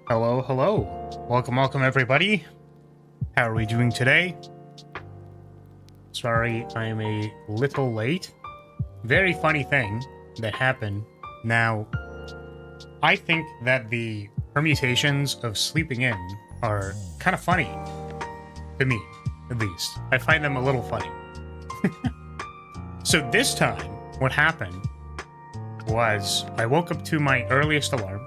Hello, hello. Welcome everybody. How are we doing today? Sorry, I'm a little late. Very funny thing that happened. Now, I think that the permutations of sleeping in are kind of funny. To me, at least. I find them a little funny. So this time, what happened was I woke up to my earliest alarm.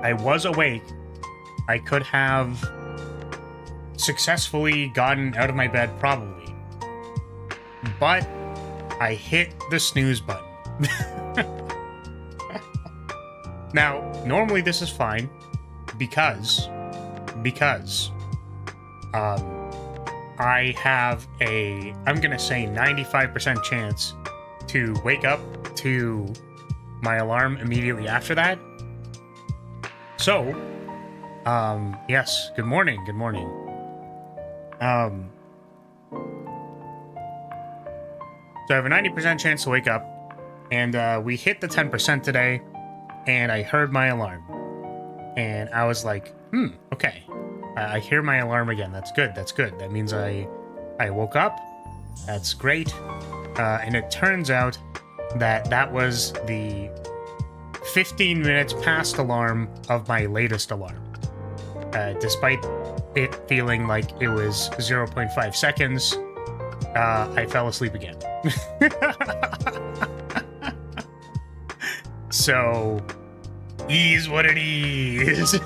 I was awake. I could have successfully gotten out of my bed, probably. But I hit the snooze button. Now, normally this is fine because I have a, I'm gonna say 95% chance to wake up to my alarm immediately after that. So, yes, good morning. So I have a 90% chance to wake up, and we hit the 10% today, and I heard my alarm. And I was like, okay. I hear my alarm again. That's good. That means I woke up. That's great. And it turns out that that was the 15 minutes past alarm of my latest alarm. Despite it feeling like it was 0.5 seconds, I fell asleep again. So, is what it is.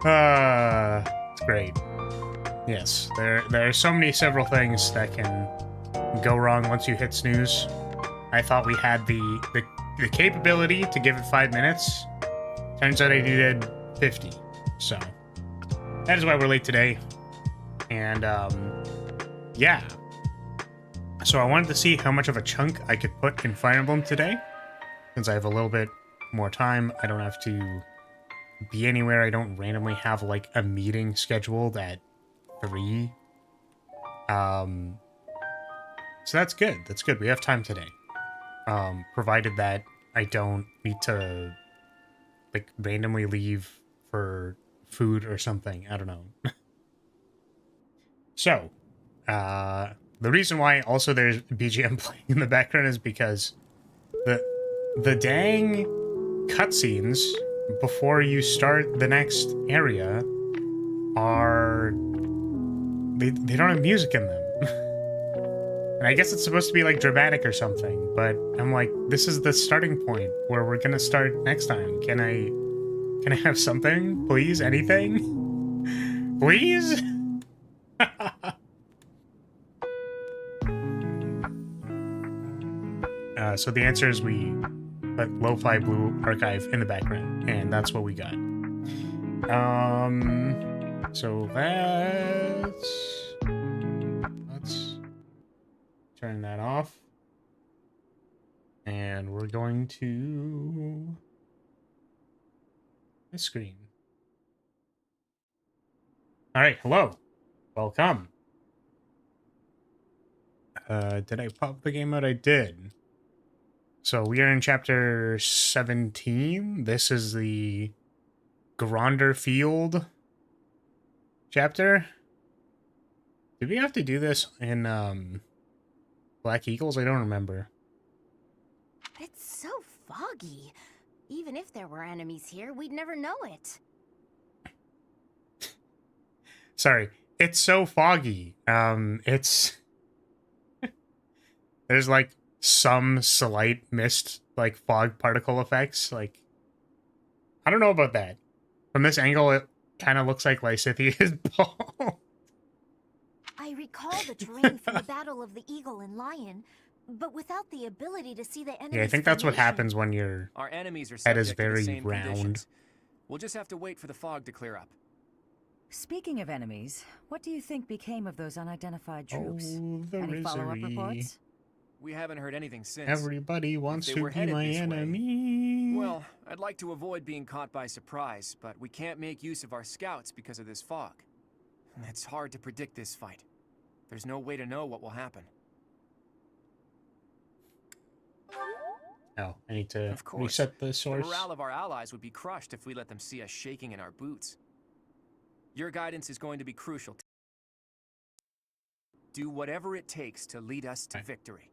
It's great. Yes, there are several things that can go wrong once you hit snooze. I thought we had the capability to give it 5 minutes. Turns out I needed 50. So that is why we're late today. And yeah. So I wanted to see how much of a chunk I could put in Fire Emblem today. Since I have a little bit more time, I don't have to be anywhere. I don't randomly have like a meeting scheduled at 3. So that's good. We have time today. Provided that I don't need to like randomly leave for food or something. I don't know. So, the reason why also there's BGM playing in the background is because the dang cutscenes before you start the next area are they don't have music in them. And I guess it's supposed to be like dramatic or something, but I'm like, this is the starting point where we're gonna start next time. Can I have something, please? Anything? Please? So the answer is we put Lo-Fi Blue Archive in the background, and that's what we got. So let's turn that off. And we're going to this screen. All right, hello. Welcome. Did I pop the game mode? I did. So we are in chapter 17. This is the Gronder Field chapter. Did we have to do this in Black Eagles? I don't remember. It's so foggy. Even if there were enemies here, we'd never know it. Sorry, it's so foggy. It's there's like some slight mist, like fog particle effects. Like, I don't know about that. From this angle, it kind of looks like Lysithia is bald. I recall the terrain from the Battle of the Eagle and Lion, but without the ability to see the enemy's Yeah, I think that's what formation. happens when your Our enemies are head is subject to the very same round. conditions. We'll just have to wait for the fog to clear up. Speaking of enemies, what do you think became of those unidentified troops? Oh, the Any follow-up misery. reports? We haven't heard anything since. Everybody wants they to were be headed my this way, enemy. Well, I'd like to avoid being caught by surprise, but we can't make use of our scouts because of this fog. It's hard to predict this fight. There's no way to know what will happen. Oh, I need to Of course, reset the the source. morale of our allies would be crushed if we let them see us shaking in our boots. Your guidance is going to be crucial. Do whatever it takes to lead us to victory.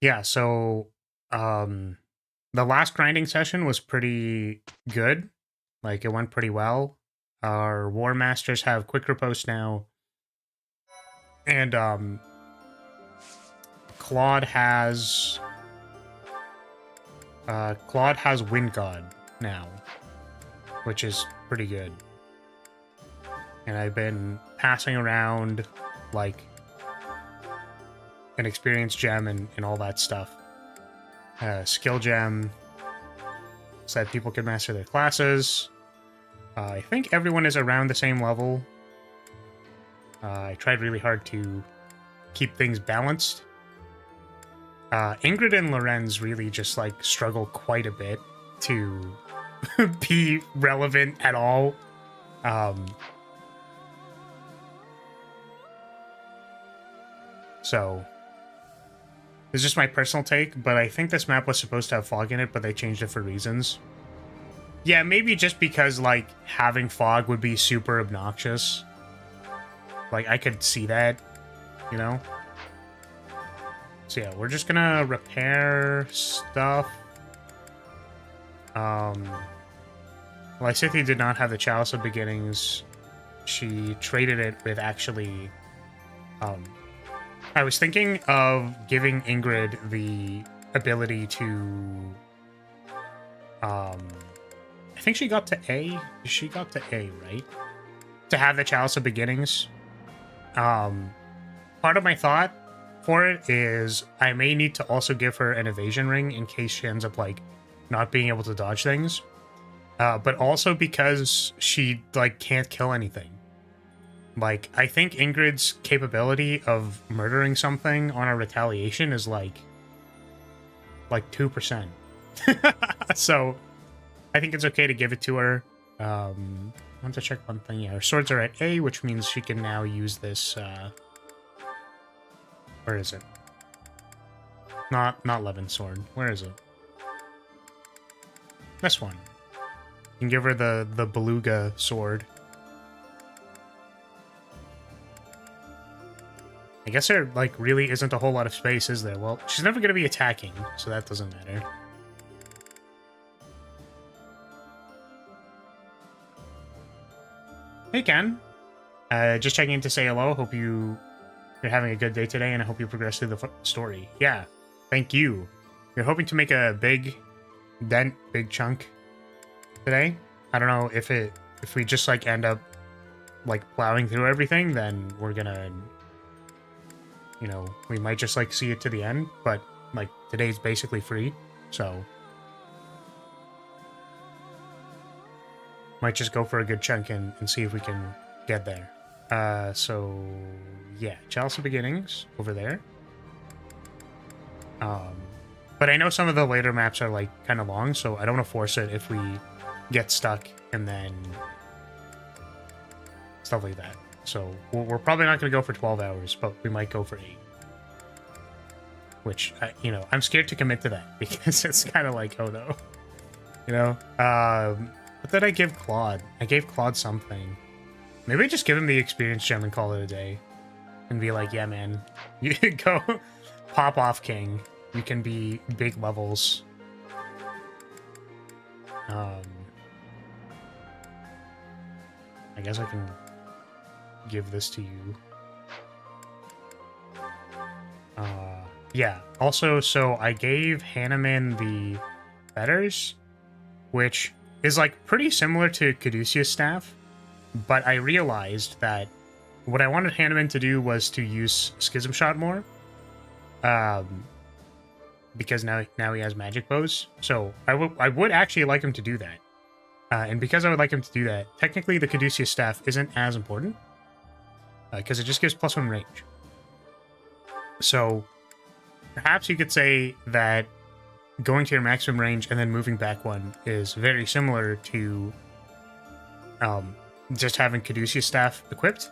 Yeah, so the last grinding session was pretty good. Like, it went pretty well. Our War Masters have quick riposte now. And Claude has Wind God now, which is pretty good. And I've been passing around like an experience gem and all that stuff. Skill gem, so that people can master their classes. I think everyone is around the same level. I tried really hard to keep things balanced. Ingrid and Lorenz really just like struggle quite a bit to be relevant at all. So it's just my personal take, but I think this map was supposed to have fog in it, but they changed it for reasons. Yeah, maybe just because like having fog would be super obnoxious. Like, I could see that, you know? So yeah, we're just gonna repair stuff. Lysithi did not have the Chalice of Beginnings. She traded it with actually... I was thinking of giving Ingrid the ability to... I think she got to A. She got to A, right? To have the Chalice of Beginnings. Part of my thought for it is I may need to also give her an evasion ring in case she ends up, like, not being able to dodge things. But also because she, like, can't kill anything. Like, I think Ingrid's capability of murdering something on a retaliation is, like 2%. So, I think it's okay to give it to her. I want to check one thing. Yeah, her swords are at A, which means she can now use this, where is it? Not Levin's sword. Where is it? This one. You can give her the Beluga sword. I guess there, like, really isn't a whole lot of space, is there? Well, she's never going to be attacking, so that doesn't matter. Hey, Ken. Just checking in to say hello. Hope you're having a good day today, and I hope you progress through the story. Yeah, thank you. You're hoping to make a big chunk today. I don't know if we just, like, end up, like, plowing through everything, then we're gonna... You know, we might just, like, see it to the end, but, like, today's basically free, so... Might just go for a good chunk and see if we can get there. So... Yeah, Chalice of Beginnings, over there. But I know some of the later maps are, like, kind of long, so I don't want to force it if we get stuck and then... Stuff like that. So, we're probably not going to go for 12 hours, but we might go for 8. Which, you know, I'm scared to commit to that, because it's kind of like, oh no. You know? What did I give Claude? I gave Claude something. Maybe I just give him the experience gem and call it a day. And be like, yeah, man. You go pop off, King. You can be big levels. I guess I can... give this to you. Yeah. Also, so I gave Hanneman the fetters, which is like pretty similar to Caduceus staff, but I realized that what I wanted Hanneman to do was to use Schism Shot more, because now he has magic bows. So I would actually like him to do that, and because I would like him to do that, technically the Caduceus staff isn't as important. Because it just gives +1 range. So, perhaps you could say that going to your maximum range and then moving back 1 is very similar to just having Caduceus staff equipped.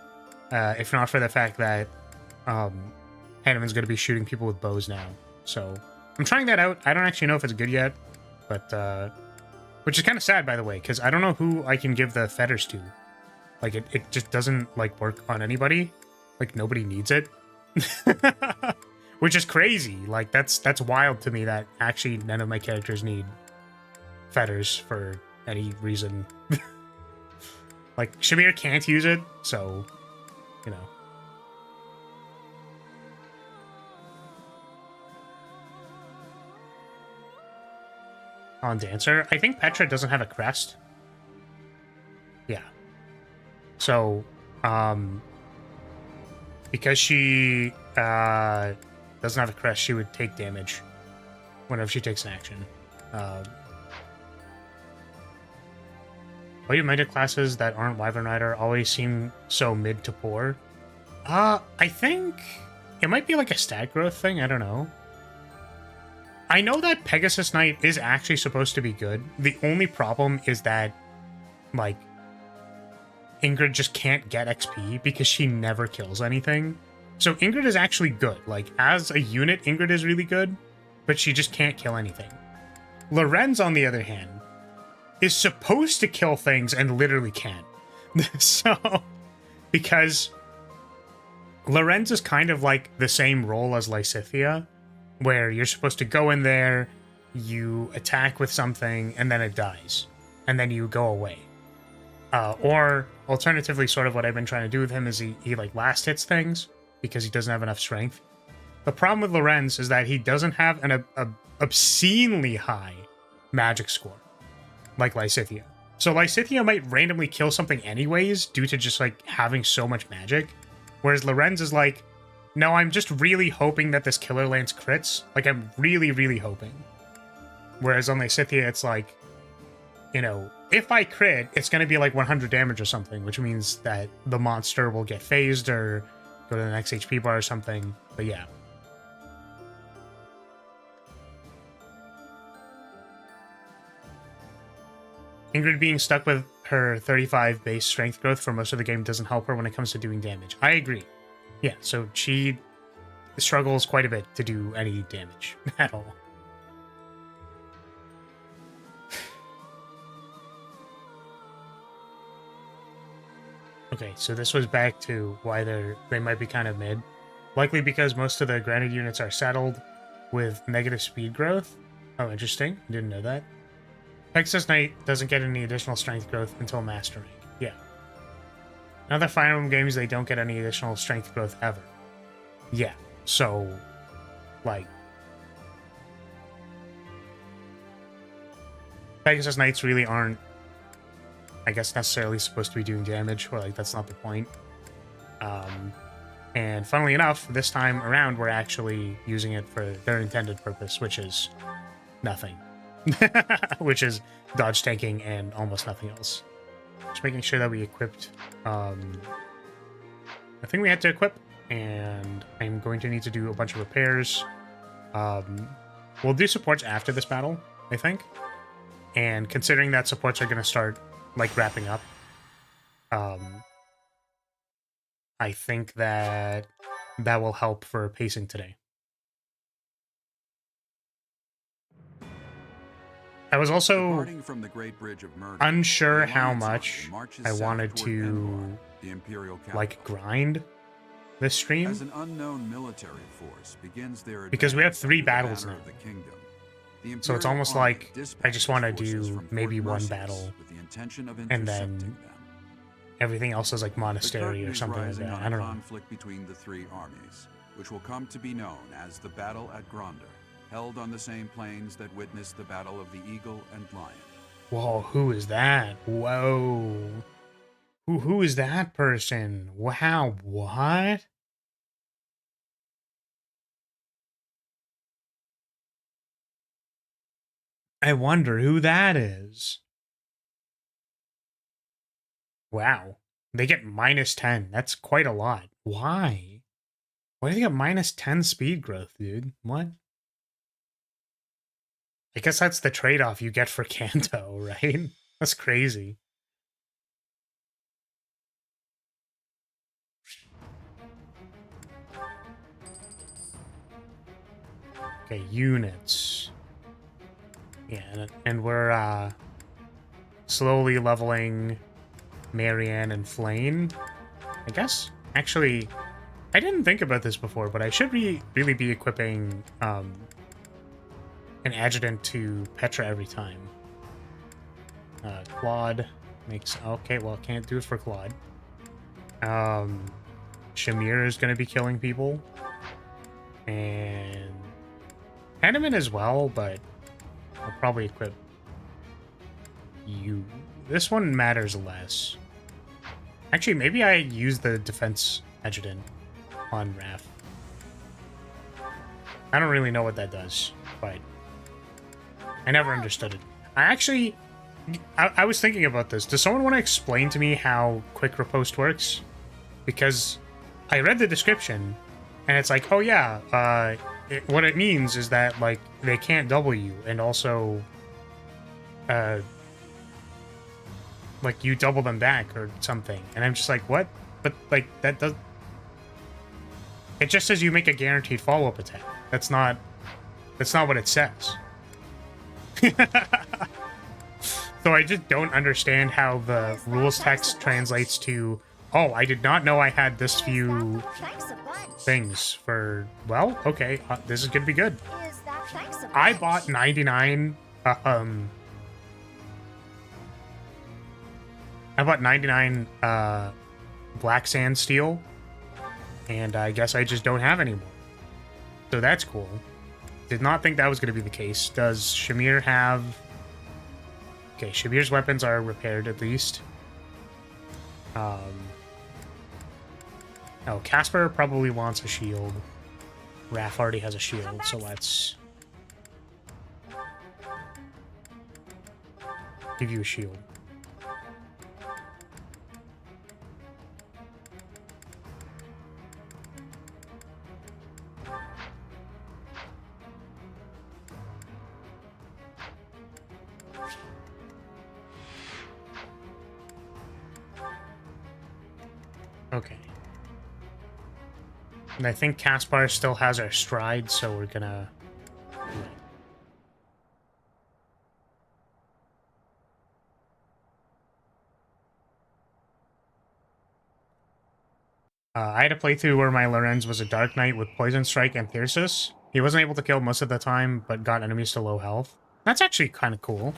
If not for the fact that Hanneman's going to be shooting people with bows now. So I'm trying that out. I don't actually know if it's good yet, but which is kind of sad, by the way, because I don't know who I can give the feathers to. Like, it just doesn't, like, work on anybody. Like, nobody needs it. Which is crazy. Like, that's wild to me that actually none of my characters need feathers for any reason. Like, Shamir can't use it, so, you know. On Dancer, I think Petra doesn't have a crest. Yeah. So, because she doesn't have a crest, she would take damage whenever she takes an action. Why do magic classes that aren't Wyvern Rider always seem so mid to poor? I think it might be like a stat growth thing. I don't know. I know that Pegasus Knight is actually supposed to be good. The only problem is that, like, Ingrid just can't get XP because she never kills anything. So Ingrid is actually good. Like, as a unit, Ingrid is really good, but she just can't kill anything. Lorenz, on the other hand, is supposed to kill things and literally can't. So, because Lorenz is kind of like the same role as Lysithea, where you're supposed to go in there, you attack with something, and then it dies. And then you go away. Or, alternatively, sort of what I've been trying to do with him is he like, last hits things, because he doesn't have enough strength. The problem with Lorenz is that he doesn't have an obscenely high magic score, like Lysithea. So Lysithea might randomly kill something anyways, due to just, like, having so much magic. Whereas Lorenz is like, no, I'm just really hoping that this Killer Lance crits. Like, I'm really, really hoping. Whereas on Lysithea, it's like, you know, if I crit, it's going to be like 100 damage or something, which means that the monster will get phased or go to the next HP bar or something. But yeah. Ingrid being stuck with her 35 base strength growth for most of the game doesn't help her when it comes to doing damage. I agree. Yeah, so she struggles quite a bit to do any damage at all. Okay, so this was back to why they might be kind of mid. Likely because most of the granted units are saddled with negative speed growth. Oh, interesting. Didn't know that. Pegasus Knight doesn't get any additional strength growth until Master Rank. Yeah. In other Fire Emblem games, they don't get any additional strength growth ever. Yeah, so, like, Pegasus Knights really aren't, I guess, necessarily supposed to be doing damage, or, like, that's not the point. And funnily enough, this time around, we're actually using it for their intended purpose, which is nothing. Which is dodge tanking and almost nothing else. Just making sure that we equipped I think we had to equip, and I'm going to need to do a bunch of repairs. We'll do supports after this battle, I think. And considering that supports are going to start, like, wrapping up, I think that will help for pacing today. I was also unsure how much I wanted to, like, grind this stream, as an unknown military force begins their because we have 3 battles now. So it's almost Imperial like Army I just want to dispatches do forces from maybe Fort one Mercedes battle, with the intention of and then intercepting them. everything else is like The monastery curtain or is something like rising that. on I don't a know. conflict between the 3 armies, which will come to be known as the Battle at Gronder, held on the same plains that witnessed the Battle of the Eagle and Lion. Whoa, who is that? Whoa. Who is that person? Wow, what? I wonder who that is. Wow. They get -10. That's quite a lot. Why? Why do they get -10 speed growth, dude? What? I guess that's the trade-off you get for Kanto, right? That's crazy. Okay, units. Yeah, and we're slowly leveling Marianne and Flame, I guess. Actually, I didn't think about this before, but I should really be equipping an adjutant to Petra every time. Claude makes... Okay, well, can't do it for Claude. Shamir is going to be killing people. And Hanneman as well, but I'll probably equip you. This one matters less. Actually, maybe I use the defense adjutant on Raph. I don't really know what that does, but I never understood it. I was thinking about this. Does someone want to explain to me how quick riposte works? Because I read the description, and it's like, oh yeah, what it means is that, like, they can't double you, and also, like, you double them back or something. And I'm just like, what? But, like, that does... It just says you make a guaranteed follow-up attack. That's not what it says. So I just don't understand how the rules text translates to, oh, I did not know I had this few things for... Well, okay, this is gonna be good. I bought 99, I bought 99, black sand steel, and I guess I just don't have anymore. So that's cool. Did not think that was gonna be the case. Does Shamir have... Okay, Shamir's weapons are repaired at least. Oh, Casper probably wants a shield. Raph already has a shield, so let's give you a shield. Okay. And I think Caspar still has our stride, so we're gonna... I had a playthrough where my Lorenz was a Dark Knight with Poison Strike and Thyrsus. He wasn't able to kill most of the time, but got enemies to low health. That's actually kind of cool.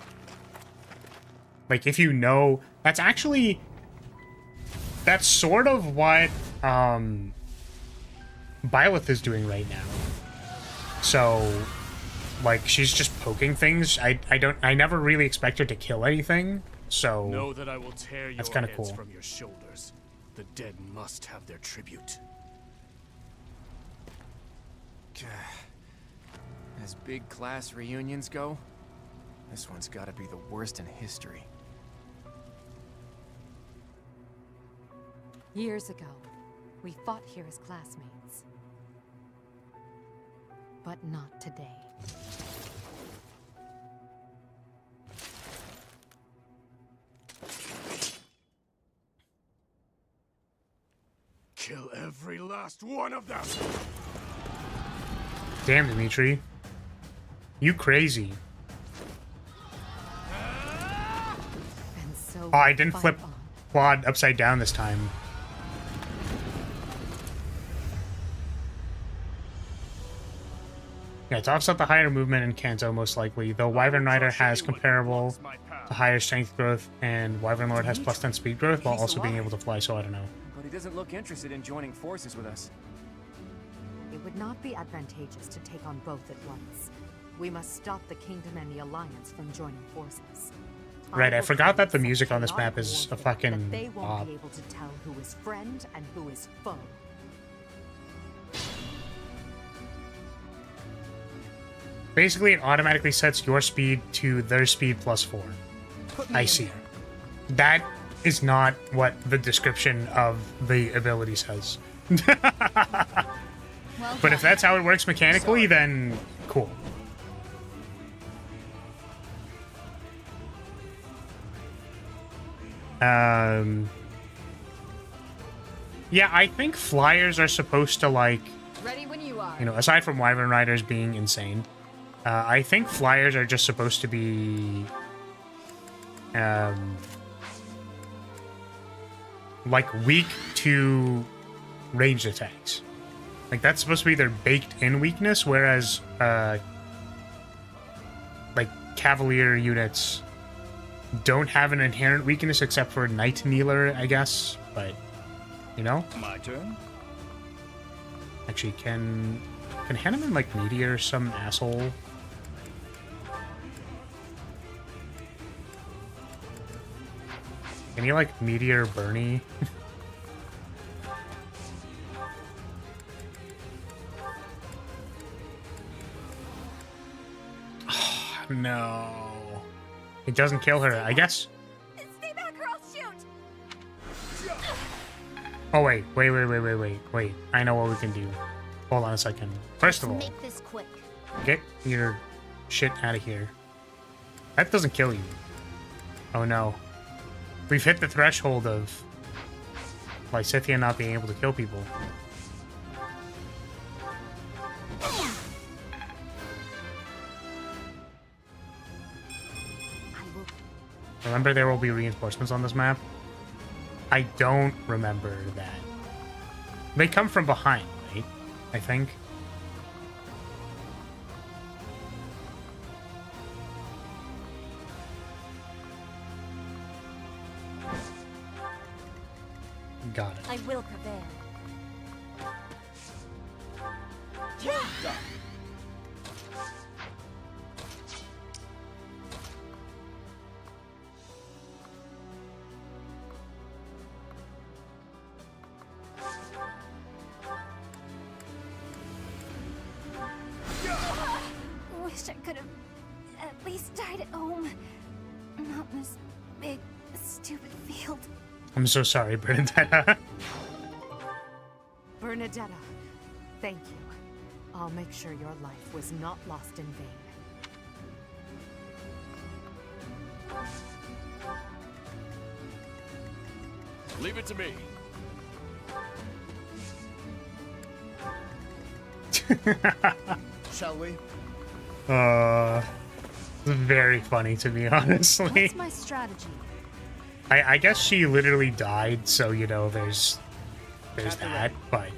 Like, if you know... That's actually... That's sort of what, Byleth is doing right now. So, like, she's just poking things. I never really expect her to kill anything, so... Know that I will tear that's your kind of heads cool. from your shoulders. The dead must have their tribute. As big class reunions go, this one's gotta be the worst in history. Years ago, we fought here as classmates. But not today. Kill every last one of them! Damn, Dimitri. You crazy. And so Oh, I didn't fight flip on. Claude upside down this time. Yeah, it's offset the higher movement in Kanto, most likely, though Wyvern Rider has comparable to higher strength growth, and Wyvern Lord has plus 10 speed growth, while also being able to fly, so I don't know. But he doesn't look interested in joining forces with us. It would not be advantageous to take on both at once. We must stop the Kingdom and the Alliance from joining forces. Right, I will forgot that create the such music on this chaotic map is a warfare fucking that they won't op. be able to tell who is friend and who is foe. Basically, it automatically sets your speed to their speed plus 4. I see. That is not what the description of the ability says. But if that's how it works mechanically, then cool. Yeah, I think flyers are supposed to, like, Ready when you are. You know, aside from Wyvern Riders being insane, I think flyers are just supposed to be like weak to ranged attacks. Like that's supposed to be their baked-in weakness, whereas like Cavalier units don't have an inherent weakness except for Knight Kneeler, I guess. But you know, My turn. actually, can Hanneman like meteor some asshole? Can he like meteor Bernie? Oh, no. It doesn't kill her, I guess. Stay back or I'll shoot! Oh, wait. I know what we can do. Hold on a second. First of all, Make this quick. get your shit out of here. That doesn't kill you. Oh, no. We've hit the threshold of Lysithea not being able to kill people. Remember, there will be reinforcements on this map? I don't remember that. They come from behind, right? I think. Got it. I will prevail. Wish I could have at least died at home. Not in this big, stupid field. I'm so sorry, Bernadetta. Bernadetta, thank you. I'll make sure your life was not lost in vain. Leave it to me. Shall we? Very funny to me, honestly. What's my strategy? I guess she literally died, so you know, there's that, but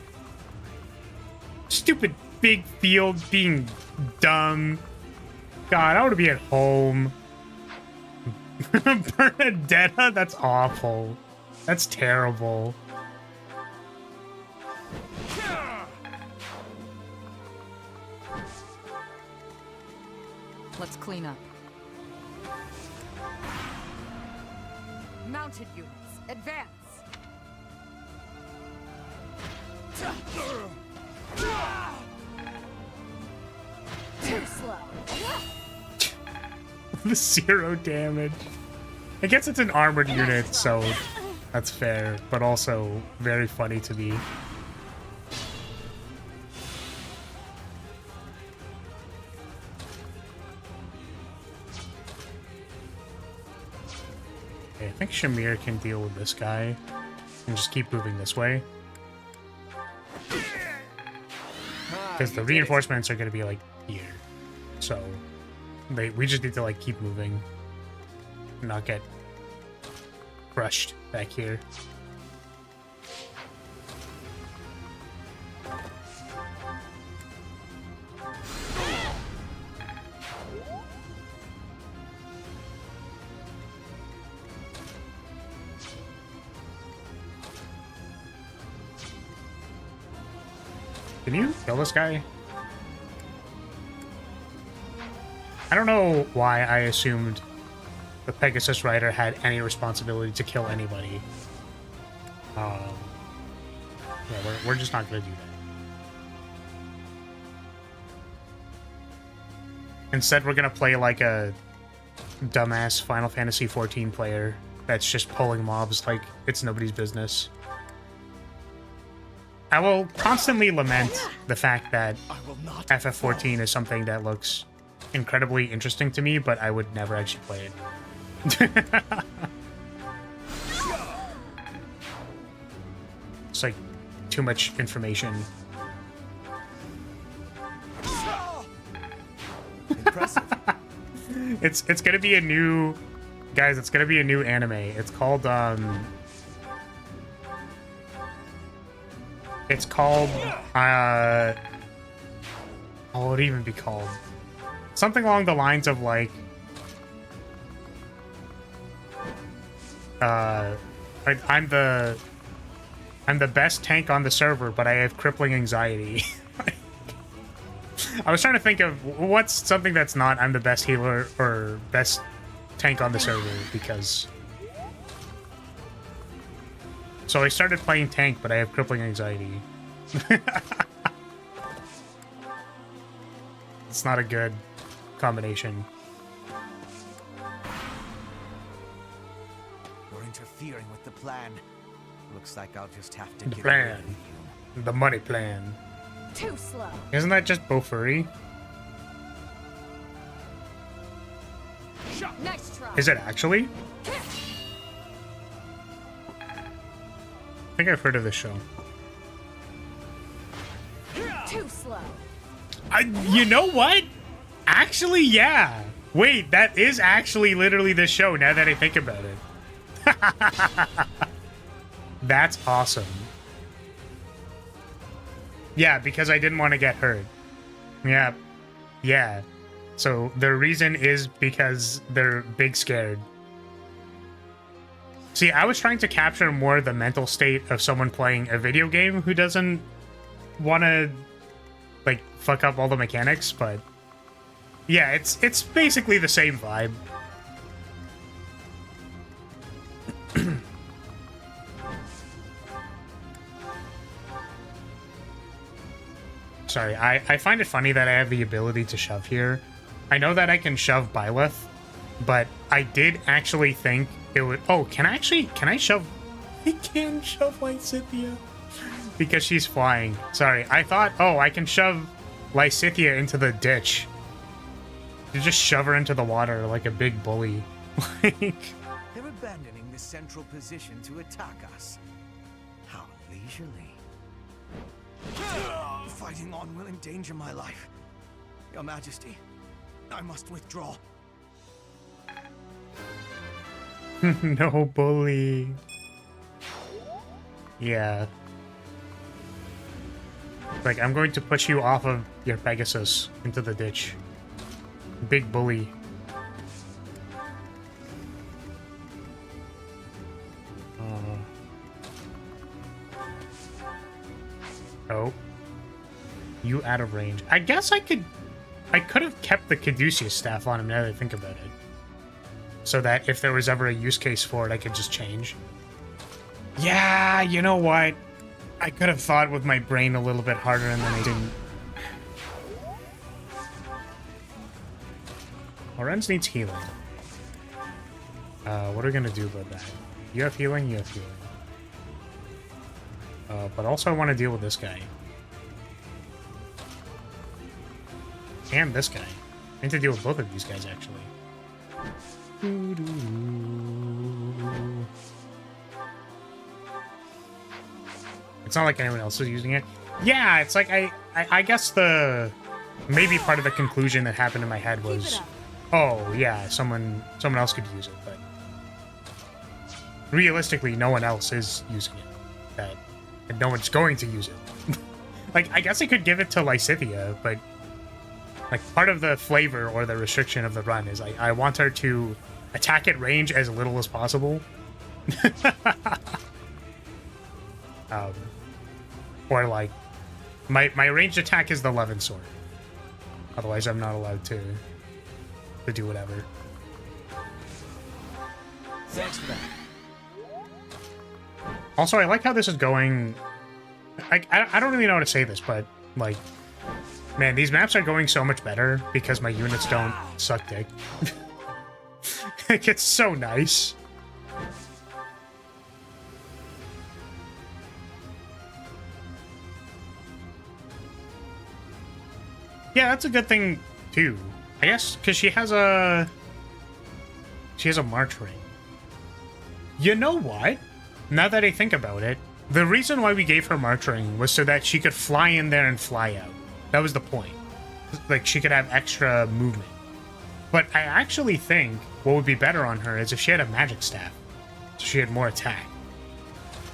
stupid big field being dumb. God, I want to be at home. Bernadetta, that's awful. That's terrible. Let's clean up. Mounted units, advance! Too slow. The 0 damage. I guess it's an armored unit, so that's fair, but also very funny to me. Okay, I think Shamir can deal with this guy and just keep moving this way. Because the reinforcements are going to be like here. So we just need to like keep moving and not get crushed back here. Can you kill this guy? I don't know why I assumed the Pegasus Rider had any responsibility to kill anybody. Yeah, we're just not going to do that. Instead, we're going to play like a dumbass Final Fantasy XIV player that's just pulling mobs like it's nobody's business. I will constantly lament the fact that FF14 is something that looks incredibly interesting to me, but I would never actually play it. It's like too much information. It's gonna be a new, guys. It's gonna be a new anime. It's called It's called what would it even be called? Something along the lines of like I'm the best tank on the server, but I have crippling anxiety. I was trying to think of what's something that's not I'm the best healer or best tank on the server, because so I started playing tank, but I have crippling anxiety. It's not a good combination. You're interfering with the plan. Looks like I'll just have to The give plan. way to you. The money plan. Too slow. Isn't that just Bofuri? Nice try. Is it actually? I think I've heard of this show. Too slow. You know what? Actually, yeah. Wait, that is actually literally this show now that I think about it. That's awesome. Yeah, because I didn't want to get hurt. Yeah. Yeah. So the reason is because they're big scared. See, I was trying to capture more the mental state of someone playing a video game who doesn't want to like fuck up all the mechanics, but yeah, it's basically the same vibe. Sorry, I find it funny that I have the ability to shove here. I know that I can shove Byleth, but I did actually think it would... Oh, can I shove... I can shove Lysithea because she's flying. Sorry, I thought, oh, I can shove Lysithea into the ditch. You just shove her into the water like a big bully. Like... They're abandoning the central position to attack us. How leisurely. Fighting on will endanger my life. Your Majesty, I must withdraw. No bully. Yeah. Like, I'm going to push you off of your Pegasus into the ditch. Big bully. Oh. You out of range. I guess I could have kept the Caduceus staff on him now that I think about it. So that if there was ever a use case for it, I could just change. Yeah, you know what? I could have thought with my brain a little bit harder and then I didn't. Lorenz needs healing. What are we gonna do about that? You have healing, you have healing. But also I want to deal with this guy. And this guy. I need to deal with both of these guys, actually. It's not like anyone else is using it. Yeah, it's like I guess the... Maybe part of the conclusion that happened in my head was... Oh, yeah, someone else could use it, but... Realistically, no one else is using it. And no one's going to use it. Like, I guess I could give it to Lysithea, but... Like, part of the flavor or the restriction of the run is I want her to attack at range as little as possible. Or, like, my ranged attack is the Levin Sword. Otherwise, I'm not allowed to do whatever. Thanks for that. Also, I like how this is going... I don't really know how to say this, but, like... Man, these maps are going so much better because my units don't suck dick. Like, it's so nice. Yeah, that's a good thing, too. I guess, because she has a march ring. You know what? Now that I think about it, the reason why we gave her march ring was so that she could fly in there and fly out. That was the point. Like, she could have extra movement. But I actually think what would be better on her is if she had a magic staff. So she had more attack.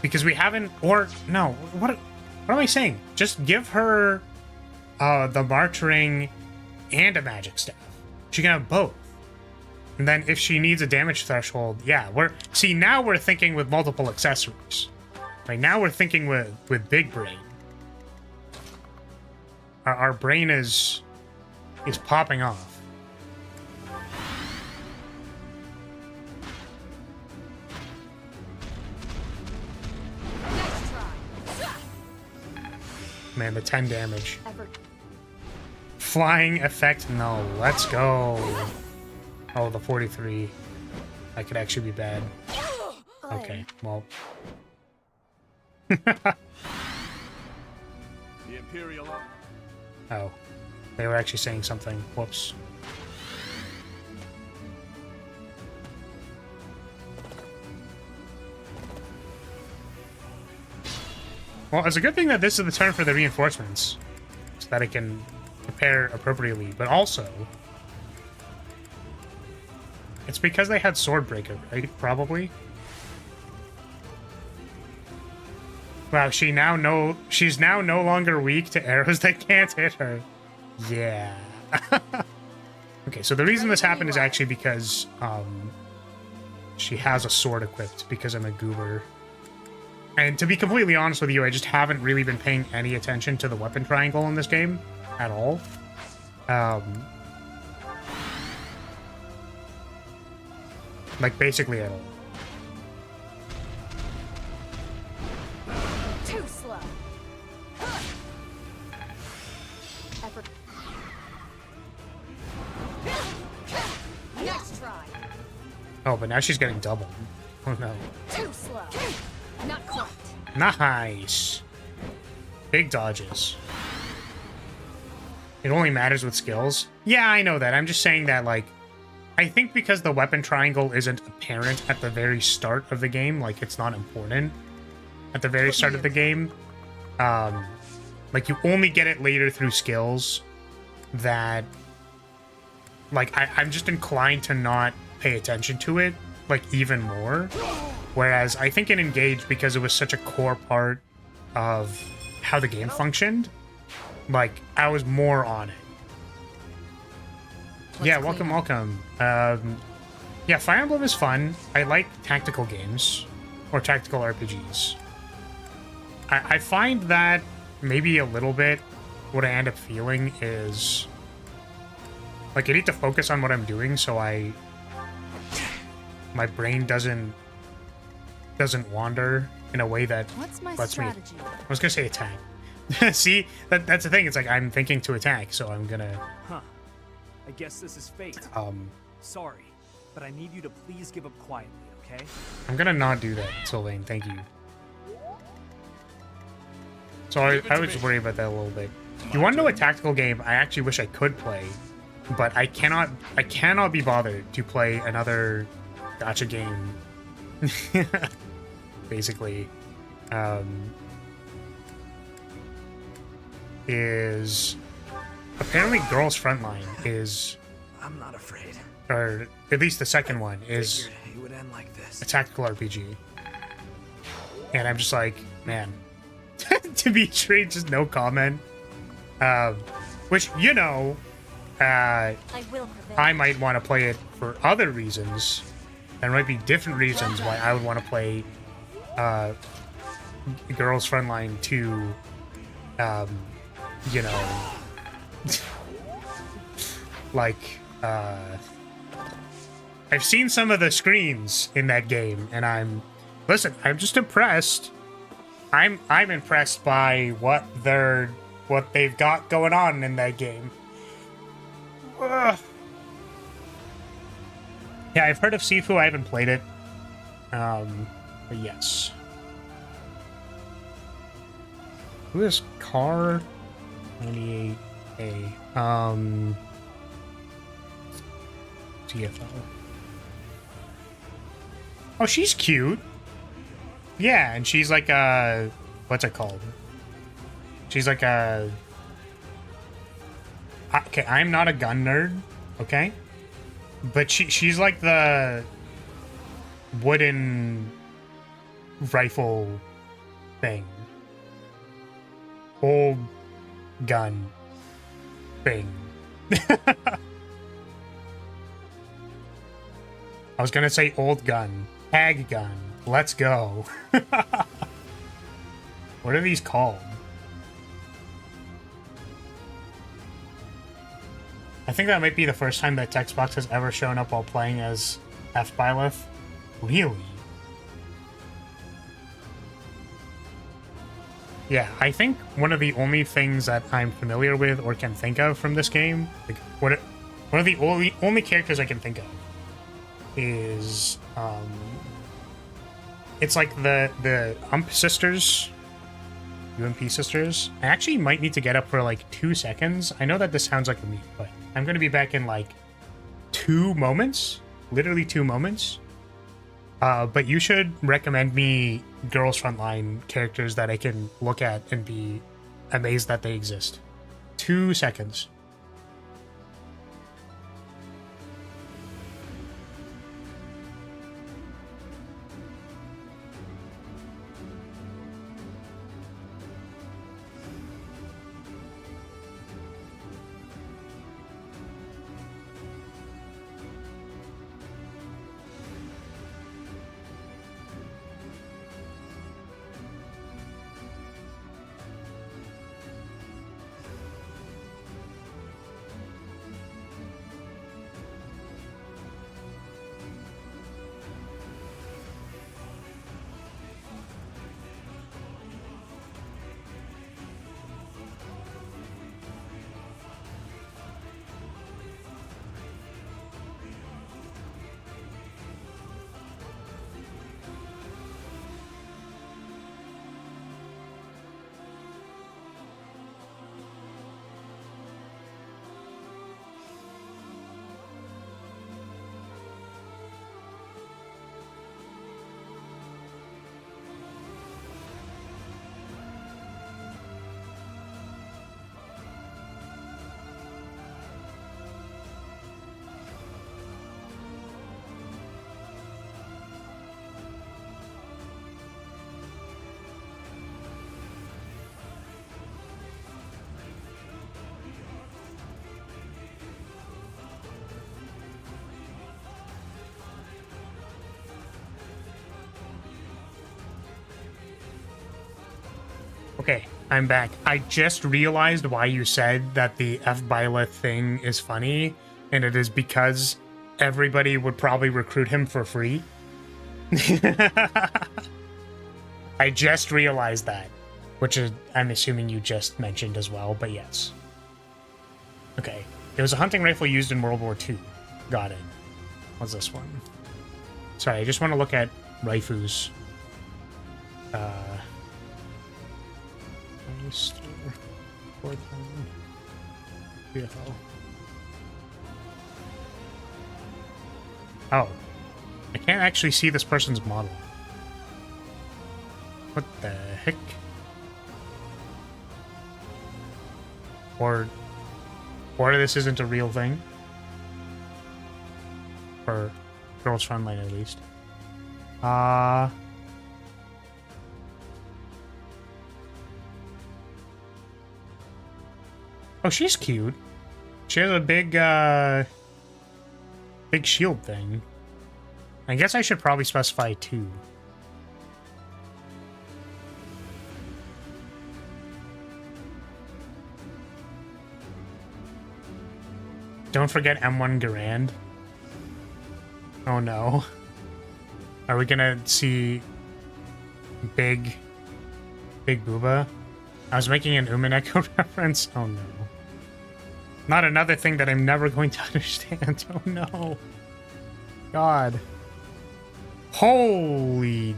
Because we haven't... Or, no. What am I saying? Just give her the March Ring and a magic staff. She can have both. And then if she needs a damage threshold, yeah, see, now we're thinking with multiple accessories. Right now we're thinking with big brain. Our brain is popping off. Nice try. Man, the 10 damage. Flying effect, no. Let's go. Oh, the 43. That could actually be bad. Okay, well. The Imperial. Oh. They were actually saying something. Whoops. Well, it's a good thing that this is the turn for the reinforcements. So that it can prepare appropriately. But also... It's because they had Swordbreaker, right? Probably. Wow, she's now no longer weak to arrows that can't hit her. Yeah. Okay, so the reason this happened is actually because she has a sword equipped because I'm a goober. And to be completely honest with you, I just haven't really been paying any attention to the weapon triangle in this game at all. Like, basically at all. Too slow. Effort. Nice try. Oh, but now she's getting double. Oh, no. Too slow. Not quite. Nice. Big dodges. It only matters with skills. Yeah, I know that. I'm just saying that, like, I think because the weapon triangle isn't apparent at the very start of the game, like, it's not important at the very start of the game. Like, you only get it later through skills that, like, I'm just inclined to not pay attention to it, like, even more. Whereas I think in Engage, because it was such a core part of how the game functioned, like, I was more on it. Yeah, welcome. Yeah, Fire Emblem is fun. I like tactical games, or tactical RPGs. I find that maybe a little bit what I end up feeling is, like, I need to focus on what I'm doing so my brain doesn't wander in a way that lets me... I was gonna say attack. See, that's the thing. It's like I'm thinking to attack, so I'm gonna... Huh. I guess this is fate. Sorry, but I need you to please give up quietly, okay? I'm gonna not do that, Sylvain. Thank you. So I was worried about that a little bit. You want to know a tactical game I actually wish I could play, but I cannot be bothered to play another gacha game. Basically, is apparently Girls Frontline is... I'm not afraid. Or at least the second one is it would end like this. A tactical RPG. And I'm just like, man, to be treated, just no comment. Which, you know, I might want to play it for other reasons. There might be different reasons why I would want to play Girls Frontline 2, you know, like, I've seen some of the screens in that game, and I'm just impressed. I'm impressed by what they've got going on in that game. Ugh. Yeah, I've heard of Sifu. I haven't played it. But yes. Who is Car 98A? TFL. Oh, she's cute. Yeah, and she's like a... What's it called? She's like a... Okay, I'm not a gun nerd, okay? But she's like the wooden rifle thing. Old gun thing. I was gonna say old gun. Ag gun. Let's go. What are these called? I think that might be the first time that text box has ever shown up while playing as F-Byleth. Really? Yeah, I think one of the only things that I'm familiar with or can think of from this game, like one of the only characters I can think of is it's like the UMP sisters, UMP sisters. I actually might need to get up for like 2 seconds. I know that this sounds like a meme, but I'm gonna be back in like 2 moments, literally 2 moments. But you should recommend me Girls Frontline characters that I can look at and be amazed that they exist. 2 seconds. Okay, I'm back. I just realized why you said that the F-Byleth thing is funny, and it is because everybody would probably recruit him for free. I just realized that, which is, I'm assuming you just mentioned as well, but yes. Okay, it was a hunting rifle used in World War II. Got it. What's this one? Sorry, I just want to look at Raifus. Beautiful. Oh. I can't actually see this person's model. What the heck? Or this isn't a real thing? For Girls Frontline, at least. Oh, she's cute. She has a big shield thing. I guess I should probably specify 2. Don't forget M1 Garand. Oh no. Are we gonna see Big Booba? I was making an Umineko reference. Oh no. Not another thing that I'm never going to understand. Oh no. God. Holy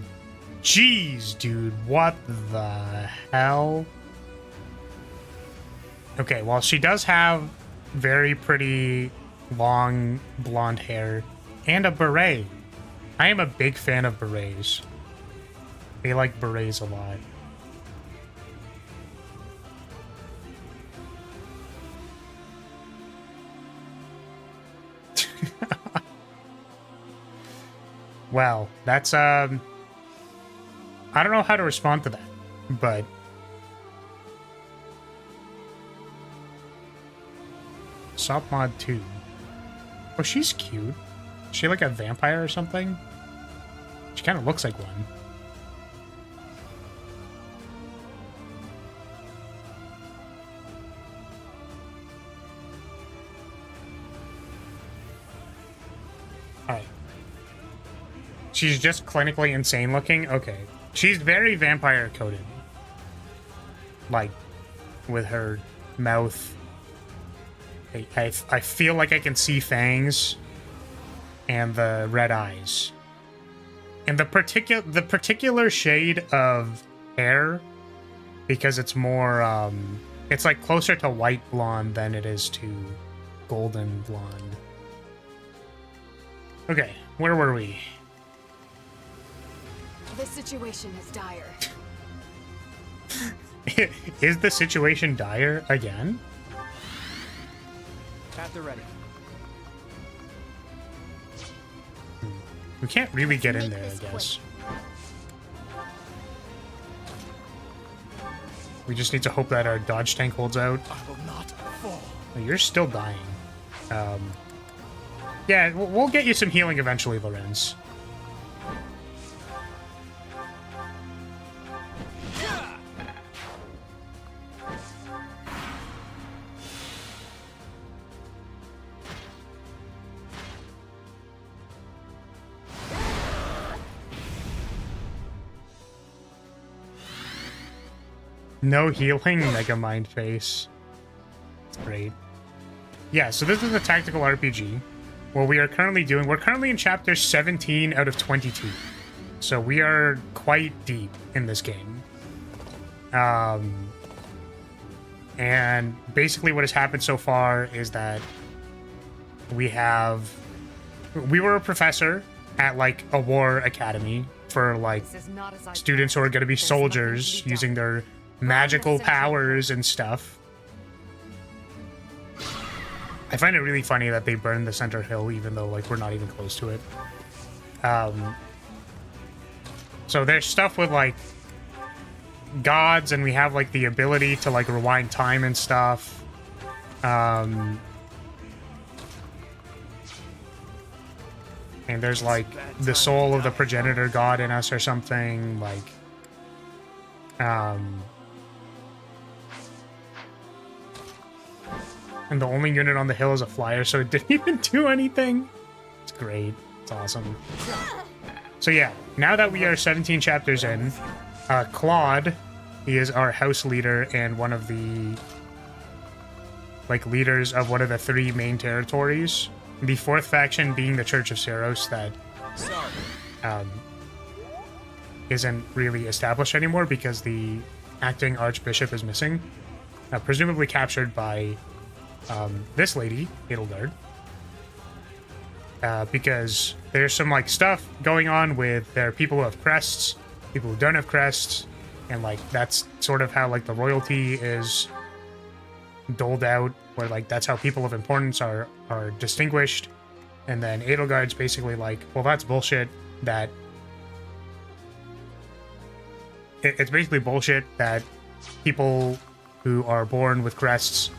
jeez, dude. What the hell? Okay, well, she does have very pretty long blonde hair and a beret. I am a big fan of berets. They like berets a lot. Well, that's, I don't know how to respond to that, but... Sop Mod 2. Oh, she's cute. Is she like a vampire or something? She kind of looks like one. Alright. She's just clinically insane looking? Okay. She's very vampire coded. Like, with her mouth. I feel like I can see fangs and the red eyes. And the particular shade of hair, because it's more, it's like closer to white blonde than it is to golden blonde. Okay, where were we? The situation is dire. Is the situation dire again? At the ready. We can't really get in there, I guess. We just need to hope that our dodge tank holds out. I will not fall. Oh, you're still dying. Yeah, we'll get you some healing eventually, Lorenz. No healing, Mega Mind Face. That's great. Yeah, so this is a tactical RPG. What we are currently doing, we're currently in chapter 17 out of 22. So we are quite deep in this game. And basically what has happened so far is that we were a professor at like a war academy for like students who are going to be soldiers using their magical powers and stuff. I find it really funny that they burned the center hill even though like we're not even close to it. So there's stuff with like gods, and we have like the ability to like rewind time and stuff. And there's like the soul of the progenitor god in us or something, like and the only unit on the hill is a flyer, so it didn't even do anything. It's great. It's awesome. So yeah, now that we are 17 chapters in, Claude, he is our house leader and one of the like leaders of one of the 3 main territories. The 4th faction being the Church of Seros that isn't really established anymore because the acting archbishop is missing, presumably captured by this lady, Edelgard, because there's some like stuff going on with their people who have crests, people who don't have crests, and like that's sort of how like the royalty is doled out, where like that's how people of importance are distinguished. And then Edelgard's basically like, well, that's bullshit. That it's basically bullshit that people who are born with crests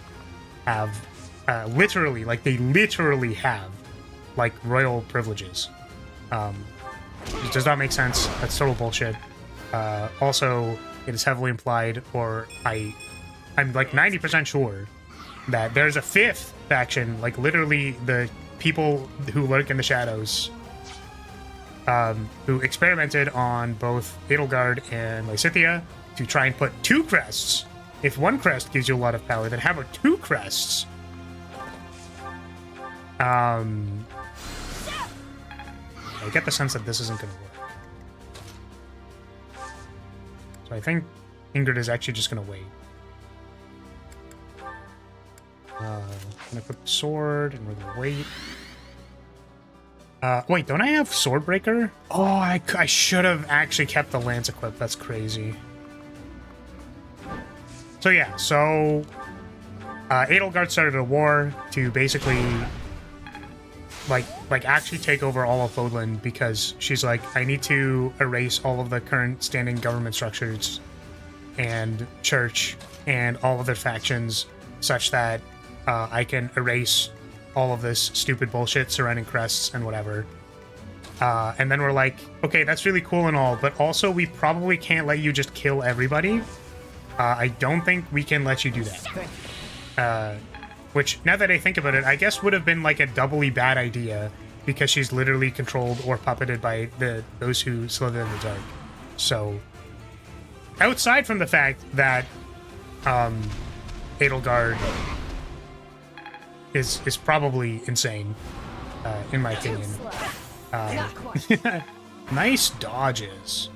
have literally, like they literally have like royal privileges. It does not make sense. That's total bullshit. Also, it is heavily implied, or I'm like 90% sure that there's a 5th faction, like literally the people who lurk in the shadows, who experimented on both Edelgard and Lysithea to try and put 2 crests. If 1 crest gives you a lot of power, then how about 2 crests? I get the sense that this isn't going to work. So I think Ingrid is actually just going to wait. I'm going to put the sword, and we're going to wait. Wait, don't I have Swordbreaker? Oh, I should have actually kept the lance equipped. That's crazy. So yeah, so Edelgard started a war to basically like like actually take over all of Lodland because she's like, I need to erase all of the current standing government structures and church and all of their factions such that I can erase all of this stupid bullshit surrounding crests and whatever. And then we're like, okay, that's really cool and all, but also we probably can't let you just kill everybody. I don't think we can let you do that. Which, now that I think about it, I guess would have been like a doubly bad idea because she's literally controlled or puppeted by those who slither in the dark. So, outside from the fact that Edelgard is probably insane, in my opinion. Nice dodges.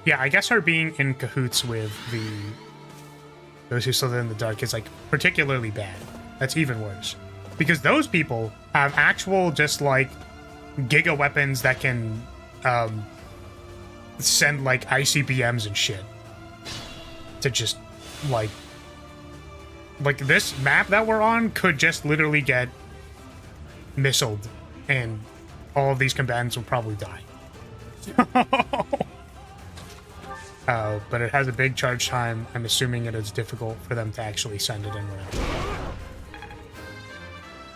Yeah, I guess her being in cahoots with those who slither in the dark is like particularly bad. That's even worse. Because those people have actual just like giga weapons that can send like ICBMs and shit to just like this map that we're on could just literally get missiled and all of these combatants will probably die. But it has a big charge time. I'm assuming it is difficult for them to actually send it in whatever.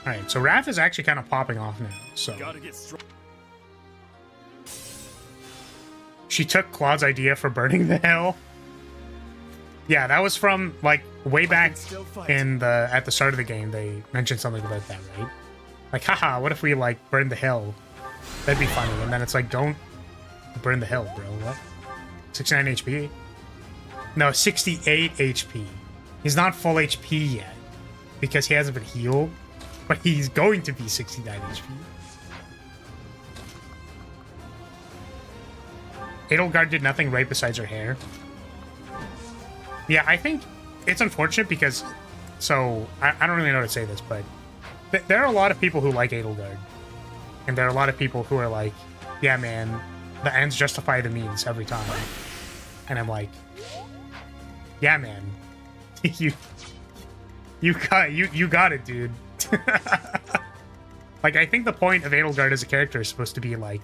Alright, so Raph is actually kind of popping off now, so... She took Claude's idea for burning the hill. Yeah, that was from, like, way back at the start of the game. They mentioned something about that, right? Like, haha, what if we, like, burn the hill? That'd be funny. And then it's like, don't burn the hill, bro. What? 69 HP? No, 68 HP. He's not full HP yet. Because he hasn't been healed. But he's going to be 69 HP. Edelgard did nothing right besides her hair. Yeah, I think it's unfortunate because... So, I don't really know how to say this, but... There are a lot of people who like Edelgard. And there are a lot of people who are like, yeah, man, the ends justify the means every time. And I'm like, yeah, man. You got it, dude. Like, I think the point of Edelgard as a character is supposed to be like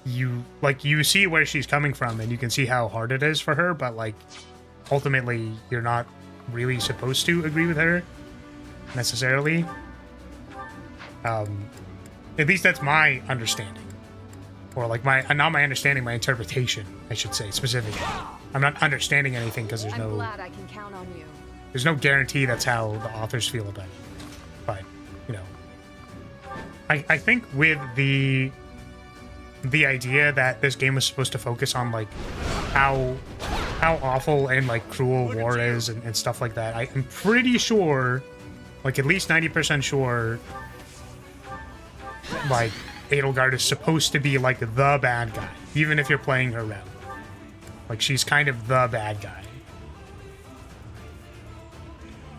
you see where she's coming from and you can see how hard it is for her, but like ultimately you're not really supposed to agree with her necessarily. At least that's my understanding. Or like not my understanding, my interpretation, I should say, specifically. I'm not understanding anything because there's I'm glad I can count on you. There's no guarantee that's how the authors feel about it. But, you know. I think with the idea that this game was supposed to focus on like how awful and like cruel war is and stuff like that, I'm pretty sure, like at least 90% sure, like Edelgard is supposed to be like the bad guy, even if you're playing her route. Like she's kind of the bad guy.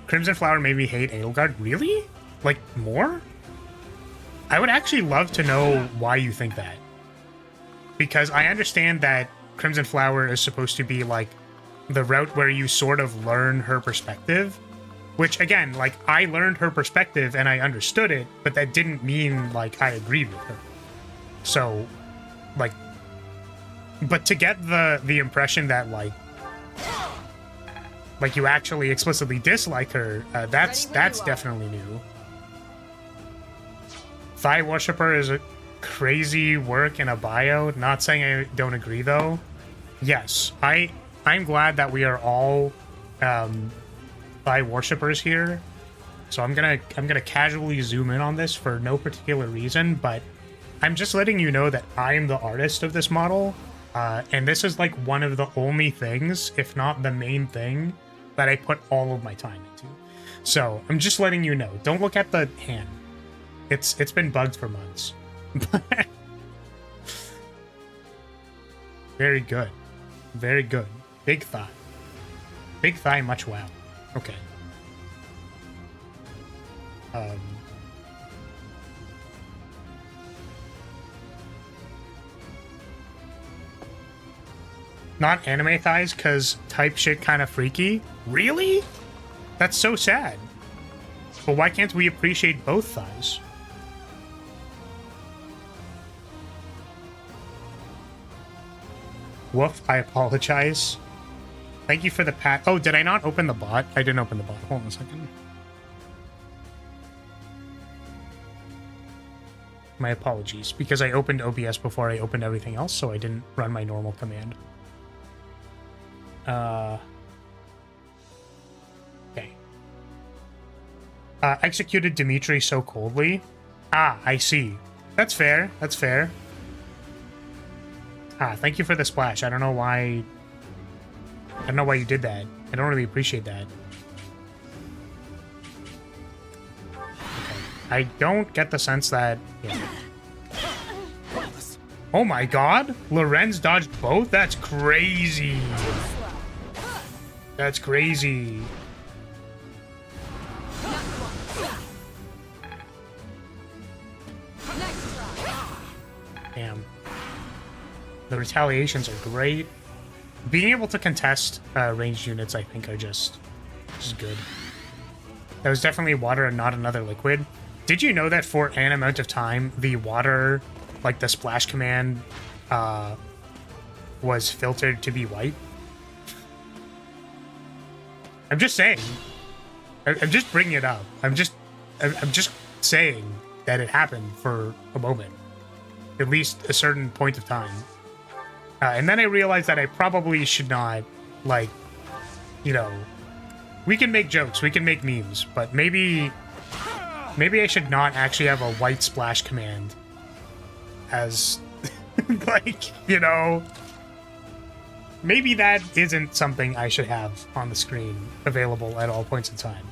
Crimson Flower made me hate Edelgard? Really? Like more? I would actually love to know why you think that. Because I understand that Crimson Flower is supposed to be like the route where you sort of learn her perspective. Which again, like I learned her perspective and I understood it, but that didn't mean like I agreed with her. So, like, but to get the impression that like you actually explicitly dislike her, that's definitely new. Thigh Worshipper is a crazy work in a bio. Not saying I don't agree though. Yes, I'm glad that we are all Thigh Worshippers here. So I'm gonna casually zoom in on this for no particular reason, but I'm just letting you know that I'm the artist of this model, and this is like one of the only things, if not the main thing, that I put all of my time into. So I'm just letting you know. Don't look at the hand. It's been bugged for months. Very good. Very good. Big thigh. Big thigh, much wow. Okay. Not anime thighs, because type shit kind of freaky? Really? That's so sad. But why can't we appreciate both thighs? Woof, I apologize. Thank you for the pat. Oh, did I not open the bot? I didn't open the bot. Hold on a second. My apologies, because I opened OBS before I opened everything else, so I didn't run my normal command. Okay. Executed Dimitri so coldly. Ah, I see. That's fair. That's fair. Ah, thank you for the splash. I don't know why you did that. I don't really appreciate that. Okay. I don't get the sense that... Yeah. Oh my god! Lorenz dodged both? That's crazy! That's crazy. Damn. The retaliations are great. Being able to contest ranged units, I think, are just good. That was definitely water and not another liquid. Did you know that for an amount of time, the water, like the splash command, was filtered to be white? I'm just saying. I'm just bringing it up. I'm just saying that it happened for a moment. At least a certain point of time. And then I realized that I probably should not, like, you know, we can make jokes, we can make memes, but maybe I should not actually have a white splash command as, like, you know, maybe that isn't something I should have on the screen available at all points in time.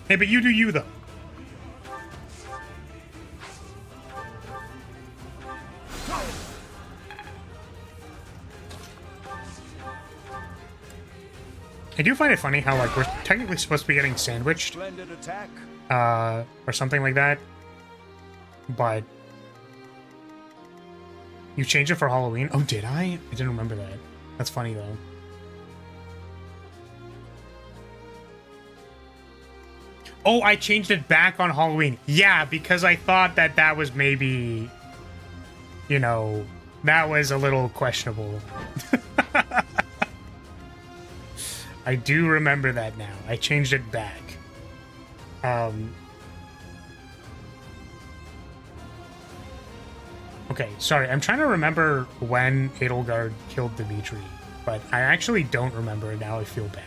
Hey, but you do you, though. I do find it funny how, like, we're technically supposed to be getting sandwiched, or something like that, but you changed it for Halloween? Oh, did I? I didn't remember that. That's funny, though. Oh, I changed it back on Halloween. Yeah, because I thought that that was maybe, you know, that was a little questionable. I do remember that now. I changed it back. Okay, sorry. I'm trying to remember when Edelgard killed Dimitri, but I actually don't remember, and now I feel bad.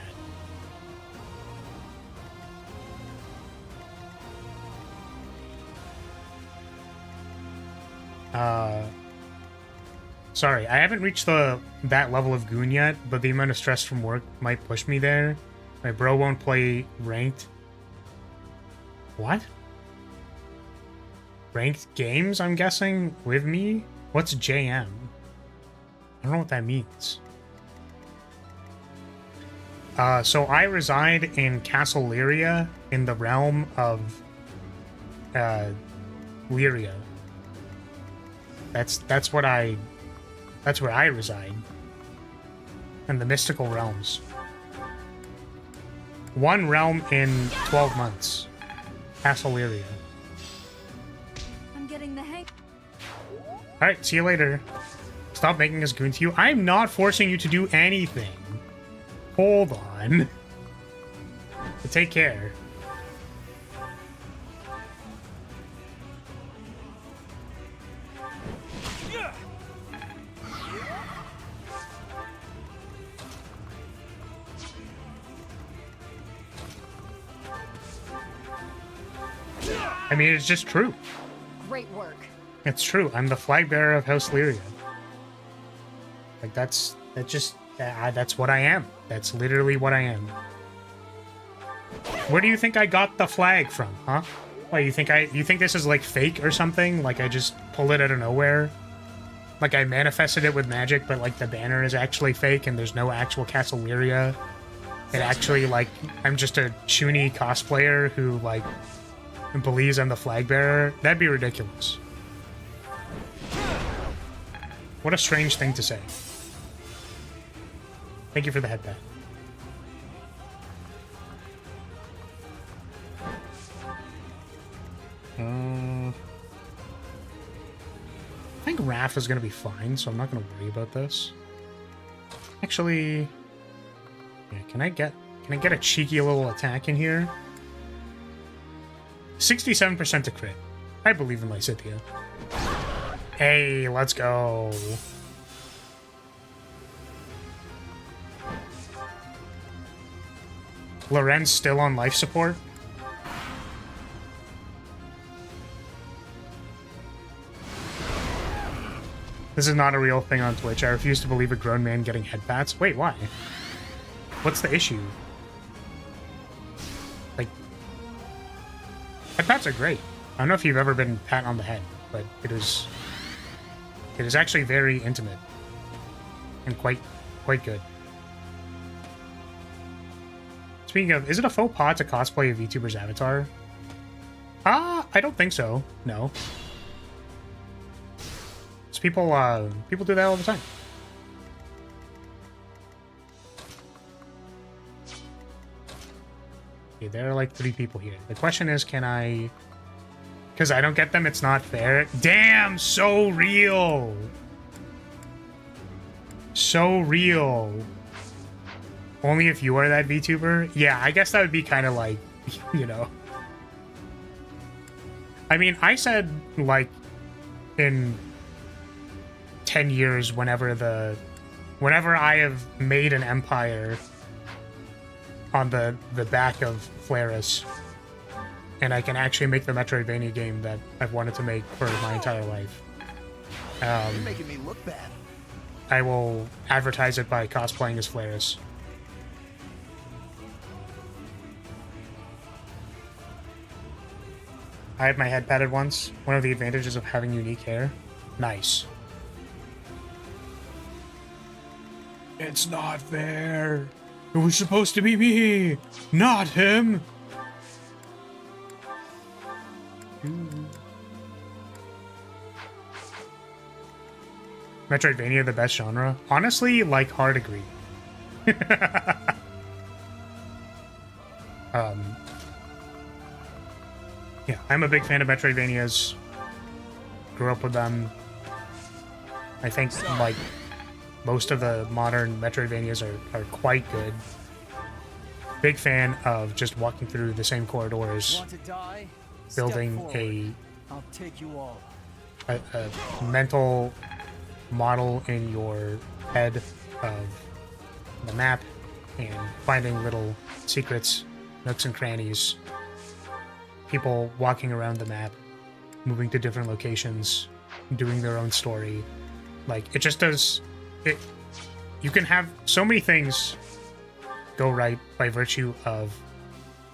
Sorry, I haven't reached that level of goon yet, but the amount of stress from work might push me there. My bro won't play ranked. What? Ranked games, I'm guessing, with me? What's JM? I don't know what that means. So I reside in Castle Lyria in the realm of Lyria. That's where I reside. In the mystical realms. One realm in 12 months. Castle Lyria. I'm getting the hang. Alright, see you later. Stop making us goon to you. I'm not forcing you to do anything. Hold on. Take care. I mean, it's just true. Great work. It's true. I'm the flag bearer of House Lyria. Like, that's what I am. That's literally what I am. Where do you think I got the flag from, huh? Why, you think this is like fake or something? Like I just pulled it out of nowhere? Like I manifested it with magic, but like the banner is actually fake and there's no actual Castle Lyria. It actually, like, I'm just a chuny cosplayer who, like, believes I'm the flag bearer. That'd be ridiculous. What a strange thing to say. Thank you for the headband. I think Raph is going to be fine, so I'm not going to worry about this. Actually, yeah, can I get a cheeky little attack in here? 67% to crit. I believe in Lycithia. Hey, let's go. Loren's still on life support. This is not a real thing on Twitch. I refuse to believe a grown man getting headpats. Wait, why? What's the issue? Like, headpats are great. I don't know if you've ever been pat on the head, but it is actually very intimate and quite good. Speaking of, is it a faux pas to cosplay a VTuber's avatar? I don't think so. No. People do that all the time. Okay, there are like 3 people here. The question is, can I... Because I don't get them, it's not fair. Damn, so real! So real. Only if you are that VTuber? Yeah, I guess that would be kind of like, you know. I mean, I said, like, in 10 years, whenever I have made an empire on the back of Flaris, and I can actually make the Metroidvania game that I've wanted to make for my entire life. You're making me look bad. I will advertise it by cosplaying as Flaris. I had my head patted once. One of the advantages of having unique hair. Nice. It's not fair. It was supposed to be me, not him. Metroidvania, the best genre? Honestly, like, hard agree. Yeah, I'm a big fan of Metroidvanias. Grew up with them. I think, like, most of the modern Metroidvanias are quite good. Big fan of just walking through the same corridors, building I'll take you all. a mental model in your head of the map and finding little secrets, nooks and crannies. People walking around the map, moving to different locations, doing their own story. Like, it just does... You can have so many things go right by virtue of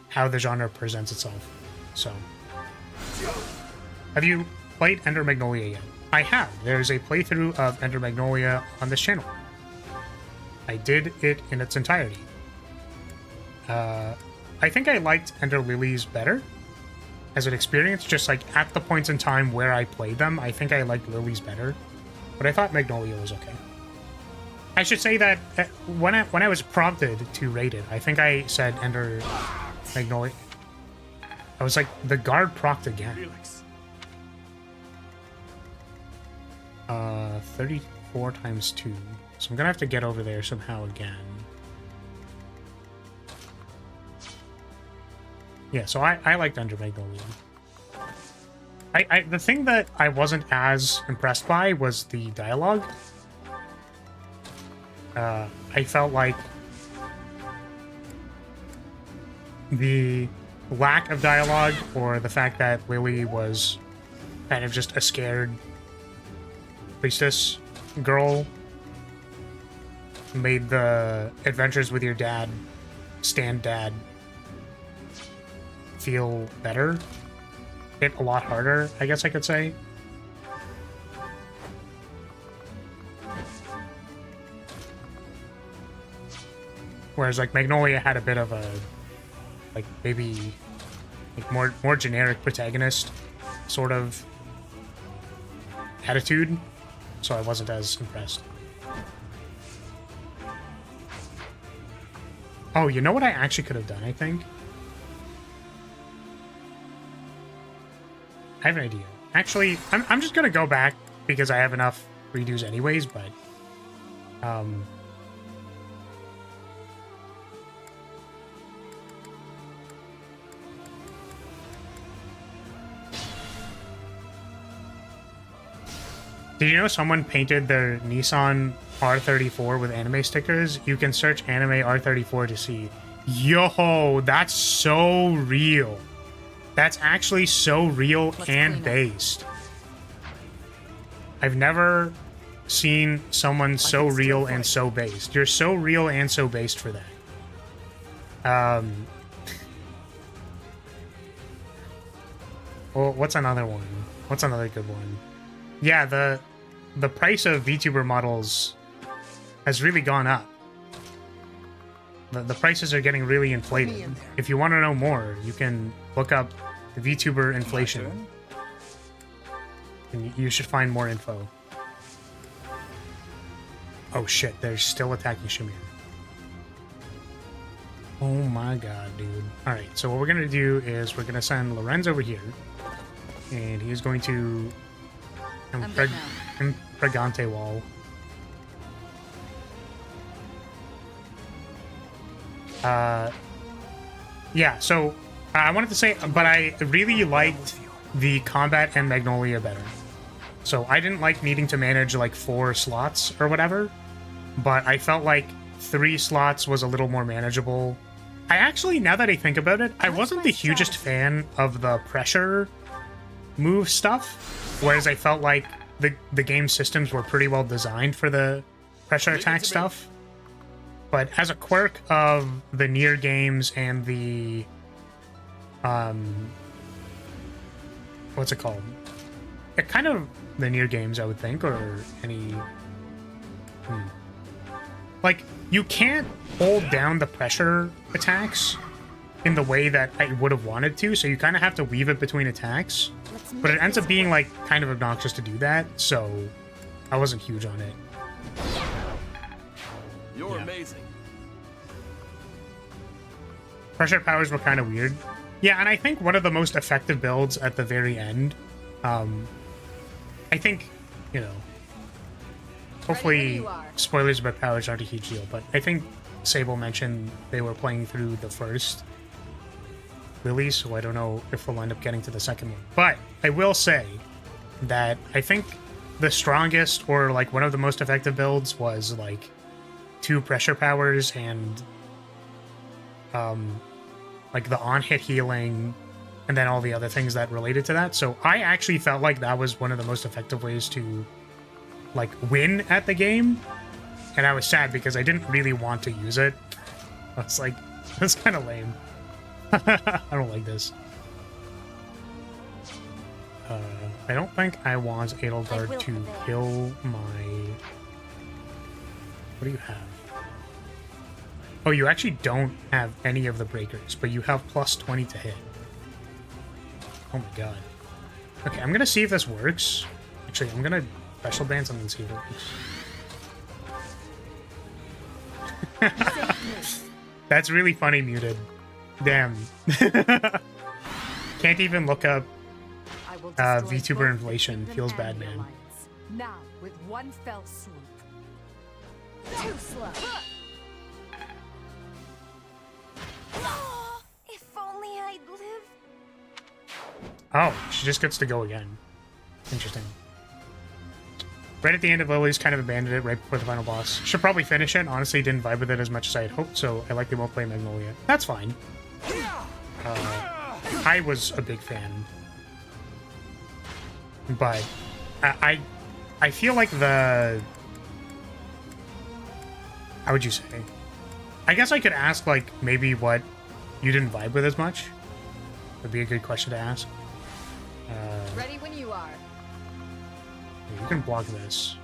how the genre presents itself. So, have you played Ender Magnolia yet? I have. There's a playthrough of Ender Magnolia on this channel. I did it in its entirety. I think I liked Ender Lilies better as an experience, just like at the points in time where I played them. I think I liked Lilies better, but I thought Magnolia was okay. I should say that when I was prompted to rate it, I think I said Ender Magnolia. I was like, the guard procced again. 34 times 2. So I'm gonna have to get over there somehow again. Yeah, so I liked Ender Magnolia. The thing that I wasn't as impressed by was the dialogue. I felt like the lack of dialogue, or the fact that Lily was kind of just a scared priestess girl, made the adventures with your dad, Stan Dad, feel better. Hit a lot harder, I guess I could say. Whereas, like, Magnolia had a bit of a, like, maybe, like, more generic protagonist sort of attitude, so I wasn't as impressed. Oh, you know what I actually could have done, I think? I have an idea. Actually, I'm just gonna go back because I have enough redos anyways, but Did you know someone painted their Nissan R34 with anime stickers? You can search anime R34 to see. Yo, that's so real. That's actually so real and based. I've never seen someone so real and so based. You're so real and so based for that. Well, what's another one? What's another good one? Yeah, the price of VTuber models has really gone up. The prices are getting really inflated. If you want to know more, you can look up the VTuber inflation. And you should find more info. Oh shit, they're still attacking Shamir. Oh my god, dude. Alright, so what we're gonna do is we're gonna send Lorenz over here. And he's going to Impregante wall. Yeah, so I wanted to say, but I really liked the combat and Magnolia better. So I didn't like needing to manage like 4 slots or whatever, but I felt like 3 slots was a little more manageable. I actually, now that I think about it, I wasn't the hugest fan of the pressure move stuff, whereas I felt like the game systems were pretty well designed for the pressure attack stuff. But as a quirk of the Nier games and the what's it called? It kind of the Nier games, I would think, or any like you can't hold down the pressure attacks in the way that I would have wanted to, so you kind of have to weave it between attacks. But it ends up being like kind of obnoxious to do that, so I wasn't huge on it. You're amazing. Pressure powers were kind of weird. Yeah, and I think one of the most effective builds at the very end, I think, you know, hopefully spoilers about powers aren't a huge deal, but I think Sable mentioned they were playing through the first release, so I don't know if we'll end up getting to the second one. But I will say that I think the strongest, or like one of the most effective builds, was like 2 pressure powers and like the on-hit healing, and then all the other things that related to that. So I actually felt like that was one of the most effective ways to like win at the game, and I was sad because I didn't really want to use it. I was like, that's kind of lame. I don't like this. I don't think I want Edelgard to kill my... What do you have? Oh, you actually don't have any of the breakers, but you have plus 20 to hit. Oh my god. Okay, I'm gonna see if this works. Actually, I'm gonna special ban something and see if it works. That's really funny, muted. Damn. Can't even look up VTuber inflation. Feels bad, man. Now, with one fell swoop. Too slow. If only I'd lived. Oh, she just gets to go again. Interesting. Right at the end of Lily's kind of abandoned it right before the final boss. Should probably finish it. Honestly, didn't vibe with it as much as I had hoped, so I likely won't play Magnolia. That's fine. I was a big fan. But I feel like the... How would you say? I guess I could ask, like, maybe what you didn't vibe with as much. Would be a good question to ask. Ready when you are. You can block this.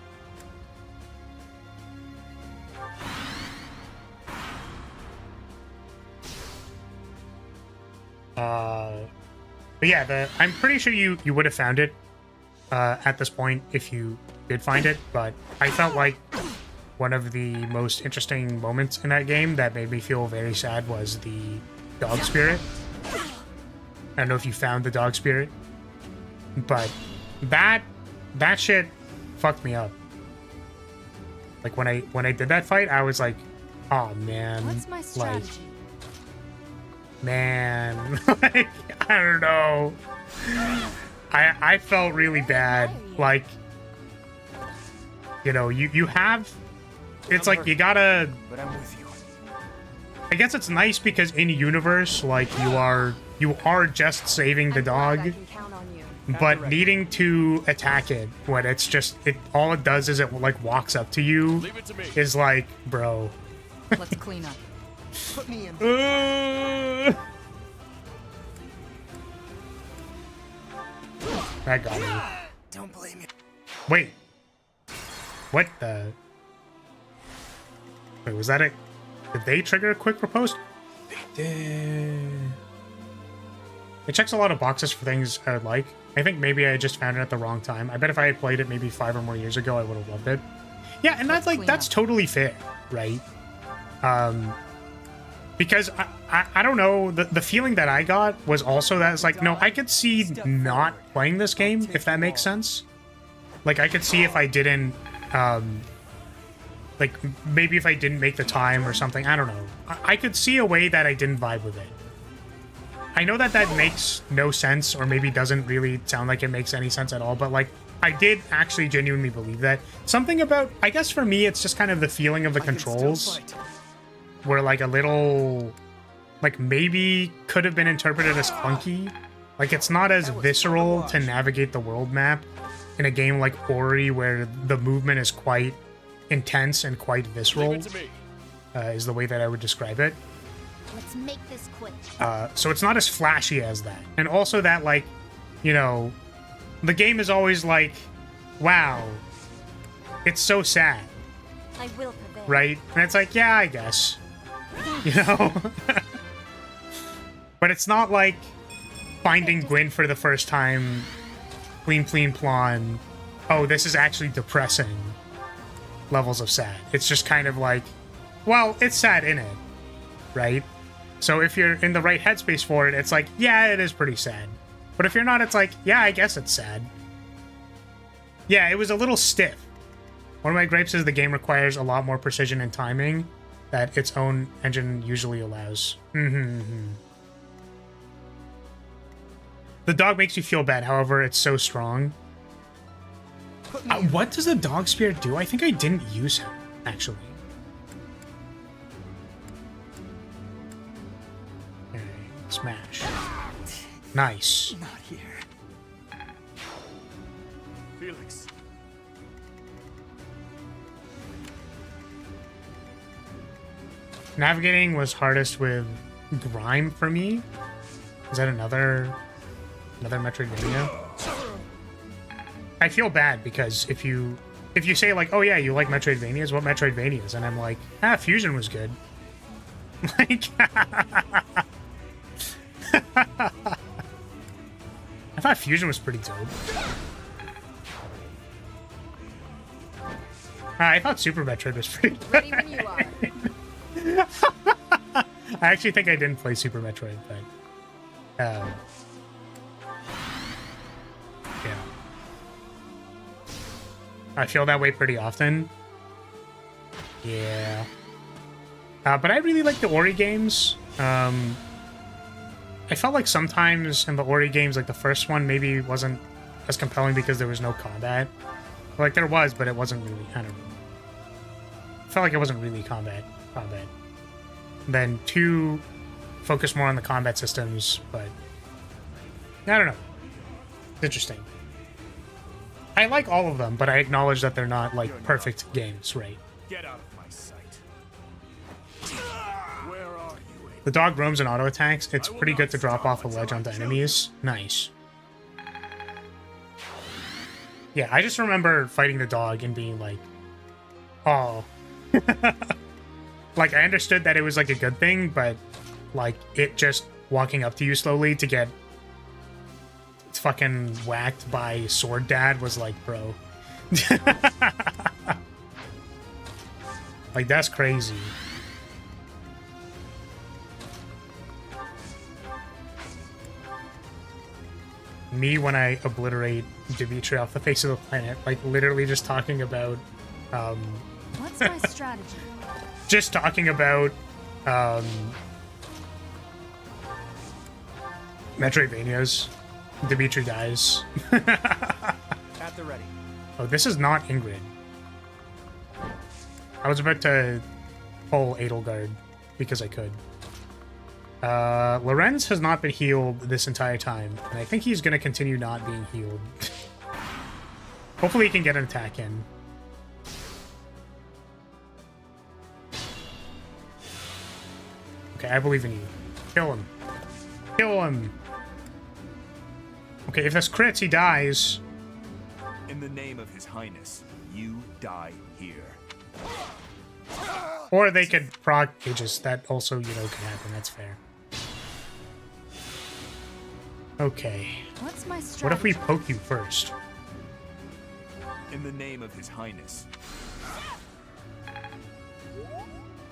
But yeah, I'm pretty sure you would have found it at this point if you did find it, but I felt like one of the most interesting moments in that game that made me feel very sad was the dog spirit. I don't know if you found the dog spirit, but that shit fucked me up. Like when I did that fight, I was like, oh man, What's my strategy? like, man, like, I don't know. I felt really bad. Like, You know, you have... It's like, you gotta... But I'm with you. I guess it's nice because in universe, like, you are just saving the dog, but needing to attack it when it's just all it does is it like walks up to you is like, bro. Let's clean up. Put me in. That got me. Don't blame me. Wait. What the? Wait, was that a? Did they trigger a quick riposte? They did. It checks a lot of boxes for things I would like. I think maybe I just found it at the wrong time. I bet if I had played it maybe 5 or more years ago, I would have loved it. Yeah, and that's like, that's totally fair, right? Because I don't know, the feeling that I got was also that it's like, no, I could see not playing this game, if that makes sense. Like, I could see if I didn't, like, maybe if I didn't make the time or something, I don't know. I could see a way that I didn't vibe with it. I know that that makes no sense, or maybe doesn't really sound like it makes any sense at all, but, like, I did actually genuinely believe that. Something about, I guess for me, it's just kind of the feeling of the controls were, like, a little, like, maybe could have been interpreted as clunky. Like, it's not as visceral to navigate the world map in a game like Ori, where the movement is quite intense and quite visceral, is the way that I would describe it. Let's make this quick. So it's not as flashy as that. And also that, like, you know, the game is always like, wow, it's so sad. I will prevail. Right? And it's like, yeah, I guess. You know? But it's not like finding Gwyn for the first time, pleen plon, oh, this is actually depressing levels of sad. It's just kind of like, well, it's sad in it, right? So if you're in the right headspace for it, it's like, yeah, it is pretty sad. But if you're not, it's like, yeah, I guess it's sad. Yeah, it was a little stiff. One of my gripes is the game requires a lot more precision and timing that its own engine usually allows. The dog makes you feel bad, however, it's so strong. What does the dog spear do? I think I didn't use him, actually. Okay, smash. Nice. Not here. Felix. Navigating was hardest with Grime for me. Is that another Metroidvania? I feel bad because if you say like, oh yeah, you like Metroidvanias, what Metroidvanias? And I'm like, Fusion was good. Like, I thought Fusion was pretty dope. I thought Super Metroid was pretty good. Ready when you are. I actually think I didn't play Super Metroid, but yeah. I feel that way pretty often. Yeah. But I really like the Ori games. I felt like sometimes in the Ori games, like the first one maybe wasn't as compelling because there was no combat. Like there was, but it wasn't really, I don't know. I felt like it wasn't really combat. Then 2 focused more on the combat systems, but I don't know. It's interesting. I like all of them, but I acknowledge that they're not like perfect games, right? Get out of my sight. Where are you? The dog roams and auto attacks. It's pretty good to drop off a ledge onto enemies. Nice. Yeah, I just remember fighting the dog and being like, oh. Like, I understood that it was like a good thing, but like it just walking up to you slowly to get fucking whacked by Sword Dad was like, bro. Like, that's crazy. Me when I obliterate Dimitri off the face of the planet, like literally just talking about What's my strategy? just talking about Metroidvanias. Dimitri dies. At the ready. Oh, this is not Ingrid. I was about to pull Edelgard because I could. Lorenz has not been healed this entire time, and I think he's going to continue not being healed. Hopefully he can get an attack in. Okay, I believe in you. Kill him. Kill him! Okay, if this crits, he dies. In the name of His Highness, you die here. Or they could proc Aegis. That also, you know, can happen. That's fair. Okay. What's my strategy? What if we poke you first? In the name of His Highness.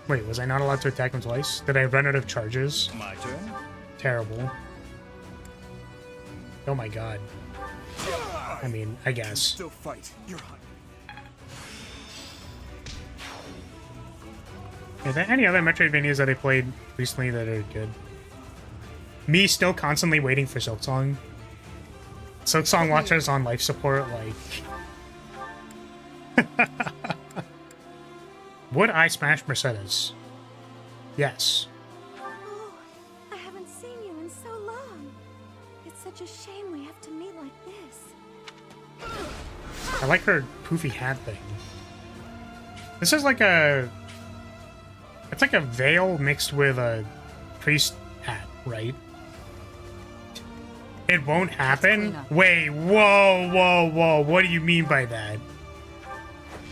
Wait, was I not allowed to attack him twice? Did I run out of charges? My turn. Terrible. Oh my god. I mean, I guess. Still fight. You're hungry. Are there any other Metroidvanias that I played recently that are good? Me still constantly waiting for Silksong. Silksong watchers on life support, like... Would I smash Mercedes? Yes. Oh, I haven't seen you in so long. It's such a shame we have to meet like this. I like her poofy hat thing. This is like a... It's like a veil mixed with a priest hat, right? It won't happen? Wait, whoa. What do you mean by that?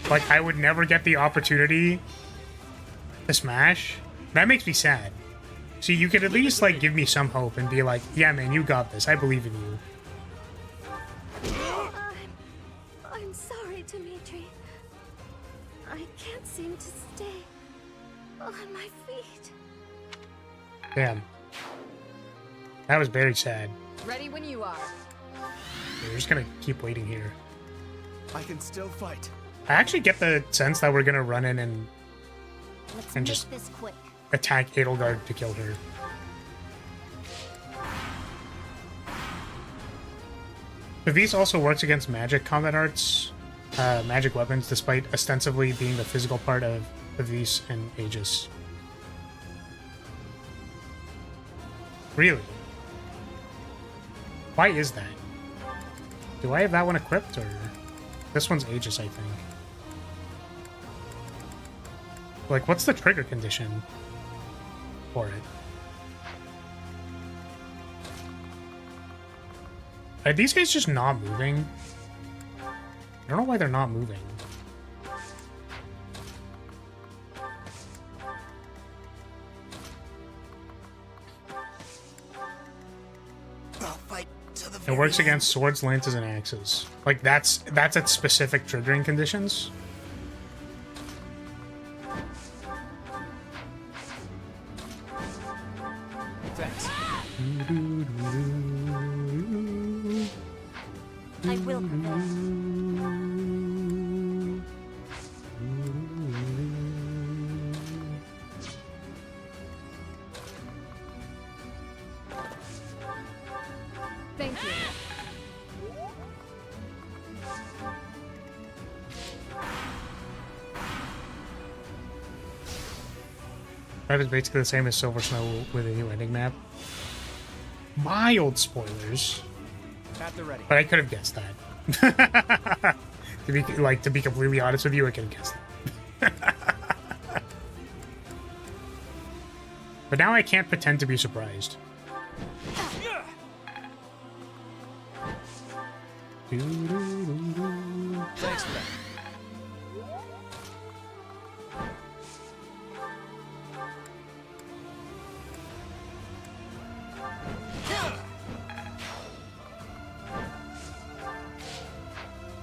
Like, I would never get the opportunity to smash? That makes me sad. See, you could at least, like, give me some hope and be like, yeah, man, you got this. I believe in you. I'm sorry, Dimitri. I can't seem to stay on my feet. Damn. That was very sad. Ready when you are. We're just gonna keep waiting here. I can still fight. I actually get the sense that we're gonna run in and Let's And make just- this quick. attack Edelgard to kill her. But these also works against magic combat arts, magic weapons, despite ostensibly being the physical part of Avis and Aegis. Really? Why is that? Do I have that one equipped, or... This one's Aegis, I think. Like, what's the trigger condition for it? Are these guys just not moving? I don't know why they're not moving. It works against swords, lances, and axes. Like, that's at specific triggering conditions. Thanks. I will prevail. Thank you. That is basically the same as Silver Snow with a new ending map. Mild spoilers, At the ready. but I could have guessed that. to be completely honest with you, I could have guessed that. But now I can't pretend to be surprised. Thanks for that.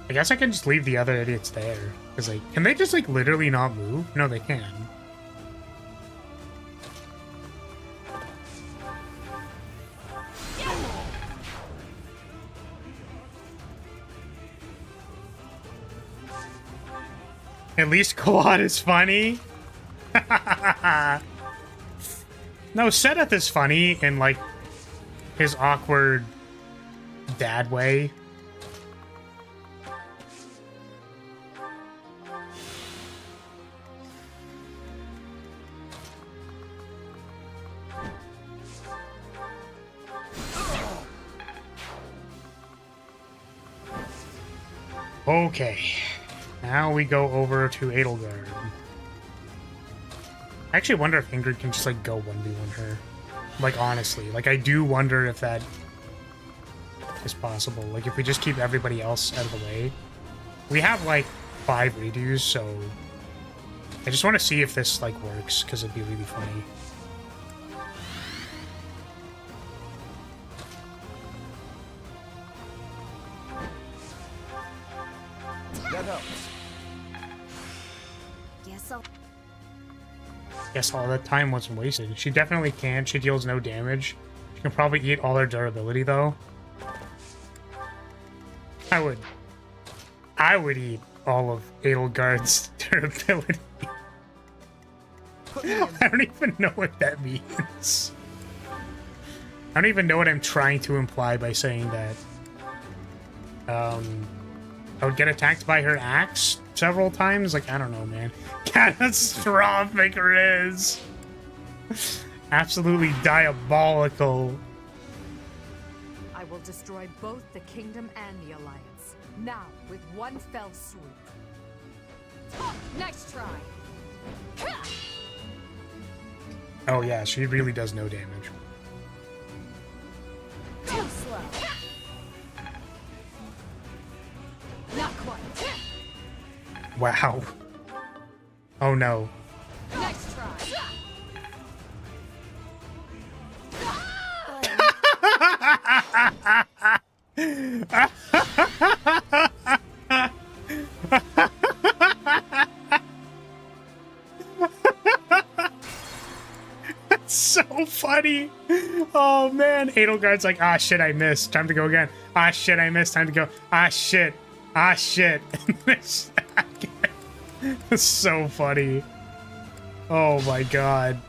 I guess I can just leave the other idiots there. Cause like, can they just like literally not move? No, they can. At least Claude is funny. No, Seth is funny in like his awkward dad way. Okay. Now we go over to Edelgard. I actually wonder if Ingrid can just, like, go 1v1 her. Like, honestly. Like, I do wonder if that is possible. Like, if we just keep everybody else out of the way. We have, like, 5 redos, so... I just want to see if this, like, works, because it'd be really funny. That helps. Guess all that time wasn't wasted. She definitely can. She deals no damage. She can probably eat all her durability, though. I would eat all of Edelgard's durability. I don't even know what that means. I don't even know what I'm trying to imply by saying that. I would get attacked by her axe several times. Like, I don't know, man. Catastrophic Riz. Absolutely diabolical. I will destroy both the kingdom and the alliance. Now, with one fell swoop. Next try. Oh yeah, she really does no damage. Too slow. Not quite. Wow. Oh no. Next try. That's so funny. Oh man, Edelgard's like, ah shit, I missed. Time to go again. Ah shit, I missed. Time to go. Ah shit. Ah shit. It's so funny. Oh my god.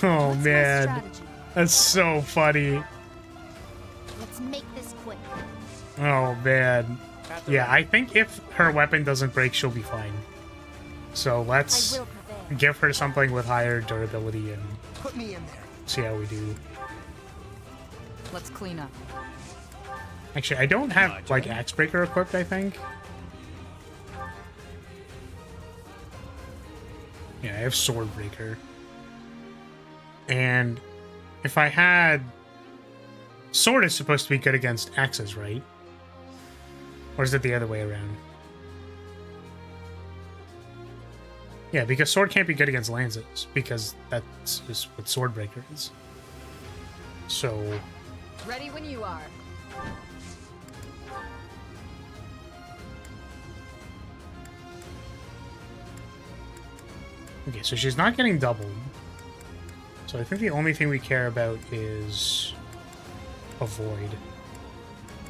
Oh man. That's so funny. Let's make this quick. Oh man. Yeah, I think if her weapon doesn't break, she'll be fine. So let's give her something with higher durability and Put me in there. see how we do. Let's clean up. Actually, I don't have, like, Axebreaker equipped, I think. Yeah, I have Swordbreaker. And if I had... Sword is supposed to be good against axes, right? Or is it the other way around? Yeah, because sword can't be good against lances, because that's just what Swordbreaker is. So... Ready when you are. Okay, so she's not getting doubled. So I think the only thing we care about is avoid.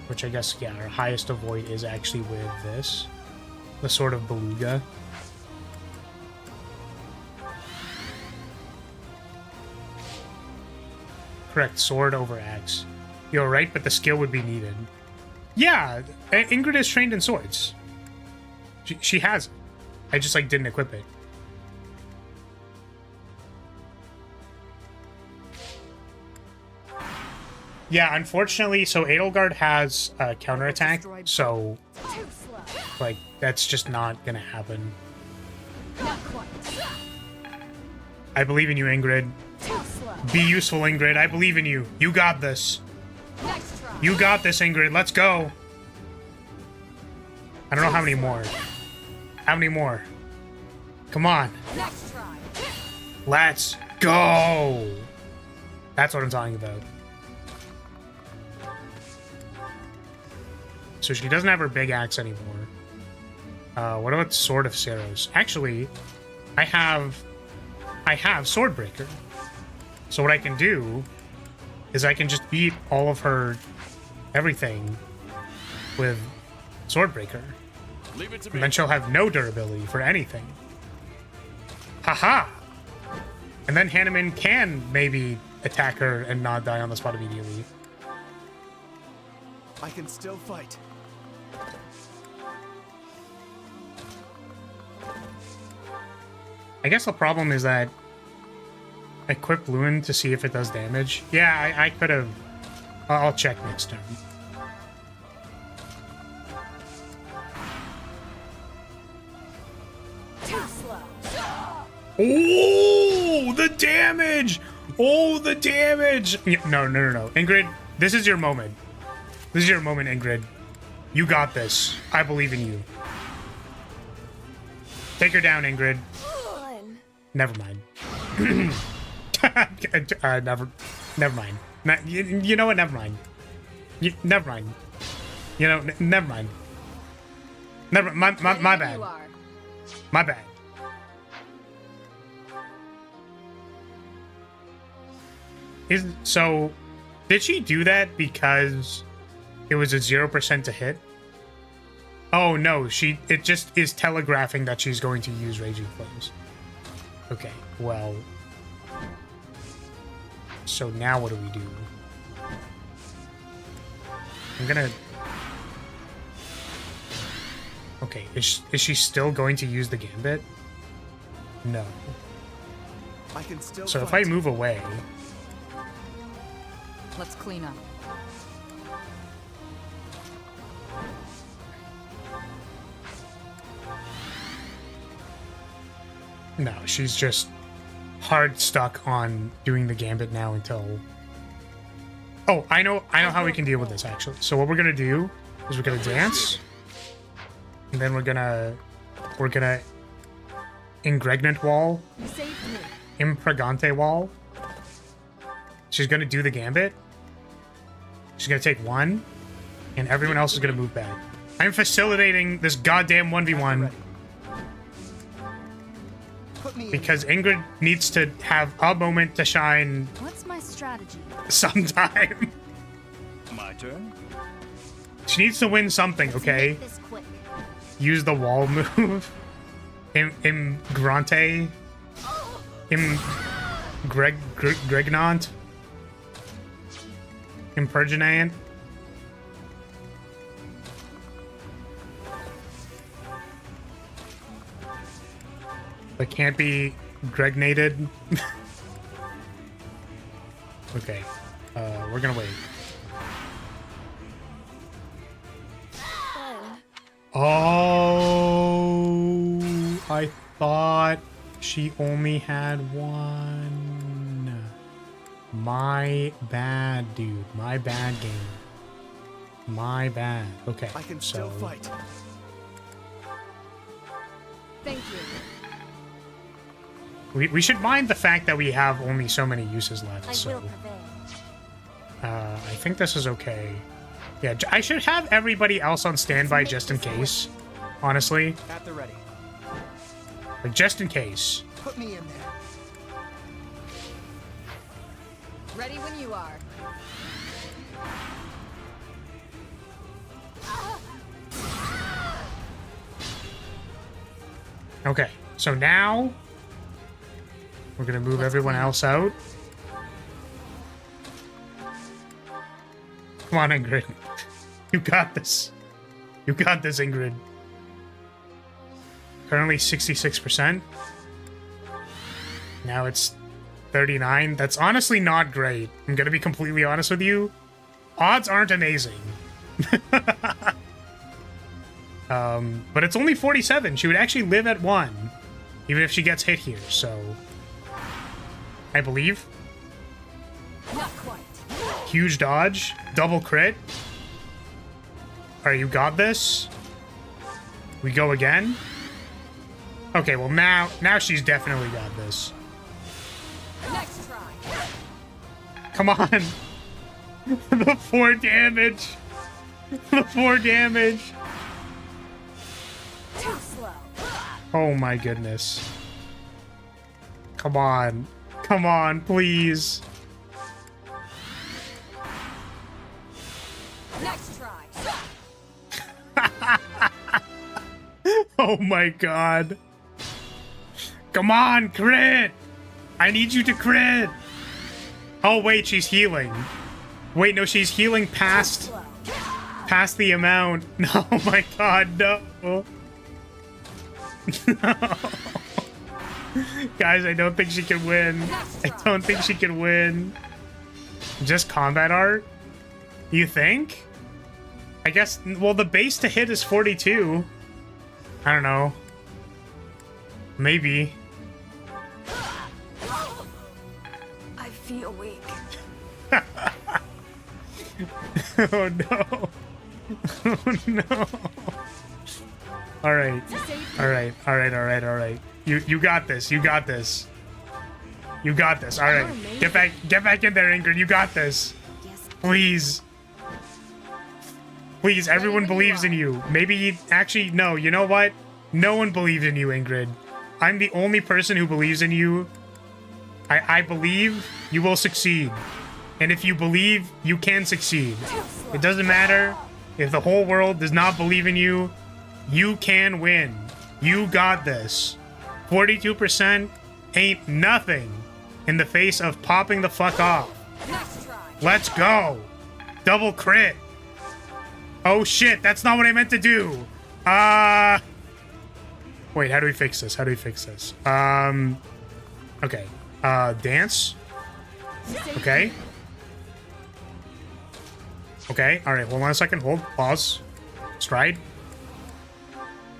Which I guess, yeah, our highest avoid is actually with this. The Sword of Beluga. Correct, sword over axe. You're right, but the skill would be needed. Yeah, Ingrid is trained in swords. She has it. I just, like, didn't equip it. Yeah, unfortunately, so Edelgard has a counterattack, so, like, that's just not gonna happen. I believe in you, Ingrid. Be useful, Ingrid. I believe in you. You got this. You got this, Ingrid. Let's go. I don't know how many more. How many more? Come on. Let's go. That's what I'm talking about. So she doesn't have her big axe anymore. What about Sword of Saros? Actually, I have Swordbreaker. So what I can do is I can just beat all of her everything with Swordbreaker. And then she'll have no durability for anything. Haha! And then Hanneman can maybe attack her and not die on the spot immediately. I can still fight. I guess the problem is that equip Luin to see if it does damage. Yeah, I could have. I'll check next turn. Oh, the damage! Oh, the damage! No. Ingrid, this is your moment. This is your moment, Ingrid. You got this. I believe in you. Take her down, Ingrid. Never mind. Never mind. You know what? Never mind. Never mind. You know, never mind. My bad. My bad. So, did she do that because it was a 0% to hit? Oh no, it just is telegraphing that she's going to use Raging Flames. Okay, well. So now what do we do? I'm gonna... Okay, is she still going to use the Gambit? No. I can still so if I move away... Let's clean up. No, she's just hard stuck on doing the Gambit now until... Oh, I know how we can deal with this, actually. So what we're gonna do is we're gonna dance, and then we're gonna Ingregnant Wall, Impregante Wall. She's gonna do the Gambit. She's gonna take one, and everyone else is gonna move back. I'm facilitating this goddamn 1v1 because Ingrid needs to have a moment to shine. What's my strategy? Sometime. My turn. She needs to win something, okay? This quick. Use the wall move. Grante. Gregnant. Imperginant. But can't be Gregnated. Okay. We're gonna wait. Oh, I thought she only had one. My bad, dude. My bad game. My bad. Okay. I can still fight. Thank you. We should mind the fact that we have only so many uses left. I will prevail. I think this is okay. Yeah, I should have everybody else on standby just in case. Honestly. At the ready. Like, just in case. Put me in there. Ready when you are. Okay, so now we're gonna move everyone else out. Come on, Ingrid. You got this. You got this, Ingrid. Currently 66%. Now it's 39. That's honestly not great. I'm gonna be completely honest with you. Odds aren't amazing. But it's only 47. She would actually live at 1, even if she gets hit here, so... I believe. Not quite. Huge dodge. Double crit. Alright, you got this. We go again. Okay, well now she's definitely got this. Next try. Come on. The 4 damage. The 4 damage. Too slow. Oh my goodness. Come on. Come on, please. Next try. Oh my god. Come on, crit. I need you to crit. Oh wait, she's healing. Wait, no, she's healing past the amount. Oh my god, no. No. Guys, I don't think she can win. I don't think she can win. Just combat art? You think? I guess, well, the base to hit is 42. I don't know. Maybe. feel weak. Oh no. Oh no. Alright. Alright. You got this. You got this. You got this. Alright. Get back in there, Ingrid. You got this. Please. Please, everyone believes in you. Maybe actually no, you know what? No one believes in you, Ingrid. I'm the only person who believes in you. I believe you will succeed. And if you believe, you can succeed. It doesn't matter if the whole world does not believe in you. You can win. You got this. 42% ain't nothing in the face of popping the fuck off. Let's go. Double crit. Oh shit, that's not what I meant to do. Wait, how do we fix this? Okay. Dance. Okay. Okay, alright, hold on a second. Hold, pause. Stride.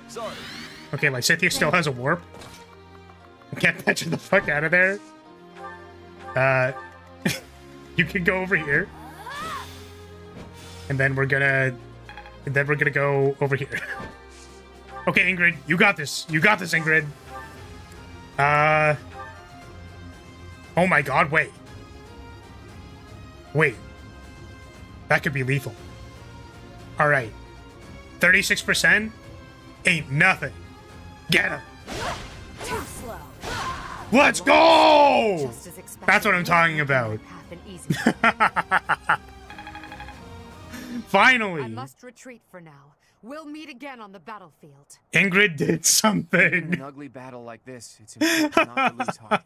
Sorry. Okay, Lysithea still has a warp. Get that the fuck out of there. You can go over here. And then we're gonna go over here. Okay, Ingrid, you got this. You got this, Ingrid. Oh my god, wait. Wait. That could be lethal. Alright. 36%? Ain't nothing. Get him. Too slow. Let's go! Just as expected, That's what I'm talking about. path and easy. Finally! I must retreat for now. We'll meet again on the battlefield. Ingrid did In something. an ugly battle like this, it's important not to lose heart.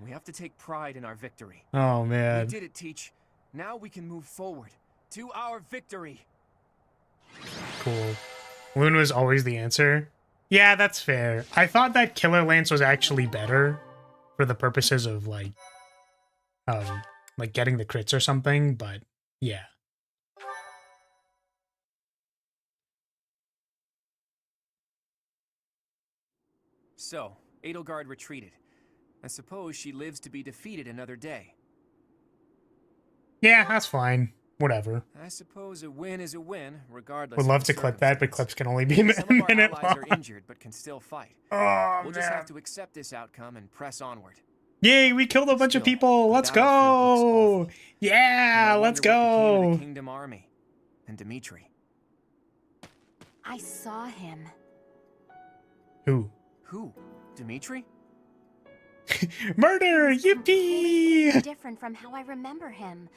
We have to take pride in our victory. Oh, We man. did it, Teach. Now we can move forward to our victory. Cool. Loon was always the answer. Yeah, that's fair. I thought that Killer Lance was actually better for the purposes of, like getting the crits or something, but yeah. So, Edelgard retreated. I suppose she lives to be defeated another day. Yeah, that's fine. Whatever. I suppose a win is a win, regardless. Would of love the to clip that, but circumstance. clips can only be a Some of our minute allies long. are injured, but can still fight. Oh, We'll just have to accept this outcome and press onward. Yay, we killed a bunch of Still, people. the Let's battlefield looks go. awful. Yeah, I let's wonder what became of go. the Kingdom Army and Dimitri. I saw him. Who? Who? Dimitri? Murder! Completely Yippee! different from how I remember him.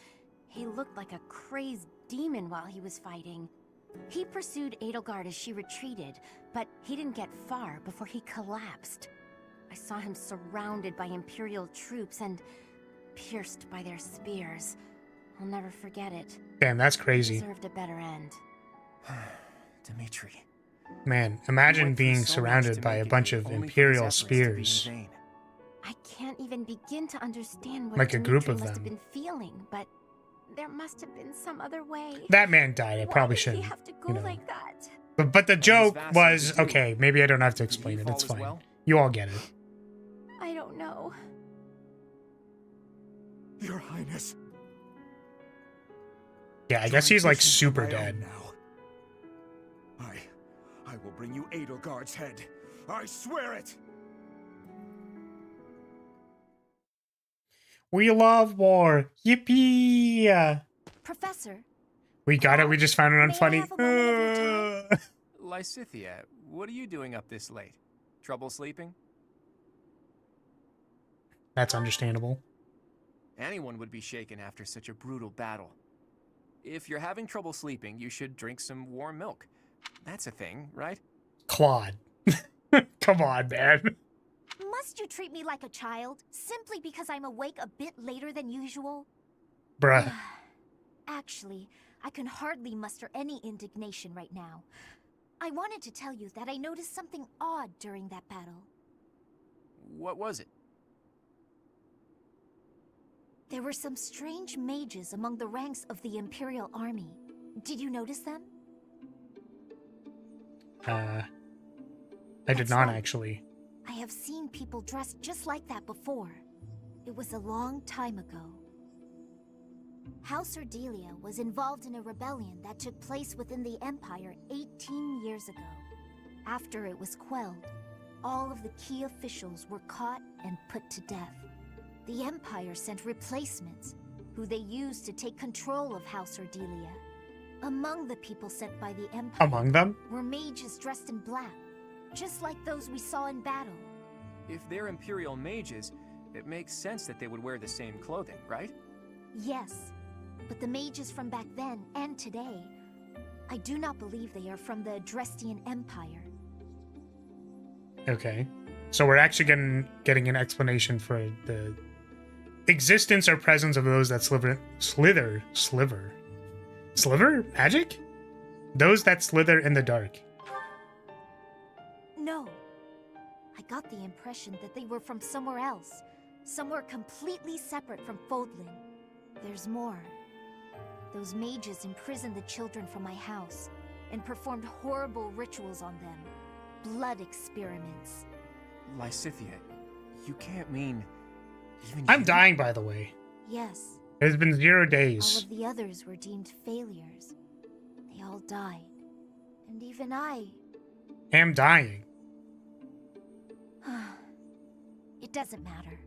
He looked like a crazed demon while he was fighting. He pursued Edelgard as she retreated, but he didn't get far before he collapsed. I saw him surrounded by Imperial troops and pierced by their spears. I'll never forget it. Damn, that's He crazy. deserved a better end. Dimitri. Man, You imagine went through being so much surrounded to by make a it bunch here, of only for his Imperial efforts to be in spears. vain. I can't even begin to understand what Like a group Dimitri of must them. have been feeling, but there must have been some other way. That man died. I Why probably did shouldn't. he have to go you know. like that? But the And his joke vassals was too. okay. Maybe I don't have to Did explain he it. It's fall as fine. well? You all get it. I don't know. Your Highness. Yeah, I guess he's like Transition super to my own dead. now. I will bring you Edelgard's head. I swear it. We love war. Yippee! Professor, We got it. We just found it May I unfunny. have a moment of your Lysithea, what are you doing up this late? Trouble sleeping? That's understandable. Anyone would be shaken after such a brutal battle. If you're having trouble sleeping, you should drink some warm milk. That's a thing, right? Claude. Come on, man. must you treat me like a child simply because I'm awake a bit later than usual? Bruh. Actually, I can hardly muster any indignation right now. I wanted to tell you that I noticed something odd during that battle. What was it? There were some strange mages among the ranks of the Imperial Army. Did you notice them? I did That's not right. actually. I have seen people dressed just like that before. It was a long time ago. House Lyria was involved in a rebellion that took place within the Empire 18 years ago. After it was quelled, all of the key officials were caught and put to death. The Empire sent replacements, who they used to take control of House Lyria. Among the people sent by the Empire Among them? were mages dressed in black, just like those we saw in battle. If they're Imperial mages, it makes sense that they would wear the same clothing, right? Yes, but the mages from back then and today, I do not believe they are from the Drestian Empire. Okay. So we're actually getting an explanation for the existence or presence of those that sliver magic? Those that slither in the dark. No. I got the impression that they were from somewhere else. Somewhere completely separate from Fodlan. There's more. Those mages imprisoned the children from my house and performed horrible rituals on them. Blood experiments. Lysithea, you can't mean... even I'm you? dying, by the way. Yes. It's been 0 All days. of the others were deemed failures. They all died. And even I... am dying. It doesn't matter.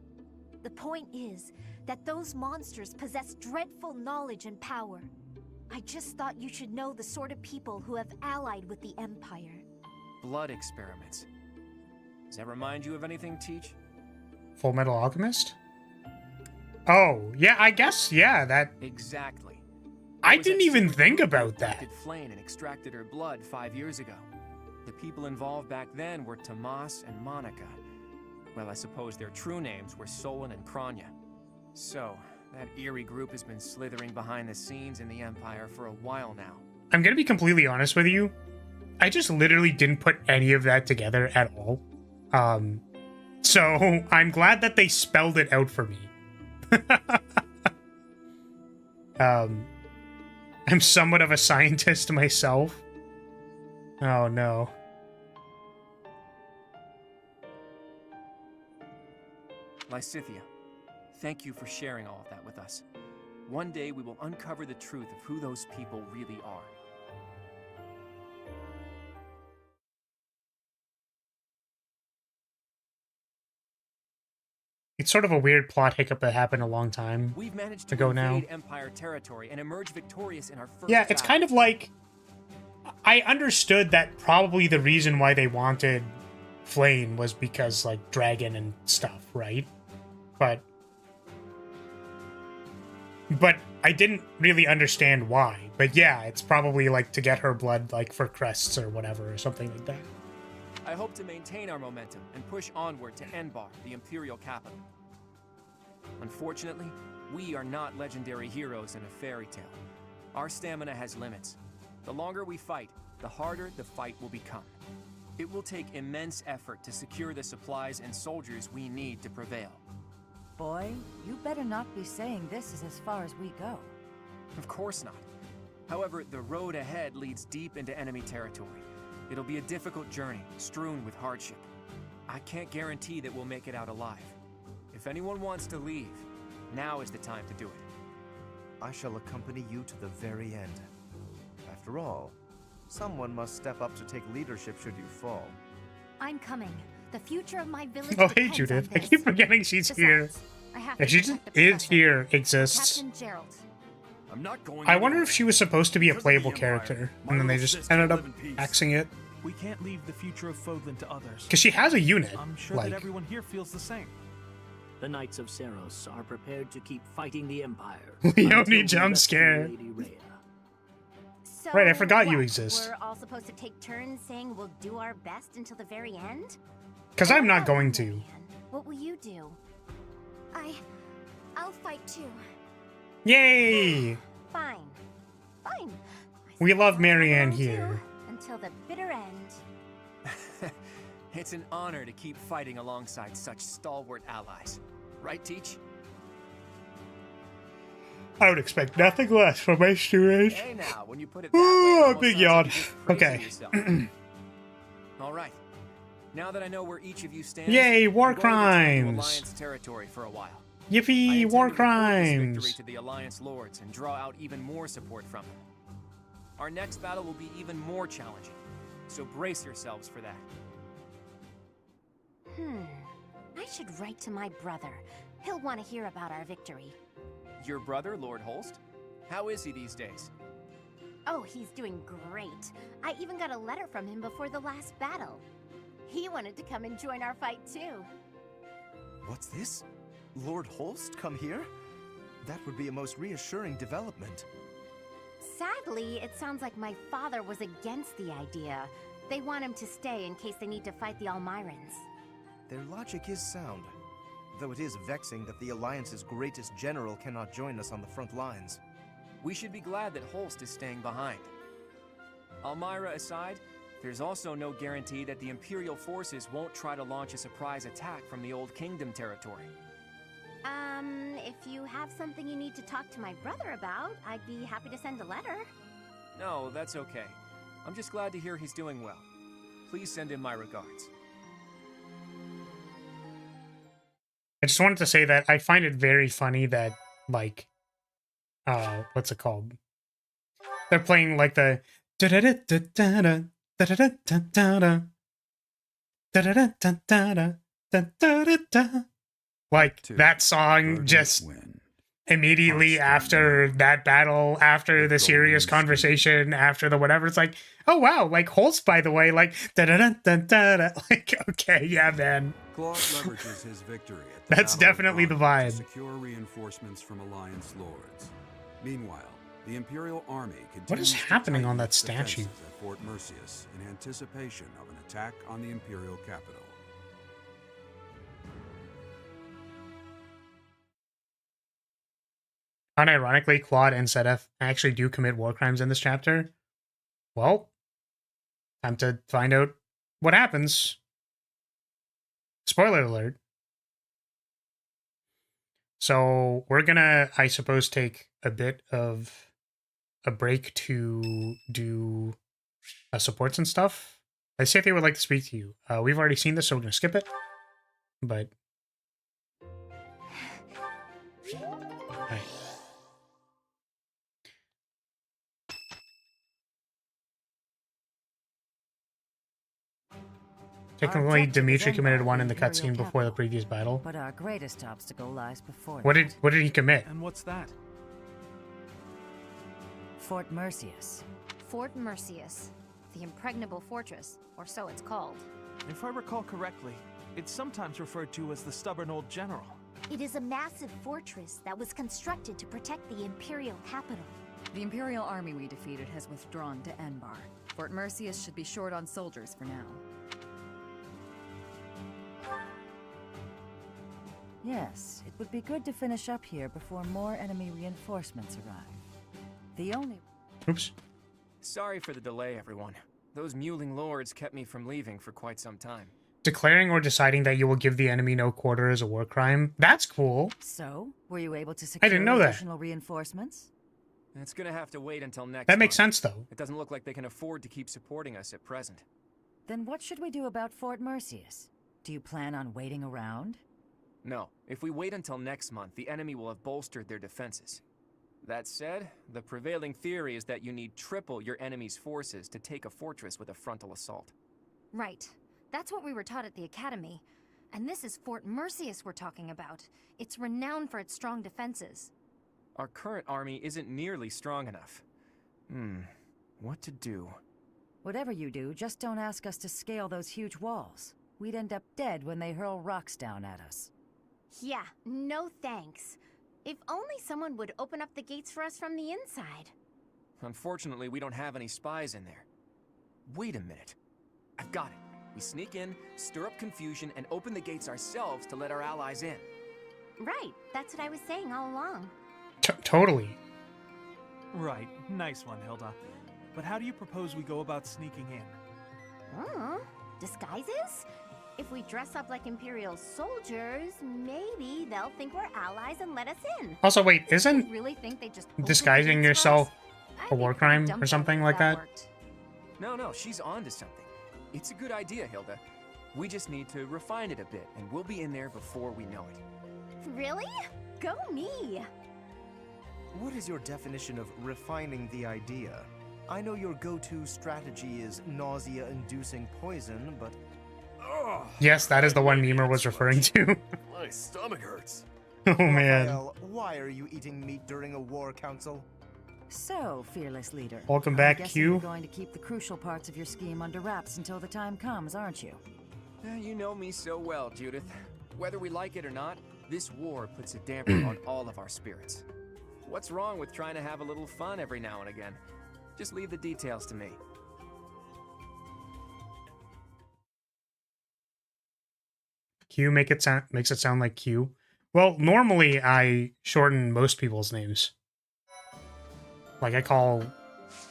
The point is that those monsters possess dreadful knowledge and power. I just thought you should know the sort of people who have allied with the Empire. Blood experiments. Does that remind you of anything, Teach? Full Metal Alchemist? Oh, yeah, I guess, yeah, that... Exactly. I didn't even think about that. Flame and extracted her blood 5 years ago. The people involved back then were Tomas and Monica. Well, I suppose their true names were Solon and Kranya. So, that eerie group has been slithering behind the scenes in the Empire for a while now. I'm gonna be completely honest with you. I just literally didn't put any of that together at all. So I'm glad that they spelled it out for me. I'm somewhat of a scientist myself. Oh no. Lysithea, thank you for sharing all of that with us. One day we will uncover the truth of who those people really are. It's sort of a weird plot hiccup that happened a long time We've managed to ago now. invade Empire territory and emerge victorious in our first Yeah, it's kind of like... I understood that probably the reason why they wanted Flame was because, like, dragon and stuff, right? But I didn't really understand why. But yeah, it's probably, like, to get her blood, like, for crests or whatever, or something like that. I hope to maintain our momentum and push onward to Enbar, the Imperial capital. Unfortunately, we are not legendary heroes in a fairy tale. Our stamina has limits. The longer we fight, the harder the fight will become. It will take immense effort to secure the supplies and soldiers we need to prevail. Boy, you better not be saying this is as far as we go. Of course not. However, the road ahead leads deep into enemy territory. It'll be a difficult journey, strewn with hardship. I can't guarantee that we'll make it out alive. If anyone wants to leave, now is the time to do it. I shall accompany you to the very end. After all, someone must step up to take leadership should you fall. I'm coming. The future of my village Oh, hey, depends Judith. on I this. keep forgetting she's here. Besides, I have Yeah, to she just protect the is professor. here, exists. Captain Gerald. I'm not going I wonder anywhere. if she was supposed to be a Because of the playable Empire, character, my and then they little just sister ended up live in peace. axing it. We can't leave the future of Fodlan to others. Because she has a unit, I'm sure like... that everyone here feels the same. The Knights of Seros are prepared to keep fighting the Empire. Leonie until we jump rescue scare. Lady Rhea. So Right, I forgot you what, exist. We're all supposed to take turns saying we'll do our best until the very end? Because I'm not going to. Man, what will you do? I'll fight too. Yay! Fine. Fine. We love I'll Marianne follow you here. until the bitter end. It's an honor to keep fighting alongside such stalwart allies. Right, Teach? I would expect nothing less from my students. Hey now, when you put it that way, it almost Big sounds yawn. like you're just praising Okay. yourself. All right. Now that I know where each of you stands, Yay, war I'm going to return to crimes. Alliance territory for a while. Yippee! intend War to report this crimes! victory to the Alliance Lords and draw out even more support from them. Our next battle will be even more challenging, so brace yourselves for that. I should write to my brother. He'll want to hear about our victory. Your brother, Lord Holst? How is he these days? Oh, he's doing great. I even got a letter from him before the last battle. He wanted to come and join our fight too. What's this? Lord Holst come here? That would be a most reassuring development. Sadly, it sounds like my father was against the idea. They want him to stay in case they need to fight the Almirans. Their logic is sound, though it is vexing that the Alliance's greatest general cannot join us on the front lines. We should be glad that Holst is staying behind. Almira aside, there's also no guarantee that the Imperial forces won't try to launch a surprise attack from the Old Kingdom territory. If you have something you need to talk to my brother about, I'd be happy to send a letter. No, that's okay. I'm just glad to hear he's doing well. Please send him my regards. I just wanted to say that I find it very funny that, like, what's it called? They're playing like the da-da-da-da-da-da, da-da-da-da-da-da, da-da-da-da-da-da, da-da-da-da. Like, that song just immediately after that battle, after the serious conversation, after the whatever, it's like, oh wow, like Holst, by the way, like da-da-da-da-da-da. Like, okay, yeah, man. Claude leverages his victory at the That's Battle of definitely the Grondor vibe. to secure reinforcements from Alliance lords. Meanwhile, the Imperial Army continues What is to happening tighten on that its statue? defenses at Fort Mercius in anticipation of an attack on the Imperial capital. Unironically, Claude and Sedef actually do commit war crimes in this chapter. Well, time to find out what happens. Spoiler alert. So we're gonna, I suppose, take a bit of a break to do supports and stuff. Let's see if they would like to speak to you. We've already seen this, so we're gonna skip it. But right. Technically, Dimitri committed one in the cutscene before the previous battle. But our greatest obstacle lies before What did he commit? And what's that? Fort Mercius. Fort Mercius, the impregnable fortress, or so it's called. If I recall correctly, it's sometimes referred to as the stubborn old general. It is a massive fortress that was constructed to protect the Imperial capital. The Imperial army we defeated has withdrawn to Enbar. Fort Mercius should be short on soldiers for now. Yes, it would be good to finish up here before more enemy reinforcements arrive. The only... Oops. Sorry for the delay, everyone. Those mewling lords kept me from leaving for quite some time. Declaring or deciding that you will give the enemy no quarter is a war crime. That's cool. So, were you able to secure I didn't know that. additional reinforcements? It's gonna have to wait until next That makes month. sense, though. It doesn't look like they can afford to keep supporting us at present. Then what should we do about Fort Mercius? Do you plan on waiting around? No, if we wait until next month, the enemy will have bolstered their defenses. That said, the prevailing theory is that you need triple your enemy's forces to take a fortress with a frontal assault. Right. That's what we were taught at the academy. And this is Fort Mercius we're talking about. It's renowned for its strong defenses. Our current army isn't nearly strong enough. What to do? Whatever you do, just don't ask us to scale those huge walls. We'd end up dead when they hurl rocks down at us. Yeah, no thanks. If only someone would open up the gates for us from the inside. Unfortunately, we don't have any spies in there. Wait a minute. I've got it. We sneak in, stir up confusion, and open the gates ourselves to let our allies in. Right, that's what I was saying all along. Totally. Right, nice one, Hilda. But how do you propose we go about sneaking in? Disguises? If we dress up like Imperial soldiers, maybe they'll think we're allies and let us in. Also, wait, isn't You really think they just disguising yourself a war crime or something like that? No, she's onto something. It's a good idea, Hilda. We just need to refine it a bit, and we'll be in there before we know it. Really? Go me! What is your definition of refining the idea? I know your go-to strategy is nausea-inducing poison, but... Yes, that is the one Memer was referring to. My stomach hurts. Oh, man. Raphael, why are you eating meat during a war council? So, fearless leader. Welcome I'm back, guessing Q. You're going to keep the crucial parts of your scheme under wraps until the time comes, aren't you? You know me so well, Judith. Whether we like it or not, this war puts a damper on all of our spirits. What's wrong with trying to have a little fun every now and again? Just leave the details to me. Q makes it sound like Q. Well, normally I shorten most people's names. Like I call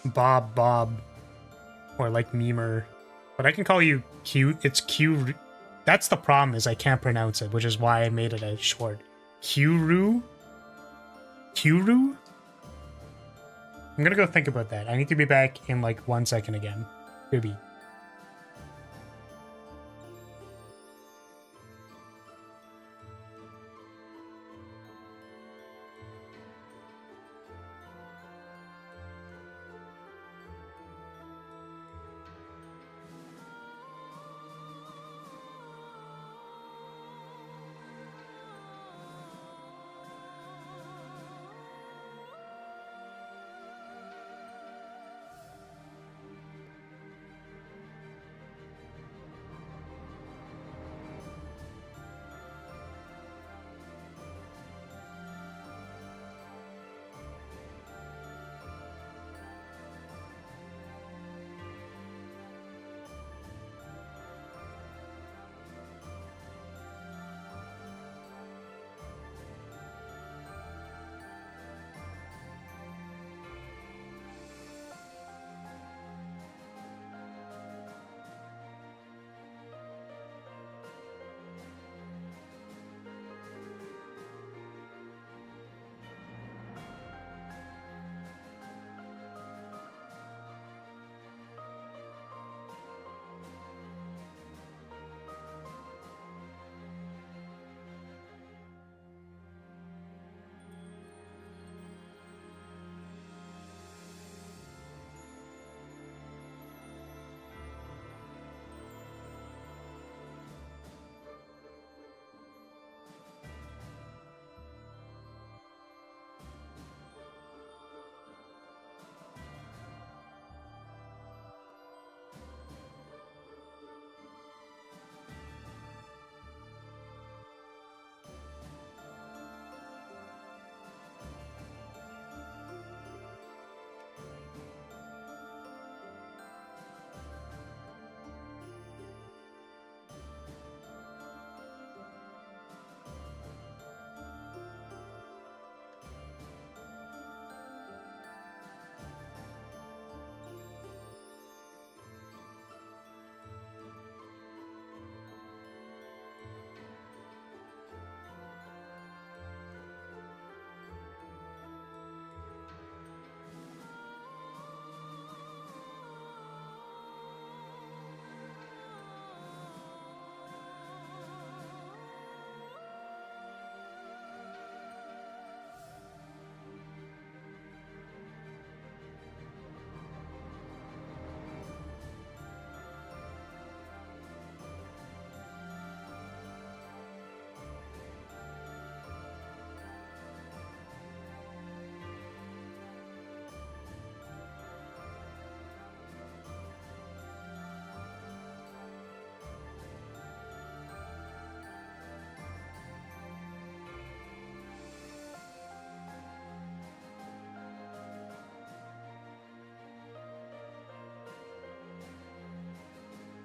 Bob Bob, or like Memer, but I can call you Q. It's Q. That's the problem, is I can't pronounce it, which is why I made it a short. Kyuru? Kyuru? I'm gonna go think about that. I need to be back in like 1 second again. Maybe.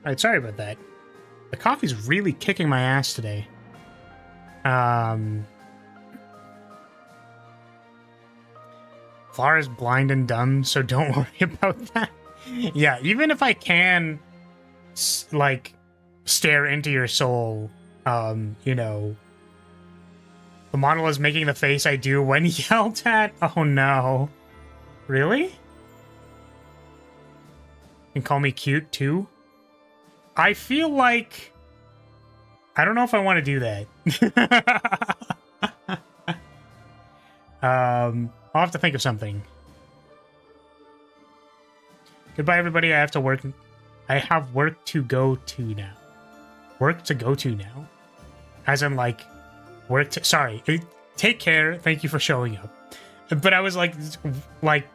Alright, sorry about that. The coffee's really kicking my ass today. Flara's blind and dumb, so don't worry about that. Yeah, even if I can, like, stare into your soul, you know, the model is making the face I do when yelled at. Oh no. Really? You can call me cute too? I feel like... I don't know if I want to do that. I'll have to think of something. Goodbye, everybody. I have to work. I have work to go to now. Work to go to now. As in, like, work to... Sorry. Take care. Thank you for showing up. But I was like,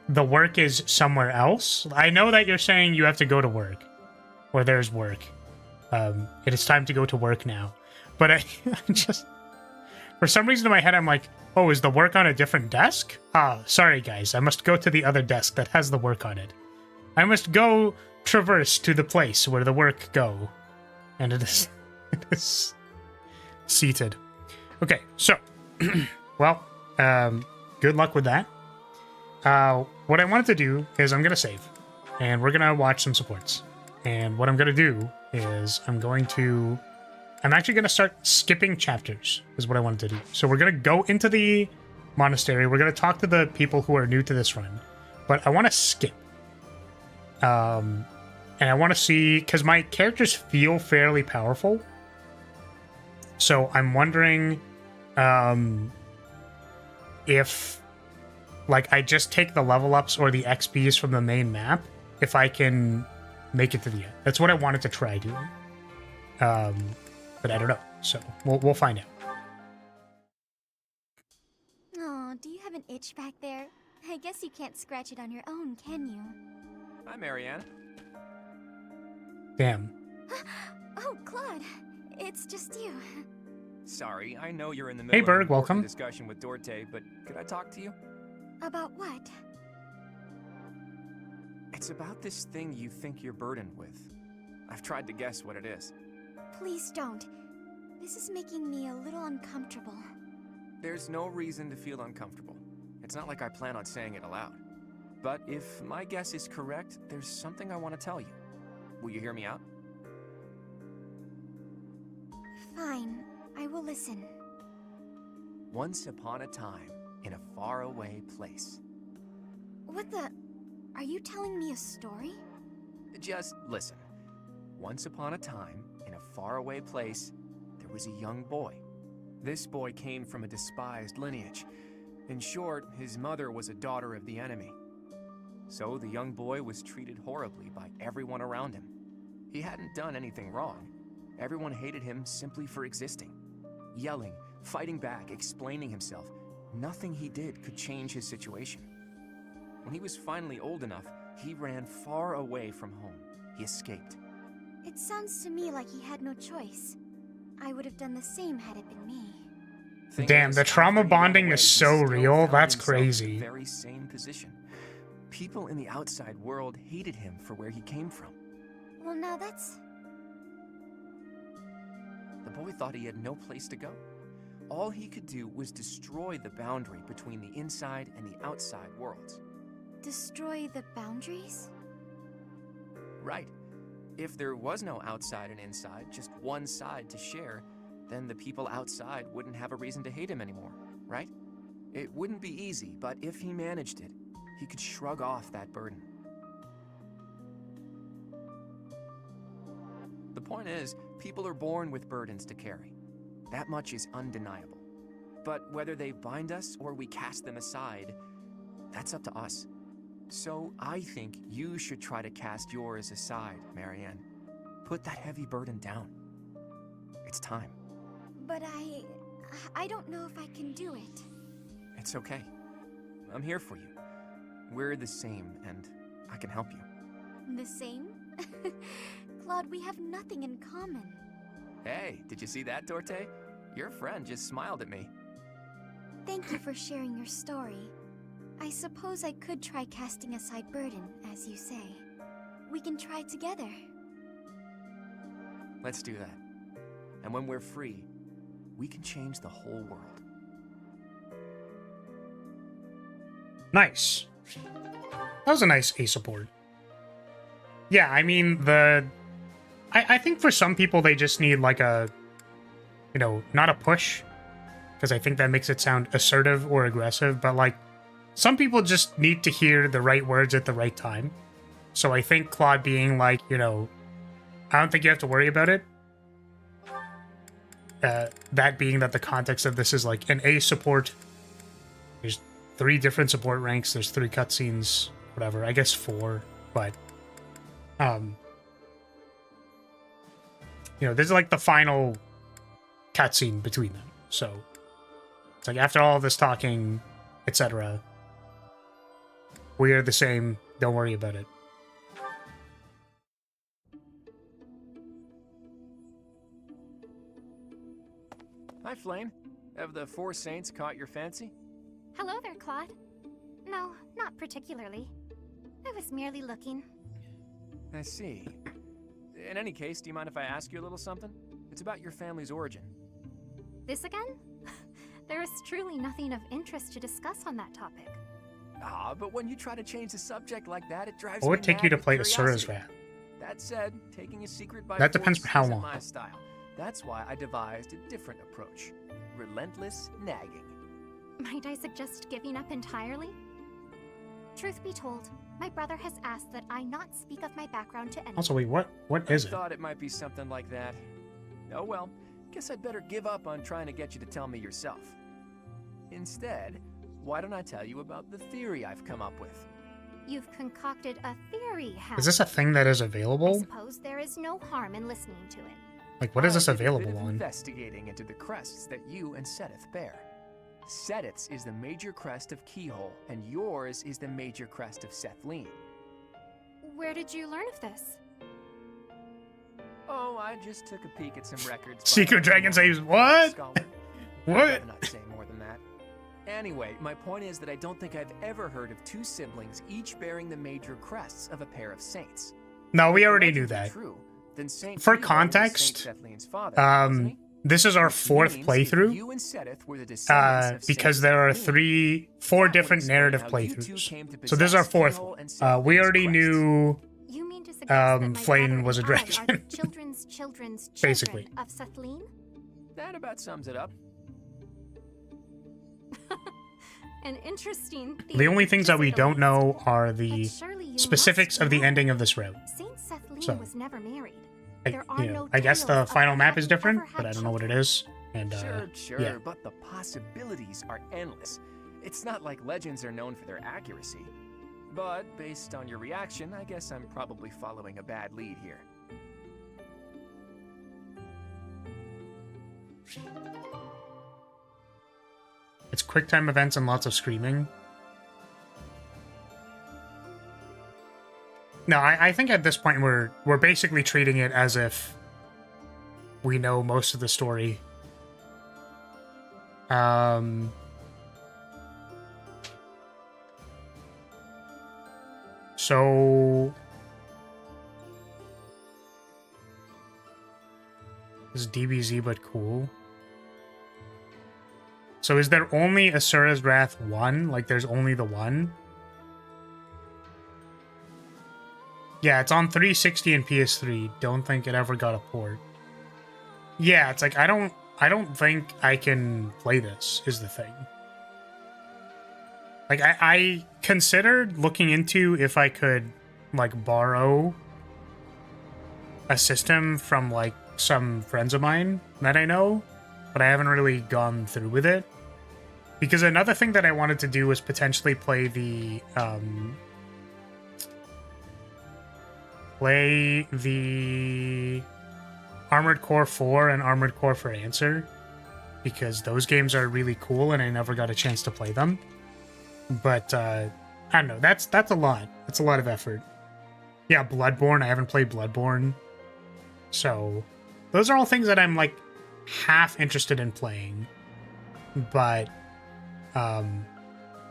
the work is somewhere else. I know that you're saying you have to go to work. Or there's work. It is time to go to work now. But I just... For some reason in my head, I'm like, oh, is the work on a different desk? Ah, sorry, guys. I must go to the other desk that has the work on it. I must go traverse to the place where the work go. And it is seated. Okay, so... well, good luck with that. What I wanted to do is I'm going to save. And we're going to watch some supports. And what I'm going to do is I'm actually going to start skipping chapters, is what I wanted to do. So we're going to go into the monastery. We're going to talk to the people who are new to this run. But I want to skip. And I want to see... Because my characters feel fairly powerful. So I'm wondering if... like, I just take the level ups or the XPs from the main map, if I can make it to the end. That's what I wanted to try doing. But I don't know. So we'll find out. Oh, do you have an itch back there? I guess you can't scratch it on your own, can you? Hi, Marianne. Damn. Oh, Claude. It's just you. Sorry, I know you're in the middle Hey, Berg, of an important welcome. discussion with Dorte, but could I talk to you? About what? It's about this thing you think you're burdened with. I've tried to guess what it is. Please don't. This is making me a little uncomfortable. There's no reason to feel uncomfortable. It's not like I plan on saying it aloud. But if my guess is correct, there's something I want to tell you. Will you hear me out? Fine. I will listen. Once upon a time, in a faraway place. What the... Are you telling me a story? Just listen. Once upon a time, in a faraway place, there was a young boy. This boy came from a despised lineage. In short, his mother was a daughter of the enemy. So the young boy was treated horribly by everyone around him. He hadn't done anything wrong. Everyone hated him simply for existing. Yelling, fighting back, explaining himself. Nothing he did could change his situation. When he was finally old enough, he ran far away from home. He escaped. It sounds to me like he had no choice. I would have done the same had it been me. Damn, the trauma bonding is so real. That's crazy. In the very same position. People in the outside world hated him for where he came from. Well, now that's... The boy thought he had no place to go. All he could do was destroy the boundary between the inside and the outside worlds. Destroy the boundaries? Right. If there was no outside and inside, just one side to share, then the people outside wouldn't have a reason to hate him anymore, right? It wouldn't be easy, but if he managed it, he could shrug off that burden. The point is, people are born with burdens to carry. That much is undeniable. But whether they bind us or we cast them aside, that's up to us. So I think you should try to cast yours aside, Marianne. Put that heavy burden down. It's time. But I don't know if I can do it. It's okay. I'm here for you. We're the same, and I can help you. The same? Claude, we have nothing in common. Hey, did you see that, Dorte? Your friend just smiled at me. Thank you for sharing your story. I suppose I could try casting aside burden, as you say. We can try together. Let's do that. And when we're free, we can change the whole world. Nice. That was a nice A support. Yeah, I mean, I think for some people they just need like a, you know, not a push, because I think that makes it sound assertive or aggressive, but like, some people just need to hear the right words at the right time. So I think Claude being like, you know, I don't think you have to worry about it. That being that the context of this is like an A support. 3 different support ranks. There's 3 cutscenes, whatever. I guess 4, but you know, this is like the final cutscene between them. So it's like after all this talking, etc., we are the same. Don't worry about it. Hi, Flame. Have the Four Saints caught your fancy? Hello there, Claude. No, not particularly. I was merely looking. I see. In any case, do you mind if I ask you a little something? It's about your family's origin. This again? There is truly nothing of interest to discuss on that topic. Ah, but when you try to change the subject like that, it drives What me would take mad you to with play curiosity. Asura's Wrath? That said, taking a secret by That depends force for how isn't long. my style. That's why I devised a different approach. Relentless nagging. Might I suggest giving up entirely? Truth be told, my brother has asked that I not speak of my background to anyone. Also, wait, what is I it? thought it might be something like that. Oh well, guess I'd better give up on trying to get you to tell me yourself. Instead, why don't I tell you about the theory I've come up with? You've concocted a theory, Is this a thing that is I available? suppose there is no harm in listening to it. Like, what is this I did a bit available of on? Investigating into the crests that you and Seteth bear. Seteth's is the major crest of Keyhole, and yours is the major crest of Sethlene. Where did you learn of this? Oh, I just took a peek at some records. by Secret a Dragon saves renowned what? scholar. What? I'd rather not say more than that. Anyway, my point is that I don't think I've ever heard of 2 siblings each bearing the major crests of a pair of saints. No, we If the already knew legends are that. true, then Saint For Keyhole was context, Saint Sethlene's father, wasn't he? this is our Which 4th means if playthrough, you and Seteth were the descendants of because Saint there are Sethlene, 4 that different would narrative explain how you two playthroughs. came to So this is our possess 4th Keyhole one. and We Sethlene's already crest. knew You mean to suggest that my Flame brother was a and I are dragon. the children's children's Basically. children of Sethlene? That about sums it up. An interesting The theory, only things to that we say the don't least. know are the But surely you specifics must of the know. ending of this route. Saint Sethlene So, was never married. I, There are you know, no I guess the tales of final her map is having different, ever had but I don't know what it children. is. And Sure, yeah. but the possibilities are endless. It's not like legends are known for their accuracy. But based on your reaction, I guess I'm probably following a bad lead here. It's quick time events and lots of screaming. No, I think at this point we're basically treating it as if we know most of the story. So this is DBZ but cool. So is there only Asura's Wrath 1? Like there's only the one? Yeah, it's on 360 and PS3. Don't think it ever got a port. Yeah, it's like I don't think I can play this, is the thing. Like I considered looking into if I could like borrow a system from like some friends of mine that I know, but I haven't really gone through with it. Because another thing that I wanted to do was potentially play the Armored Core 4 and Armored Core for Answer, because those games are really cool and I never got a chance to play them. But I don't know, that's a lot. That's a lot of effort. Yeah, Bloodborne, I haven't played Bloodborne. So those are all things that I'm like half interested in playing. But I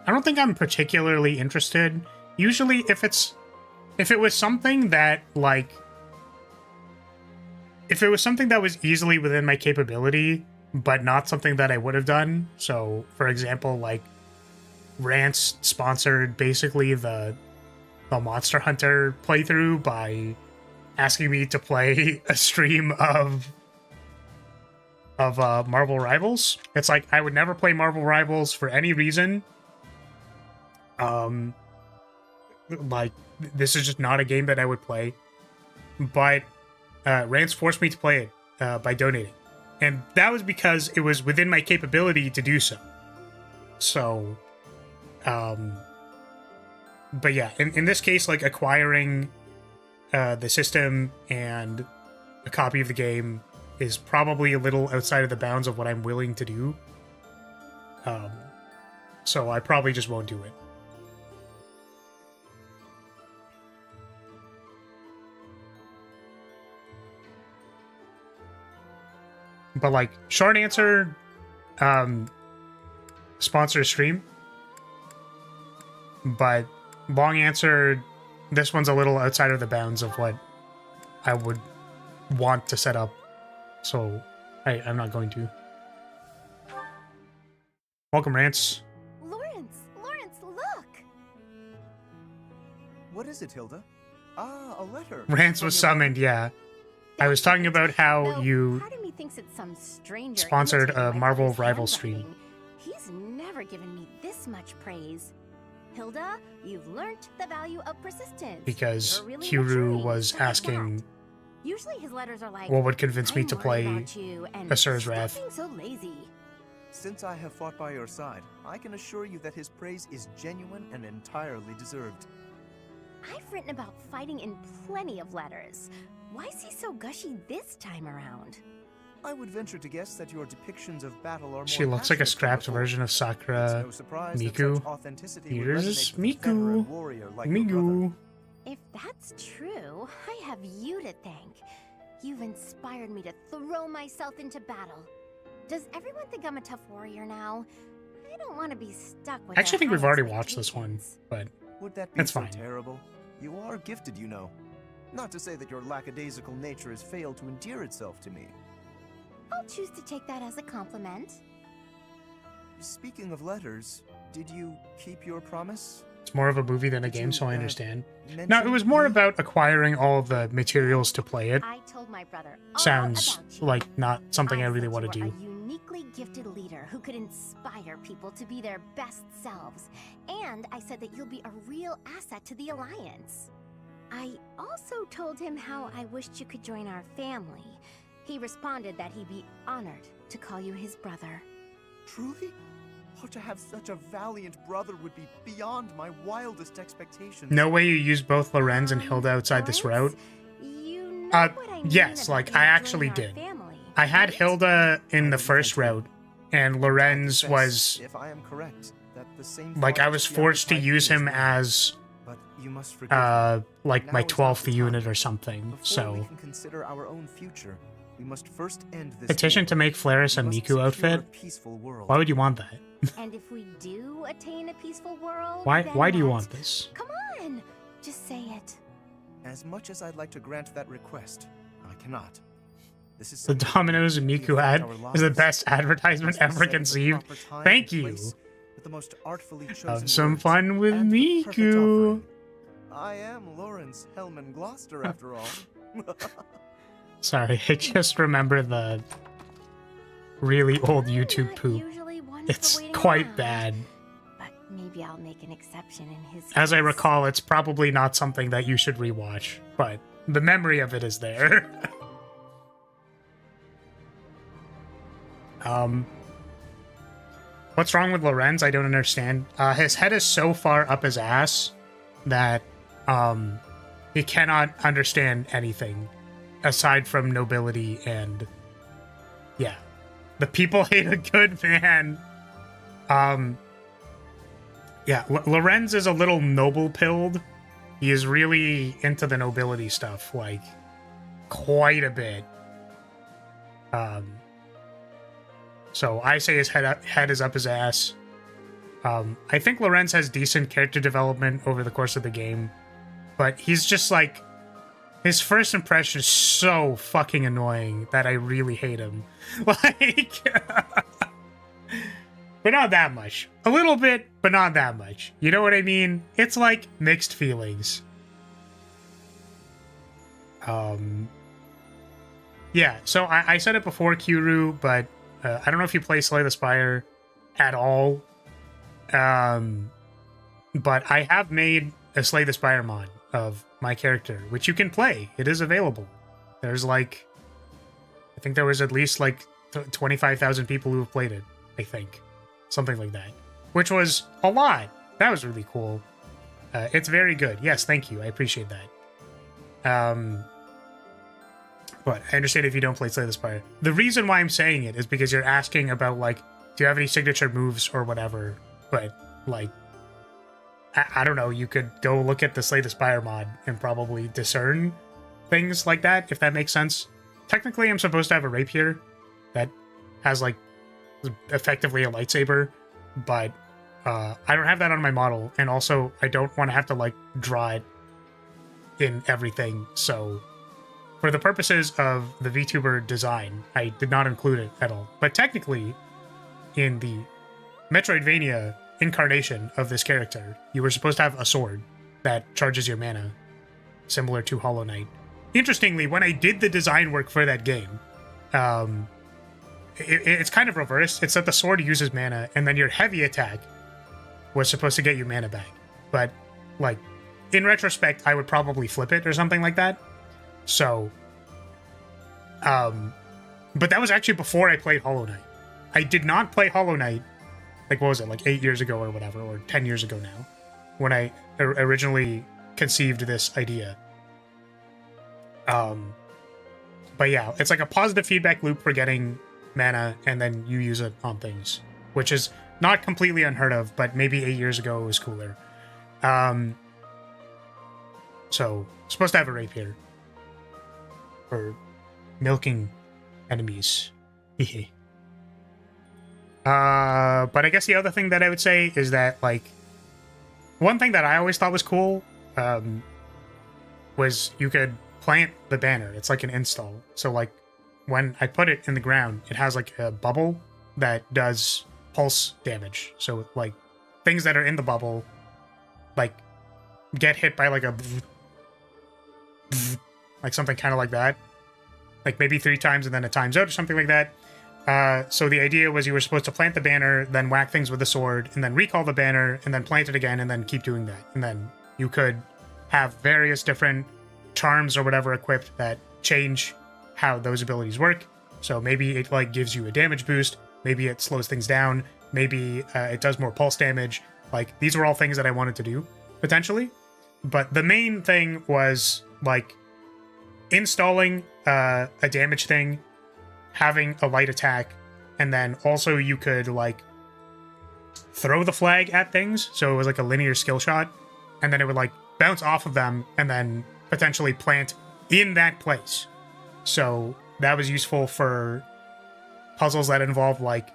don't think I'm particularly interested. Usually if it was something that like if it was something that was easily within my capability, but not something that I would have done. So, for example, like Rance sponsored basically the Monster Hunter playthrough by asking me to play a stream of Marvel Rivals. It's like I would never play Marvel Rivals for any reason. Like this is just not a game that I would play. But Rance forced me to play it by donating. And that was because it was within my capability to do so. So, But yeah, in this case, like, acquiring the system and a copy of the game is probably a little outside of the bounds of what I'm willing to do. So I probably just won't do it. But, like, short answer, sponsor stream. But long answer, this one's a little outside of the bounds of what I would want to set up. So I'm not going to. Welcome, Rance. Lawrence, look! What is it, Hilda? Ah, a letter. Rance was summoned, yeah. I was talking about how you Part of me thinks it's some stranger sponsored a imitating my Marvel brother's rival handwriting. stream. He's never given me this much praise. Hilda, you've learnt the value of persistence. Because You're really Kuru maturing. was Look at asking that. Usually his letters are like, what would convince me "I'm to worried play about you," and Asura's "Stop Wrath. being so lazy." Since I have fought by your side, I can assure you that his praise is genuine and entirely deserved. I've written about fighting in plenty of letters. Why is he so gushy this time around? I would venture to guess that your depictions of battle are more She looks like a passionate than scrapped before. version of Sakura It's no surprise that Miku. such authenticity would Here's resonate with a veteran Miku. warrior like your brother. Miku. If that's true, I have you to thank. You've inspired me to throw myself into battle. Does everyone think I'm a tough warrior now? I don't want to be stuck with I actually their think we've high already watched this one, expectations. but Would that be that's so fine. terrible? You are gifted, you know. Not to say that your lackadaisical nature has failed to endear itself to me. I'll choose to take that as a compliment. Speaking of letters, did you keep your promise? It's more of a movie than a Did game, you, so I understand. No, it mention was more me? about acquiring all of the materials to play it. I told my brother all Sounds about you. like not something I really said want to you were do. a uniquely gifted leader who could inspire people to be their best selves. And I said that you'll be a real asset to the Alliance. I also told him how I wished you could join our family. He responded that he'd be honored to call you his brother. Truly? Oh, to have such a valiant brother would be beyond my wildest expectations. No way you use both Lorenz and Hilda outside this route. You know what I mean Yes, about like, you I actually joining our did. family, I had right? Hilda in the first route, and Lorenz Confess, was, if I am correct, that the same like, thought I was should be forced to occupied use me him well. as, But you must forgive me. like, my Now is not 12th the time. unit or something, Before we so... can consider our own future, we must first end this Petition war. to make Flaris a We must Miku secure outfit? a peaceful world. Why would you want that? And if we do attain a peaceful world, Why then do you what? want this? Come on, just say it. As much as I'd like to grant that request, I cannot. This is The something that Domino's will Miku ad affect our is the lives. best advertisement Must be ever said at the conceived. proper time Thank and you. place, with the most artfully chosen Have some words fun with and the perfect Miku. offering. I am Lawrence Hellman Gloucester, after all. Sorry, I just remember the really old YouTube Not poop. usually one for It's waiting quite around, bad. But maybe I'll make an exception in his As I case. recall, it's probably not something that you should rewatch, but the memory of it is there. What's wrong with Lorenz? I don't understand. His head is so far up his ass that he cannot understand anything aside from nobility and yeah. The people hate a good man. Yeah, Lorenz is a little noble-pilled. He is really into the nobility stuff, like, quite a bit. So I say his head is up his ass. I think Lorenz has decent character development over the course of the game, but he's just like, his first impression is so fucking annoying that I really hate him. Like, but not that much. A little bit, but not that much. You know what I mean? It's like mixed feelings. Yeah, so I said it before, Kuru, but I don't know if you play Slay the Spire at all. But I have made a Slay the Spire mod of my character, which you can play. It is available. There's like, I think there was at least like 25,000 people who have played it, I think. Something like that. Which was a lot. That was really cool. It's very good. Yes, thank you. I appreciate that. But I understand if you don't play Slay the Spire. The reason why I'm saying it is because you're asking about, like, do you have any signature moves or whatever? But, like, I don't know. You could go look at the Slay the Spire mod and probably discern things like that, if that makes sense. Technically, I'm supposed to have a rapier that has, like, effectively a lightsaber, but I don't have that on my model, and also I don't want to have to, like, draw it in everything, so for the purposes of the VTuber design, I did not include it at all. But technically, in the Metroidvania incarnation of this character, you were supposed to have a sword that charges your mana, similar to Hollow Knight. Interestingly, when I did the design work for that game, it's kind of reversed. It's that the sword uses mana, and then your heavy attack was supposed to get you mana back. But, like, in retrospect, I would probably flip it or something like that. So, but that was actually before I played Hollow Knight. I did not play Hollow Knight, like, what was it, like 8 years ago or whatever, or 10 years ago now, when I originally conceived this idea. But yeah, it's like a positive feedback loop for getting mana, and then you use it on things, which is not completely unheard of, but maybe 8 years ago it was cooler. So, supposed to have a rapier for milking enemies. But I guess the other thing that I would say is that, like, one thing that I always thought was cool was you could plant the banner. It's like an install. So, like, when I put it in the ground, it has, like, a bubble that does pulse damage. So, like, things that are in the bubble, like, get hit by, like, a like something kind of like that. Like, maybe 3 times and then it times out or something like that. So the idea was you were supposed to plant the banner, then whack things with the sword, and then recall the banner, and then plant it again, and then keep doing that. And then you could have various different charms or whatever equipped that change how those abilities work. So maybe it, like, gives you a damage boost, maybe it slows things down, maybe it does more pulse damage. Like, these were all things that I wanted to do, potentially. But the main thing was, like, installing a damage thing, having a light attack, and then also you could, like, throw the flag at things, so it was like a linear skill shot, and then it would, like, bounce off of them and then potentially plant in that place. So that was useful for puzzles that involve, like,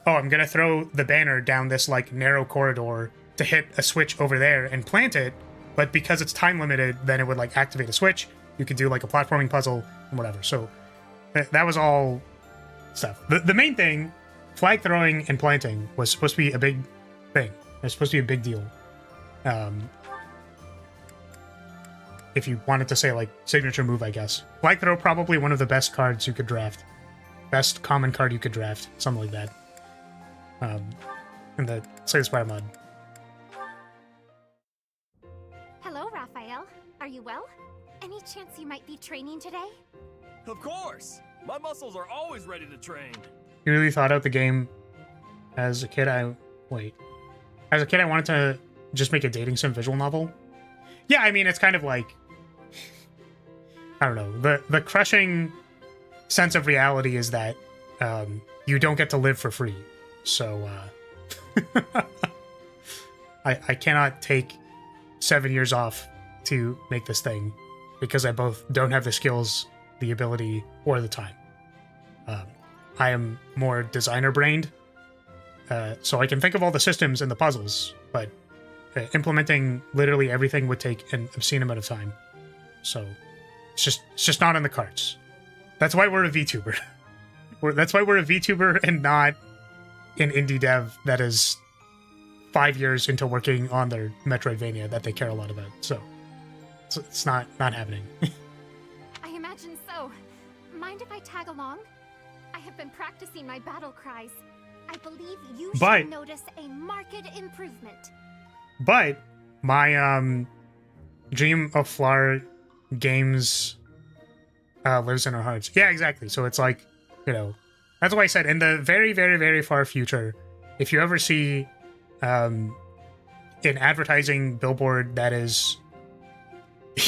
oh, I'm gonna throw the banner down this, like, narrow corridor to hit a switch over there and plant it, but because it's time limited, then it would, like, activate a switch. You could do, like, a platforming puzzle and whatever. So that was all stuff. The main thing, flag throwing and planting, was supposed to be a big thing. It's supposed to be a big deal. If you wanted to say, like, signature move, I guess. Flag throw, probably one of the best cards you could draft. Best common card you could draft. Something like that. In the Slay the Spire mod. Hello, Raphael. Are you well? Any chance you might be training today? Of course! My muscles are always ready to train. You really thought out the game as a kid? As a kid, I wanted to just make a dating sim visual novel. Yeah, I mean, it's kind of like, I don't know, the crushing sense of reality is that you don't get to live for free. So I cannot take 7 years off to make this thing because I both don't have the skills, the ability, or the time. I am more designer-brained, so I can think of all the systems and the puzzles, but implementing literally everything would take an obscene amount of time. So it's just not in the cards. That's why we're a VTuber. That's why we're a VTuber and not an indie dev that is 5 years into working on their Metroidvania that they care a lot about. So it's not happening. I imagine so. Mind if I tag along? I have been practicing my battle cries. I believe you should notice a marked improvement. But my Dream of Flower games lives in our hearts. Yeah, exactly. So it's like, you know, that's why I said in the very, very, very far future, if you ever see an advertising billboard that is,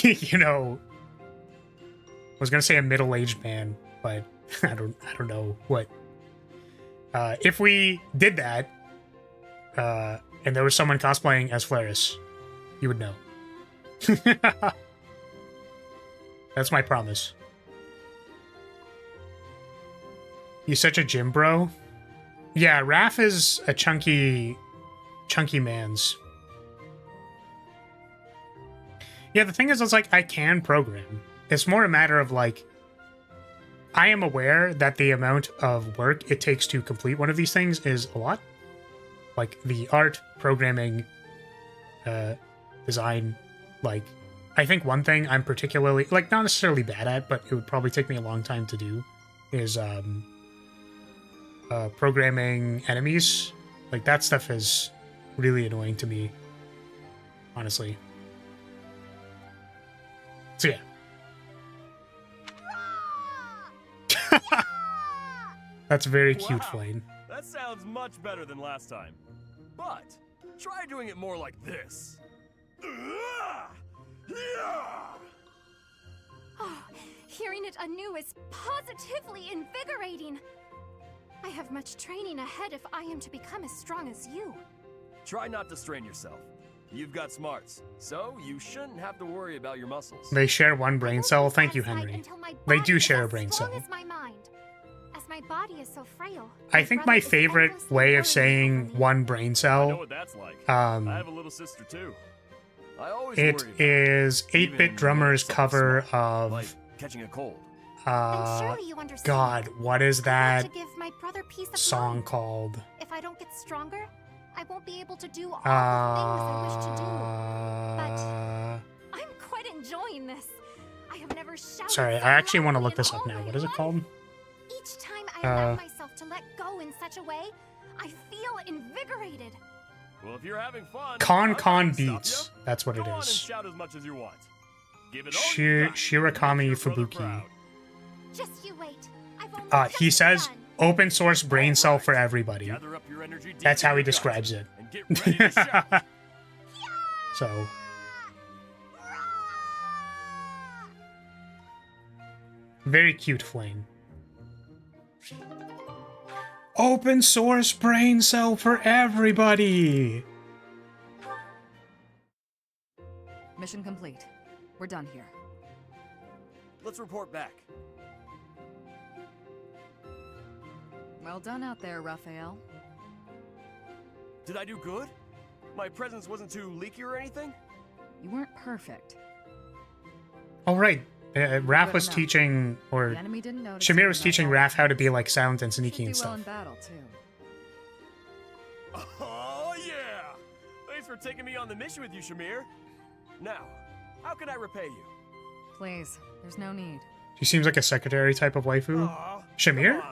you know, I was gonna say a middle-aged man, but I don't know what. If we did that, and there was someone cosplaying as Flaris, you would know. That's my promise. He's such a gym bro. Yeah, Raph is a chunky mans. Yeah, the thing is, it's like, I can program. It's more a matter of, like, I am aware that the amount of work it takes to complete one of these things is a lot. Like, the art, programming, design, like, I think one thing I'm particularly, like, not necessarily bad at, but it would probably take me a long time to do, is, programming enemies. Like, that stuff is really annoying to me, honestly. So, yeah. That's very cute, Flame. That sounds much better than last time. But try doing it more like this. Oh, hearing it anew is positively invigorating. I have much training ahead if I am to become as strong as you. Try not to strain yourself. You've got smarts, so you shouldn't have to worry about your muscles. They share one brain cell. Thank you, Henry. They do share a brain cell. As my body is so frail. I think my favorite way of saying one brain cell, I know what that's like. I have a little sister too. I always it is 8-Bit Drummer's cover of like catching a cold. God, what is that to give my brother peace of song mind. called? If I don't get stronger, I won't be able to do all the things I wish to do. But I'm quite enjoying this. I have never shouted. Sorry, I actually want to look this up now. What is it called? Each time I allow myself to let go in such a way, I feel invigorated. Well, if you're having fun, Con Beats. That's what it go on and is. shout as much as you want. Give it all you got. Shirakami Fubuki. Just you wait. I've He says open source brain cell for everybody. Gather up your energy deep That's in how he your gut describes it. and get ready to shout. So. Very cute, Flame. Open source brain cell for everybody! Mission complete. We're done here. Let's report back. Well done out there, Raphael. Did I do good? My presence wasn't too leaky or anything? You weren't perfect. Oh, right. Raph was teaching, or The enemy didn't notice Shamir you, was and teaching that's Raph how to be like silent and sneaky all. and Do well stuff. in battle too. Oh, yeah! Thanks for taking me on the mission with you, Shamir. Now, how can I repay you? Please, there's no need. She seems like a secretary type of waifu. Shamir?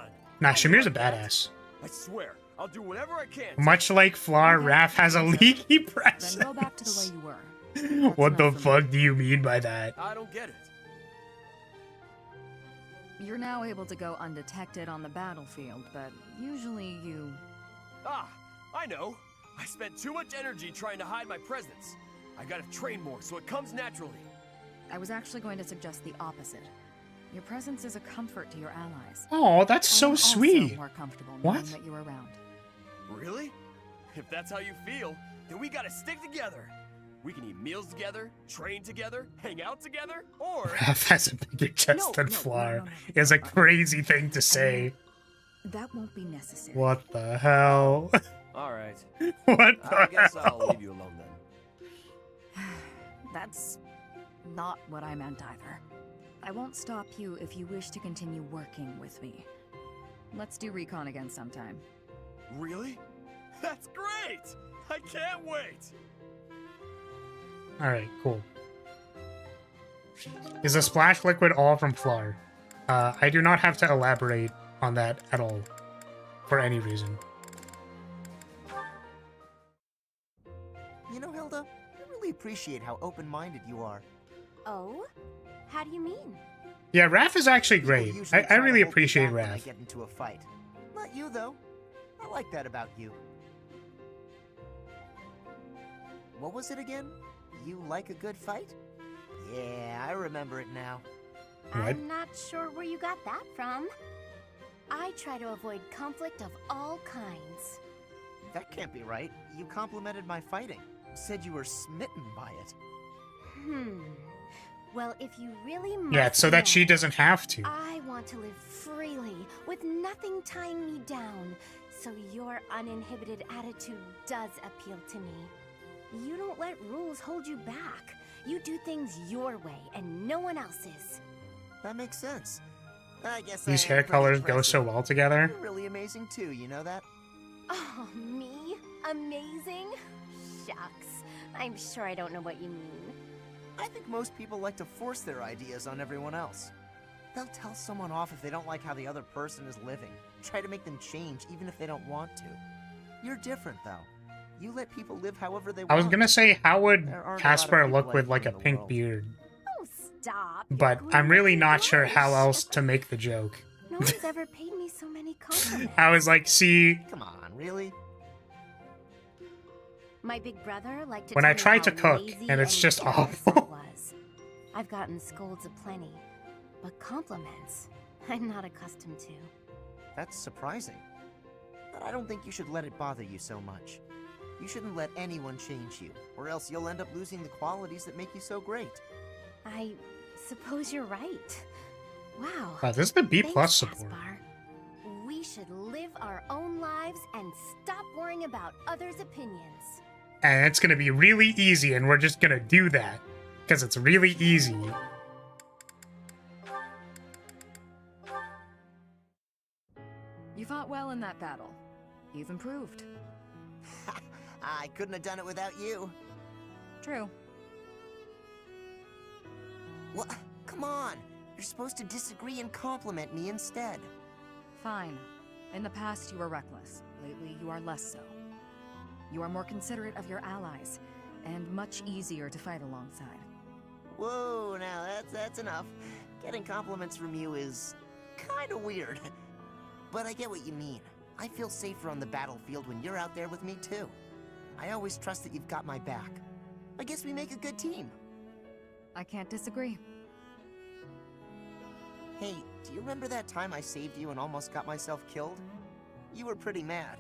Nah, Shamir's a badass. I swear, I'll do whatever I can. Much like Flar, Raph has a leaky presence. Then go back to the way you were. What the fuck do you mean by that? I don't get it. You're now able to go undetected on the battlefield, but usually you... Ah, I know. I spent too much energy trying to hide my presence. I gotta train more so it comes naturally. I was actually going to suggest the opposite. Your presence is a comfort to your allies. Oh, that's so I'm sweet. Also more comfortable knowing What? that you're around. Really? If that's how you feel, then we gotta stick together. We can eat meals together, train together, hang out together, or... Raph has a bigger chest than Flar. It's a crazy thing to say. That won't be necessary. What the hell? Alright. What the I guess hell? I'll leave you alone then. That's not what I meant either. I won't stop you if you wish to continue working with me. Let's do recon again sometime. Really? That's great! I can't wait! Alright, cool. Is the splash liquid all from Flar? I do not have to elaborate on that at all. For any reason. You know, Hilda, I really appreciate how open-minded you are. Oh? How do you mean? Yeah, Raph is actually great. People usually I try to really hold me appreciate back when I Raph. get into a fight. Not you, though. I like that about you. what was it again? You like a good fight? Yeah, I remember it now. I'm not sure where you got that from. I try to avoid conflict of all kinds. That can't be right. You complimented my fighting. Said you were smitten by it. Well, if you really must Yeah, so that know, she doesn't have to. I want to live freely, with nothing tying me down. So your uninhibited attitude does appeal to me. You don't let rules hold you back. You do things your way, and no one else's. That makes sense. I guess These I am hair pretty colors go impressive. so well together. You're really amazing too, you know that? Oh, me? Amazing? Shucks. I'm sure I don't know what you mean. I think most people like to force their ideas on everyone else. They'll tell someone off if they don't like how the other person is living. Try to make them change even if they don't want to. You're different though. You let people live however they want. I was gonna say, how would There aren't a lot of Casper people look like with you like a in the pink world. beard? Oh, stop. But I'm really not sure how else to make the joke. No one's ever paid me so many compliments. I was like, see, Come on, really? My big brother liked to when tell I me try how to cook, lazy and it's just careless awful. I was. I've gotten scolds aplenty, but compliments, I'm not accustomed to. That's surprising. But I don't think you should let it bother you so much. You shouldn't let anyone change you, or else you'll end up losing the qualities that make you so great. I suppose you're right. Wow. Wow, this is the B+ Thanks, support. Caspar. We should live our own lives and stop worrying about others' opinions. And it's gonna be really easy, and we're just gonna do that. Because it's really easy. You fought well in that battle. You've improved. I couldn't have done it without you. True. What? Come on! You're supposed to disagree and compliment me instead. Fine. In the past, you were reckless. Lately, you are less so. You are more considerate of your allies, and much easier to fight alongside. Whoa, now that's enough. Getting compliments from you is kinda weird. But I get what you mean. I feel safer on the battlefield when you're out there with me too. I always trust that you've got my back. I guess we make a good team. I can't disagree. Hey, do you remember that time I saved you and almost got myself killed? You were pretty mad.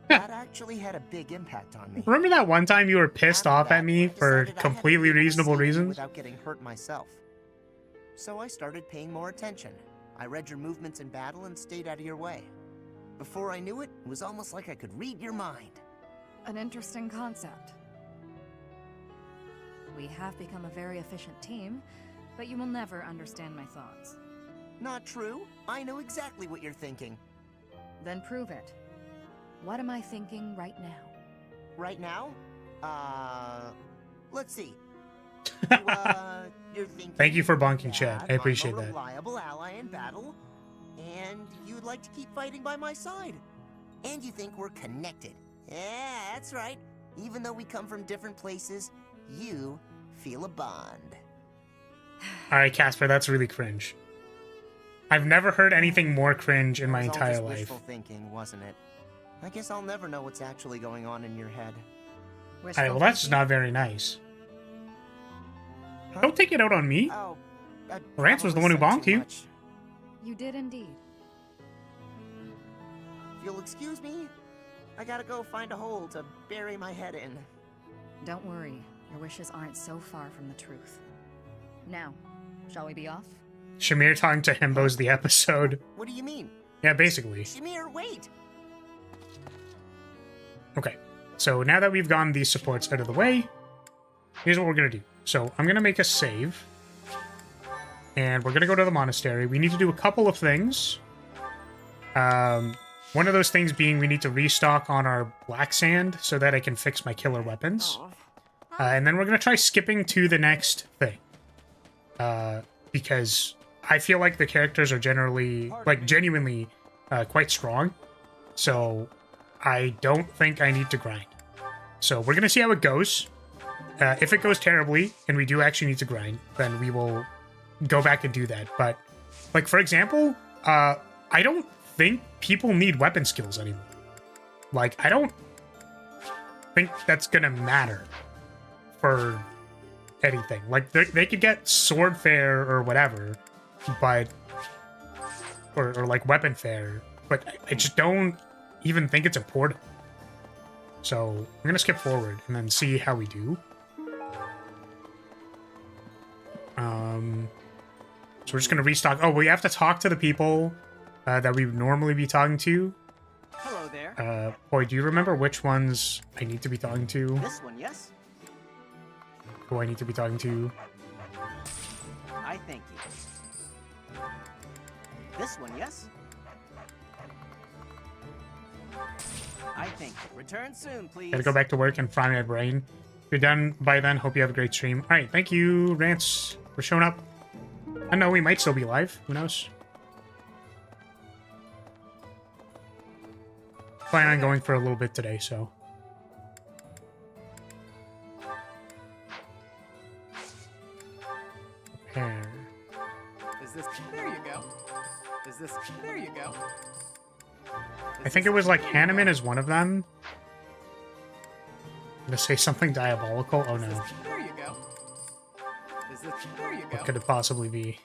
That actually had a big impact on me. Remember that one time you were pissed off at me for Decided I had to completely be able to reasonable save you reasons? without getting hurt myself. So I started paying more attention. I read your movements in battle and stayed out of your way. Before I knew it, it was almost like I could read your mind. An interesting concept. We have become a very efficient team, but you will never understand my thoughts. Not true. I know exactly what you're thinking. Then prove it. What am I thinking right now? Right now? Let's see. You're thinking Thank you for bonking, Chad. that I appreciate I'm a that. reliable ally in battle, and you'd like to keep fighting by my side. And you think we're connected. Yeah, that's right. Even though we come from different places, you feel a bond. Alright, Casper, that's really cringe. I've never heard anything more cringe in my It was all entire just life. wishful thinking, wasn't it? I guess I'll never know what's actually going on in your head. Alright, well that's not very nice. Don't take it out on me. Oh, I Rance was the one who probably said bonked too you. much. You did indeed. If you'll excuse me, I gotta go find a hole to bury my head in. Don't worry, your wishes aren't so far from the truth. Now, shall we be off? Shamir talking to Himbos the episode. What do you mean? Yeah, basically. Shamir, wait! Okay, so now that we've gotten these supports out of the way, here's what we're gonna do. So I'm gonna make a save, and we're gonna go to the monastery. We need to do a couple of things. One of those things being we need to restock on our black sand so that I can fix my killer weapons. And then we're gonna try skipping to the next thing. Because I feel like the characters are generally, like, genuinely quite strong. So I don't think I need to grind. So we're gonna see how it goes. If it goes terribly, and we do actually need to grind, then we will go back and do that. But, like, for example, I don't think people need weapon skills anymore. Like, I don't think that's gonna matter. for anything. Like, they could get sword fare or whatever, but... Or like, weapon fare. But I just don't even think it's important. So, I'm gonna skip forward and then see how we do. So we're just gonna restock. Oh, we have to talk to the people that we would normally be talking to. Hello there. Boy, do you remember which ones I need to be talking to? This one, yes? Who I need to be talking to? I thank you. This one, yes? I thank you. Return soon, please. Gotta go back to work and fry my brain. If you're done by then, hope you have a great stream. Alright, thank you, Rance, for showing up. I know we might still be live. Who knows? Plan on going for a little bit today, so. Prepare. Is this... There you go. Is this... There you go. I think it was like Hanneman is one of them. I'm gonna say something diabolical. Oh no. There you go. Is this... There you go. What could it possibly be?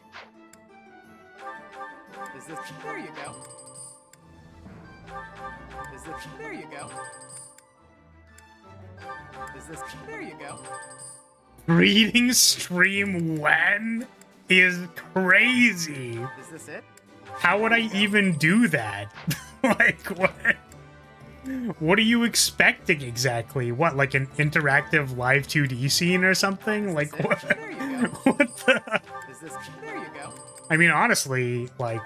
Is this... There you go. Is this... There you go. Is this... There you go. Reading stream when is crazy. Is this it? How would I even do that? Like, what? What are you expecting exactly? What, like an interactive live 2D scene or something? Like, what? What the? Is this... There you go. I mean, honestly, like...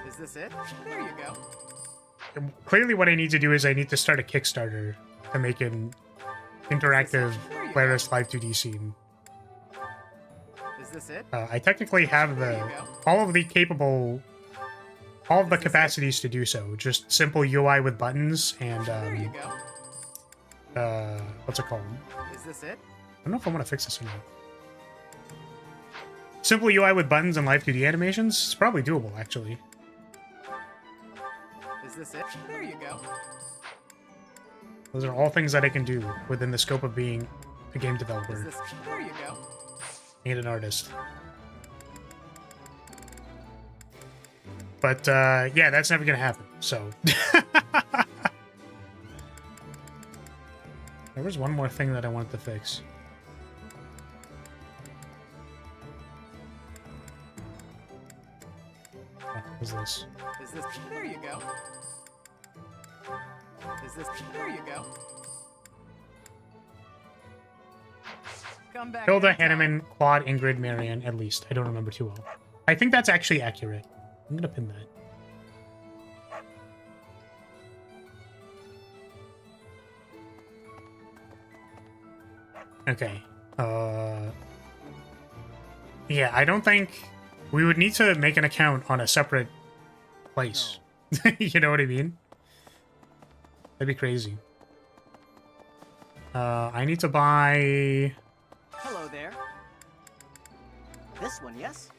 Is this it? There you go. Clearly what I need to do is I need to start a Kickstarter to make an interactive Lyris live 2D scene. Is this it? I technically have all of the capacities to do so. Just simple UI with buttons and what's it called? Is this it? I don't know if I want to fix this or not. Simple UI with buttons and live 2D animations? It's probably doable, actually. Is this it? There you go. Those are all things that I can do within the scope of being a game developer. Is this... There you go. And an artist. But, yeah, that's never gonna happen, so... There was one more thing that I wanted to fix. What was this? Is this... There you go. Is this... There you go. Come back. Hilda, Hanneman, Claude, Ingrid, Marion, at least. I don't remember too well. I think that's actually accurate. I'm gonna pin that. Okay. Yeah, I don't think we would need to make an account on a separate place. No. You know what I mean? That'd be crazy. I need to buy... Hello there. This one, yes?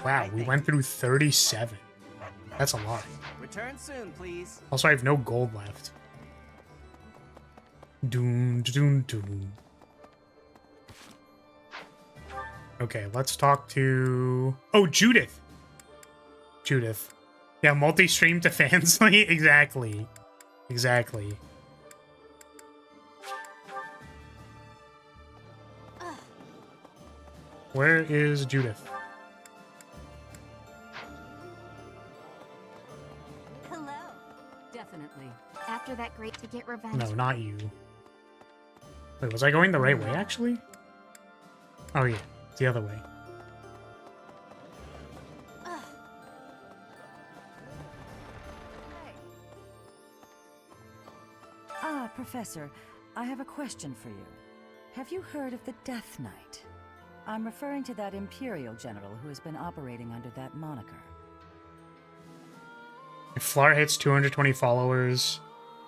Wow, we went through 37. That's a lot. Return soon, please. Also, I have no gold left. Doom, doom, doom. Okay, let's talk to... Oh, Judith! Judith. Yeah, multi-stream to Fansly? Exactly. Exactly. Where is Judith? Hello. Definitely. After that great to get revenge. No, not you. Wait, was I going the right way, actually? Oh, yeah. It's the other way. Ah, Professor, I have a question for you. Have you heard of the Death Knight? I'm referring to that Imperial general who has been operating under that moniker. If Flar hits 220 followers,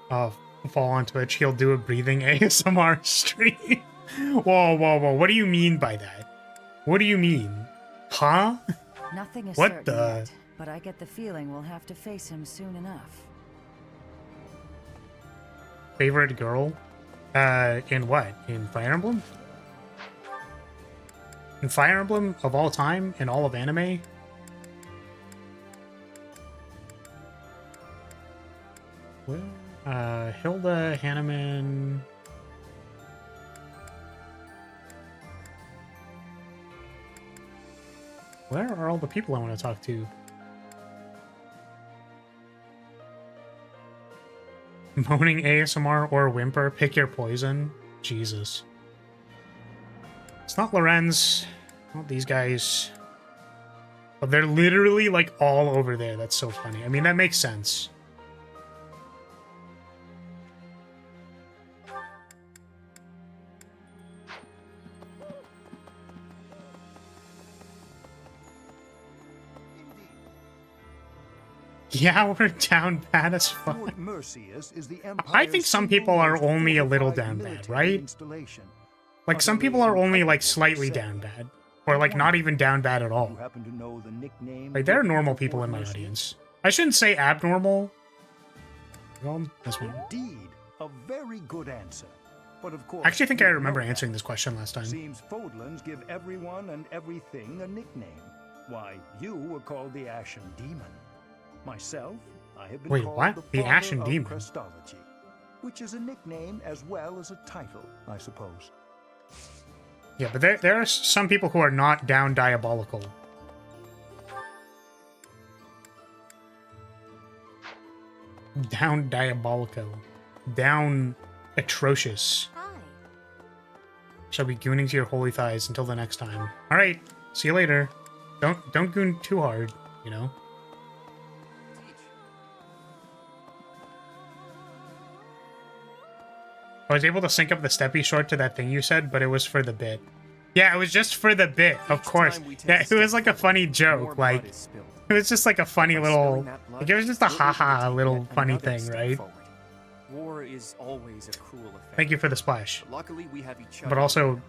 fall on Twitch, he'll do a breathing ASMR stream. Whoa, whoa, whoa. What do you mean by that? What do you mean? Huh? Nothing is what certain the? yet, but I get the feeling we'll have to face him soon enough. Favorite girl? In what? In Fire Emblem? In Fire Emblem of all time? In all of anime? Where? Hilda, Hanneman... Where are all the people I want to talk to? Moaning ASMR or whimper, pick your poison. Jesus. It's not Lorenz. Not these guys. But they're literally like all over there. That's so funny. I mean, that makes sense. Yeah, we're down bad as fuck. I think some people are only a little down bad, right? Like, some people are only, like, slightly down bad. Or, like, not even down bad at all. Like, there are normal people in my audience. I shouldn't say abnormal. Well, this one. Indeed, a very good answer. But of course, I actually think I remember answering this question last time. Seems Fodlands give everyone and everything a nickname. Why, you were called the Ashen Demon. Myself, I have been called what? The Ashen Demon? Crestology, which is a nickname as well as a title, I suppose. Yeah, but there are some people who are not down diabolical. Down diabolical. Down atrocious. Hi. Shall be gooning to your holy thighs until the next time. Alright, see you later. Don't goon too hard, you know? I was able to sync up the Steppy short to that thing you said, but it was for the bit. Yeah, it was just for the bit, of course. Yeah, it was like a funny joke, like... It was just like a funny little... Like, it was just a haha little funny thing, right? War is always a cruel affair. Thank you for the splash. Luckily, we have each other. But also,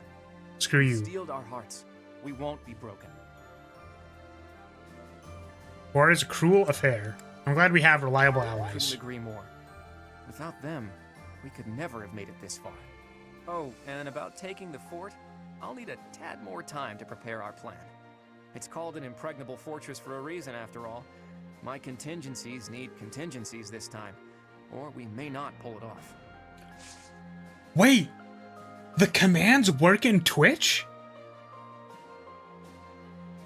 screw you. Steeled our hearts. We won't be broken. War is a cruel affair. I'm glad we have reliable allies. Couldn't agree more. Without them, we could never have made it this far. Oh, and about taking the fort, I'll need a tad more time to prepare our plan. It's called an impregnable fortress for a reason, after all. My contingencies need contingencies this time, or we may not pull it off. Wait! The commands work in Twitch?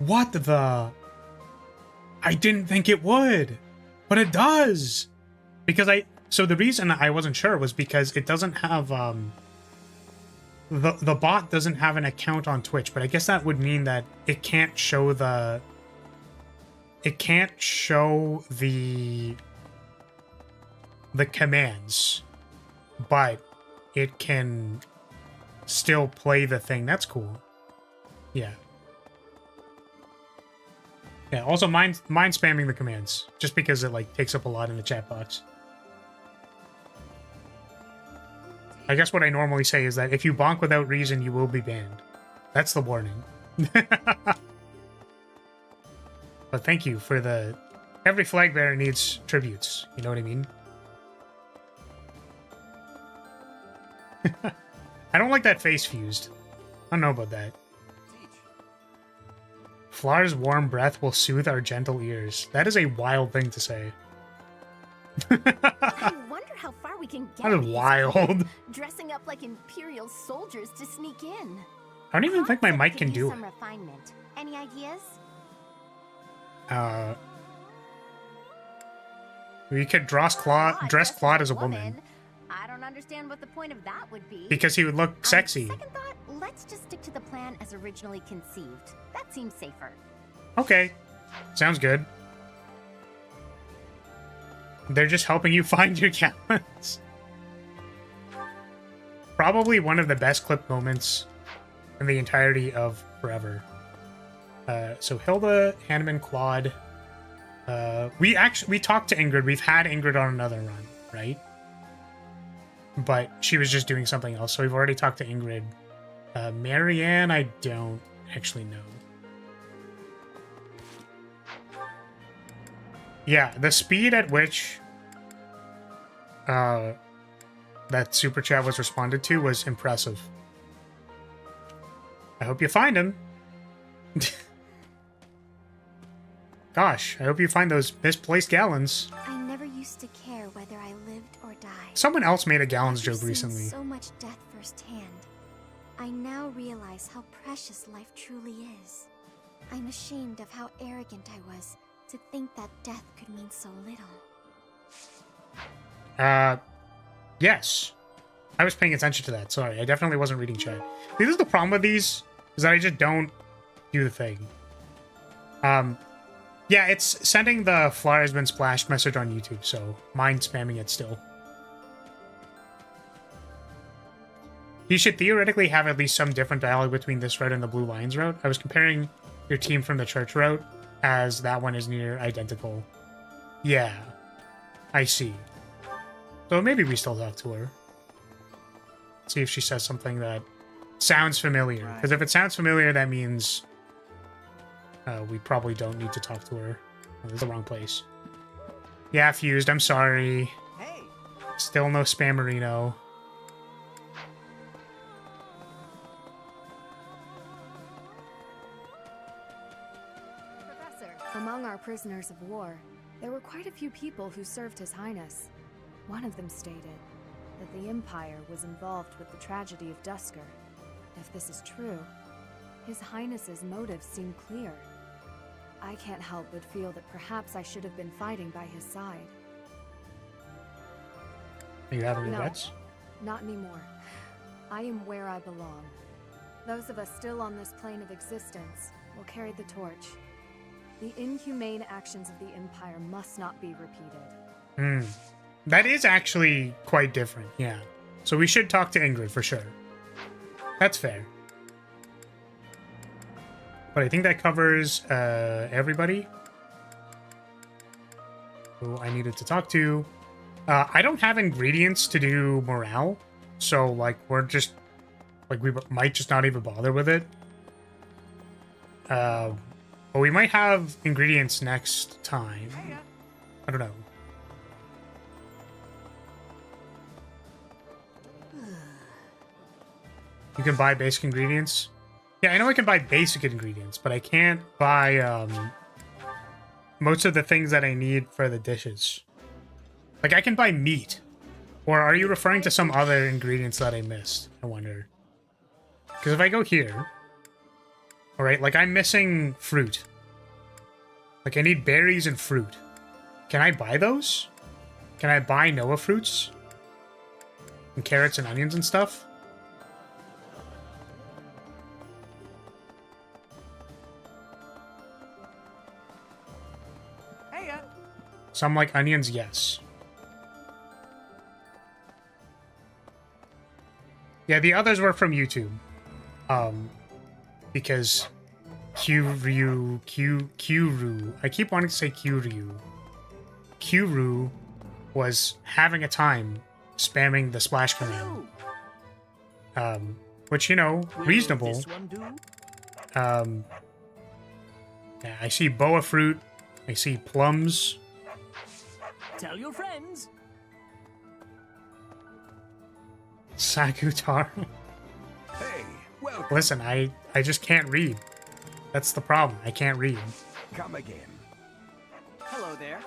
What the... I didn't think it would, but it does! Because so the reason I wasn't sure was because it doesn't have, the bot doesn't have an account on Twitch, but I guess that would mean that it can't show the... It can't show the commands, but it can still play the thing. That's cool. Yeah. Yeah, also mind spamming the commands, just because it, like, takes up a lot in the chat box. I guess what I normally say is that if you bonk without reason, you will be banned. That's the warning. But thank you for the... Every flag bearer needs tributes, you know what I mean? I don't like that face fused. I don't know about that. Flar's warm breath will soothe our gentle ears. That is a wild thing to say. I wonder how far we can get. That is wild. Dressing up like Imperial soldiers to sneak in. I don't even think my mic can do it. Some refinement. Any ideas? We could dress Claude as a woman. I don't understand what the point of that would be. Because he would look sexy. Second thought, let's just stick to the plan as originally conceived. That seems safer. Okay. Sounds good. They're just helping you find your talents. Probably one of the best clip moments in the entirety of Forever. So Hilda, Hanneman, Claude. We talked to Ingrid. We've had Ingrid on another run, right? But she was just doing something else, so we've already talked to Ingrid. Marianne, I don't actually know. Yeah, the speed at which that super chat was responded to was impressive. I hope you find him. Gosh, I hope you find those misplaced gallons. I never used to care whether I lived or died. Someone else made a gallons I've joke seen recently. so much death firsthand. I now realize how precious life truly is. I'm ashamed of how arrogant I was to think that death could mean so little. Yes. I was paying attention to that. Sorry, I definitely wasn't reading chat. This is the problem with these, is that I just don't do the thing. Yeah, it's sending the flyer has been splashed message on YouTube, so mind spamming it still. You should theoretically have at least some different dialogue between this route and the Blue Lions route. I was comparing your team from the church route, as that one is near identical. Yeah, I see. So maybe we still talk to her. See if she says something that sounds familiar. Because if it sounds familiar, that means we probably don't need to talk to her. Oh, this is the wrong place. Yeah, Fused, I'm sorry. Hey. Still no Spammerino. Professor, among our prisoners of war, there were quite a few people who served His Highness. One of them stated that the Empire was involved with the tragedy of Dusker. If this is true, His Highness's motives seem clear. I can't help but feel that perhaps I should have been fighting by his side. You have regrets? No, not anymore. I am where I belong. Those of us still on this plane of existence will carry the torch. The inhumane actions of the Empire must not be repeated. That is actually quite different, yeah. So we should talk to Ingrid for sure. That's fair. But I think that covers everybody who I needed to talk to. I don't have ingredients to do morale, so like we're just like we might just not even bother with it. But we might have ingredients next time. I don't know. You can buy basic ingredients. Yeah, I know I can buy basic ingredients, but I can't buy most of the things that I need for the dishes. Like, I can buy meat. Or are you referring to some other ingredients that I missed? I wonder. Because if I go here... Alright, like, I'm missing fruit. Like, I need berries and fruit. Can I buy those? Can I buy Noah fruits? And carrots and onions and stuff? Some like onions, yes. Yeah, the others were from YouTube. Because Kyuru, I keep wanting to say Kyuru was having a time spamming the splash command. Which, you know, reasonable. Yeah, I see boa fruit. I see plums. Tell your friends. Sagutar. Hey, welcome. Listen, I just can't read. That's the problem. I can't read. Come again. Hello there.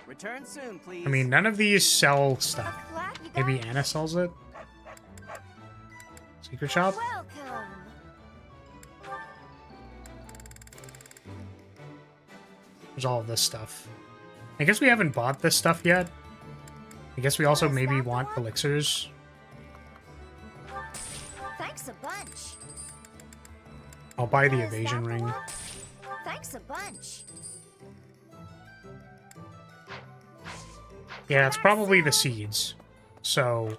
Return soon, please. I mean, none of these sell stuff. Maybe Anna sells it? Secret shop? Welcome. There's all of this stuff. I guess we haven't bought this stuff yet. I guess we also maybe want elixirs. Thanks a bunch. I'll buy the evasion ring. Thanks a bunch. Yeah, it's probably the seeds. So,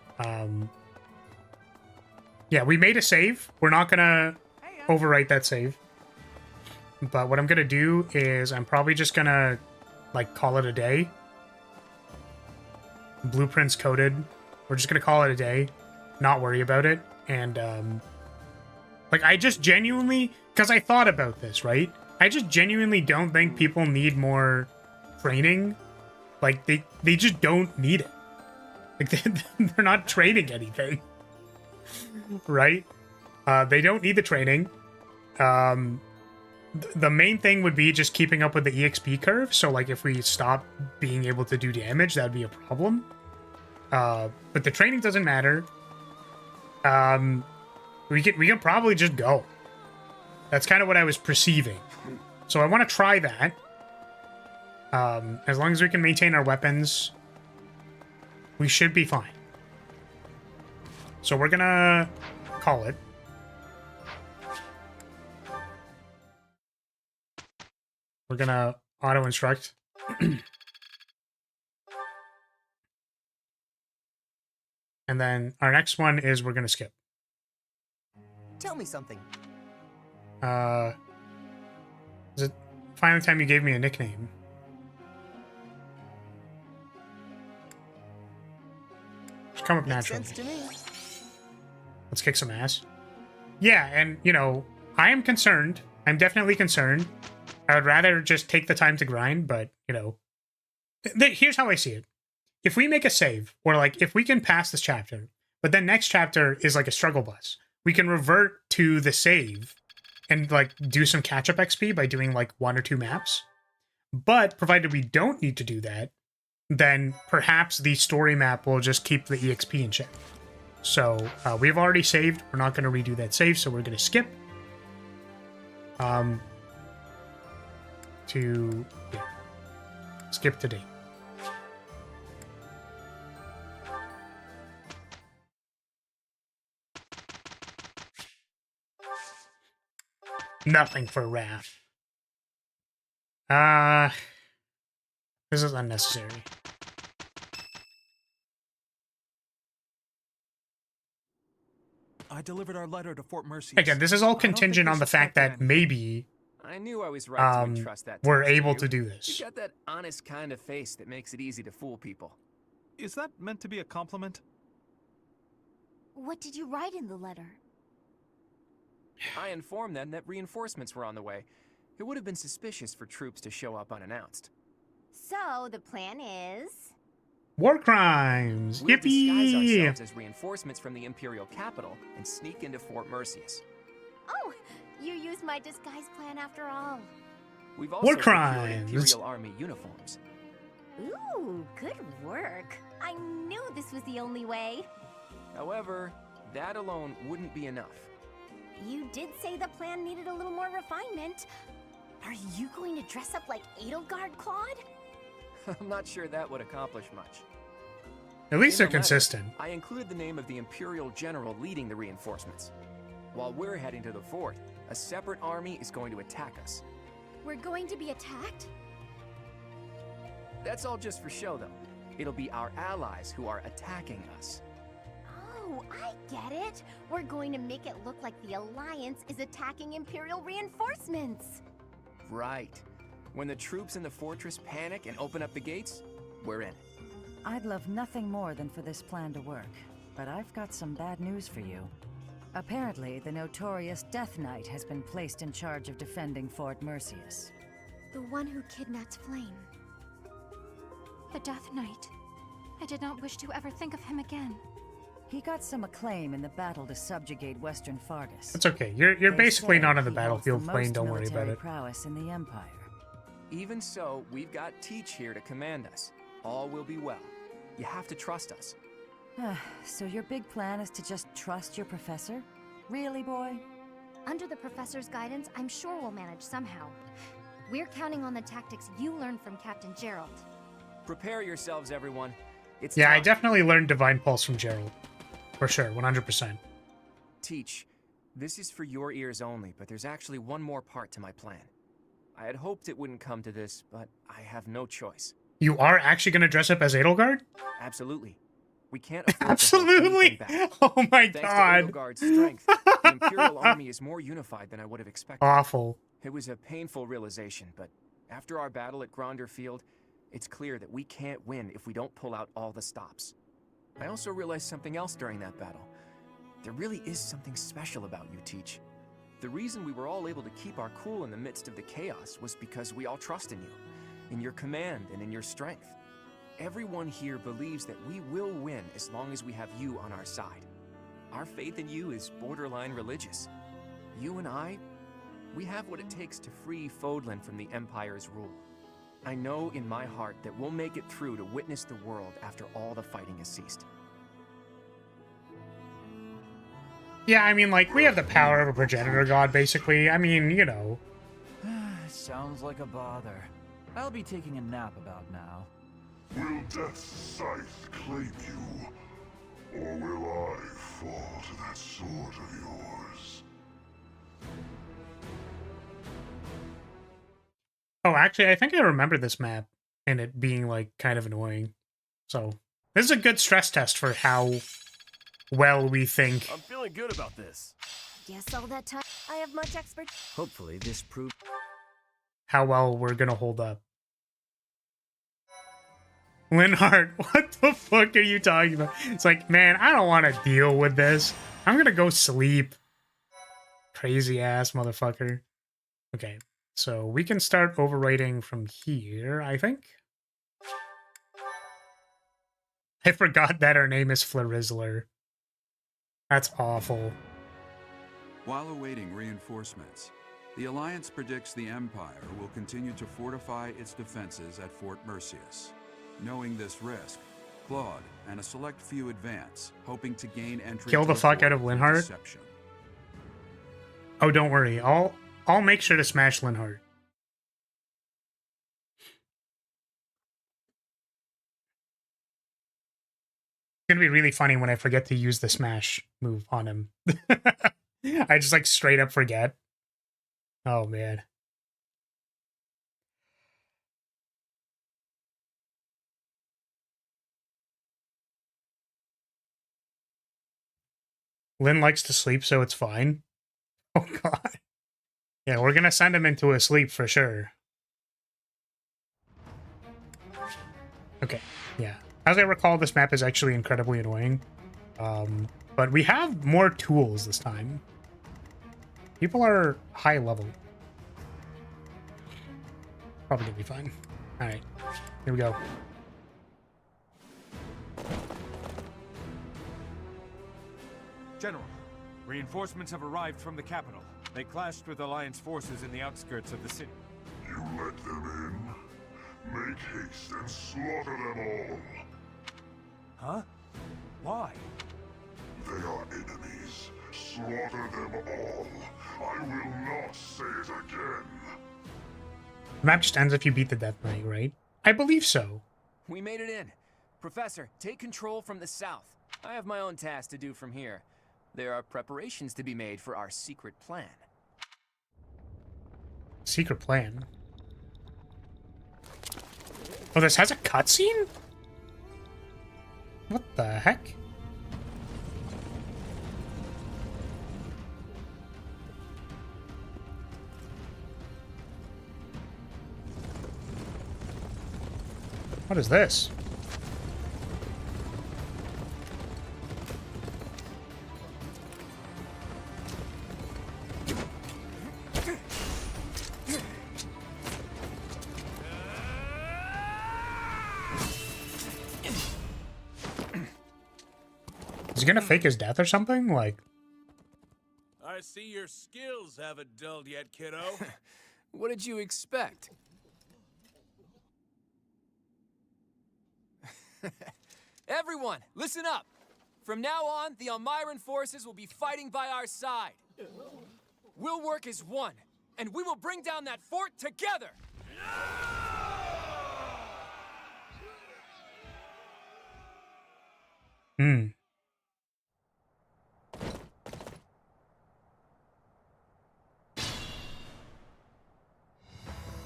yeah, we made a save. We're not gonna overwrite that save. But what I'm gonna do is I'm probably just gonna, like, call it a day. Blueprints coded. We're just gonna call it a day. Not worry about it. And, like, I just genuinely... Because I thought about this, right? I just genuinely don't think people need more training. Like, they just don't need it. Like, they're not training anything. Right? They don't need the training. The main thing would be just keeping up with the EXP curve. So, like, if we stop being able to do damage, that'd be a problem. But the training doesn't matter. We can probably just go. That's kind of what I was perceiving. So I want to try that. As long as we can maintain our weapons, we should be fine. So we're gonna call it. We're gonna auto-instruct. And then our next one is we're gonna skip. Tell me something. Is it finally time you gave me a nickname? Just come up naturally. Makes sense to me. Let's kick some ass. Yeah, and, you know, I am concerned. I'm definitely concerned. I would rather just take the time to grind, but, you know... Here's how I see it. If we make a save, or, like, if we can pass this chapter, but then next chapter is, like, a struggle bus, we can revert to the save and, like, do some catch-up XP by doing, like, 1 or 2 maps. But, provided we don't need to do that, then perhaps the story map will just keep the EXP in check. So, we've already saved. We're not going to redo that save, so we're going to skip. Skip to date. Nothing for Wrath. This is unnecessary. I delivered our letter to Fort Mercy. Again, this is all contingent on the fact that maybe I knew I was right to entrust that. we're task to able you. to do this. You got that honest kind of face that makes it easy to fool people. Is that meant to be a compliment? What did you write in the letter? I informed them that reinforcements were on the way. It would have been suspicious for troops to show up unannounced. So, the plan is... War crimes! We'll disguise Yippee! ourselves as reinforcements from the Imperial capital and sneak into Fort Mercius. Oh, you used my disguise plan after all. We've also War procured crimes! Imperial Army uniforms. Ooh, good work. I knew this was the only way. However, that alone wouldn't be enough. You did say the plan needed a little more refinement. Are you going to dress up like Edelgard, Claude? I'm not sure that would accomplish much. At least they're In the letter, consistent. I included the name of the Imperial General leading the reinforcements. While we're heading to the fort, a separate army is going to attack us. We're going to be attacked? That's all just for show, though. It'll be our allies who are attacking us. Oh, I get it. We're going to make it look like the Alliance is attacking Imperial reinforcements. Right. When the troops in the fortress panic and open up the gates, we're in. I'd love nothing more than for this plan to work, but I've got some bad news for you. Apparently, the notorious Death Knight has been placed in charge of defending Fort Mercius. The one who kidnapped Flame. The Death Knight. I did not wish to ever think of him again. He got some acclaim in the battle to subjugate Western Fargus. That's okay. You're They basically say not on the he battlefield holds the plane. most Don't worry about military it. prowess in the Empire. Even so, we've got Teach here to command us. All will be well. You have to trust us. So your big plan is to just trust your professor? Really, boy? Under the professor's guidance, I'm sure we'll manage somehow. We're counting on the tactics you learned from Captain Gerald. Prepare yourselves, everyone. It's Yeah, I time. definitely learned Divine Pulse from Gerald. For sure, 100%. Teach, this is for your ears only, but there's actually one more part to my plan. I had hoped it wouldn't come to this, but I have no choice. You are actually going to dress up as Edelgard? Absolutely. We can't afford Absolutely! to hold anything back. Oh my Thanks god. to Edelgard's strength, the Imperial Army is more unified than I would have expected. Awful. It was a painful realization, but after our battle at Gronder Field, it's clear that we can't win if we don't pull out all the stops. I also realized something else during that battle. There really is something special about you, Teach. The reason we were all able to keep our cool in the midst of the chaos was because we all trust in you, in your command and in your strength. Everyone here believes that we will win as long as we have you on our side. Our faith in you is borderline religious. You and I, we have what it takes to free Fodlan from the Empire's rule. I know in my heart that we'll make it through to witness the world after all the fighting has ceased. Yeah, I mean, like, we have the power of a progenitor god, basically. I mean, you know. Sounds like a bother. I'll be taking a nap about now. Will Death's scythe claim you? Or will I fall to that sword of yours? Oh, actually, I think I remember this map and it being, like, kind of annoying. So, this is a good stress test for how well we think. I'm feeling good about this. Guess all that time I have much expert. Hopefully this proves How well we're gonna hold up. Linhardt, what the fuck are you talking about? It's like, man, I don't want to deal with this. I'm gonna go sleep. Crazy ass motherfucker. Okay, so we can start overwriting from here, I think. I forgot that her name is Florizzler. That's awful. While awaiting reinforcements, the Alliance predicts the Empire will continue to fortify its defenses at Fort Mercius. Knowing this risk, Claude and a select few advance, hoping to gain entry. Kill the fuck out of Linhardt. Oh, don't worry. I'll make sure to smash Linhardt. It's gonna be really funny when I forget to use the smash move on him. I just like straight up forget. Oh man. Lynn likes to sleep, so it's fine. Oh god. Yeah, we're gonna send him into a sleep for sure. Okay, yeah. As I recall, this map is actually incredibly annoying. But we have more tools this time. People are high level. Probably gonna be fine. Alright, here we go. General, reinforcements have arrived from the capital. They clashed with Alliance forces in the outskirts of the city. You let them in? Make haste and slaughter them all. Huh? Why? They are enemies. Slaughter them all. I will not say it again. The map just ends if you beat the Death Knight, right? I believe so. We made it in. Professor, take control from the south. I have my own task to do from here. There are preparations to be made for our secret plan. Secret plan? Oh, this has a cutscene? What the heck? What is this? Is he gonna fake his death or something? Like, I see your skills haven't dulled yet, kiddo. What did you expect? Everyone, listen up. From now on, the Almiran forces will be fighting by our side. We'll work as one, and we will bring down that fort together. Hmm.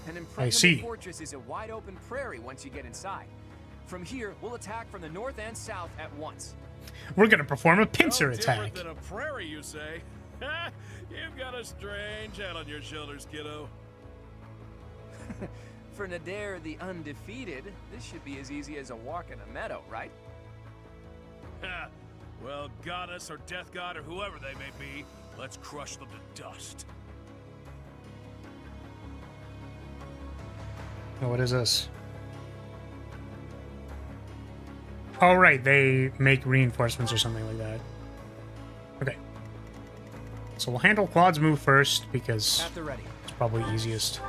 An impregnable fortress is a wide-open prairie once you get inside. From here, we'll attack from the north and south at once. We're gonna perform a pincer No attack. different than a prairie, you say? You've got a strange head on your shoulders, kiddo. For Nadir the Undefeated, this should be as easy as a walk in a meadow, right? Well, goddess or death god or whoever they may be, let's crush them to dust. Oh, what is this? Oh, right, they make reinforcements or something like that. Okay. So we'll handle Claude's move first, because At the ready. it's probably easiest.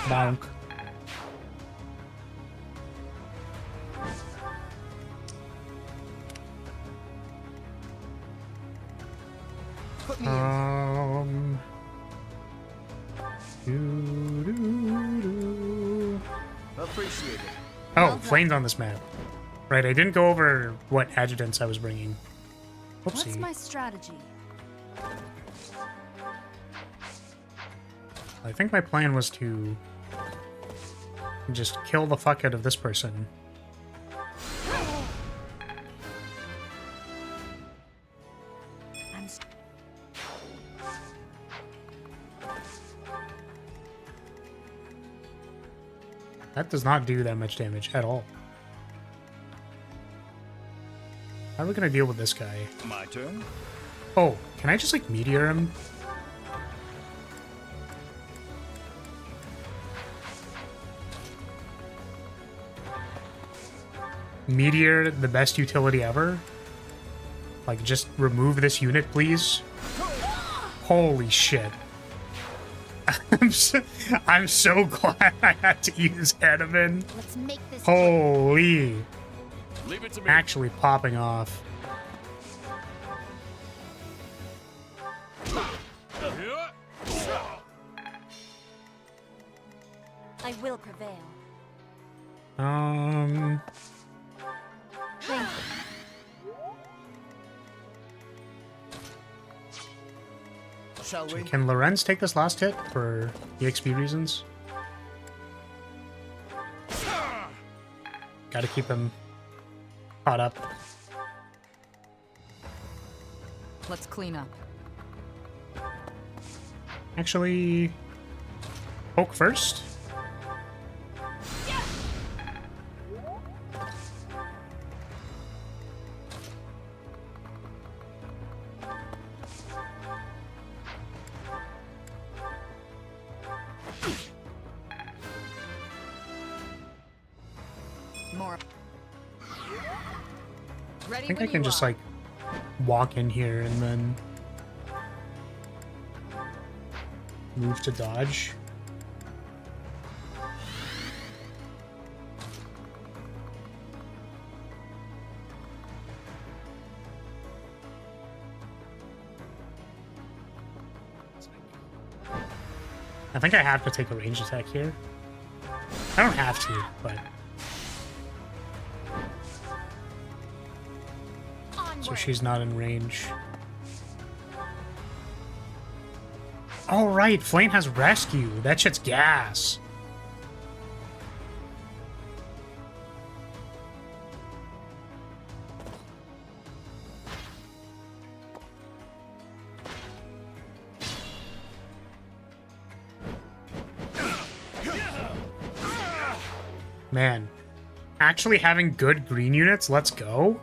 Bonk. Put me in. Appreciate it. Oh, flames on this map. Right, I didn't go over what adjutants I was bringing. What's Whoopsie. my strategy? I think my plan was to just kill the fuck out of this person. That does not do that much damage at all. How are we gonna deal with this guy? My turn? Oh, can I just like meteor him? Meteor, the best utility ever? Like, just remove this unit, please? Holy shit. I'm so glad I had to use Edelman. Let's make this Holy. Leave it to me. Actually popping off. I will prevail. Thank you. Shall we? Can Lorenz take this last hit for EXP reasons? Gotta keep him caught up. Let's clean up. Actually, poke first. More. I think I can just like walk in here and then move to dodge. I think I have to take a ranged attack here. I don't have to, but... So she's not in range. Oh right, Flame has rescue. That shit's gas. Man, actually having good green units, let's go.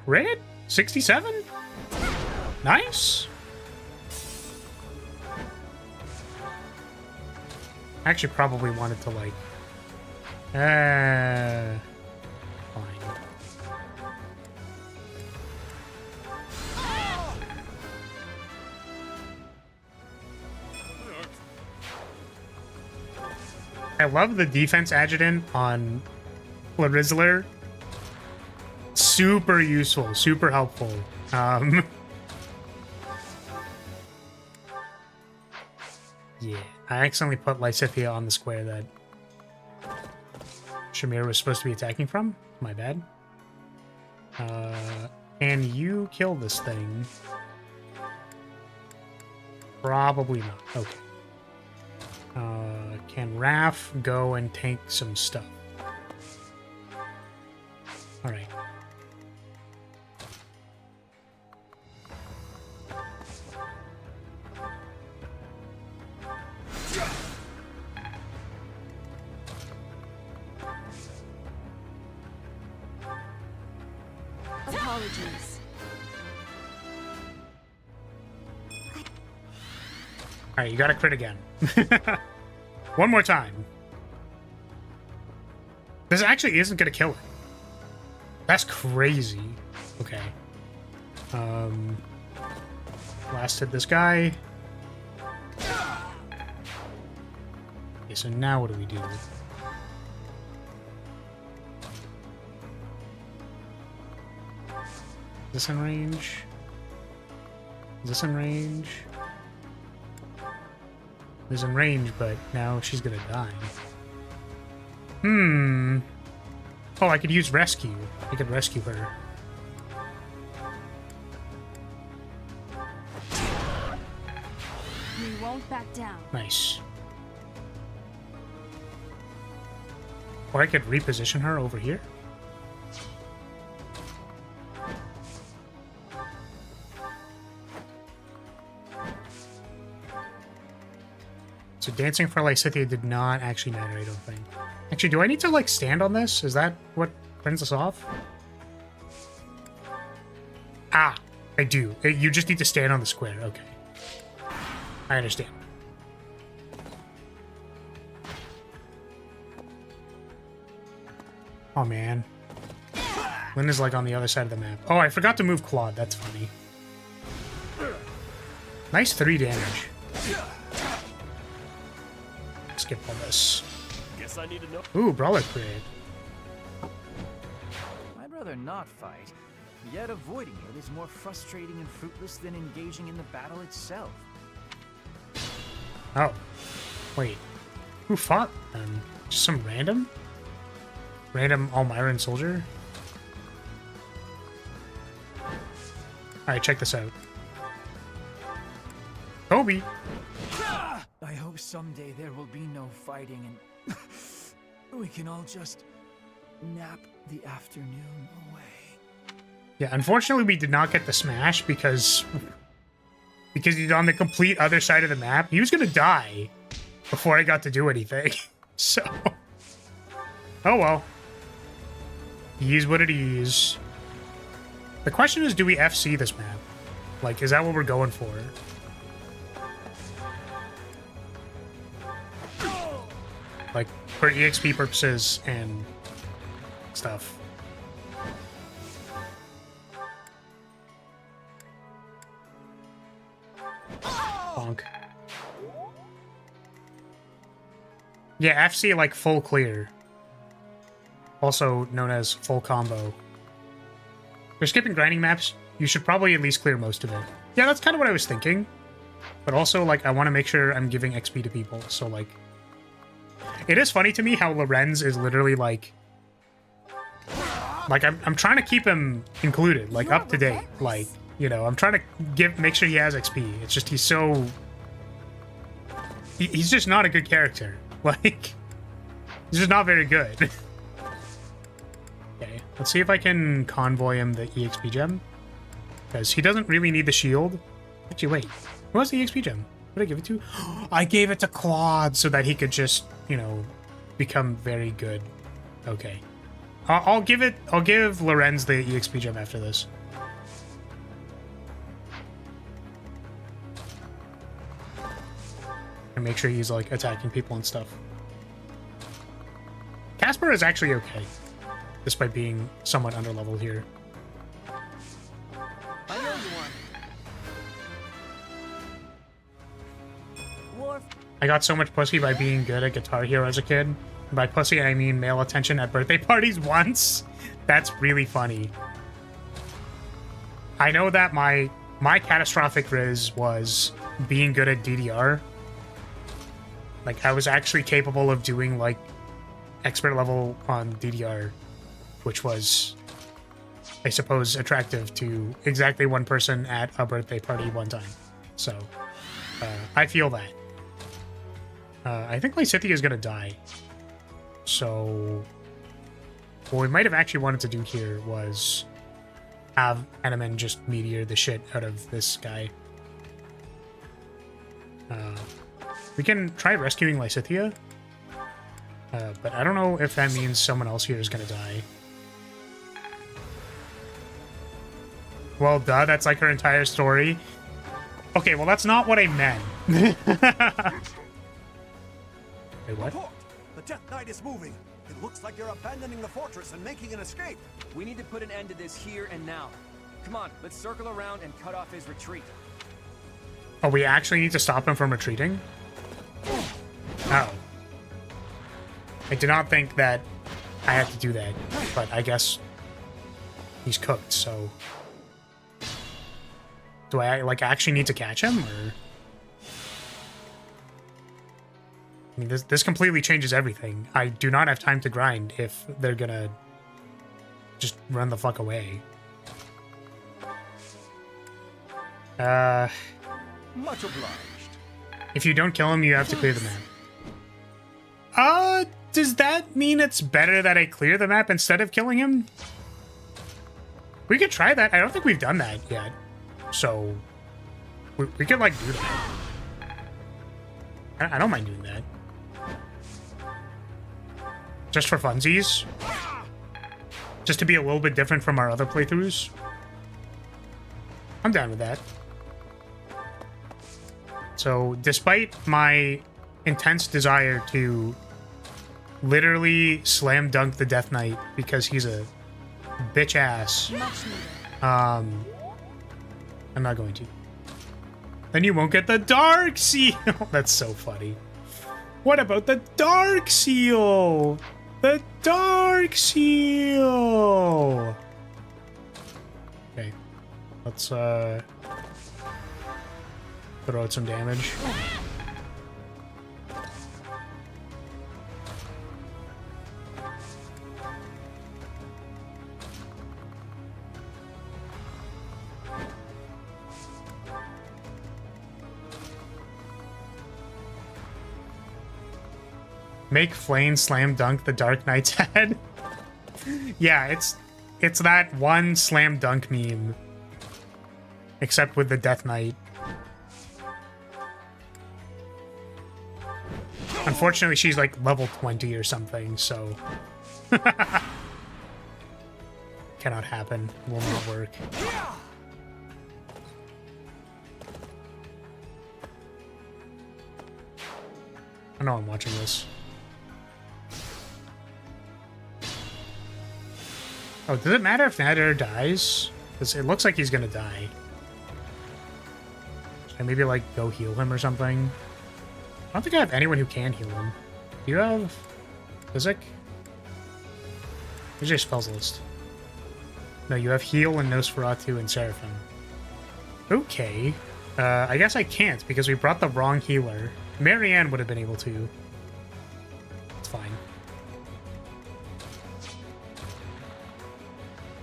Red? 67? Nice. I actually probably wanted to like... fine. I love the defense adjutant on Lyrilyte. Super useful, super helpful. Yeah, I accidentally put Lysithia on the square that Shamir was supposed to be attacking from. My bad. Can you kill this thing? Probably not. Okay. Can Raph go and tank some stuff? Alright. apologies. Alright, you gotta crit again. One more time. This actually isn't gonna kill it. That's crazy. Okay. Blasted this guy. Okay, so now what do we do? Is this in range? Is this in range? Is in range, but now she's gonna die. Oh, I could use rescue. I could rescue her. We won't back down. Nice. Or I could reposition her over here. So dancing for Lycithia did not actually matter, I don't think. Actually, do I need to, like, stand on this? Is that what turns us off? Ah, I do. You just need to stand on the square. Okay. I understand. Oh, man. Lynn is, like, on the other side of the map. Oh, I forgot to move Claude. That's funny. Nice 3 damage. Skip all this. Guess I need to know. Ooh, brawler crit. I'd rather not fight, yet avoiding it is more frustrating and fruitless than engaging in the battle itself. Oh. Wait. Who fought them? Just some random? Random Almiran soldier? Alright, check this out. Kobe! I hope someday there will be no fighting and we can all just nap the afternoon away. Yeah, unfortunately we did not get the smash because he's on the complete other side of the map. He was gonna die before I got to do anything. So, oh well. He is what it is. The question is, do we FC this map? Like, is that what we're going for? Like, for EXP purposes and stuff. Bonk. Yeah, FC, like, full clear. Also known as full combo. If you're skipping grinding maps, you should probably at least clear most of it. Yeah, that's kind of what I was thinking. But also, like, I want to make sure I'm giving XP to people, so, like... It is funny to me how Lorenz is literally, like... Like, I'm trying to keep him included, like, up to date. Like, you know, I'm trying to make sure he has XP. It's just he's so... He's just not a good character. Like, he's just not very good. Okay, let's see if I can convoy him the EXP gem. Because he doesn't really need the shield. Actually, wait. Who has the EXP gem? What did I give it to? I gave it to Claude so that he could just, you know, become very good. Okay. I'll give Lorenz the EXP gem after this. And make sure he's, like, attacking people and stuff. Casper is actually okay, despite being somewhat underleveled here. I know you want. I got so much pussy by being good at Guitar Hero as a kid. And by pussy, I mean male attention at birthday parties once. That's really funny. I know that my catastrophic riz was being good at DDR. Like, I was actually capable of doing, like, expert level on DDR, which was, I suppose, attractive to exactly one person at a birthday party one time. So, I feel that. I think Lycithia is gonna die. So, what we might have actually wanted to do here was have Enemin just meteor the shit out of this guy. We can try rescuing Lycithia, but I don't know if that means someone else here is gonna die. Well, duh, that's like her entire story. Okay, well, that's not what I meant. Wait, what? Report! The Death Knight is moving. It looks like they're abandoning the fortress and making an escape. We need to put an end to this here and now. Come on, let's circle around and cut off his retreat. Oh, we actually need to stop him from retreating? Oh. I did not think that I had to do that, but I guess he's cooked, so... Do I, like, actually need to catch him, or...? I mean, this completely changes everything. I do not have time to grind if they're gonna just run the fuck away. Much obliged. If you don't kill him, you have to clear the map. Does that mean it's better that I clear the map instead of killing him? We could try that. I don't think we've done that yet. So, we could, like, do that. I don't mind doing that. Just for funsies. Just to be a little bit different from our other playthroughs. I'm down with that. So, despite my intense desire to literally slam dunk the Death Knight because he's a bitch ass, I'm not going to. Then you won't get the Dark Seal! That's so funny. What about the Dark Seal? The Dark Seal! Okay. Let's, throw out some damage. Make Flame slam dunk the Dark Knight's head. Yeah, it's that one slam dunk meme. Except with the Death Knight. Unfortunately, she's like level 20 or something, so... Cannot happen. Will not work. I know I'm watching this. Oh, does it matter if Nader dies? Because it looks like he's gonna die. Should I maybe, like, go heal him or something? I don't think I have anyone who can heal him. Do you have... Physic? Here's your spells list. No, you have Heal and Nosferatu and Seraphim. Okay. I guess I can't because we brought the wrong healer. Marianne would have been able to. It's fine.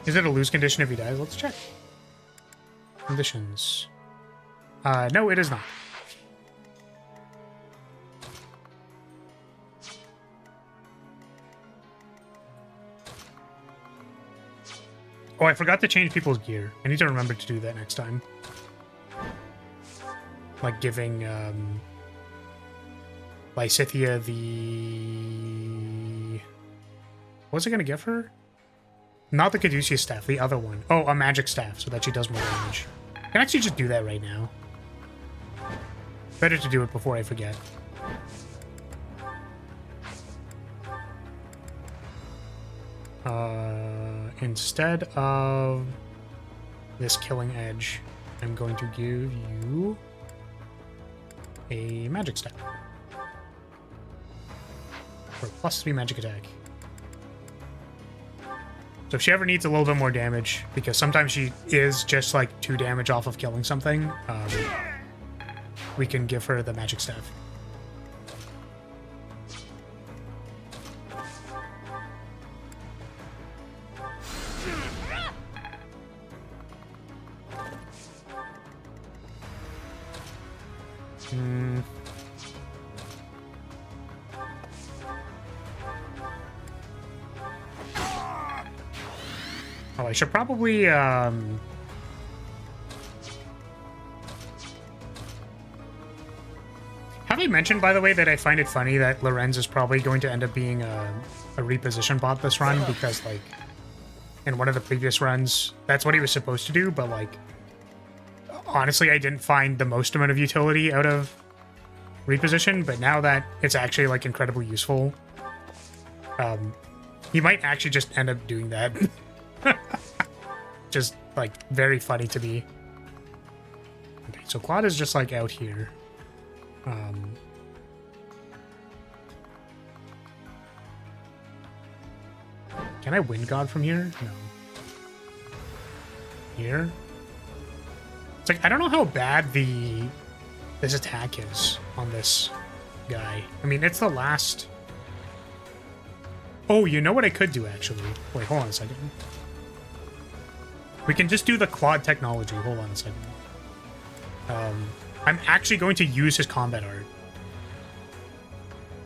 Is it a lose condition if he dies? Let's check. Conditions. No, it is not. Oh, I forgot to change people's gear. I need to remember to do that next time. Like giving, Lysithia the... What was I gonna give her? Not the Caduceus staff, the other one. Oh, a magic staff, so that she does more damage. I can actually just do that right now. Better to do it before I forget. Instead of this Killing Edge, I'm going to give you a magic staff. For +3 magic attack. So if she ever needs a little bit more damage, because sometimes she is just like 2 damage off of killing something, we can give her the magic staff. Oh, I should probably, Have I mentioned, by the way, that I find it funny that Lorenz is probably going to end up being a reposition bot this run because, like, in one of the previous runs. That's what he was supposed to do, but like, honestly, I didn't find the most amount of utility out of reposition, but now that it's actually like incredibly useful, he might actually just end up doing that. Just like very funny to me. Okay, so Claude is just like out here. Can I Wind God from here? No. Here? It's like, I don't know how bad this attack is on this guy. I mean, it's the last... Oh, you know what I could do, actually? Wait, hold on a second. We can just do the Claude technology. Hold on a second. I'm actually going to use his combat art.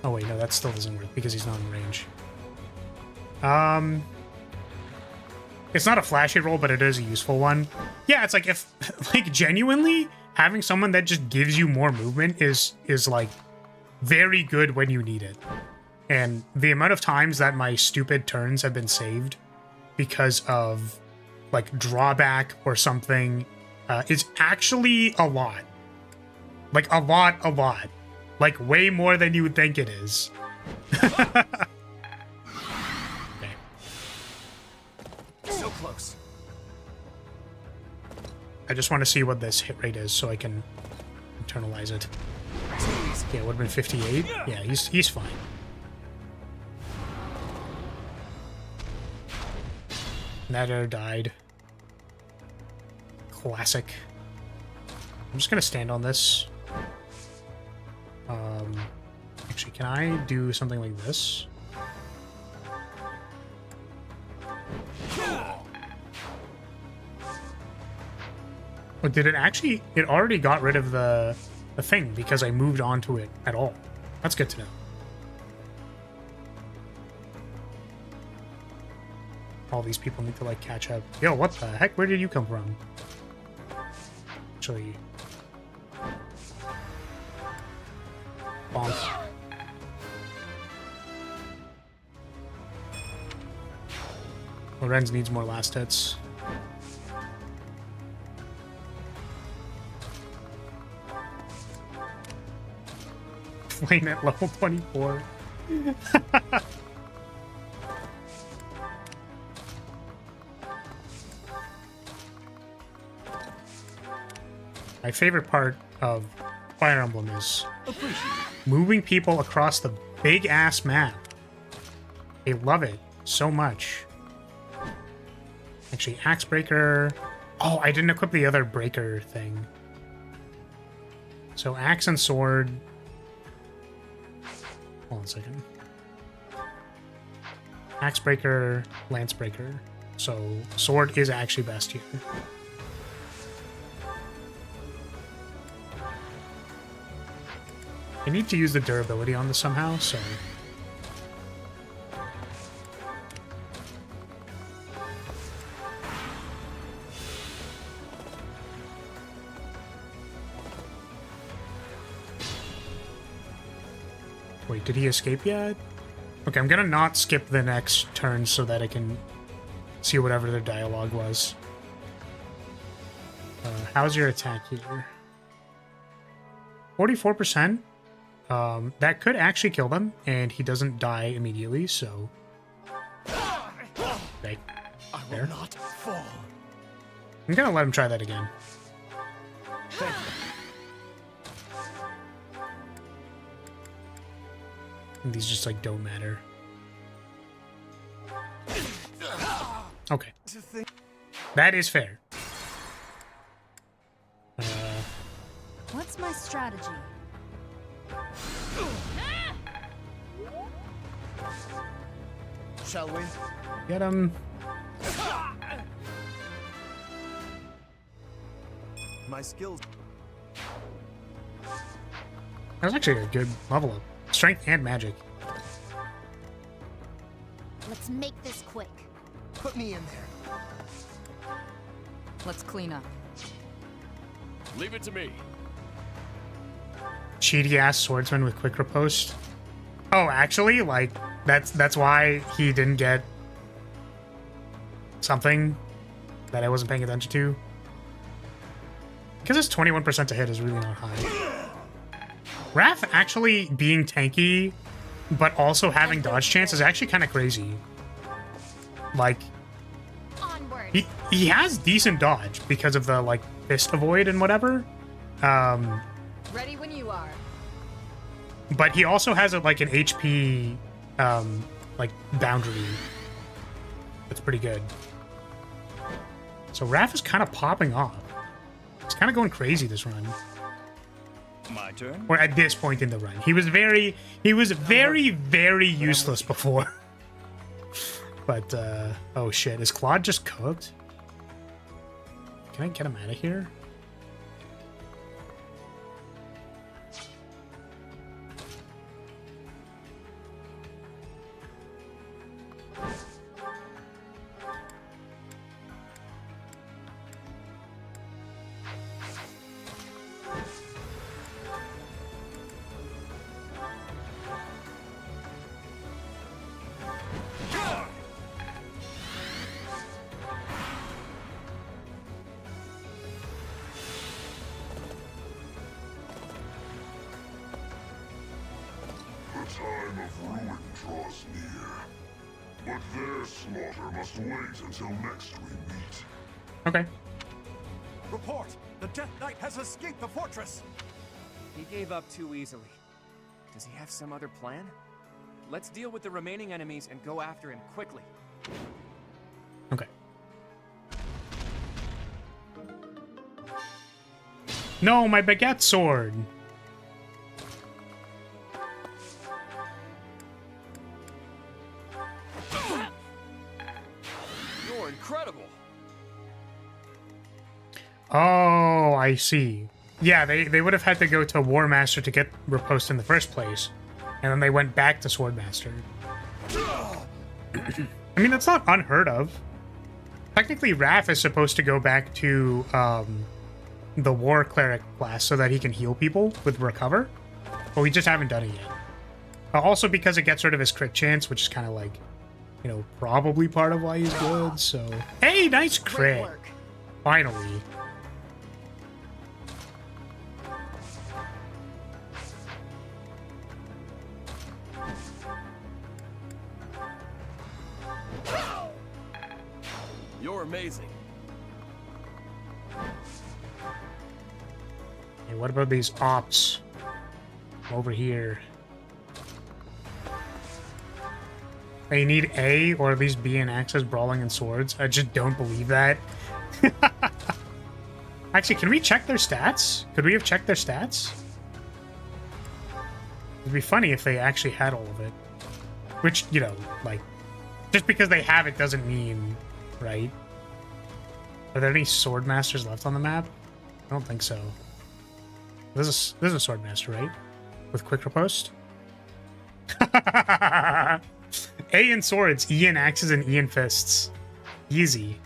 Oh, wait, no, that still doesn't work because he's not in range. It's not a flashy roll, but it is a useful one. Yeah, it's like if, like, genuinely having someone that just gives you more movement is like very good when you need it. And the amount of times that my stupid turns have been saved because of like drawback or something is actually a lot. Like a lot. Like way more than you would think it is. So close. I just want to see what this hit rate is so I can internalize it. Yeah, it would have been 58. Yeah, he's fine. Nether died. Classic. I'm just gonna stand on this. Actually, can I do something like this? But did it actually... It already got rid of the thing because I moved onto it at all. That's good to know. All these people need to, like, catch up. Yo, what the heck? Where did you come from? Actually... Bonk. Lorenz needs more last hits. Flame at level 24. My favorite part of Fire Emblem is moving people across the big-ass map. They love it so much. Actually, Axe Breaker... Oh, I didn't equip the other breaker thing. So Axe and Sword... Hold on a second. Axe Breaker, Lance Breaker. So Sword is actually best here. I need to use the durability on this somehow, so... Wait, did he escape yet? Okay, I'm gonna not skip the next turn so that I can see whatever their dialogue was. How's your attack here? 44%? That could actually kill them, and he doesn't die immediately, so... Okay. I will not fall. I'm gonna let him try that again. Thank you. And these just, like, don't matter. Okay. That is fair. What's my strategy? Shall we? Get him. My skills. That was actually a good level up. Strength and magic. Let's make this quick. Put me in there. Let's clean up. Leave it to me. Cheaty ass swordsman with quick riposte. Oh, actually, like that's why he didn't get something that I wasn't paying attention to. Because it's 21% to hit is really not high. Raph actually being tanky, but also having dodge chance is actually kind of crazy. Like, he has decent dodge because of the, like, fist avoid and whatever. Ready when you are. But he also has, like, an HP, like, boundary. That's pretty good. So Raph is kind of popping off. He's kind of going crazy this run. My turn. Or at this point in the run. He was very, very useless before. But, oh shit. Is Claude just cooked? Can I get him out of here? Time of ruin draws near, but their slaughter must wait until next we meet. Okay. Report! The Death Knight has escaped the fortress! He gave up too easily. Does he have some other plan? Let's deal with the remaining enemies and go after him quickly. Okay. No, my baguette sword! You're incredible. Oh, I see. Yeah, they would have had to go to War Master to get Riposte in the first place. And then they went back to Swordmaster. I mean, that's not unheard of. Technically, Raph is supposed to go back to the War Cleric class so that he can heal people with Recover. But we just haven't done it yet. Also because it gets rid of his crit chance, which is kind of like, you know, probably part of why he's good, so... Hey, nice crit! Finally. You're amazing. Hey, what about these ops over here? They need A or at least B in Axes, Brawling, and Swords. I just don't believe that. Actually, can we check their stats? Could we have checked their stats? It'd be funny if they actually had all of it. Which, you know, like, just because they have it doesn't mean, right? Are there any Sword Masters left on the map? I don't think so. This is a Sword Master, right? With Quick Riposte? A in Swords, E in Axes, and E in Fists. Easy.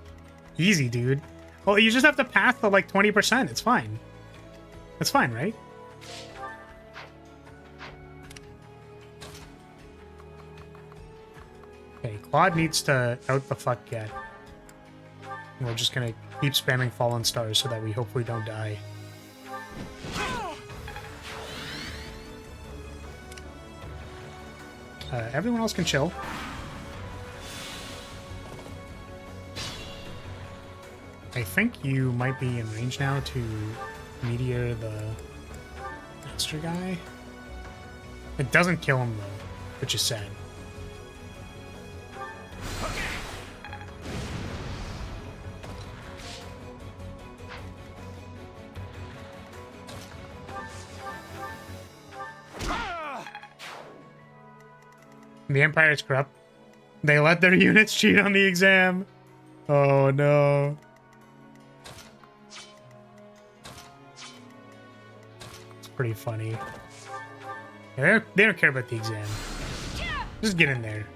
Easy, dude. Well, you just have to pass the, like, 20%. It's fine. It's fine, right? Okay, Claude needs to out the fuck get. We're just gonna keep spamming Fallen Stars so that we hopefully don't die. Everyone else can chill. I think you might be in range now to meteor the master guy. It doesn't kill him though, which is sad. The Empire is corrupt. They let their units cheat on the exam. Oh no. It's pretty funny. Yeah, they don't care about the exam. Just get in there.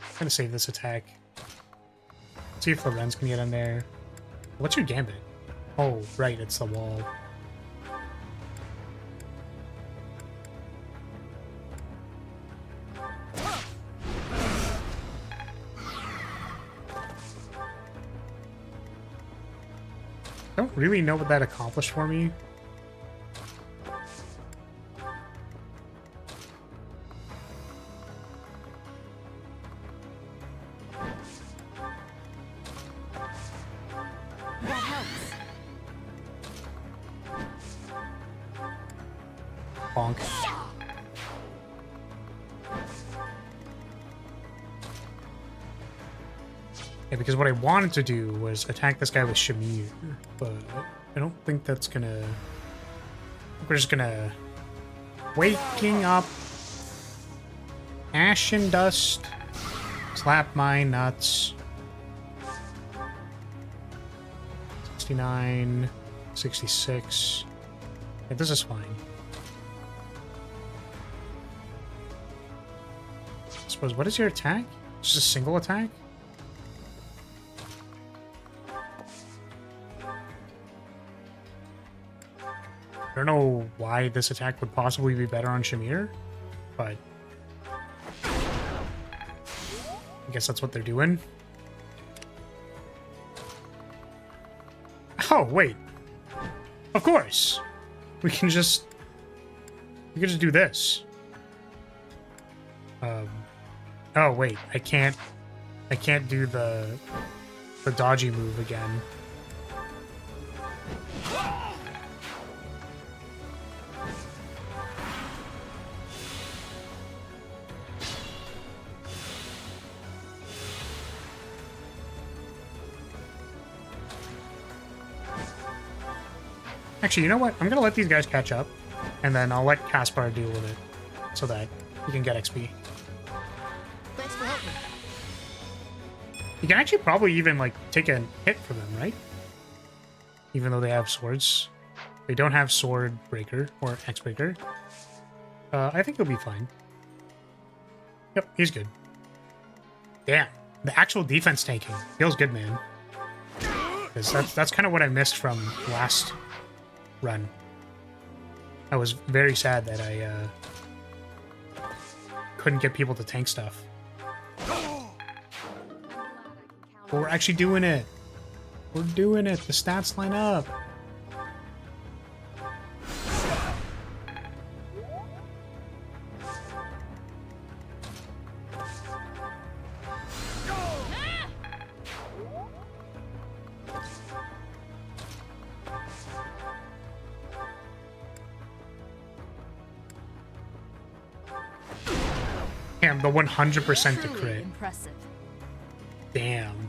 I'm gonna save this attack. See if Lorenz can get in there. What's your gambit? Oh, right, it's the wall. really know what that accomplished for me. That helps. Bonk. Yeah, because what I wanted to do was attack this guy with Shamir, but I don't think that's gonna... I think we're just gonna... Waking up. Ash and dust. Slap my nuts. 69. 66. Yeah, this is fine. I suppose, what is your attack? Just a single attack? I don't know why this attack would possibly be better on Shamir, but I guess that's what they're doing. Oh, wait. Of course. We can just do this. Oh, wait. I can't do the dodgy move again. Actually, you know what? I'm gonna let these guys catch up, and then I'll let Caspar deal with it, so that he can get XP. Thanks for helping. You can actually probably even, like, take a hit from them, right? Even though they have swords. They don't have Sword Breaker, or X Breaker. I think he'll be fine. Yep, he's good. Damn, the actual defense tanking feels good, man. 'Cause that's kind of what I missed from last run. I was very sad that I couldn't get people to tank stuff. But we're actually doing it. We're doing it. The stats line up. Damn, the 100% to crit. Impressive. Damn.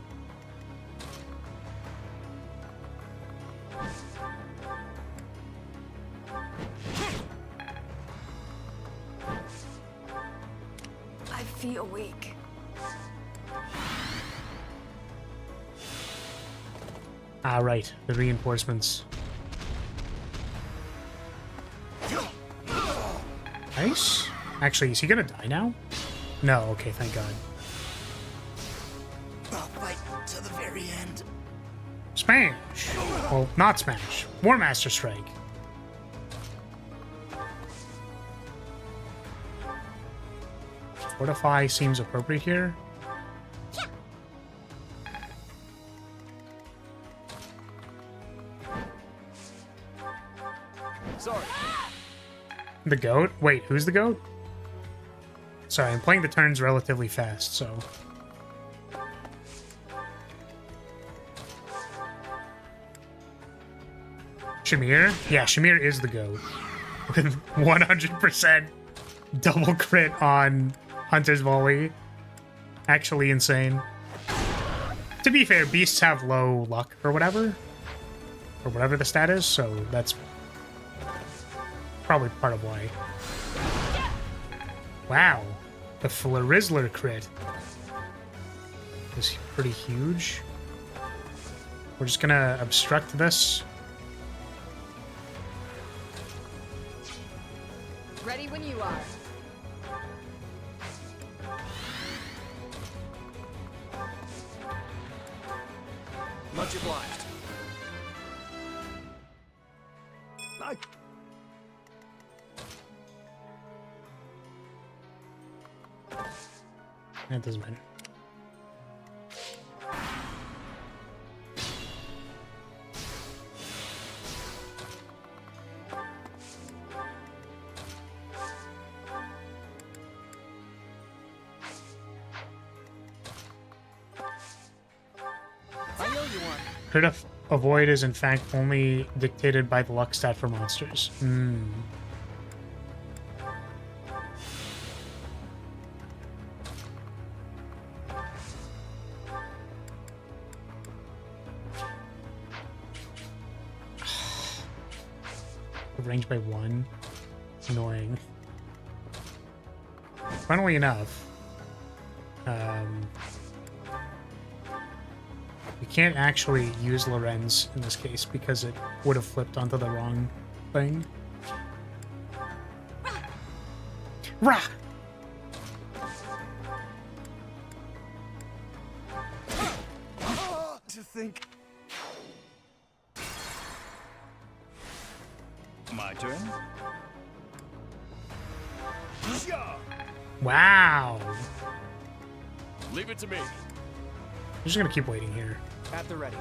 I feel weak. Ah, right. The reinforcements. Nice. Actually, is he gonna die now? No, okay, thank God. I'll fight to the very end. Smash! Well, not smash. War Master Strike. Fortify seems appropriate here. Sorry. The goat? Wait, who's the goat? Sorry, I'm playing the turns relatively fast, so... Shamir? Yeah, Shamir is the goat. With 100% double crit on Hunter's Volley. Actually insane. To be fair, beasts have low luck or whatever. Or whatever the stat is, so that's probably part of why. Wow. The Florizzler crit is pretty huge. We're just gonna obstruct this. Ready when you are. Much obliged. That doesn't matter. Crit avoid is in fact only dictated by the luck stat for monsters. Range by 1. Annoying. Funnily enough, we can't actually use Lorenz in this case because it would have flipped onto the wrong thing. Rah! To think. My turn. Wow. Leave it to me. I'm just gonna keep waiting here. At the ready.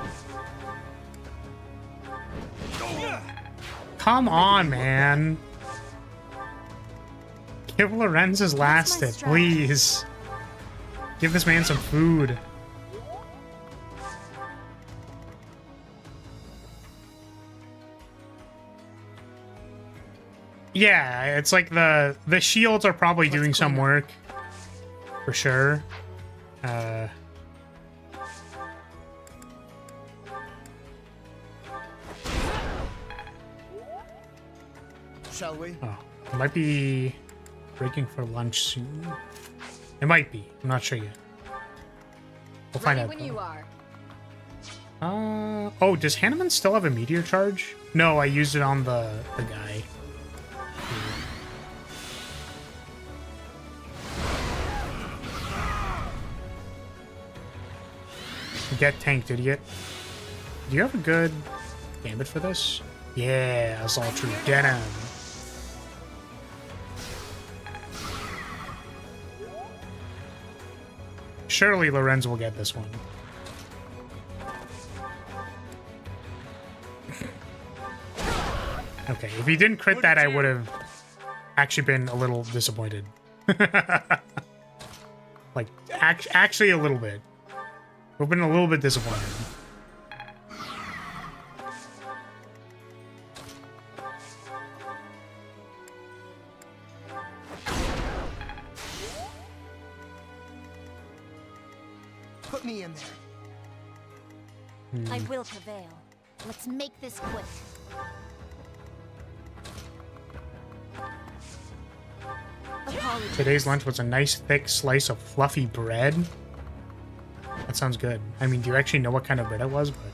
Come on, man. Give Lorenz his last hit, please. Give this man some food. Yeah, it's like the shields are probably doing some work. For sure. Shall we? Oh, it might be breaking for lunch soon. It might be. I'm not sure yet. We'll find out. When you are. Oh, does Hanneman still have a meteor charge? No, I used it on the guy. Get tanked, idiot. Do you have a good gambit for this? Yeah, that's all true. Get him. Surely Lorenz will get this one. Okay, if he didn't crit that, I would have actually been a little disappointed. Like, actually a little bit. We've been a little bit disappointed. Put me in there. I will prevail. Let's make this quick. Today's lunch was a nice thick slice of fluffy bread. That sounds good. I mean, do you actually know what kind of bread it was? But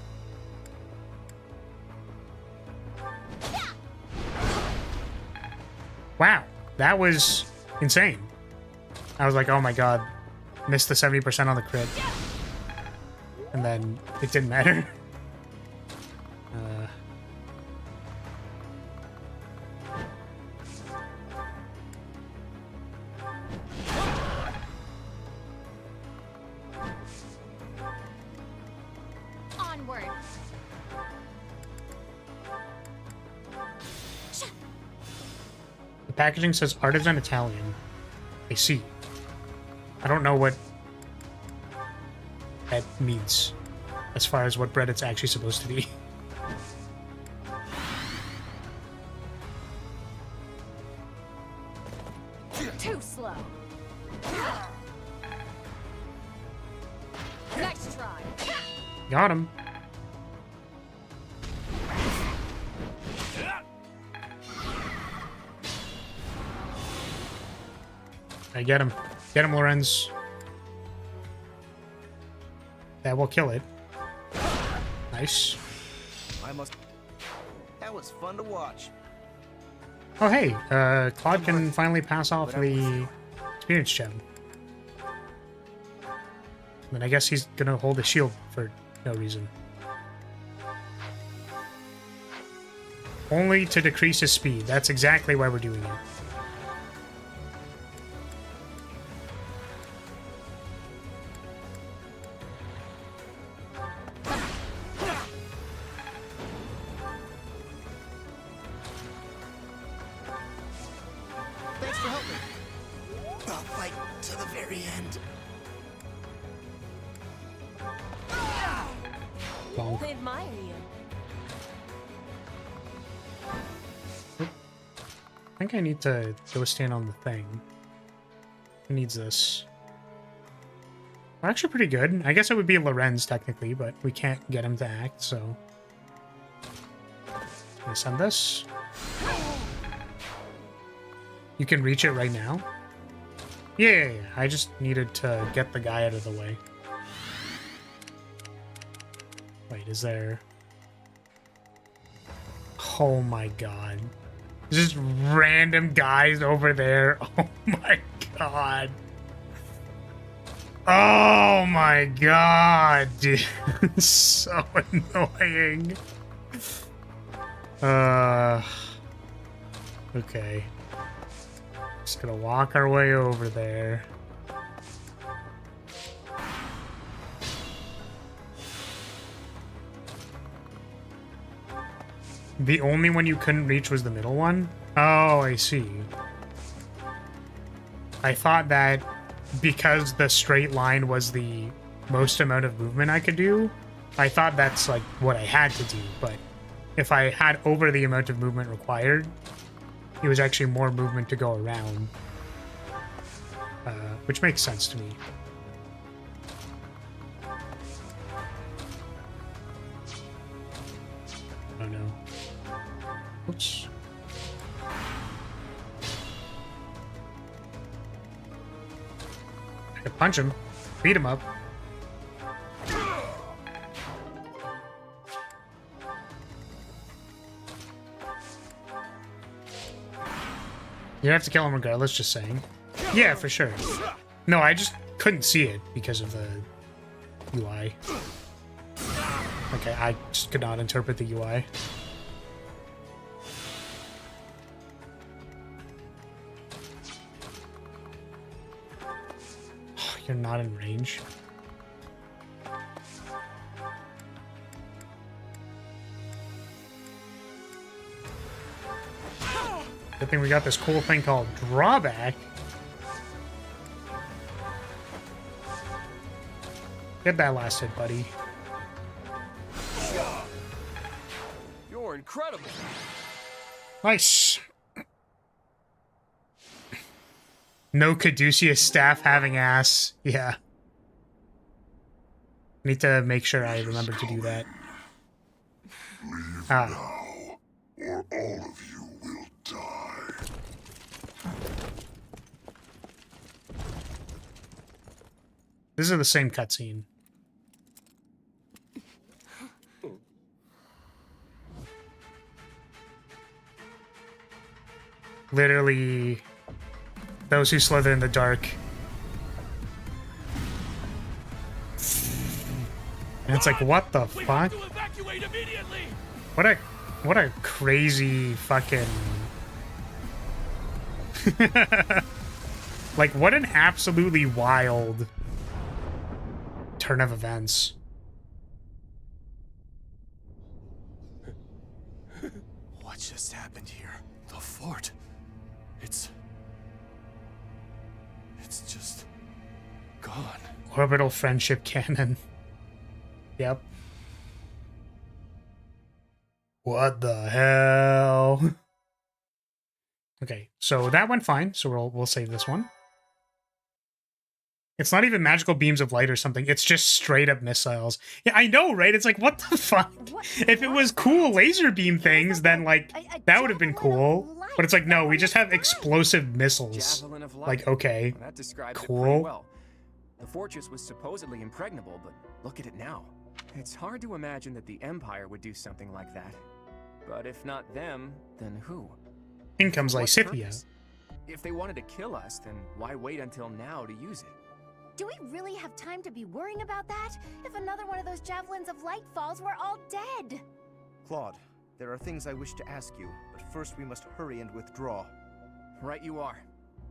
wow, that was insane. I was like, oh my god, missed the 70% on the crit. And then it didn't matter. Onward. The packaging says artisan Italian. I see. I don't know what that means as far as what bread it's actually supposed to be. Too slow. Nice try. Got him. I get him. Get him, Lorenz. That will kill it. Nice. That was fun to watch. Oh, hey. Claude can finally pass off the experience gem. Then I guess he's gonna hold the shield for no reason. Only to decrease his speed. That's exactly why we're doing it. Thanks for helping. I'll fight to the very end. Bonk. I admire you. I think I need to go stand on the thing. Who needs this? We're actually pretty good. I guess it would be Lorenz technically, but we can't get him to act, so. Can I send this? You can reach it right now? Yeah. I just needed to get the guy out of the way. Wait, is there... Oh my god. There's just random guys over there. Oh my god. Oh my god, dude. So annoying. Okay. Just gonna walk our way over there. The only one you couldn't reach was the middle one? Oh, I see. I thought that because the straight line was the most amount of movement I could do, I thought that's like what I had to do, but if I had over the amount of movement required, it was actually more movement to go around. Which makes sense to me. Oh no. Oops. I could punch him. Beat him up. You have to kill him regardless, just saying. Yeah, for sure. No, I just couldn't see it because of the UI. Okay, I just could not interpret the UI. You're not in range. Good thing we got this cool thing called drawback. Get that last hit, buddy. You're incredible. Nice. No Caduceus staff having ass. Yeah. Need to make sure I remember to do that. Leave now, or all of you will die. This is the same cutscene. Literally, those who slither in the dark. And it's like, what the fuck? What a crazy fucking... Like, what an absolutely wild turn of events. What just happened here? The fort. It's just gone. Orbital friendship cannon. Yep. What the hell? Okay, so that went fine, so we'll save this one. It's not even magical beams of light or something. It's just straight up missiles. Yeah, I know, right? It's like, what the fuck? If it was cool laser beam things, then, like, that would have been cool. But it's like, no, we just have explosive missiles. Like, okay, That describes it cool. pretty well. The fortress was supposedly impregnable, but look at it now. It's hard to imagine that the Empire would do something like that. But if not them, then who? In comes What Lysitia. purpose? If they wanted to kill us, then why wait until now to use it? Do we really have time to be worrying about that? If another one of those javelins of light falls, we're all dead. Claude, there are things I wish to ask you, but first we must hurry and withdraw. Right you are.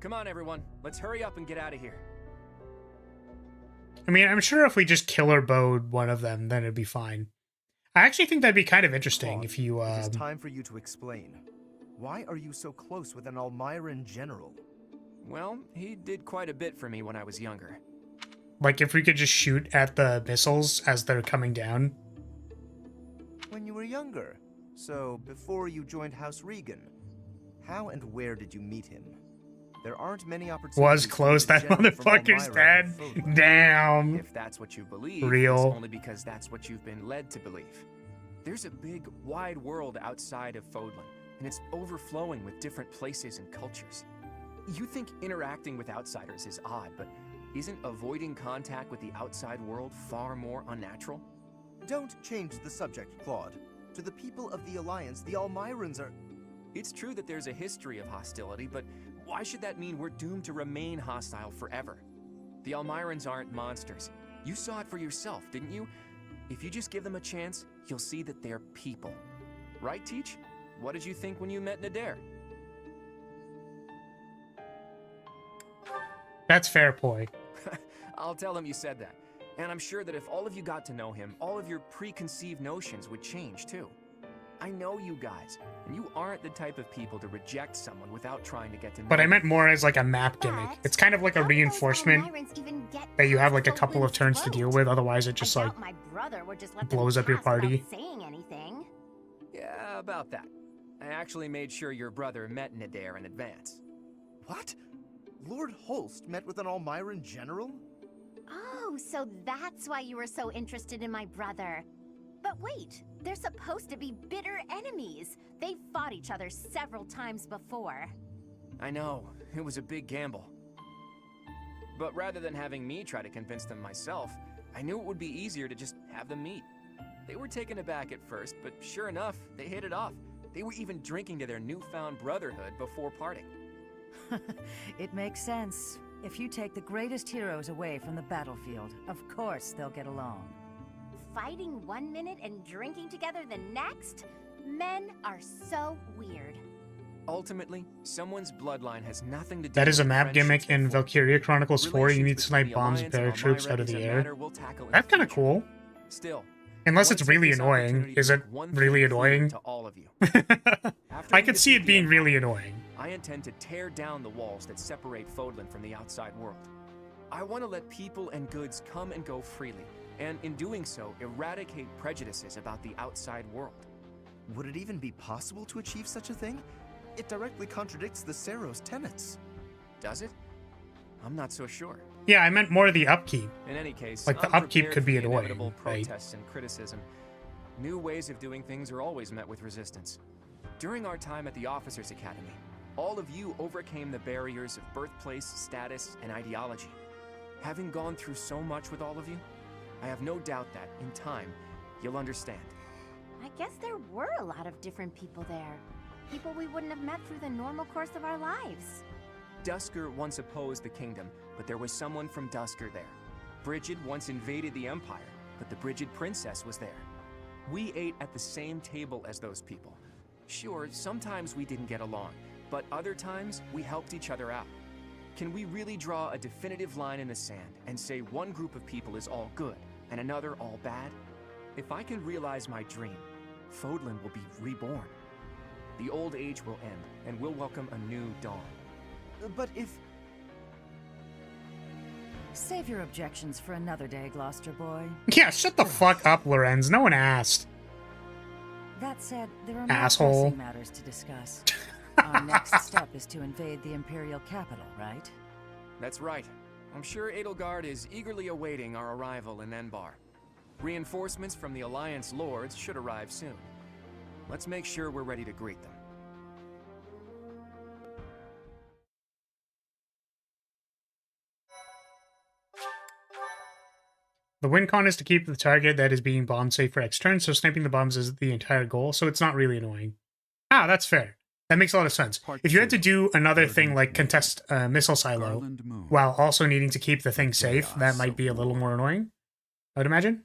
Come on, everyone. Let's hurry up and get out of here. I mean, I'm sure if we just killer bowed one of them, then it'd be fine. I actually think that'd be kind of interesting Claude, if you, it is time for you to explain. Why are you so close with an Almyran general? Well, he did quite a bit for me when I was younger. like, if we could just shoot at the missiles as they're coming down. When you were younger. So, before you joined House Regan. How and where did you meet him? There aren't many opportunities. Was close that motherfucker's dead. Damn. If that's what you believe, Real. it's only because that's what you've been led to believe. There's a big, wide world outside of Fodlan, and it's overflowing with different places and cultures. You think interacting with outsiders is odd, but isn't avoiding contact with the outside world far more unnatural? Don't change the subject, Claude. To the people of the Alliance, the Almirans are... It's true that there's a history of hostility, but why should that mean we're doomed to remain hostile forever? The Almirans aren't monsters. You saw it for yourself, didn't you? If you just give them a chance, you'll see that they're people. Right, Teach? What did you think when you met Nader? That's fair, Poi. I'll tell him you said that. And I'm sure that if all of you got to know him, all of your preconceived notions would change, too. I know you guys, and you aren't the type of people to reject someone without trying to get to know But I them. meant more as like a map gimmick. It's kind of like a reinforcement that you have like a couple of turns to deal with, otherwise it just like My brother would just let them blows up your pass without party. saying anything. Yeah, about that. I actually made sure your brother met Nader in advance. What? Lord Holst met with an Almiran general? Oh, so that's why you were so interested in my brother. But wait, they're supposed to be bitter enemies. They've fought each other several times before. I know, it was a big gamble. But rather than having me try to convince them myself, I knew it would be easier to just have them meet. They were taken aback at first, but sure enough, they hit it off. They were even drinking to their newfound brotherhood before parting. It makes sense. If you take the greatest heroes away from the battlefield, of course they'll get along. Fighting 1 minute and drinking together the next? Men are so weird. Ultimately, someone's bloodline has nothing to do That is a with map friendships gimmick in and Valkyria Chronicles 4. You need to snipe the bombs and Alliance and paratroops Almira out of is the a air. matter we'll tackle in That's the kind of future. cool. Still, Unless I it's wanna take really this annoying. opportunity to Is it make one really thing clear annoying? to all of you. I could see it being really annoying. I intend to tear down the walls that separate Fodlan from the outside world. I want to let people and goods come and go freely, and in doing so, eradicate prejudices about the outside world. Would it even be possible to achieve such a thing? It directly contradicts the Seros tenets. Does it? I'm not so sure. Yeah, I meant more the upkeep. In any case, Like, the I'm upkeep prepared could for be the annoying, inevitable right? protests and criticism. New ways of doing things are always met with resistance. During our time at the Officers Academy, all of you overcame the barriers of birthplace, status, and ideology. Having gone through so much with all of you, I have no doubt that, in time, you'll understand. I guess there were a lot of different people there. People we wouldn't have met through the normal course of our lives. Dusker once opposed the kingdom, but there was someone from Dusker there. Brigid once invaded the Empire, but the Brigid princess was there. We ate at the same table as those people. Sure, sometimes we didn't get along, but other times we helped each other out. Can we really draw a definitive line in the sand and say one group of people is all good and another all bad? If I can realize my dream, Fodlan will be reborn. The old age will end, and we'll welcome a new dawn. But if... Save your objections for another day, Gloucester boy. Yeah, shut the fuck up, Lorenz. No one asked. That said, there are Asshole. more pressing matters to discuss. Our next step is to invade the Imperial capital, right? That's right. I'm sure Edelgard is eagerly awaiting our arrival in Enbar. Reinforcements from the Alliance Lords should arrive soon. Let's make sure we're ready to greet them. The win con is to keep the target that is being bombed safe for X turns, so sniping the bombs is the entire goal, so it's not really annoying. Ah, that's fair. That makes a lot of sense. If you had to do another thing like contest missile silo, while also needing to keep the thing safe, that might be a little more annoying, I would imagine.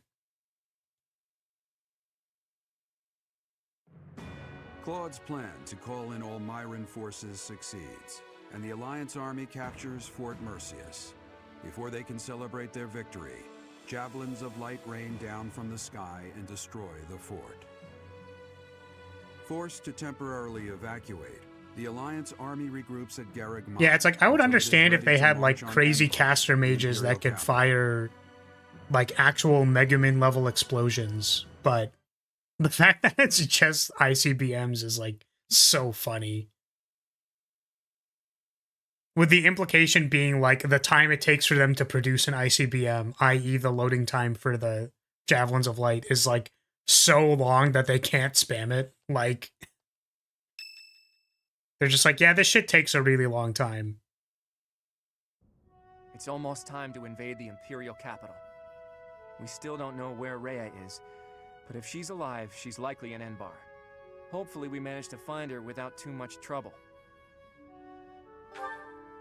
Claude's plan to call in all Myran forces succeeds, and the Alliance army captures Fort Mercius. Before they can celebrate their victory, javelins of light rain down from the sky and destroy the fort. Forced to temporarily evacuate, the Alliance army regroups at Garreg Mine. Yeah, it's like, I would understand if they ready to had like march on crazy Enbar, caster the mages that Imperial could capital. fire like actual Mega Man level explosions, but The fact that it's just ICBMs is like so funny. With the implication being like the time it takes for them to produce an ICBM, i.e. the loading time for the Javelins of Light, is like so long that they can't spam it. Like, they're just like, yeah, this shit takes a really long time. It's almost time to invade the Imperial capital. We still don't know where Rhea is, but if she's alive, she's likely in Enbar. Hopefully we manage to find her without too much trouble.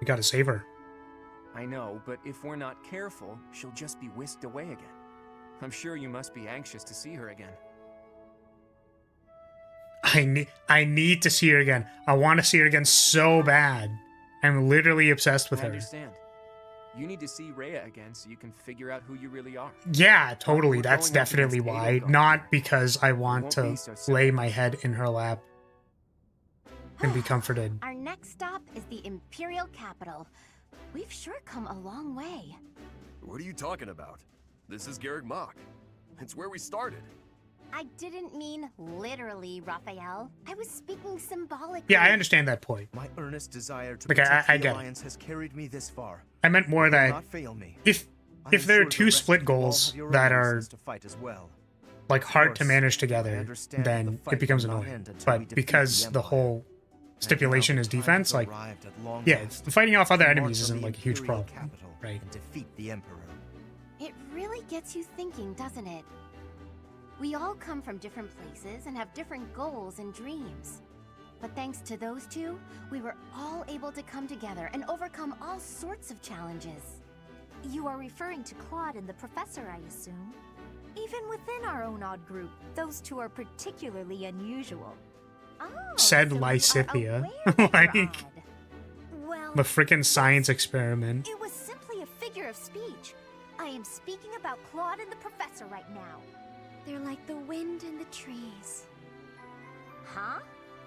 We gotta save her. I know, but if we're not careful, she'll just be whisked away again. I'm sure you must be anxious to see her again. I need to see her again. I want to see her again so bad. I'm literally obsessed with I her. understand. You need to see Rhea again so you can figure out who you really are. Yeah, totally. We're That's going up definitely against why. Edelgard. Not because I want won't to be so simple. lay my head in her lap and be comforted. Our next stop is the Imperial capital. We've sure come a long way. What are you talking about? This is Garrick Mach. It's where we started. I didn't mean literally, Raphael. I was speaking symbolically. Yeah, I understand that point. My earnest desire to Like, protect I the get it. Alliance has carried me this far. I meant more It will that not fail me. if I if am there are sure two the rest split of you all goals have your that own are reasons to fight as well. like hard to course, manage I together, understand the then fight it becomes will not annoying. end until we But defeat because the the Empire. whole stipulation And now is the time defense, has like arrived at long yeah, last fighting off other to enemies march on isn't the like a huge Imperial problem, capital right? And defeat the Emperor. It really gets you thinking, doesn't it? We all come from different places and have different goals and dreams. But thanks to those two, we were all able to come together and overcome all sorts of challenges. You are referring to Claude and the Professor, I assume? Even within our own odd group, those two are particularly unusual. Oh, Said so you are Lycithia. aware that Like you're odd. Well, the freaking science experiment. it was simply a figure of speech. I am speaking about Claude and the Professor right now. They're like the wind in the trees. Huh?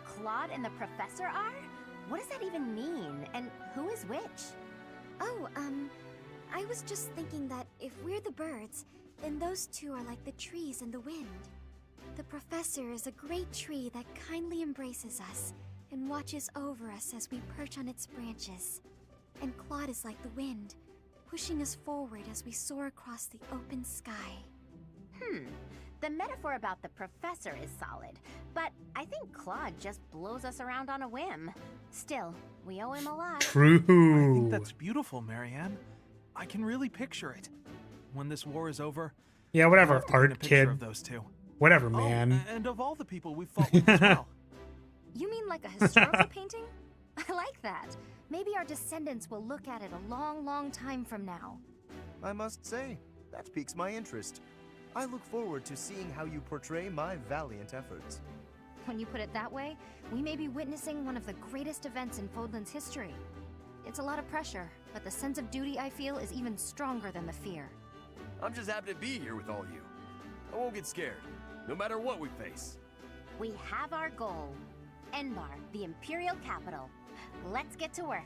Claude and the Professor are? What does that even mean? And who is which? Oh, I was just thinking that if we're the birds, then those two are like the trees and the wind. The Professor is a great tree that kindly embraces us and watches over us as we perch on its branches. And Claude is like the wind, pushing us forward as we soar across the open sky. The metaphor about the Professor is solid, but I think Claude just blows us around on a whim. Still, we owe him a lot. True. I think that's beautiful, Marianne. I can really picture it. When this war is over, Yeah, I'll whatever, have to paint a art picture kid. of those two. Whatever, Oh, man. and of all the people we've fought with as well. You mean like a historical painting? I like that. Maybe our descendants will look at it a long, long time from now. I must say, that piques my interest. I look forward to seeing how you portray my valiant efforts. When you put it that way, we may be witnessing one of the greatest events in Fodlan's history. It's a lot of pressure, but the sense of duty I feel is even stronger than the fear. I'm just happy to be here with all you. I won't get scared, no matter what we face. We have our goal. Enbar, the Imperial capital. Let's get to work.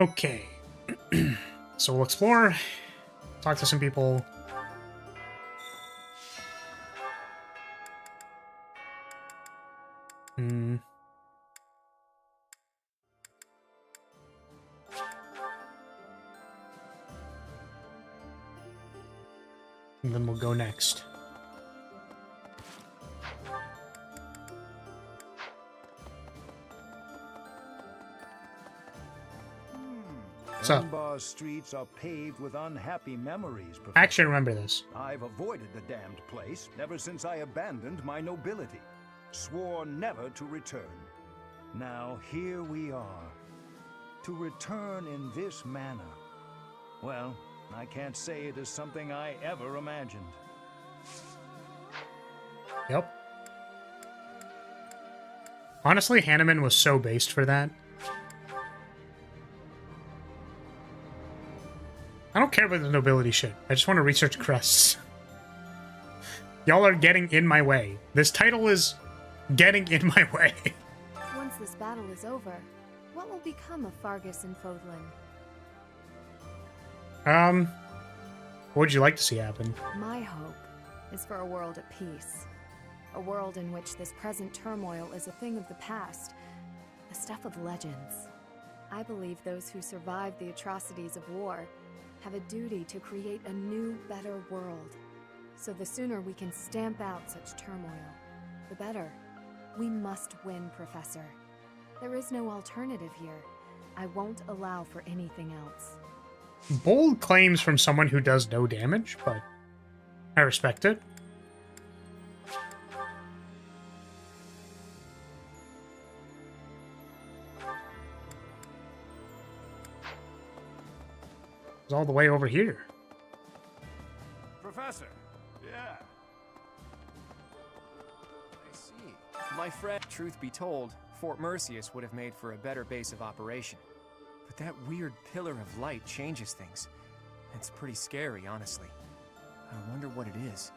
Okay. So we'll explore, talk to some people. And then we'll go next. So, Enbar's streets are paved with unhappy memories, Professor. I actually remember this. I've avoided the damned place ever since I abandoned my nobility. Swore never to return. Now here we are. To return in this manner. Well, I can't say it is something I ever imagined. Yep. Honestly, Hanneman was so based for that. I don't care about the nobility shit. I just want to research crests. Y'all are getting in my way. This title is getting in my way. this battle is over, what will become of Fargus and Fodlan? What would you like to see happen? My hope is for a world at peace. A world in which this present turmoil is a thing of the past, the stuff of legends. I believe those who survived the atrocities of war have a duty to create a new, better world. So the sooner we can stamp out such turmoil, the better. We must win, Professor. There is no alternative here. I won't allow for anything else. Bold claims from someone who does no damage, but I respect it. It's all the way over here. Professor. Yeah. I see. My friend, truth be told, Fort Merceus would have made for a better base of operation. But that weird pillar of light changes things. It's pretty scary, honestly. I wonder what it is.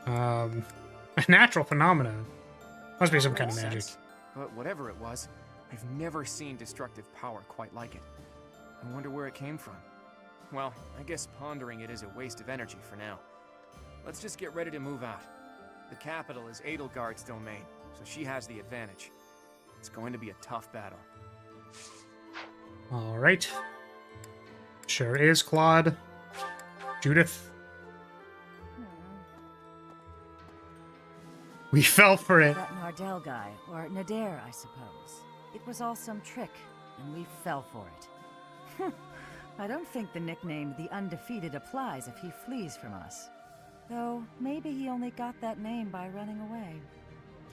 A natural phenomena. Must be some kind of Makes magic. sense. But whatever it was, I've never seen destructive power quite like it. I wonder where it came from. Well, I guess pondering it is a waste of energy for now. Let's just get ready to move out. The capital is Edelgard's domain, so she has the advantage. It's going to be a tough battle. All right. Sure is, Claude. Judith. We fell for it. That Nardell guy, or Nader, I suppose. It was all some trick, and we fell for it. I don't think the nickname The Undefeated applies if he flees from us. Though, maybe he only got that name by running away.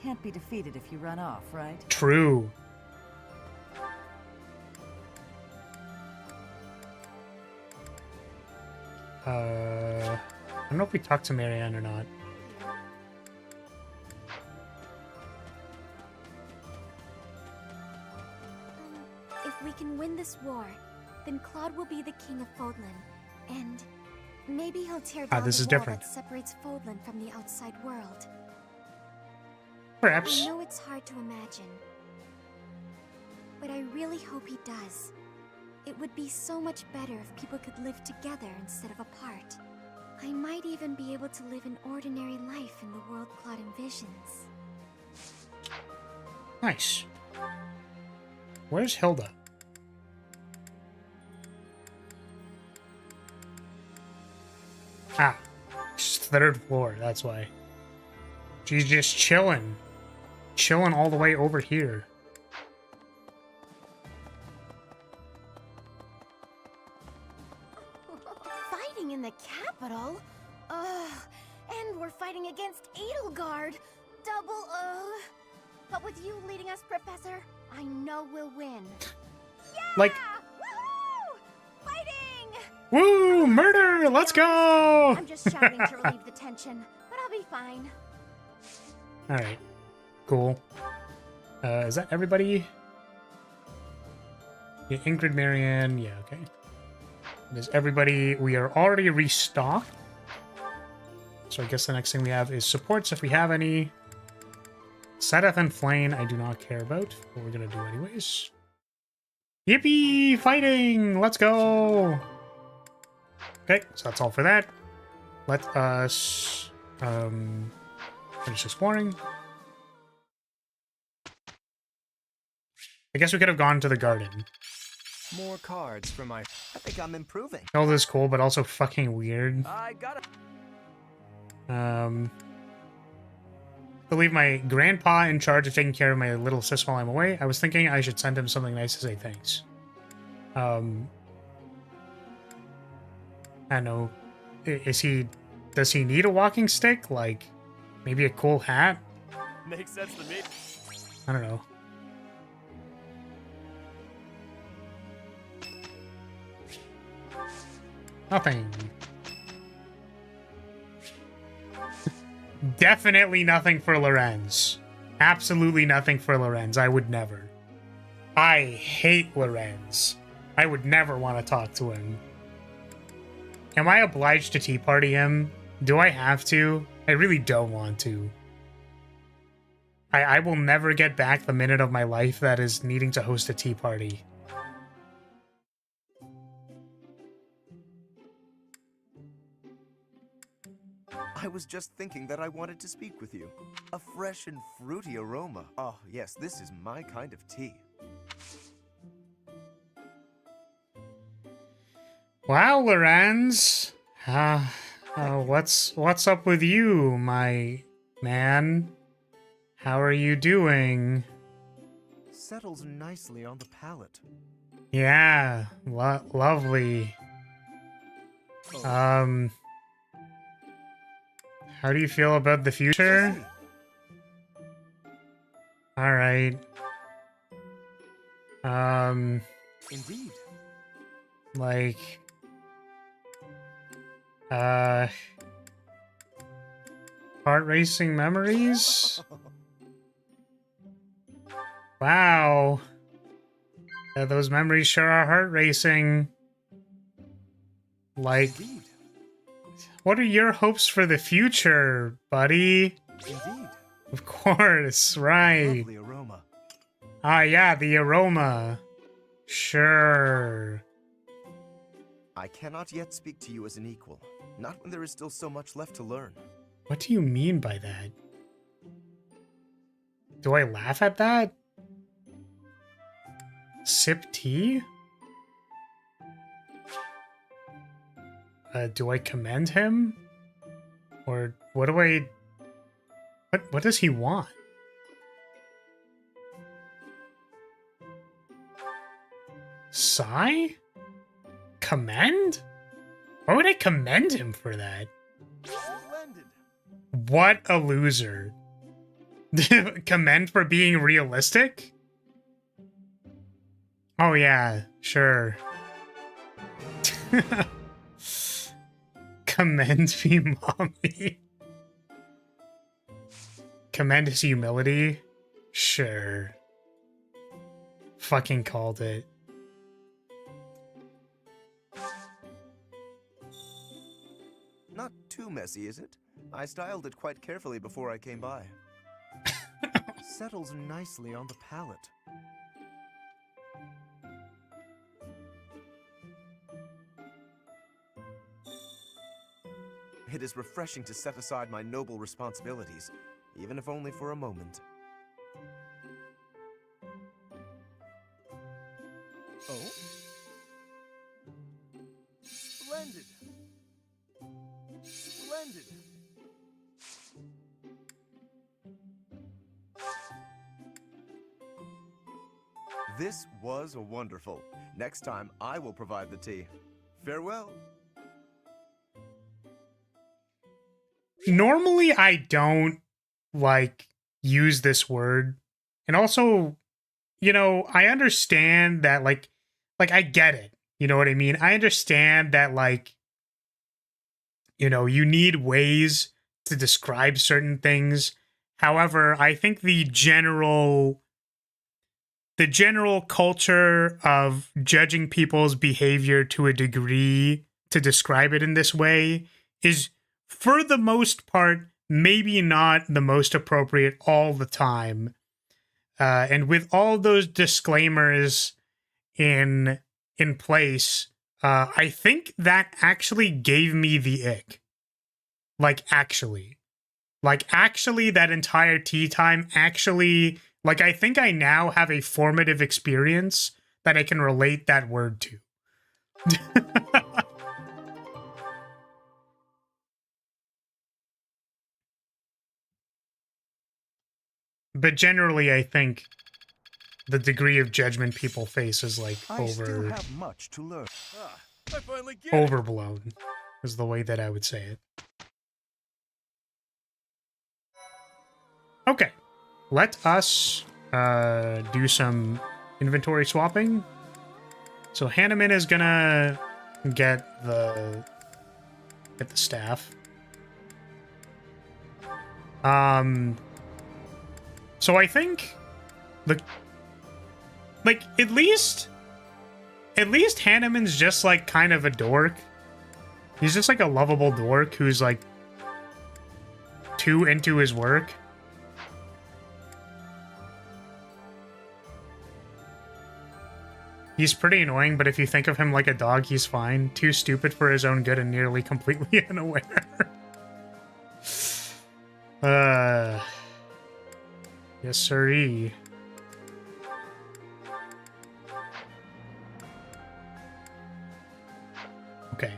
Can't be defeated if you run off, right? True. I don't know if we talked to Marianne or not. If we can win this war, then Claude will be the king of Fodlan, and maybe he'll tear down this the is wall different. that separates Fodlan from the outside world. Perhaps. I know it's hard to imagine, but I really hope he does. It would be so much better if people could live together instead of apart. I might even be able to live an ordinary life in the world Claude envisions. Nice. Where's Hilda? Ah, she's third floor, that's why. She's just chilling. Chilling all the way over here. Fighting in the capital? Ugh. And we're fighting against Edelgard. Double ugh. But with you leading us, Professor, I know we'll win. Yeah! Like, Woohoo! Fighting! woo! Murder! Let's go! I'm just shouting to relieve the tension, but I'll be fine. Alright. Cool. Is that everybody? Yeah, Ingrid, Marianne. Yeah, okay. Is everybody... We are already restocked. So I guess the next thing we have is supports, if we have any. Sedith and Flane, I do not care about, but we're gonna do anyways. Yippee! Fighting! Let's go! Okay, so that's all for that. Let us finish exploring. I guess we could have gone to the garden. More cards for my... I think I'm improving. All this cool, but also fucking weird. I got it. To leave my grandpa in charge of taking care of my little sis while I'm away, I was thinking I should send him something nice to say thanks. I don't know. Does he need a walking stick? Like, maybe a cool hat? Makes sense to me. I don't know. Nothing. Definitely nothing for Lorenz. Absolutely nothing for Lorenz. I would never. I hate Lorenz. I would never want to talk to him. Am I obliged to tea party him? Do I have to? I really don't want to. I will never get back the minute of my life that is needing to host a tea party. I was just thinking that I wanted to speak with you. A fresh and fruity aroma. Oh, yes, this is my kind of tea. Wow, Lorenz. What's up with you, my man? How are you doing? Settles nicely on the palate. Yeah, lovely. How do you feel about the future? All right. Indeed. Like, heart racing memories? Wow. Those memories sure are heart racing. Like, what are your hopes for the future, buddy? Indeed. Of course, right. Lovely aroma. Ah, yeah, the aroma. Sure. I cannot yet speak to you as an equal. Not when there is still so much left to learn. What do you mean by that? Do I laugh at that? Sip tea? Do I commend him? Or what do I... What does he want? Sigh? Commend? Why would I commend him for that? Splendid. What a loser. Commend for being realistic? Oh yeah, sure. Commend me, mommy. Commend his humility? Sure. Fucking called it. Not too messy, is it? I styled it quite carefully before I came by. Settles nicely on the palate. It is refreshing to set aside my noble responsibilities, even if only for a moment. Oh? Splendid! Splendid! This was wonderful. Next time, I will provide the tea. Farewell. Normally, I don't, like, use this word. And also, you know, I understand that, like, I get it. You know what I mean? I understand that, like, you know, you need ways to describe certain things. However, I think the general culture of judging people's behavior to a degree to describe it in this way is, for the most part, maybe not the most appropriate all the time. And with all those disclaimers in place, I think that actually gave me the ick. Like, actually, that entire tea time actually, like, I think I now have a formative experience that I can relate that word to. But generally, I think the degree of judgment people face is, like, I still have much to learn. I finally get it. overblown, is the way that I would say it. Okay, let us do some inventory swapping. So Hanneman is gonna get the staff. So I think at least Hanneman's just, like, kind of a dork. He's just, like, a lovable dork who's, like, too into his work. He's pretty annoying, but if you think of him like a dog, he's fine. Too stupid for his own good and nearly completely unaware. Yes, sirree. Okay,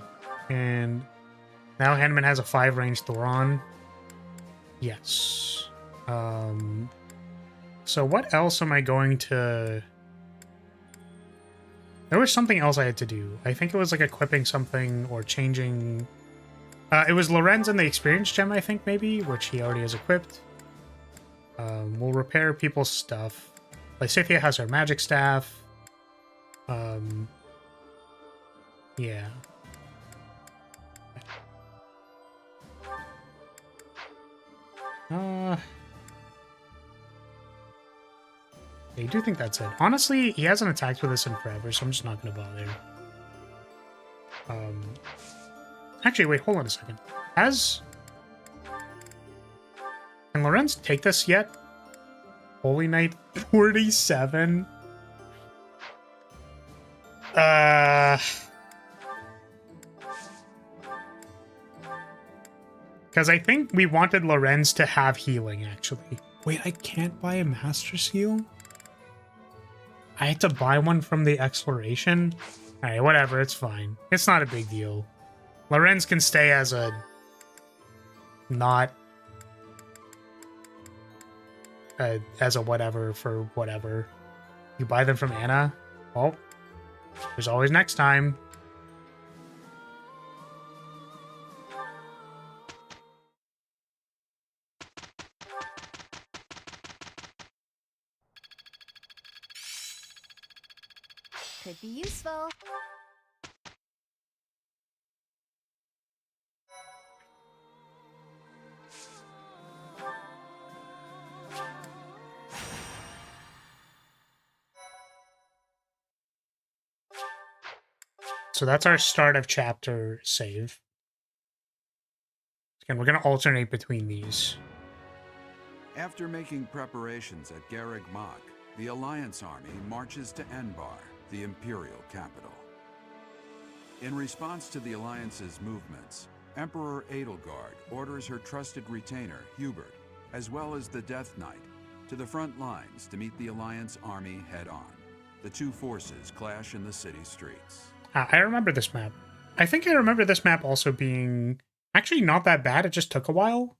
and now Hanneman has a 5-range Thoron. Yes. So what else am I going to... There was something else I had to do. I think it was like equipping something or changing... it was Lorenz and the Experience Gem, I think, maybe, which he already has equipped. We'll repair people's stuff. Lysithia has her magic staff. Yeah. I do think that's it. Honestly, he hasn't attacked with us in forever, so I'm just not going to bother. Actually, wait, hold on a second. Can Lorenz take this yet? Holy Knight 47? Because I think we wanted Lorenz to have healing, actually. Wait, I can't buy a Master Seal? I had to buy one from the Exploration? Alright, whatever, it's fine. It's not a big deal. Lorenz can stay as a... not... as a whatever for whatever. You buy them from Anna? Well, there's always next time. Could be useful. So that's our start of chapter save. Again, we're going to alternate between these. After making preparations at Garreg Mach, the Alliance army marches to Enbar, the Imperial capital. In response to the Alliance's movements, Emperor Edelgard orders her trusted retainer, Hubert, as well as the Death Knight, to the front lines to meet the Alliance army head-on. The two forces clash in the city streets. I remember this map. I think I remember this map also being actually not that bad. It just took a while.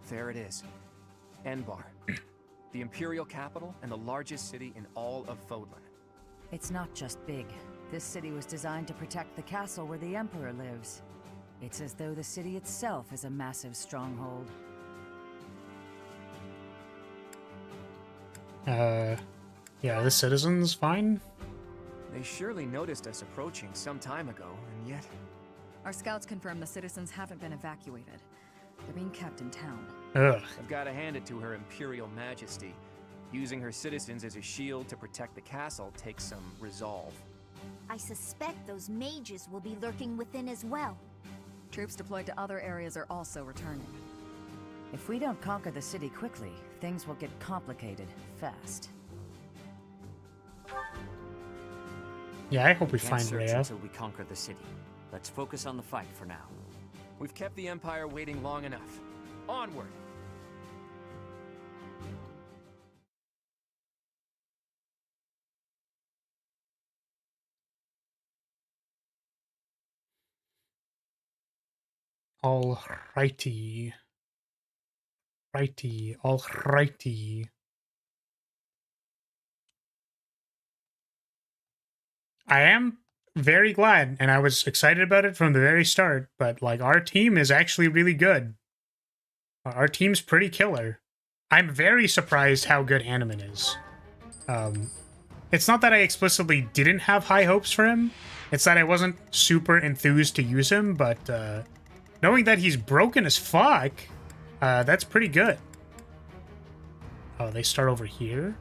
There it is. Enbar. The Imperial capital and the largest city in all of Fodlan. It's not just big. This city was designed to protect the castle where the Emperor lives. It's as though the city itself is a massive stronghold. Yeah, the citizens fine? They surely noticed us approaching some time ago, and yet... Our scouts confirm the citizens haven't been evacuated. They're being kept in town. Ugh. I've got to hand it to Her Imperial Majesty. Using her citizens as a shield to protect the castle takes some resolve. I suspect those mages will be lurking within as well. Troops deployed to other areas are also returning. If we don't conquer the city quickly, things will get complicated fast. Yeah, I hope we Can't find search Rhea. until we conquer the city. Let's focus on the fight for now. We've kept the Empire waiting long enough. Onward! Alrighty. Alrighty. I am very glad, and I was excited about it from the very start, but like our team is actually really good. Our team's pretty killer. I'm very surprised how good Hanneman is. It's not that I explicitly didn't have high hopes for him, it's that I wasn't super enthused to use him, but knowing that he's broken as fuck, that's pretty good. Oh, they start over here?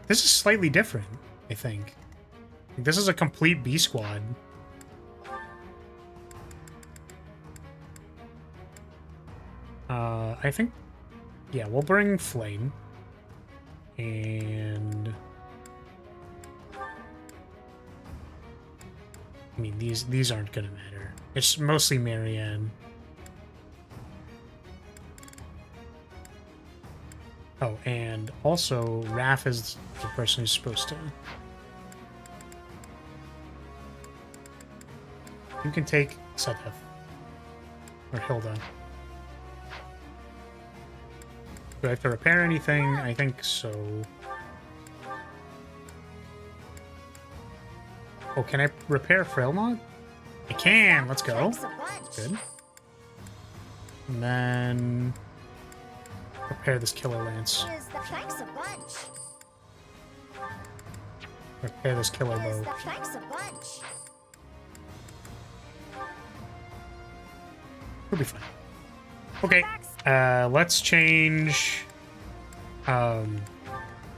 This is slightly different, I think. This is a complete B squad. I think Yeah, we'll bring Flame. And I mean, these aren't gonna matter. It's mostly Marianne. Oh, and also Raph is the person who's supposed to. You can take Sethef or Hilda. Do I have to repair anything? I think so. Oh, can I repair Frailmont? I can! Let's go. Good. And then repair this Killer Lance. Thanks a bunch. Repair this Killer Bow. Thanks a bunch. We'll be fine. Okay, let's change. I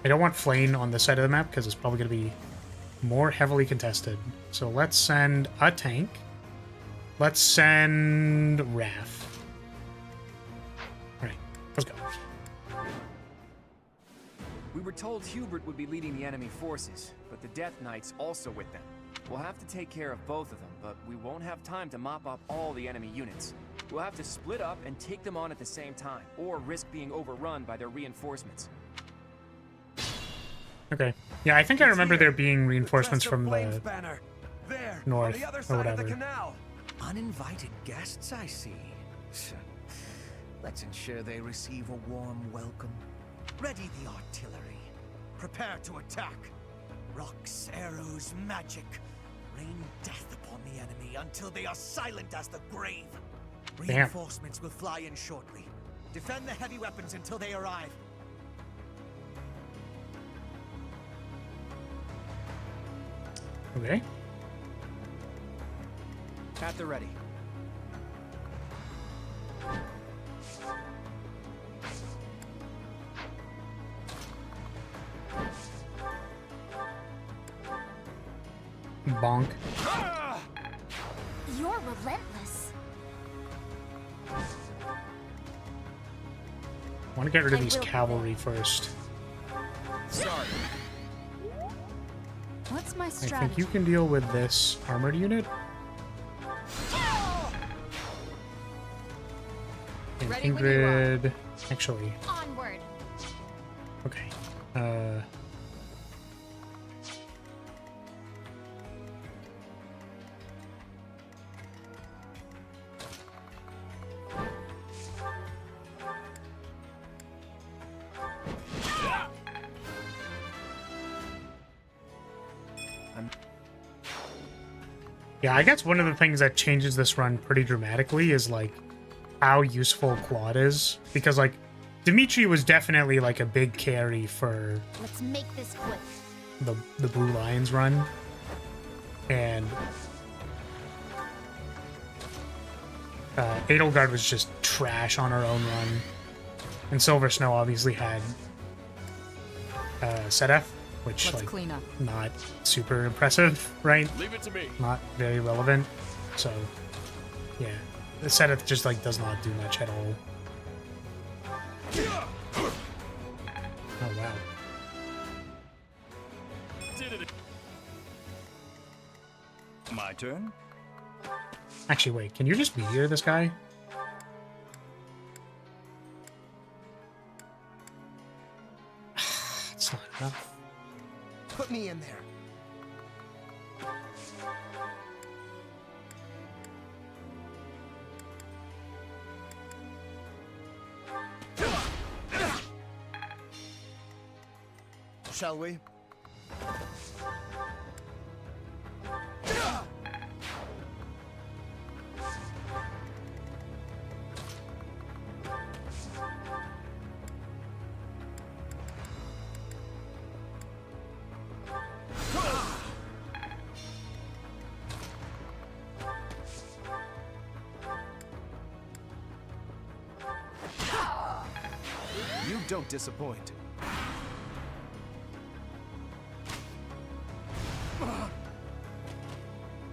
don't want Flame on this side of the map because it's probably going to be more heavily contested. So let's send a tank. Let's send Raph. Alright, let's go. We were told Hubert would be leading the enemy forces, but the Death Knight's also with them. We'll have to take care of both of them, but we won't have time to mop up all the enemy units. We'll have to split up and take them on at the same time, or risk being overrun by their reinforcements. Okay. Yeah, I think I remember there being reinforcements from the north the other or side of the whatever. canal. Uninvited guests, I see. Let's ensure they receive a warm welcome. Ready the artillery. Prepare to attack. Rocks, arrows, magic. Rain death upon the enemy until they are silent as the grave. Damn. Reinforcements will fly in shortly. Defend the heavy weapons until they arrive. Okay. At the ready. Bonk. You're relentless. I want to get rid of these cavalry first. Sorry. What's my I strategy? think you can deal with this armored unit. And Ready when you are. Ingrid. Actually, Onward. okay. Yeah, I guess one of the things that changes this run pretty dramatically is, like, how useful Claude is. Because, like, Dimitri was definitely, like, a big carry for Let's make this quick. the Blue Lions run. And Edelgard was just trash on her own run. And Silver Snow obviously had Sedef, which, Let's like, clean up. not super impressive, right? Leave it to me. Not very relevant. So, yeah. The Sedef just, like, does not do much at all. Oh, wow. My turn? Actually, wait. Can you just meteor this guy? It's not enough. Put me in there. Shall we? You don't disappoint.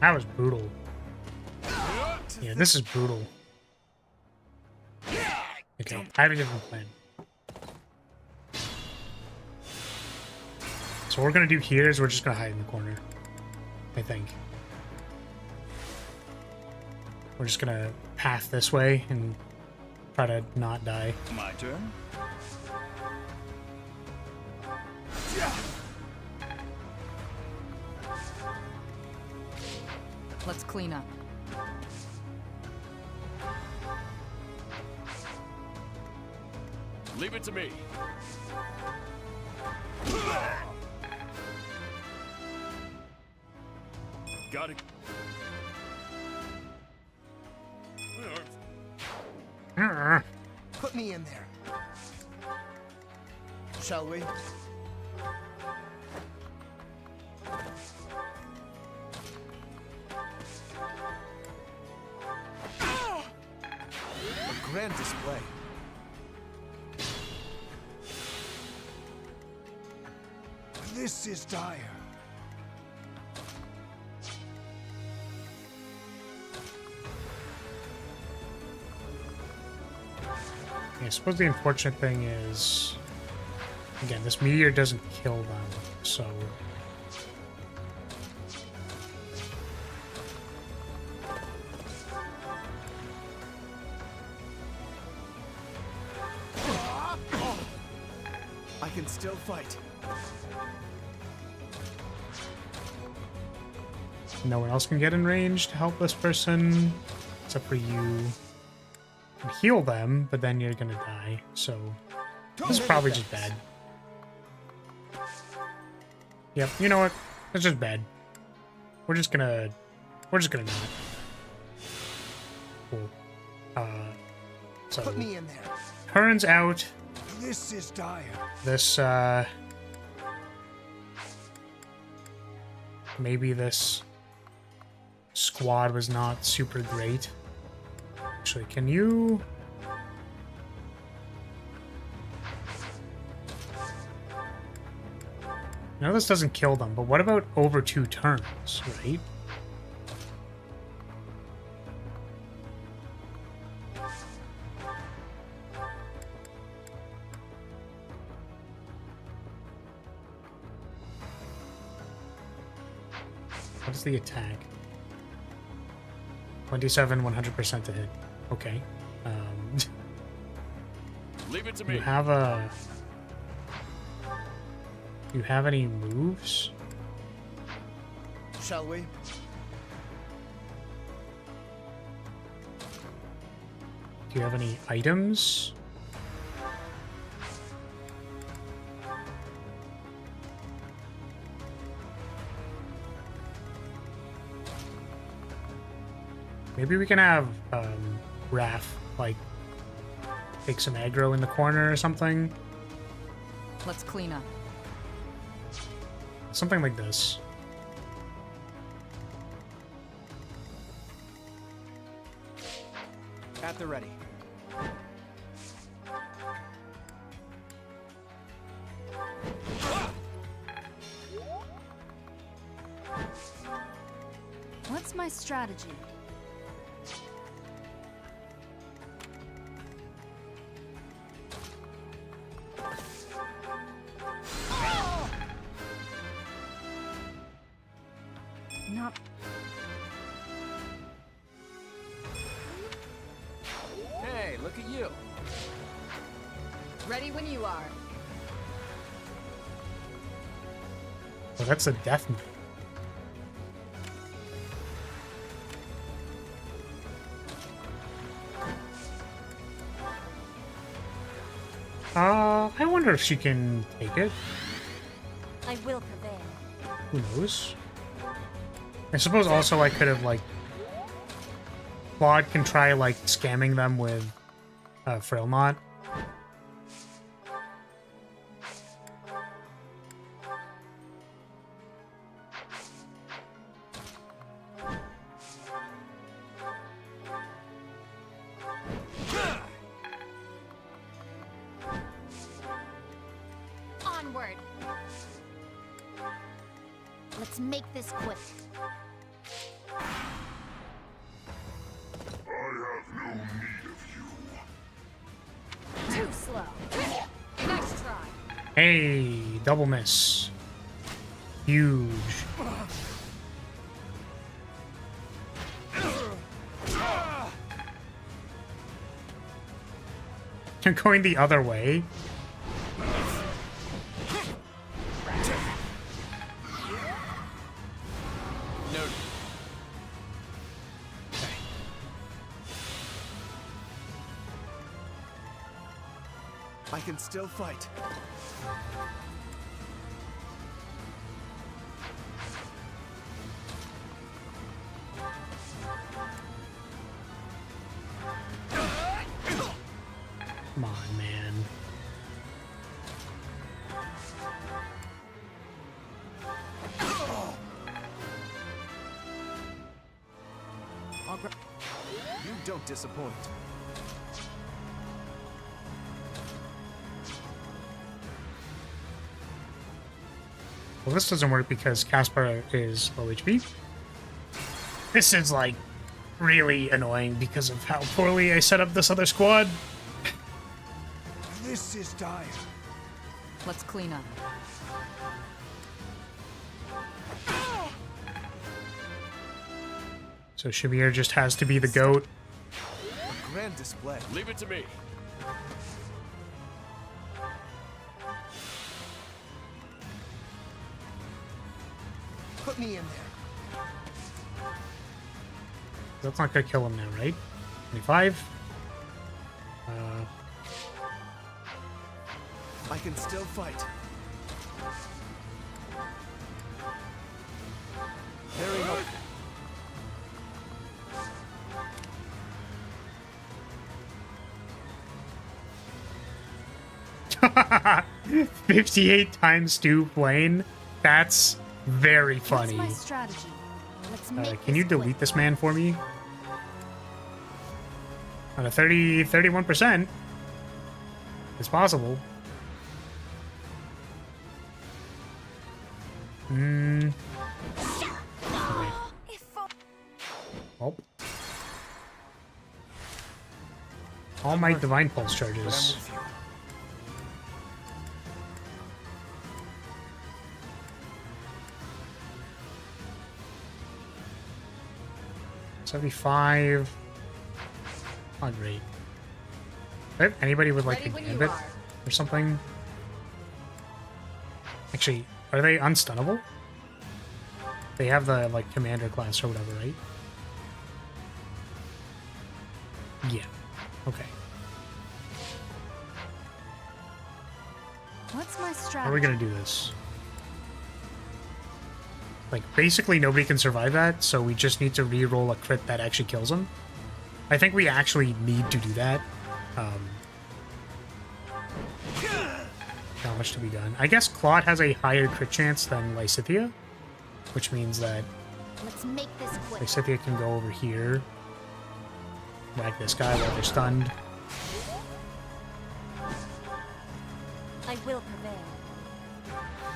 That was brutal. Yeah, this is brutal. Okay, I have a different plan. So what we're gonna do here is we're just gonna hide in the corner. I think. We're just gonna path this way and try to not die. My turn. Let's clean up. Leave it to me. Got it. Put me in there. Shall we? A grand display. This is dire. I suppose the unfortunate thing is, again, this meteor doesn't kill them, so... I can still fight. No one else can get in range to help this person, except for you. You heal them, but then you're gonna die, so this is probably just bad. Yep, you know what? It's just bad. We're just gonna not. Cool. So Put me in there. turns out This is dire. this maybe this squad was not super great. Actually, can you... No, this doesn't kill them, but what about over 2 turns, right? What is the attack? 27, 100% to hit. Okay. Leave it to me. You have any moves? Shall we? Do you have any items? Maybe we can have Raph, like, take some aggro in the corner or something. Let's clean up. Something like this. At the ready. What's my strategy? Not... Hey, look at you. Ready when you are. Oh, that's a death knight. I wonder if she can take it. I will prevail. Who knows? I suppose also I could have, like... Claude can try, like, scamming them with Frail Knot. Onward. Let's make this quick. Too slow. Nice try. Hey, double miss. Huge. You're going the other way. Noted. I can still fight. Come on, man. You don't disappoint. Well, this doesn't work because Casper is low HP. This is, like, really annoying because of how poorly I set up this other squad. This is dire. Let's clean up. So Shamir just has to be the GOAT. A grand display. Leave it to me. Put me in there. That's not gonna kill him now, right? 25. I can still fight. There we go. 58 times 2 plane. That's very funny. What's my strategy? Let's make Can you this delete quick. this man for me? On a 31%. It's possible. Hmm. Oh. All my divine pulse charges. 75. Oh, great. If anybody would like a gambit or something. Actually, are they unstunnable? They have the, like, commander class or whatever, right? Yeah. Okay. What's my strategy? How are we gonna do this? Like, basically nobody can survive that, so we just need to re-roll a crit that actually kills them. I think we actually need to do that. Not much to be done. I guess Claude has a higher crit chance than Lysithea, which means that Let's make this quick. Lysithea can go over here, whack this guy while they're stunned. I will prevail.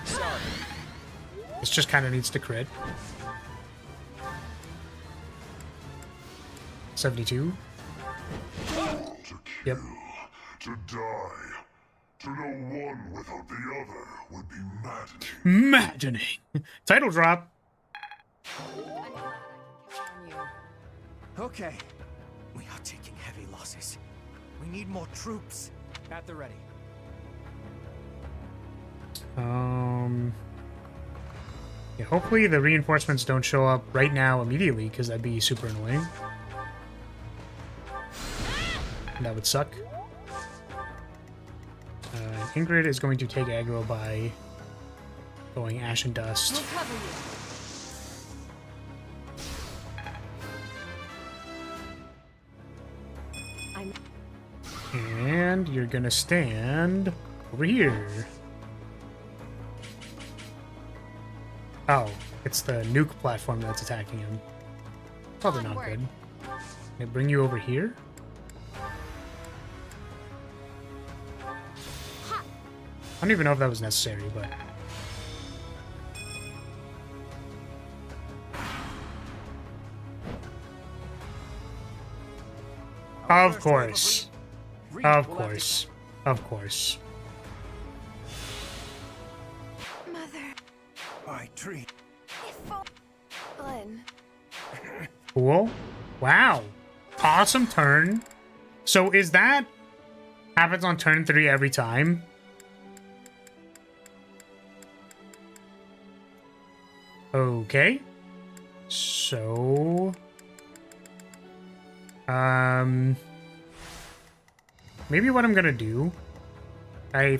Sorry. This just kind of needs to crit. 72. Yep. To die. To know one without the other would be maddening. Maddening. Title drop. Okay. We are taking heavy losses. We need more troops. At the ready. Yeah, hopefully the reinforcements don't show up right now immediately, because that'd be super annoying. That would suck. Ingrid is going to take aggro by going Ash and Dust. We'll cover you. And you're gonna stand over here. Oh, it's the nuke platform that's attacking him. Probably not good. Can I bring you over here? I don't even know if that was necessary, but... Of course. Of course. Of course. Mother. My tree. Cool. Wow. Awesome turn. So is that happens on turn 3 every time? Okay. So maybe what I'm gonna do, I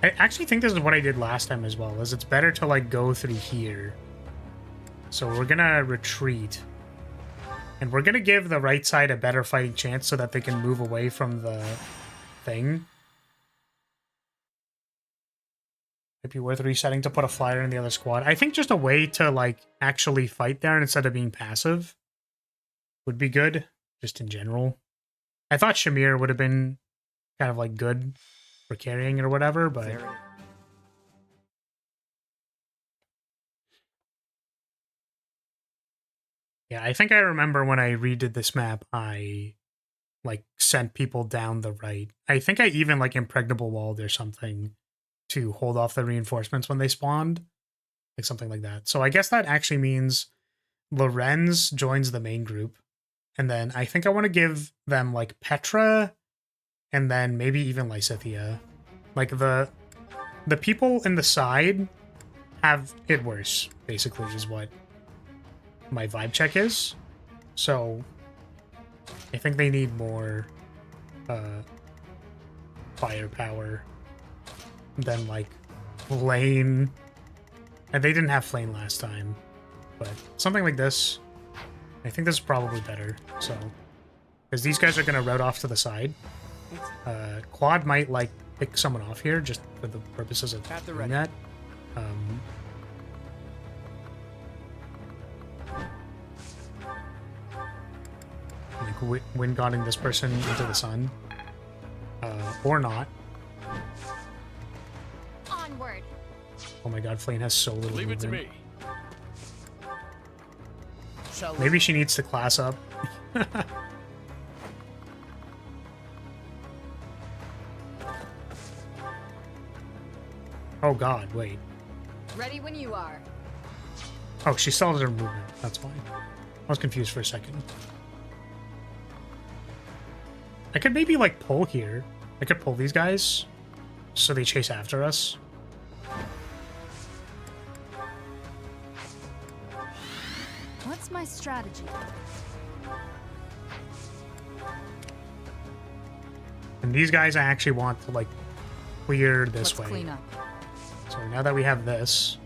actually think this is what I did last time as well, is it's better to like go through here. So we're gonna retreat. And we're gonna give the right side a better fighting chance so that they can move away from the thing. Might be worth resetting to put a flyer in the other squad. I think just a way to like actually fight there instead of being passive would be good, just in general. I thought Shamir would have been kind of like good for carrying it or whatever, but yeah, I think I remember when I redid this map, I like sent people down the right. I think I even like impregnable walled or something to hold off the reinforcements when they spawned, like something like that. So I guess that actually means Lorenz joins the main group, and then I think I want to give them like Petra, and then maybe even Lysithia. Like the people in the side have it worse, basically, is what my vibe check is. So I think they need more firepower than like Flame. And they didn't have Flame last time, but something like this, I think this is probably better. So because these guys are gonna route off to the side. Claude might like pick someone off here just for the purposes of doing that. Like wind guarding this person into the sun, or not. Onward. Oh my god, Flame has so little Leave movement. it to me. Maybe she needs to class up. Oh god, wait. Ready when you are. Oh, she still has her movement. That's fine. I was confused for a second. I could maybe, like, pull here. I could pull these guys so they chase after us. What's my strategy? And these guys I actually want to, like, clear this way. Clean up. So now that we have this,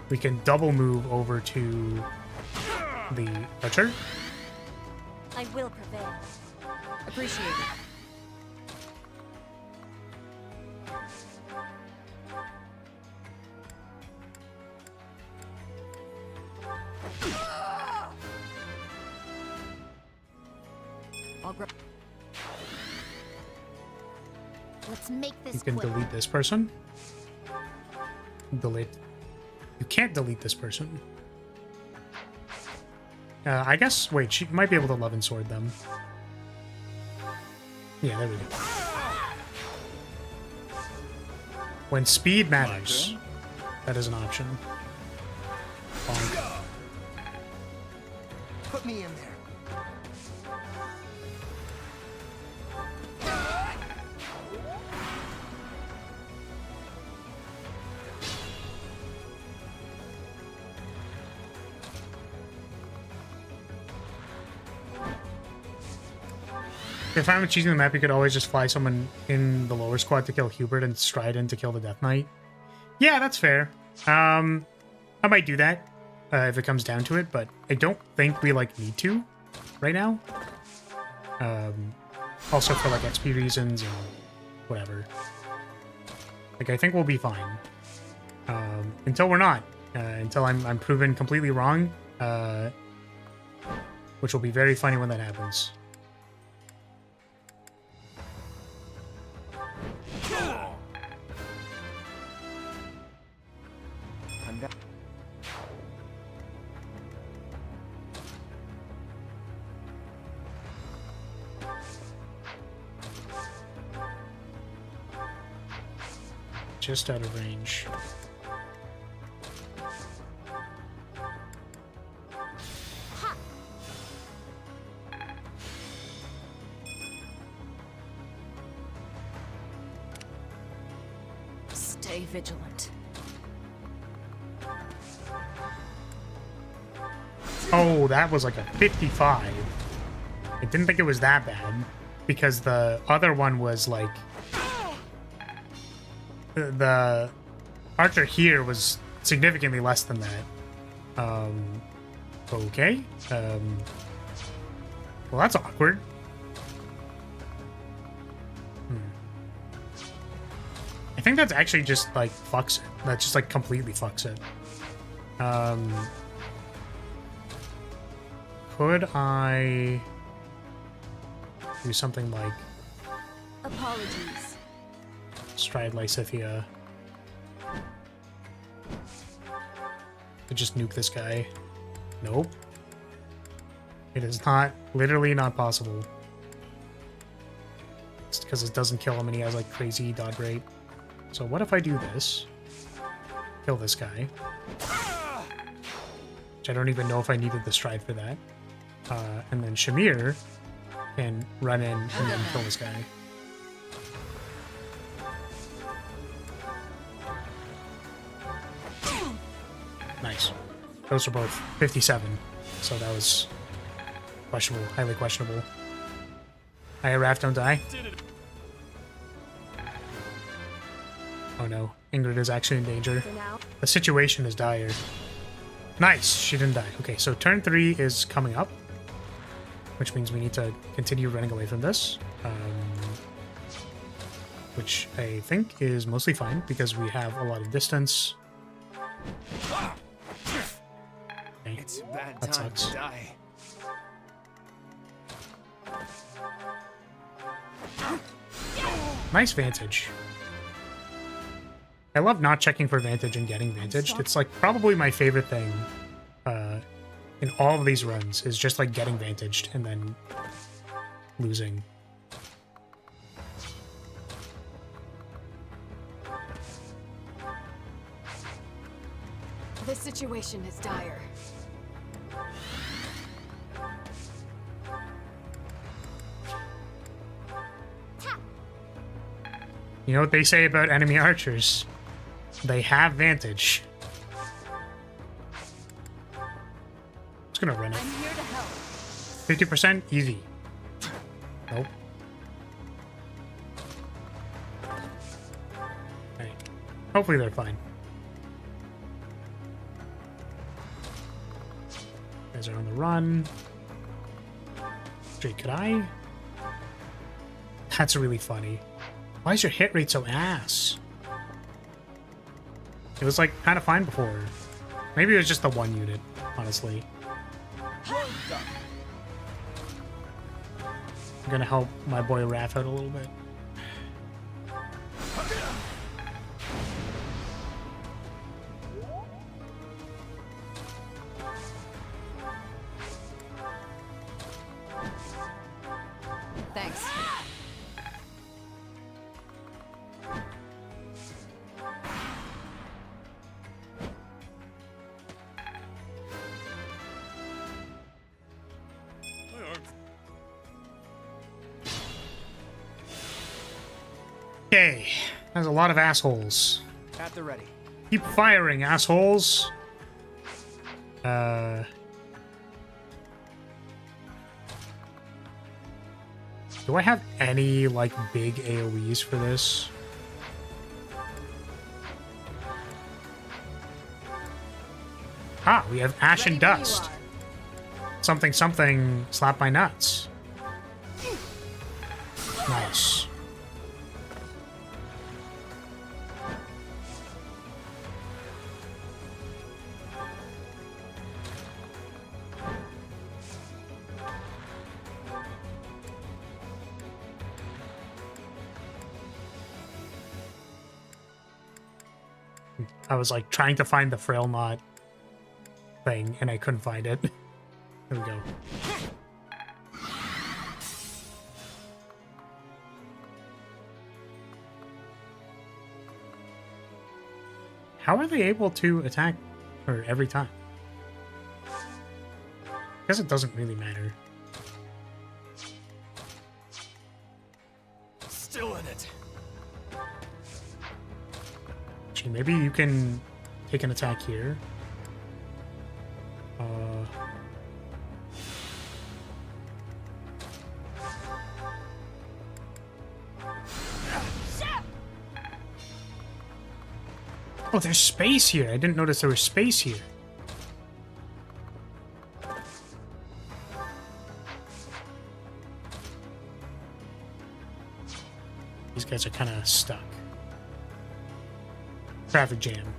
we can double move over to the butcher. I will prevail. Appreciate it. Let's make this You can quick. delete this person. Delete. You can't delete this person. I guess, wait, she might be able to love and sword them. Yeah, there we go. When speed matters, that is an option. Bonk. Put me in there. If I'm choosing the map, you could always just fly someone in the lower squad to kill Hubert and stride in to kill the Death Knight. Yeah, that's fair. I might do that if it comes down to it, but I don't think we like need to right now. Also for like XP reasons and whatever. Like I think we'll be fine until we're not. Until I'm proven completely wrong, which will be very funny when that happens. Just out of range. Stay vigilant. Oh, that was like a 55. I didn't think it was that bad because the other one was like the archer here was significantly less than that. Okay. Well, that's awkward. I think that's actually just like fucks it. That just like completely fucks it. Could I do something like Apologies. Stride Lysithia? Could just nuke this guy. Nope. It is not, literally not possible. It's because it doesn't kill him and he has like crazy dodge rate. So what if I do this? Kill this guy. Which I don't even know if I needed the stride for that. And then Shamir can run in and then kill this guy. Nice. Those were both 57. So that was questionable, highly questionable. Raph, don't die. Oh no, Ingrid is actually in danger. The situation is dire. Nice, she didn't die. Okay, so turn 3 is coming up, which means we need to continue running away from this. Which I think is mostly fine because we have a lot of distance. Okay, It's a bad that time sucks. to die. Nice vantage. I love not checking for vantage and getting vantaged. It's like probably my favorite thing in all of these runs is just like getting vantaged and then losing. This situation is dire. You know what they say about enemy archers? They have vantage. Just gonna run it. 50% easy. Nope. Right. Hopefully they're fine. Guys are on the run. Straight, could I? That's really funny. Why is your hit rate so ass? It was like kind of fine before. Maybe it was just the one unit, honestly. I'm gonna help my boy Raph out a little bit. Thanks. Okay, there's a lot of assholes. At the ready. Keep firing, assholes. Do I have any, like, big AoEs for this? Ah, we have Ash and Dust. Something, something, slap my nuts. Nice. I was like trying to find the frail knot thing and I couldn't find it. There we go. How are they able to attack her every time? I guess it doesn't really matter. Still in it. Gee, maybe you can take an attack here. Oh, there's space here. I didn't notice there was space here. These guys are kind of stuck. Traffic jam.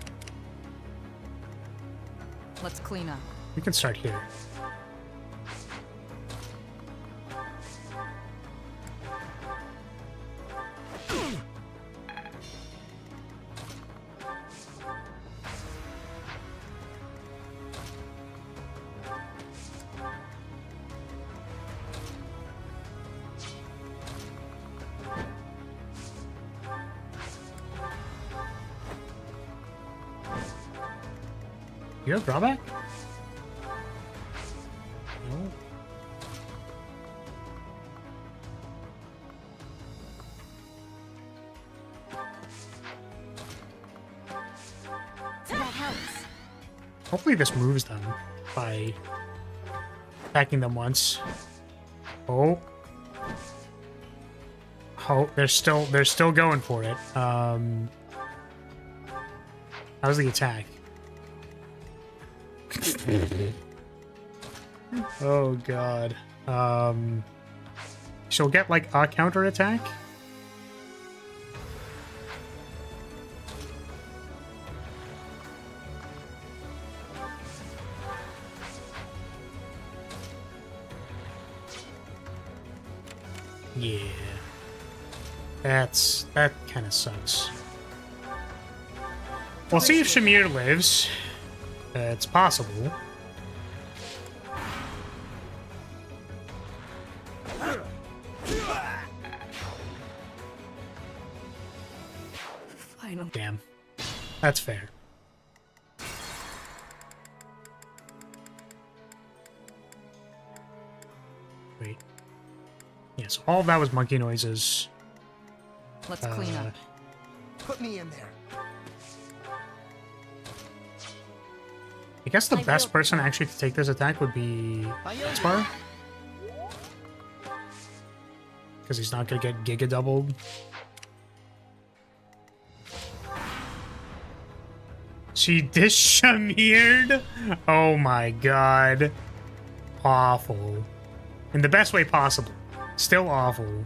Let's clean up. We can start here. You have drawback? No. That helps. Hopefully this moves them by attacking them once. Oh. Oh, they're still going for it. How's the attack? Oh god. She'll get like a counter attack. Yeah. That kind of sucks. We'll see if Shamir lives. It's possible. Final. Damn. That's fair. Wait. Yes, all of that was monkey noises. Let's clean up. Put me in there. I guess the best person actually to take this attack would be Spar. Because he's not going to get Giga doubled. She dishamir'd? Oh my god. Awful. In the best way possible. Still awful.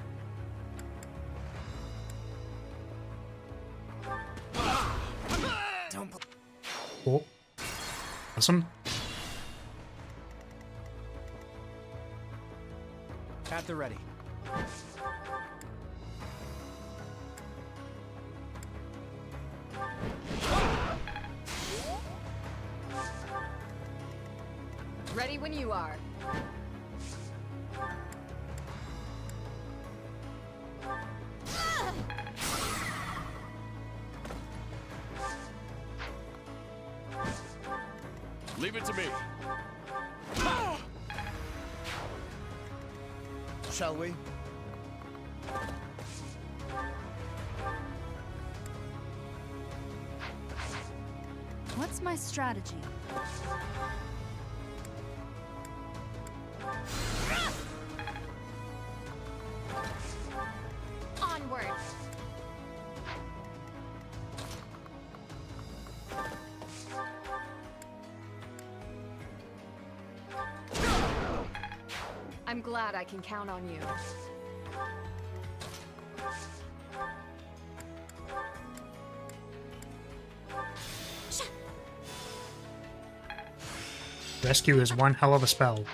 Oh. Awesome. At the ready. Ready when you are. Leave it to me. Shall we? What's my strategy? Onward. I'm glad I can count on you. Rescue is one hell of a spell.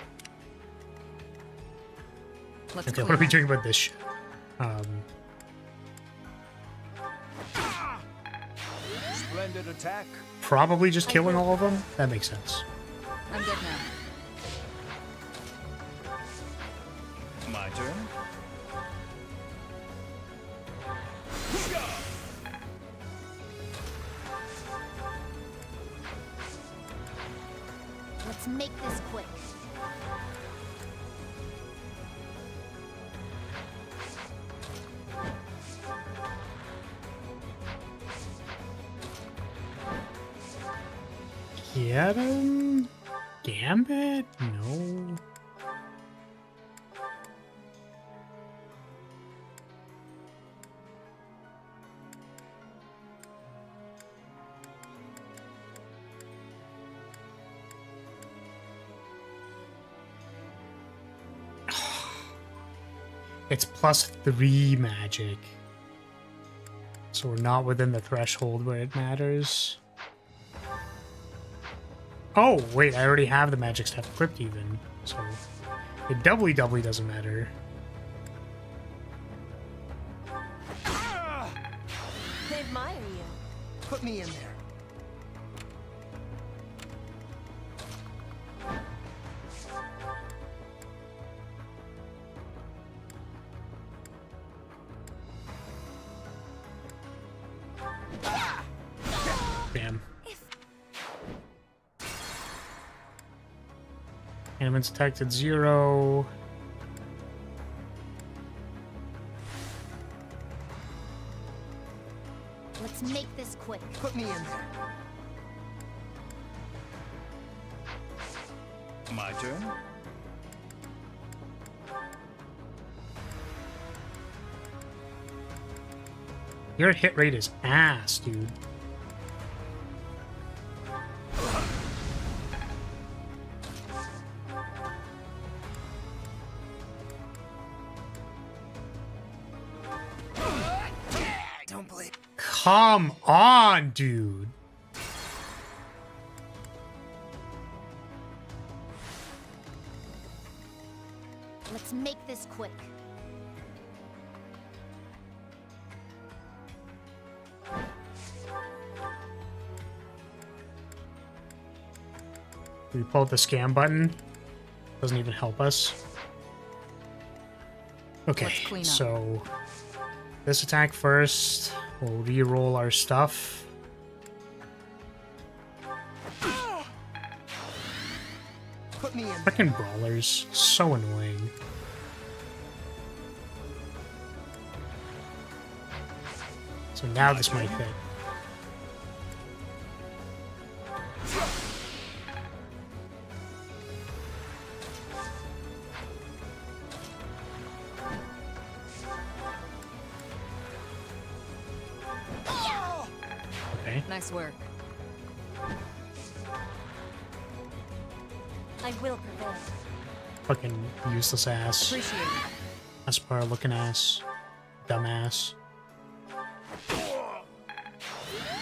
Okay, what are we doing about this shit? Splendid attack. Probably just killing all of them? That makes sense. I'm good now. My turn. Let's make this quick. Get him? Gambit? No. It's +3 magic. So we're not within the threshold where it matters. Oh, wait, I already have the magic stuff equipped even. So it doubly doesn't matter. They admire you. Put me in there. Damn. Animals detected 0. Let's make this quick. Put me in there. My turn? Your hit rate is ass, dude. Don't blame. Come on, dude. Let's make this quick. We pull the scam button. Doesn't even help us. Okay, Let's clean up. so this attack first. We'll re-roll our stuff. Put me in. Frickin' brawlers, so annoying. So now this might hit. Okay. Nice work. I will prevail. Fucking useless ass. Appreciate it. Aspar looking ass. Dumbass.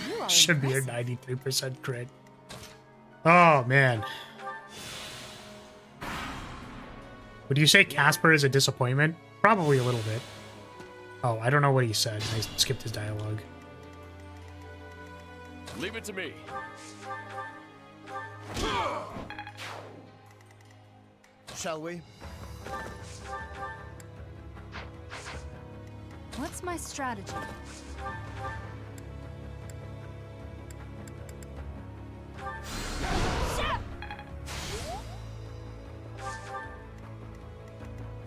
You are Should be a impressive. 93% crit. Oh, man. Would you say Casper is a disappointment? Probably a little bit. Oh, I don't know what he said. I skipped his dialogue. Leave it to me. Shall we? What's my strategy?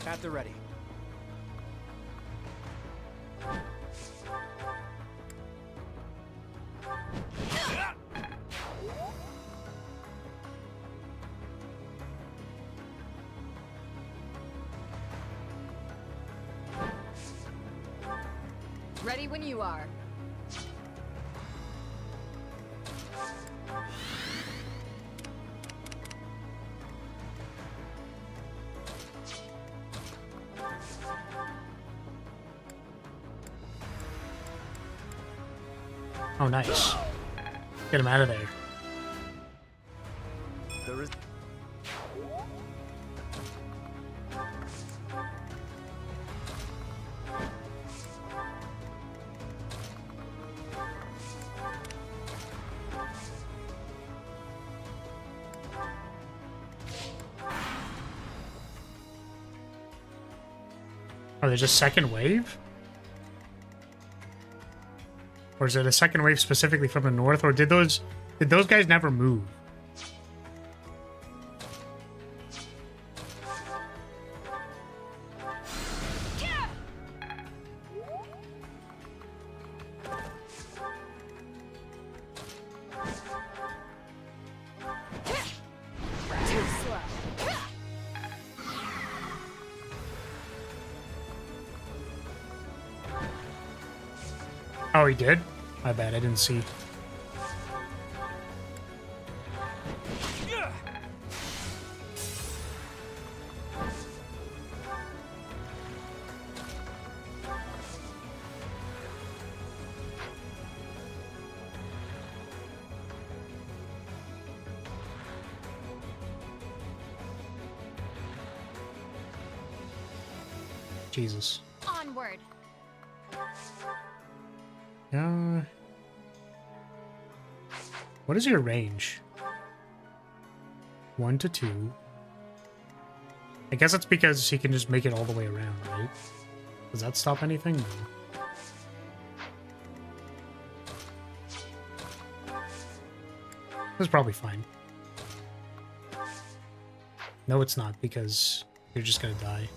At the ready. Ready when you are. Oh, nice. Get him out of there. There is. Oh, there's a second wave? Or is it a second wave specifically from the north? Or did those guys never move? Oh, he did? My bad, I didn't see. Jesus. Onward. What is your range? 1 to 2. I guess it's because he can just make it all the way around, right? Does that stop anything? No. That's probably fine. No, it's not, because you're just gonna die.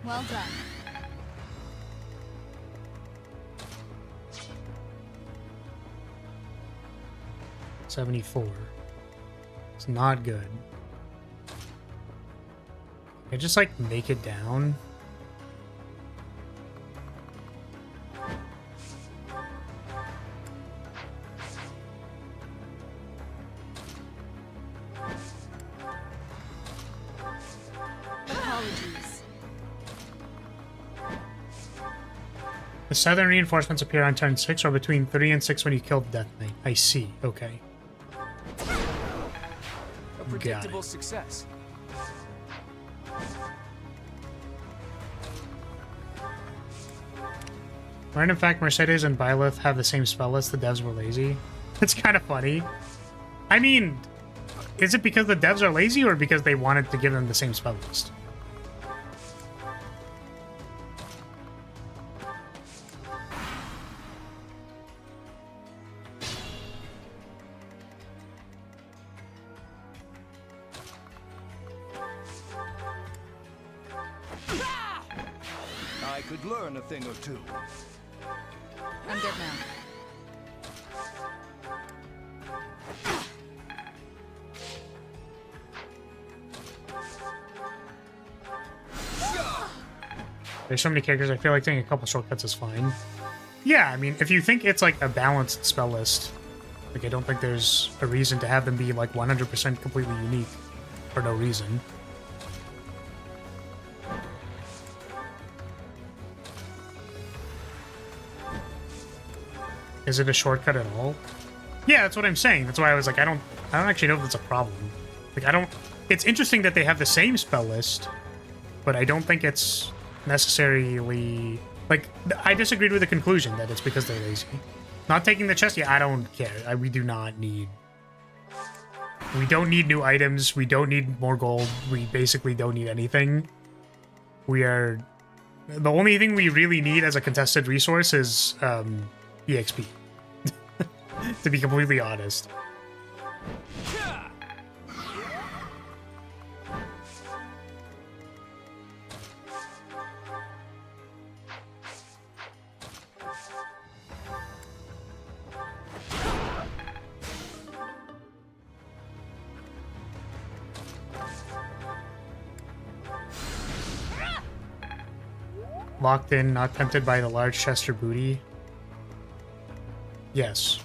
Well done. $74. It's not good. I just like make it down. Apologies. The southern reinforcements appear on turn 6 or between 3 and 6 when you kill the Death Knight. I see. Okay. A predictable success. When in fact Mercedes and Byleth have the same spell list, the devs were lazy. It's kind of funny. I mean, is it because the devs are lazy or because they wanted to give them the same spell list? I could learn a thing or two. I'm good now. There's so many characters, I feel like taking a couple shortcuts is fine. Yeah, I mean, if you think it's like a balanced spell list, like I don't think there's a reason to have them be like 100% completely unique for no reason. Is it a shortcut at all? Yeah, that's what I'm saying. That's why I was like, I don't actually know if that's a problem. Like, it's interesting that they have the same spell list, but I don't think it's necessarily, like, I disagreed with the conclusion that it's because they're lazy. Not taking the chest, yeah, I don't care. We don't need new items. We don't need more gold. We basically don't need anything. The only thing we really need as a contested resource is, EXP. To be completely honest. Locked in, not tempted by the large chest or booty. Yes.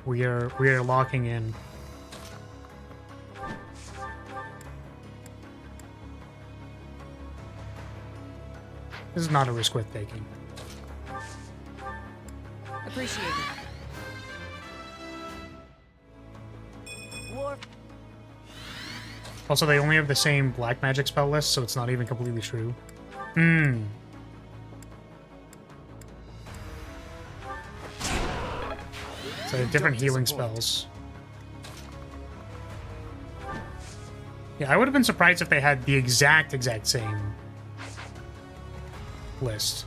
We are locking in. This is not a risk worth taking. Appreciate it. Also, they only have the same black magic spell list, so it's not even completely true. Hmm. So they have different healing spells. Yeah, I would have been surprised if they had the exact same list.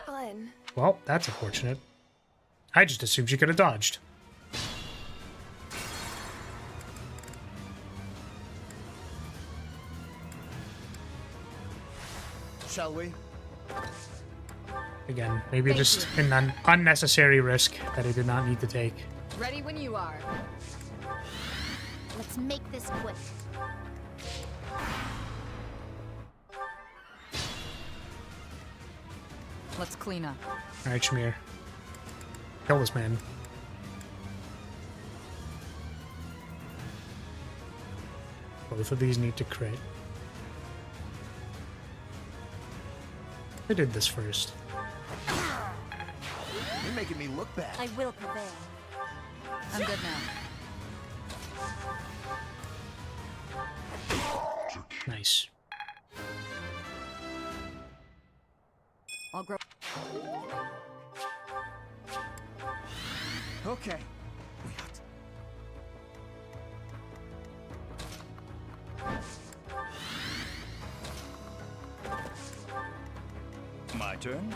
Fun. Well, that's unfortunate. I just assumed she could have dodged. Shall we? Again, maybe Thank just you. an unnecessary risk that I did not need to take. Ready when you are. Let's make this quick. Let's clean up. Alright, Shamir. Kill this man. Both of these need to crit. I did this first. You're making me look bad. I will prevail. I'm good now. Nice. I'll grow. Okay. My turn.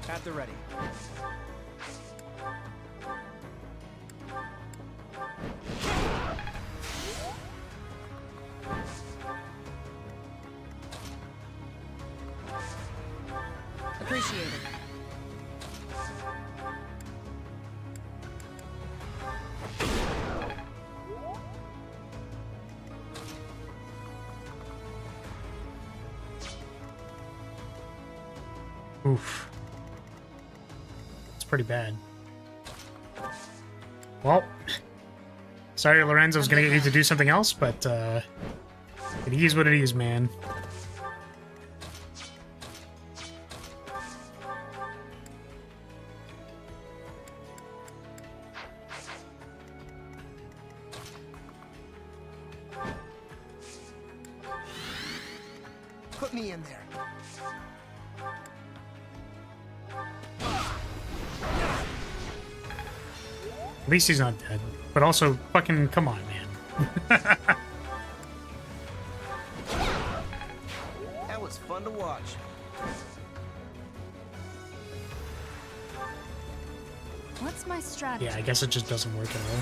At the ready. Appreciate it. Oof. It's pretty bad. Well, sorry Lorenzo's gonna get you to do something else, but it is what it is, man. Put me in there. At least he's not dead. But also, fucking, come on, man. That was fun to watch. What's my strategy? Yeah, I guess it just doesn't work at all.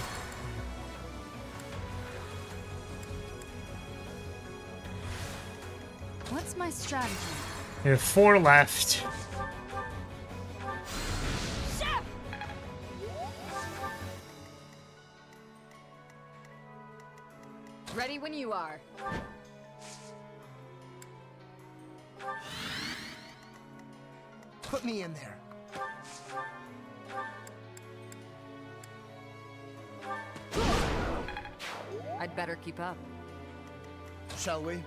What's my strategy? We have 4 left. Ready when you are. Put me in there. I'd better keep up. Shall we?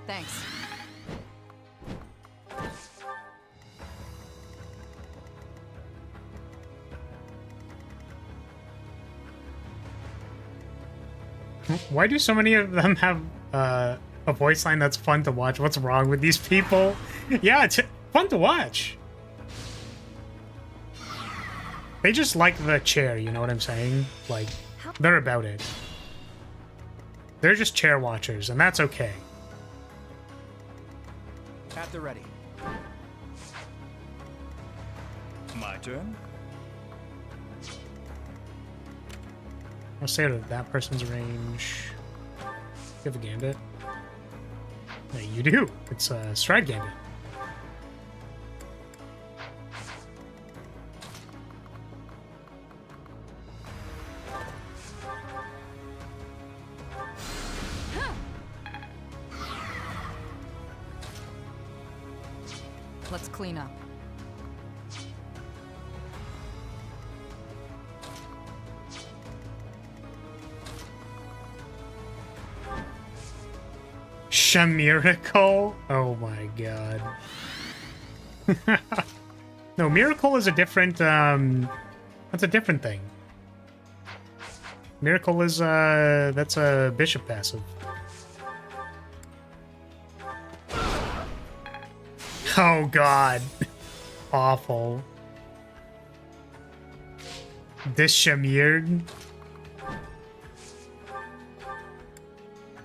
Thanks. Why do so many of them have a voice line that's fun to watch? What's wrong with these people? Yeah, it's fun to watch. They just like the chair, you know what I'm saying? Like, they're about it. They're just chair watchers, and that's okay. At the ready. My turn. I'll say that that person's range. You have a gambit? Yeah, you do. It's a stride gambit. Let's clean up. Miracle? Oh my god. No, Miracle is a different, that's a different thing. Miracle is, that's a bishop passive. Oh god. Awful. Dishamird.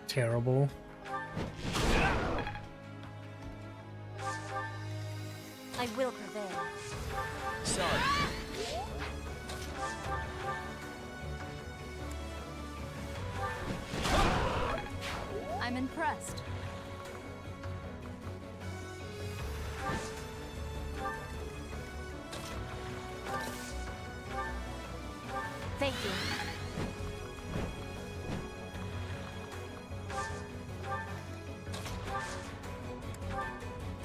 Terrible. I will prevail. Sorry. I'm impressed. Thank you.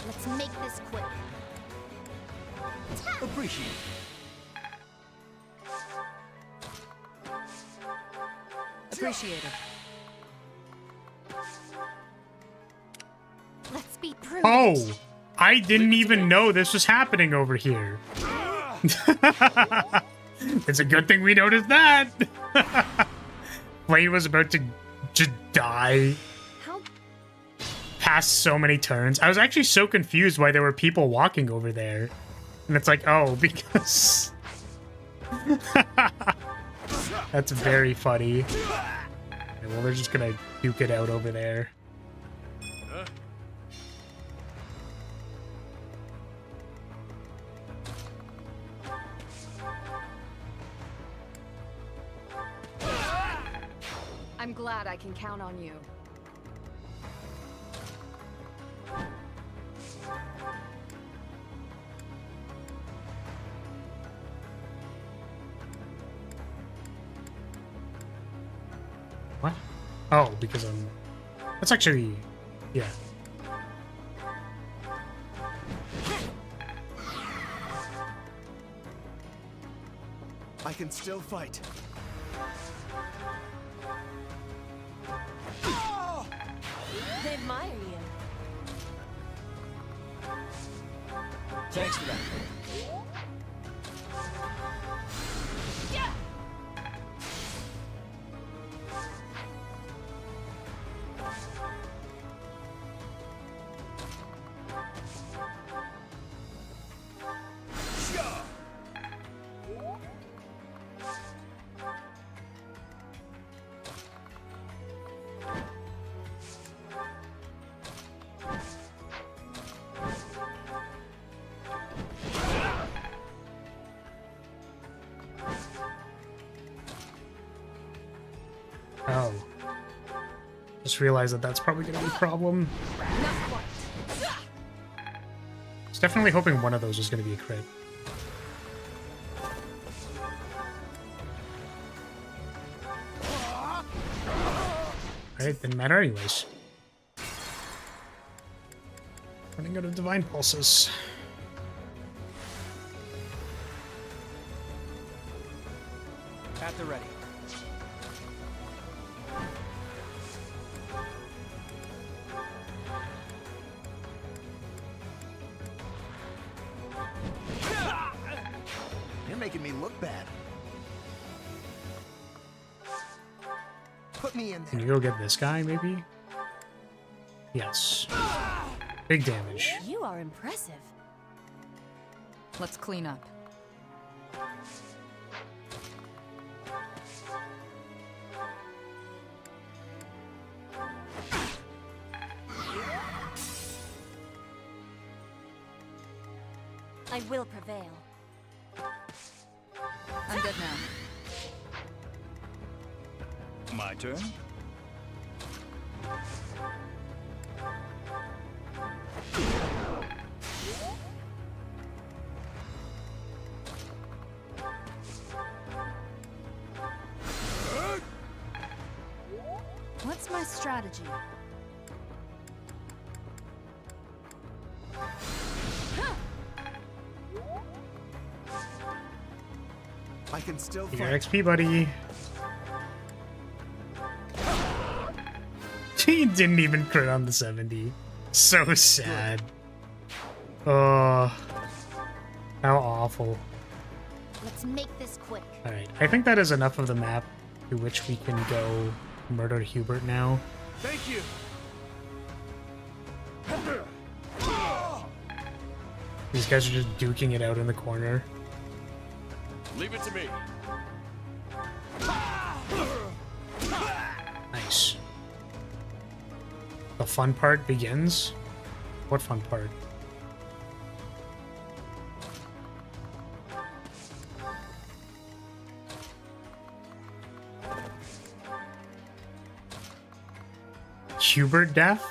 Let's make this quick. Appreciate Appreciated. Let's be prudent. Oh! I didn't even know this was happening over here. It's a good thing we noticed that. Wayne was about to just die. How? Past so many turns. I was actually so confused why there were people walking over there. And it's like, oh, because... That's very funny. Okay, well, they're just gonna duke it out over there. I'm glad I can count on you. What? Oh, because I'm... That's actually... Yeah. I can still fight. They admire you. Thanks for that. Yeah. Oh. Just realized that that's probably going to be a problem. I was definitely hoping one of those was going to be a crit. Alright, didn't matter anyways. Running out of Divine Pulses. At the ready. You're making me look bad. Put me in there. Can you go get this guy, maybe? Yes. Big damage. You are impressive. Let's clean up. I will prevail. I'm good now. My turn? What's my strategy? I can still Get your fight. XP, buddy. He didn't even crit on the 70. So sad. Oh, how awful. Let's make this quick. Alright, I think that is enough of the map To which we can go murder Hubert now. Thank you. These guys are just duking it out in the corner. Leave it to me. Nice. The fun part begins? What fun part? Hubert death?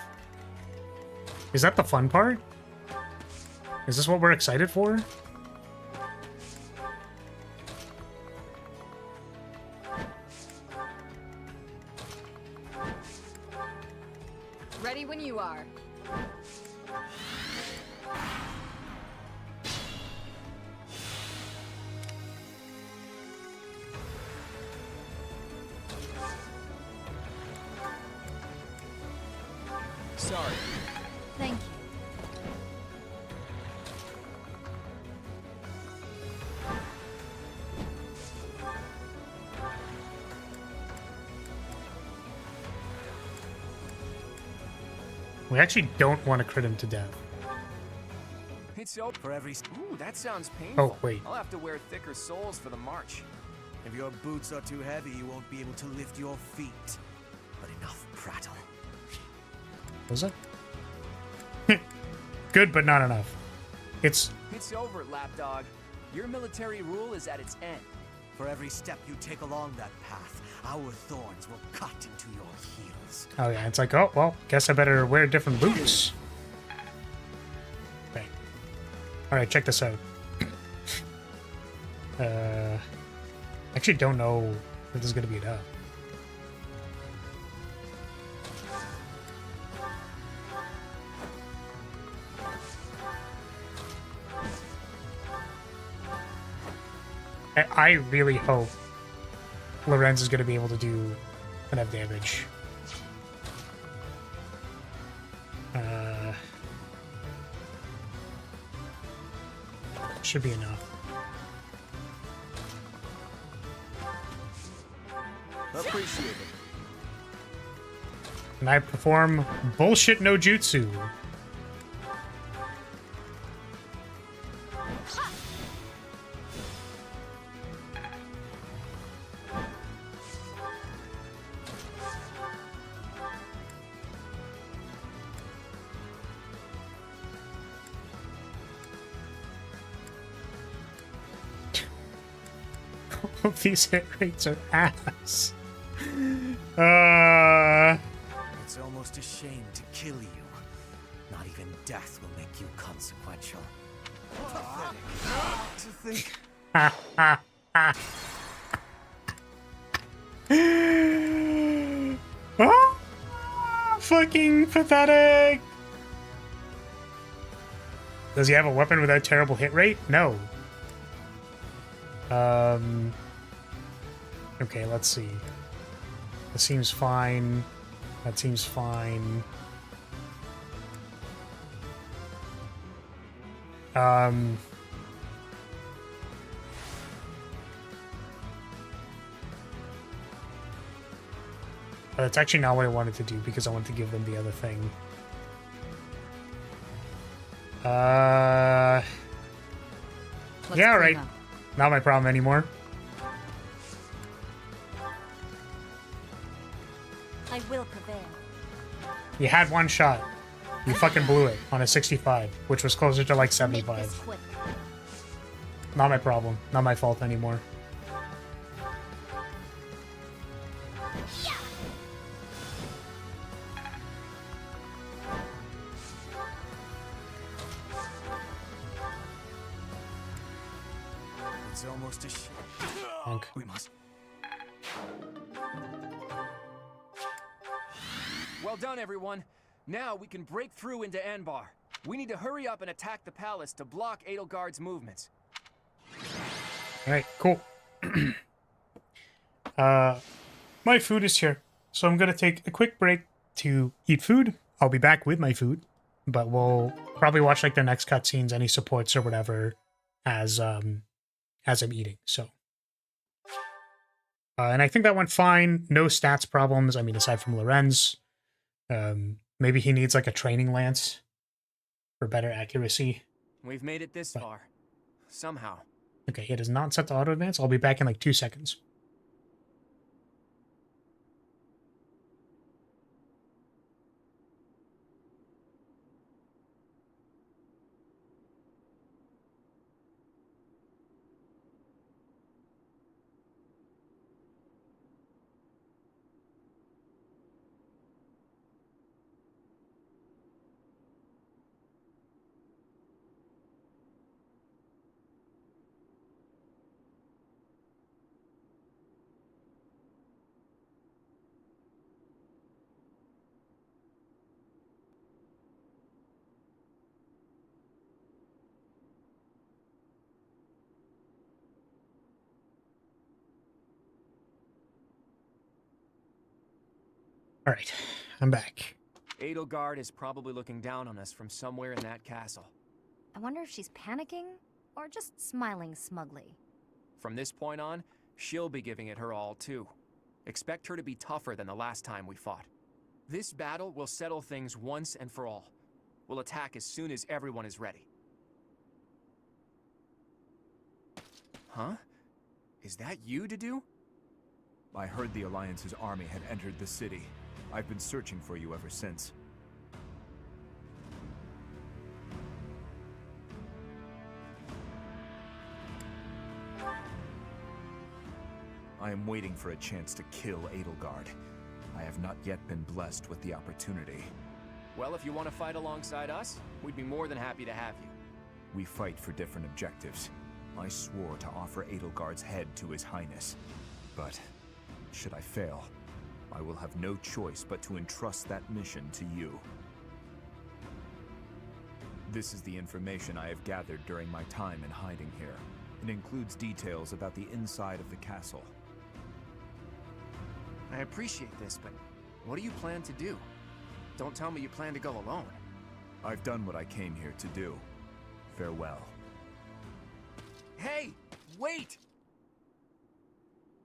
Is that the fun part? Is this what we're excited for? Ready when you are. Sorry. Thank you. We actually don't want to crit him to death. It's so for every. Ooh, that sounds painful. Oh, wait. I'll have to wear thicker soles for the march. If your boots are too heavy, you won't be able to lift your feet. But enough prattle. Was it? Good, but not enough. It's over, lapdog. Your military rule is at its end. For every step you take along that path, our thorns will cut into your heels. oh yeah, it's like, oh well, guess I better wear different boots. Okay. All right, check this out. Actually, don't know if this is gonna be enough. I really hope Lorenz is going to be able to do enough damage. Should be enough. Appreciate it. And I perform bullshit no jutsu. These hit rates are ass. It's almost a shame to kill you. Not even death will make you consequential. Pathetic. To think. Oh, fucking pathetic. Does he have a weapon with a terrible hit rate? No. Okay, let's see. This seems fine. That seems fine. That's actually not what I wanted to do because I wanted to give them the other thing. Yeah, right. Not my problem anymore. I will prevail. You had one shot. You fucking blew it on a 65, which was closer to like 75. Not my problem. Not my fault anymore. It's almost a shame. Punk. We must. Well done, everyone. Now we can break through into Anbar. We need to hurry up and attack the palace to block Edelgard's movements. Alright, cool. My food is here. So I'm gonna take a quick break to eat food. I'll be back with my food. But we'll probably watch like the next cutscenes, any supports or whatever as I'm eating. So And I think that went fine. No stats problems. I mean, aside from Lorenz. Maybe he needs like a training lance for better accuracy. We've made it this far. Somehow. Okay, it is not set to auto advance. I'll be back in like 2 seconds. All right, I'm back. Edelgard is probably looking down on us from somewhere in that castle. I wonder if she's panicking or just smiling smugly. From this point on, she'll be giving it her all too. Expect her to be tougher than the last time we fought. This battle will settle things once and for all. We'll attack as soon as everyone is ready. Huh? Is that you, Dedu? I heard the Alliance's army had entered the city. I've been searching for you ever since. I am waiting for a chance to kill Edelgard. I have not yet been blessed with the opportunity. Well, if you want to fight alongside us, we'd be more than happy to have you. We fight for different objectives. I swore to offer Edelgard's head to His Highness. But, should I fail, I will have no choice but to entrust that mission to you. This is the information I have gathered during my time in hiding here. It includes details about the inside of the castle. I appreciate this, but what do you plan to do? Don't tell me you plan to go alone. I've done what I came here to do. Farewell. Hey! Wait!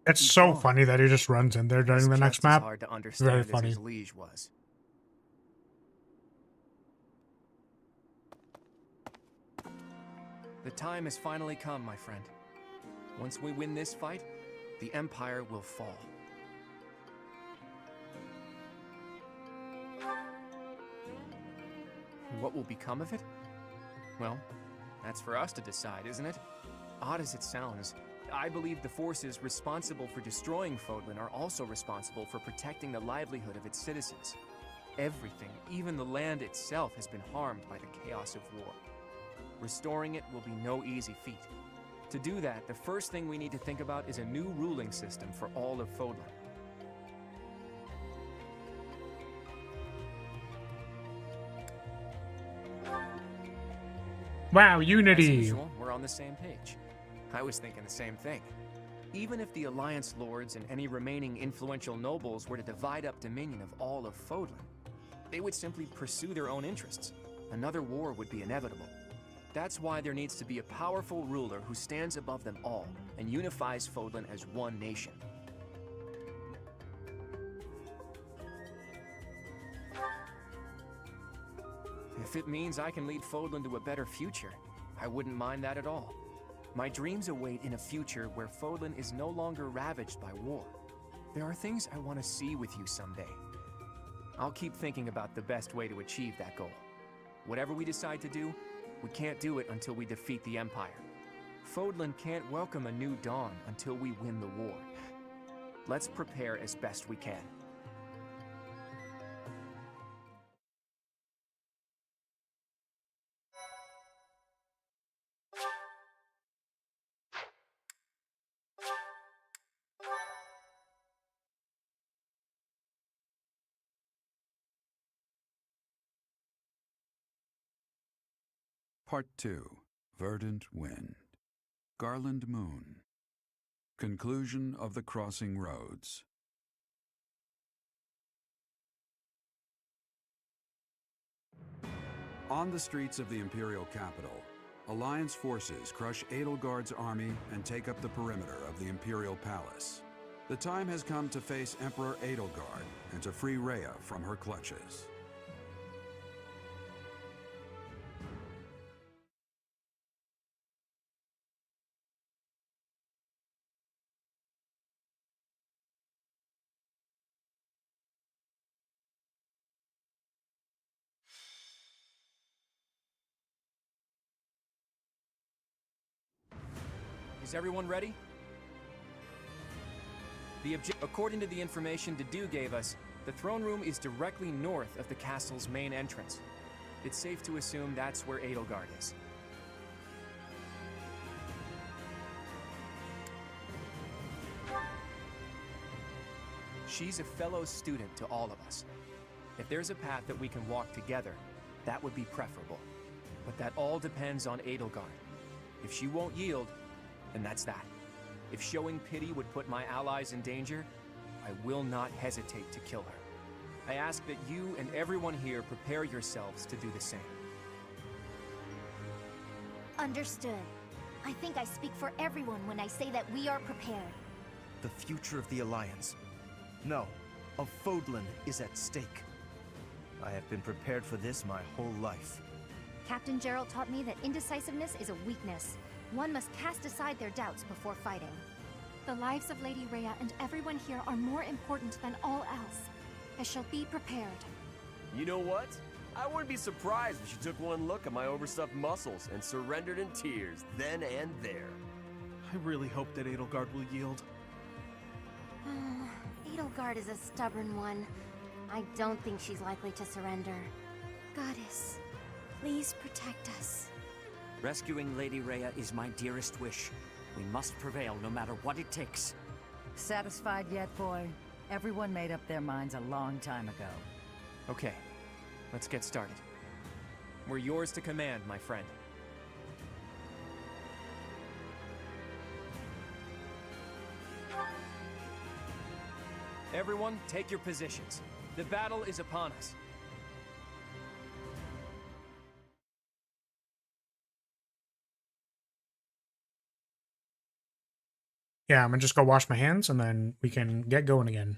It's so funny that he just runs in there during the next map. Hard to understand Very as funny. his liege was. The time has finally come, my friend. Once we win this fight, the Empire will fall. What will become of it? Well, that's for us to decide, isn't it? Odd as it sounds, I believe the forces responsible for destroying Fodlan are also responsible for protecting the livelihood of its citizens. Everything, even the land itself, has been harmed by the chaos of war. Restoring it will be no easy feat. To do that, the first thing we need to think about is a new ruling system for all of Fodlan. Wow, As unity. usual, we're on the same page. I was thinking the same thing. Even if the Alliance Lords and any remaining influential nobles were to divide up dominion of all of Fodlan, they would simply pursue their own interests. Another war would be inevitable. That's why there needs to be a powerful ruler who stands above them all and unifies Fodlan as one nation. If it means I can lead Fodlan to a better future, I wouldn't mind that at all. My dreams await in a future where Fodlan is no longer ravaged by war. There are things I want to see with you someday. I'll keep thinking about the best way to achieve that goal. Whatever we decide to do, we can't do it until we defeat the Empire. Fodlan can't welcome a new dawn until we win the war. Let's prepare as best we can. Part 2. Verdant Wind. Garland Moon. Conclusion of the Crossing Roads. On the streets of the Imperial capital, Alliance forces crush Edelgard's army and take up the perimeter of the Imperial Palace. The time has come to face Emperor Edelgard and to free Rhea from her clutches. Is everyone ready? According to the information Dedu gave us, the throne room is directly north of the castle's main entrance. It's safe to assume that's where Edelgard is. She's a fellow student to all of us. If there's a path that we can walk together, that would be preferable. But that all depends on Edelgard. If she won't yield, then that's that. If showing pity would put my allies in danger, I will not hesitate to kill her. I ask that you and everyone here prepare yourselves to do the same. Understood. I think I speak for everyone when I say that we are prepared. The future of the Alliance. No, of Fodlan is at stake. I have been prepared for this my whole life. Captain Gerald taught me that indecisiveness is a weakness. One must cast aside their doubts before fighting. The lives of Lady Rhea and everyone here are more important than all else. I shall be prepared. You know what? I wouldn't be surprised if she took one look at my overstuffed muscles and surrendered in tears then and there. I really hope that Edelgard will yield. Edelgard is a stubborn one. I don't think she's likely to surrender. Goddess, please protect us. Rescuing Lady Rhea is my dearest wish. We must prevail no matter what it takes. Satisfied yet, boy? Everyone made up their minds a long time ago. Okay, let's get started. We're yours to command, my friend. Everyone, take your positions. The battle is upon us. Yeah, I'm gonna just go wash my hands and then we can get going again.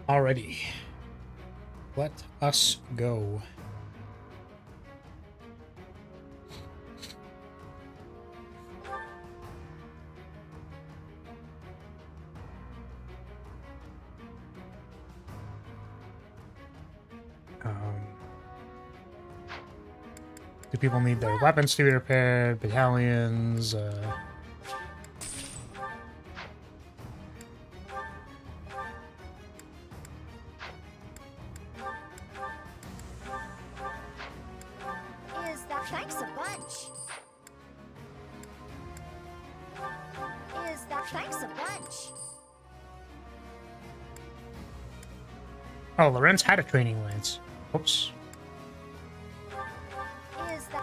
Alrighty. Let us go. Do people need their weapons to be repaired? Battalions? Thanks a bunch. Thanks a bunch. Oh, Lorenz had a training lance. Oops.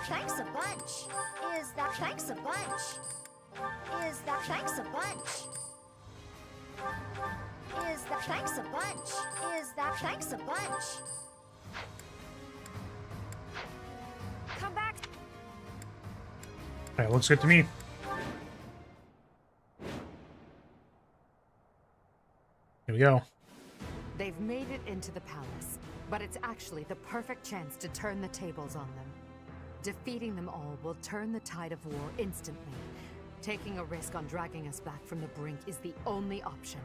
Thanks a bunch. Thanks a bunch. Thanks a bunch. Thanks a bunch. Thanks a bunch. Come back. Alright, looks good to me. Here we go. They've made it into the palace, but it's actually the perfect chance to turn the tables on them. Defeating them all will turn the tide of war instantly. Taking a risk on dragging us back from the brink is the only option.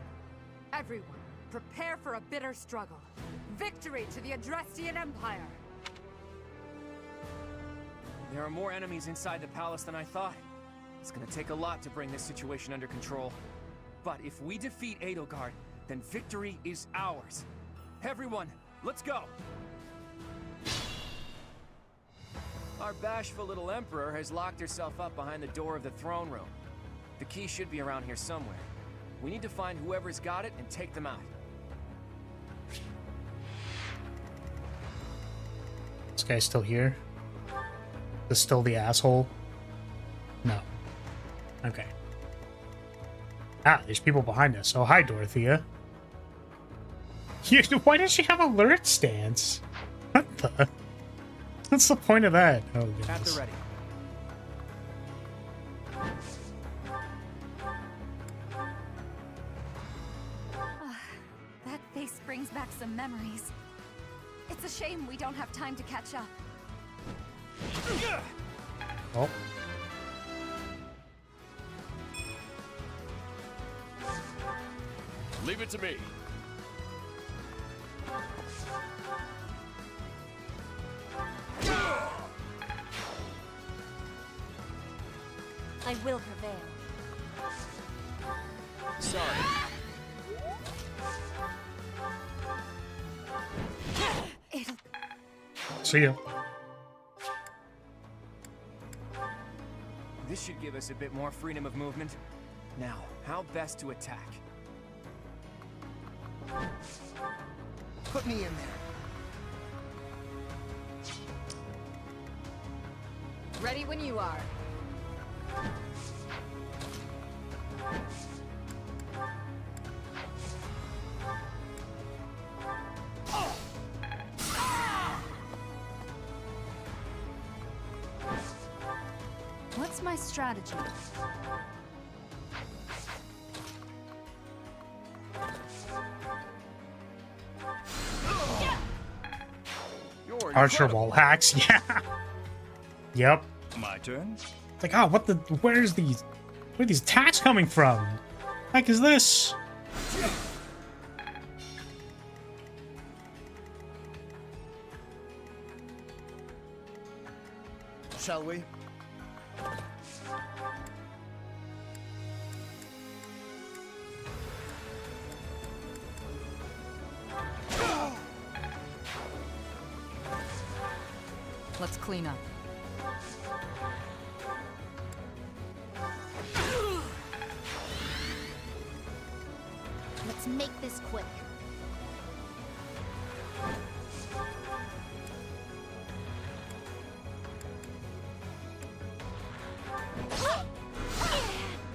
Everyone, prepare for a bitter struggle. Victory to the Adrestian Empire! There are more enemies inside the palace than I thought. It's gonna take a lot to bring this situation under control. But if we defeat Edelgard, then victory is ours. Everyone, let's go! Our bashful little emperor has locked herself up behind the door of the throne room. The key should be around here somewhere. We need to find whoever's got it and take them out. This guy's still here? This still the asshole? No. Okay. Ah, there's people behind us. Oh, hi, Dorothea. Why does she have a alert stance? What the? What's the point of that? Oh, goodness. At the ready. That face brings back some memories. It's a shame we don't have time to catch up. Oh. Leave it to me. I will prevail. Sorry. See ya. This should give us a bit more freedom of movement. Now, how best to attack? Put me in there. Ready when you are. What's my strategy? Archer wall hacks, yeah. Yep. My turn. It's like, oh, what the? Where are these attacks coming from? Heck is this? Shall we? Let's clean up. Let's make this quick.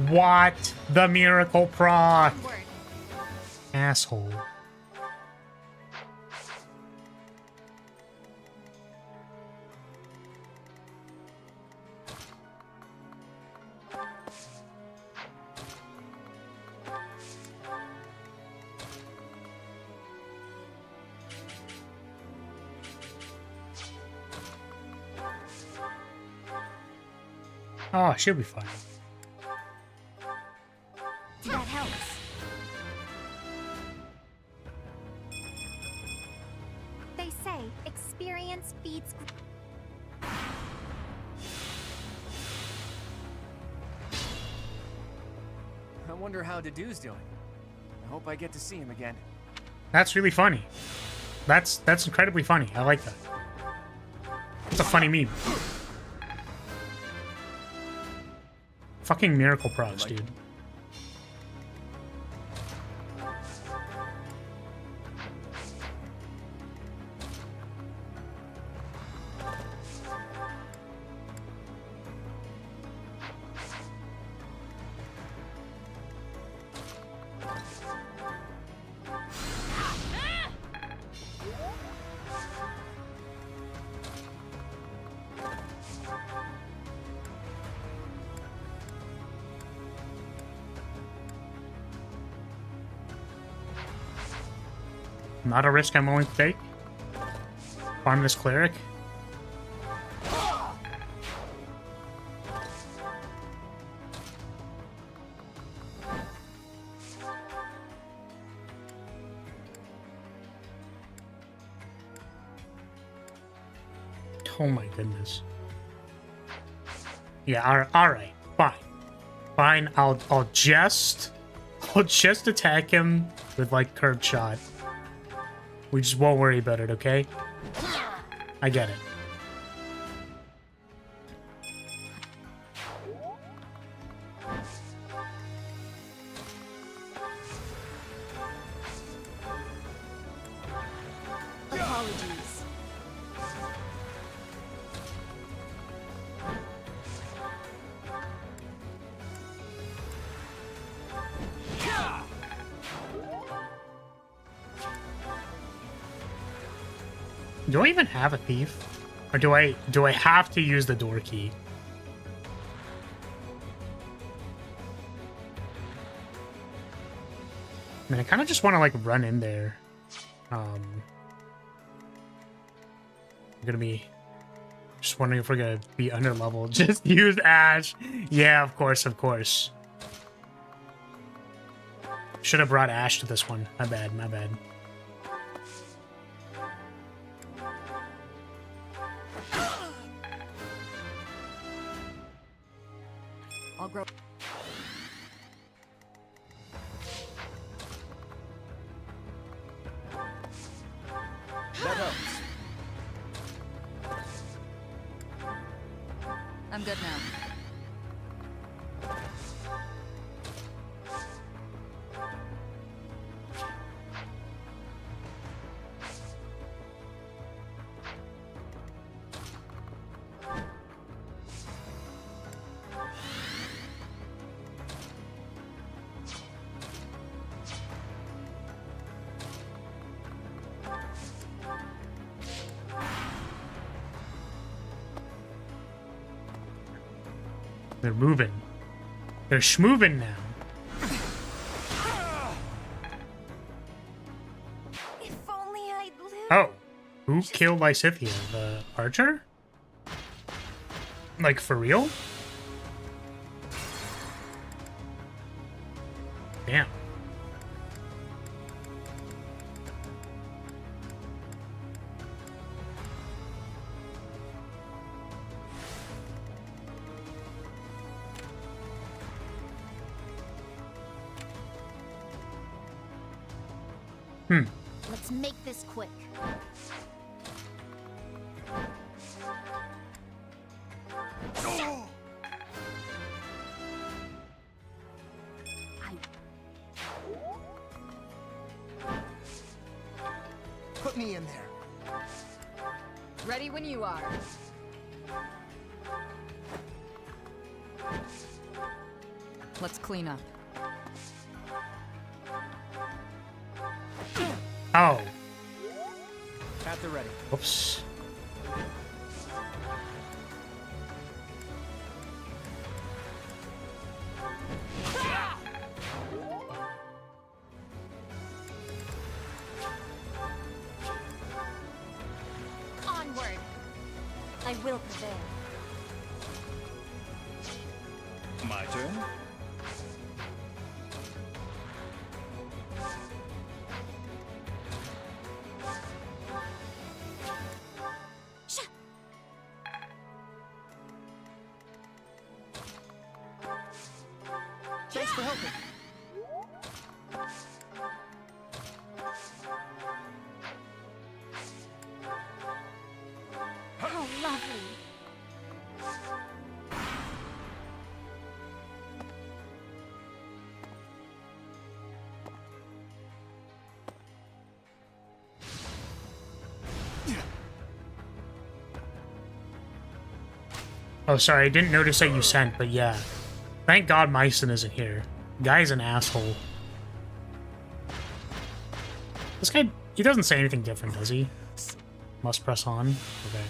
What? The miracle proc. Asshole. Oh, she'll be fine. That helps. They say experience feeds. I wonder how Dedue's doing. I hope I get to see him again. That's really funny. That's incredibly funny. I like that. It's a funny meme. Fucking miracle procs, dude. Not a risk I'm willing to take. Farm this cleric. Oh my goodness. Yeah, alright. Fine. Fine, I'll just attack him with like curved shot. We just won't worry about it, okay? I get it. Do I even have a thief? Or do I have to use the door key? I mean, I kind of just want to like run in there. I'm gonna be just wondering if we're gonna be under level. Just use Ash. Yeah, of course, of course. Should have brought Ash to this one. My bad, my bad. I'll grow. That helps. I'm good now. They're moving. They're schmoving now. If only I'd lived. Oh. Who killed Lysithea? The archer? Like, for real? Damn. Let's make this quick. Put me in there. Ready when you are. Let's clean up. Oh. At the ready. Whoops. Onward. I will prevail. My turn? Thanks for helping. How lovely. Oh, sorry, I didn't notice that you sent, but yeah. Thank God Myson isn't here. Guy's an asshole. This guy, he doesn't say anything different, does he? Must press on? Okay.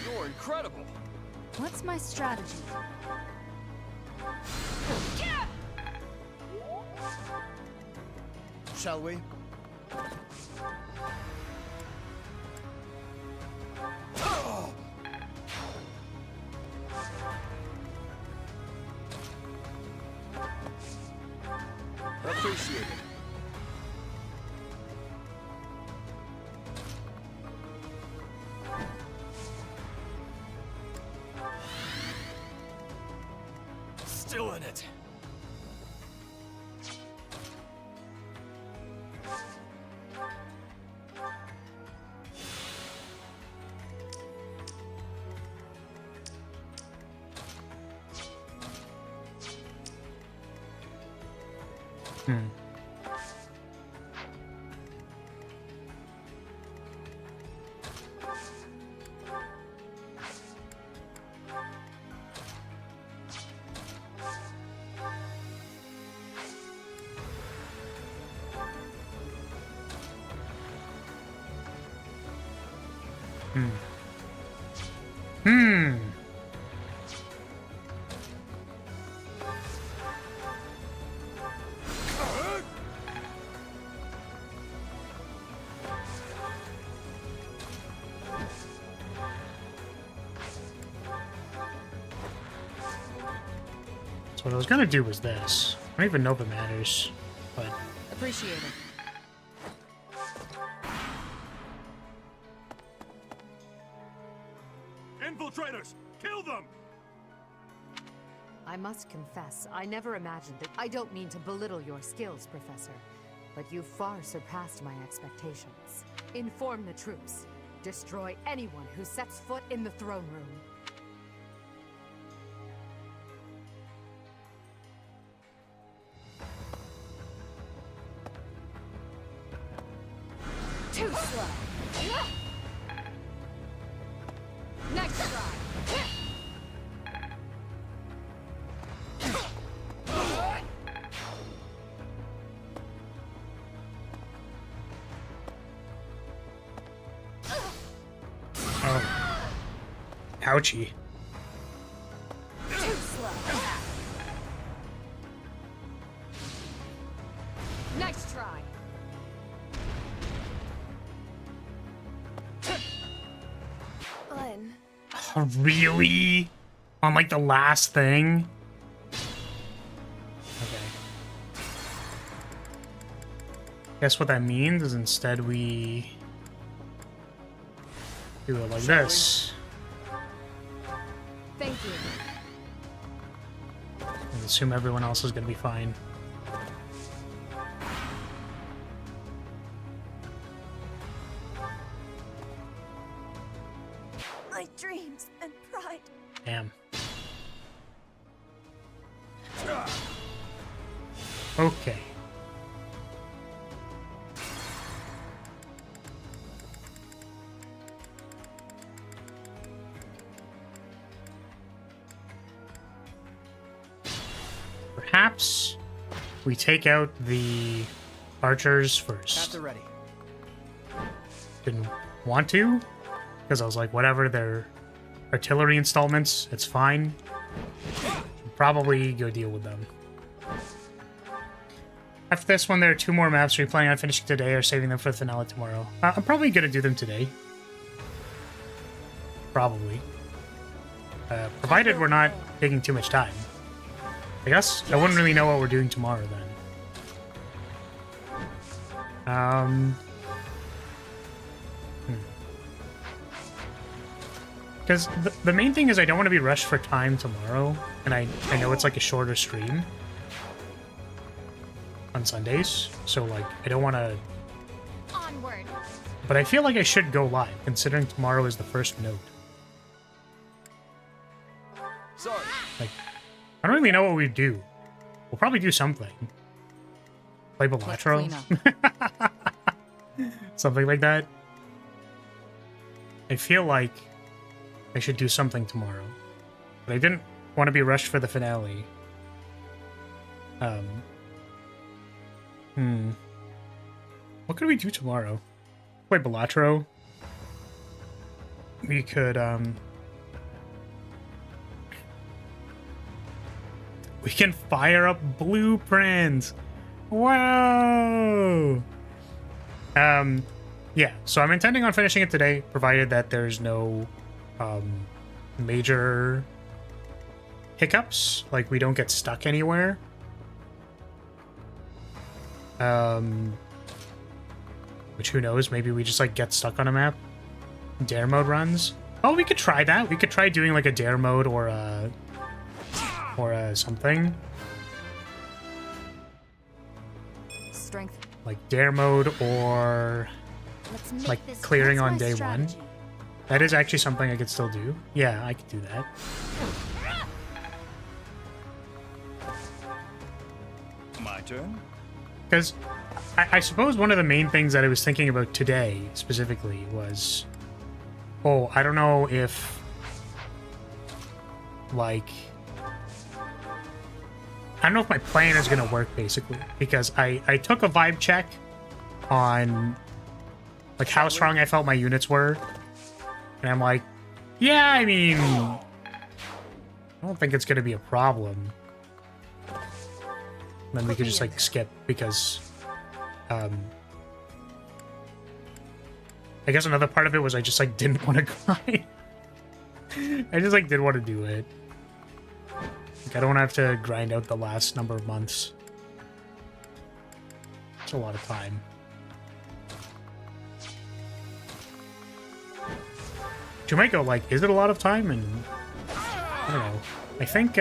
You're incredible. What's my strategy? Shall we? Appreciate it. Still in it. So what I was gonna do was this. I don't even know if it matters, but Appreciate it. Infiltrators! Kill them! I must confess, I never imagined that. I don't mean to belittle your skills, Professor, but you far surpassed my expectations. Inform the troops. Destroy anyone who sets foot in the throne room. Too slow. Next try. oh, ouchie. Too slow. Next try. Glenn. Oh, really? On like the last thing? Okay. Guess what that means is instead we do it like this. Thank you. And assume everyone else is gonna be fine. My dreams and pride. Damn. Okay. Perhaps we take out the archers first. After ready. Didn't want to, because I was like, whatever, they're artillery installments, it's fine. Should probably go deal with them. After this one, there are 2 more maps. Are you planning on finishing today or saving them for the finale tomorrow? I'm probably going to do them today. Probably. Provided we're not taking too much time. I guess I wouldn't really know what we're doing tomorrow then. Because the main thing is I don't want to be rushed for time tomorrow, and I know it's like a shorter stream on Sundays, so like I don't want to. Onward. But I feel like I should go live, considering tomorrow is the first note. Sorry. Like, I don't really know what we do. We'll probably do something. Play Balatro. Something like that. I feel like I should do something tomorrow. But I didn't want to be rushed for the finale. What could we do tomorrow? Play Balatro. We could, we can fire up blueprints. Whoa! Yeah, so I'm intending on finishing it today, provided that there's no major hiccups, like we don't get stuck anywhere. Which, who knows, maybe we just like get stuck on a map. Dare mode runs. Oh, we could try that. We could try doing like a dare mode or a something. Strength. Like dare mode or like clearing on day 1. That is actually something I could still do. Yeah, I could do that. My turn? Because I suppose one of the main things that I was thinking about today specifically was, oh, I don't know if, like, I don't know if my plan is going to work, basically, because I took a vibe check on, like, how strong I felt my units were, And I'm like, yeah, I mean, I don't think it's going to be a problem. Then we could just, like, skip because, I guess another part of it was I just, like, didn't want to grind. I just, like, didn't want to do it. Like, I don't have to grind out the last number of months. It's a lot of time. You might go, like, is it a lot of time? And I don't know. I think,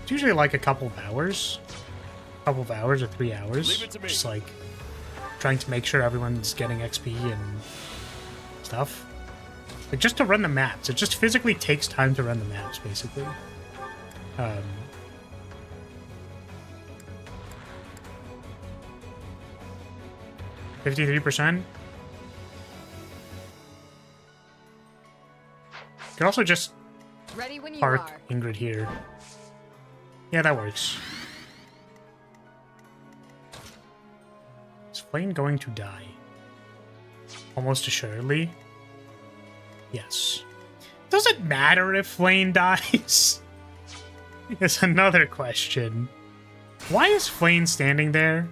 it's usually like a couple of hours. A couple of hours or 3 hours. Just, like, trying to make sure everyone's getting XP and stuff. Like, just to run the maps. It just physically takes time to run the maps, basically. 53%? You can also just Ready when you park are. Ingrid here. Yeah, that works. Is Flame going to die? Almost assuredly. Yes. Does it matter if Flame dies? It's another question. Why is Flame standing there?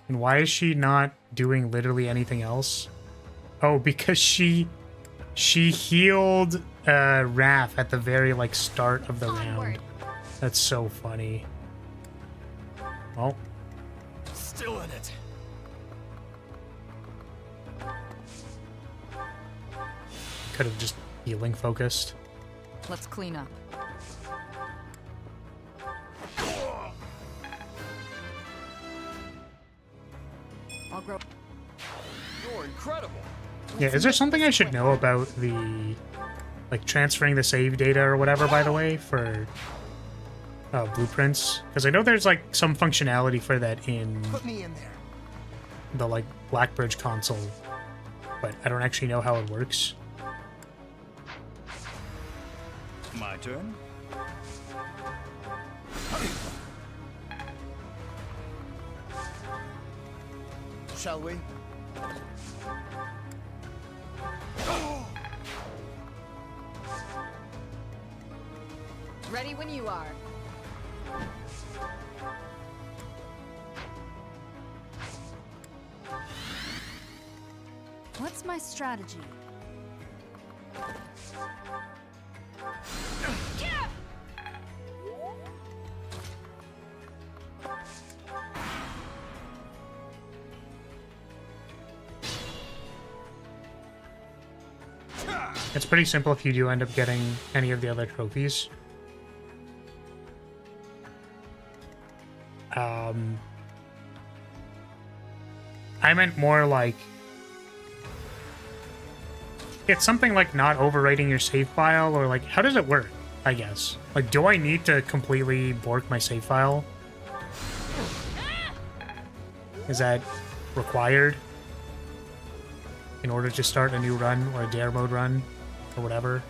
And why is she not doing literally anything else? Oh, because she healed Raph at the very, like, start of the round. That's so funny. Well. Still in it. Could have just healing focused. Let's clean up. I'll grow. You're incredible. Yeah, is there something I should know about the, like, transferring the save data or whatever, by the way, for blueprints? Because I know there's, like, some functionality for that in Put me in there. the, like, Blackbridge console, but I don't actually know how it works. My turn. Shall we? Ready when you are. What's my strategy? It's pretty simple if you do end up getting any of the other trophies. I meant more like... It's something like not overwriting your save file, or like, how does it work, I guess? Like, do I need to completely bork my save file? Is that required in order to start a new run or a dare mode run or whatever?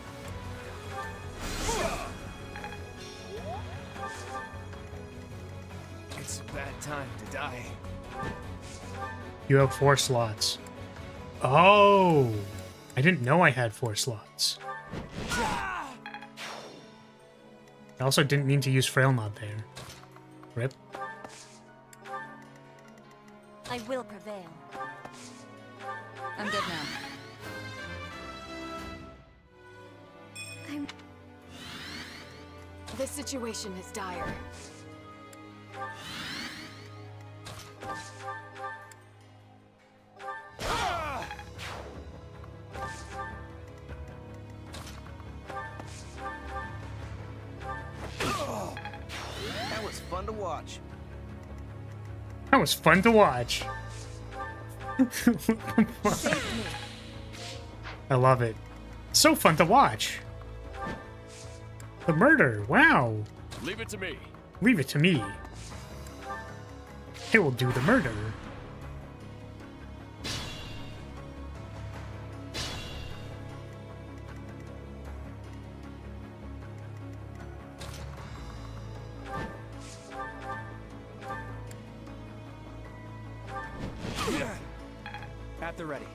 It's a bad time to die. You have 4 slots. Oh, I didn't know I had 4 slots. I also didn't mean to use Frail Knot there. Rip. I will prevail. I'm good now. This situation is dire. That was fun to watch. That was fun to watch. I love it. So fun to watch. The murder. Wow. Leave it to me. Leave it to me. I will do the murder. At the ready.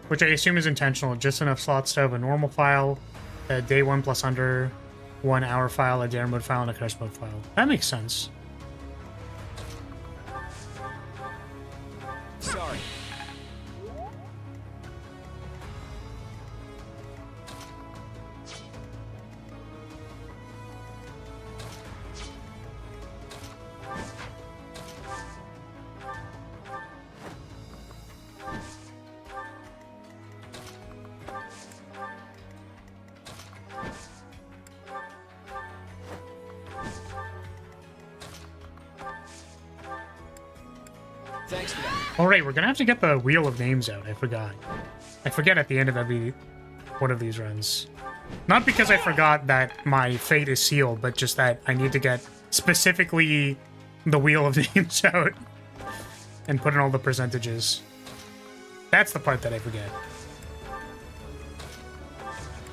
which I assume is intentional. Just enough slots to have a normal file, a day 1 plus under 1 hour file, a dare mode file, and a curse mode file. That makes sense. Sorry. Thanks for that. All right, we're gonna have to get the Wheel of Names out. I forgot. I forget at the end of every one of these runs. Not because I forgot that my fate is sealed, but just that I need to get specifically the Wheel of Names out and put in all the percentages. That's the part that I forget.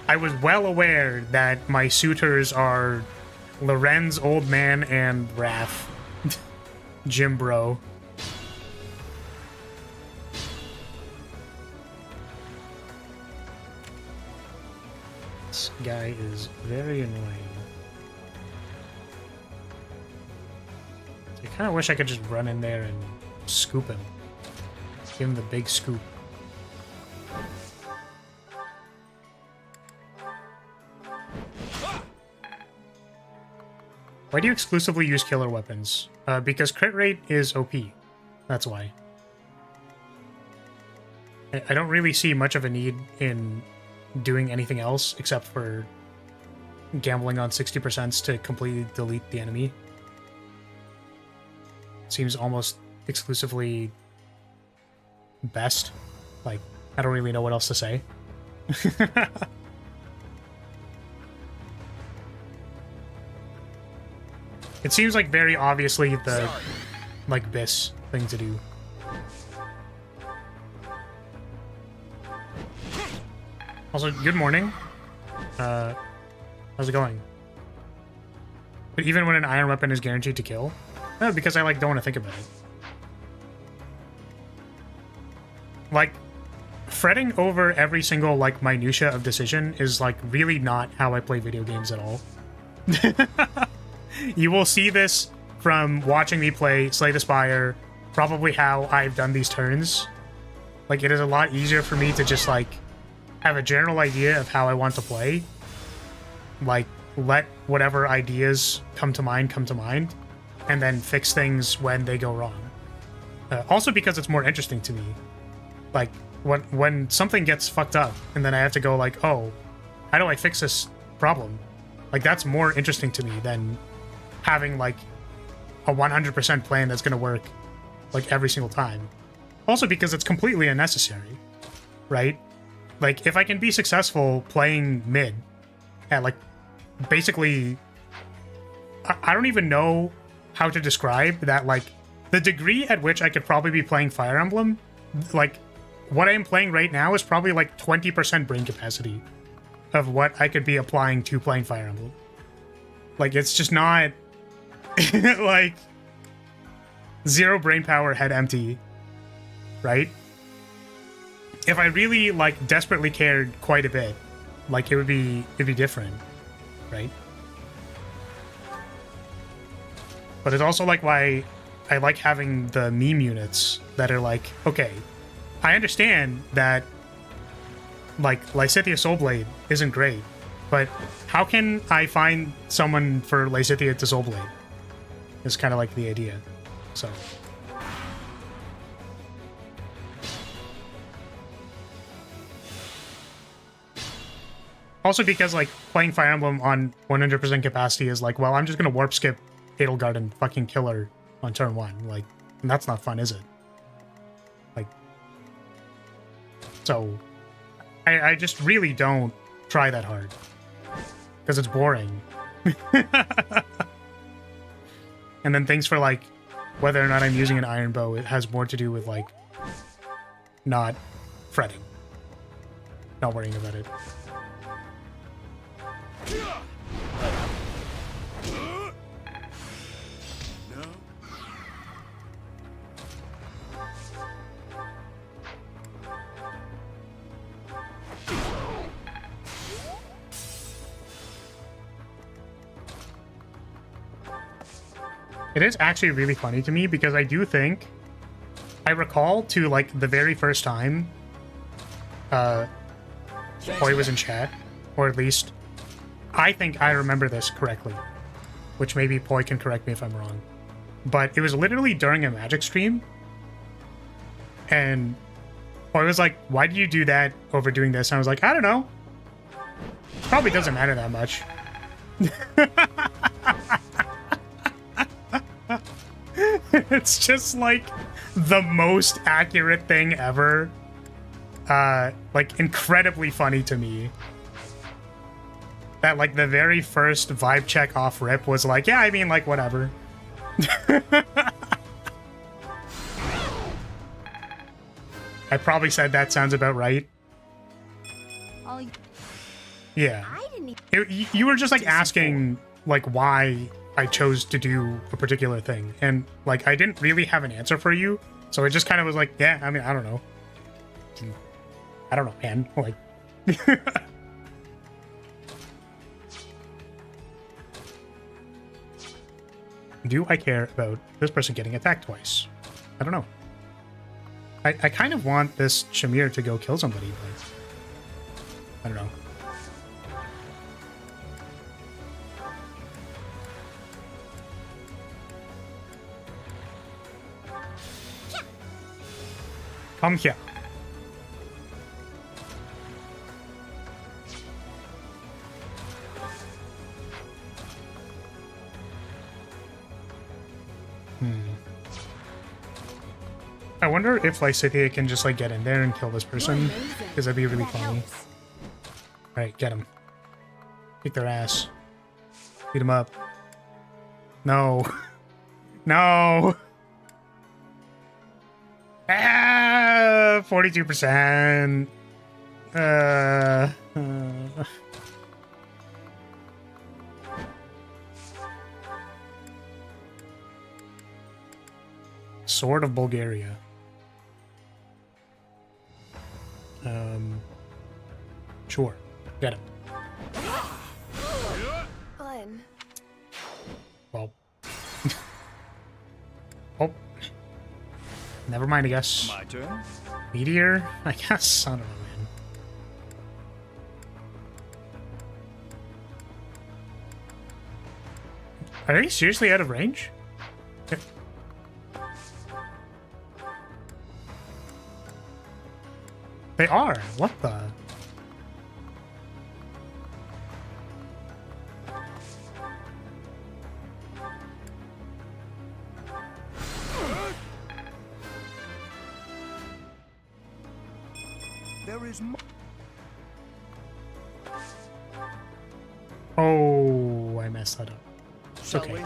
I was well aware that my suitors are Lorenz, Old Man, and Raph. Jim Bro. This guy is very annoying. I kind of wish I could just run in there and scoop him. Give him the big scoop. Why do you exclusively use killer weapons? Because crit rate is OP. That's why. I don't really see much of a need in doing anything else except for gambling on 60% to completely delete the enemy. Seems almost exclusively best. Like, I don't really know what else to say. It seems like very obviously the, like, BIS thing to do. Also, good morning. How's it going? But even when an iron weapon is guaranteed to kill? Because I, like, don't want to think about it. Like, fretting over every single, like, minutia of decision is, like, really not how I play video games at all. You will see this from watching me play Slay the Spire, probably how I've done these turns. Like, it is a lot easier for me to just, like, have a general idea of how I want to play. Like, let whatever ideas come to mind, and then fix things when they go wrong. Also because it's more interesting to me. Like, when something gets fucked up, and then I have to go like, oh, how do I fix this problem? Like, that's more interesting to me than having, like, a 100% plan that's gonna work, like, every single time. Also because it's completely unnecessary, right? Like, if I can be successful playing mid at, like, basically... I don't even know how to describe that, like, the degree at which I could probably be playing Fire Emblem, like, what I am playing right now is probably, like, 20% brain capacity of what I could be applying to playing Fire Emblem. Like, it's just not... like, zero brain power, head empty, right? If I really, like, desperately cared quite a bit, like, it'd be different, right? But it's also, like, why I like having the meme units that are like, okay, I understand that, like, Lysithea Soulblade isn't great, but how can I find someone for Lysithea to Soulblade? Is kind of like the idea. So. Also because, like, playing Fire Emblem on 100% capacity is like, well, I'm just gonna warp skip Edelgard and fucking kill her on turn 1. Like, and that's not fun, is it? Like, so I just really don't try that hard. Because it's boring. And then things for, like, whether or not I'm using an iron bow, it has more to do with, like, not fretting. Not worrying about it. It is actually really funny to me because I do think I recall to like the very first time Poi was in chat, or at least I think I remember this correctly, which maybe Poi can correct me if I'm wrong. But it was literally during a Magic stream, and Poi was like, "Why did you do that over doing this?" And I was like, "I don't know. Probably doesn't matter that much." It's just like the most accurate thing ever. Like incredibly funny to me. That like the very first vibe check off rip was like, yeah, I mean like whatever. I probably said that sounds about right. Yeah. You were just like asking like why I chose to do a particular thing, and like I didn't really have an answer for you, so it just kind of was like, yeah, I mean, I don't know. I don't know, man. Like do I care about this person getting attacked twice? I don't know. I kind of want this Shamir to go kill somebody, but I don't know. Come here. I wonder if Lycidia can just like get in there and kill this person, because that'd be really funny. Alright, get him. Kick their ass. Beat him up. No. No! Ah, 42%. Sword of Bulgaria. Sure. Get him. Glenn. Well. Oh. Never mind, I guess. My turn? Meteor? I guess. I don't know, man. Are they seriously out of range? They are. What the? There is Oh, I messed that up. It's okay.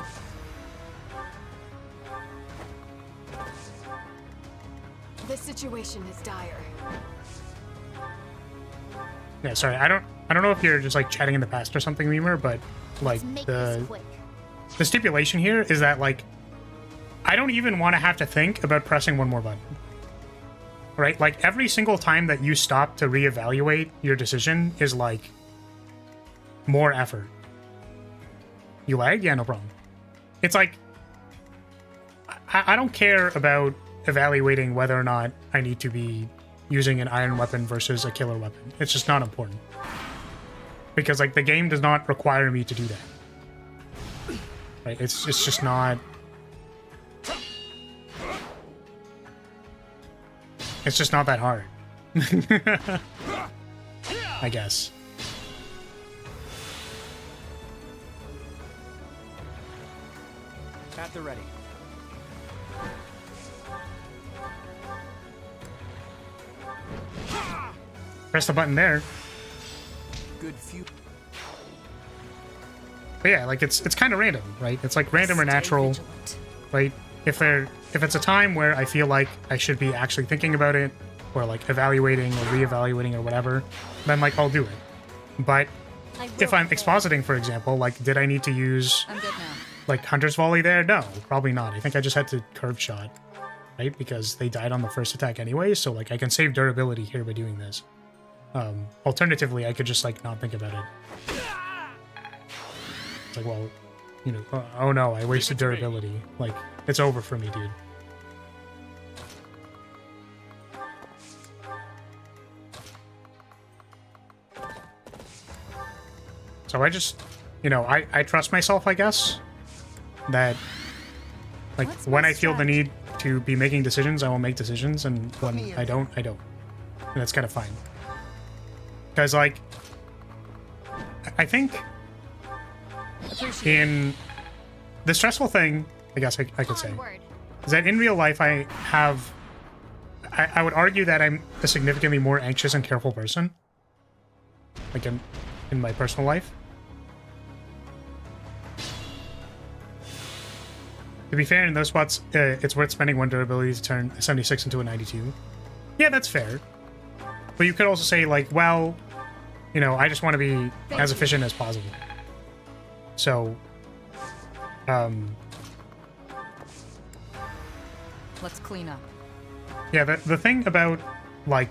The situation is dire. Yeah, sorry. I don't know if you're just like chatting in the past or something, Reamer, but like the stipulation here is that like I don't even want to have to think about pressing one more button. Right? Like every single time that you stop to reevaluate your decision is like more effort. You lag? Yeah, no problem. It's like I don't care about evaluating whether or not I need to be using an iron weapon versus a killer weapon. It's just not important. Because like the game does not require me to do that. Right? It's just not. It's just not that hard. I guess. At the ready. Press the button there. Good few. But yeah, like it's kind of random, right? It's like random or natural, right? If it's a time where I feel like I should be actually thinking about it, or like evaluating or reevaluating or whatever, then like I'll do it. But if I'm expositing, for example, like did I need to use like Hunter's Volley there? No, probably not. I think I just had to curve shot, right? Because they died on the first attack anyway, so like I can save durability here by doing this. Alternatively, I could just like not think about it. It's like, well, you know, oh no, I wasted durability. Like, it's over for me, dude. So I just, you know, I trust myself, I guess, that, like, when I feel the need to be making decisions, I will make decisions, and when I don't, I don't. And that's kind of fine. Because, like, I think in the stressful thing, I guess I could say, is that in real life I would argue that I'm a significantly more anxious and careful person. Like in my personal life. To be fair, in those spots, it's worth spending 1 durability to turn a 76 into a 92. Yeah, that's fair. But you could also say, like, well, you know, I just want to be as efficient as possible. So, let's clean up. Yeah, the thing about, like,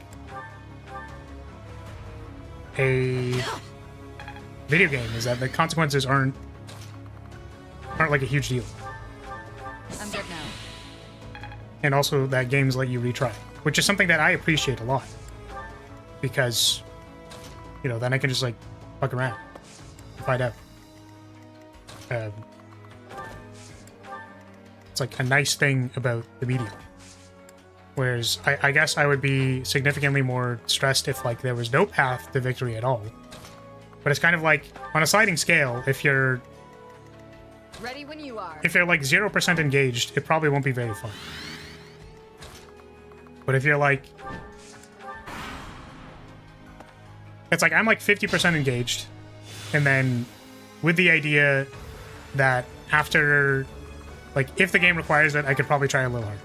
a video game is that the consequences aren't like a huge deal. I'm good now. And also that games let you retry, which is something that I appreciate a lot. Because, you know, then I can just, like, fuck around and find out. It's like a nice thing about the medium. Whereas I guess I would be significantly more stressed if, like, there was no path to victory at all. But it's kind of like, on a sliding scale, if you're ready when you are. If you're like 0% engaged, it probably won't be very fun. But if you're like, it's like I'm like 50% engaged, and then with the idea that after, like, if the game requires it, I could probably try a little harder.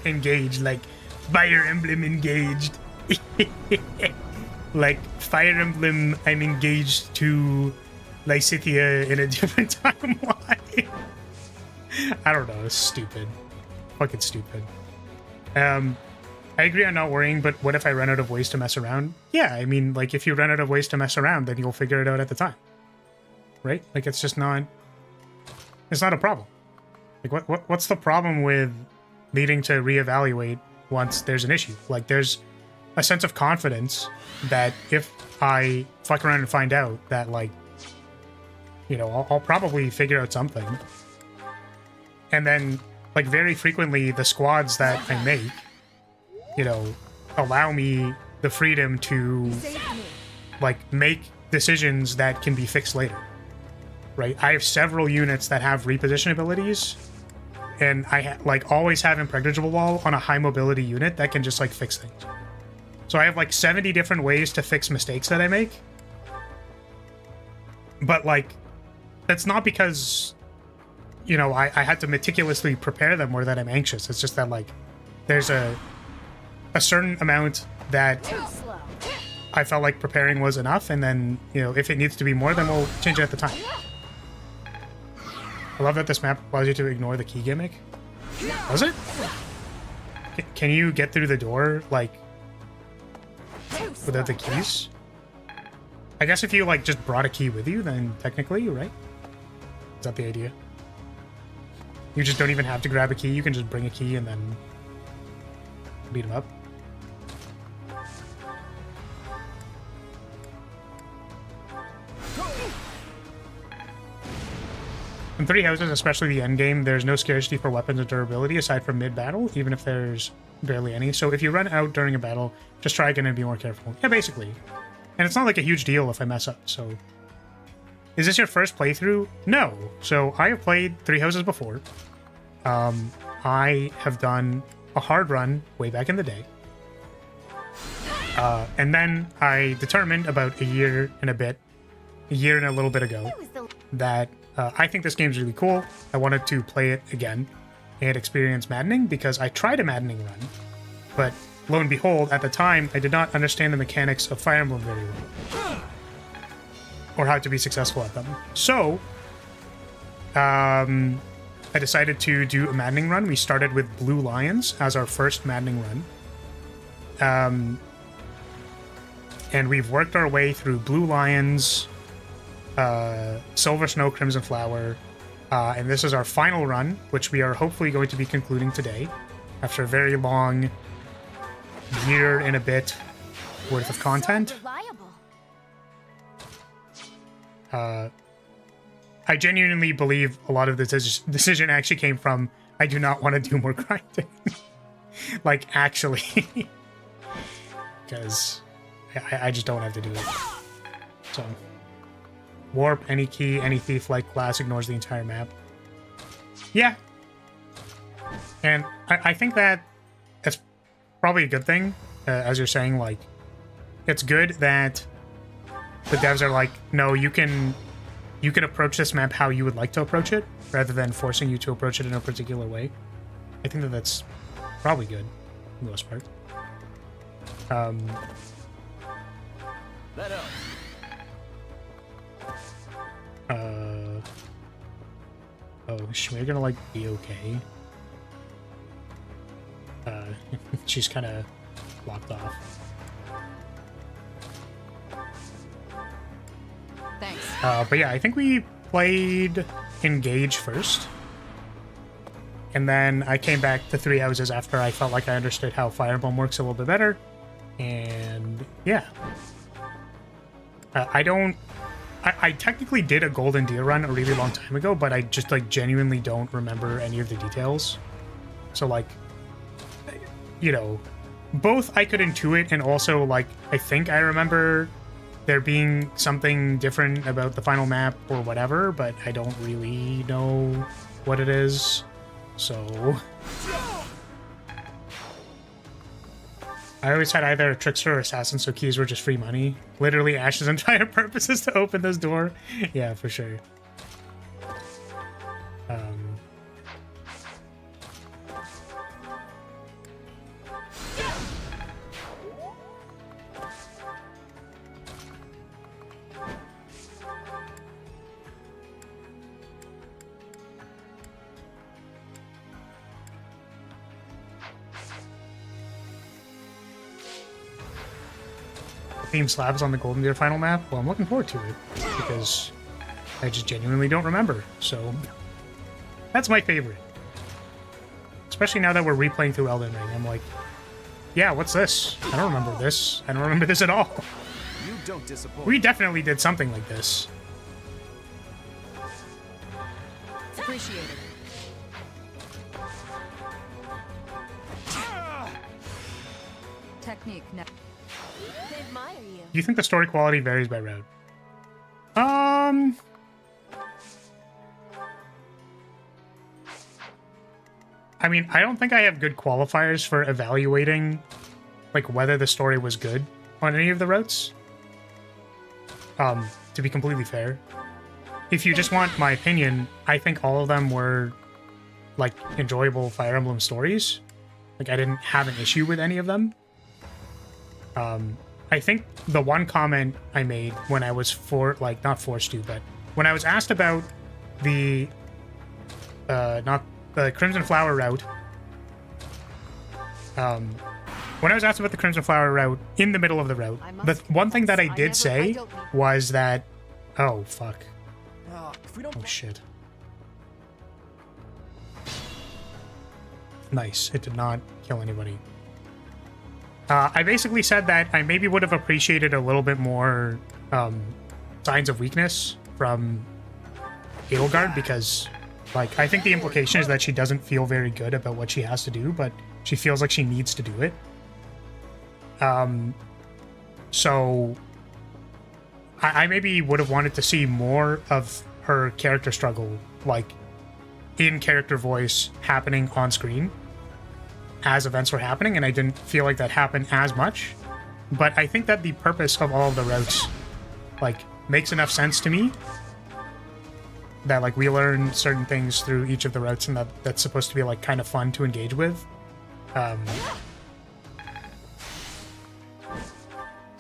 Engaged, like Fire Emblem engaged. Like Fire Emblem, I'm engaged to Lysithia in a different timeline. I don't know, it's stupid. Fucking stupid. I agree on not worrying, but what if I run out of ways to mess around? Yeah, I mean, like, if you run out of ways to mess around, then you'll figure it out at the time. Right? Like, it's just not... It's not a problem. Like, what's the problem with needing to reevaluate once there's an issue? Like, there's a sense of confidence that if I fuck around and find out that, like, you know, I'll probably figure out something. And then, like, very frequently, the squads that I make, you know, allow me the freedom to, like, make decisions that can be fixed later. Right? I have several units that have reposition abilities, and I, like, always have Impregnable Wall on a high mobility unit that can just, like, fix things. So I have, like, 70 different ways to fix mistakes that I make. But, like, that's not because, you know, I had to meticulously prepare them or that I'm anxious. It's just that, like, there's a certain amount that I felt like preparing was enough, and then, you know, if it needs to be more, then we'll change it at the time. I love that this map allows you to ignore the key gimmick. Was it? Can you get through the door, like, without the keys? I guess if you, like, just brought a key with you, then technically, right? Is that the idea? You just don't even have to grab a key, you can just bring a key and then beat him up. In 3 Houses, especially the endgame, there's no scarcity for weapons or durability aside from mid-battle, even if there's barely any. So if you run out during a battle, just try again and be more careful. Yeah, basically. And it's not like a huge deal if I mess up, so... Is this your first playthrough? No. So I have played 3 Houses before. I have done a hard run way back in the day. And then I determined about a year and a little bit ago, that I think this game's really cool. I wanted to play it again and experience Maddening, because I tried a Maddening run, but lo and behold, at the time, I did not understand the mechanics of Fire Emblem very well, or how to be successful at them. So, I decided to do a Maddening run. We started with Blue Lions as our first Maddening run. and we've worked our way through Blue Lions, Silver Snow, Crimson Flower, and this is our final run, which we are hopefully going to be concluding today, after a very long year and a bit worth of content. I genuinely believe a lot of the decision actually came from, I do not want to do more grinding. Like, actually. Because I just don't have to do it. So, warp, any key, any thief-like class ignores the entire map. Yeah. And I think that that's probably a good thing, as you're saying, like, it's good that the devs are like, no, you can approach this map how you would like to approach it, rather than forcing you to approach it in a particular way. I think that that's probably good, for the most part. That helps. Oh, is Shmir gonna, like, be okay? She's kind of locked off. Thanks. But yeah, I think we played Engage first. And then I came back to Three Houses after I felt like I understood how Fire Emblem works a little bit better. And yeah. I technically did a Golden Deer run a really long time ago, but I just, like, genuinely don't remember any of the details. So, like, you know, both I could intuit and also, like, I think I remember there being something different about the final map or whatever, but I don't really know what it is. So I always had either a trickster or assassin, so keys were just free money. Literally Ash's entire purpose is to open this door. Yeah, for sure. Theme slabs on the Golden Deer final map. Well, I'm looking forward to it because I just genuinely don't remember. So that's my favorite. Especially now that we're replaying through Elden Ring. I'm like, yeah, what's this? I don't remember this. I don't remember this at all. You don't disappoint. We definitely did something like this. Appreciated. Technique. They admire you. Do you think the story quality varies by route? I mean, I don't think I have good qualifiers for evaluating, like, whether the story was good on any of the routes. To be completely fair. If you just want my opinion, I think all of them were, like, enjoyable Fire Emblem stories. Like, I didn't have an issue with any of them. I think the one comment I made when I was not forced to, but when I was asked about the, not the Crimson Flower route, when I was asked about the Crimson Flower route in the middle of the route, the one thing that I did say was that, oh, fuck. Oh, shit. Nice. It did not kill anybody. I basically said that I maybe would have appreciated a little bit more signs of weakness from Edelgard because, like, I think the implication is that she doesn't feel very good about what she has to do, but she feels like she needs to do it. So I maybe would have wanted to see more of her character struggle, like, in character voice happening on screen as events were happening, and I didn't feel like that happened as much. But I think that the purpose of all of the routes, like, makes enough sense to me that, like, we learn certain things through each of the routes, and that's supposed to be, like, kind of fun to engage with.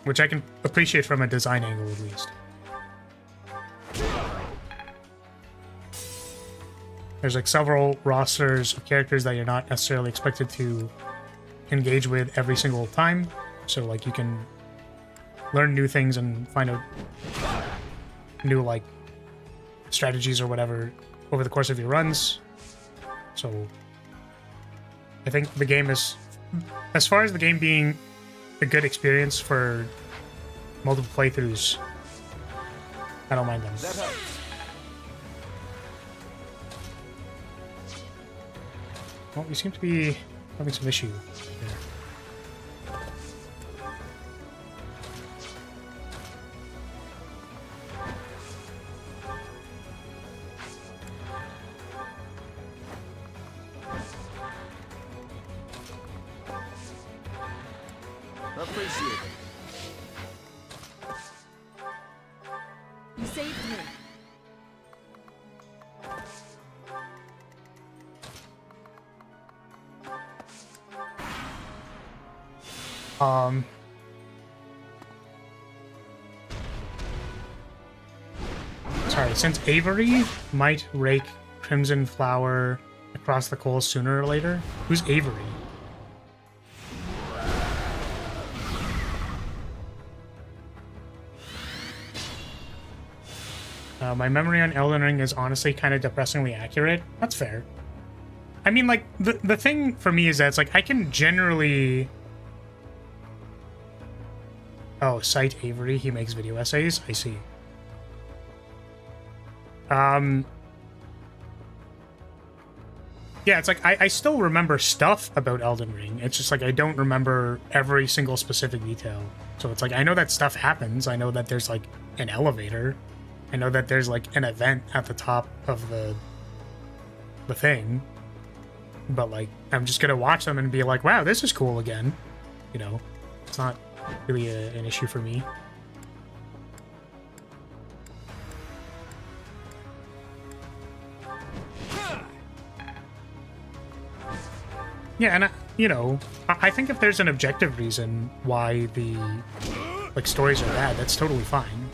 Which I can appreciate from a design angle, at least. There's, like, several rosters of characters that you're not necessarily expected to engage with every single time. So, like, you can learn new things and find out new, like, strategies or whatever over the course of your runs. So I think the game is, as far as the game being a good experience for multiple playthroughs, I don't mind them. Well, we seem to be having some issue there. Appreciate it. You saved me. Sorry, since Avery might rake Crimson Flower across the coals sooner or later. Who's Avery? My memory on Elden Ring is honestly kind of depressingly accurate. That's fair. I mean, like, the thing for me is that it's like, I can generally... Oh, cite Avery, he makes video essays? I see. Yeah, it's like, I still remember stuff about Elden Ring. It's just like, I don't remember every single specific detail. So it's like, I know that stuff happens. I know that there's, like, an elevator. I know that there's, like, an event at the top of the thing. But, like, I'm just gonna watch them and be like, wow, this is cool again. You know? It's not really an issue for me. Yeah, and you know, I think if there's an objective reason why the, like, stories are bad, that's totally fine.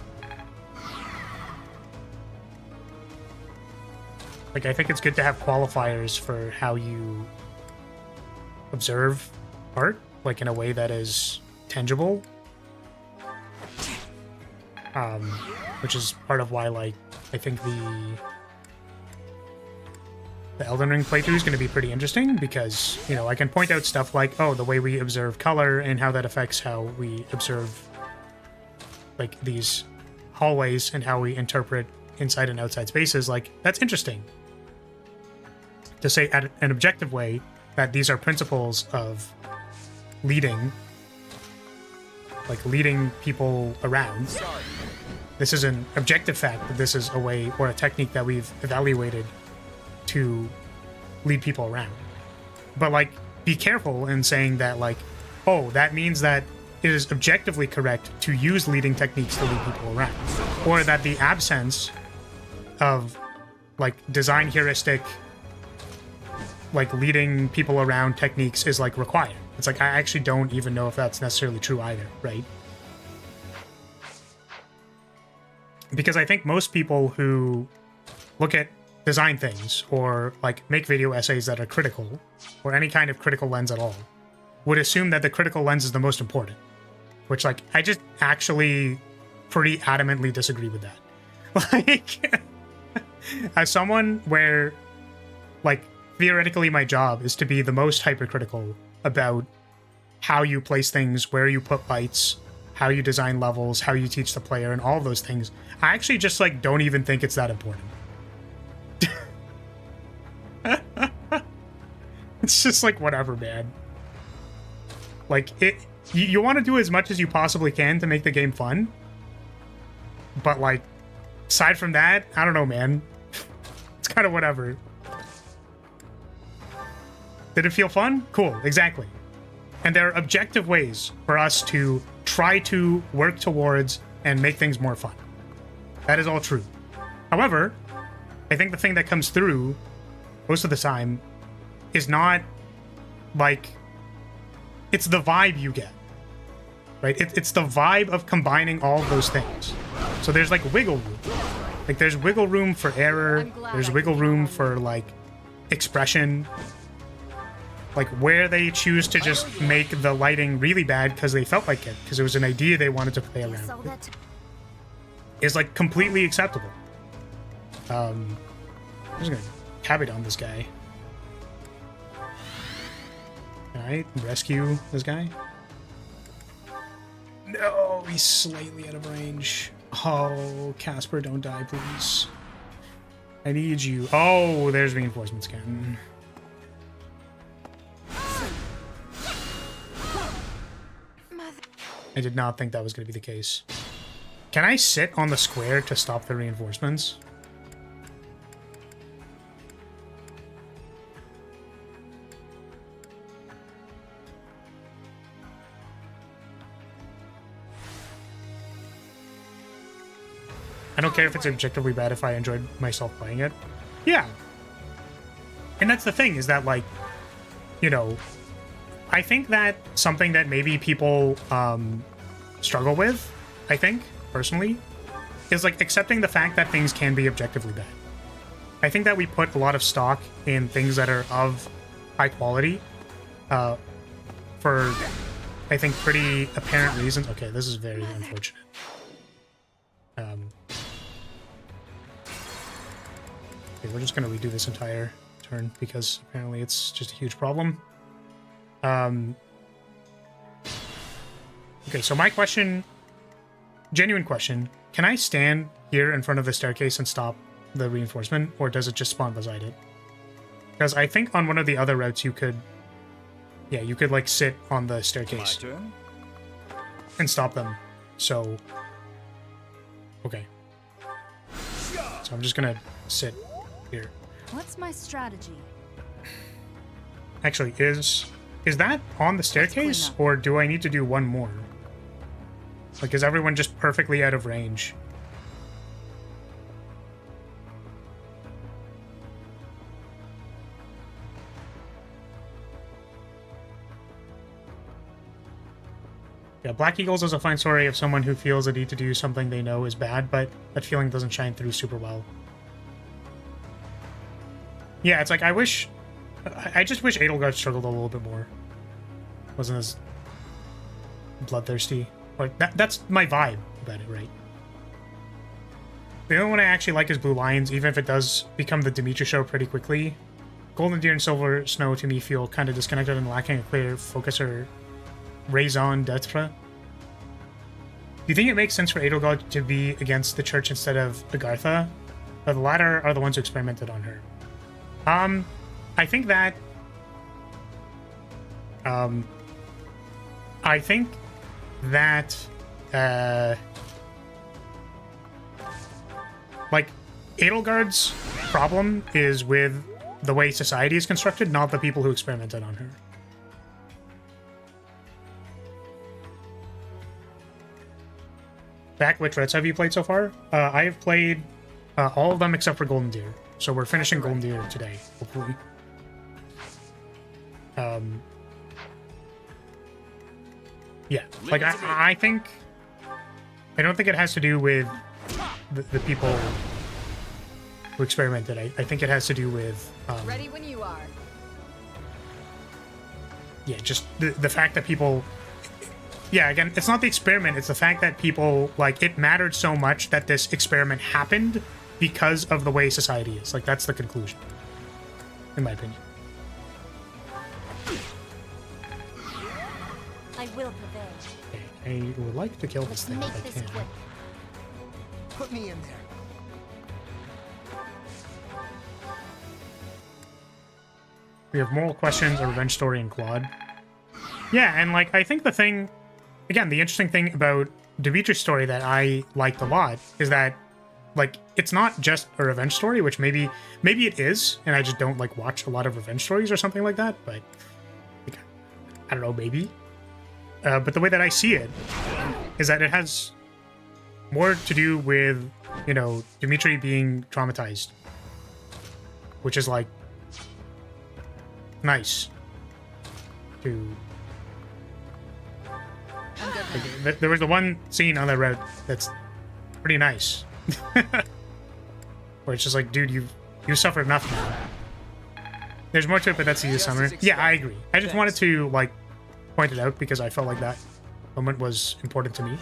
Like, I think it's good to have qualifiers for how you observe art, like, in a way that is tangible. Which is part of why, like, I think the Elden Ring playthrough is going to be pretty interesting because, you know, I can point out stuff like, oh, the way we observe color and how that affects how we observe, like, these hallways and how we interpret inside and outside spaces. Like, that's interesting. To say at an objective way that these are principles of leading, like, leading people around. This is an objective fact that this is a way or a technique that we've evaluated to lead people around. But, like, be careful in saying that, like, oh, that means that it is objectively correct to use leading techniques to lead people around. Or that the absence of, like, design heuristic, like, leading people around techniques is, like, required. It's like, I actually don't even know if that's necessarily true either, right? Because I think most people who look at design things or, like, make video essays that are critical, or any kind of critical lens at all, would assume that the critical lens is the most important. Which, like, I just actually pretty adamantly disagree with that. Like, as someone where, like, theoretically my job is to be the most hypercritical about how you place things, where you put lights, how you design levels, how you teach the player, and all of those things, I actually just, like, don't even think it's that important. It's just like, whatever, man. Like, you want to do as much as you possibly can to make the game fun, but, like, aside from that, I don't know, man. It's kind of whatever. Did it feel fun? Cool, exactly. And there are objective ways for us to try to work towards and make things more fun. That is all true. However, I think the thing that comes through most of the time is not, like, it's the vibe you get, right? It's the vibe of combining all of those things. So there's, like, wiggle room. Like, there's wiggle room for error. There's wiggle room for, like, expression. Like, where they choose to just make the lighting really bad because they felt like it, because it was an idea they wanted to play around with, is, like, completely acceptable. I'm just gonna cabbage on this guy. Can I rescue this guy? No, he's slightly out of range. Oh, Casper, don't die, please. I need you. Oh, there's reinforcements again. I did not think that was going to be the case. Can I sit on the square to stop the reinforcements? I don't care if it's objectively bad if I enjoyed myself playing it. Yeah. And that's the thing, is that, like, you know, I think that something that maybe people struggle with, I think, personally, is, like, accepting the fact that things can be objectively bad. I think that we put a lot of stock in things that are of high quality for, I think, pretty apparent reasons. Okay, this is very unfortunate. Okay, we're just going to redo this entire turn because apparently it's just a huge problem. Okay, so my question, genuine question, can I stand here in front of the staircase and stop the reinforcement, or does it just spawn beside it? Because I think on one of the other routes you could, yeah, you could, like, sit on the staircase and stop them. So, okay. So I'm just gonna sit here. What's my strategy? Actually, is that on the staircase, or do I need to do one more? Like, is everyone just perfectly out of range? Yeah, Black Eagles is a fine story of someone who feels the need to do something they know is bad, but that feeling doesn't shine through super well. Yeah, it's like, I just wish Edelgard struggled a little bit more. Wasn't as bloodthirsty. Or that's my vibe about it, right? The only one I actually like is Blue Lions, even if it does become the Dimitri show pretty quickly. Golden Deer and Silver Snow to me feel kind of disconnected and lacking a clear focus or raison d'etre. Do you think it makes sense for Edelgard to be against the church instead of Agartha? But the latter are the ones who experimented on her. I think that like, Edelgard's problem is with the way society is constructed, not the people who experimented on her. Back, which routes have you played so far? I have played all of them except for Golden Deer. So we're finishing Golden Deer today, hopefully. Yeah, like, I think... I don't think it has to do with the people who experimented. I think it has to do with... Ready when you are. Yeah, just the fact that people... Yeah, again, it's not the experiment, it's the fact that people, like, it mattered so much that this experiment happened because of the way society is. Like, that's the conclusion, in my opinion. I will prevail. Okay, I would like to kill this thing if I can. Quick. Put me in there. We have moral questions, a revenge story, and Claude. Yeah, and, like, I think the thing... Again, the interesting thing about Dimitri's story that I liked a lot is that, like, it's not just a revenge story, which maybe it is, and I just don't, like, watch a lot of revenge stories or something like that, but, like, I don't know, maybe. But the way that I see it is that it has more to do with, you know, Dimitri being traumatized, which is, like, nice to... Like, there was the one scene on that route that's pretty nice. Where it's just like, dude, you suffered enough now. There's more to it, but that's the summer. Yeah, I agree. I just wanted to, like, point it out because I felt like that moment was important to me.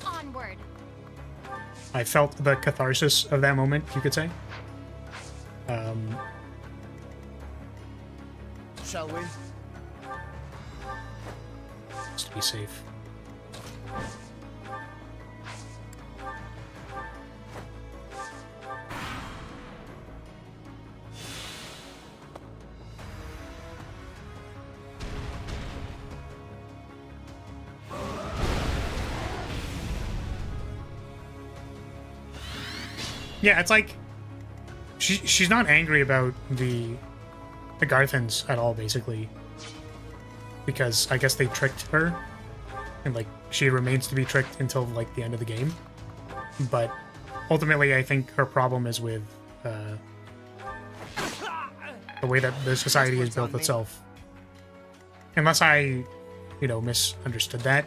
Onward. I felt the catharsis of that moment, you could say. Shall we? Just to be safe. Yeah, it's like she's not angry about the Garthans at all, basically, because I guess they tricked her, and like she remains to be tricked until like the end of the game. But ultimately, I think her problem is with the way that the society has built itself. Unless I, you know, misunderstood that.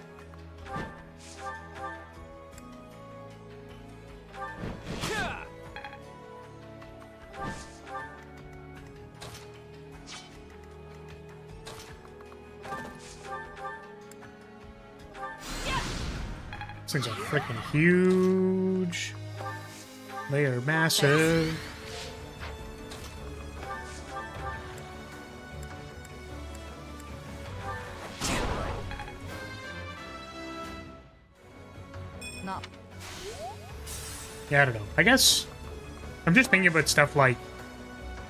These things are freaking huge. They are massive. No. Yeah, I don't know. I guess I'm just thinking about stuff like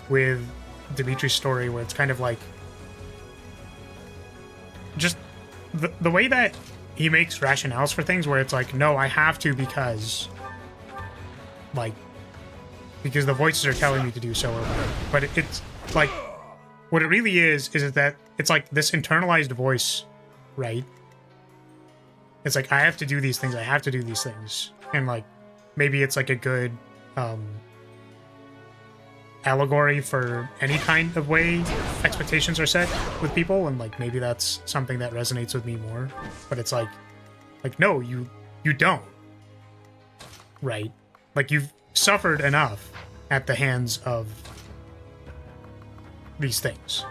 with Dimitri's story where it's kind of like just the way that he makes rationales for things where it's like, no, I have to because the voices are telling me to do so or whatever. But it's like, what it really is that it's like this internalized voice, right? It's like, I have to do these things, I have to do these things. And like, maybe it's like a good allegory for any kind of way expectations are set with people, and like maybe that's something that resonates with me more. But it's like no, you don't, right? Like, you've suffered enough at the hands of these things,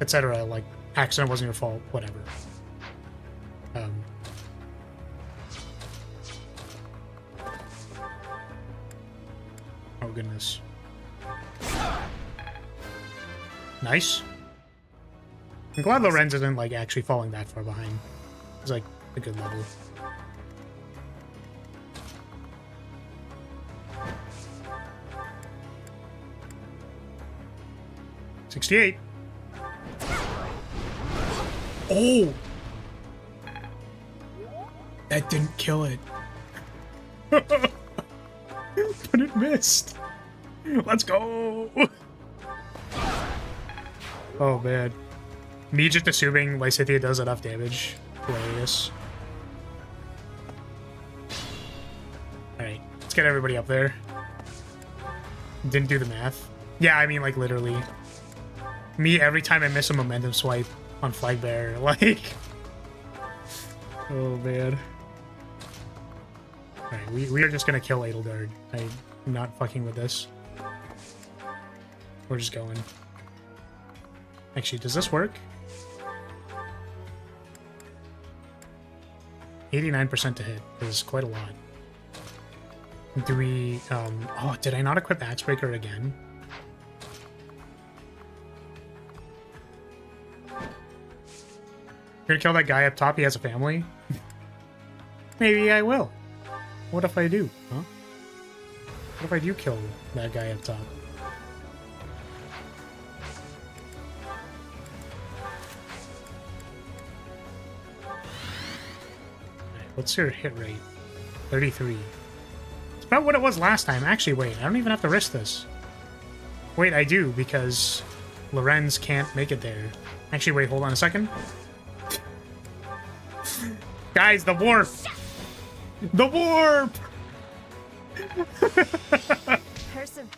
etc. Like, accident wasn't your fault, whatever. Oh goodness. Nice. I'm glad Lorenz isn't like actually falling that far behind. It's like a good level. $68. Oh! That didn't kill it. But it missed. Let's go! Oh man. Me just assuming Lysithea does enough damage. Hilarious. Alright, let's get everybody up there. Didn't do the math. Yeah, I mean, like, literally. Me, every time I miss a momentum swipe on Flag Bearer, like... Oh, man. Alright, we are just gonna kill Edelgard. I'm not fucking with this. We're just going. Actually, does this work? 89% to hit is quite a lot. Do we, oh, did I not equip Axebreaker again? You're gonna kill that guy up top? He has a family? Maybe I will. What if I do, huh? What if I do kill that guy up top? What's your hit rate? 33. It's about what it was last time. Actually, wait, I don't even have to risk this. Wait, I do, because Lorenz can't make it there. Actually, wait, hold on a second. Guys, the warp! The warp! Person.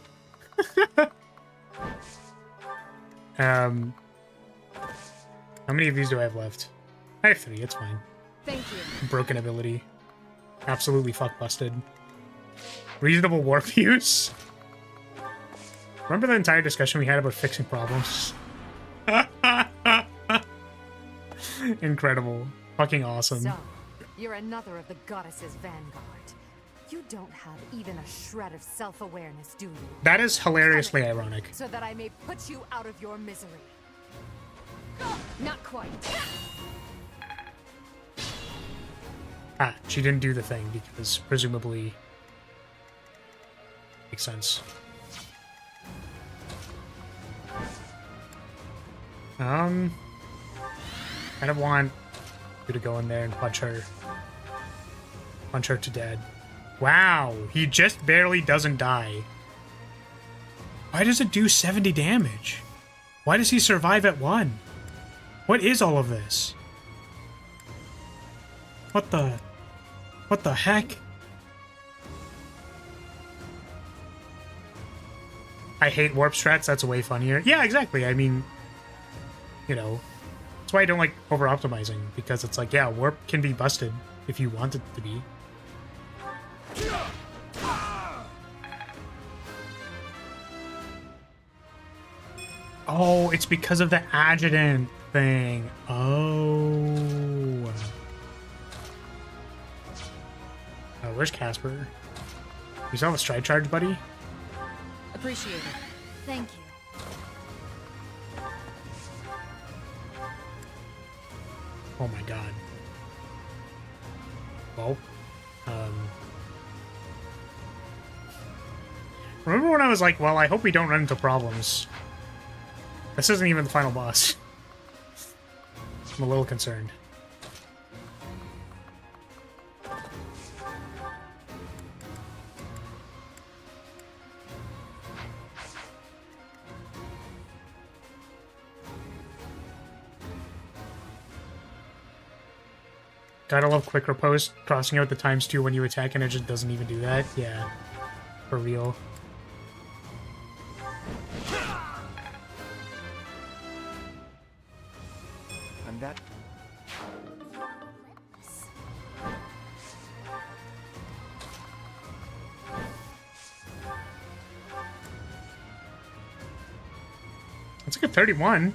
How many of these do I have left? I have 3, it's fine. Thank you. Broken ability. Absolutely fuck busted. Reasonable warp use. Remember the entire discussion we had about fixing problems? Incredible. Fucking awesome. So, you're another of the goddess's vanguard. You don't have even a shred of self-awareness, do you? That is hilariously ironic. So that I may put you out of your misery. Not quite. Ah, she didn't do the thing because presumably makes sense. I don't want you to go in there and punch her. Punch her to dead. Wow, he just barely doesn't die. Why does it do 70 damage? Why does he survive at 1? What is all of this? What the heck? I hate warp strats, that's way funnier. Yeah, exactly. I mean, you know, that's why I don't like over-optimizing, because it's like, yeah, warp can be busted if you want it to be. Oh, it's because of the adjutant thing. Oh. Oh, where's Casper? You saw the stride charge, buddy? Appreciate it. Thank you. Oh my god. Well, remember when I was like, well, I hope we don't run into problems. This isn't even the final boss. I'm a little concerned. Gotta love quick riposte, crossing out the ×2 when you attack and it just doesn't even do that. Yeah, for real. And that... That's like a 31.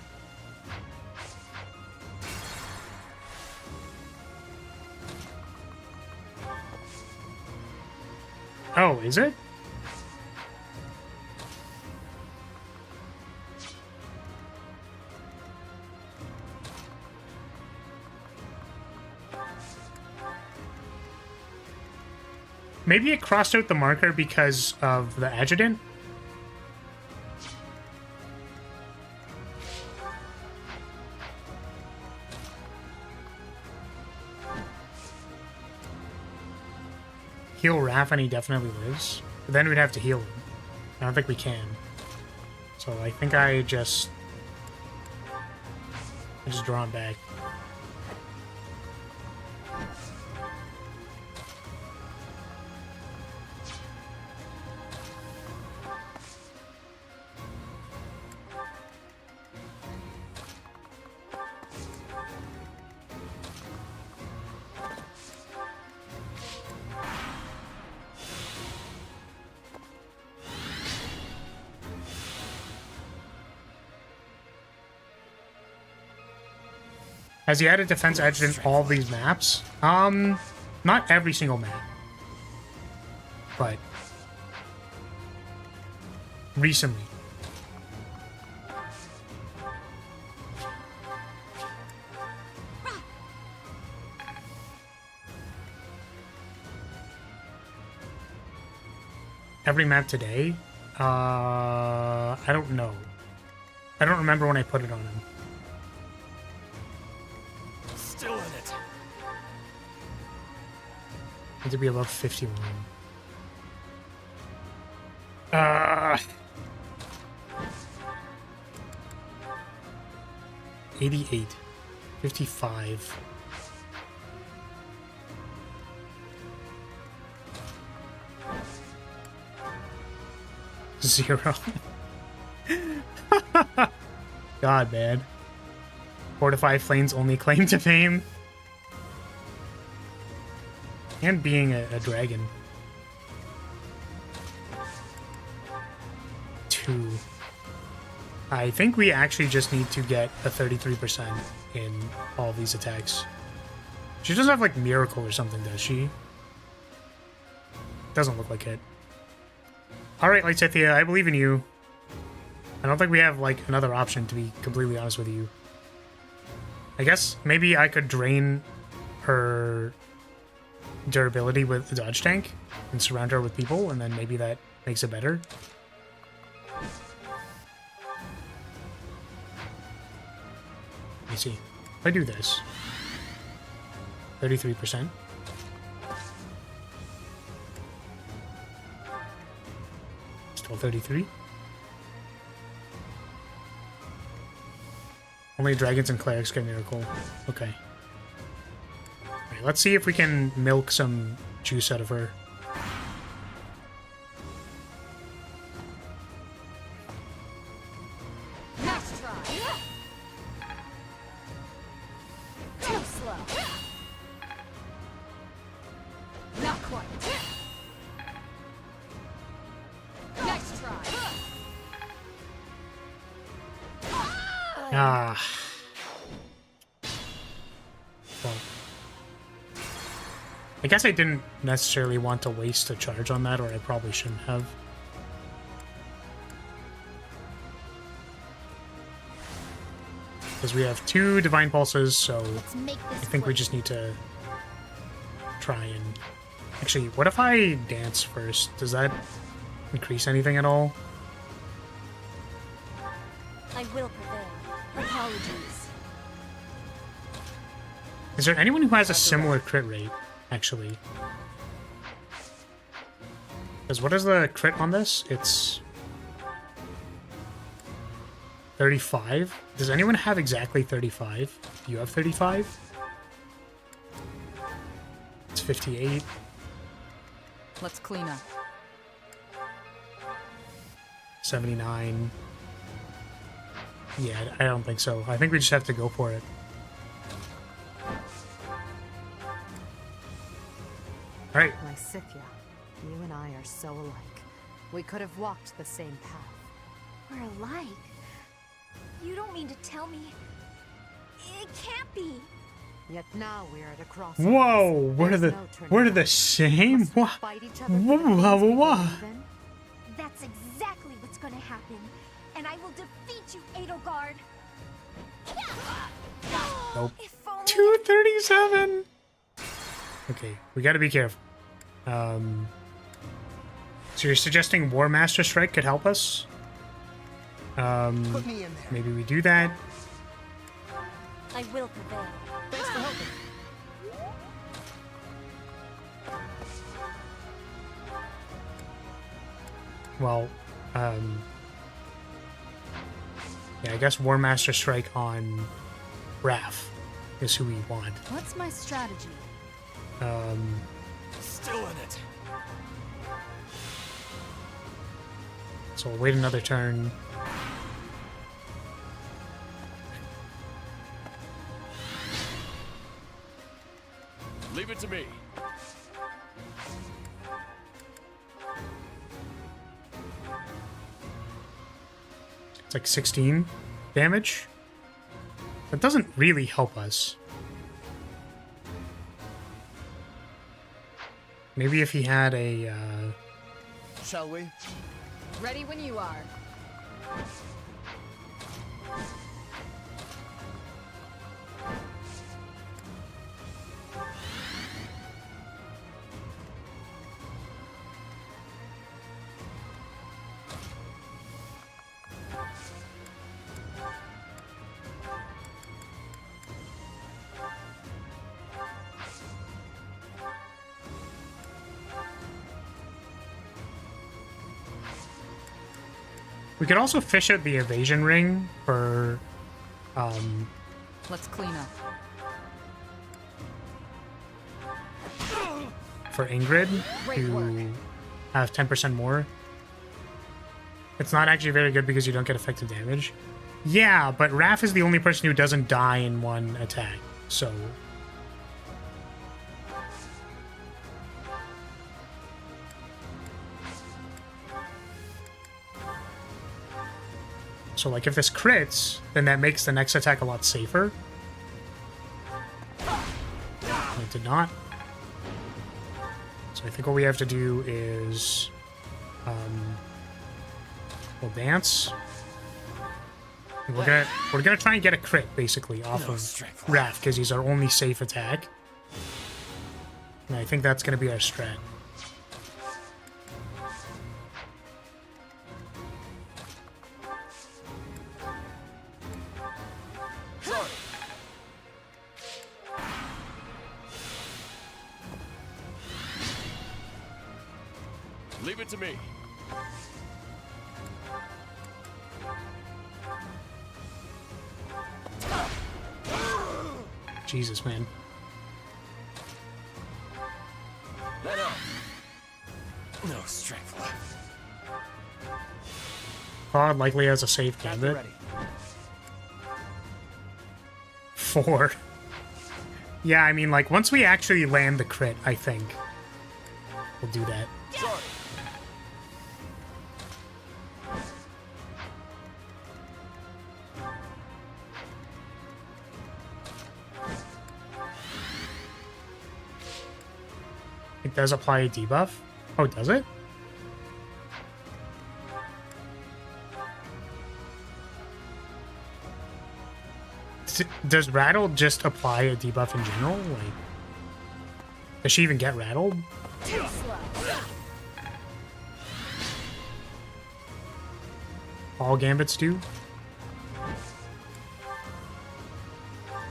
Oh, is it? Maybe it crossed out the marker because of the adjutant? Heal Raph and he definitely lives. But then we'd have to heal him. I don't think we can. So I think I just draw him back. Has he added defense adjutant in all of these maps? Not every single map. But recently. Every map today? I don't know. I don't remember when I put it on him. Still in it. Need to be above 51. 88. 55. Zero. God, man. Fortified Flame's only claim to fame. And being a dragon. 2. I think we actually just need to get a 33% in all these attacks. She doesn't have like Miracle or something, does she? Doesn't look like it. Alright, Lightsithia, I believe in you. I don't think we have like another option, to be completely honest with you. I guess maybe I could drain her durability with the dodge tank and surround her with people, and then maybe that makes it better. Let me see. If I do this, 33%. Still 33. Only dragons and clerics get Miracle. Okay. Alright, let's see if we can milk some juice out of her. Nice try. Too slow. Not quite. Nice try. Ah. Well. I guess I didn't necessarily want to waste a charge on that, or I probably shouldn't have. Because we have 2 Divine Pulses, so I think we just need to try and... Actually, what if I dance first? Does that increase anything at all? I will prevail. Apologies. Is there anyone who has a similar crit rate, actually? Because what is the crit on this? It's 35? Does anyone have exactly 35? Do you have 35? It's 58. Let's clean up. 79. Yeah, I don't think so. I think we just have to go for it. Alright. Lysithia, you and I are so alike. We could have walked the same path. We're alike. You don't mean to tell me... It can't be. Yet now we're at a crossroads. Whoa! We're the same? What? That's exactly what's gonna happen. And I will defeat you, Edelgard. Nope. 237! Okay, we gotta be careful. So you're suggesting War Master Strike could help us? Put me in there. Maybe we do that. I will prevail. Thanks for helping. Well, yeah, I guess War Master Strike on Raph is who we want. What's my strategy? Still in it. So we'll wait another turn. Leave it to me. It's like 16 damage. That doesn't really help us. Maybe if he had a, Shall we? Ready when you are. we could also fish out the evasion ring for, Let's clean up. for Ingrid to have 10% more. It's not actually very good because you don't get effective damage. Yeah, but Raph is the only person who doesn't die in one attack, so... So, like, if this crits, then that makes the next attack a lot safer. It did not. So I think what we have to do is... we'll dance. We're gonna try and get a crit, basically, off of Raph, because he's our only safe attack. And I think that's gonna be our strat. Leave it to me. Jesus, man. Let up. No strength left. Claude likely has a safe gambit. 4. Yeah, I mean, like, once we actually land the crit, I think we'll do that. Sorry. It does apply a debuff? Oh, does it? Does Rattle just apply a debuff in general? Like, does she even get rattled? Too slow. All gambits do?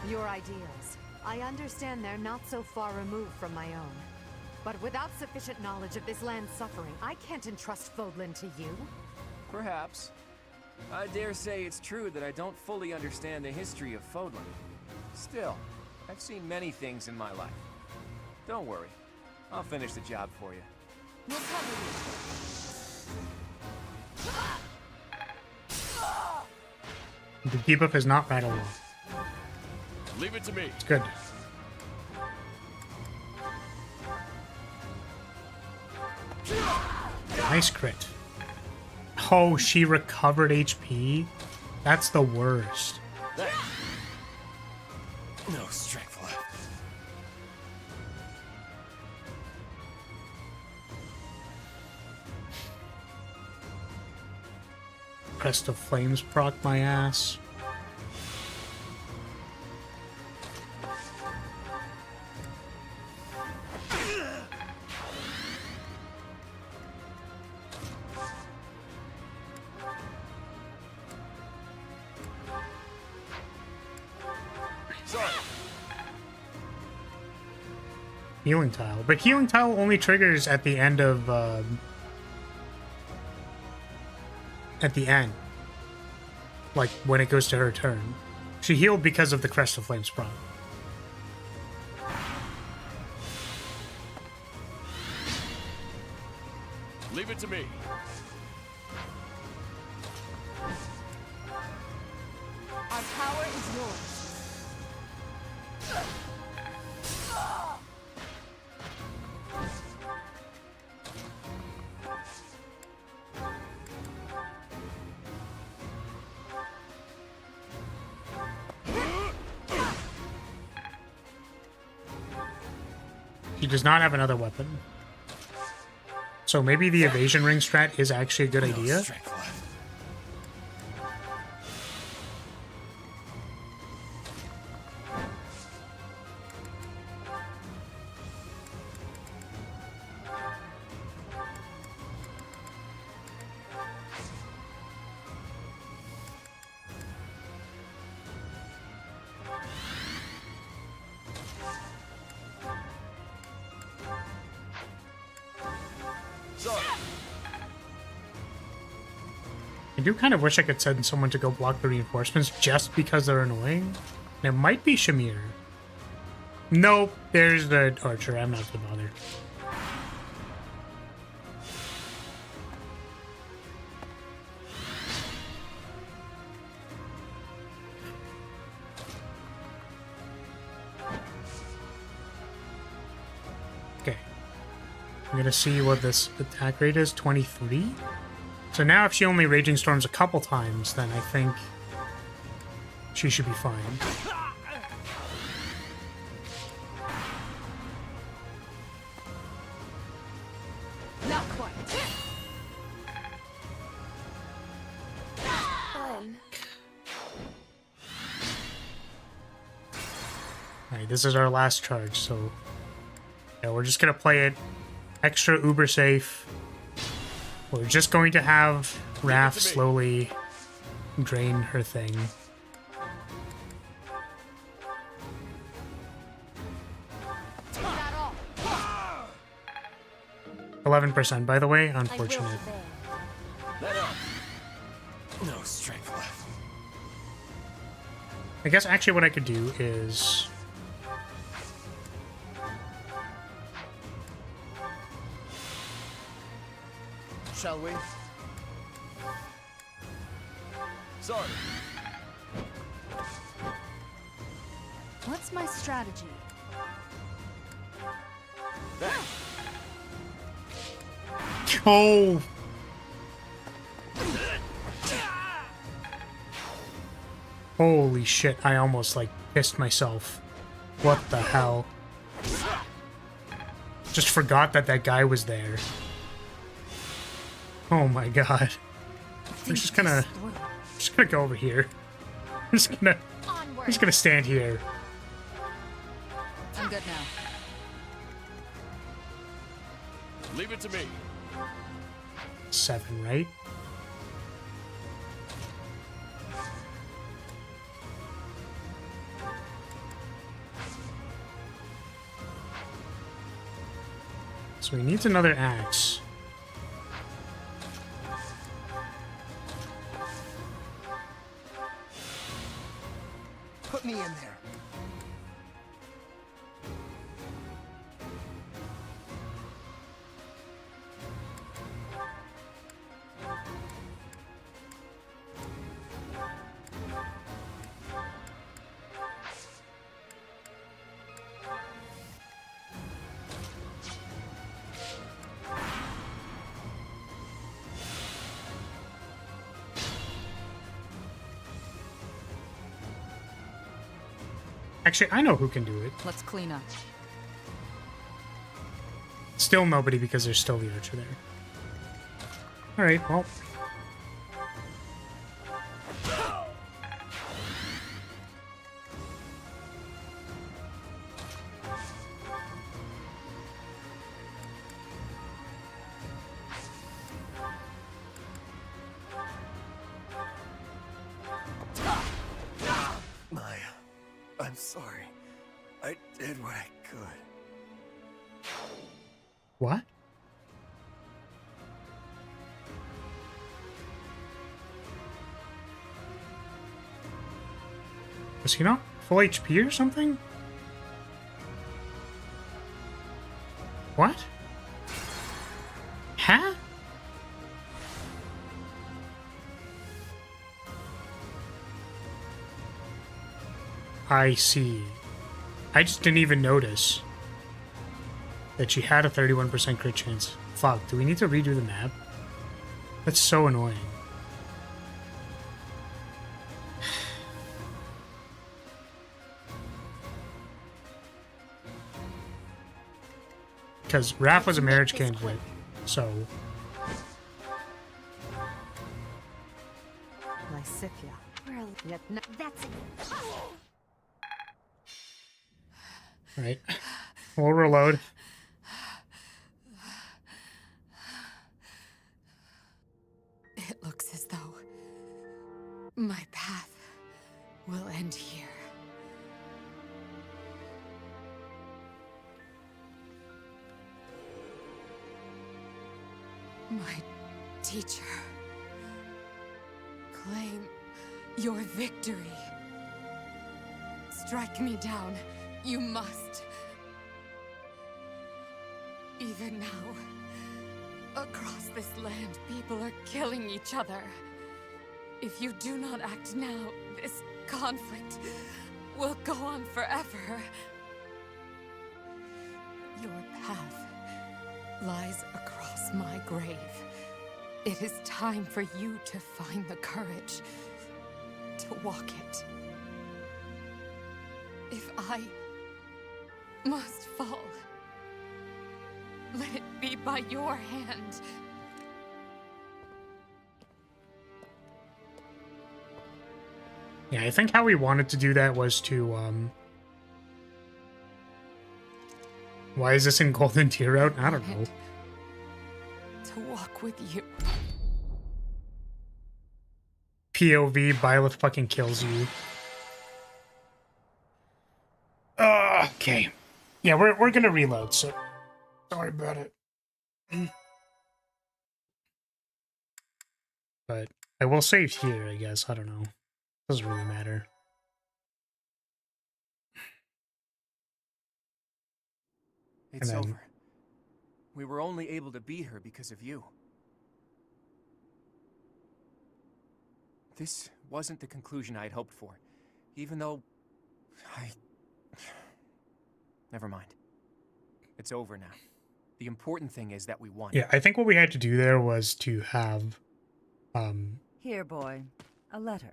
Your ideals. I understand they're not so far removed from my own. But without sufficient knowledge of this land's suffering, I can't entrust Fodlan to you. Perhaps. I dare say it's true that I don't fully understand the history of Fodlan. Still, I've seen many things in my life. Don't worry. I'll finish the job for you. We'll cover you. The debuff is not rattle off. Leave it to me. It's good. Nice crit. Oh, she recovered HP? That's the worst. No strength left. Crest of Flames proc my ass. Healing Tile. But Healing Tile only triggers at the end of, at the end. Like, when it goes to her turn. She healed because of the Crest of Flames proc. Leave it to me. Our power is yours. She does not have another weapon. So maybe the evasion ring strat is actually a good idea. I do kind of wish I could send someone to go block the reinforcements just because they're annoying. And it might be Shamir. Nope, there's the archer. I'm not gonna bother. Okay. I'm gonna see what this attack rate is. 23? So now if she only Raging Storms a couple times, then I think she should be fine. Not quite. Fun. Alright, this is our last charge, so yeah, we're just gonna play it extra uber safe. We're just going to have Raph slowly drain her thing. 11%, by the way, unfortunate. No strength left. I guess actually what I could do is... Shall we? Sorry. What's my strategy? Oh! Holy shit, I almost, like, pissed myself. What the hell? Just forgot that that guy was there. Oh my god. I'm just gonna go over here. I'm just gonna stand here. I'm good now. Leave it to me. 7, right? So he needs another axe. Put me in there. Actually, I know who can do it. Let's clean up. Still nobody because there's still the archer there. Alright, well. I'm sorry. I did what I could. What? Was he not full HP or something? What? Huh? I see. I just didn't even notice that she had a 31% crit chance. Fuck, do we need to redo the map? That's so annoying. Because Raph was a marriage candidate, so... Lysithia. That's it. Alright. We'll reload. It looks as though my path will end here. My teacher, claim your victory. Strike me down, you must. Even now, across this land, people are killing each other. If you do not act now, this conflict will go on forever. Your path lies across my grave. It is time for you to find the courage to walk it. If I must fall, let it be by your hand. Yeah, I think how we wanted to do that was to, why is this in Golden Tear Route? I don't know. To walk with you. POV, Byleth fucking kills you. Okay. Yeah, we're gonna reload, so sorry about it. But I will save here, I guess. I don't know. Doesn't really matter. It's And then- over. We were only able to be here because of you. This wasn't the conclusion I had hoped for, even though Never mind. It's over now. The important thing is that we won. Yeah, I think what we had to do there was to have, Here, boy. A letter.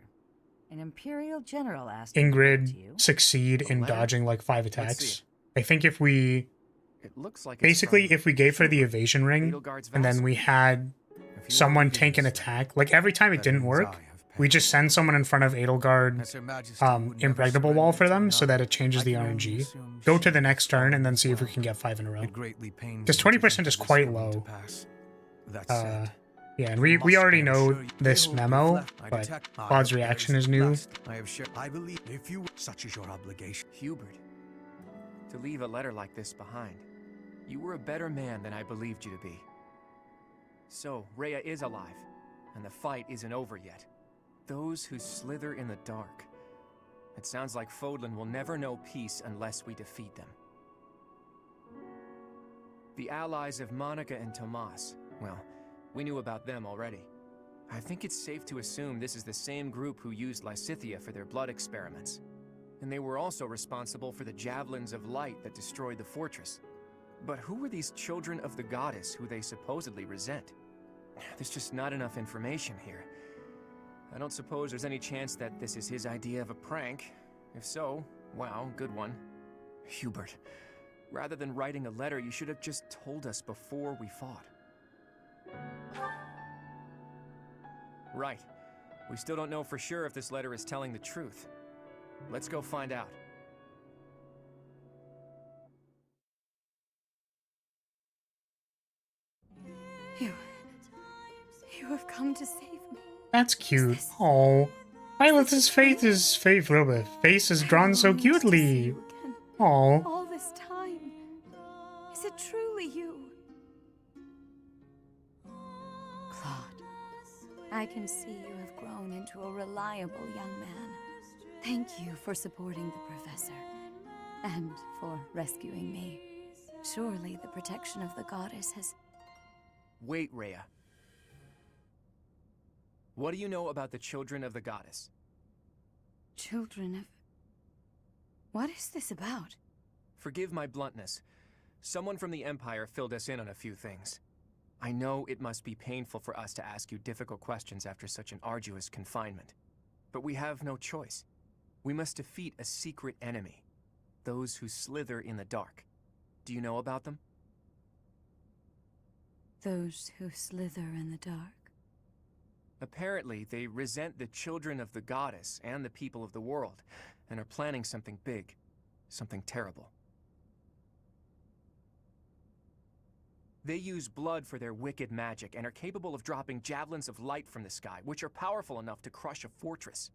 An Imperial General asked Ingrid succeed in dodging like 5 attacks. I think if we... It looks like basically, if we gave her the evasion ring, and then we had someone tank an attack, like every time it didn't work, we just send someone in front of Edelgard impregnable wall for them so that it changes the RNG. Go to the next turn and then see if we can get 5 in a row. Because 20% is quite low. Yeah, and we already know this memo, but Claude's reaction is new. I believe if you such is your obligation. Hubert, to leave a letter like this behind, you were a better man than I believed you to be. So, Rhea is alive, and the fight isn't over yet. Those who slither in the dark. It sounds like Fodlan will never know peace unless we defeat them. The allies of Monica and Tomas, well, we knew about them already. I think it's safe to assume this is the same group who used Lysithea for their blood experiments. And they were also responsible for the javelins of light that destroyed the fortress. But who were these children of the goddess who they supposedly resent? There's just not enough information here. I don't suppose there's any chance that this is his idea of a prank. If so, wow, good one. Hubert, rather than writing a letter, you should have just told us before we fought. Right. We still don't know for sure if this letter is telling the truth. Let's go find out. You have come to save me. That's cute. Oh, Violet's face is drawn so cutely. Oh. All this time. Is it truly you? Claude, I can see you have grown into a reliable young man. Thank you for supporting the professor, and for rescuing me. Surely the protection of the goddess has... Wait, Rhea. What do you know about the children of the goddess? Children of... What is this about? Forgive my bluntness. Someone from the Empire filled us in on a few things. I know it must be painful for us to ask you difficult questions after such an arduous confinement. But we have no choice. We must defeat a secret enemy. Those who slither in the dark. Do you know about them? Those who slither in the dark. Apparently, they resent the children of the goddess and the people of the world, and are planning something big, something terrible. They use blood for their wicked magic and are capable of dropping javelins of light from the sky, which are powerful enough to crush a fortress.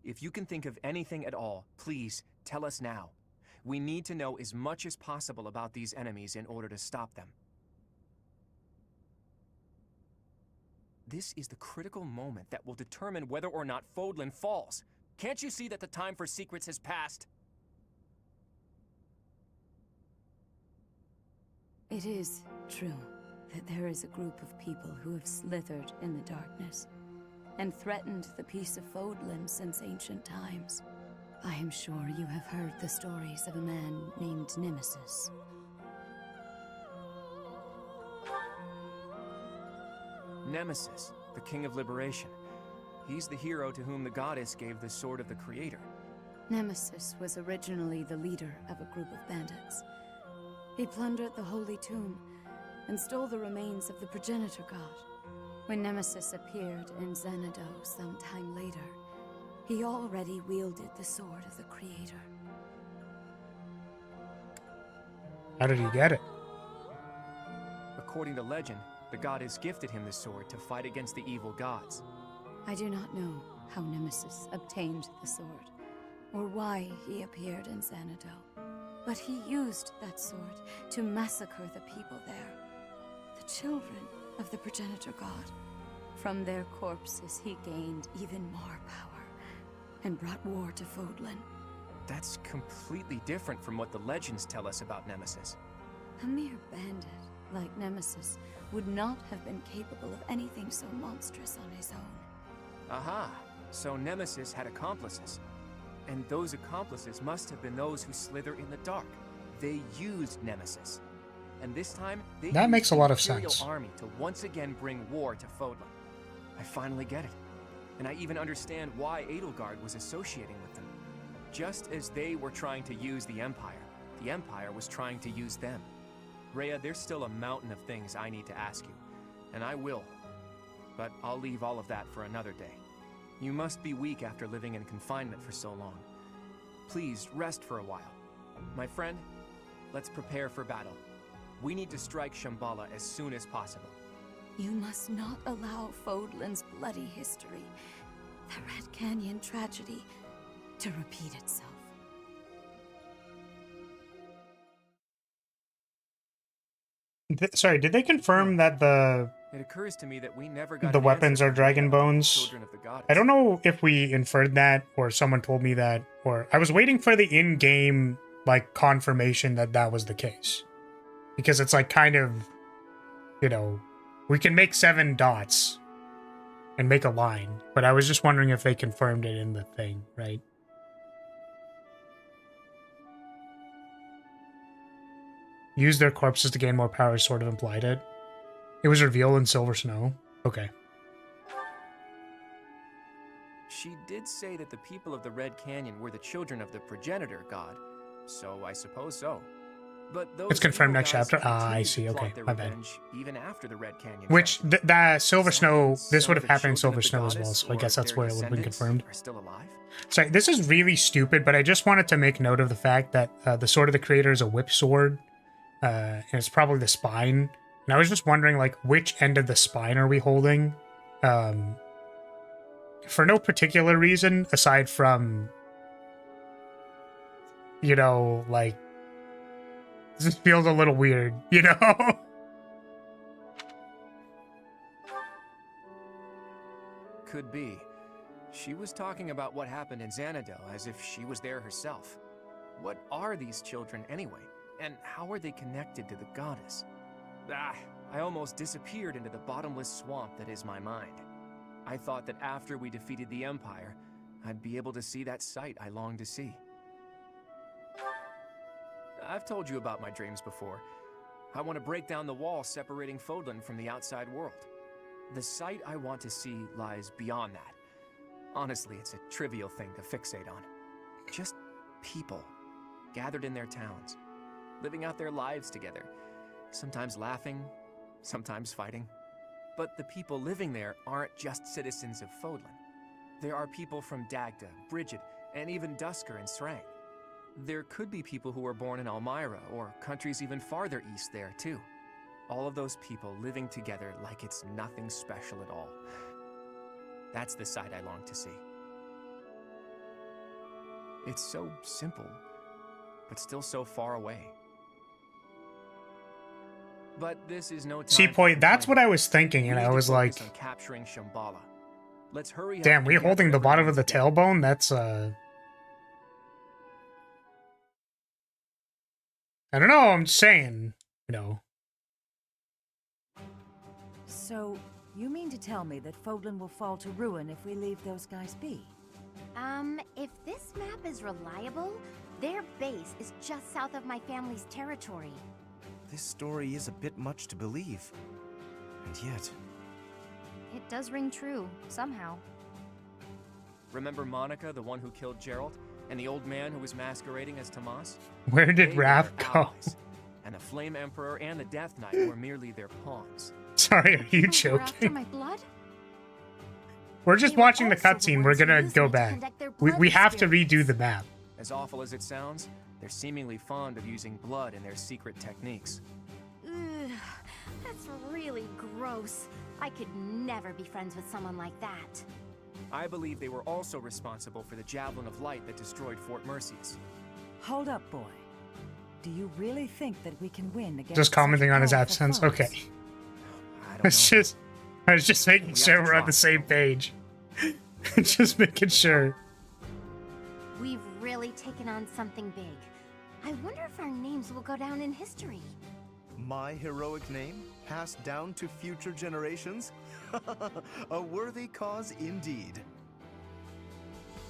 If you can think of anything at all, please tell us now. We need to know as much as possible about these enemies in order to stop them. This is the critical moment that will determine whether or not Fodlan falls. Can't you see that the time for secrets has passed? It is true that there is a group of people who have slithered in the darkness and threatened the peace of Fodlan since ancient times. I am sure you have heard the stories of a man named Nemesis. Nemesis, the King of Liberation. He's the hero to whom the goddess gave the Sword of the Creator. Nemesis was originally the leader of a group of bandits. He plundered the Holy Tomb and stole the remains of the progenitor god. When Nemesis appeared in Xanadu some time later, he already wielded the Sword of the Creator. How did he get it? According to legend, the goddess gifted him the sword to fight against the evil gods. I do not know how Nemesis obtained the sword, or why he appeared in Xanadu, but he used that sword to massacre the people there, the children of the progenitor god. From their corpses he gained even more power, and brought war to Fodlan. That's completely different from what the legends tell us about Nemesis. A mere bandit like Nemesis would not have been capable of anything so monstrous on his own. Aha! So Nemesis had accomplices. And those accomplices must have been those who slither in the dark. They used Nemesis. And this time, they That used makes a the lot of Imperial sense. Army to once again bring war to Fodlan. I finally get it. And I even understand why Edelgard was associating with them. Just as they were trying to use the Empire was trying to use them. Rhea, there's still a mountain of things I need to ask you, and I will. But I'll leave all of that for another day. You must be weak after living in confinement for so long. Please rest for a while. My friend, let's prepare for battle. We need to strike Shambhala as soon as possible. You must not allow Fodlan's bloody history, the Red Canyon tragedy, to repeat itself. Sorry, did they confirm that It occurs to me that we never got the an weapons answer are from dragon Rhea about the bones? children of the goddess. I don't know if we inferred that or someone told me that, or I was waiting for the in-game like confirmation that that was the case. Because it's like kind of, you know, we can make 7 dots and make a line, but I was just wondering if they confirmed it in the thing, right? Use their corpses to gain more power sort of implied it. It was revealed in Silver Snow. Okay. She did say that the people of the Red Canyon were the children of the progenitor god, so I suppose so. But those It's confirmed evil next guys chapter. Ah, I continued to see. plot Okay, their my bad. revenge even after the Red Canyon Which, tragedy. that Silver Snow, this Some would of have the happened in children Silver of the Snow as well, goddess so I guess or that's their where it would have been descendants confirmed. are still alive? Sorry, this is really stupid, but I just wanted to make note of the fact that the Sword of the Creator is a whip sword, and it's probably the spine. And I was just wondering, like, which end of the spine are we holding? For no particular reason, aside from, you know, like, this feels a little weird, you know? Could be. She was talking about what happened in Xanadu as if she was there herself. What are these children anyway? And how are they connected to the goddess? I almost disappeared into the bottomless swamp that is my mind. I thought that after we defeated the Empire, I'd be able to see that sight I long to see. I've told you about my dreams before. I want to break down the wall separating Fodlan from the outside world. The sight I want to see lies beyond that. Honestly, it's a trivial thing to fixate on. Just people, gathered in their towns, living out their lives together, sometimes laughing, sometimes fighting. But the people living there aren't just citizens of Fodlan. There are people from Dagda, Bridget, and even Dusker and Srang. There could be people who were born in Almyra, or countries even farther east there, too. All of those people living together like it's nothing special at all. That's the sight I long to see. It's so simple, but still so far away. But this is no time. See, point, that's what I was thinking, and I was like, on capturing Shambhala. Let's hurry up. damn, we're holding the bottom of the tailbone? That's, I don't know, I'm just saying, you know. So, you mean to tell me that Fodlan will fall to ruin if we leave those guys be? If this map is reliable, their base is just south of my family's territory. This story is a bit much to believe. And yet, it does ring true, somehow. Remember Monica, the one who killed Gerald? And the old man who was masquerading as Tomas? Where did They were Raph their go? allies, and the Flame Emperor and the Death Knight were merely their pawns. Sorry, are you Who were after joking? my blood? We're just They were watching the also the cutscene. We're ones who gonna used go me to back. conduct their We blood have to redo experiments. the map. As awful as it sounds, they're seemingly fond of using blood in their secret techniques. Ugh, that's really gross. I could never be friends with someone like that. I believe they were also responsible for the Javelin of Light that destroyed Fort Merceus. Hold up, boy. Do you really think that we can win against Just commenting such on his powerful absence. foes? Okay. I don't know. I was just making We have sure to we're on try. the same page. Just making sure. We've really taken on something big. I wonder if our names will go down in history. My heroic name passed down to future generations? A worthy cause indeed.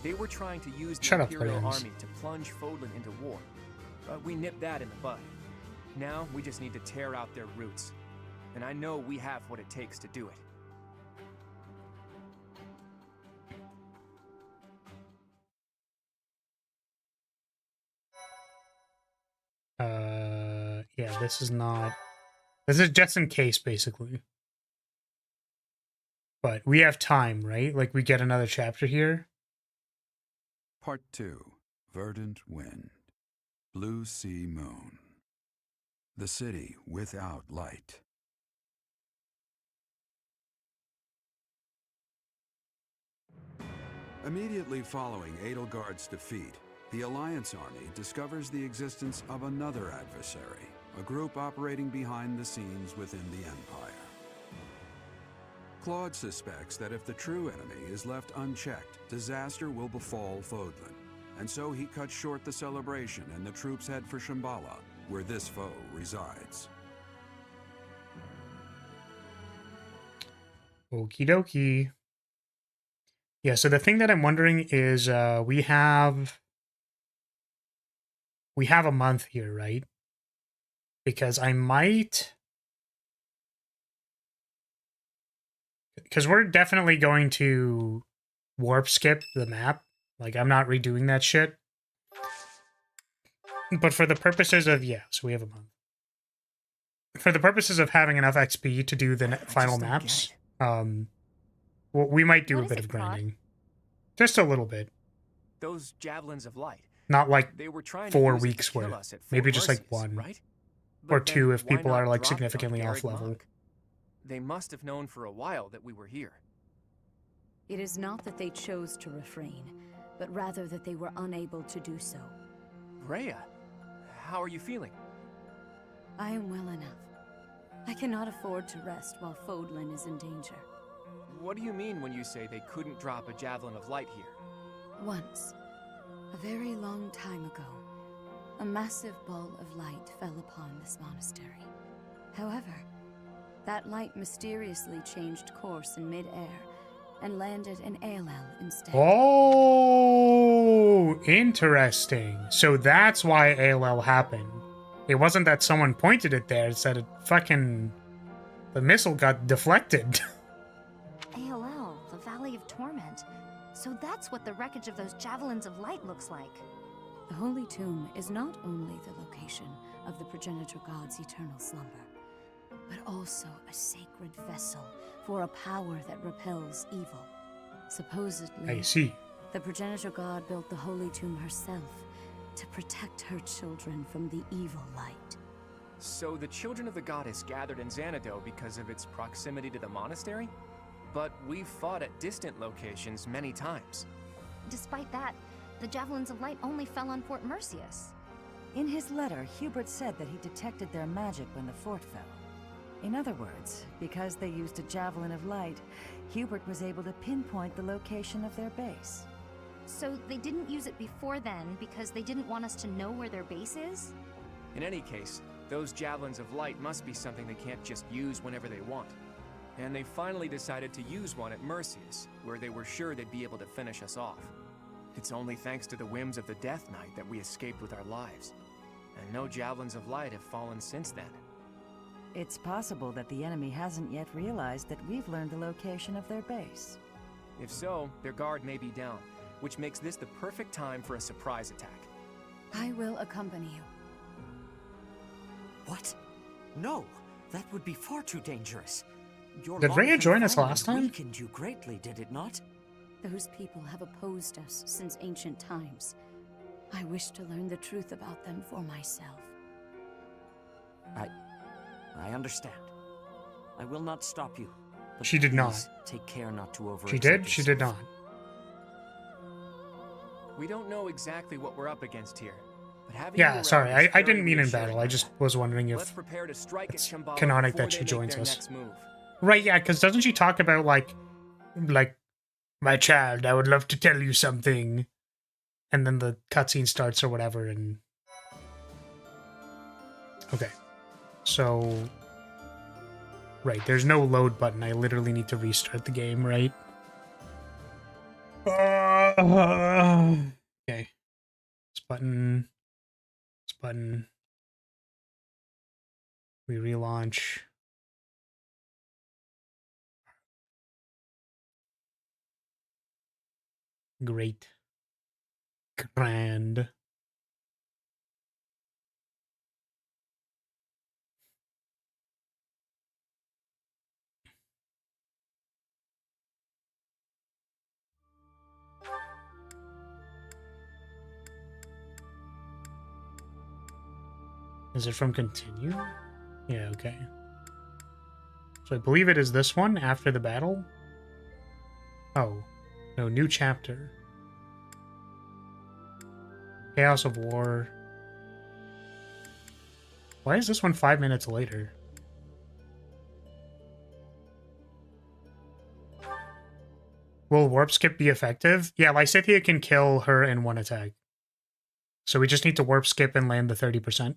They were trying to use the Shut up, Imperial Williams. Army to plunge Fodlan into war. But we nipped that in the bud. Now we just need to tear out their roots. And I know we have what it takes to do it. Yeah, this is not... This is just in case, basically. But we have time, right? Like, we get another chapter here. Part 2. Verdant Wind. Blue Sea Moon. The city without light. Immediately following Edelgard's defeat, the Alliance army discovers the existence of another adversary, a group operating behind the scenes within the Empire. Claude suspects that if the true enemy is left unchecked, disaster will befall Fodlan, and so he cuts short the celebration and the troops head for Shambhala, where this foe resides. Okie dokie. Yeah, so the thing that I'm wondering is we have a month here, right? Because I might... Because we're definitely going to warp skip the map. Like, I'm not redoing that shit. But for the purposes of... Yeah, so we have a month. For the purposes of having enough XP to do the final maps, well, we might do a bit of grinding. Just a little bit. Those Javelins of Light. Not like They were trying to 4 use it to weeks kill worth. us at Fort Maybe just like Merceus, 1. right? Or But then 2 if why people not are like drop it on significantly off Garrick level. Monk? They must have known for a while that we were here. It is not that they chose to refrain, but rather that they were unable to do so. Rhea, how are you feeling? I am well enough. I cannot afford to rest while Fodlan is in danger. What do you mean when you say they couldn't drop a Javelin of Light here? Once, a very long time ago, a massive ball of light fell upon this monastery. However, that light mysteriously changed course in mid-air and landed in ALL instead. Oh, interesting. So that's why ALL happened. It wasn't that someone pointed it there. It's that it fucking... The missile got deflected. ALL, the Valley of Torment. So that's what the wreckage of those Javelins of Light looks like. The Holy Tomb is not only the location of the progenitor god's eternal slumber, but also a sacred vessel for a power that repels evil. Supposedly, I see. the progenitor god built the Holy Tomb herself to protect her children from the evil light. So the children of the goddess gathered in Xanadu because of its proximity to the monastery? But we've fought at distant locations many times. Despite that, the Javelins of Light only fell on Fort Merceus. In his letter, Hubert said that he detected their magic when the fort fell. In other words, because they used a Javelin of Light, Hubert was able to pinpoint the location of their base. So they didn't use it before then because they didn't want us to know where their base is? In any case, those Javelins of Light must be something they can't just use whenever they want. And they finally decided to use one at Merceus, where they were sure they'd be able to finish us off. It's only thanks to the whims of the Death Knight that we escaped with our lives. And no Javelins of Light have fallen since then. It's possible that the enemy hasn't yet realized that we've learned the location of their base. If so, their guard may be down, which makes this the perfect time for a surprise attack. I will accompany you. What? No, that would be far too dangerous. Your Did long Rhea join us confinement last time? weakened you greatly, did it not? Those people have opposed us since ancient times. I wish to learn the truth about them for myself. I understand. I will not stop you. But She did not. please take care not to overexert She did? She did yourself. not. We don't know exactly what we're up against here. But having Yeah, you sorry, around is I didn't very mean in reassuring. battle. I just was wondering Let's if prepare to strike it's at Shambhala canonic before that she they make joins their us. next move. Right, yeah, because doesn't she talk about, like, my child, I would love to tell you something. And then the cutscene starts or whatever, and... Okay. So... Right, there's no load button. I literally need to restart the game, right? Okay. This button. This button. We relaunch. Great. Grand. Is it from continue? Yeah, okay. So I believe it is this one after the battle. Oh, no, new chapter. Chaos of War. Why is this one 5 minutes later? Will warp skip be effective? Yeah, Lysithea can kill her in one attack. So we just need to warp skip and land the 30%.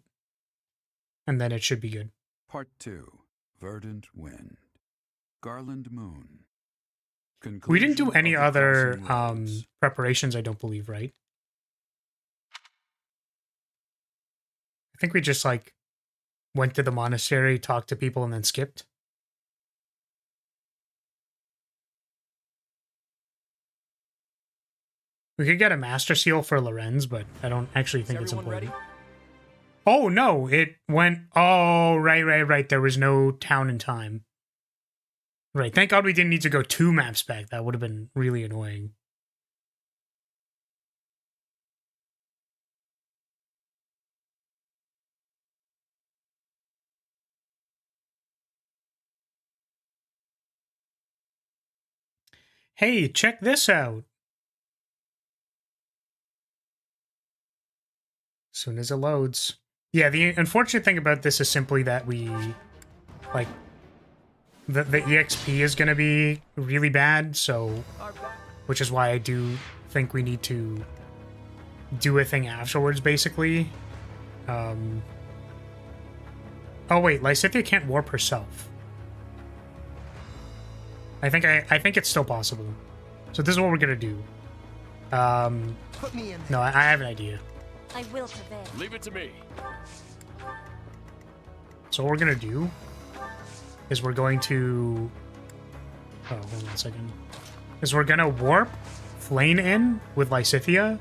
And then it should be good. Part 2. Verdant Wind. Garland Moon. We didn't do Conclusion any of the other Crossing Roads. preparations, I don't believe, right? I think we just, like, went to the monastery, talked to people, and then skipped. We could get a master seal for Lorenz, but I don't actually think it's important. Oh, no, it went... Oh, right. There was no town in time. Right, thank God we didn't need to go 2 maps back. That would have been really annoying. Hey, check this out. As soon as it loads. Yeah, the unfortunate thing about this is simply that we, like, the EXP is going to be really bad, so, which is why I do think we need to do a thing afterwards, basically. Oh wait, Lysithea can't warp herself. I think it's still possible. So this is what we're gonna do. Put me in. No, I have an idea. I will prevail. Leave it to me. So what we're gonna do is we're going to... Oh, hold on a second. Is we're gonna warp Flane in with Lysithea,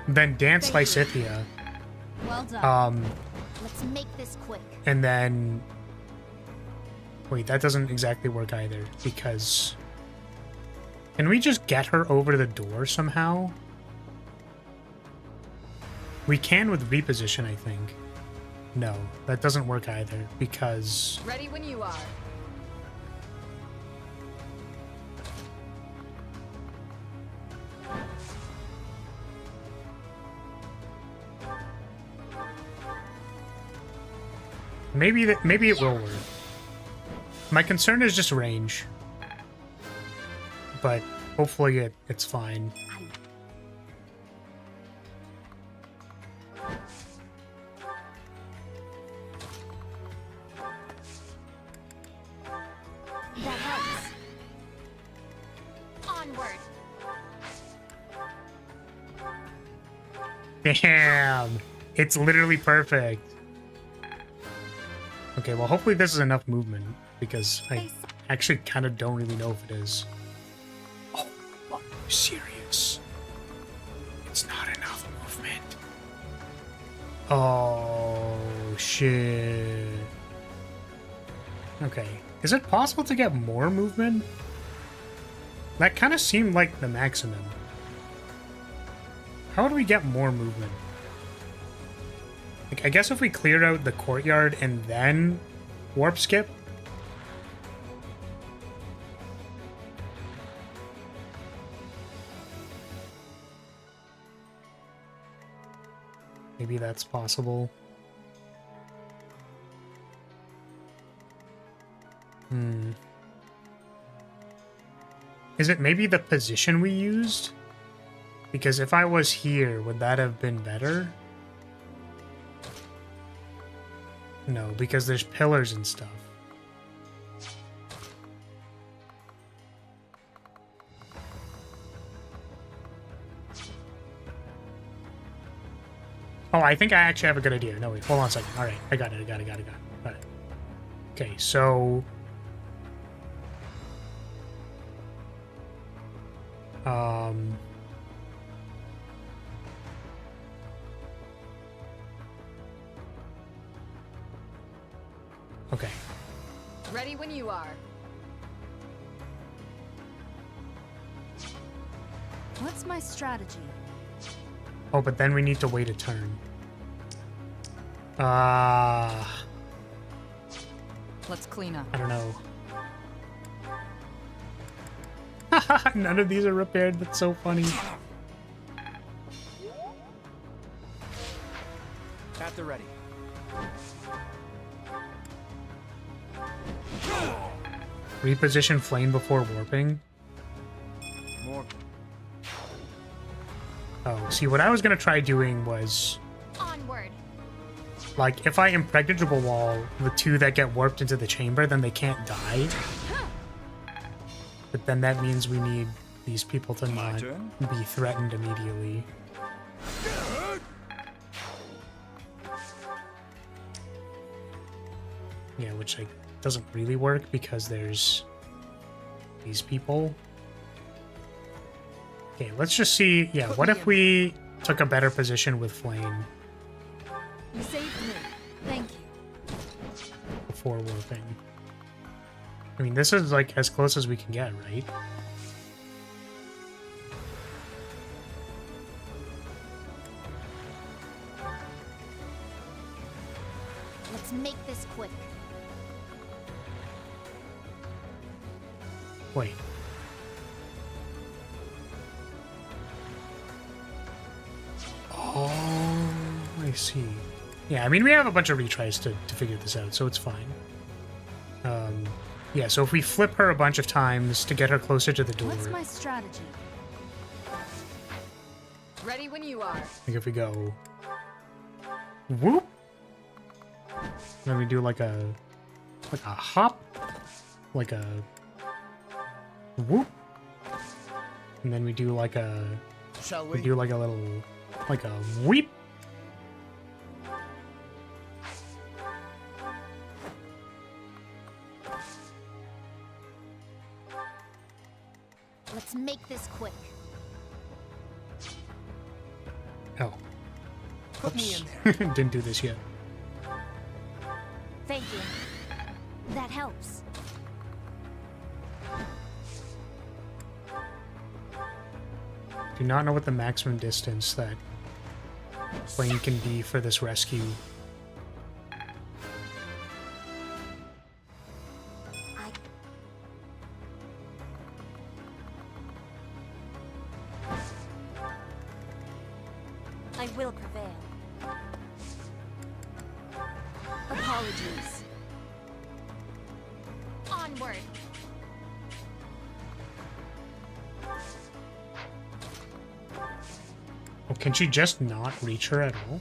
then dance Lysithea. Well done. Let's make this quick. And then... Wait, that doesn't exactly work either, because... Can we just get her over the door somehow? We can with reposition, I think. No, that doesn't work either, because... Ready when you are. Maybe it will work. My concern is just range. But hopefully it's fine. That helps. Onward. Damn! It's literally perfect. Okay, well, hopefully this is enough movement, because I actually kind of don't really know if it is. Oh, are you serious? It's not enough movement. Oh, shit. Okay. Is it possible to get more movement? That kind of seemed like the maximum. How would we get more movement? Like, I guess if we cleared out the courtyard and then warp skip. Maybe that's possible. Is it maybe the position we used? Because if I was here, would that have been better? No, because there's pillars and stuff. Oh, I think I actually have a good idea. No, wait, hold on a second. Alright, I got it. Got it. Okay, so... Okay. Ready when you are. What's my strategy? Oh, but then we need to wait a turn. Let's clean up. I don't know. None of these are repaired. That's so funny. At the ready. Reposition flame before warping. More. Oh, see, what I was gonna try doing was... Onward. Like, if I impregnable wall the two that get warped into the chamber, then they can't die. But then that means we need these people to not be threatened immediately. Yeah, which like doesn't really work because there's these people. Okay, let's just see. Yeah, what if we took a better position with flame? You saved me. Thank you. Before warping. I mean, this is like as close as we can get, right? Let's make this quick. Wait. Oh, I see. Yeah, I mean, we have a bunch of retries to figure this out, so it's fine. Yeah, so if we flip her a bunch of times to get her closer to the door... What's my strategy? Ready when you are. Like if we go... Whoop! Then we do like a hop. Like a... Whoop! And then we do like a... Shall we? We do like a little... Like a weep! Let's make this quick. Oh. Put me Oops. in there. Didn't do this yet. Thank you. That helps. Do not know what the maximum distance that plane can be for this rescue. I will prevail. Apologies. Onward. Oh, can she just not reach her at all?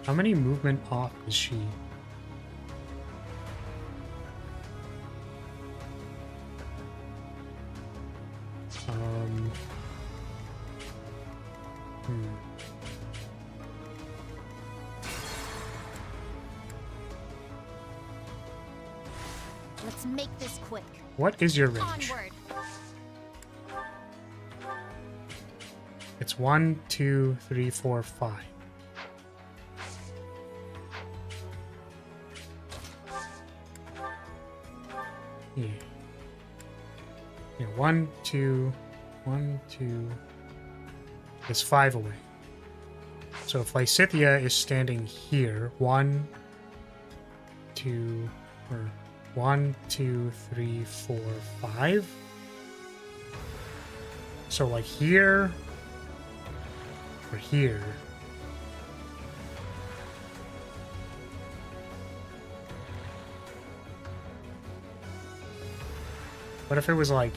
How many movement off is she? Let's make this quick. What is your range? Onward. It's 1, 2, 3, 4, 5. Yeah. Yeah, 1, 2, 1, 2. It's 5 away. So if Lysithia is standing here, 1, 2, or 1, 2, 3, 4, 5. So like here or here. What if it was like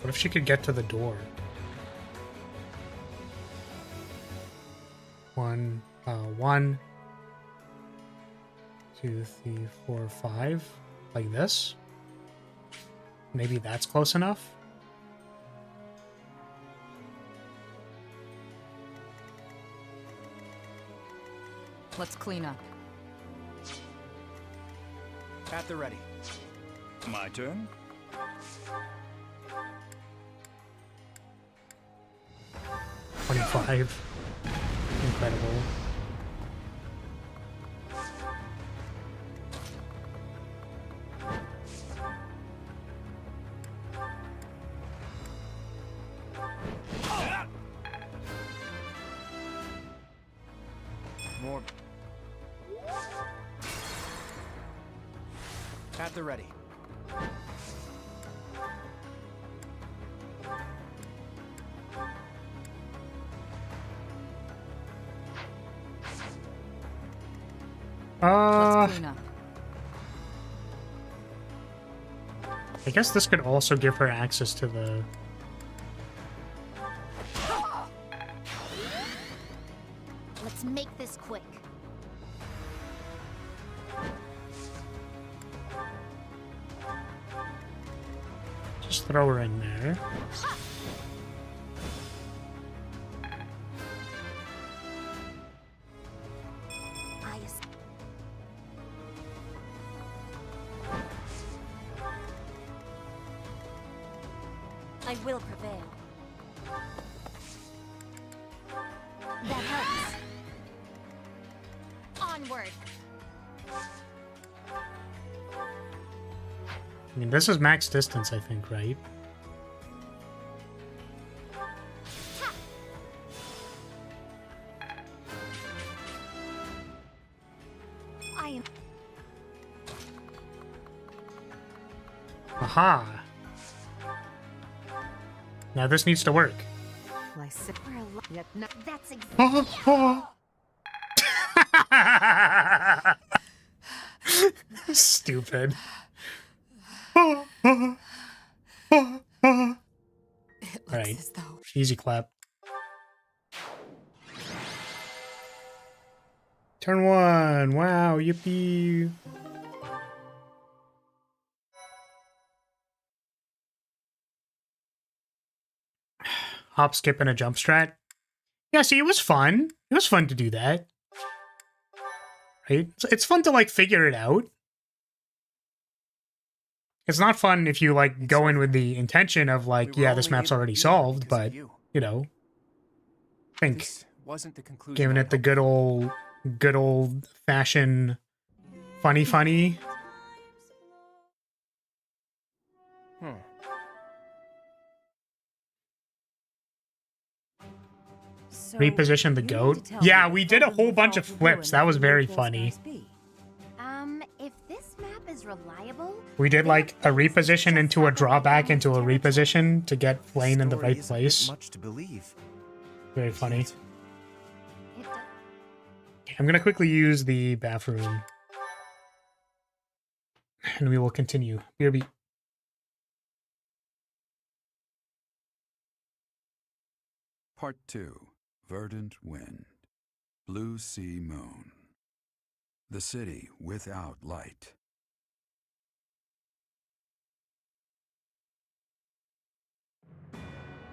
what if she could get to the door? 1, 2, 3, 4, 5, like this. Maybe that's close enough. Let's clean up. At the ready. My turn? $25. Incredible. More. At the ready. Let's clean up. I guess this could also give her access to the... Let's make this quick. Just throw her in there. I will prevail. That helps. Onward. I mean, this is max distance, I think, right? I am. Aha! Now this needs to work. That's exactly. Stupid. Alright. Easy clap. Turn 1. Wow, yippee. Hop, skip, and a jump strat. Yeah, see, it was fun. It was fun to do that. Right? It's fun to, like, figure it out. It's not fun if you, like, go in with the intention of, like, yeah, this map's already solved, but, you know, I think Wasn't the conclusion giving it the good old fashioned funny. So Reposition the you need goat. to tell Yeah, me we the did a problem whole will bunch of fall to flips. you and That was who very will funny. stars be. If this map is reliable, We did like a reposition into a drawback into a reposition to get Flane in the right place. Much to believe. Very funny. I'm gonna quickly use the bathroom. And we will continue. BRB. Part 2. Verdant Wind. Blue Sea Moon. The city without light.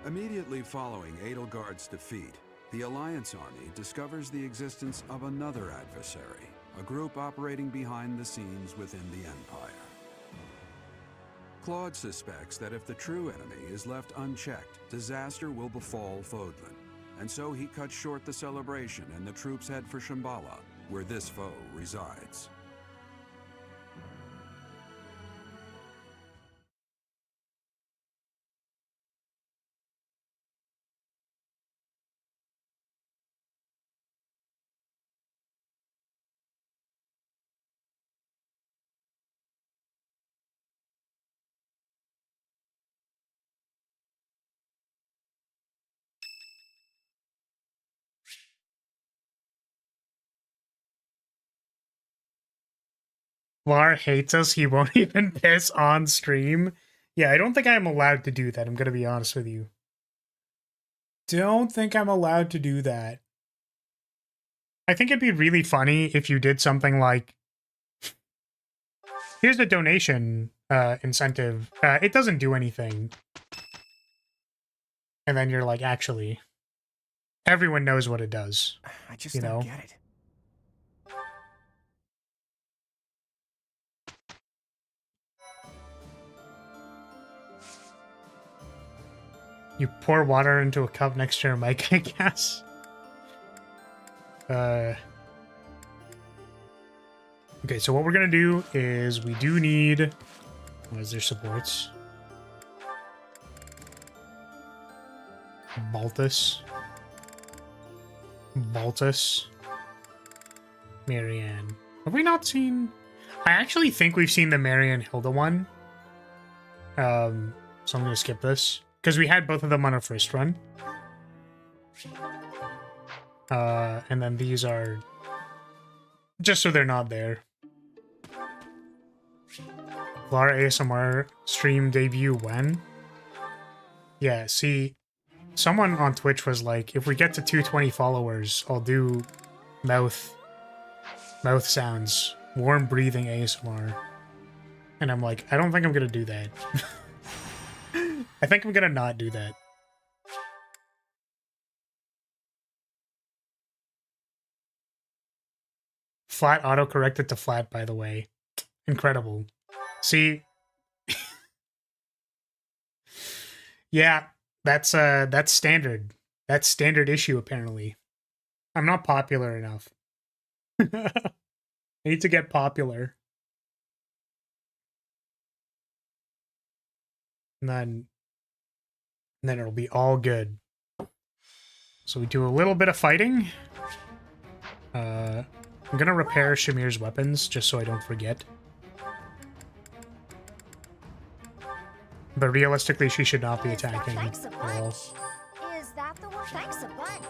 Immediately following Edelgard's defeat, the Alliance army discovers the existence of another adversary, a group operating behind the scenes within the Empire. Claude suspects that if the true enemy is left unchecked, disaster will befall Fodlan, and so he cuts short the celebration and the troops head for Shambhala, where this foe resides. Lar hates us. He won't even piss on stream. Yeah, I don't think I'm allowed to do that. I'm going to be honest with you. Don't think I'm allowed to do that. I think it'd be really funny if you did something like, here's a donation incentive. It doesn't do anything. And then you're like, actually, everyone knows what it does. I just don't get it. You pour water into a cup next to your mic, I guess. Okay, so what we're gonna do is we do need... What is their supports? Baltus. Marianne. Have we not seen... I actually think we've seen the Marianne Hilda one. So I'm gonna skip this. Because we had both of them on our first run. And then these are... just so they're not there. Lar ASMR stream debut when? Yeah, see... Someone on Twitch was like, if we get to 220 followers, I'll do mouth sounds. Warm breathing ASMR. And I'm like, I don't think I'm gonna do that. I think I'm gonna not do that. Flat auto-corrected to flat, by the way. Incredible. See? Yeah, that's standard. That's standard issue, apparently. I'm not popular enough. I need to get popular. And then it'll be all good. So we do a little bit of fighting. I'm gonna repair Shamir's weapons, just so I don't forget. But realistically, she should not be attacking at all. Is that the one? Thanks a bunch.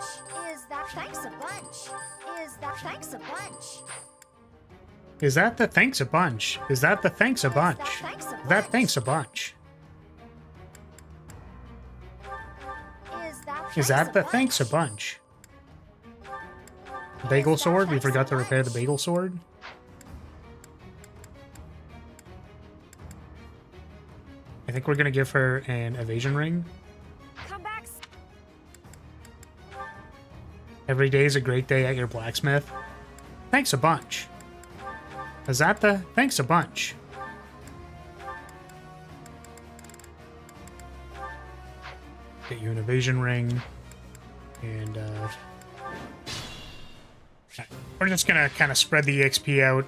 Is that thanks a bunch? Is that thanks a bunch? Is that the thanks a bunch? Is that the thanks a bunch? That thanks a bunch. Is that the thanks a bunch? Bagel sword? We forgot to repair the bagel sword. I think we're gonna give her an evasion ring. Come back. Every day is a great day at your blacksmith. Thanks a bunch. Is that the thanks a bunch? Get you an evasion ring. And we're just gonna kind of spread the EXP out.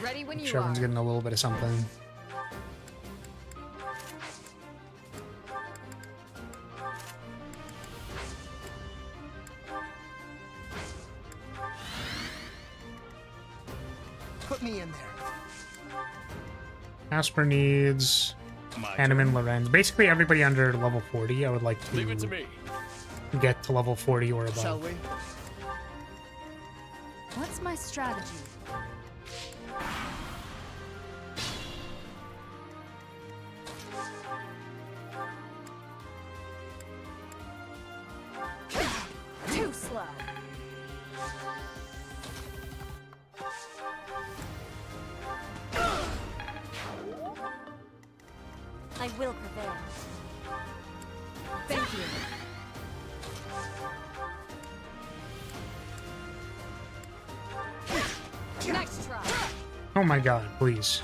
Ready when Make you sure everyone's are. getting a little bit of something. Put me in there. Asper needs Hanneman Lorenz. Basically everybody under level 40 I would like to, Leave it to me. Get to level 40 or above. Shall we? What's my strategy? Too slow. I will prevail. Thank you. Nice try. Oh my god, please.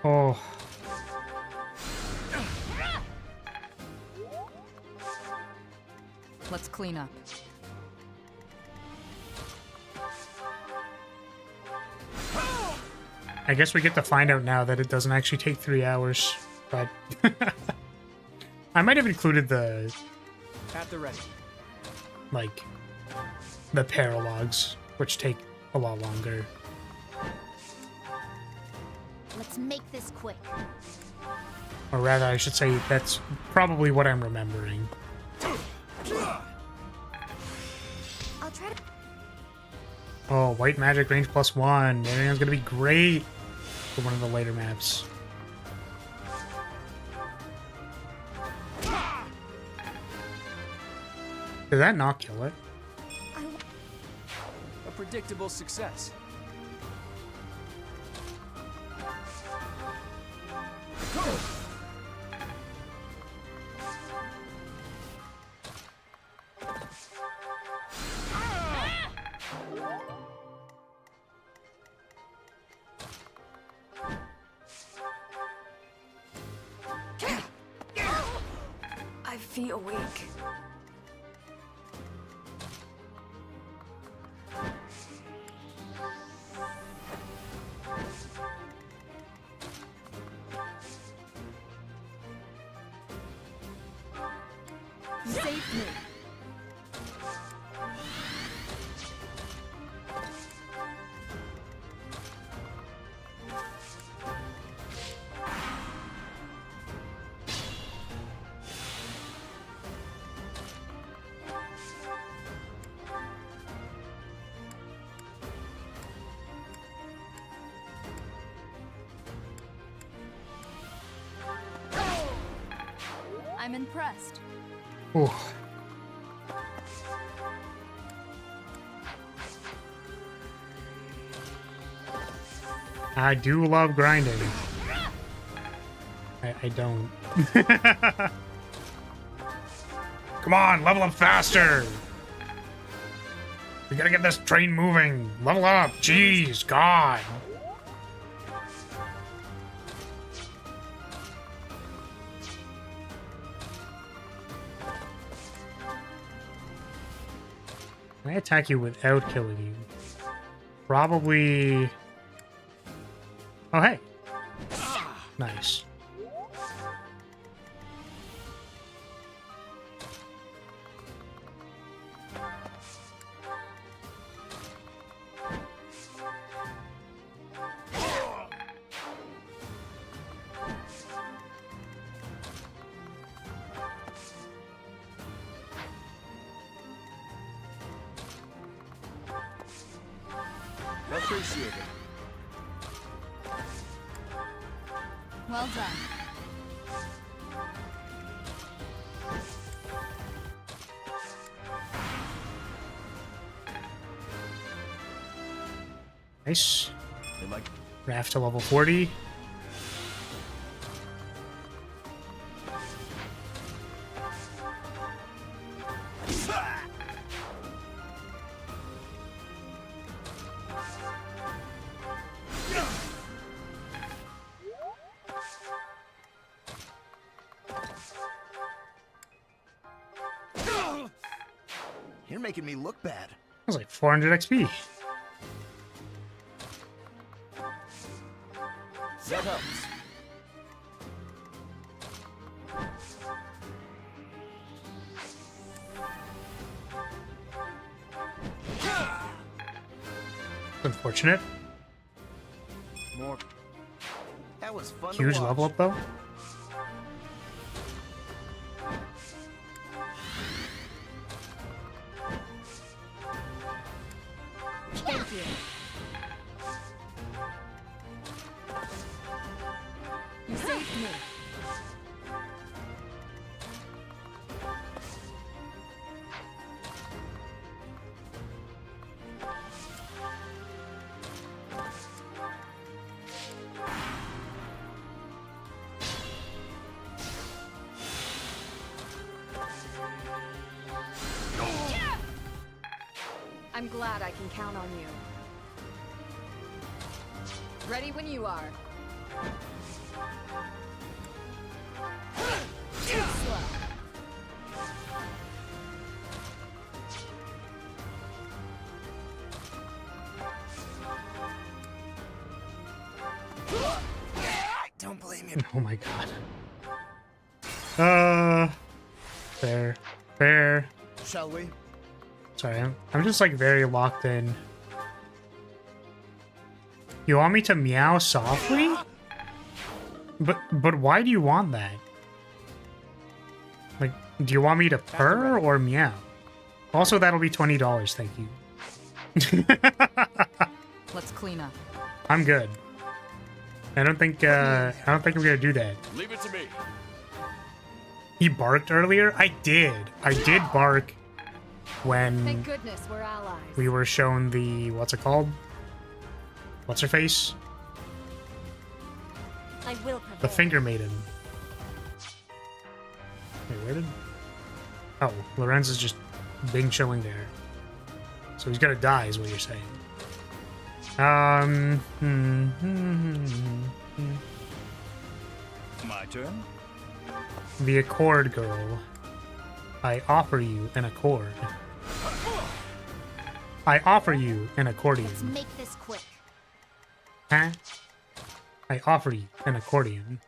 Oh. Let's clean up. I guess we get to find out now that it doesn't actually take 3 hours, but I might have included the At the ready. like the paralogs, which take a lot longer. Let's make this quick. Or rather, I should say that's probably what I'm remembering. I'll try to... Oh, white magic range +1. Marianne's gonna be great for one of the later maps. Did that not kill it? A predictable success. I feel weak. You saved me. I'm impressed. Ooh. I do love grinding. I don't. Come on, level up faster! We gotta get this train moving. Level up! Jeez, God! Can I attack you without killing you? Probably... Oh, hey. Nice. Appreciate it. Well done. Nice. Like Raft to level 40. You're making me look bad. That was like 400 XP. That helps. Unfortunate. More. That was fun. Huge to watch. level up though. Thank you. You saved me. glad I can count on you. Ready when you are. Too slow. Don't blame you. Oh my god. Fair. Fair. Shall we? Sorry, I'm just like very locked in. You want me to meow softly? But why do you want that? Like, do you want me to purr or meow? Also, that'll be $20, thank you. Let's clean up. I'm good. I don't think I'm gonna do that. Leave it to me. He barked earlier? I did bark when Thank goodness we're allies. we were shown the, what's it called? What's her face? I will The Finger Maiden. Wait, where did... Oh, Lorenz is just being chilling there. So he's gonna die is what you're saying. My turn? The Accord Girl. I offer you an accord. I offer you an accordion. Let's make this quick. Huh? I offer you an accordion.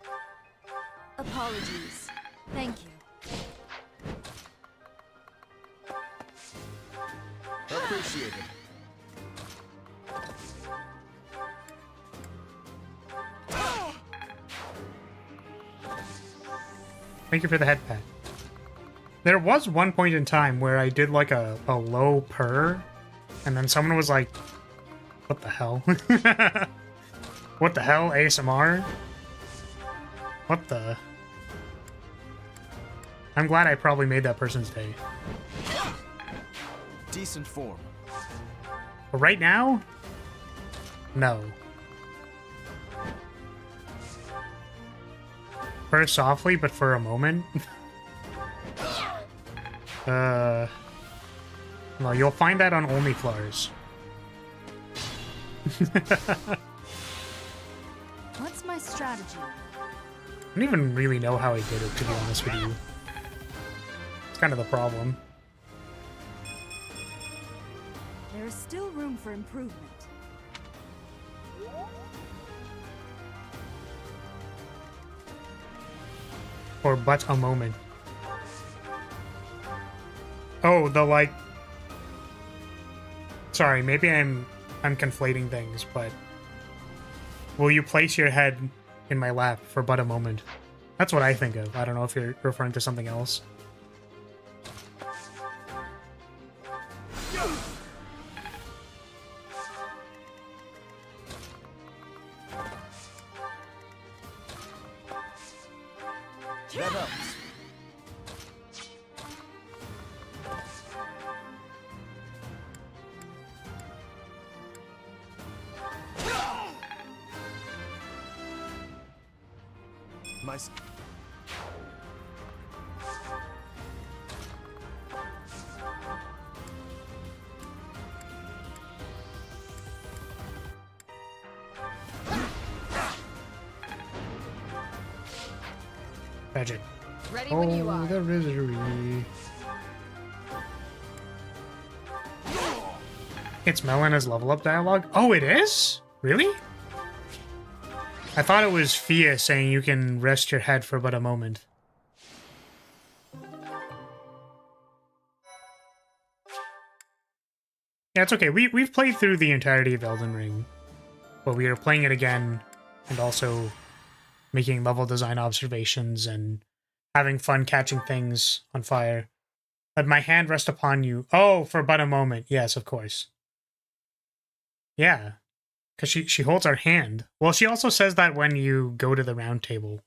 Apologies. Thank you. Appreciated. Thank you for the head pat. There was one point in time where I did like a low purr, and then someone was like, what the hell? What the hell, ASMR? What the? I'm glad I probably made that person's day. Decent form. But right now? No. Purr softly, but for a moment? Well, you'll find that on OnlyFlowers. What's my strategy? I don't even really know how I did it, to be honest with you. It's kind of the problem. There is still room for improvement. Or but a moment. Oh, the like... Sorry, maybe I'm conflating things, but... Will you place your head in my lap for but a moment? That's what I think of. I don't know if you're referring to something else. That helps. My Magic. Ready when you are. The Rosary. It's Melena's level up dialogue? Oh, it is? Really? I thought it was Fia saying you can rest your head for but a moment. Yeah, it's okay. We've played through the entirety of Elden Ring, but we are playing it again and also making level design observations and having fun catching things on fire. Let my hand rest upon you. Oh, for but a moment. Yes, of course. Yeah. Because she holds our hand. Well, she also says that when you go to the round table.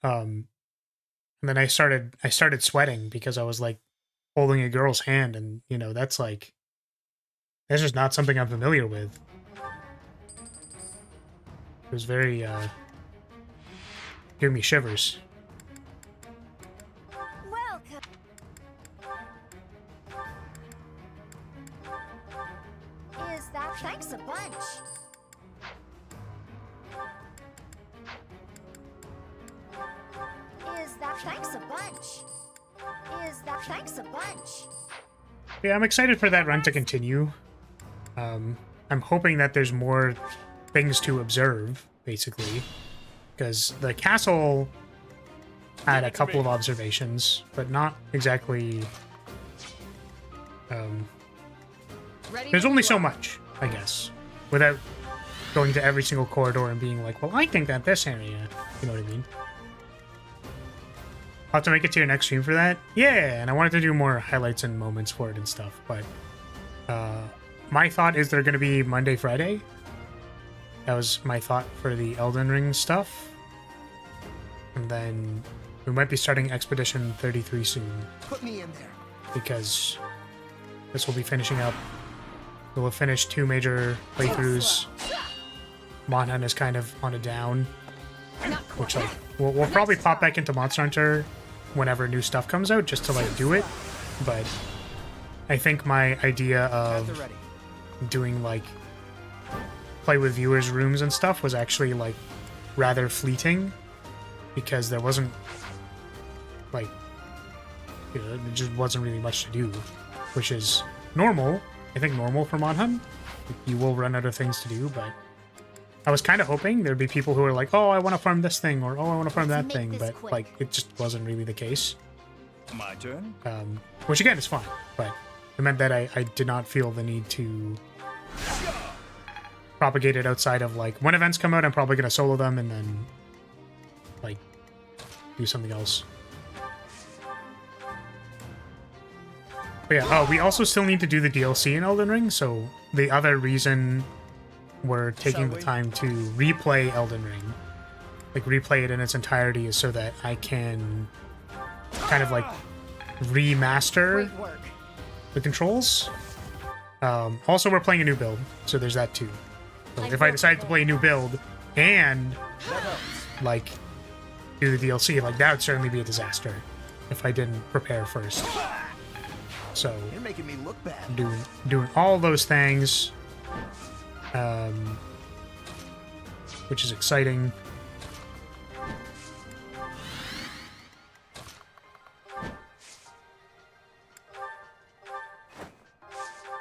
And then I started sweating because I was like holding a girl's hand, and you know, that's just not something I'm familiar with. It was very give me shivers. Welcome. bunch. Thanks a bunch. Thanks a bunch. Yeah, I'm excited for that run to continue. I'm hoping that there's more things to observe, basically. Because the castle had a couple of observations, but not exactly... there's only so much, I guess, without going to every single corridor and being like, well, I think that this area, you know what I mean? I'll have to make it to your next stream for that. Yeah, and I wanted to do more highlights and moments for it and stuff, but my thought is they're going to be Monday, Friday. That was my thought for the Elden Ring stuff. And then we might be starting Expedition 33 soon. Put me in there. Because this will be finishing up. We'll have finished 2 major playthroughs. Monhan is kind of on a down. Which, like, we'll probably pop back into Monster Hunter whenever new stuff comes out, just to, like, do it. But I think my idea of doing, like, play with viewers' rooms and stuff was actually, like, rather fleeting. Because there wasn't, like, you know, there just wasn't really much to do. Which is normal. I think normal for Monhan. You will run out of things to do, but... I was kind of hoping there'd be people who are like, oh, I want to farm this thing, or oh, I want to farm that thing, but like it just wasn't really the case. My turn? Which again is fine, but it meant that I did not feel the need to propagate it outside of like when events come out, I'm probably gonna solo them and then like do something else. But yeah, oh, we also still need to do the DLC in Elden Ring, so the other reason we're taking the time to replay Elden Ring, like replay it in its entirety, is so that I can kind of like remaster the controls. Also, we're playing a new build, so there's that too. So if I decide to play a new build and like do the DLC, like that would certainly be a disaster if I didn't prepare first. So you're making me look bad. Doing all those things. Which is exciting.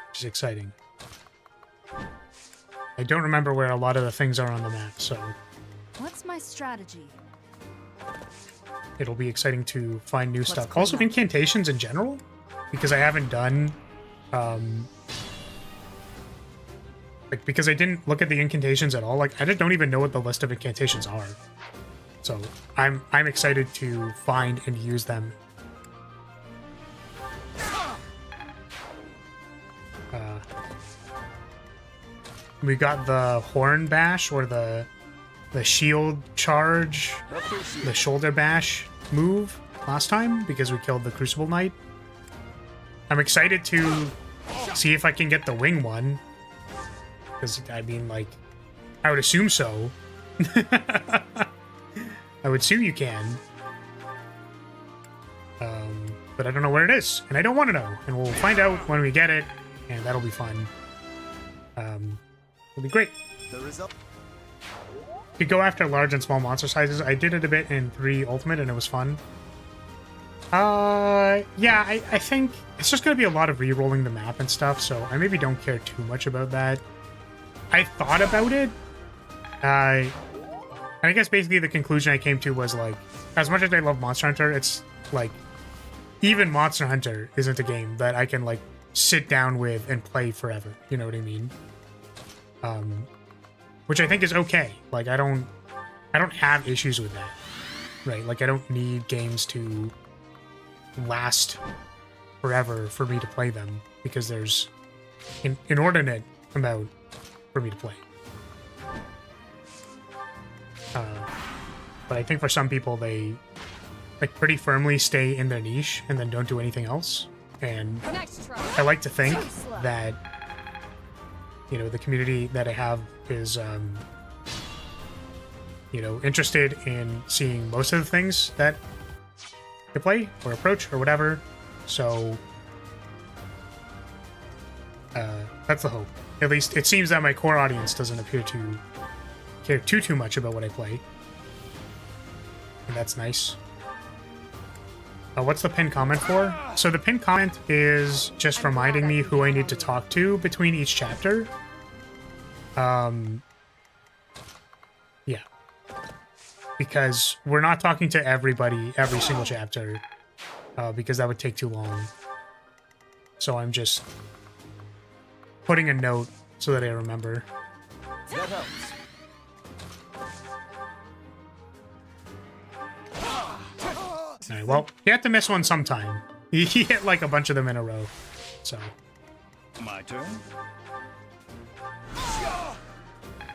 Which is exciting. I don't remember where a lot of the things are on the map, so... What's my strategy? It'll be exciting to find new stuff. Also, incantations in general, because I haven't done... because I didn't look at the incantations at all. Like, I just don't even know what the list of incantations are. So, I'm excited to find and use them. We got the horn bash, or the shield charge, the shoulder bash move last time, because we killed the Crucible Knight. I'm excited to see if I can get the wing one. Because, I mean, like, I would assume so. I would assume you can. But I don't know where it is, and I don't want to know. And we'll find out when we get it, and that'll be fun. It'll be great. You could go after large and small monster sizes. I did it a bit in 3 Ultimate, and it was fun. Yeah, I think it's just going to be a lot of re-rolling the map and stuff, so I maybe don't care too much about that. I thought about it. And I guess basically the conclusion I came to was, like, as much as I love Monster Hunter, it's, like, even Monster Hunter isn't a game that I can, like, sit down with and play forever. You know what I mean? Which I think is okay. Like, I don't have issues with that. Right? Like, I don't need games to last forever for me to play them, because there's an inordinate amount for me to play. But I think for some people, they like pretty firmly stay in their niche and then don't do anything else. And I like to think that, you know, the community that I have is, you know, interested in seeing most of the things that I play or approach or whatever. So that's the hope. At least it seems that my core audience doesn't appear to care too much about what I play. And that's nice. What's the pinned comment for? So the pinned comment is just reminding me who I need to talk to between each chapter. Yeah. Because we're not talking to everybody every single chapter, because that would take too long. So I'm just putting a note so that I remember. That helps. Alright, well, you have to miss one sometime. He hit like a bunch of them in a row, so. My turn.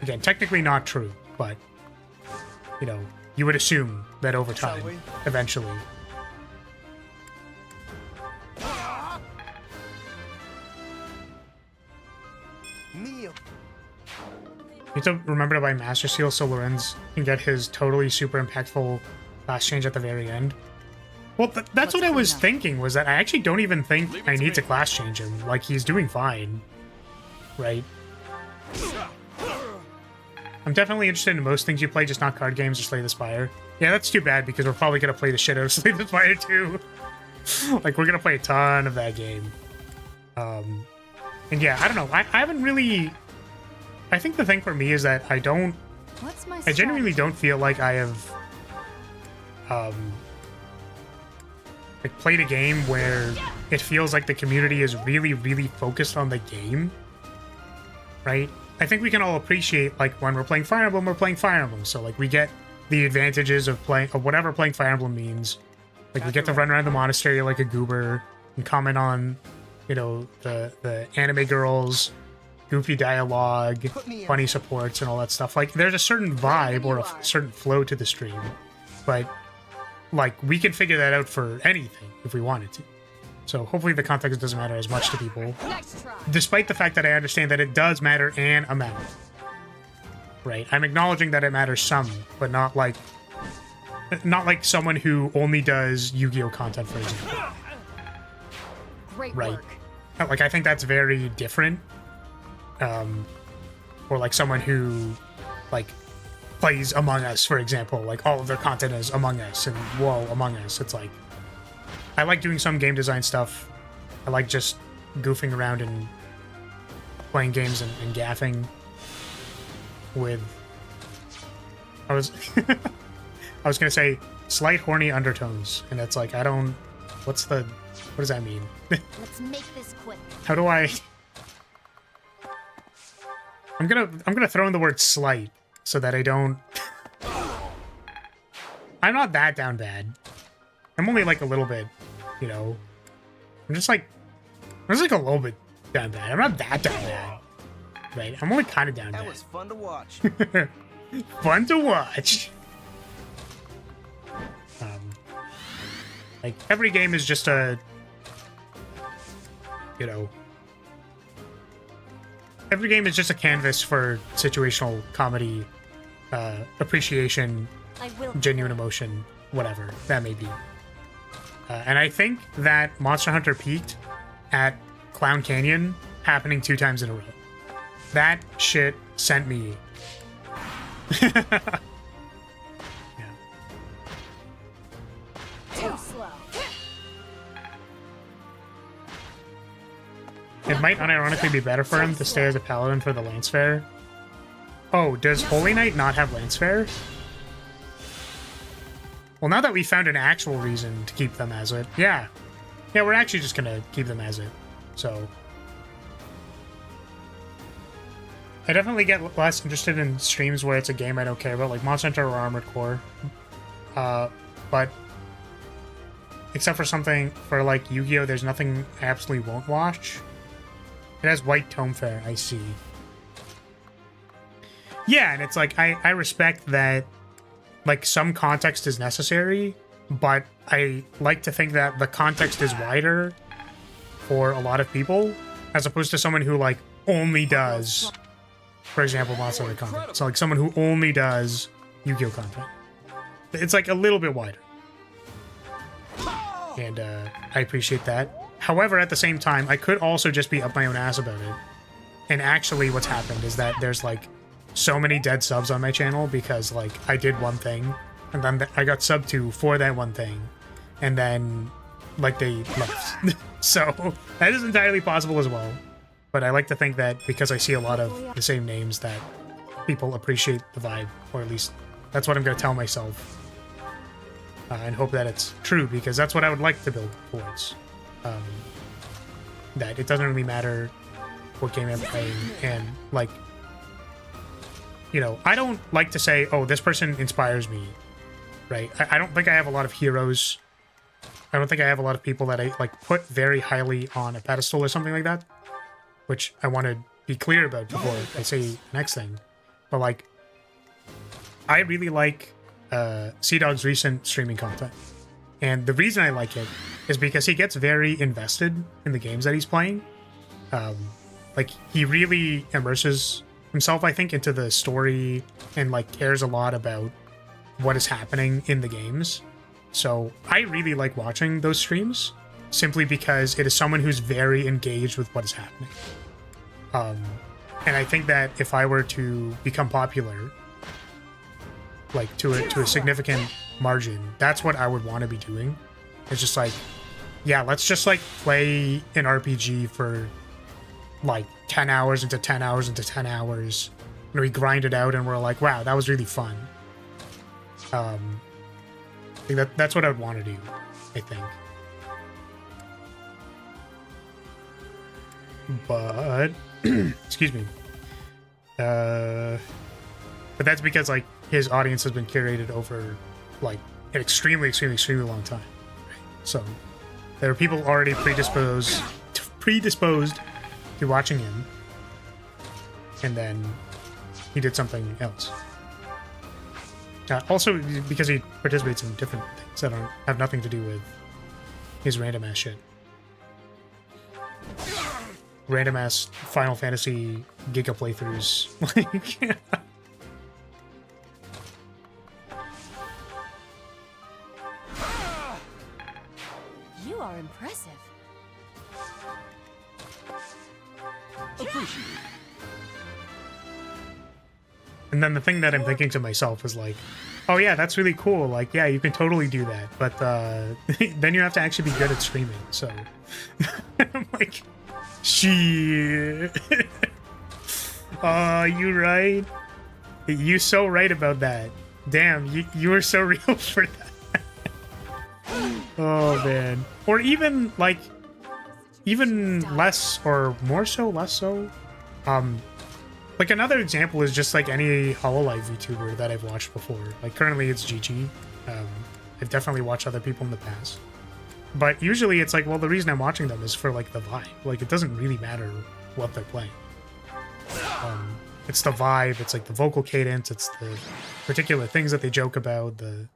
Again, technically not true, but, you know, you would assume that over time, eventually. Meal. You have to remember to buy Master Seal so Lorenz can get his totally super impactful class change at the very end. Well, that's what I was thinking, was that I actually don't even think I need to class change him. Like, he's doing fine. Right? I'm definitely interested in most things you play, just not card games or Slay the Spire. Yeah, that's too bad, because we're probably going to play the shit out of Slay the Spire, too. Like, we're going to play a ton of that game. And yeah, I don't know. I haven't really... I think the thing for me is that I genuinely don't feel like I have... like, played a game where it feels like the community is really, really focused on the game, right? I think we can all appreciate, like, when we're playing Fire Emblem, we're playing Fire Emblem, so, like, we get the advantages of whatever playing Fire Emblem means. Like, we get to run around the monastery like a goober and comment on, you know, the anime girls, goofy dialogue, funny supports, and all that stuff. Like, there's a certain vibe or a certain flow to the stream, but... like, we can figure that out for anything if we wanted to. So hopefully the context doesn't matter as much to people. Despite the fact that I understand that it does matter an amount. Right? I'm acknowledging that it matters some, but not like someone who only does Yu-Gi-Oh! Content, for example. Great right? work. Like, I think that's very different. Or like someone who, like, plays Among Us, for example. Like, all of their content is Among Us, and whoa, Among Us. It's like, I like doing some game design stuff. I like just goofing around and playing games and gaffing with... I was gonna say slight horny undertones, and it's like, I don't... what does that mean? Let's make this quick. How do I... I'm gonna throw in the word slight, so that I don't... I'm not that down bad. I'm only like a little bit, you know... I'm just like a little bit down bad. I'm not that down bad. Right? I'm only kind of down bad. That was fun to watch. Fun to watch. Like, every game is just a... you know... every game is just a canvas for situational comedy, appreciation, genuine emotion, whatever that may be. And I think that Monster Hunter peaked at Clown Canyon, happening 2 times in a row. That shit sent me. Yeah. Too slow. It might unironically be better for him to stay as a paladin for the Lance Fair. Oh, does Holy Knight not have Lance Fair? Well, now that we found an actual reason to keep them as it, yeah. Yeah, we're actually just gonna keep them as it, so. I definitely get less interested in streams where it's a game I don't care about, like Monster Hunter or Armored Core. But except for something for like Yu-Gi-Oh! There's nothing I absolutely won't watch. It has White Tome Fair, I see. Yeah, and it's like, I respect that, like, some context is necessary, but I like to think that the context is wider for a lot of people, as opposed to someone who, like, only does, for example, Monster Hunter content. So, like, someone who only does Yu-Gi-Oh! Content. It's, like, a little bit wider. And, I appreciate that. However, at the same time, I could also just be up my own ass about it And actually what's happened is that there's like so many dead subs on my channel because like I did one thing and then I got subbed to for that one thing and then like they left. So that is entirely possible as well. But I like to think that because I see a lot of the same names that people appreciate the vibe, or at least that's what I'm going to tell myself. And hope that it's true, because that's what I would like to build towards. That it doesn't really matter what game I'm playing, and like, you know, I don't like to say, oh, this person inspires me, right? I don't think I have a lot of heroes. I don't think I have a lot of people that I like put very highly on a pedestal or something like that, which I want to be clear about before I say the next thing. But like, I really like Seadog's recent streaming content. And the reason I like it is because he gets very invested in the games that he's playing. Like, he really immerses himself, I think, into the story and like cares a lot about what is happening in the games. So I really like watching those streams simply because it is someone who's very engaged with what is happening. And I think that if I were to become popular, like to a significant margin, that's what I would want to be doing. It's just like, yeah, let's just like play an RPG for like 10 hours into 10 hours into 10 hours. And we grind it out and we're like, wow, that was really fun. I think that's what I'd want to do, I think. But excuse me. But that's because like his audience has been curated over like an extremely long time. Right? So there are people already predisposed to watching him, and then he did something else. Also because he participates in different things that have nothing to do with his random ass shit. Random ass Final Fantasy Giga playthroughs. Like, You are impressive. Appreciate it. and then the thing that I'm thinking to myself is like, oh yeah, that's really cool. Like, yeah, you can totally do that. But then you have to actually be good at streaming. So I'm like, shit. Oh, you right. You so right about that. Damn, you were so real for that. Oh man. Or even like, even less or more so, less so. Like another example is just like any Hololive VTuber that I've watched before. Like currently it's GG. I've definitely watched other people in the past. But usually it's like, well, the reason I'm watching them is for like the vibe. Like it doesn't really matter what they're playing. It's the vibe, it's like the vocal cadence, it's the particular things that they joke about, the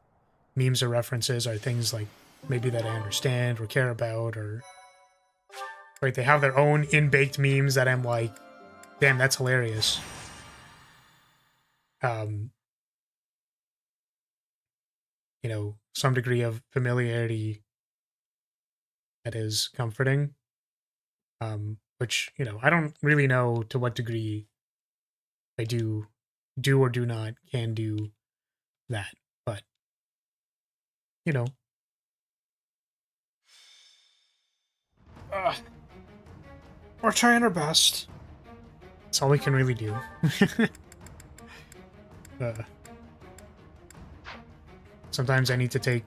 memes or references are things like maybe that I understand or care about, or right, they have their own in-baked memes that I'm like, damn, that's hilarious. You know, some degree of familiarity that is comforting. Which, you know, I don't really know to what degree I do or do not can do that, but you know. We're trying our best. That's all we can really do. Sometimes I need to take,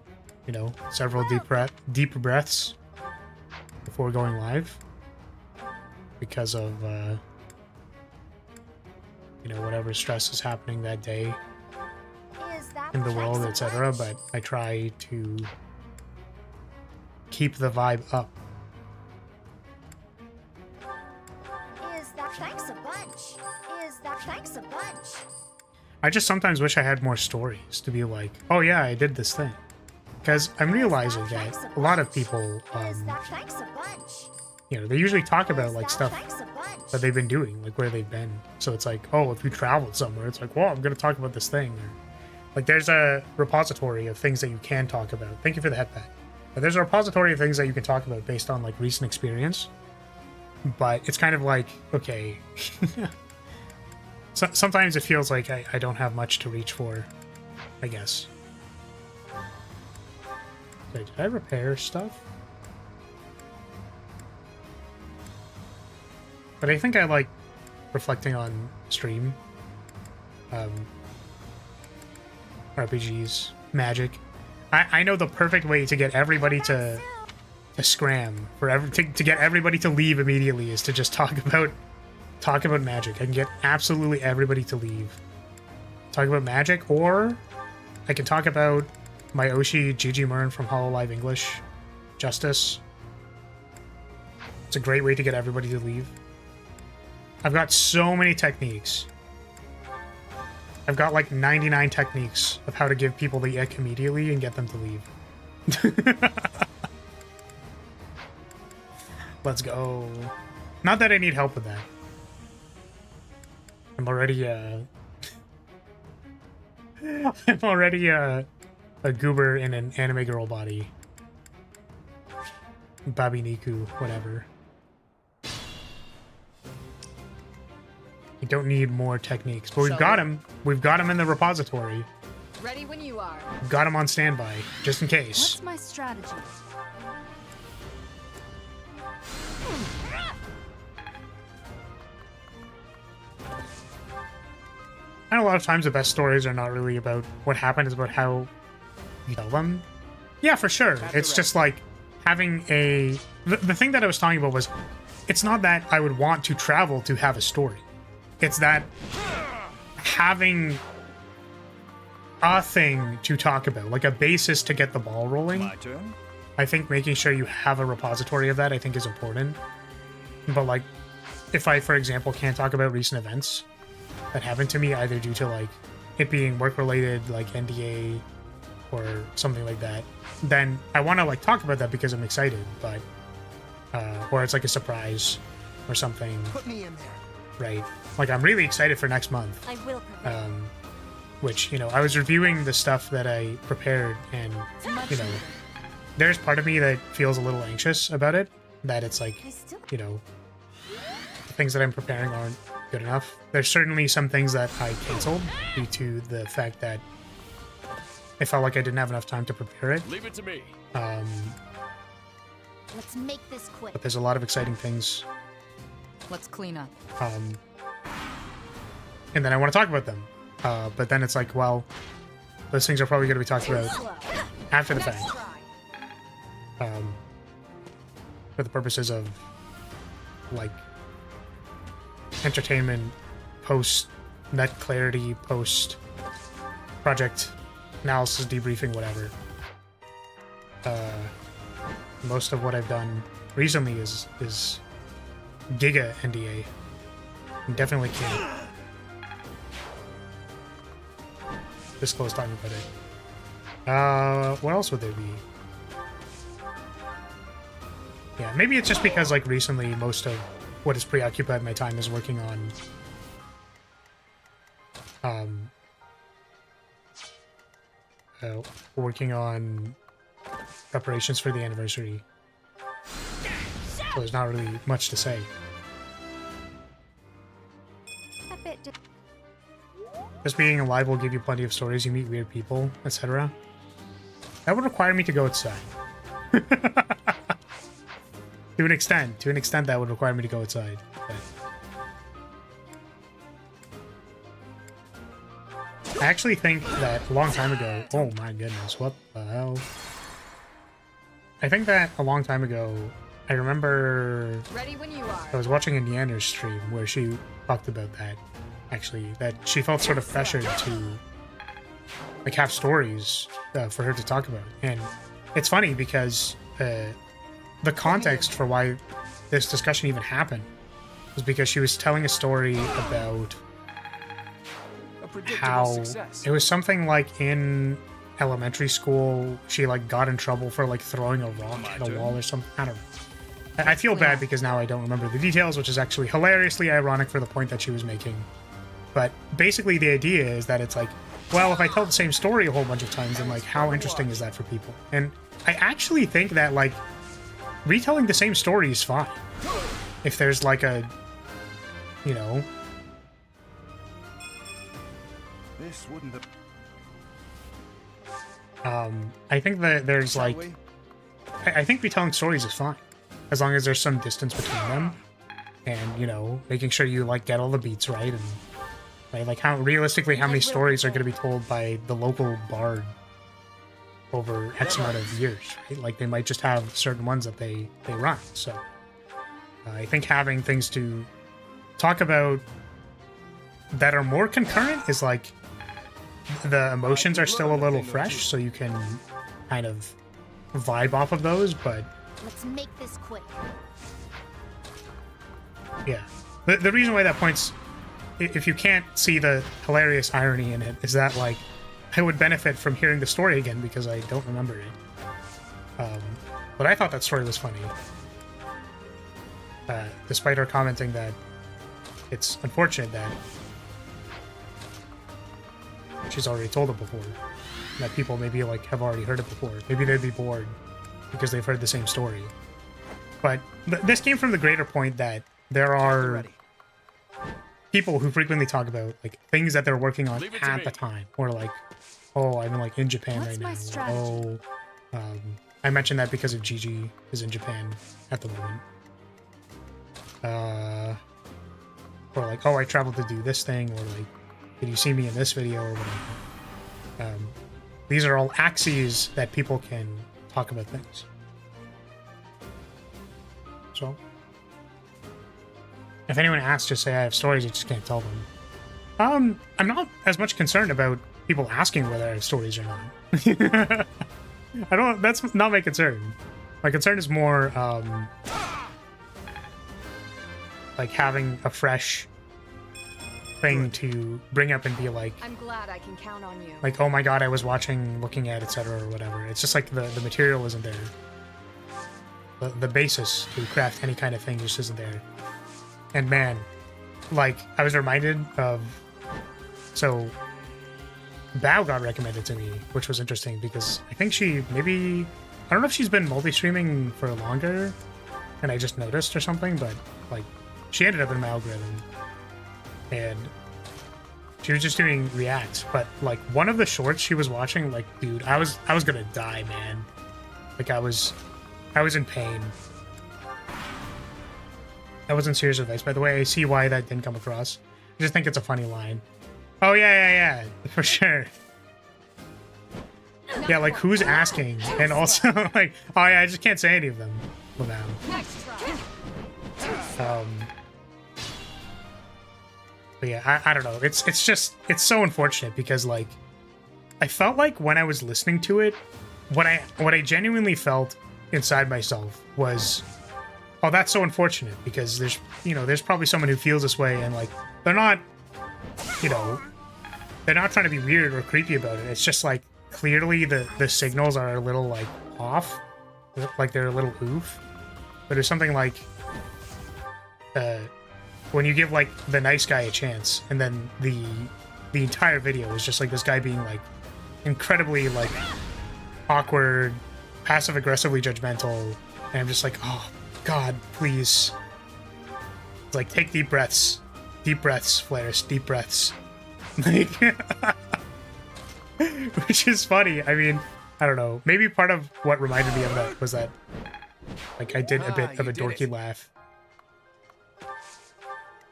you know, several deep breaths before going live because of, you know, whatever stress is happening that day in the world, etc. But I try to keep the vibe up. Thanks a bunch. I just sometimes wish I had more stories to be like, oh yeah, I did this thing. Because I'm realizing that a lot of people, you know, they usually talk about like stuff that they've been doing, like where they've been. So it's like, oh, if you traveled somewhere, it's like, well, I'm going to talk about this thing. Or, like there's a repository of things that you can talk about. Thank you for the headband. But there's a repository of things that you can talk about based on like recent experience. but it's kind of like, okay. Sometimes it feels like I don't have much to reach for, I guess. Okay, did I repair stuff? But I think I like reflecting on stream. RPGs, magic. I know the perfect way to get everybody to scram, to get everybody to leave immediately is to just talk about magic. I can get absolutely everybody to leave. Talk about magic, or I can talk about my Oshi Gigi Murn from HoloLive English, Justice. It's a great way to get everybody to leave. I've got so many techniques. I've got like 99 techniques of how to give people the ick immediately and get them to leave. Let's go. Not that I need help with that. I'm already I'm already a goober in an anime girl body. Babi Niku, whatever. You don't need more techniques, but we've got him. We've got him in the repository. Ready when you are. Got him on standby, just in case. What's my strategy? And a lot of times the best stories are not really about what happened, it's about how you tell them. Yeah, for sure. It's just like having a... The thing that I was talking about was, it's not that I would want to travel to have a story. It's that having a thing to talk about, like a basis to get the ball rolling. My turn. I think making sure you have a repository of that, I think, is important. But like, if I, for example, can't talk about recent events that happened to me, either due to like it being work-related, like NDA or something like that, then I want to like talk about that because I'm excited, but or it's like a surprise or something. Put me in there. Right. Like, I'm really excited for next month. I will prevail. Which, you know, I was reviewing the stuff that I prepared, and, you know, there's part of me that feels a little anxious about it, that it's like, you know, the things that I'm preparing aren't good enough. There's certainly some things that I canceled due to the fact that I felt like I didn't have enough time to prepare it. Leave it to me. Let's make this quick. But there's a lot of exciting things. Let's clean up. And then I want to talk about them. But then it's like, well, those things are probably going to be talked about after the fact. For the purposes of, like, entertainment, post-net clarity, post-project analysis, debriefing, whatever. Most of what I've done recently is Giga NDA. Definitely can't disclose talking about it. What else would there be? Yeah, maybe it's just because, like, recently most of what has preoccupied my time is working on preparations for the anniversary. So there's not really much to say. Just being alive will give you plenty of stories, you meet weird people, etc. That would require me to go outside. To an extent that would require me to go outside. But I actually think that a long time ago... Oh my goodness, what the hell? I think that a long time ago, I remember... Ready when you are. I was watching a Neander's stream where she talked about that. Actually, that she felt sort of pressured to like have stories for her to talk about. And it's funny because the context for why this discussion even happened was because she was telling a story about how it was something like in elementary school she like got in trouble for like throwing a rock at a wall or something. I don't know. I feel bad because now I don't remember the details, which is actually hilariously ironic for the point that she was making. But basically the idea is that it's like, well, if I tell the same story a whole bunch of times, then like how interesting is that for people? And I actually think that like retelling the same story is fine. if there's like a, you know, This wouldn't have... I think that there's Shall like, we? I think retelling stories is fine, as long as there's some distance between them, and, you know, making sure you like get all the beats right, and like how realistically how many stories are going to be told by the local bard over X amount of years, right? Like they might just have certain ones that they run. So I think having things to talk about that are more concurrent is like the emotions are still a little fresh, so you can kind of vibe off of those, but Let's make this quick. yeah. The reason why that point's, if you can't see the hilarious irony in it, is that like I would benefit from hearing the story again because I don't remember it. But I thought that story was funny. Despite her commenting that it's unfortunate that she's already told it before. That people maybe like have already heard it before. Maybe they'd be bored because they've heard the same story. But this came from the greater point that there are people who frequently talk about like things that they're working on at the time, or like, oh, I'm like in Japan right now. Oh, I mentioned that because of Gigi is in Japan at the moment. Or like, oh, I traveled to do this thing, or like, did you see me in this video, or whatever. These are all axes that people can talk about things. So, if anyone asks, just say I have stories, I just can't tell them. I'm not as much concerned about people asking whether I have stories or not. That's not my concern. My concern is more, like having a fresh thing to bring up and be like, I'm glad I can count on you. like, oh my god, I was watching, looking at, etc. or whatever. It's just like the material isn't there. The basis to craft any kind of thing just isn't there. And man, like, I was reminded of, so Bao got recommended to me, which was interesting because I think she maybe, I don't know if she's been multi-streaming for longer and I just noticed or something, but like she ended up in my algorithm and she was just doing reacts, but like one of the shorts she was watching, like, dude, I was gonna die, man. Like I was in pain. That wasn't serious advice, by the way. I see why that didn't come across. I just think it's a funny line. Oh yeah, for sure. Yeah, like who's asking? And also like, oh yeah, I just can't say any of them. But yeah, I don't know. It's just, it's so unfortunate because like, I felt like when I was listening to it, what I genuinely felt inside myself was, oh, that's so unfortunate because there's, you know, there's probably someone who feels this way and like, they're not, you know, they're not trying to be weird or creepy about it. It's just like, clearly the signals are a little like off, like they're a little oof. But it's something like, when you give like the nice guy a chance and then the entire video is just like this guy being like incredibly like awkward, passive aggressively judgmental, and I'm just like, oh god, please, it's like, take deep breaths, Flares, deep breaths. Like which is funny. I mean, I don't know, maybe part of what reminded me of that was that like I did a bit of a dorky laugh.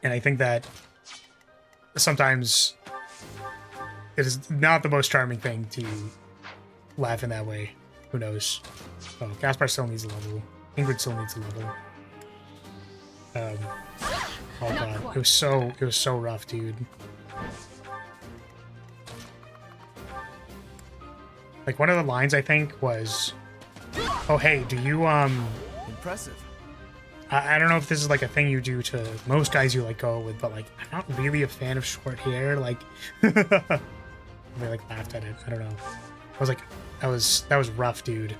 And I think that sometimes it is not the most charming thing to laugh in that way. Who knows? Oh, Gaspar still needs a level. Ingrid still needs a level. Oh god, it was so rough, dude. Like one of the lines I think was, "Oh hey, do you Impressive. I don't know if this is like a thing you do to most guys you like go with, but like I'm not really a fan of short hair." Like they like laughed at it. I don't know. I was like, that was rough, dude.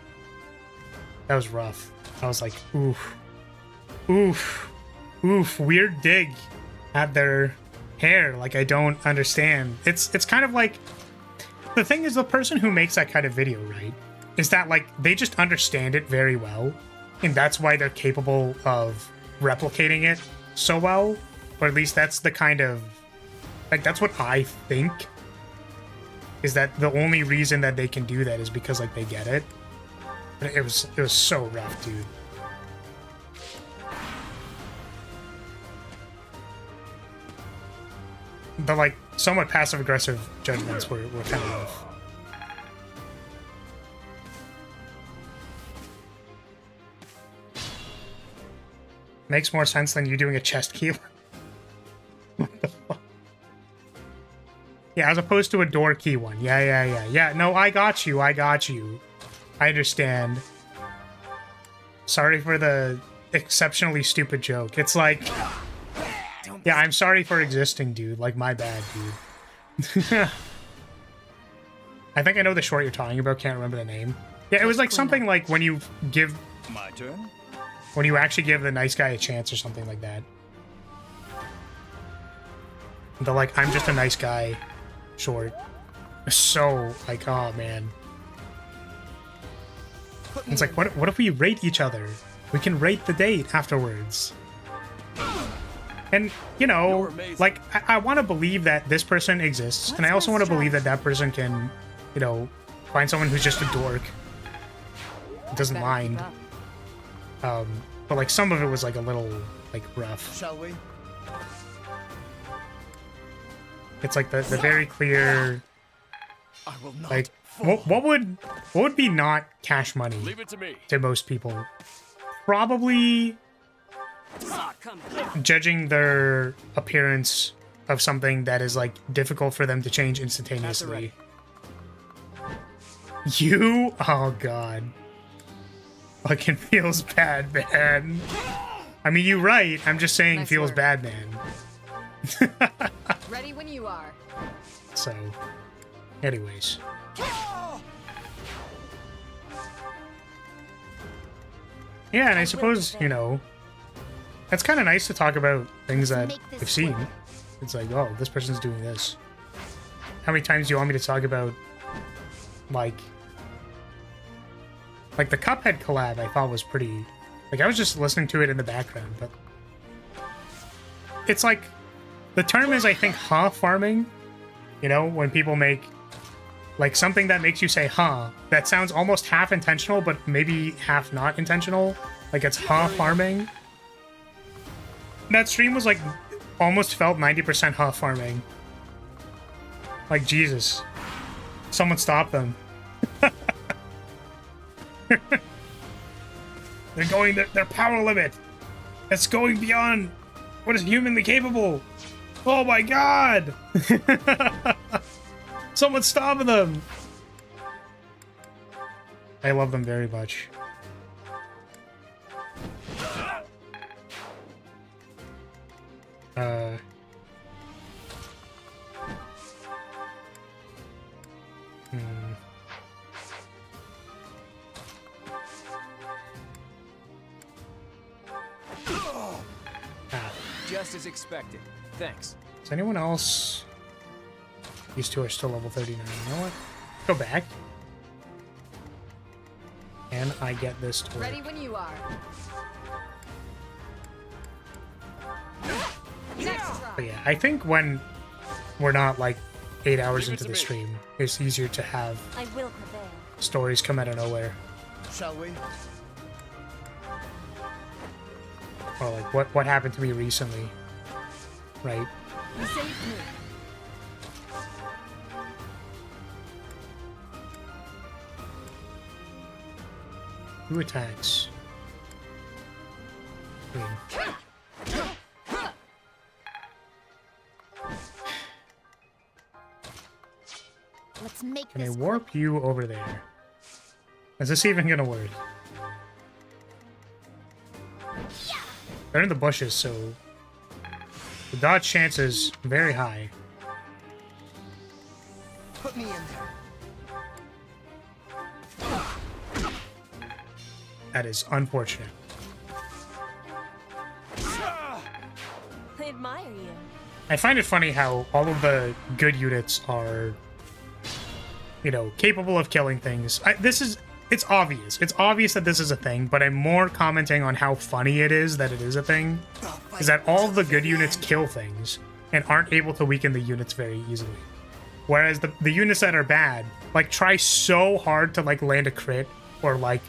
That was rough. I was like, oof, weird dig at their hair. Like I don't understand. It's kind of like, the thing is, the person who makes that kind of video, right, is that like they just understand it very well. And that's why they're capable of replicating it so well, or at least that's the kind of, like, that's what I think, is that the only reason that they can do that is because, like, they get it. But it was so rough, dude. The, like, somewhat passive-aggressive judgments were kind of rough. Makes more sense than you doing a chest key. What the fuck? Yeah, as opposed to a door key one. Yeah. No, I got you. I understand. Sorry for the exceptionally stupid joke. It's like... Yeah, I'm sorry for existing, dude. Like, my bad, dude. I think I know the short you're talking about. Can't remember the name. Yeah, it was like something like when you give... My turn? When you actually give the nice guy a chance or something like that. The, like, I'm just a nice guy short. So, like, oh, man. It's like, what if we rate each other? We can rate the date afterwards. And, you know, like, I want to believe that this person exists, and I also want to believe that that person can, you know, find someone who's just a dork. Doesn't mind. But, like, some of it was, like, a little, like, rough. Shall we? It's, like, the very clear... I will not like, what would be not cash money Leave it to me. to most people? Probably judging their appearance of something that is, like, difficult for them to change instantaneously. You? Oh, God. Fucking feels bad, man. I mean, you're right. I'm just saying Nice feels work. bad, man. Ready when you are. So, anyways. Yeah, and I suppose, you know, it's kind of nice to talk about things that I've seen. It's like, oh, this person's doing this. How many times do you want me to talk about, like the Cuphead collab I thought was pretty... Like, I was just listening to it in the background, but... It's like... The term is, I think, huh farming. You know, when people make, like, something that makes you say, huh, that sounds almost half intentional, but maybe half not intentional. Like, it's huh farming. That stream was, like, almost felt 90% huh farming. Like, Jesus. Someone stop them. They're going their power limit. It's going beyond what is humanly capable. Oh my God! Someone's stopping them! I love them very much. Just as expected. Thanks. Is anyone else? These two are still level 39. You know what? Go back. Can I get this to work? Ready when you are. But yeah, I think when we're not like 8 hours into the stream, it's easier to have I will prevail. stories come out of nowhere. Shall we? Or like what happened to me recently, right? You saved me. Who attacks? Queen. Let's make Can I this warp you over there? Is this even gonna work? They're in the bushes, so the dodge chance is very high. Put me in there. That is unfortunate. I admire you. I find it funny how all of the good units are, you know, capable of killing things. This is it's obvious. It's obvious that this is a thing, but I'm more commenting on how funny it is that it is a thing. Is that all the good units kill things and aren't able to weaken the units very easily. Whereas the units that are bad, like, try so hard to, like, land a crit or, like,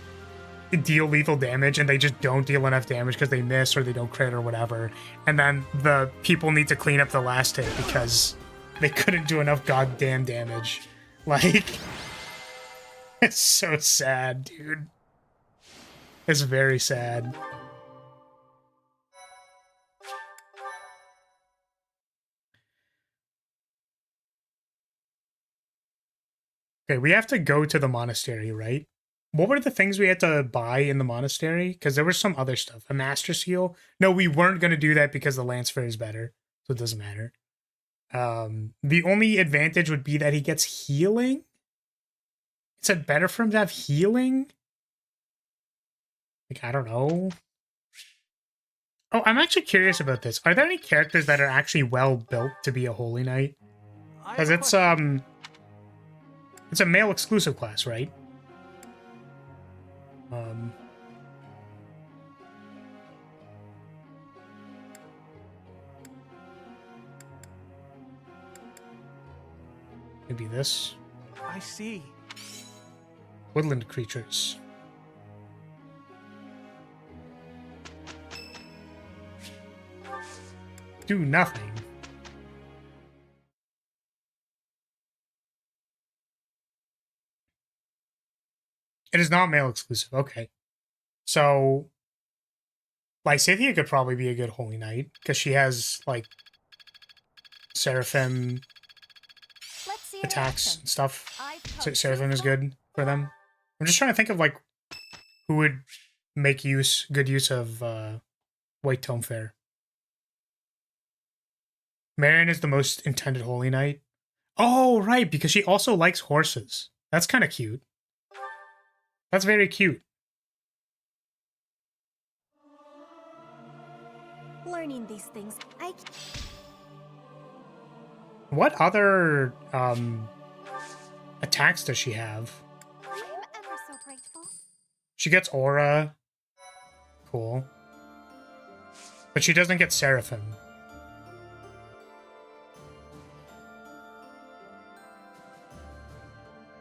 deal lethal damage, and they just don't deal enough damage because they miss or they don't crit or whatever. And then the people need to clean up the last hit because they couldn't do enough goddamn damage. Like, it's so sad, dude. It's very sad. Okay, we have to go to the monastery, right? What were the things we had to buy in the monastery? Because there was some other stuff. A master seal? No, we weren't going to do that because the lance flare is better, so it doesn't matter. The only advantage would be that he gets healing? Is it better for him to have healing? Like, I don't know. Oh, I'm actually curious about this. Are there any characters that are actually well built to be a Holy Knight? Because it's a male exclusive class, right? Maybe this. I see. Woodland creatures. Do nothing. It is not male exclusive. Okay. So Lycia could probably be a good Holy Knight because she has, like, Seraphim attacks and stuff. So Seraphim is good for them. I'm just trying to think of, like, who would make good use of White Tome Fair. Marion is the most intended Holy Knight. Oh, right, because she also likes horses. That's kind of cute. That's very cute. Learning these things, What other attacks does she have? I'm ever so grateful. She gets Aura. Cool. But she doesn't get Seraphim.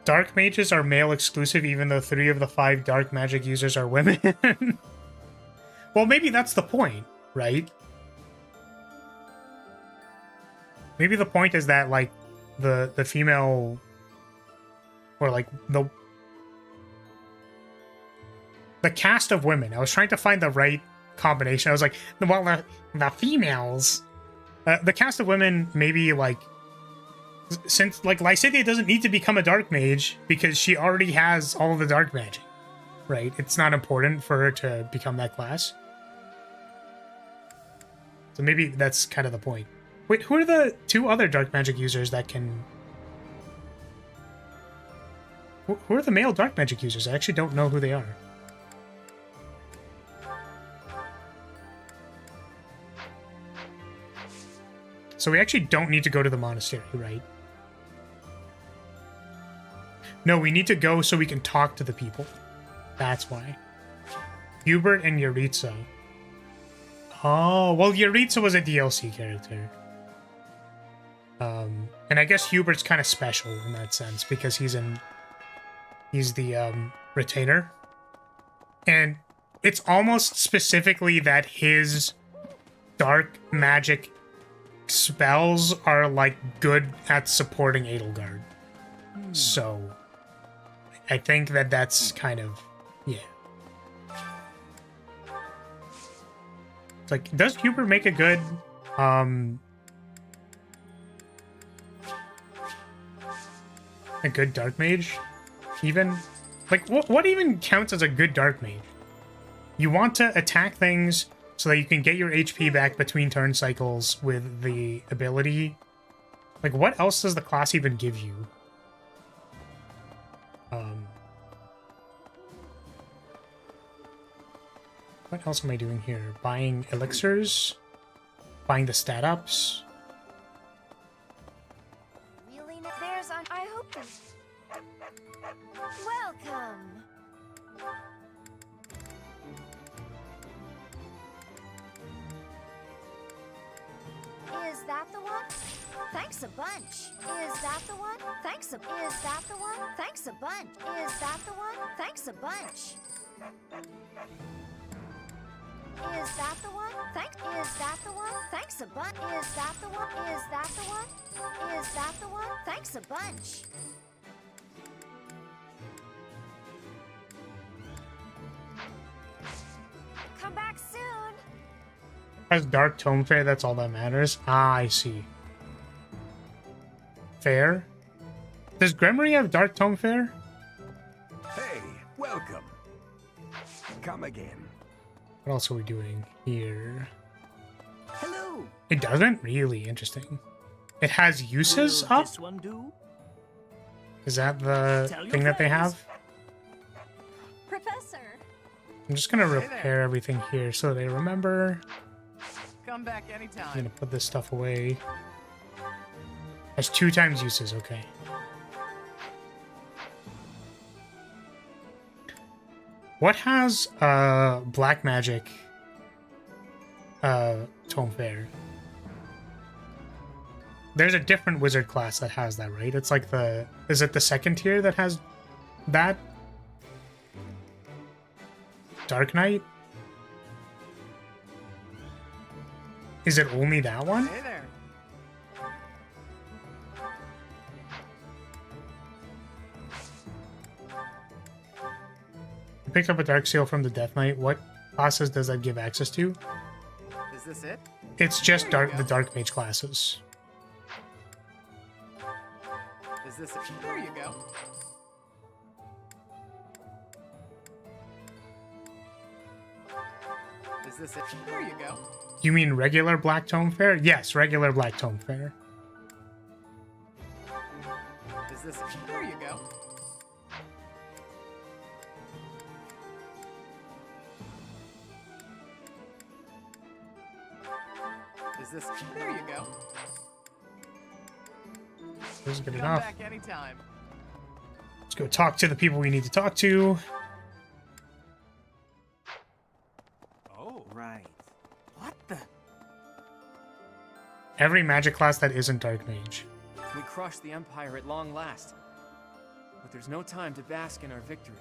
Dark mages are male exclusive, even though 3 of the 5 dark magic users are women. Well, maybe that's the point, right? Maybe the point is that, like, the female, or like the cast of women. I was trying to find the right combination. I was like, well, the females, the cast of women, maybe, like, since, like, Lycia doesn't need to become a dark mage because she already has all of the dark magic, right? It's not important for her to become that class. So maybe that's kind of the point. Wait, who are the 2 other dark magic users that can... Who are the male dark magic users? I actually don't know who they are. So we actually don't need to go to the monastery, right? No, we need to go so we can talk to the people. That's why. Hubert and Yuritsa. Oh, well, Yuritsa was a DLC character. And I guess Hubert's kind of special in that sense because he's the retainer. And it's almost specifically that his dark magic spells are, like, good at supporting Edelgard. So I think that that's kind of, yeah. It's like, does Hubert make a good dark mage? Even? Like, what even counts as a good dark mage? You want to attack things so that you can get your HP back between turn cycles with the ability. Like, what else does the class even give you? What else am I doing here? Buying elixirs? Buying the stat ups? Really? There's on. I hope there's. Welcome. Thanks a bunch. Is that the one? Thanks a... Is that the one? Thanks a bunch. Is that the one? Thanks a bunch. Is that the one? Is that the one? Thanks a bunch. Is that the one? Is that the one? Is that the one? Thanks a bunch. Come back soon. Has Dark Tome Fair, that's all that matters. Ah, I see. Fair? Does Gremory have Dark Tome Fair? Hey, welcome. Come again. What else are we doing here? Hello. It doesn't? Really interesting. It has uses Will up? this one do? Is that the Tell your thing that they friends. have? Professor! I'm just gonna Hey there. repair everything here so they remember. Come back I'm anytime. gonna put this stuff away. Has 2 times uses, okay. What has Black Magic Tome Fair? There's a different wizard class that has that, right? It's like the... Is it the second tier that has that? Dark Knight? Is it only that one? Hey there. I picked up a Dark Seal from the Death Knight. What classes does that give access to? Is this it? It's just the Dark Mage classes. Is this it? There you go. Is this it? There you go. You mean regular Black Tome Fair? Yes, regular Black Tome Fair. Is this it? There you go. Is this? There you go. This is good Come enough. back anytime. Let's go talk to the people we need to talk to. Oh, right. What the? Every magic class that isn't Dark Mage. We crushed the Empire at long last. But there's no time to bask in our victory.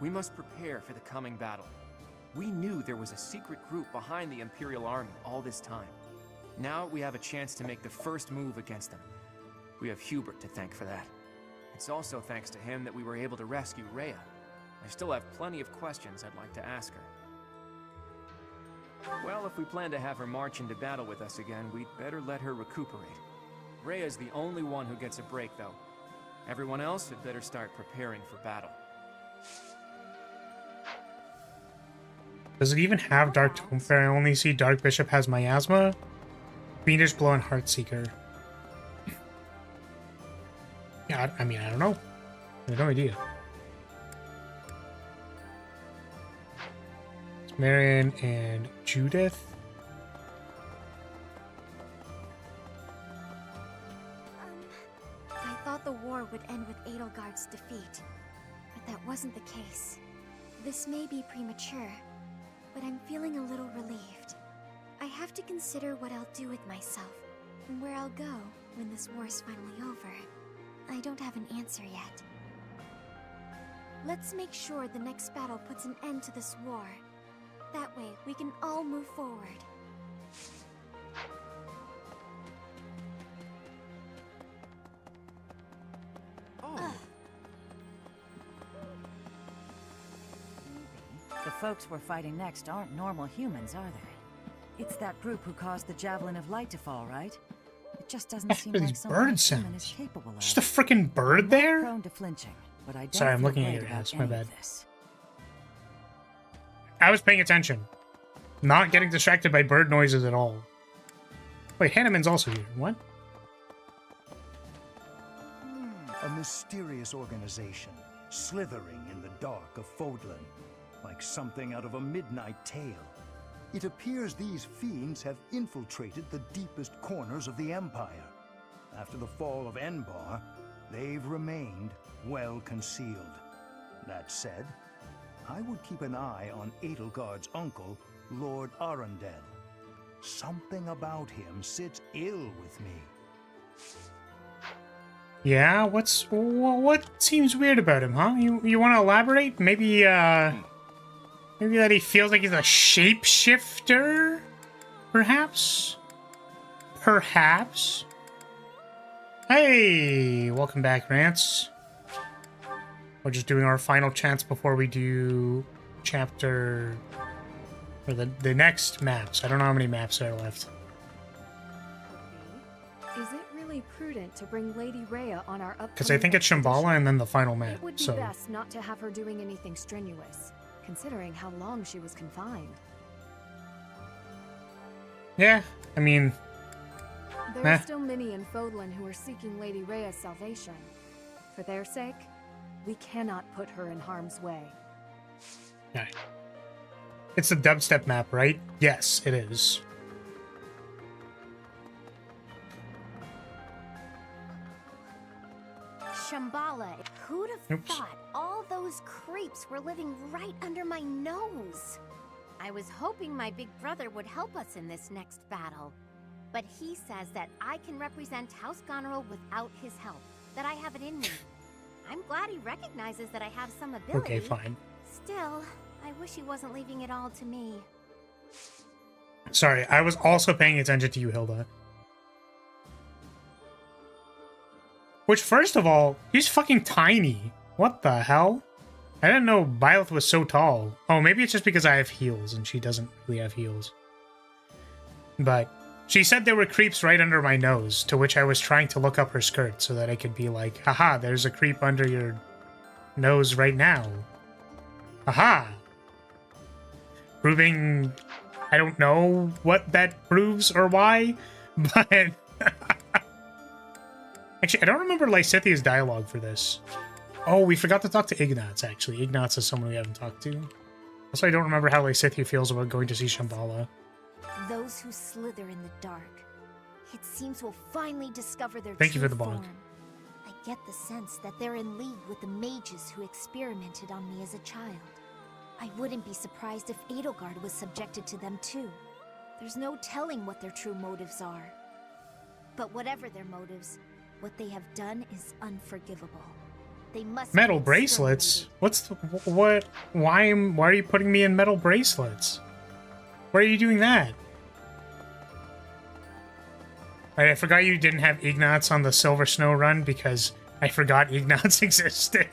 We must prepare for the coming battle. We knew there was a secret group behind the Imperial Army all this time. Now we have a chance to make the first move against them. We have Hubert to thank for that. It's also thanks to him that we were able to rescue Rhea. I still have plenty of questions I'd like to ask her. Well, if we plan to have her march into battle with us again, we'd better let her recuperate. Rhea's the only one who gets a break, though. Everyone else had better start preparing for battle. Does it even have Dark Tome Fair? I only see Dark Bishop has Miasma, Fiendish Blow, and Heartseeker. Yeah, I mean, I don't know. I have no idea. It's Marion and Judith. I thought the war would end with Edelgard's defeat, but that wasn't the case. This may be premature, but I'm feeling a little relieved. I have to consider what I'll do with myself, and where I'll go when this war is finally over. I don't have an answer yet. Let's make sure the next battle puts an end to this war. That way, we can all move forward. The folks we're fighting next aren't normal humans, are they? It's that group who caused the Javelin of Light to fall, right? It just doesn't seem These like something bird a human sounds. is capable of. Just a freaking bird there? Prone to flinching, but I don't Sorry, I'm feel looking at great your about ass. My any bad. of this. I was paying attention. Not getting distracted by bird noises at all. Wait, Hanneman's also here. What? A mysterious organization, slithering in the dark of Fodlan, like something out of a midnight tale. It appears these fiends have infiltrated the deepest corners of the Empire. After the fall of Enbar, they've remained well concealed. That said, I would keep an eye on Edelgard's uncle, Lord Arundel. Something about him sits ill with me. Yeah, what seems weird about him, huh? You want to elaborate? Maybe maybe that he feels like he's a shapeshifter, perhaps? Perhaps. Hey, welcome back, Rance. We're just doing our final chance before we do chapter or the next maps. I don't know how many maps are left. Is it really prudent to bring Lady Rhea on our upcoming Because I think it's Shambhala and then the final map. It would be So best not to have her doing anything strenuous, considering how long she was confined. yeah, I mean, There are still many in Fodlan who are seeking Lady Rhea's salvation. For their sake, we cannot put her in harm's way. yeah. It's the dubstep map, right? Yes, it is. Shambhala, who'd have Oops. thought all those creeps were living right under my nose? I was hoping my big brother would help us in this next battle. But he says that I can represent House Goneril without his help, that I have it in me. I'm glad he recognizes that I have some ability. Okay, fine. Still, I wish he wasn't leaving it all to me. Sorry, I was also paying attention to you, Hilda. Which, first of all, he's fucking tiny. What the hell? I didn't know Byleth was so tall. Oh, maybe it's just because I have heels and she doesn't really have heels. But she said there were creeps right under my nose, to which I was trying to look up her skirt so that I could be like, haha, there's a creep under your nose right now. Haha. Proving, I don't know what that proves or why, but actually, I don't remember Lysithia's dialogue for this. Oh, we forgot to talk to Ignatz, actually. Ignatz is someone we haven't talked to. Also, I don't remember how Lysithia feels about going to see Shambhala. Those who slither in the dark, it seems will finally discover their Thank you true for the bonk. form. I get the sense that they're in league with the mages who experimented on me as a child. I wouldn't be surprised if Edelgard was subjected to them too. There's no telling what their true motives are. But whatever their motives, what they have done is unforgivable. They must Metal be bracelets? What's the, what? Why are you putting me in metal bracelets? Why are you doing that? Right, I forgot you didn't have Ignatz on the Silver Snow run because I forgot Ignatz existed.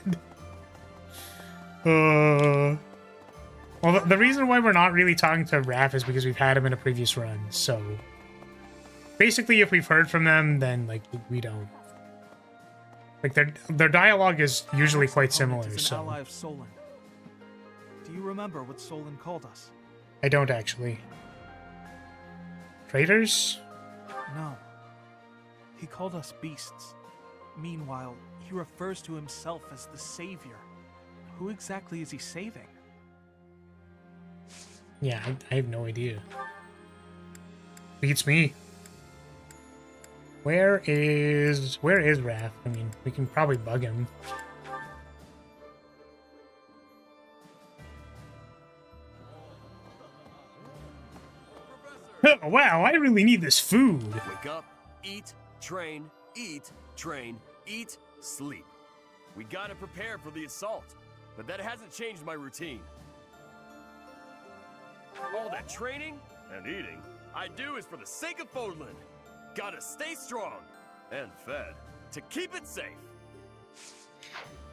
Well, the reason why we're not really talking to Raph is because we've had him in a previous run, so basically if we've heard from them, then like we don't. Like their dialogue is usually quite similar, Is an so ally of Solon. Do you remember what Solon called us? I don't actually. Traitors? No. He called us beasts. Meanwhile, he refers to himself as the savior. Who exactly is he saving? Yeah, I have no idea. Beats me. Where is Raph? I mean, we can probably bug him. Wow, I really need this food. Wake up, eat, train, sleep. We gotta prepare for the assault, but that hasn't changed my routine. All that training and eating I do is for the sake of Fodlan. Gotta stay strong and fed to keep it safe.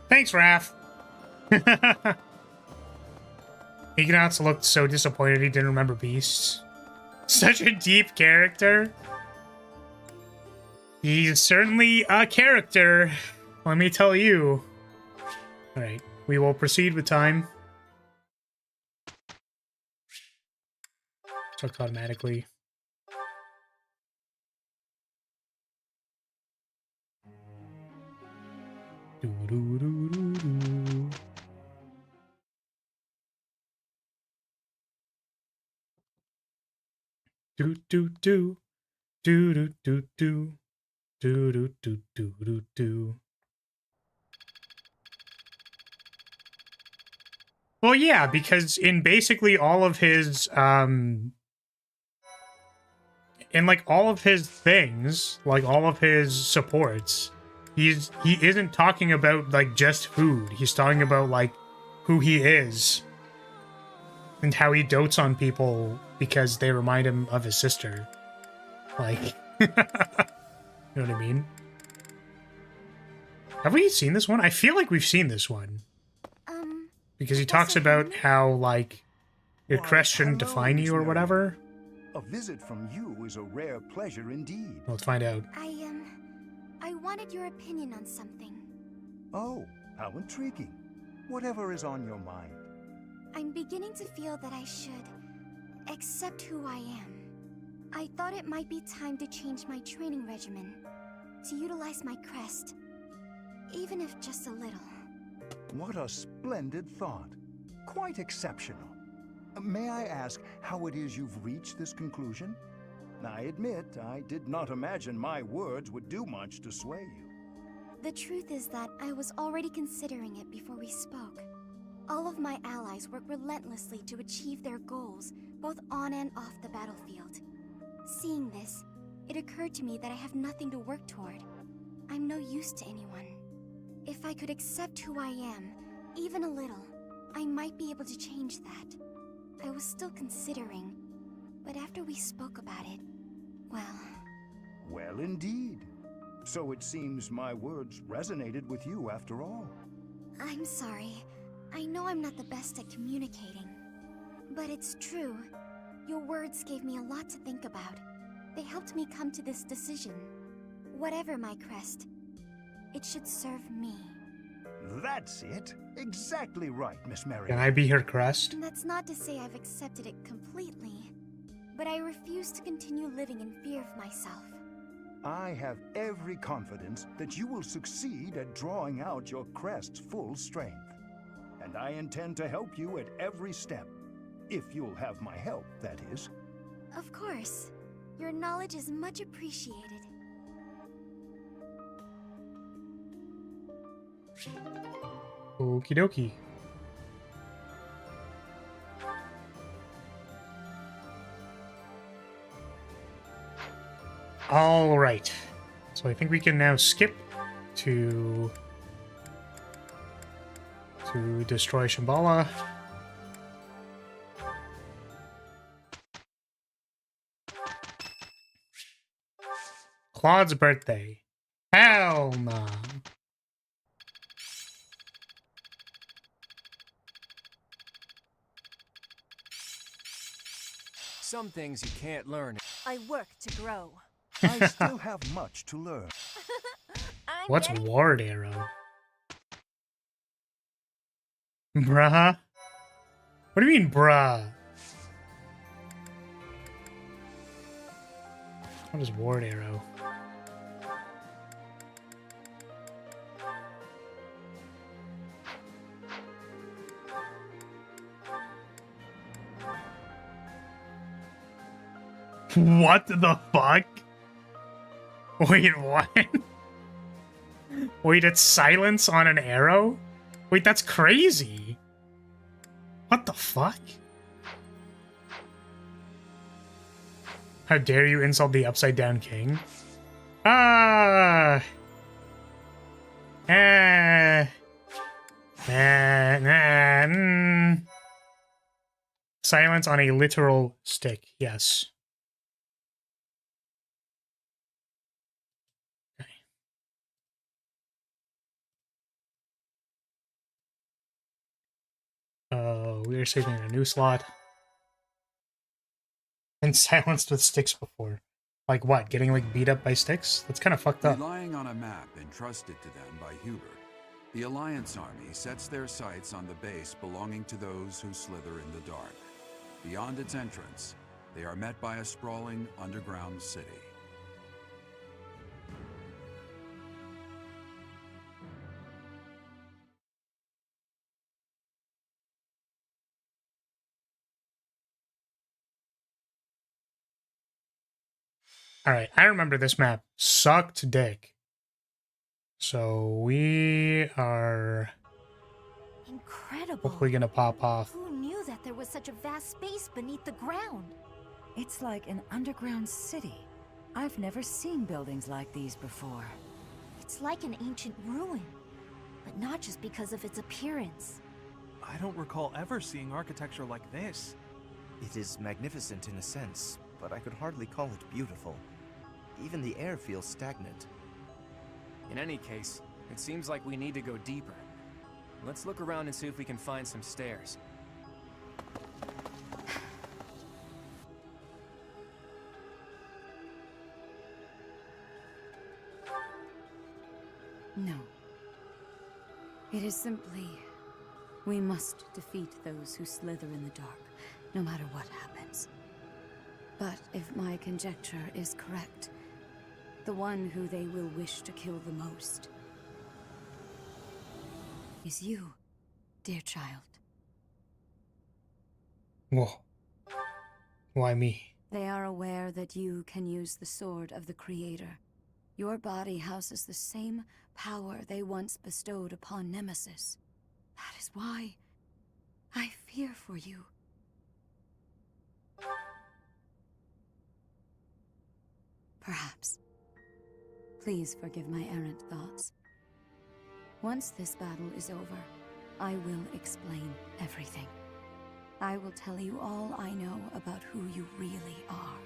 Thanks, Raph. Ignatz looked so disappointed he didn't remember beasts. Such a deep character. He's certainly a character, let me tell you. Alright, we will proceed with time. Checked automatically. Do-do-do-do-do. Do do do do do do do do do do do do do. Well, yeah, because in basically all of his in like all of his things, like all of his supports, he isn't talking about like just food. He's talking about like who he is and how he dotes on people because they remind him of his sister. Like, you know what I mean? Have we seen this one? I feel like we've seen this one. Because he talks about how, like, your crest shouldn't define you or whatever. A visit from you is a rare pleasure indeed. Let's find out. I wanted your opinion on something. Oh, how intriguing. Whatever is on your mind. I'm beginning to feel that I should accept who I am. I thought it might be time to change my training regimen, to utilize my crest, even if just a little. What a splendid thought. Quite exceptional. May I ask how it is you've reached this conclusion? I admit, I did not imagine my words would do much to sway you. The truth is that I was already considering it before we spoke. All of my allies work relentlessly to achieve their goals, both on and off the battlefield. Seeing this, it occurred to me that I have nothing to work toward. I'm no use to anyone. If I could accept who I am, even a little, I might be able to change that. I was still considering, but after we spoke about it, well... Well, indeed. So it seems my words resonated with you after all. I'm sorry. I know I'm not the best at communicating. But it's true. Your words gave me a lot to think about. They helped me come to this decision. Whatever my crest, it should serve me. That's it. Exactly right, Miss Mary. Can I be her crest? That's not to say I've accepted it completely, but I refuse to continue living in fear of myself. I have every confidence that you will succeed at drawing out your crest's full strength. And I intend to help you at every step. If you'll have my help, that is. Of course. Your knowledge is much appreciated. Okie dokie. All right. So I think we can now skip to destroy Shambhala. Claude's birthday. Hell no. Some things you can't learn. I work to grow. I still have much to learn. What's Ward Arrow? Bruh? What do you mean, bruh? What is Ward Arrow? What the fuck? Wait, what? Wait, it's silence on an arrow? Wait, that's crazy. What the fuck? How dare you insult the Upside Down King? Ah! Silence on a literal stick, yes. We are saving a new slot. And silenced with sticks before. Like what? Getting like beat up by sticks? That's kind of fucked up. Relying on a map entrusted to them by Hubert, the Alliance army sets their sights on the base belonging to those who slither in the dark. Beyond its entrance, they are met by a sprawling underground city. Alright, I remember this map. Sucked dick. So we are incredible. Hopefully gonna pop off. Who knew that there was such a vast space beneath the ground? It's like an underground city. I've never seen buildings like these before. It's like an ancient ruin, but not just because of its appearance. I don't recall ever seeing architecture like this. It is magnificent in a sense, but I could hardly call it beautiful. Even the air feels stagnant. In any case, it seems like we need to go deeper. Let's look around and see if we can find some stairs. No. It is simply... we must defeat those who slither in the dark, no matter what happens. But if my conjecture is correct, the one who they will wish to kill the most is you, dear child. Whoa. Why me? They are aware that you can use the sword of the Creator. Your body houses the same power they once bestowed upon Nemesis. That is why I fear for you. Perhaps. Please forgive my errant thoughts. Once this battle is over, I will explain everything. I will tell you all I know about who you really are.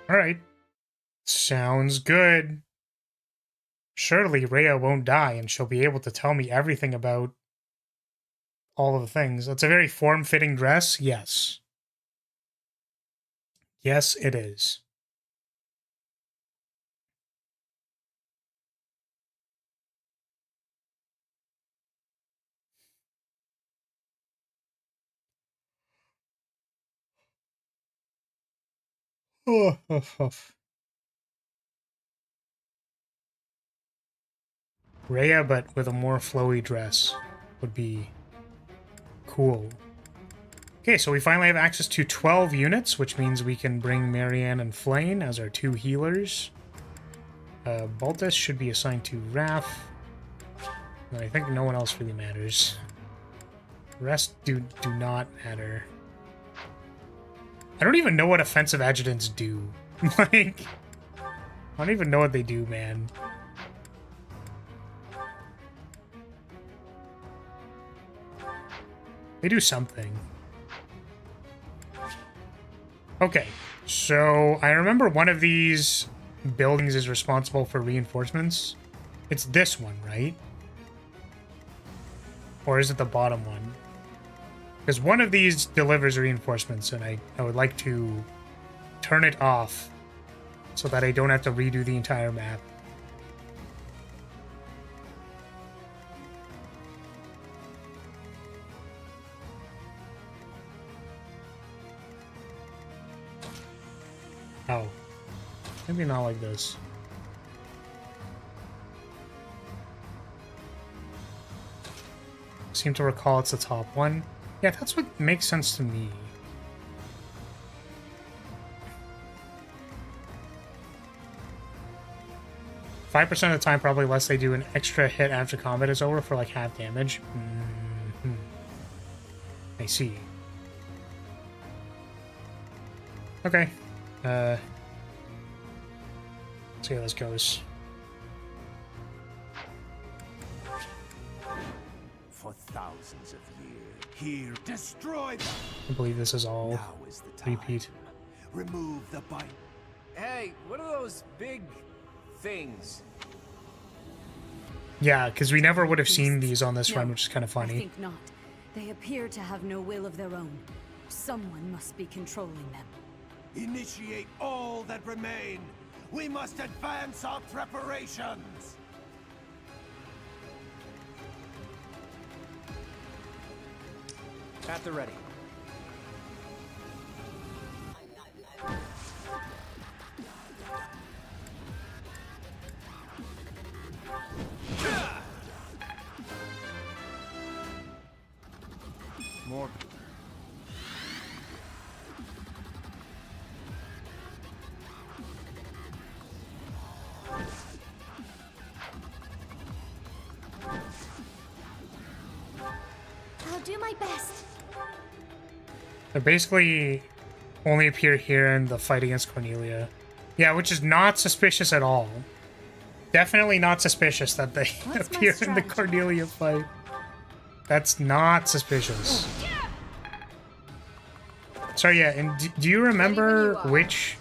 Alright. Sounds good. Surely Rhea won't die and she'll be able to tell me everything about all of the things. It's a very form-fitting dress, yes. Yes, it is. Rhea, but with a more flowy dress would be cool. Okay, so we finally have access to 12 units, which means we can bring Marianne and Flayn as our 2 healers. Baltus should be assigned to Raph. And I think no one else really matters. The rest do not matter. I don't even know what offensive adjutants do. Like, I don't even know what they do, man. They do something. Okay, so I remember one of these buildings is responsible for reinforcements. It's this one, right? Or is it the bottom one? Because one of these delivers reinforcements, and I would like to turn it off so that I don't have to redo the entire map. Oh. Maybe not like this. Seem to recall it's the top one. Yeah, that's what makes sense to me. $5% of the time, probably less they do an extra hit after combat is over for like half damage. Mm-hmm. I see. Okay. Let's see how this goes. For thousands of years, here, destroy them. I believe this is all Now is the time. repeat. Remove the bite. Hey, what are those big things? Yeah, because we never would have seen these on this No, run, which is kind of I funny. think not. They appear to have no will of their own. Someone must be controlling them. Initiate all that remain. We must advance our preparations. At the ready. More. I'll do my best. They basically only appear here in the fight against Cornelia. Yeah, which is not suspicious at all. Definitely not suspicious that they appear in the Cordelia fight. That's not suspicious. So yeah, and do you remember which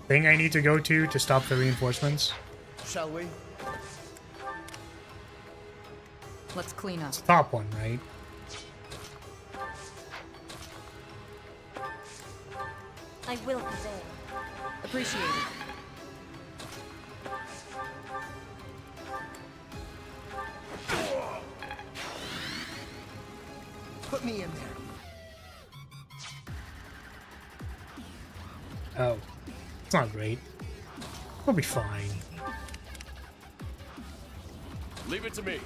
thing I need to go to stop the reinforcements? Shall we? Let's clean up. It's the top one, right? I will obey. Appreciate it. Put me in there. Oh. It's not great. We'll be fine. Leave it to me.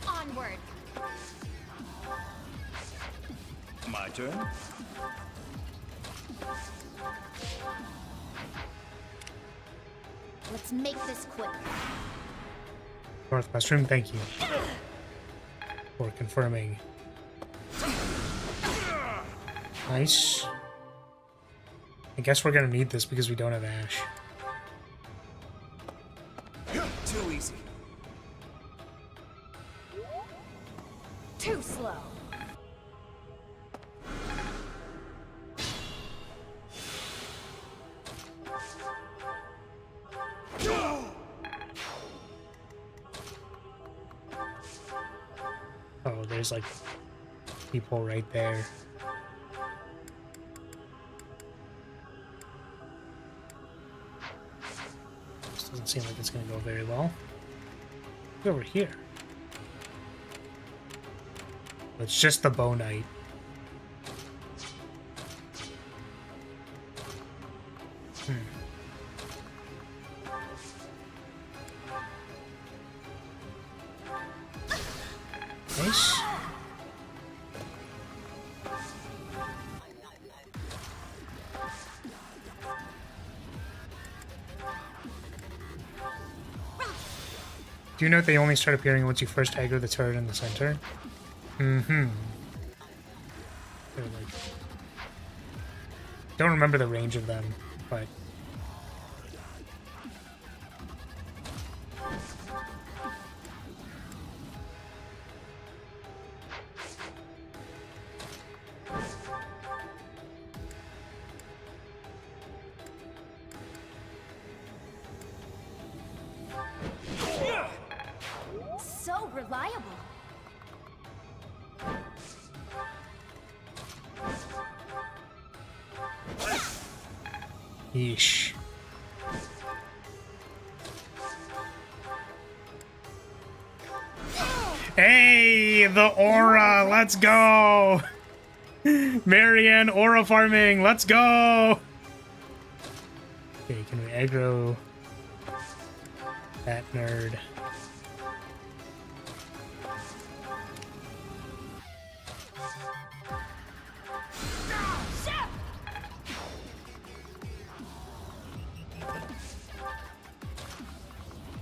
Onward. My turn. Let's make this quick. Northwest room, thank you for confirming. Nice. I guess we're gonna need this because we don't have Ash. Too easy. Too slow. Oh, there's like people right there. This doesn't seem like it's gonna go very well. Look over here. It's just the Bow Knight. Nice. Do you know they only start appearing once you first aggro the turret in the center? Mm-hmm. They're like... Don't remember the range of them, but... So reliable. Yeesh. Hey, the aura, let's go! Marianne, aura farming, let's go! Okay, can we aggro that nerd?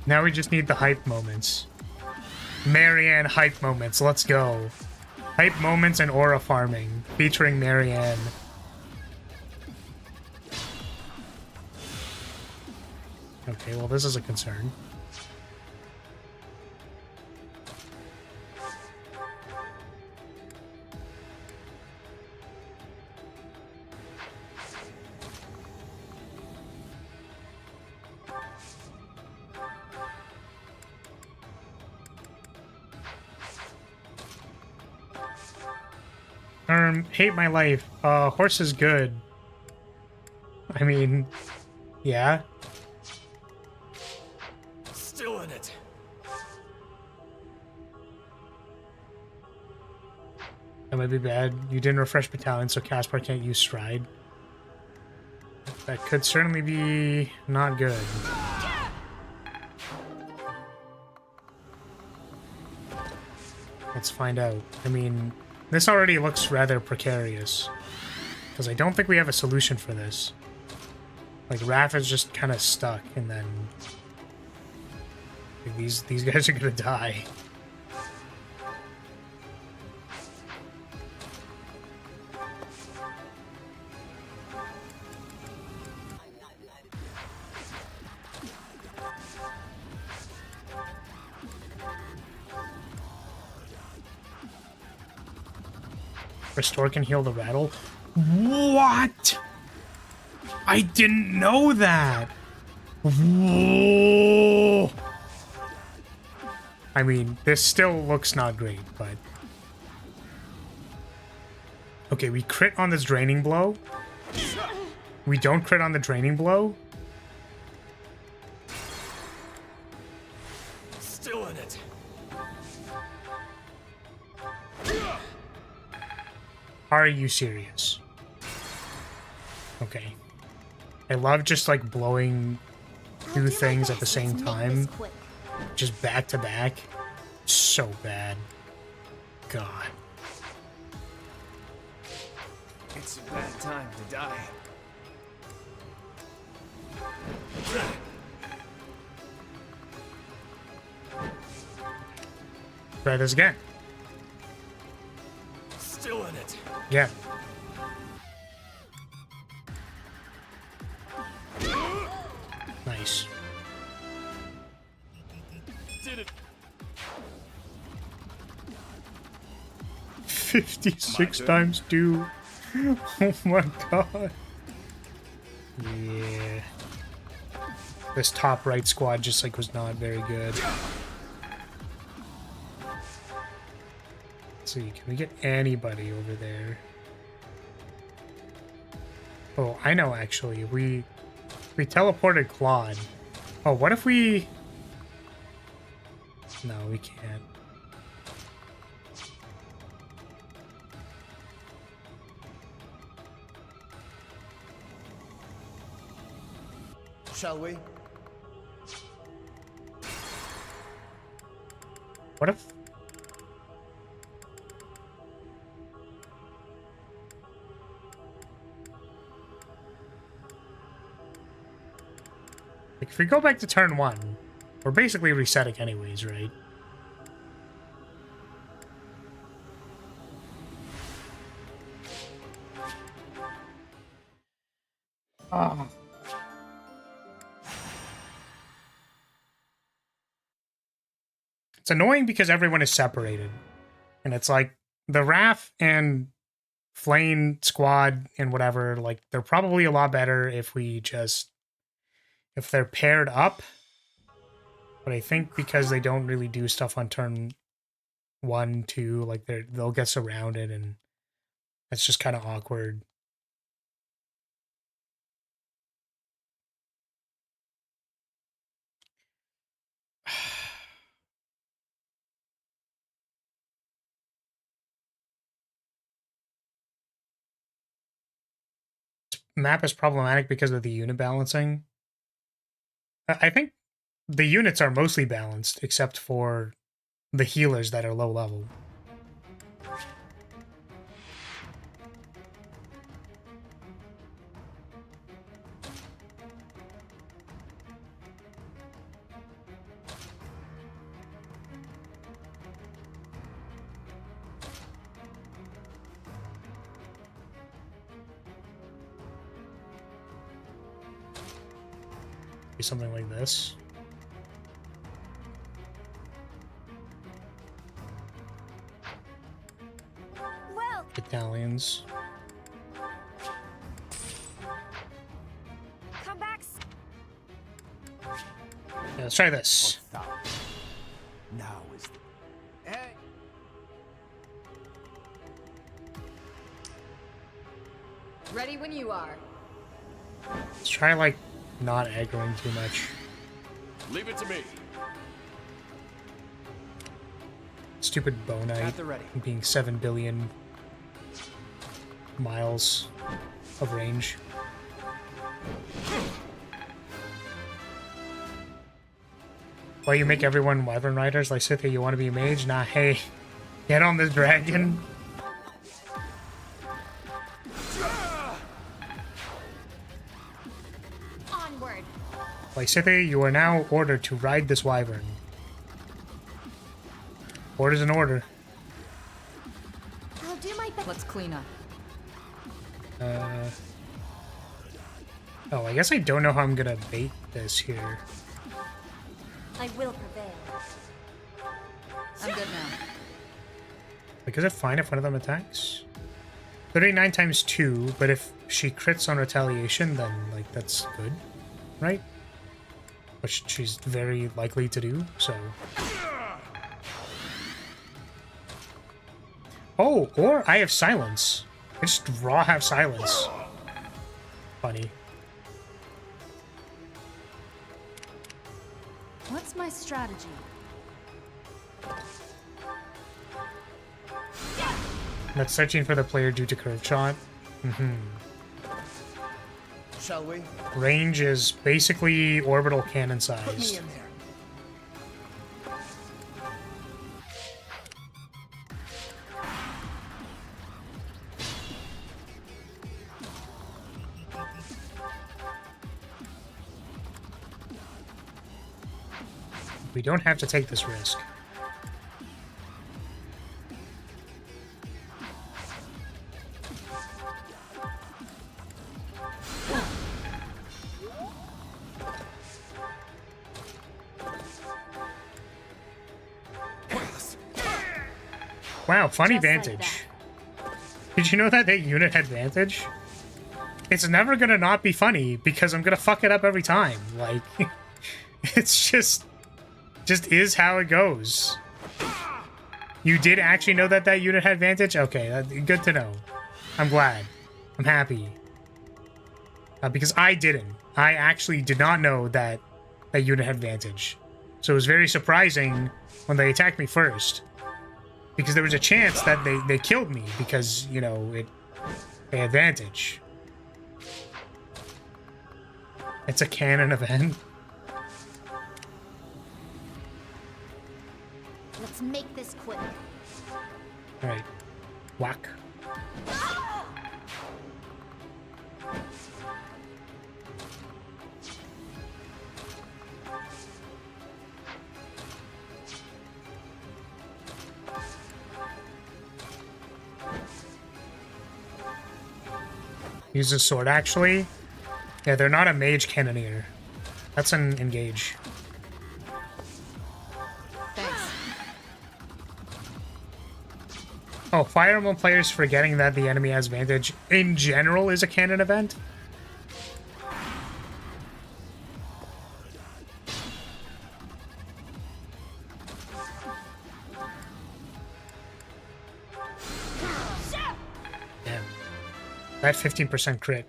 Now we just need the hype moments. Marianne hype moments, let's go. Hype moments and aura farming, featuring Marianne. Okay, well this is a concern. Hate my life. Horse is good. I mean, yeah. Still in it. That might be bad. You didn't refresh Battalion, so Caspar can't use Stride. That could certainly be not good. Let's find out. I mean, this already looks rather precarious. Because I don't think we have a solution for this. Like, Raph is just kind of stuck, and then... like, these guys are gonna die. Restore can heal the rattle. What? I didn't know that. Whoa. I mean, this still looks not great, but... Okay, we crit on this draining blow. We don't crit on the draining blow. Still in it. Are you serious? Okay. I love just like blowing through things at the same time. Just back to back. So bad. God. It's a bad time to die. Try this again. Still in it. Yeah. Nice. Did it. 56 times 2. Oh my god. Yeah. This top right squad just like was not very good. Let's see, can we get anybody over there? Oh, I know actually. We teleported Claude. Oh, what if we... No, we can't. Shall we? What if... Like, if we go back to turn 1, we're basically resetting anyways, right? Ah. It's annoying because everyone is separated. And it's like, the Wrath and Flame squad and whatever, like, they're probably a lot better if we just... if they're paired up. But I think because they don't really do stuff on turn 1, 2, like, they'll get surrounded, and that's just kind of awkward. Map is problematic because of the unit balancing. I think the units are mostly balanced, except for the healers that are low level. Something like this. Well, Italians. come back. Yeah, let's try this. Now is the... Hey. Ready when you are. Let's try like not aggroing too much. Leave it to me. Stupid Bonite being 7 billion miles of range. Why you make everyone Wyvern Riders? Like, Scythia, you want to be a mage? Nah, hey, get on this dragon. Onward. Like, Scythia, you are now ordered to ride this Wyvern. Order's an order. I'll do my best. Let's clean up. Oh, I guess I don't know how I'm gonna bait this here. I will prevail. I'm good now. Like, is it fine if one of them attacks? 39 times 2, but if she crits on retaliation, then, like, that's good, right? Which she's very likely to do, so... Oh, or I have silence. I just raw have silence. Funny. What's my strategy? That's searching for the player due to curve shot. Shall we? Range is basically orbital cannon Put me sized. in there. We don't have to take this risk. Wow, funny vantage. Did you know that they unit had vantage? It's never gonna not be funny because I'm gonna fuck it up every time. Like, it's just is how it goes. You did actually know that that unit had vantage? Okay, good to know. I'm glad. I'm happy. Because I didn't. I actually did not know that that unit had vantage. So it was very surprising when they attacked me first. Because there was a chance that they killed me because, you know, they had vantage. It's a canon event. Let's make this quick. Alright. Whack. Use a sword, actually. Yeah, they're not a mage cannoneer. That's an engage. Oh, Fire Emblem players forgetting that the enemy has vantage in general is a canon event? Damn. That 15% crit.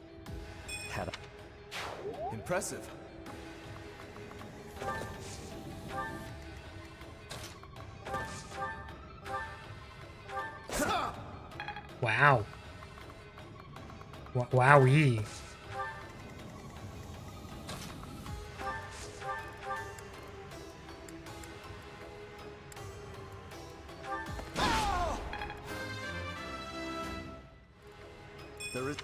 Impressive. Wow. Wowee. There is...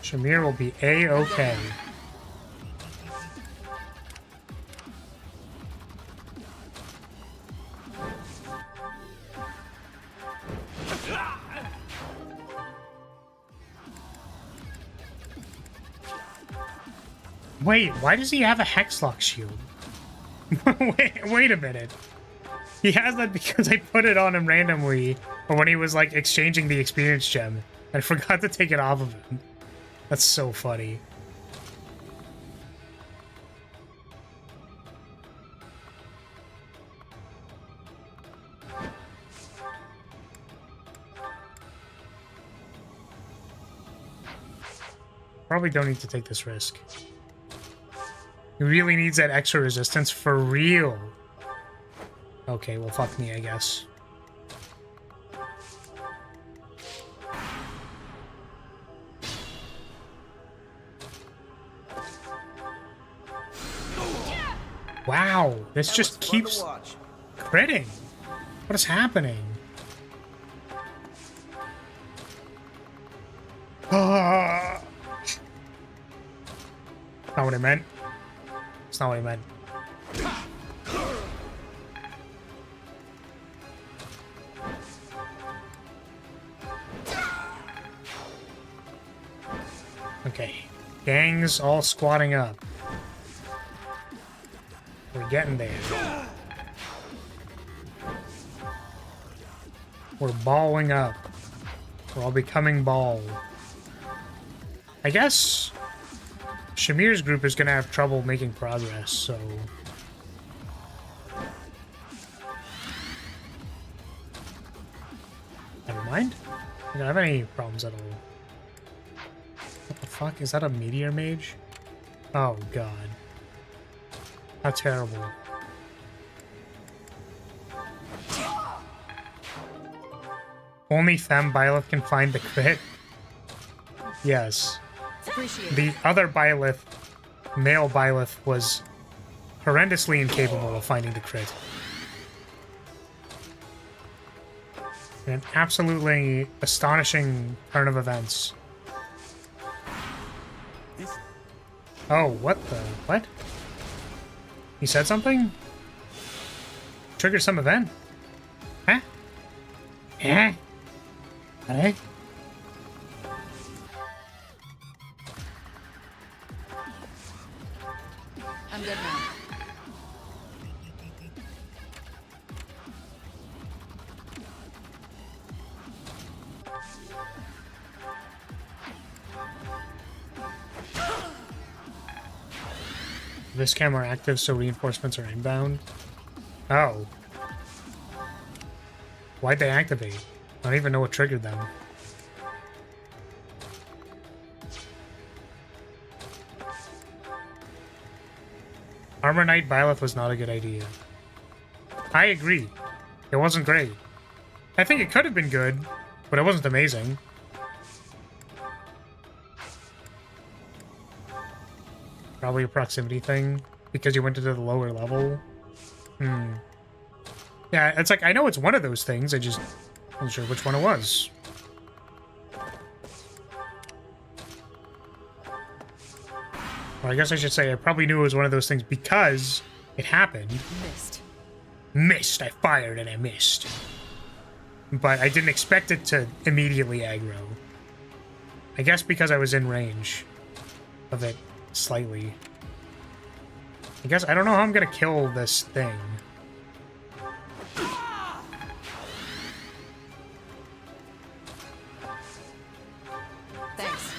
Shamir will be A-okay. Wait, why does he have a Hexlock shield? wait a minute. He has that because I put it on him randomly, or when he was like exchanging the experience gem. I forgot to take it off of him. That's so funny. Probably don't need to take this risk. He really needs that extra resistance for real. Okay, well, fuck me, I guess. Wow, this just keeps critting. What is happening? Not what I meant. It's not what I meant. Okay. Gangs all squatting up. We're getting there. We're balling up. We're all becoming ball. I guess Shamir's group is gonna have trouble making progress, so... Never mind. I don't have any problems at all. What the fuck? Is that a meteor mage? Oh god. How terrible. Only Femme Byleth can find the crit? Yes. The other Byleth, male Byleth, was horrendously incapable of finding the crit. An absolutely astonishing turn of events. Oh, what the? What? He said something? Triggered some event? Huh? Eh? Hey? I'm good now. This camera active, so reinforcements are inbound. Oh. Why'd they activate? I don't even know what triggered them. Armor Knight Byleth was not a good idea. I agree. It wasn't great. I think it could have been good, but it wasn't amazing. Probably a proximity thing, because you went to the lower level. Yeah, it's like, I know it's one of those things, I just wasn't sure which one it was. Or I guess I should say I probably knew it was one of those things because it happened. Missed. I fired and I missed. But I didn't expect it to immediately aggro. I guess because I was in range of it slightly. I guess I don't know how I'm gonna kill this thing. Thanks.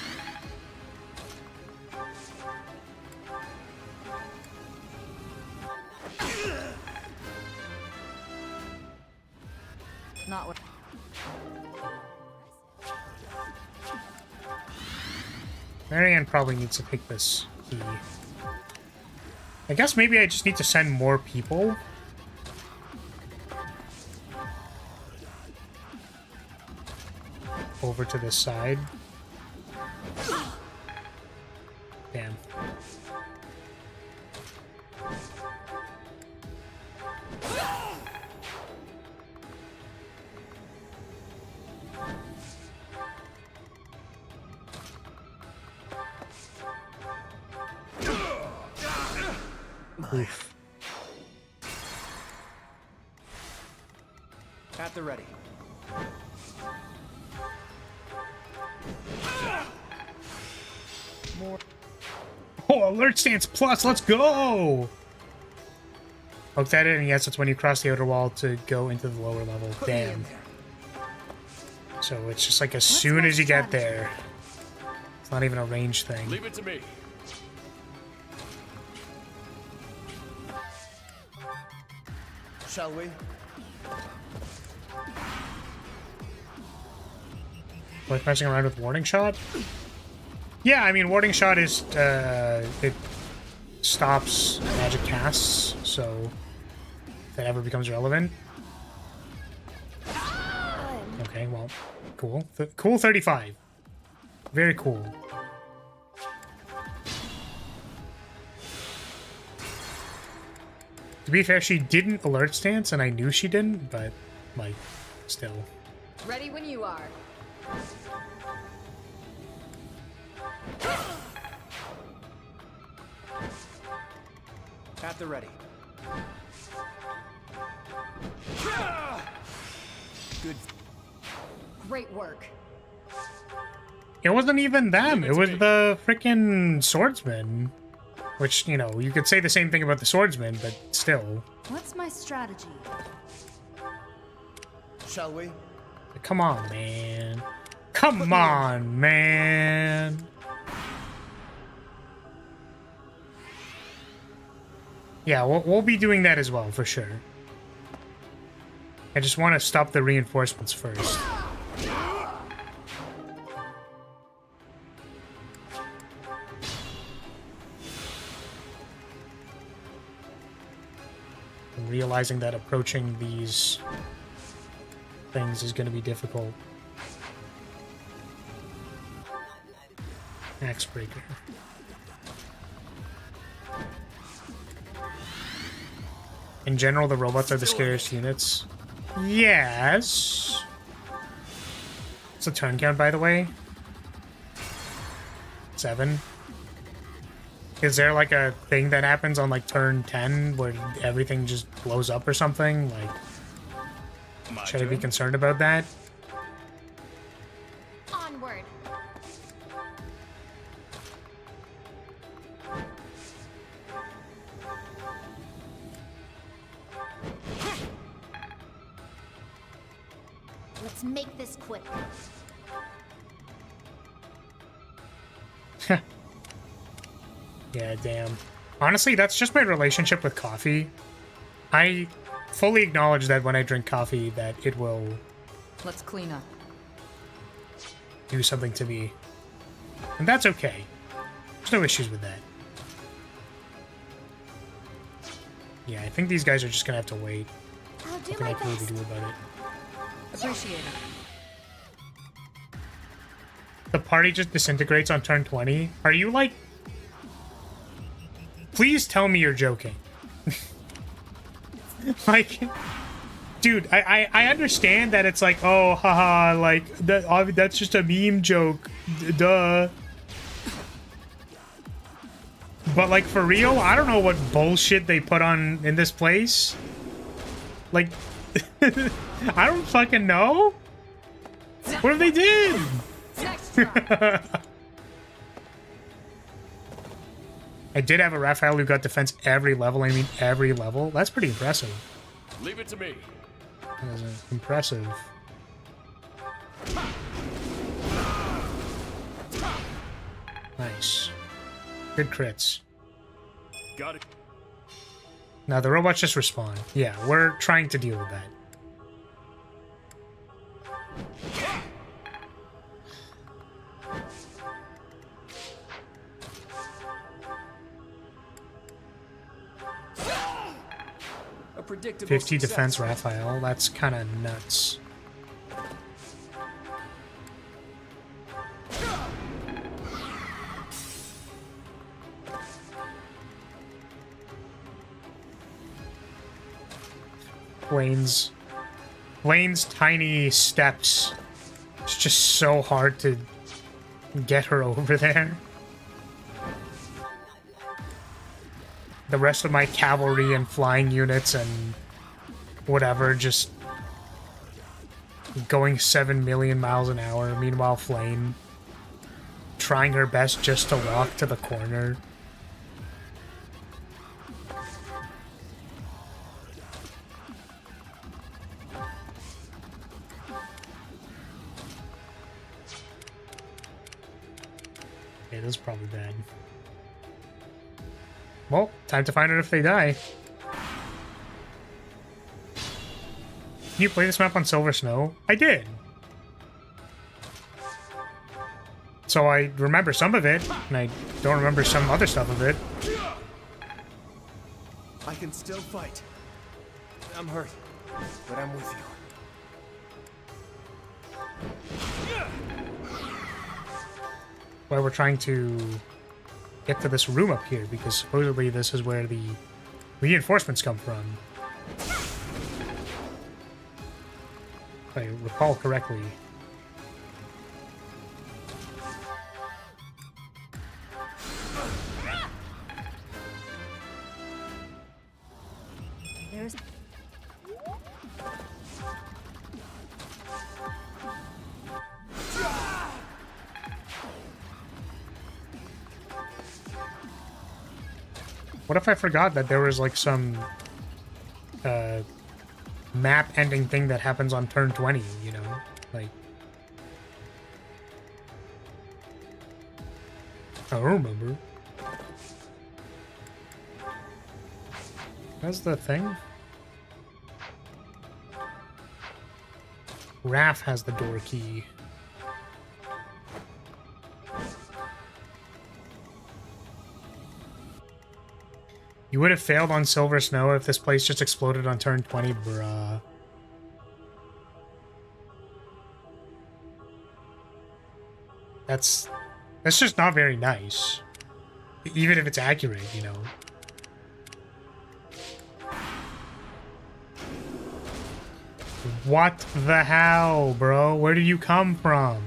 Not what. Marianne probably needs to pick this key. I guess maybe I just need to send more people. Over to this side. Damn. Oof. At the ready. More. Oh, alert stance plus, let's go! Poked at it, and yes, it's when you cross the outer wall to go into the lower level. Damn. So it's just like as soon as you get there. It's not even a range thing. Leave it to me. Shall we? Like messing around with Warning Shot? Yeah, I mean, Warning Shot is, it stops magic casts, so if that ever becomes relevant. Okay, well, cool. Cool 35. Very cool. To be fair, she didn't alert stance, and I knew she didn't, but, like, still. Ready when you are. At the ready. Good. Great work. It wasn't even them. It was the freaking swordsman. Which, you know, you could say the same thing about the swordsman, but still. What's my strategy? Shall we? Come on, man. Come on, man. Yeah, we'll be doing that as well, for sure. I just want to stop the reinforcements first. I'm realizing that approaching these things is going to be difficult. Axe breaker. In general, the robots are the scariest units. Yes. What's the turn count, by the way? 7. Is there like a thing that happens on like turn 10 where everything just blows up or something? Like, should I be concerned about that? Onward. Let's make this quick. Yeah, damn. Honestly, that's just my relationship with coffee. I fully acknowledge that when I drink coffee that it will Let's clean up. do something to me. And that's okay. There's no issues with that. Yeah, I think these guys are just gonna have to wait. I'll do Nothing my I can really best. do about it. Appreciate it. The party just disintegrates on turn 20. Are you like... Please tell me you're joking. Like, dude, I understand that it's like, oh, haha, like, that's just a meme joke. Duh. But, like, for real, I don't know what bullshit they put on in this place. Like, I don't fucking know. What have they did? I did have a Raphael who got defense every level. I mean, every level. That's pretty impressive. Leave it to me. That was impressive. Nice. Good crits. Got it. Now the robots just respawn. Yeah, we're trying to deal with that. A predictable 50 success. defense Raphael. That's kind of nuts. Lane's tiny steps. It's just so hard to get her over there. The rest of my cavalry and flying units and whatever just going 7 million miles an hour. Meanwhile, Flame trying her best just to walk to the corner. Yeah, this is probably bad. Well, time to find out if they die. Can you play this map on Silver Snow? I did. So I remember some of it, and I don't remember some other stuff of it. I can still fight. I'm hurt, but I'm with you. Why we're trying to get to this room up here, because supposedly this is where the reinforcements come from. If I recall correctly. There's... What if I forgot that there was like some map ending thing that happens on turn 20, you know? Like, I don't remember. That's the thing. Raph has the door key. You would have failed on Silver Snow if this place just exploded on turn 20, bruh. That's just not very nice. Even if it's accurate, you know. What the hell, bro? Where did you come from?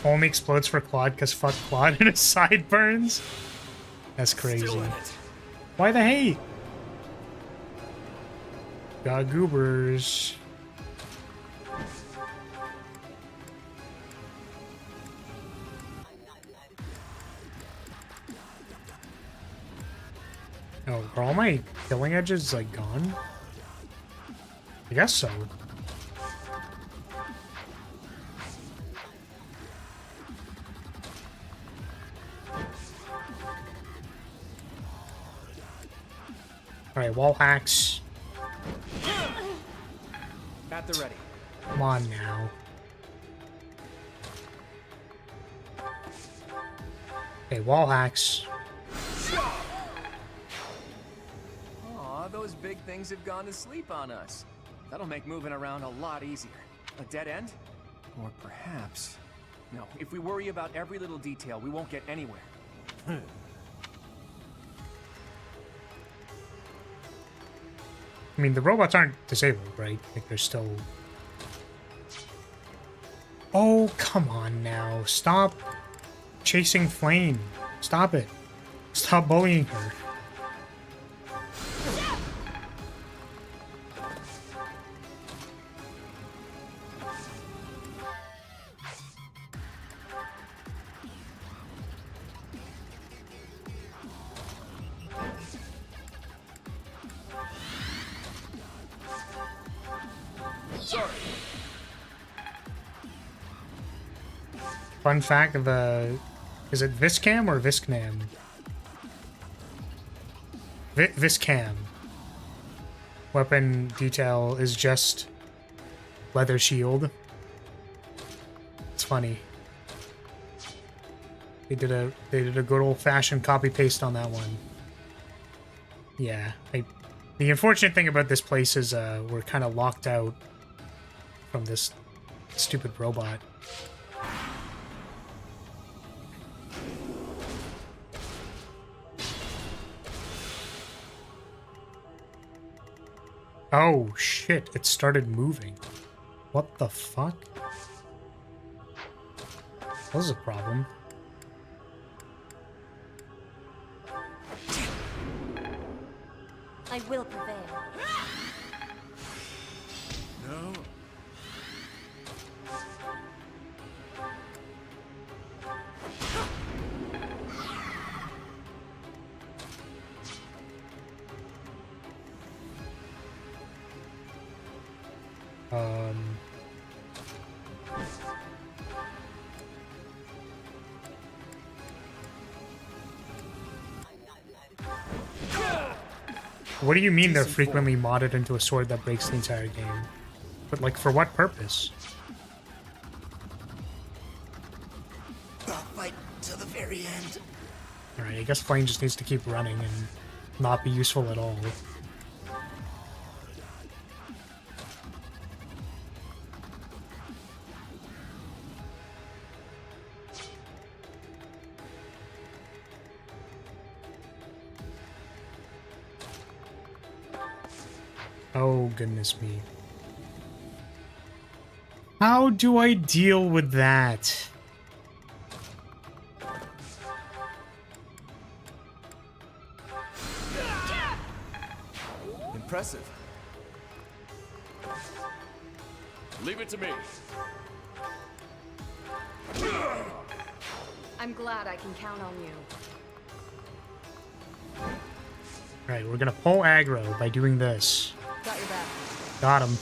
Only explodes for Claude because fuck Claude and his sideburns? That's crazy. Why the hate? Got goobers. Oh, are all my killing edges like gone? I guess so. Alright, wall hacks. At the ready. Come on now. Okay, wall hacks. Aw, those big things have gone to sleep on us. That'll make moving around a lot easier. A dead end? Or perhaps... No, if we worry about every little detail, we won't get anywhere. I mean, the robots aren't disabled, right? Like, they're still... Oh, come on now. Stop chasing Flame. Stop it. Stop bullying her. Fun fact of is it Viscam or Viscnam? Viscam. Weapon detail is just leather shield. It's funny. They did a good old fashioned copy paste on that one. Yeah. The unfortunate thing about this place is we're kind of locked out from this stupid robot. Oh shit, it started moving. What the fuck? That was a problem. I will prevail. No. What do you mean they're frequently modded into a sword that breaks the entire game? But, like, for what purpose? I'll fight till the very end. Alright, I guess Flame just needs to keep running and not be useful at all. Oh, goodness me. How do I deal with that? Impressive. Leave it to me. I'm glad I can count on you. Alright, we're gonna pull aggro by doing this. Got your back. Got him.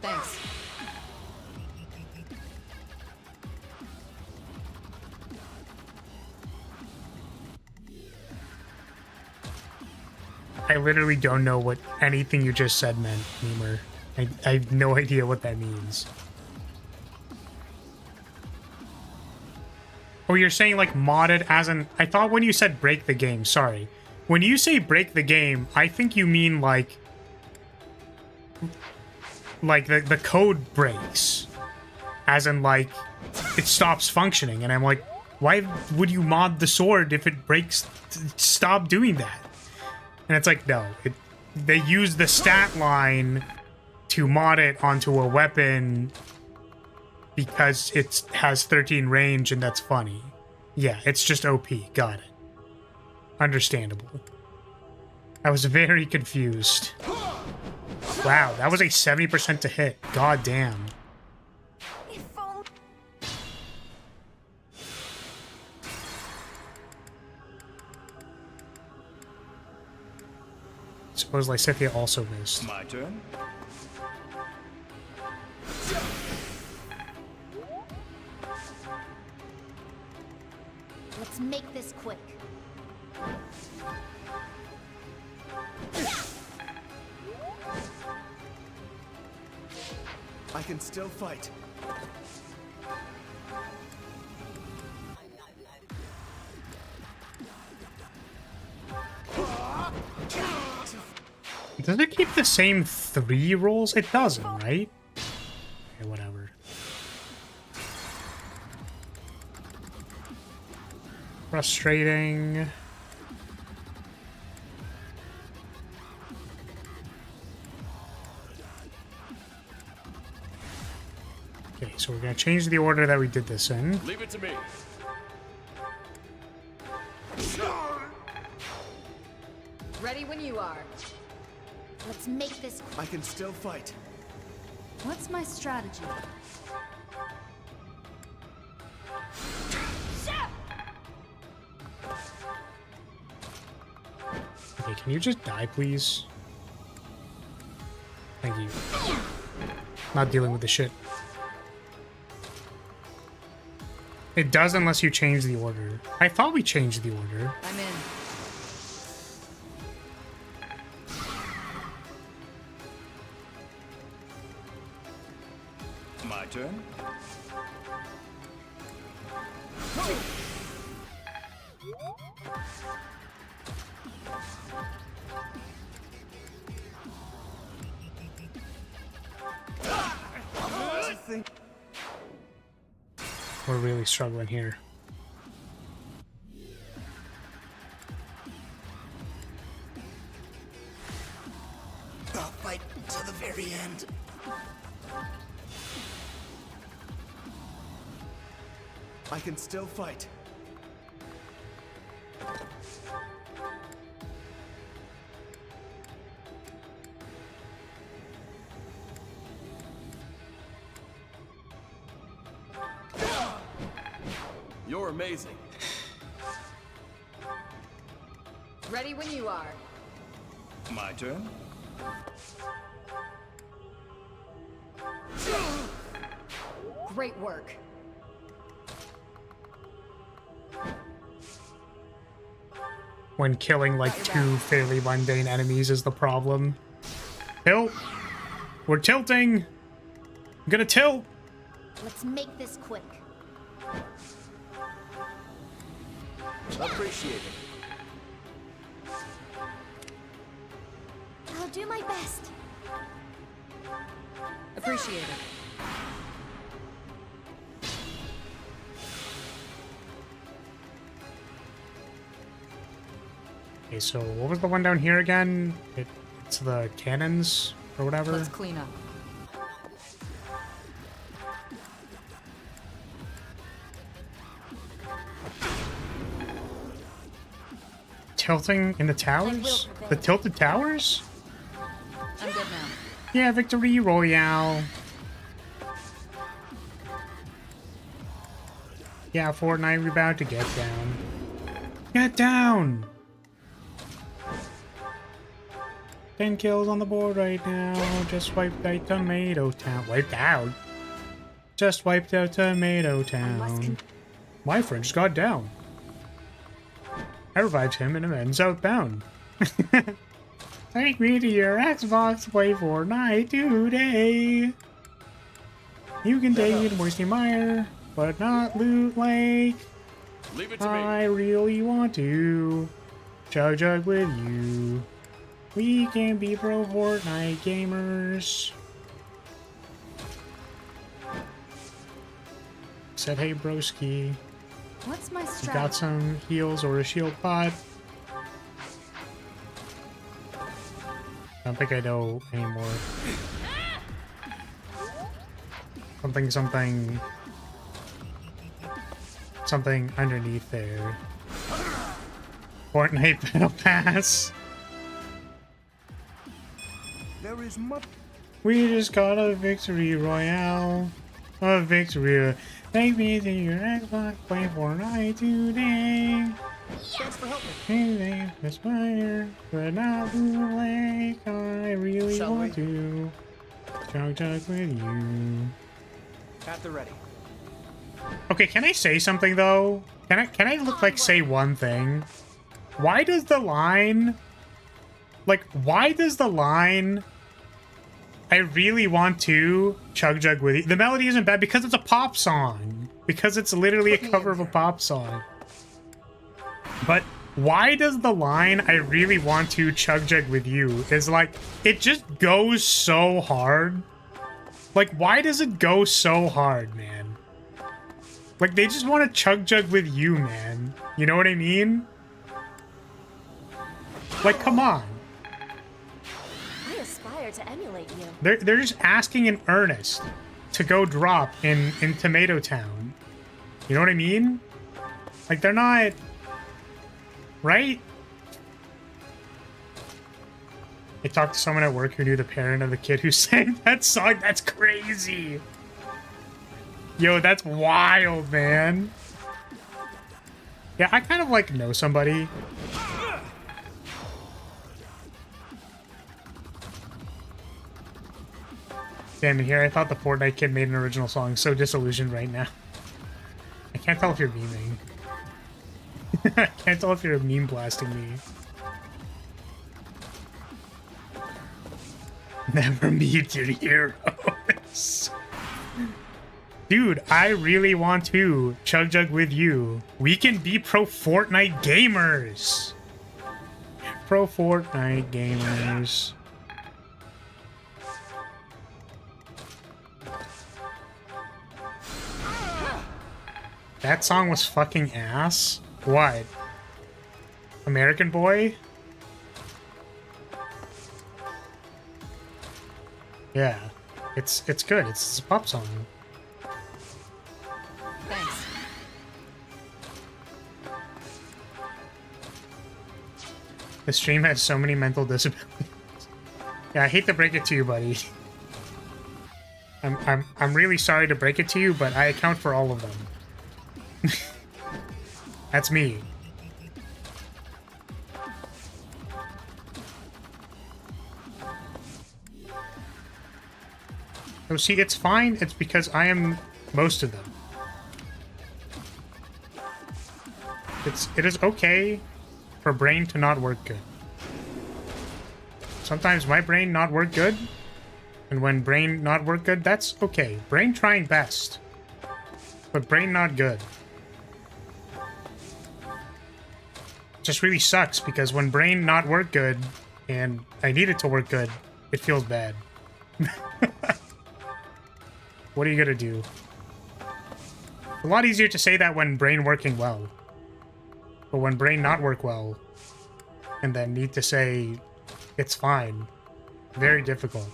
Thanks. I literally don't know what anything you just said meant, Memer. I have no idea what that means. Oh, you're saying like modded as in... I thought when you said break the game, sorry. When you say break the game, I think you mean like the code breaks. As in like, it stops functioning. And I'm like, why would you mod the sword if it breaks? Stop doing that. And it's like, no. They use the stat line to mod it onto a weapon because it has 13 range and that's funny. Yeah, it's just OP. Got it. Understandable. I was very confused. Wow, that was a 70% to hit. God damn. Suppose Lysithea also missed. My turn. Let's make this quick. I can still fight. Does it keep the same 3 rolls? It doesn't, right? Okay, whatever. Frustrating. Okay, so we're gonna change the order that we did this in. Leave it to me. Ready when you are. Let's make this quick. I can still fight. What's my strategy? Okay, can you just die, please? Thank you. Not dealing with the shit. It does unless you change the order. I thought we changed the order. I'm in. My turn. We're really struggling here. I'll fight to the very end. I can still fight. You're amazing. Ready when you are. My turn. Great work. When killing like 2 fairly mundane enemies is the problem. Tilt! We're tilting! I'm gonna tilt! Let's make this quick. Appreciate it. I'll do my best. Appreciate it. Okay, so what was the one down here again? It's the cannons or whatever. Let's clean up. tilting in the towers? The tilted towers? I'm good now. Yeah, victory royale. Yeah, Fortnite, we're about to get down. Get down! 10 kills on the board right now. Just wiped out Tomato Town. Wiped out? Just wiped out Tomato Town. My friend just got down. I revived him and I'm southbound. Take me to your Xbox, play Fortnite today. You can take it Moisty Mire, but not Loot Lake. Leave it to me. I really want to chug with you. We can be pro Fortnite gamers. Said, hey broski. What's my You strat? got some heals or a shield pot? I don't think I know anymore. Something underneath there. Fortnite Battle Pass. There is much. We just got a victory royale. A victory. Take me to your Xbox, play Fortnite today. Thanks for helping. Hey, aspire, but not Blue Lake. I really Shall want we? to chug with you. At the ready. Okay, can I say something though? Can I look like say one thing? Why does the line I really want to chug with you? The melody isn't bad because it's a pop song. Because it's literally a cover of a pop song. But why does the line I really want to chug with you is like, it just goes so hard. Like, why does it go so hard, man? Like, they just want to chug with you, man. You know what I mean? Like, come on. I aspire to emulate you. They're just asking in earnest to go drop in Tomato Town. You know what I mean? Like, they're not... Right? I talked to someone at work who knew the parent of the kid who sang that song. That's crazy. Yo, that's wild, man. Yeah, I kind of, like, know somebody. Damn it, here, I thought the Fortnite kid made an original song. So disillusioned right now. I can't tell if you're memeing. I can't tell if you're meme blasting me. Never meet your heroes. Dude, I really want to chug with you. We can be pro Fortnite gamers. Pro Fortnite gamers. That song was fucking ass. What? American Boy? Yeah. It's good. It's a pop song. Thanks. The stream has so many mental disabilities. Yeah, I hate to break it to you, buddy. I'm really sorry to break it to you, but I account for all of them. That's me. Oh, see, it's fine. It's because I am most of them. It is okay for brain to not work good. Sometimes my brain not work good, and when brain not work good, that's okay. Brain trying best, but brain not good. Just really sucks because when brain not work good and I need it to work good, it feels bad. What are you gonna do? A lot easier to say that when brain working well. But when brain not work well, and then need to say it's fine, very difficult.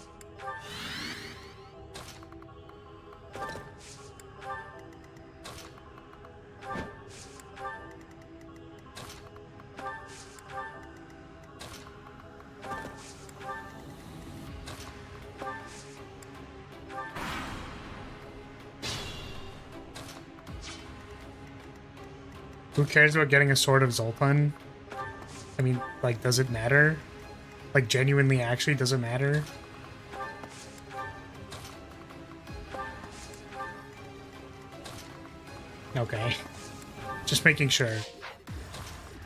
Who cares about getting a Sword of Zoltan? I mean, like, does it matter? Like, genuinely, actually, does it matter? Okay. Just making sure.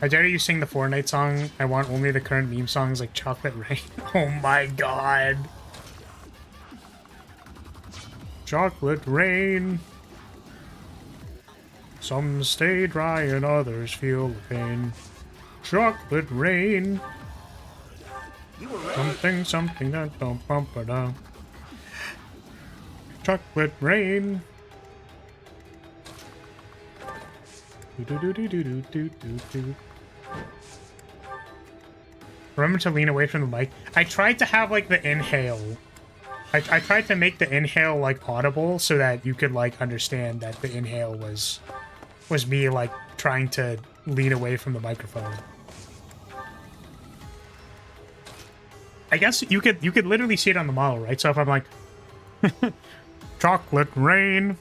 I dare you sing the Fortnite song. I want only the current meme songs like Chocolate Rain. Oh my god. Chocolate Rain. Some stay dry and others feel the pain. Chocolate Rain. Something, something that don't bump it down. Chocolate Rain. Remember to lean away from the mic. I tried to have like the inhale. I tried to make the inhale like audible so that you could like understand that the inhale was me like trying to lean away from the microphone. I guess you could literally see it on the model, right? So if I'm like Chocolate Rain.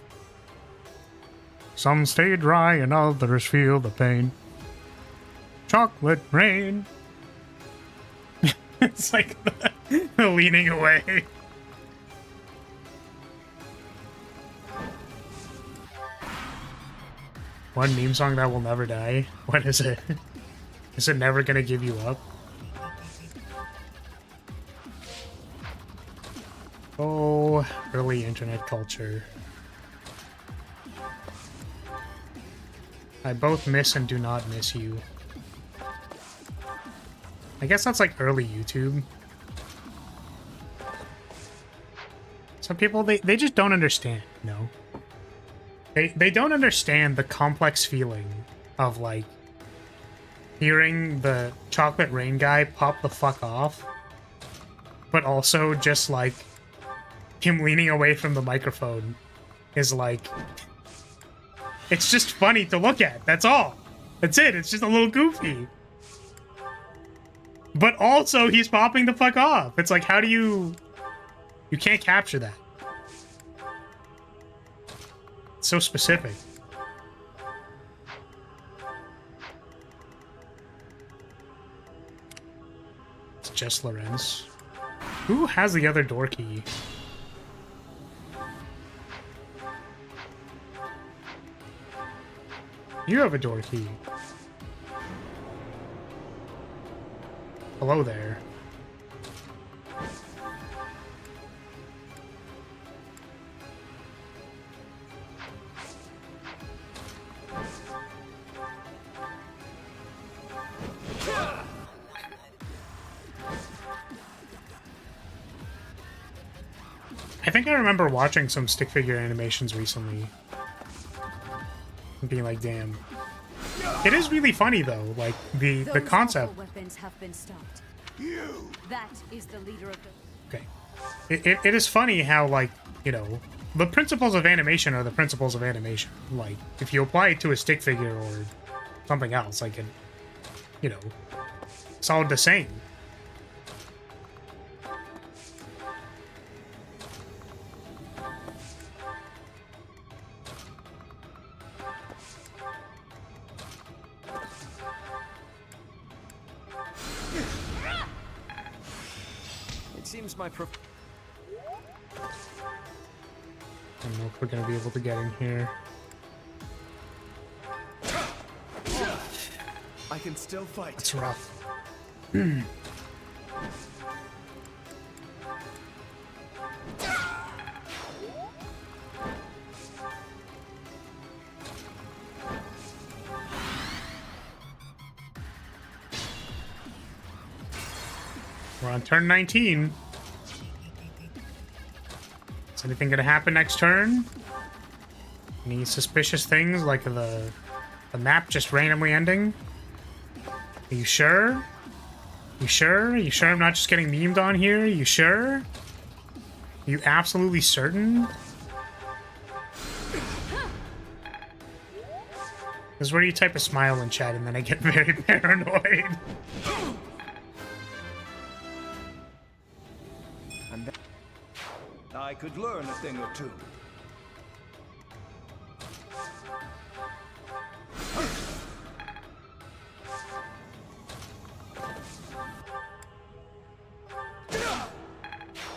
Some stay dry and others feel the pain. Chocolate Rain. It's like the leaning away. One meme song that will never die. What is it? Is it never gonna give you up? Oh, early internet culture. I both miss and do not miss you. I guess that's like early YouTube. Some people, they just don't understand, you know? They don't understand the complex feeling of like hearing the Chocolate Rain guy pop the fuck off, but also just like him leaning away from the microphone is like... It's just funny to look at. That's all. That's it. It's just a little goofy. But also, he's popping the fuck off. It's like, how do you... You can't capture that. It's so specific. It's Jess Lorenz. Who has the other door key? You have a door key. Hello there. I think I remember watching some stick figure animations recently. And being like, damn. It is really funny though, like the concept. Weapons have been stopped. That is the leader of the... Okay. It is funny how, like, you know, the principles of animation are the principles of animation. Like, if you apply it to a stick figure or something else, like, you know, it's all the same. Seems my I don't know if we're gonna be able to get in here. I can still fight. That's rough. We're on turn 19. Is anything gonna happen next turn? Any suspicious things like the map just randomly ending? Are you sure? You sure? Are you sure I'm not just getting memed on here? Are you sure? Are you absolutely certain? This is where you type a smile in chat and then I get very paranoid. I could learn a thing or two.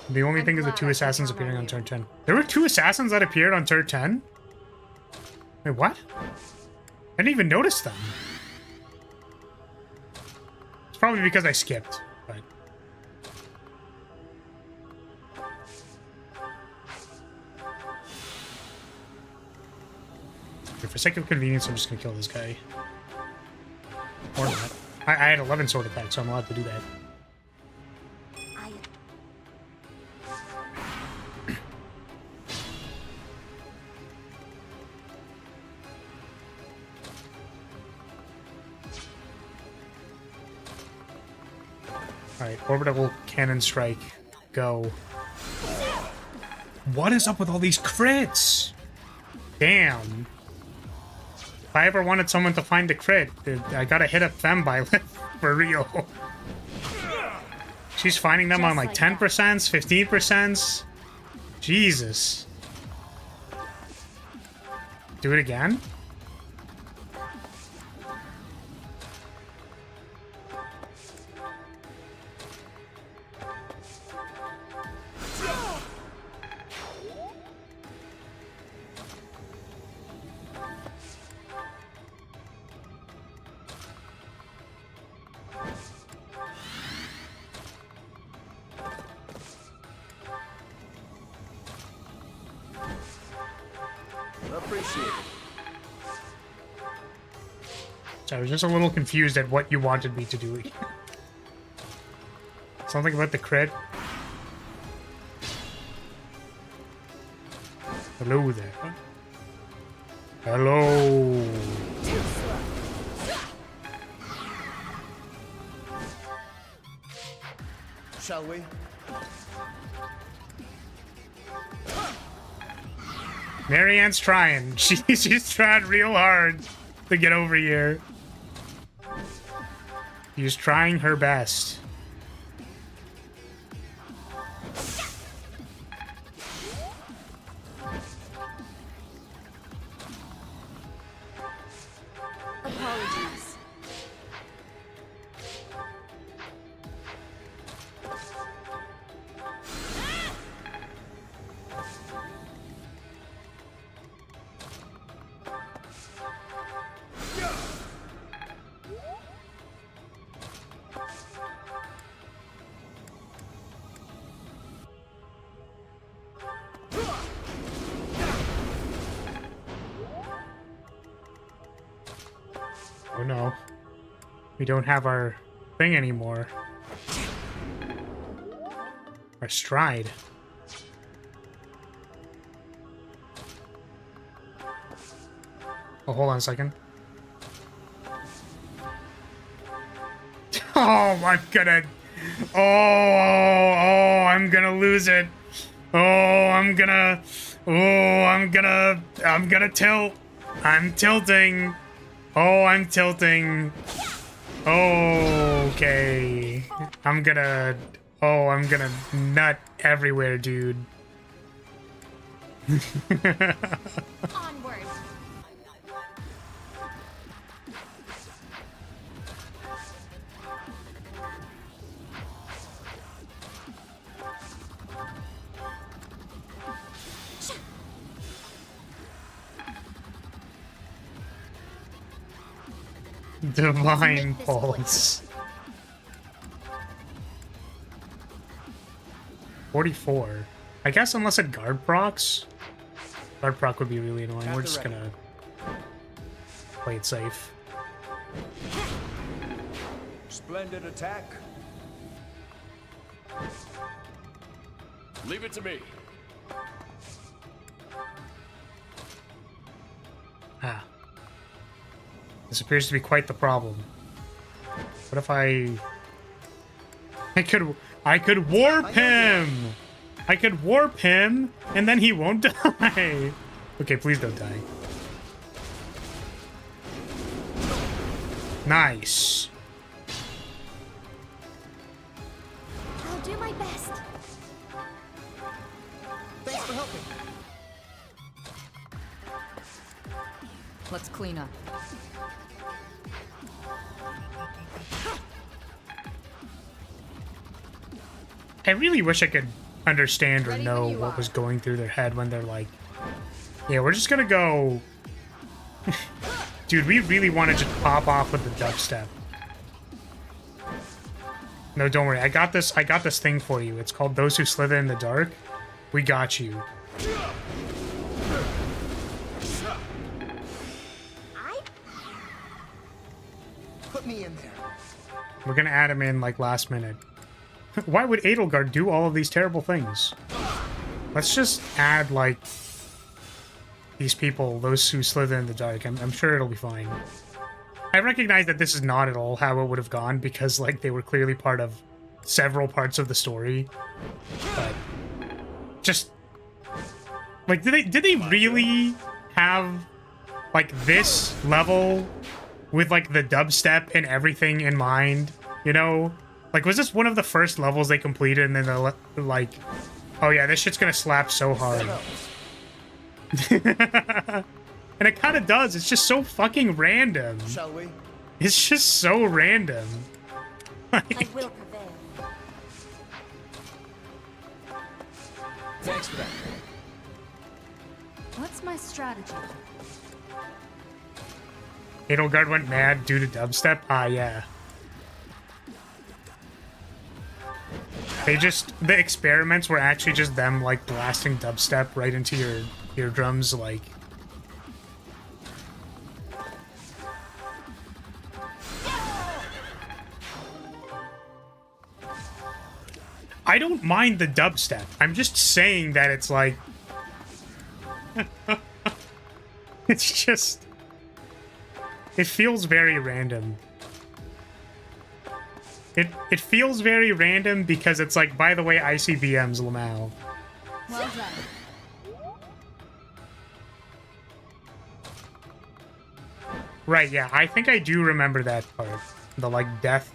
The only thing is the 2 assassins appearing on turn 10. There were 2 assassins that appeared on turn 10? Wait, what? I didn't even notice them. It's probably because I skipped, but... For sake of convenience, I'm just gonna kill this guy. Or not. I had 11 sword attack, so I'm allowed to do that. Alright, orbital cannon strike. Go. What is up with all these crits? Damn. If I ever wanted someone to find the crit, I gotta hit up them for real. She's finding them on like 10%, 15%. Jesus. Do it again? So I was just a little confused at what you wanted me to do. Something about the crit. Hello there. Hello. Shall we? Marianne's trying. She's trying real hard to get over here. She's trying her best. Apologies. Oh no. We don't have our thing anymore. Our stride. Oh, hold on a second. Oh, I'm gonna... Oh, I'm gonna lose it. I'm gonna tilt. I'm tilting. Oh, I'm tilting. Okay. I'm gonna nut everywhere, dude. Onward. Divine Pulse. 44. I guess unless it guard procs. Guard proc would be really annoying. We're just gonna play it safe. Splendid attack. Leave it to me. Ah. This appears to be quite the problem. What if I could warp him! I could warp him, and then he won't die. Okay, please don't die. Nice. I'll do my best. Thanks for helping. Let's clean up. I really wish I could understand or know what was going through their head when they're like, yeah, we're just gonna go. Dude, we really want to just pop off with the dubstep. No, don't worry. I got this thing for you. It's called Those Who Slither in the Dark. We got you. Put me in there. We're gonna add him in like last minute. Why would Edelgard do all of these terrible things? Let's just add like these people, those who slither in the dark. I'm sure it'll be fine. I recognize that this is not at all how it would have gone because like they were clearly part of several parts of the story. But just like did they really have like this level with like the dubstep and everything in mind, you know? Like, was this one of the first levels they completed and then they're like, oh yeah, this shit's gonna slap so hard. And it kind of does. It's just so fucking random. Shall we? It's just so random. I will prevail. Thanks for that. What's my strategy? Edelgard went mad due to dubstep? Ah, yeah. The experiments were actually just them, like, blasting dubstep right into your eardrums, like... I don't mind the dubstep. I'm just saying that it's like... it's just... It feels very random. It feels very random because it's like, by the way, ICBM's Lamau. Well done. Right, yeah, I think I do remember that part. The, like, death...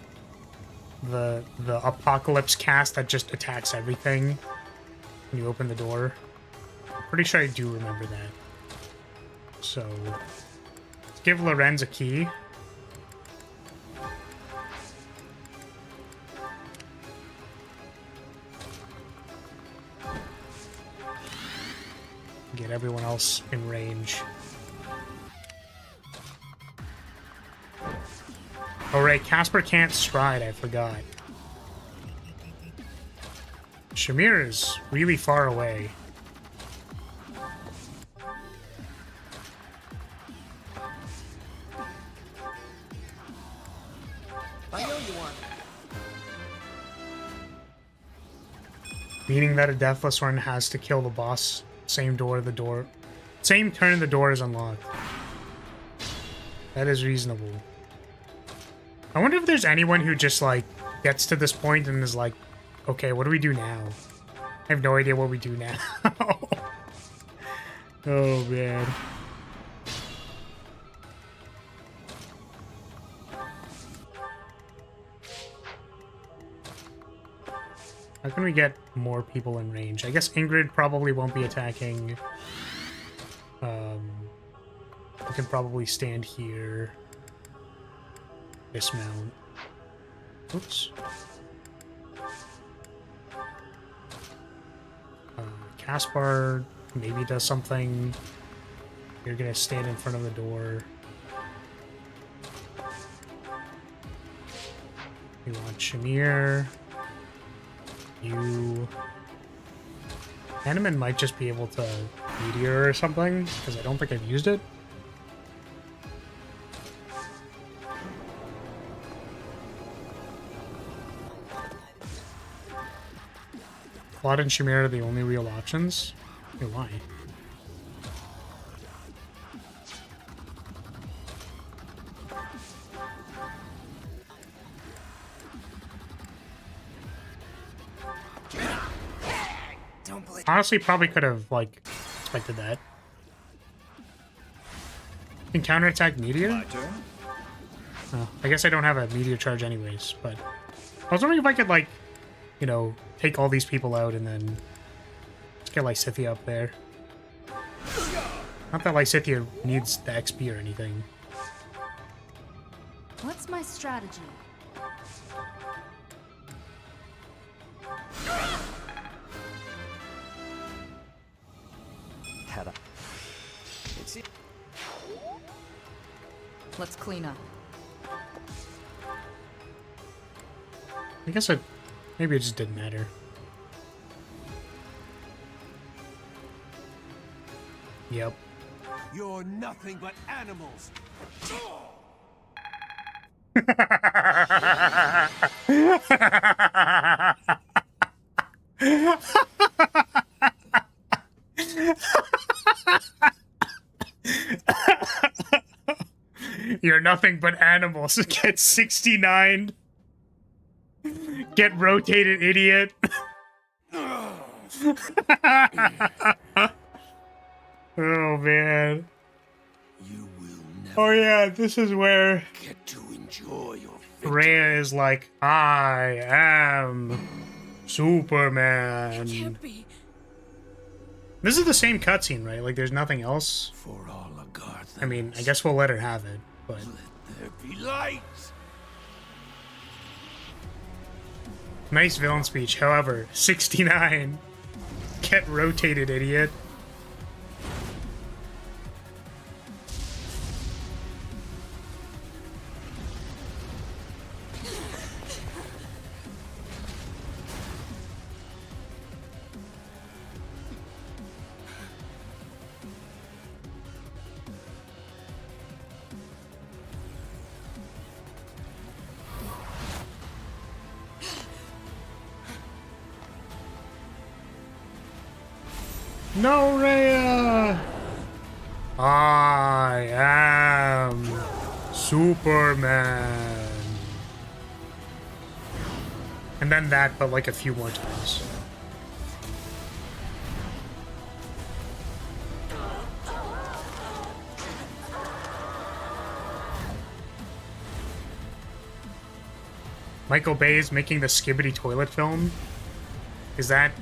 The apocalypse cast that just attacks everything when you open the door. I'm pretty sure I do remember that. So... Let's give Lorenz a key. Get everyone else in range. Oh right, Casper can't stride, I forgot. Shamir is really far away. I know you want. Meaning that a deathless one has to kill the boss. Same turn the door is unlocked. That is reasonable. I wonder if there's anyone who just, like, gets to this point and is like, okay, what do we do now? I have no idea what we do now. Oh, man. How can we get more people in range? I guess Ingrid probably won't be attacking. We can probably stand here. Dismount. Oops. Caspar maybe does something. You're gonna stand in front of the door. We want Shamir. You... Hanneman might just be able to meteor or something, because I don't think I've used it. Claude and Shamir are the only real options? Hey, why? Honestly, probably could have, like, expected that. Can counterattack meteor? Oh, I guess I don't have a meteor charge anyways, but... I was wondering if I could, like, you know, take all these people out and then just get Lysithea up there. Not that Lysithea needs the XP or anything. What's my strategy? Let's clean up. I guess maybe it just didn't matter. Yep. You're nothing but animals. You're nothing but animals. Get 69. Get rotated, idiot. Oh man. You will never Oh yeah, this is where get to enjoy your Rhea is like, I am Superman. Can't be. This is the same cutscene, right? Like, there's nothing else. For all a guard. I mean, I guess we'll let her have it, but There be light. nice villain speech. However, 69. Get rotated, idiot. No, Rhea! I am Superman. And then that, but like a few more times. Michael Bay is making the Skibbity toilet film. Is that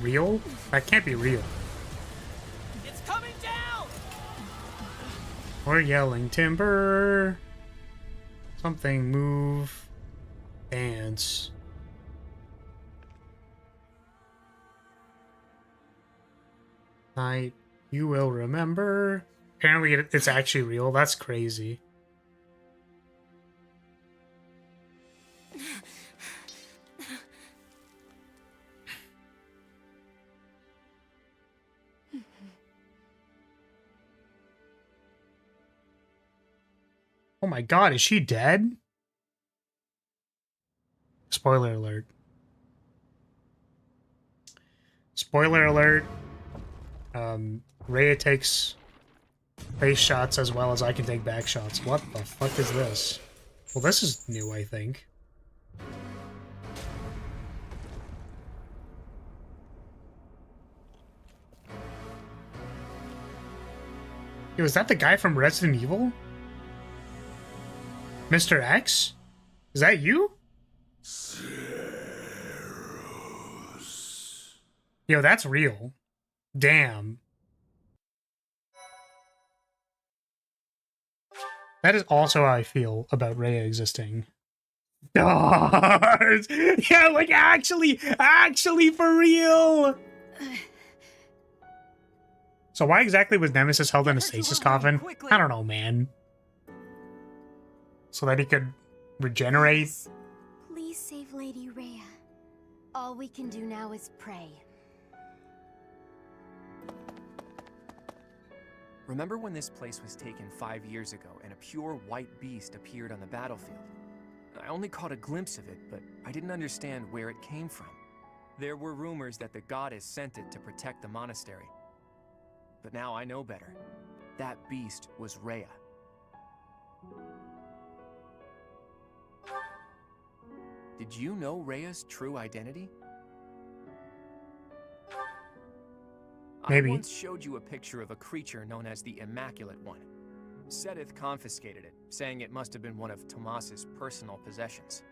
real? That can't be real. It's coming down. Or yelling timber. Something move. Dance. Night, you will remember. Apparently it's actually real. That's crazy. Oh my god, is she dead? Spoiler alert. Spoiler alert. Rhea takes face shots as well as I can take back shots. What the fuck is this? Well, this is new, I think. Yo, is that the guy from Resident Evil? Mr. X? Is that you? Yo, that's real. Damn. That is also how I feel about Rhea existing. Stars! Yeah, like actually for real! So why exactly was Nemesis held in a stasis coffin? I don't know, man. So that he could regenerate? Please save Lady Rhea. All we can do now is pray. Remember when this place was taken 5 years ago and a pure white beast appeared on the battlefield? I only caught a glimpse of it, but I didn't understand where it came from. There were rumors that the goddess sent it to protect the monastery. But now I know better. That beast was Rhea. Did you know Rhea's true identity? Maybe. I once showed you a picture of a creature known as the Immaculate One. Sedith confiscated it, saying it must have been one of Tomas's personal possessions.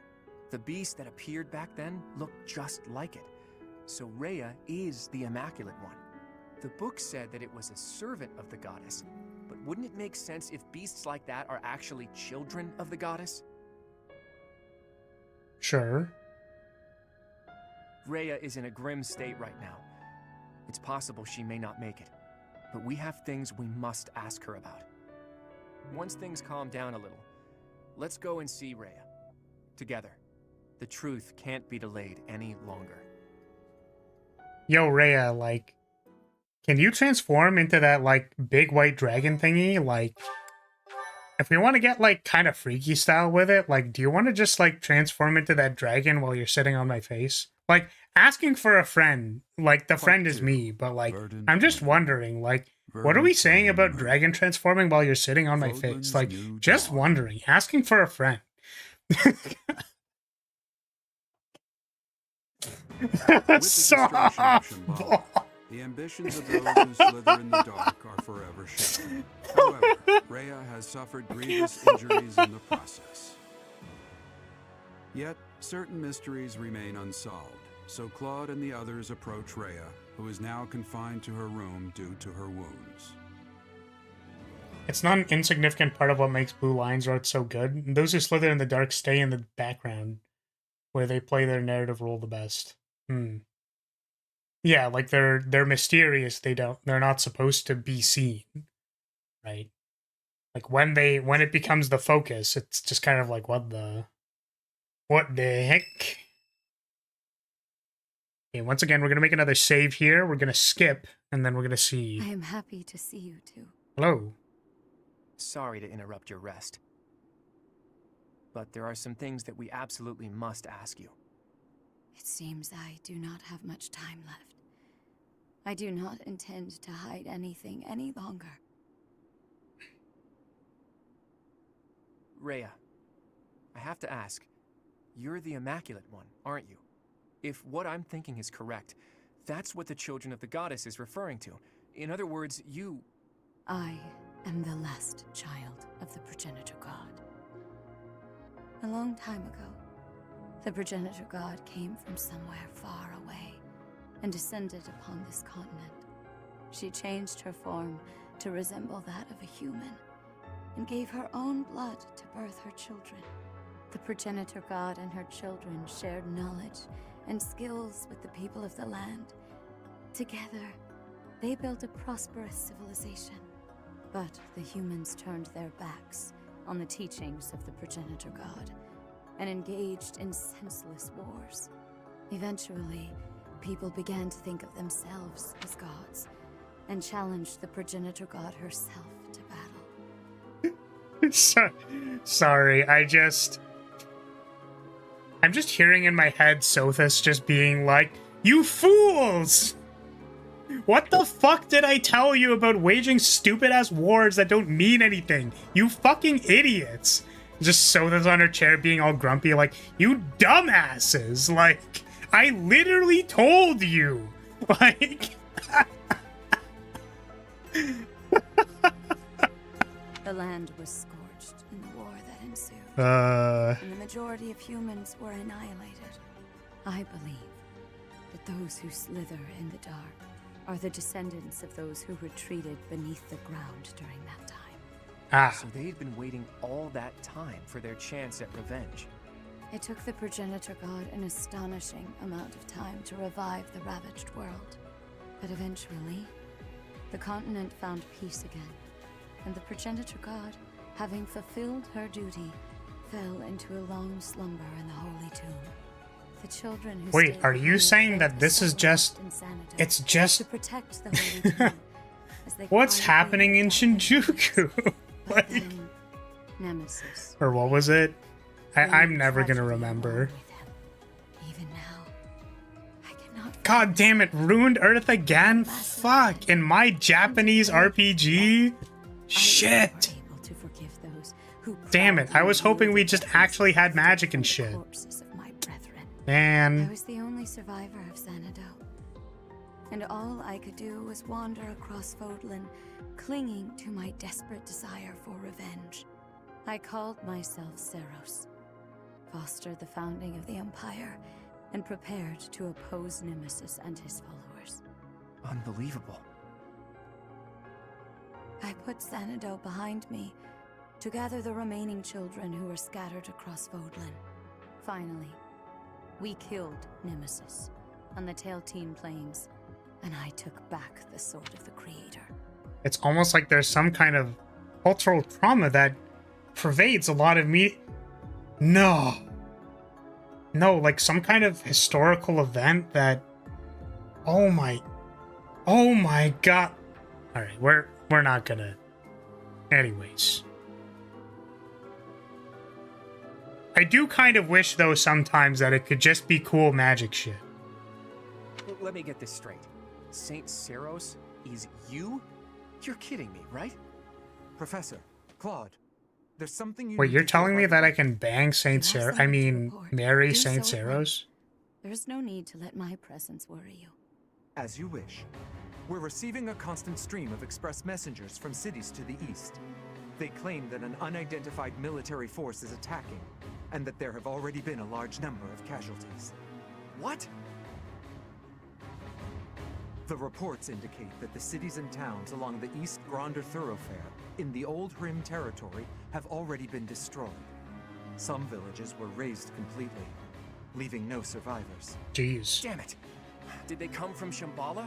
The beast that appeared back then looked just like it. So Rhea is the Immaculate One. The book said that it was a servant of the goddess, but wouldn't it make sense if beasts like that are actually children of the goddess? Sure. Rhea is in a grim state right now. It's possible she may not make it, but we have things we must ask her about. once things calm down a little, let's go and see Rhea. Together. The truth can't be delayed any longer. Yo, Rhea, like, can you transform into that, like, big white dragon thingy? Like, if we want to get, like, kind of freaky style with it, like, do you want to just, like, transform into that dragon while you're sitting on my face? Like, asking for a friend, like, the friend is me, but, like, I'm just wondering, like, what are we saying about dragon transforming while you're sitting on my face? Like, just wondering, asking for a friend. Softball. The ambitions of those who slither in the dark are forever shattered. However, Rhea has suffered grievous injuries in the process. Yet, certain mysteries remain unsolved, so Claude and the others approach Rhea, who is now confined to her room due to her wounds. It's not an insignificant part of what makes Blue Lion's art so good. Those who slither in the dark stay in the background, where they play their narrative role the best. Yeah, like they're mysterious. They're not supposed to be seen, right? Like when it becomes the focus, it's just kind of like what the heck? Okay, once again, we're gonna make another save here. We're gonna skip, and then we're gonna see. I am happy to see you too. Hello. Sorry to interrupt your rest, but there are some things that we absolutely must ask you. It seems I do not have much time left. I do not intend to hide anything any longer. Rhea, I have to ask, you're the Immaculate One, aren't you? If what I'm thinking is correct, that's what the Children of the Goddess is referring to. In other words, you... I am the last child of the Progenitor God. A long time ago, the Progenitor God came from somewhere far away and descended upon this continent. She changed her form to resemble that of a human and gave her own blood to birth her children. The Progenitor God and her children shared knowledge and skills with the people of the land. Together, they built a prosperous civilization. But the humans turned their backs on the teachings of the Progenitor God and engaged in senseless wars. Eventually, people began to think of themselves as gods and challenged the Progenitor God herself to battle. Sorry, I'm just hearing in my head Sothis just being like, "You fools! What the fuck did I tell you about waging stupid-ass wars that don't mean anything? You fucking idiots!" Just Sothis on her chair being all grumpy like, "You dumbasses! Like, I literally told you!" Like... The land was scorched in the war that ensued. And the majority of humans were annihilated. I believe that those who slither in the dark are the descendants of those who retreated beneath the ground during that time. So they'd been waiting all that time for their chance at revenge. It took the Progenitor God an astonishing amount of time to revive the ravaged world. But eventually, the continent found peace again, and the Progenitor God, having fulfilled her duty, fell into a long slumber in the Holy Tomb. The children who Wait, are you saying that this is just... It's just... to protect the Holy Tomb, as they What's happening in Shinjuku? Like... Nemesis. Or what was it? I'm never gonna remember. Even now, I cannot... God damn it, ruined Earth again? Fuck, in my Japanese RPG? Shit. Damn it, I was hoping we just actually had magic and shit. Man. I was the only survivor of Xanadu, and all I could do was wander across Fodlan, clinging to my desperate desire for revenge. I called myself Seros, fostered the founding of the Empire, and prepared to oppose Nemesis and his followers. Unbelievable. I put Xanadu behind me to gather the remaining children who were scattered across Fodlan. Finally, we killed Nemesis on the Tailteen Plains, and I took back the sword of the Creator. It's almost like there's some kind of cultural trauma that pervades a lot of me. No. No, like some kind of historical event that... Oh my god. Alright, we're not gonna... Anyways. I do kind of wish, though, sometimes that it could just be cool magic shit. Let me get this straight. Saint Seros is you? You're kidding me, right? Professor, Claude, there's something you... Wait, you're telling me that I can bang Saint Seros? I mean, marry Saint Seros? There's no need to let my presence worry you. As you wish. We're receiving a constant stream of express messengers from cities to the east. They claim that an unidentified military force is attacking, and that there have already been a large number of casualties. What? The reports indicate that the cities and towns along the East Gronder thoroughfare in the Old Rim territory have already been destroyed. Some villages were razed completely, leaving no survivors. Jeez. Damn it! Did they come from Shambhala?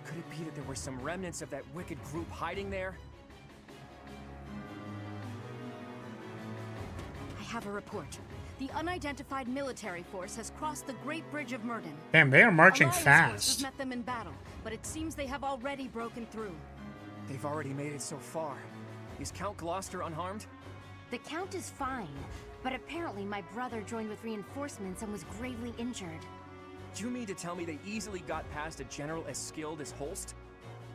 Could it be that there were some remnants of that wicked group hiding there? I have a report. The unidentified military force has crossed the Great Bridge of Murden. Damn, they are marching Alliance fast. forces met them in battle, but it seems they have already broken through. They've already made it so far. Is Count Gloucester unharmed? The Count is fine, but apparently my brother joined with reinforcements and was gravely injured. Do you mean to tell me they easily got past a general as skilled as Holst?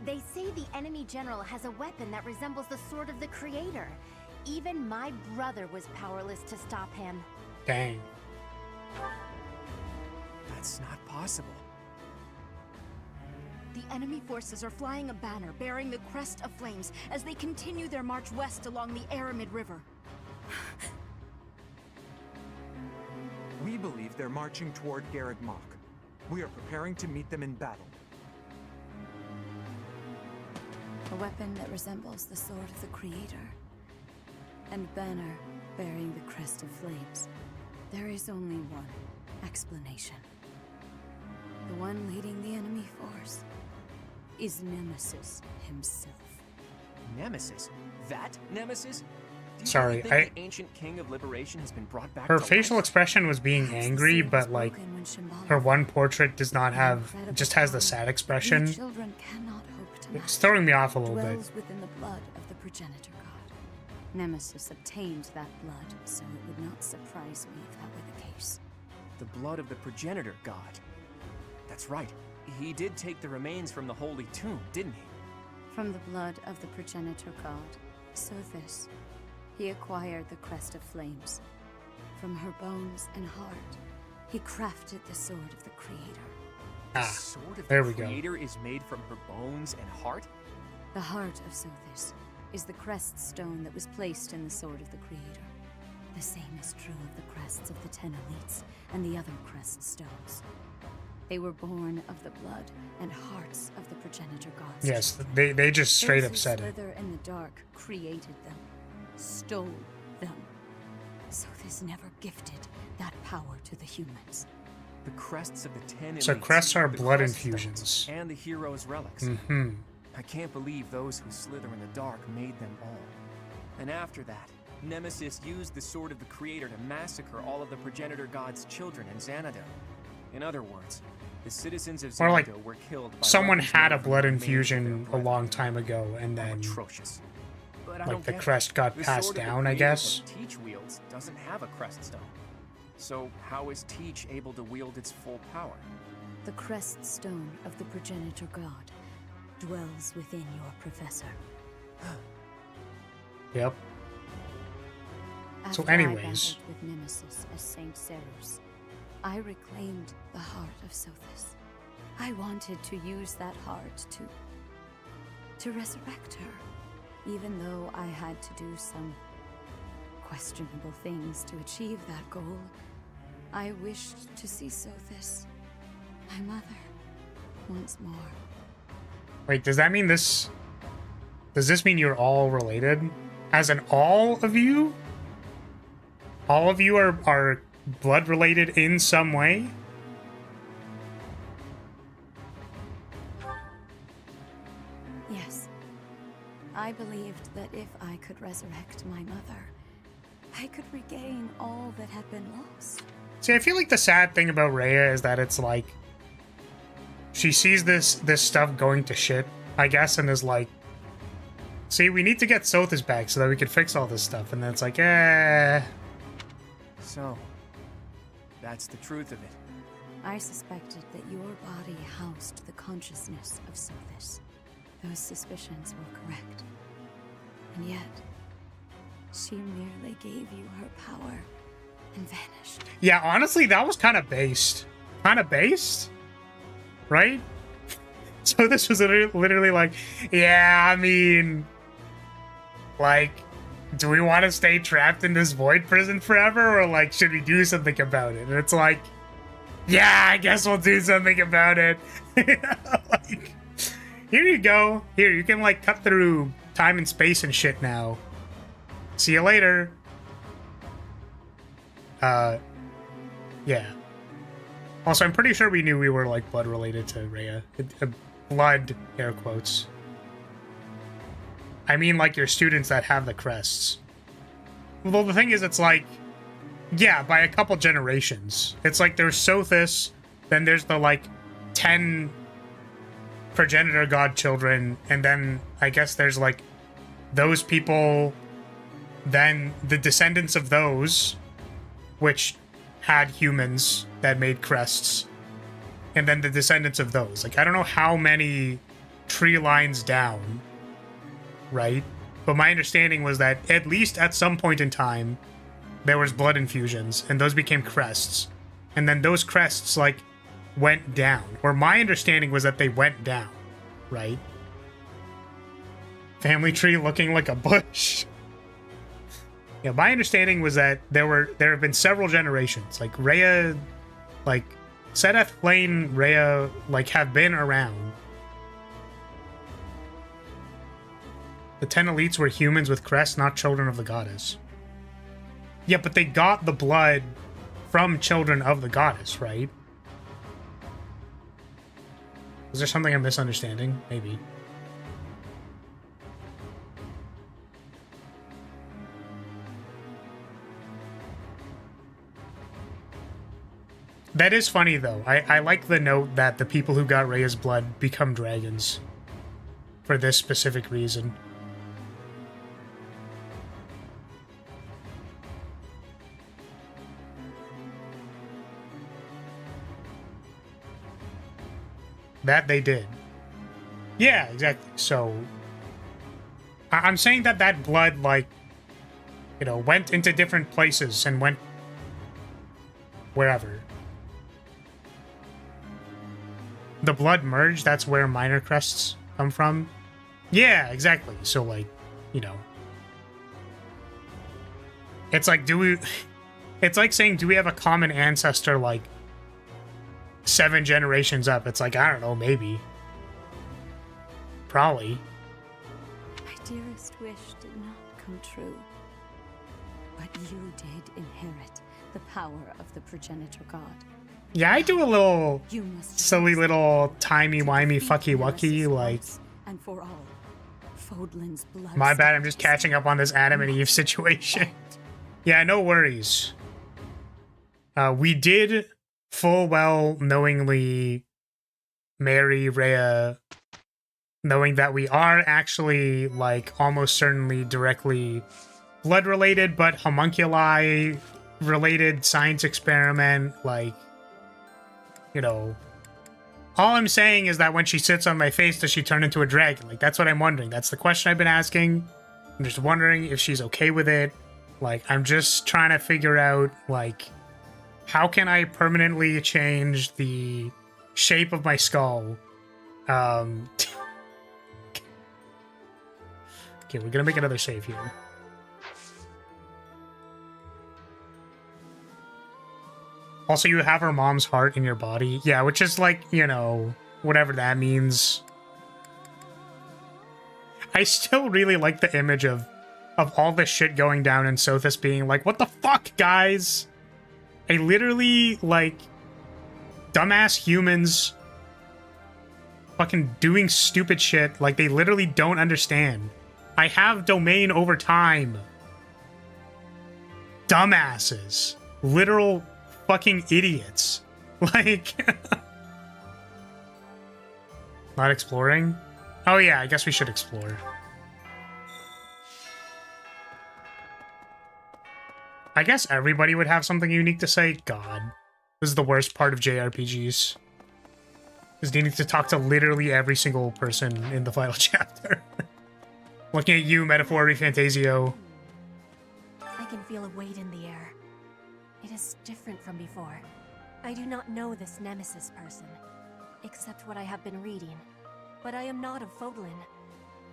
They say the enemy general has a weapon that resembles the Sword of the Creator. Even my brother was powerless to stop him. Dang. That's not possible. The enemy forces are flying a banner bearing the crest of flames as they continue their march west along the Aramid River. We believe they're marching toward Garreg Mach. We are preparing to meet them in battle. A weapon that resembles the Sword of the Creator. And banner bearing the crest of flames. There is only one explanation. The one leading the enemy force is Nemesis himself. Nemesis? That Nemesis? Do you Sorry, think the ancient king of liberation has been brought back her to facial life? expression was being angry, but like her one portrait does not have, just has the sad expression. Children cannot hope to It's throwing me off a little bit. dwells within the blood of the progenitor god. Nemesis obtained that blood, so it would not surprise me if that were the case. The blood of the progenitor god. That's right. He did take the remains from the holy tomb, didn't he? From the blood of the progenitor god, Sothis, he acquired the crest of flames. From her bones and heart, he crafted the sword of the Creator. The sword of there the we go. Creator is made from her bones and heart? The heart of Sothis is the crest stone that was placed in the sword of the Creator. The same is true of the crests of the 10 elites and the other crest stones. They were born of the blood and hearts of the progenitor gods. Yes, they just straight up Those who said it. slither in the dark created them, stole them. Sothis never gifted that power to the humans. The crests of the 10 So elites, crests are the blood crest infusions. stones, and the hero's relics. Mm-hmm. I can't believe those who slither in the dark made them all. And after that, Nemesis used the sword of the Creator to massacre all of the progenitor god's children in Xanadu. In other words, the citizens of Or like Xanadu were killed by someone weapons had a made from blood the remains of their infusion a brethren. long time ago, and then Atrocious. But I like don't the get it. crest got The passed sword of the down, I Creator guess. that Teach wields doesn't have a crest stone. So how is Teach able to wield its full power? The crest stone of the progenitor god dwells within your professor. Yep. After So anyways, I battled with Nemesis as Saint Seros, I reclaimed the heart of Sothis. I wanted to use that heart to resurrect her, even though I had to do some questionable things to achieve that goal. I wished to see Sothis, my mother, once more. wait, does that mean this? Does this mean you're all related? As in all of you? All of you are blood related in some way? Yes. I believed that if I could resurrect my mother, I could regain all that had been lost. See, I feel like the sad thing about Rhea is that it's like she sees this stuff going to shit, I guess, and is like, see, we need to get Sothis back so that we can fix all this stuff. And then it's like, So, that's the truth of it. I suspected that your body housed the consciousness of Sothis. Those suspicions were correct. And yet, she merely gave you her power and vanished. Yeah, honestly, that was kind of based. Kind of based? Right? So this was literally like, yeah, I mean, like, do we want to stay trapped in this void prison forever? Or, like, should we do something about it? And it's like, yeah, I guess we'll do something about it. Like, here you go. Here, you can, like, cut through time and space and shit now. See you later. Yeah. Also, I'm pretty sure we knew we were, like, blood related to Rhea. Blood, air quotes. I mean, like, your students that have the crests. Well, the thing is, it's like, yeah, by a couple generations. It's like there's Sothis, then there's the, like, 10 progenitor godchildren, and then I guess there's, like, those people, then the descendants of those, which had humans that made crests, and then the descendants of those. Like, I don't know how many tree lines down, right? But my understanding was that at least at some point in time, there was blood infusions, and those became crests. And then those crests, like, went down. Or my understanding was that they went down, right? Family tree looking like a bush. Yeah, my understanding was that there have been several generations. Like, Rhea, like, Sedeth, Flame, Rhea, like, have been around. The 10 elites were humans with crests, not children of the goddess. Yeah, but they got the blood from children of the goddess, right? Is there something I'm misunderstanding? Maybe. That is funny, though. I like the note that the people who got Rhea's blood become dragons. For this specific reason. That they did. Yeah, exactly. So, I'm saying that that blood, like, you know, went into different places and went wherever. The blood merged, that's where minor crests come from. Yeah, exactly. So, like, you know. It's like, it's like saying, do we have a common ancestor, like, 7 generations up? It's like, I don't know, maybe. Probably. My dearest wish did not come true. But you did inherit the power of the progenitor god. Yeah, I do a little silly little timey-wimey fucky-wucky, like... And for all, Fodlan's blood. My bad, I'm just catching up on this Adam and Eve situation. Yeah, no worries. We did full well knowingly marry Rhea, knowing that we are actually, like, almost certainly directly blood-related, but homunculi-related science experiment, like, you know, all I'm saying is that when she sits on my face, does she turn into a dragon? Like, that's what I'm wondering. That's the question I've been asking. I'm just wondering if she's okay with it. Like, I'm just trying to figure out, like, how can I permanently change the shape of my skull? Okay, we're gonna make another save here. Also, you have her mom's heart in your body. Yeah, which is like, you know, whatever that means. I still really like the image of all this shit going down and Sothis being like, what the fuck, guys? I literally, like, dumbass humans fucking doing stupid shit. Like, they literally don't understand. I have domain over time. Dumbasses. Literal fucking idiots. Like... Not exploring? Oh yeah, I guess we should explore. I guess everybody would have something unique to say. God. This is the worst part of JRPGs. Is needing to talk to literally every single person in the final chapter. Looking at you, Metaphor Fantasio. I can feel a weight in the air. It is different from before. I do not know this Nemesis person, except what I have been reading. But I am not of Fodlan.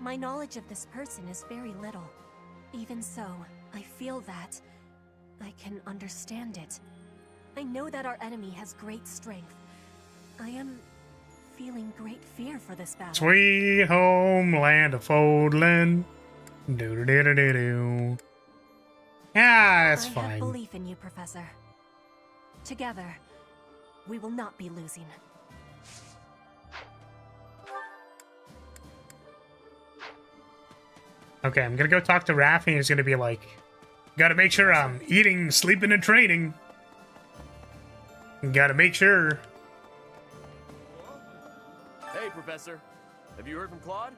My knowledge of this person is very little. Even so, I feel that I can understand it. I know that our enemy has great strength. I am feeling great fear for this battle. Sweet homeland of Fodlan. Do-do-do-do-do. Yeah, that's fine. I have belief in you, Professor. Together, we will not be losing. Okay, I'm gonna go talk to Raph, and he's gonna be like, gotta make sure I'm eating, sleeping, and training. Gotta make sure. Hey, Professor. Have you heard from Claude?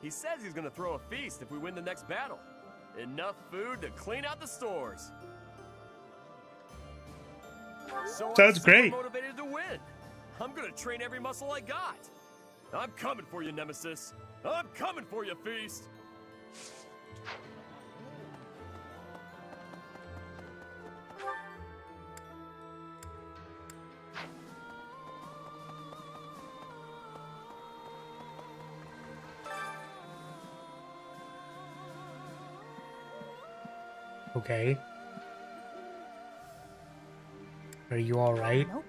He says he's gonna throw a feast if we win the next battle. Enough food to clean out the stores. So Sounds I'm great. super motivated to win. I'm gonna train every muscle I got. I'm coming for you, Nemesis. I'm coming for you, Feast. Okay. Are you alright? Nope.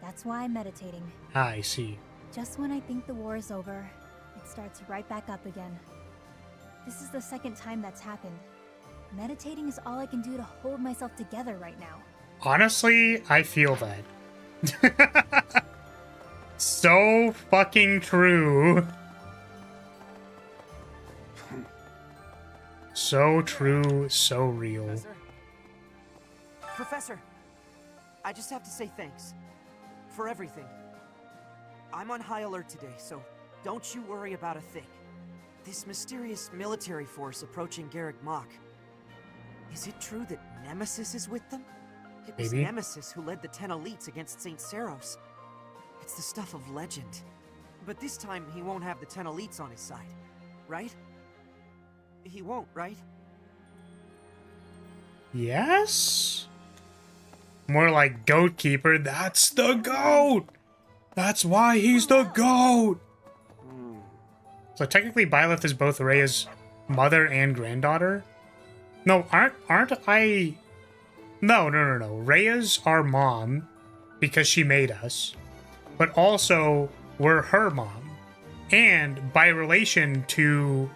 That's why I'm meditating. Ah, I see. Just when I think the war is over, it starts right back up again. This is the second time that's happened. Meditating is all I can do to hold myself together right now. Honestly, I feel that. So fucking true. So true, so real. Professor, I just have to say thanks. For everything. I'm on high alert today, so don't you worry about a thing. This mysterious military force approaching Garrick Mach. Is it true that Nemesis is with them? It was Maybe. Nemesis who led the 10 elites against St. Seros. It's the stuff of legend. But this time he won't have the 10 elites on his side, right? He won't, right? Yes? More like Goat Keeper. That's the GOAT! That's why he's the GOAT! So technically Byleth is both Rhea's mother and granddaughter? No, aren't I... No. Rhea's our mom, because she made us. But also, we're her mom. And by relation to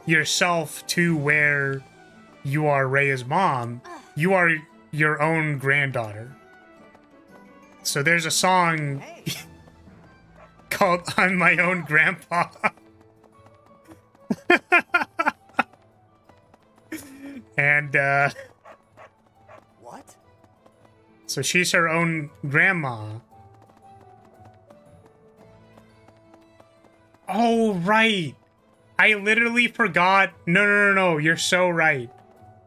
yourself to where you are Rhea's mom, you are your own granddaughter. So there's a song called I'm My Own Grandpa. And, What? so she's her own grandma. Oh, right. I literally forgot. No. You're so right.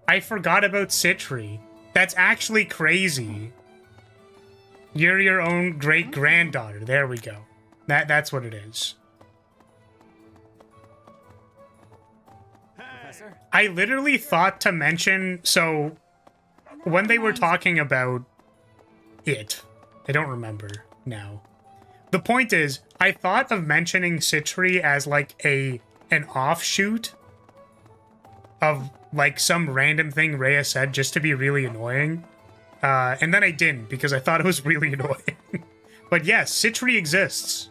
I forgot about Citri. That's actually crazy. You're your own great-granddaughter. There we go. That's what it is. Professor? I literally thought to mention... So, when they were talking about it, I don't remember now. The point is, I thought of mentioning Citri as like an offshoot of like some random thing Rhea said just to be really annoying. And then I didn't because I thought it was really annoying. But yes, Citri exists.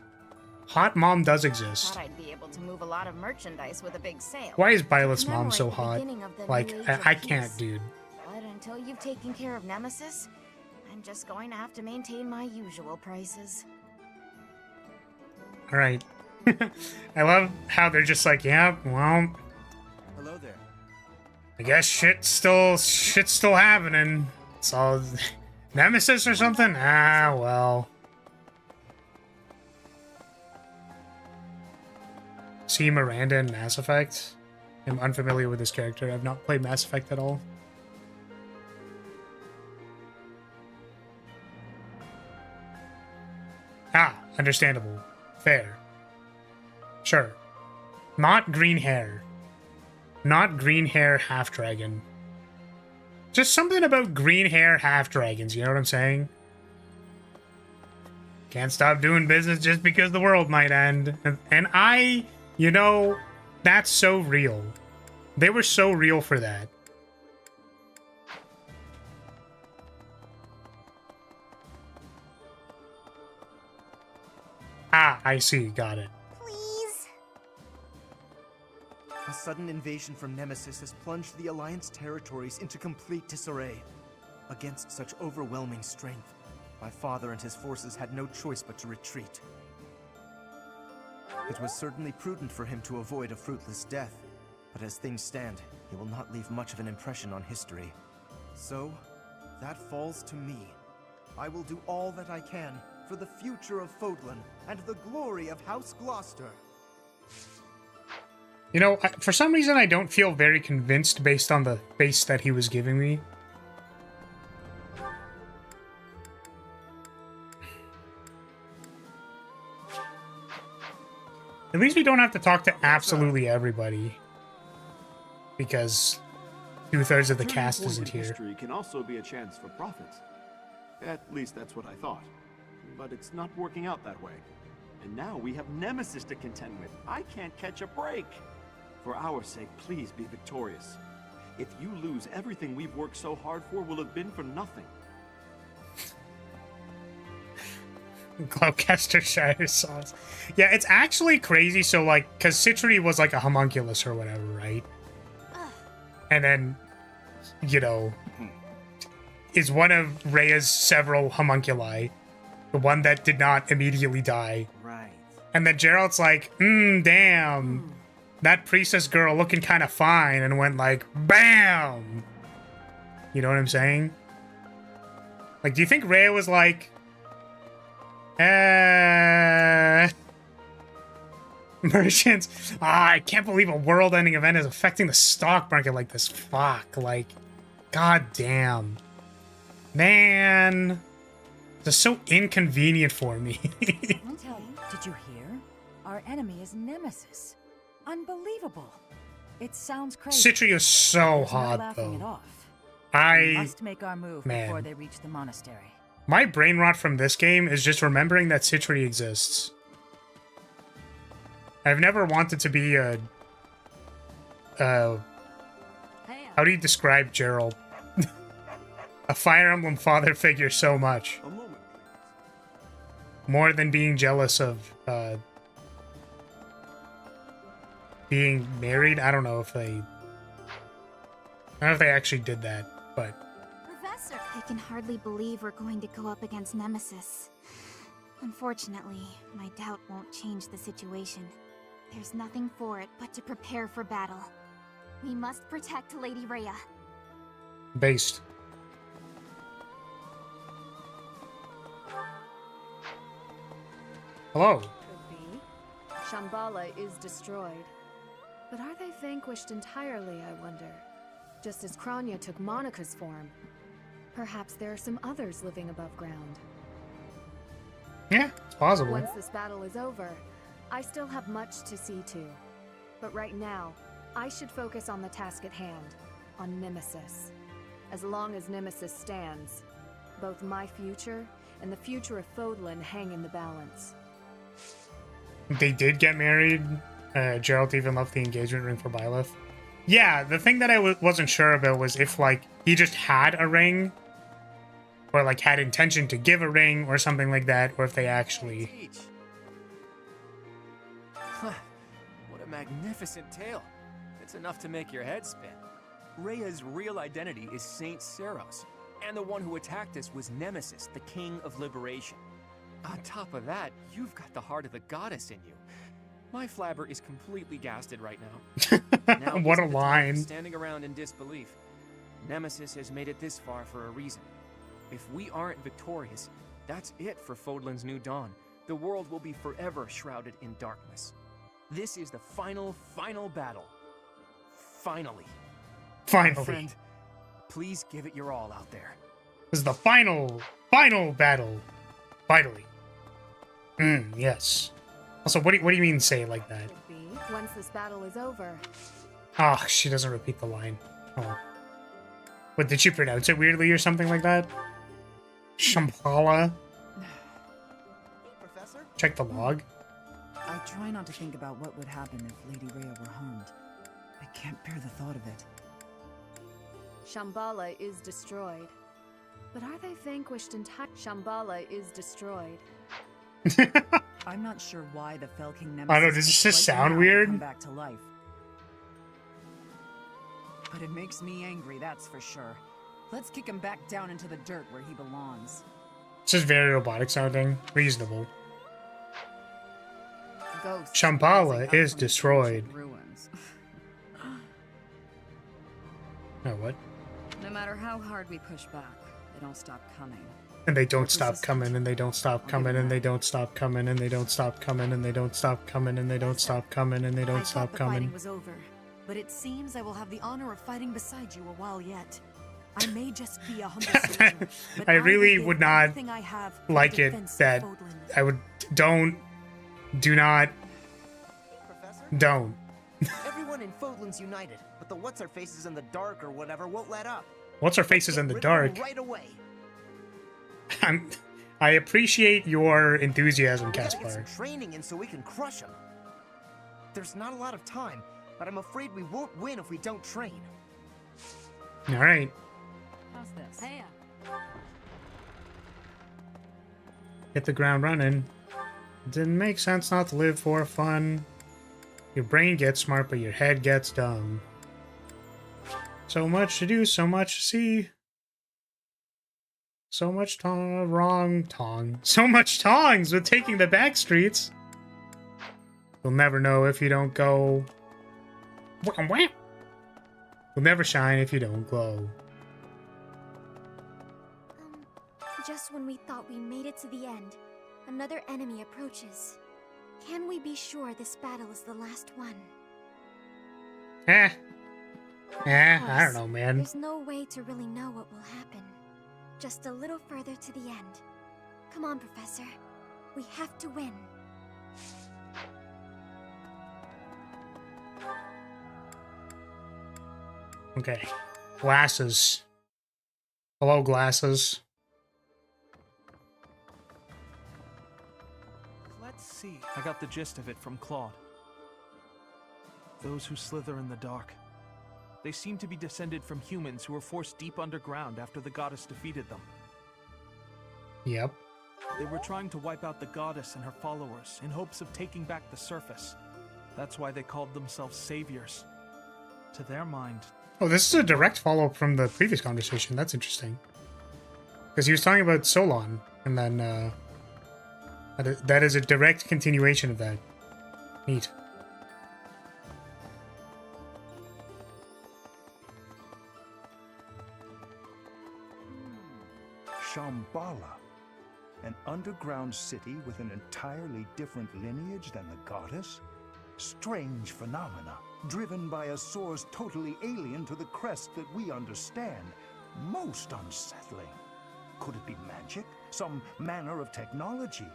Hot Mom does exist. Thought I'd be able to move a lot of merchandise with a big sale. Why is Byleth's mom so hot? Like, I can't, dude. But until you've taken care of Nemesis, I'm just going to have to maintain my usual prices. Alright. I love how they're just like, yeah, well, I guess shit's still happening. It's all Nemesis or something? Ah, well. See Miranda in Mass Effect? I'm unfamiliar with this character. I've not played Mass Effect at all. Ah, understandable. Fair. Sure. Not green hair. Not green hair half-dragon. Just something about green hair half-dragons, you know what I'm saying? Can't stop doing business just because the world might end. And I, you know, that's so real. They were so real for that. Ah, I see. Got it. Please? A sudden invasion from Nemesis has plunged the Alliance territories into complete disarray. Against such overwhelming strength, my father and his forces had no choice but to retreat. It was certainly prudent for him to avoid a fruitless death, but as things stand, he will not leave much of an impression on history. So, that falls to me. I will do all that I can for the future of Fodlan and the glory of House Gloucester. You know, for some reason I don't feel very convinced based on the face that he was giving me. At least we don't have to talk to absolutely everybody. Because 2/3 of the cast isn't here. History can also be a chance for profits. At least that's what I thought. But it's not working out that way. And now we have Nemesis to contend with. I can't catch a break. For our sake, please be victorious. If you lose, everything we've worked so hard for will have been for nothing. Gloucestershire sauce. Yeah, it's actually crazy. So, like, because Citry was like a homunculus or whatever, right? And then, you know, is one of Rhea's several homunculi. The one that did not immediately die. Right. And then Gerald's like, damn. That priestess girl looking kind of fine. And went like, BAM! You know what I'm saying? Like, do you think Rhea was like, merchants? I can't believe a world-ending event is affecting the stock market like this. Fuck. Like, god damn. Man. This is so inconvenient for me. I'll tell you. Did you hear? Our enemy is Nemesis. Unbelievable. It sounds crazy. Citry is so hot, though. We must make our move before they reach the monastery. My brain rot from this game is just remembering that Citry exists. I've never wanted to be a... how do you describe Gerald? A Fire Emblem father figure so much. More than being jealous of, being married. I don't know if they actually did that, but... Professor! I can hardly believe we're going to go up against Nemesis. Unfortunately, my doubt won't change the situation. There's nothing for it but to prepare for battle. We must protect Lady Rhea. Based. Hello. Could be. Shambhala is destroyed. But are they vanquished entirely, I wonder? Just as Kranya took Monica's form. Perhaps there are some others living above ground. Yeah, it's possible. Once this battle is over, I still have much to see to. But right now, I should focus on the task at hand, on Nemesis. As long as Nemesis stands, both my future and the future of Fodlan hang in the balance. They did get married. Gerald even left the engagement ring for Byleth. Yeah, the thing that I wasn't sure about was if, like, he just had a ring, or, like, had intention to give a ring, or something like that, or if they actually... What a magnificent tale. It's enough to make your head spin. Rhea's real identity is Saint Seros, and the one who attacked us was Nemesis, the King of Liberation. On top of that, you've got the heart of the goddess in you. My flabber is completely gasted right now. Now What a isn't the time for line. standing around in disbelief. Nemesis has made it this far for a reason. If we aren't victorious, that's it for Fodlan's new dawn. The world will be forever shrouded in darkness. This is the final battle. Finally. Finally. Friend, please give it your all out there. This is the final battle. Finally. Yes. Also, what do you mean say it like that? Once this battle is over. Ah, she doesn't repeat the line. Oh. What, did she pronounce it weirdly or something like that? Shambhala? Professor? Check the log. I try not to think about what would happen if Lady Rhea were harmed. I can't bear the thought of it. Shambhala is destroyed. But are they vanquished entirely? Shambhala is destroyed. I'm not sure why the Fell King Nemesis I don't know, does this just sound weird? Come back to life. But it makes me angry, that's for sure. Let's kick him back down into the dirt where he belongs. It's just very robotic sounding. Reasonable. Ghosts Shambhala is destroyed. Ruins. Oh, what? No matter how hard we push back, they don't stop coming. And they don't stop coming, and they don't stop coming, and they don't stop coming, and they don't stop coming, and they don't stop coming, and they don't stop coming, and they don't stop The coming. fighting was over, but it seems I will have the honor of fighting beside you a while yet. I may just be a humble soldier, but I really will would give not everything I have for the like it defense of that Fodlan. I would do not. Everyone in Fodlan's united, but the what's-her-faces in the dark or whatever won't let up. What's her faces in the Get rid of dark? them right away. I appreciate your enthusiasm, We gotta get Caspar. some training in so we can crush them. There's not a lot of time, but I'm afraid we won't win if we don't train. All right, How's this? Hey, hit the ground running. Didn't make sense not to live for fun. Your brain gets smart, but your head gets dumb. So much to do, so much to see. So much so much tongs with taking the back streets. You'll never know if you don't go. You'll never shine if you don't glow. Just when we thought we made it to the end, another enemy approaches. Can we be sure this battle is the last one? I don't know, man. There's no way to really know what will happen. Just a little further to the end. Come on, Professor. We have to win. Okay. Glasses. Hello, glasses. Let's see. I got the gist of it from Claude. Those who slither in the dark. They seem to be descended from humans who were forced deep underground after the goddess defeated them. Yep. They were trying to wipe out the goddess and her followers in hopes of taking back the surface. That's why they called themselves saviors. To their mind... Oh, this is a direct follow-up from the previous conversation. That's interesting. Because he was talking about Solon, and then, that is a direct continuation of that. Neat. Shambhala, an underground city with an entirely different lineage than the goddess? Strange phenomena, driven by a source totally alien to the crest that we understand. Most unsettling. Could it be magic? Some manner of technology?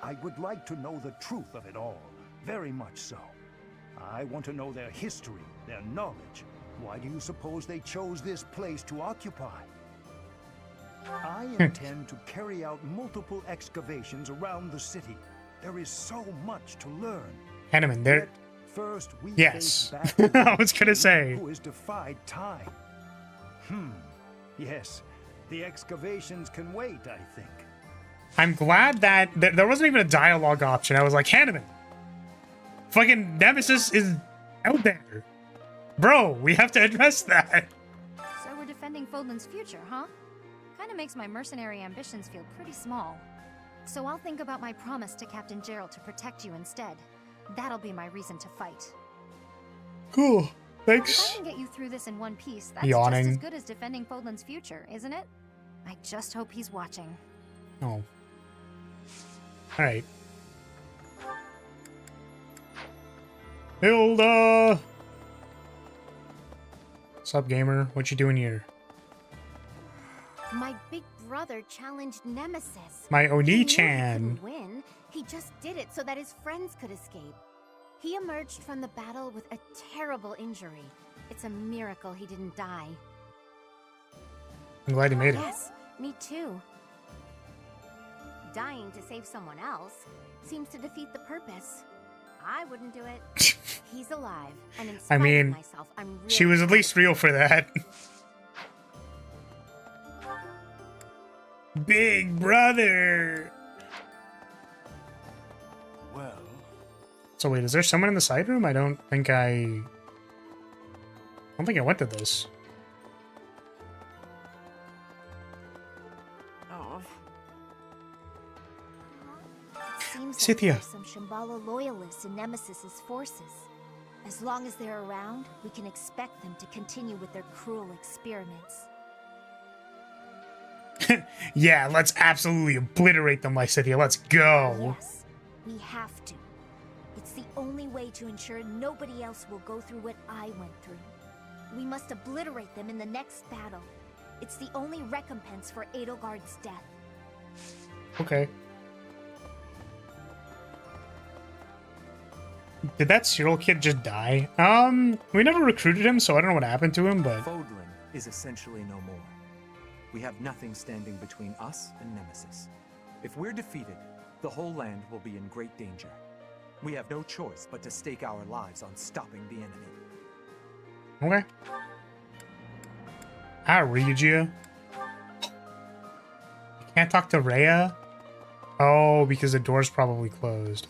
I would like to know the truth of it all. Very much so. I want to know their history, their knowledge. Why do you suppose they chose this place to occupy? I intend to carry out multiple excavations around the city. There is so much to learn. Hanneman, there. First, we Yes. face back I was gonna say. who has defied time. Yes, the excavations can wait, I think. I'm glad that there wasn't even a dialogue option. I was like, Hanneman, fucking Nemesis is out there. Bro, we have to address that. So we're defending Fodlan's future, huh? Kinda makes my mercenary ambitions feel pretty small. So I'll think about my promise to Captain Gerald to protect you instead. That'll be my reason to fight. Cool. If I Thanks. can get you through this in one piece, that's Yawning. just as good as defending Fodlan's future, isn't it? I just hope he's watching. Oh. Alright. Hilda! What's up, gamer? What you doing here? My big brother challenged Nemesis. My He knew he Oni-chan. couldn't win. He just did it so that his friends could escape. He emerged from the battle with a terrible injury. It's a miracle he didn't die. I'm glad you made it. Yes, me too. Dying to save someone else seems to defeat the purpose. I wouldn't do it. He's alive, and in spite I mean, of myself, I'm really she was at least real for that. Big brother! Well, So wait, is there someone in the side room? I don't think I went to this. Oh. It seems Cynthia. like there's some Shambhala loyalists in Nemesis's forces. As long as they're around, we can expect them to continue with their cruel experiments. Yeah, let's absolutely obliterate them, Lycithia. Let's go. Yes, we have to. It's the only way to ensure nobody else will go through what I went through. We must obliterate them in the next battle. It's the only recompense for Edelgard's death. Okay. Did that serial kid just die? We never recruited him, so I don't know what happened to him, but... Fodlan is essentially no more. We have nothing standing between us and Nemesis. If we're defeated, the whole land will be in great danger. We have no choice but to stake our lives on stopping the enemy. Okay. I'll read you. I can't talk to Rhea? Oh, because the door's probably closed.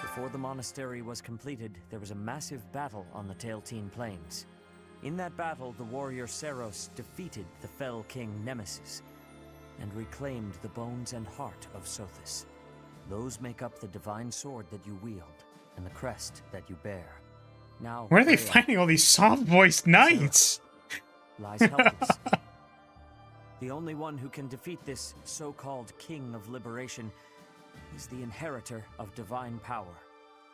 Before the monastery was completed, there was a massive battle on the Tailteen Plains. In that battle, the warrior Seros defeated the fell king Nemesis and reclaimed the bones and heart of Sothis. Those make up the divine sword that you wield and the crest that you bear. Now, Where are they Rhea finding all these soft-voiced knights? lies helpless. The only one who can defeat this so-called King of Liberation is the inheritor of divine power.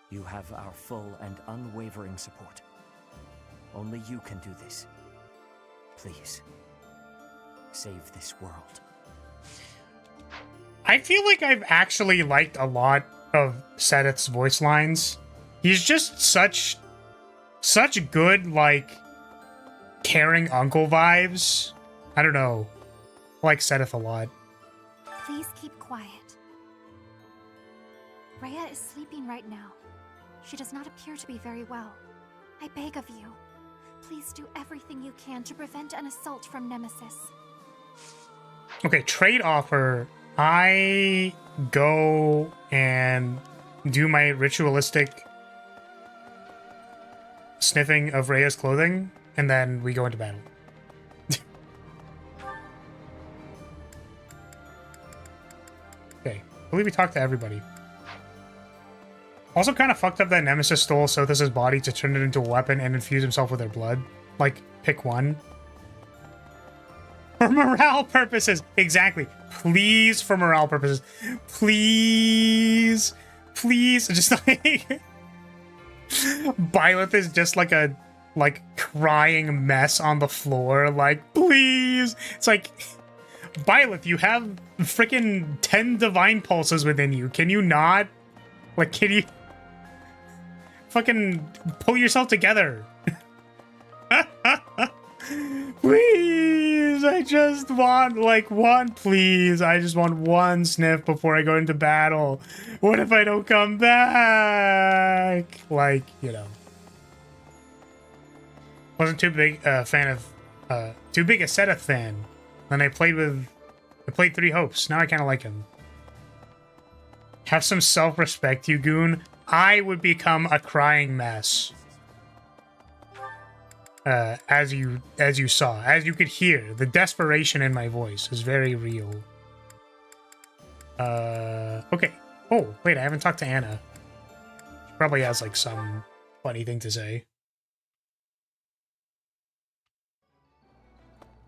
You have our full and unwavering support. Only you can do this. Please, save this world. I feel like I've actually liked a lot of Sedith's voice lines. He's just such good, like, caring uncle vibes. I don't know. I like Sedith a lot. Please keep quiet. Rhea is sleeping right now. She does not appear to be very well. I beg of you, please do everything you can to prevent an assault from Nemesis. Okay, trade offer. I go and do my ritualistic sniffing of Rhea's clothing, and then we go into battle. Okay, I believe we talked to everybody. Also kind of fucked up that Nemesis stole Sothis' body to turn it into a weapon and infuse himself with her blood. Like, pick one. For morale purposes. Exactly. Please, for morale purposes. Please. Please. Just like... Byleth is just like a, crying mess on the floor. Like, please. It's like... Byleth, you have freaking 10 divine pulses within you. Can you not? Like, can you... Fucking pull yourself together. Please, I just want, please. I just want one sniff before I go into battle. What if I don't come back? Like, you know. Wasn't too big a fan of, too big a Sedith fan. Then I played 3 Hopes. Now I kind of like him. Have some self-respect, you goon. I would become a crying mess. As you saw, as you could hear, the desperation in my voice is very real. Okay. Oh, wait, I haven't talked to Anna. She probably has, like, some funny thing to say.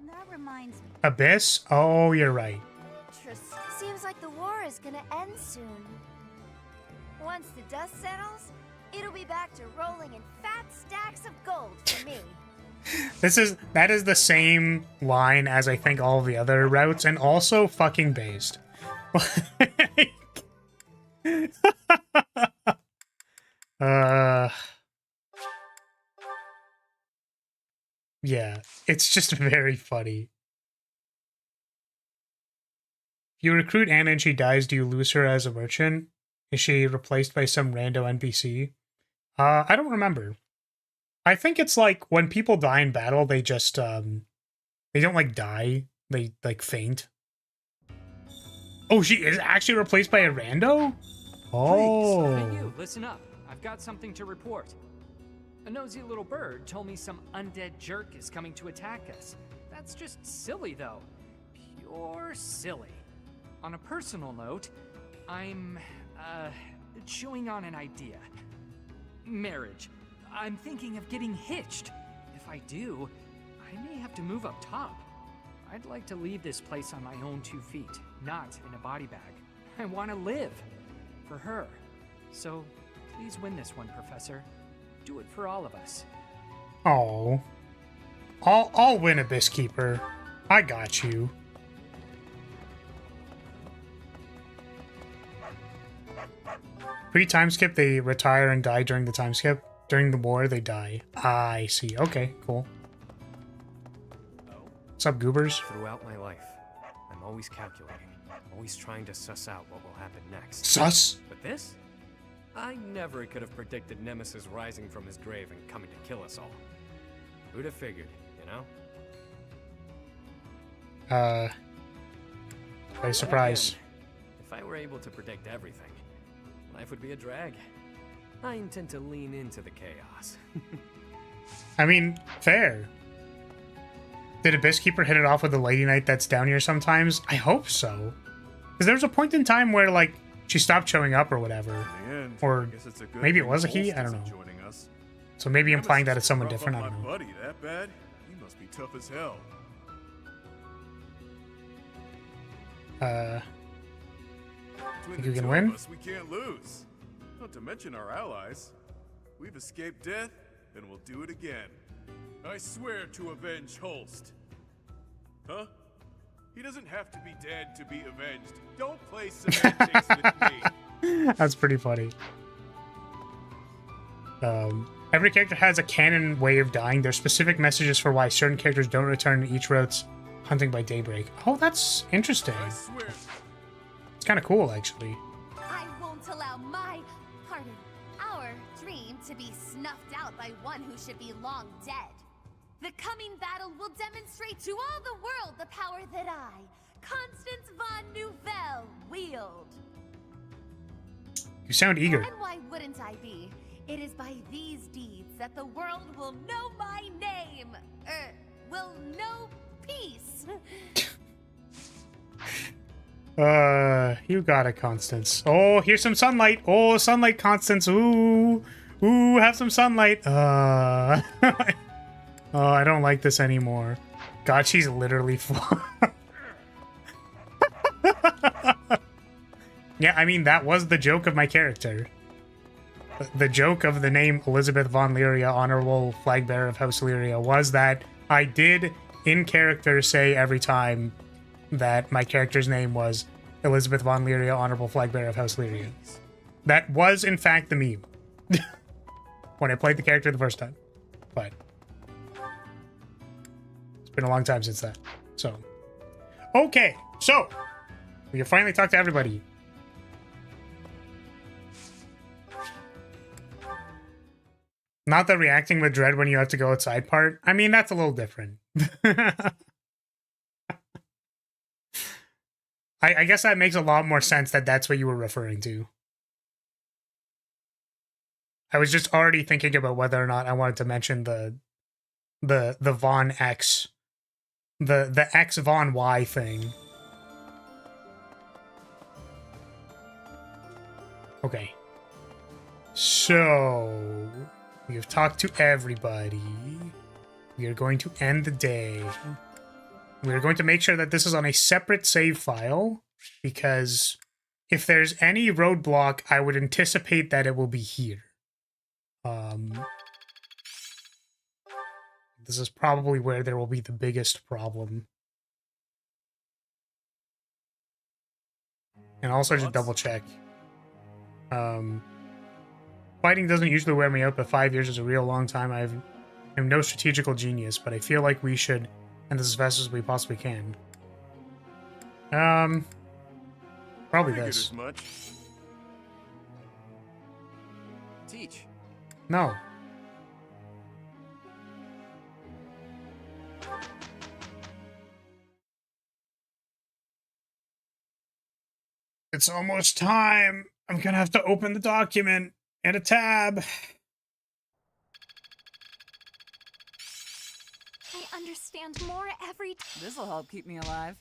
That reminds me. Abyss? Oh, you're right. Seems like the war is gonna end soon. Once the dust settles, it'll be back to rolling in fat stacks of gold for me. That is the same line as I think all of the other routes, and also fucking based. Yeah, it's just very funny. If you recruit Anna and she dies, do you lose her as a merchant? Is she replaced by some rando NPC? I don't remember. I think it's like when people die in battle, they just they don't like die, they like faint. Oh, she is actually replaced by a rando? Oh. Hey you, listen up. I've got something to report. A nosy little bird told me some undead jerk is coming to attack us. That's just silly though. Pure silly. On a personal note, I'm chewing on an idea. Marriage. I'm thinking of getting hitched. If I do, I may have to move up top. I'd like to leave this place on my own 2 feet, not in a body bag. I want to live. For her. So, please win this one, Professor. Do it for all of us. Oh. I'll win, Abyss Keeper. I got you. Pre-time skip, they retire and die during the time skip. During the war, they die. I see. Okay, cool. What's up, goobers? Throughout my life, I'm always calculating, always trying to suss out what will happen next. Sus? But this? I never could have predicted Nemesis rising from his grave and coming to kill us all. Who'd have figured, you know? By surprise. Again, if I were able to predict everything, life would be a drag. I intend to lean into the chaos. I mean, fair. Did Abyss Keeper hit it off with the Lady Knight that's down here sometimes? I hope so. Because there was a point in time where, like, she stopped showing up or whatever. Or maybe it was a he? I don't know. So maybe implying that it's someone different, I don't know. Buddy, that bad? He must be tough as hell. Think you can win? We can't lose. Not to mention our allies. We've escaped death, and we'll do it again. I swear to avenge Holst. Huh? He doesn't have to be dead to be avenged. Don't play semantics with me. That's pretty funny. Every character has a canon way of dying. There's specific messages for why certain characters don't return in each route's hunting by daybreak. Oh, that's interesting. It's kind of cool, actually. I won't allow our dream to be snuffed out by one who should be long dead. The coming battle will demonstrate to all the world the power that I, Constance von Nouvelle, wield. You sound eager. And why wouldn't I be? It is by these deeds that the world will know my name. Will know peace. You got it, Constance. Oh, here's some sunlight. Oh, sunlight, Constance. Ooh, have some sunlight. Oh, I don't like this anymore. God, she's literally Yeah, I mean, that was the joke of my character. The joke of the name Elizabeth von Lyria, Honorable Flag Bearer of House Lyria, was that I did, in character, say every time that my character's name was Elizabeth von Lyria, Honorable Flag Bearer of House Lyria. That was, in fact, the meme. When I played the character the first time. But it's been a long time since that. So, okay. So, we can finally talk to everybody. Not the reacting with dread when you have to go outside part. I mean, that's a little different. I guess that makes a lot more sense that that's what you were referring to. I was just already thinking about whether or not I wanted to mention the Von X, the X Von Y thing. Okay. So, we have talked to everybody. We are going to end the day. We are going to make sure that this is on a separate save file, because if there's any roadblock, I would anticipate that it will be here. This is probably where there will be the biggest problem. And also just double check. Fighting doesn't usually wear me out, but 5 years is a real long time. I'm no strategical genius, but I feel like we should end this as fast as we possibly can. Probably Figured this. as much. Teach. No. It's almost time. I'm gonna have to open the document and a tab. I understand more every time. This'll help keep me alive.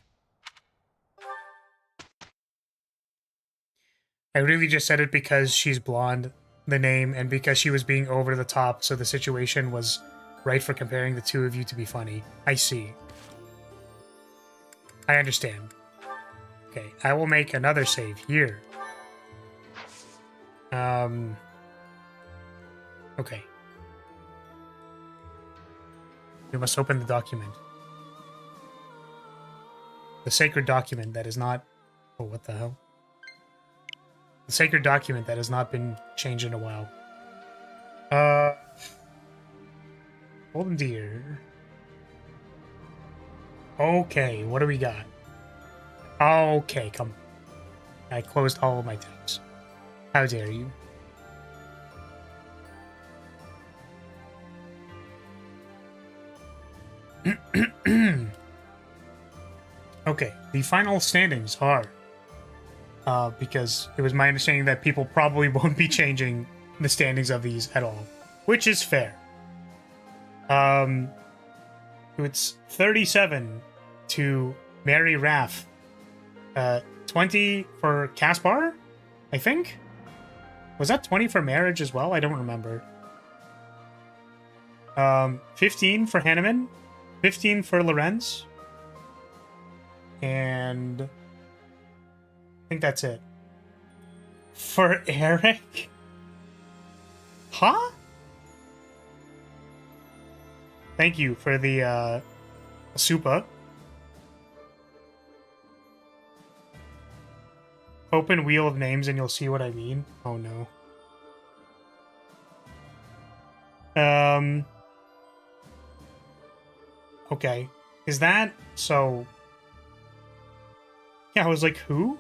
I really just said it because she's blonde, the name, and because she was being over the top, so the situation was right for comparing the two of you to be funny. I see. I understand. Okay, I will make another save here. Okay. You must open the document. The sacred document that is not... Oh, what the hell? The sacred document that has not been changed in a while. Golden deer. Okay, what do we got? Okay, come on. I closed all of my tabs. How dare you? Okay, the final standings are... because it was my understanding that people probably won't be changing the standings of these at all, which is fair. It's 37 to Mary Raff. 20 for Caspar, I think? Was that 20 for marriage as well? I don't remember. 15 for Hanneman, 15 for Lorenz, and I think that's it. For Eric? Huh? Thank you for the, Supa. Open Wheel of Names and you'll see what I mean. Oh no. Okay. Is that... So... Yeah, I was like, who?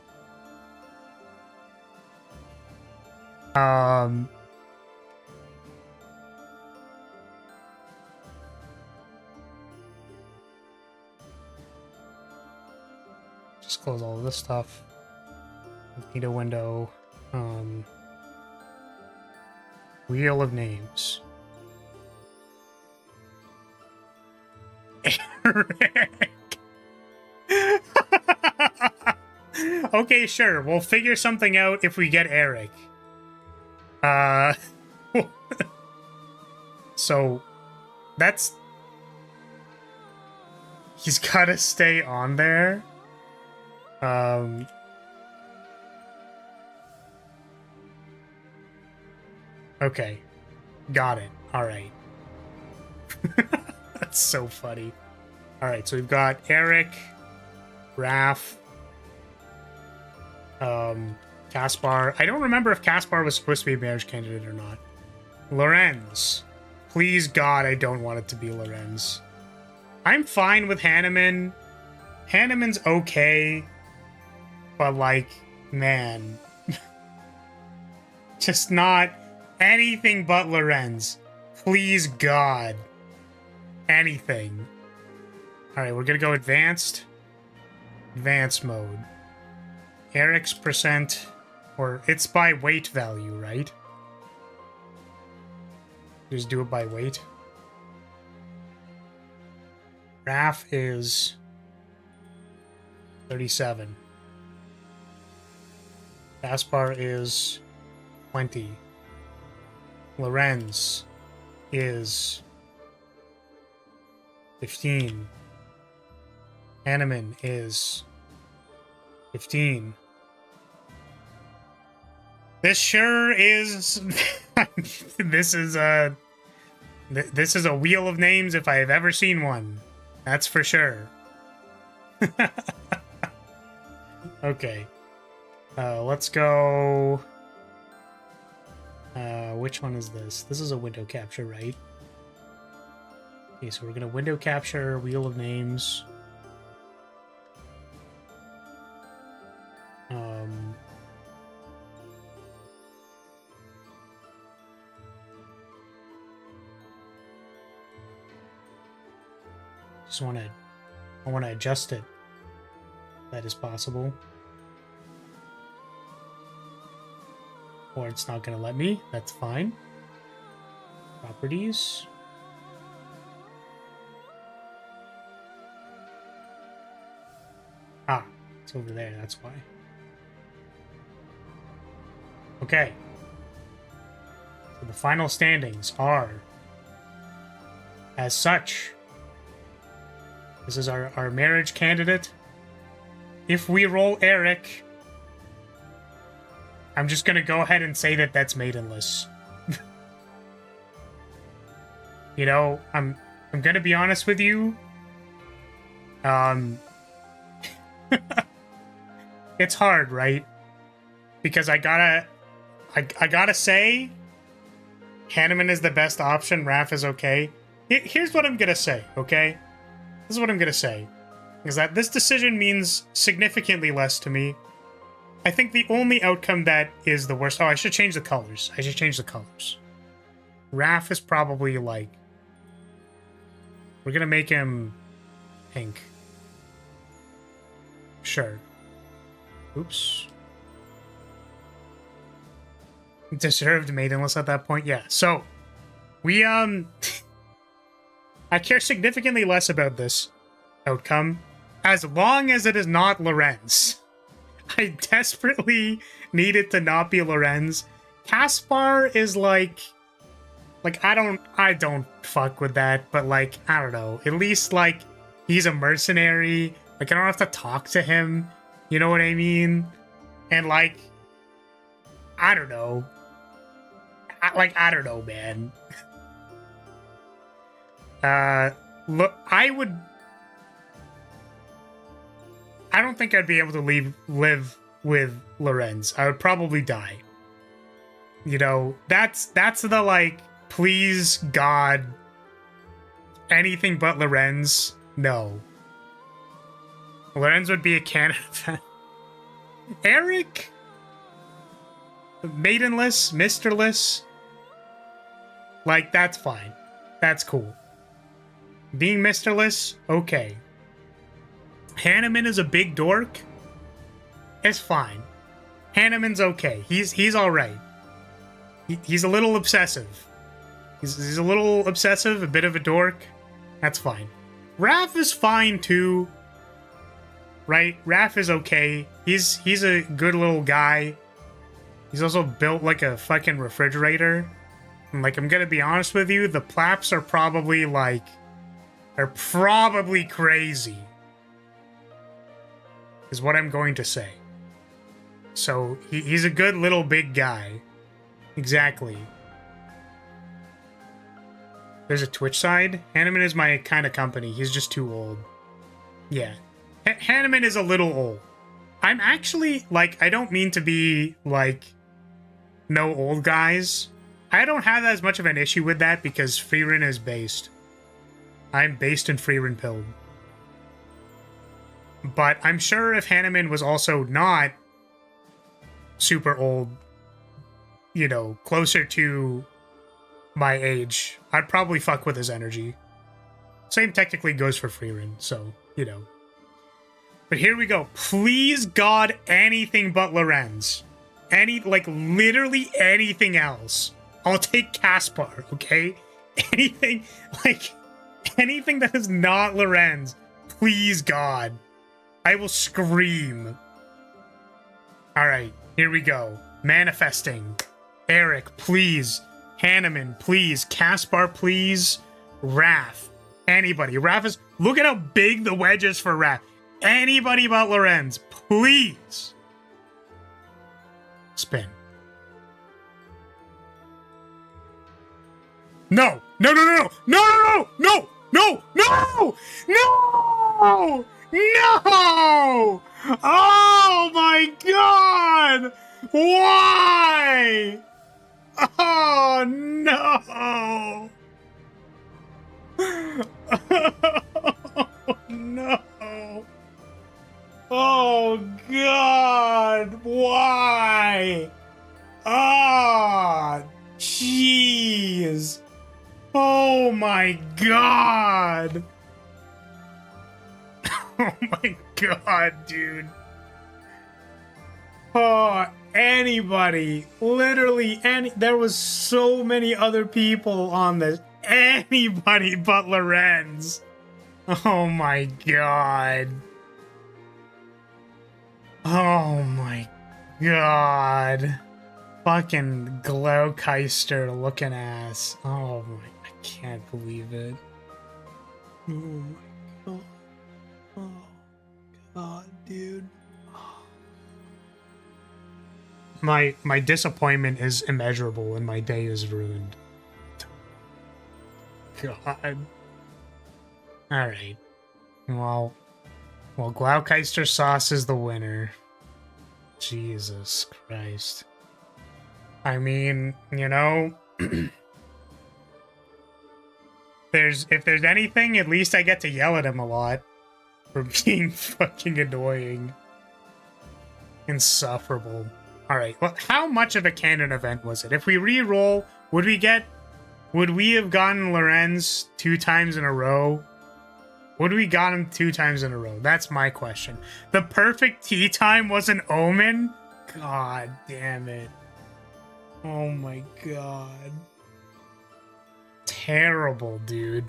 Just close all of this stuff. Need a window. Wheel of Names. Eric. Okay, sure. We'll figure something out if we get Eric. So that's... He's gotta stay on there. Okay. Got it. Alright. That's so funny. Alright, so we've got Eric, Raph, Caspar. I don't remember if Caspar was supposed to be a marriage candidate or not. Lorenz. Please God, I don't want it to be Lorenz. I'm fine with Hanneman. Hanneman's okay. But like, man. Just not anything but Lorenz. Please God. Anything. Alright, we're gonna go advanced. Advanced mode. Eric's percent, or it's by weight value, right? Just do it by weight. Raph is 37. Caspar is 20. Lorenz is 15. Hanneman is 15. This sure is this is a wheel of names if I have ever seen one. That's for sure. Okay. Let's go. Which one is this? This is a window capture, right? Okay, so we're gonna window capture wheel of names. I want to adjust it. That is possible. Or it's not going to let me. That's fine. Properties. Ah, it's over there. That's why. Okay. So the final standings are as such. This is our marriage candidate. If we roll Eric, I'm just gonna go ahead and say that that's maidenless. You know, I'm gonna be honest with you. It's hard, right? Because I gotta say, Hanneman is the best option. Raph is okay. Here's what I'm gonna say, okay? This is what I'm gonna say. Is that this decision means significantly less to me. I think the only outcome that is the worst... Oh, I should change the colors. I should change the colors. Raph is probably like... We're gonna make him pink. Sure. Oops. Deserved maidenless at that point? Yeah, so... We, I care significantly less about this outcome, as long as it is not Lorenz. I desperately need it to not be Lorenz. Caspar is like I don't fuck with that, but like, I don't know. At least like he's a mercenary. Like I don't have to talk to him. You know what I mean? And like, I don't know. I don't know, man. Look, I don't think I'd be able to live with Lorenz. I would probably die. You know, that's the like, please God, anything but Lorenz. No. Lorenz would be a candidate. Eric? Maidenless? Misterless? Like, that's fine. That's cool. Being Misterless? Okay. Hanneman is a big dork? It's fine. Hanneman's okay. He's alright. He's a little obsessive. He's a little obsessive, a bit of a dork. That's fine. Raph is fine too. Right? Raph is okay. He's a good little guy. He's also built like a fucking refrigerator. And like, I'm gonna be honest with you, the Plaps are probably like... Are probably crazy. Is what I'm going to say. So, he's a good little big guy. Exactly. There's a Twitch side? Hanneman is my kind of company. He's just too old. Yeah. Hanneman is a little old. I'm actually, like, I don't mean to be, like, no old guys. I don't have as much of an issue with that because Freerin is based. I'm based in Freerin Pill. But I'm sure if Hanneman was also not super old, you know, closer to my age, I'd probably fuck with his energy. Same technically goes for Freerin, so, you know. But here we go. Please, God, anything but Lorenz. Like, literally anything else. I'll take Caspar, okay? Anything, like, anything that is not Lorenz. Please, God. I will scream. Alright, here we go. Manifesting. Eric, please. Hanneman, please. Caspar, please. Raph. Anybody. Raph is... Look at how big the wedge is for Raph. Anybody but Lorenz, please. Spin. No. No, no, no, no. No, no, no, no, no, no, no. Oh my God. Why? Oh no. Oh, no. Oh God. Why? Ah, jeez. Oh my God. Oh my God, dude. Oh, anybody. Literally there was so many other people on this. Anybody but Lorenz. Oh my God. Oh my God. Fucking Glaukeister looking ass. Oh my, I can't believe it. Oh my God. Oh God, dude. My disappointment is immeasurable and my day is ruined. God. Alright. Well, Glaukeister Sauce is the winner. Jesus Christ. I mean, you know, if there's anything, at least I get to yell at him a lot for being fucking annoying. Insufferable. Alright, well, how much of a canon event was it? If we re-roll, would we have gotten Lorenz 2 times in a row? Would we got him 2 times in a row? That's my question. The perfect tea time was an omen? God damn it. Oh my God. Terrible, dude.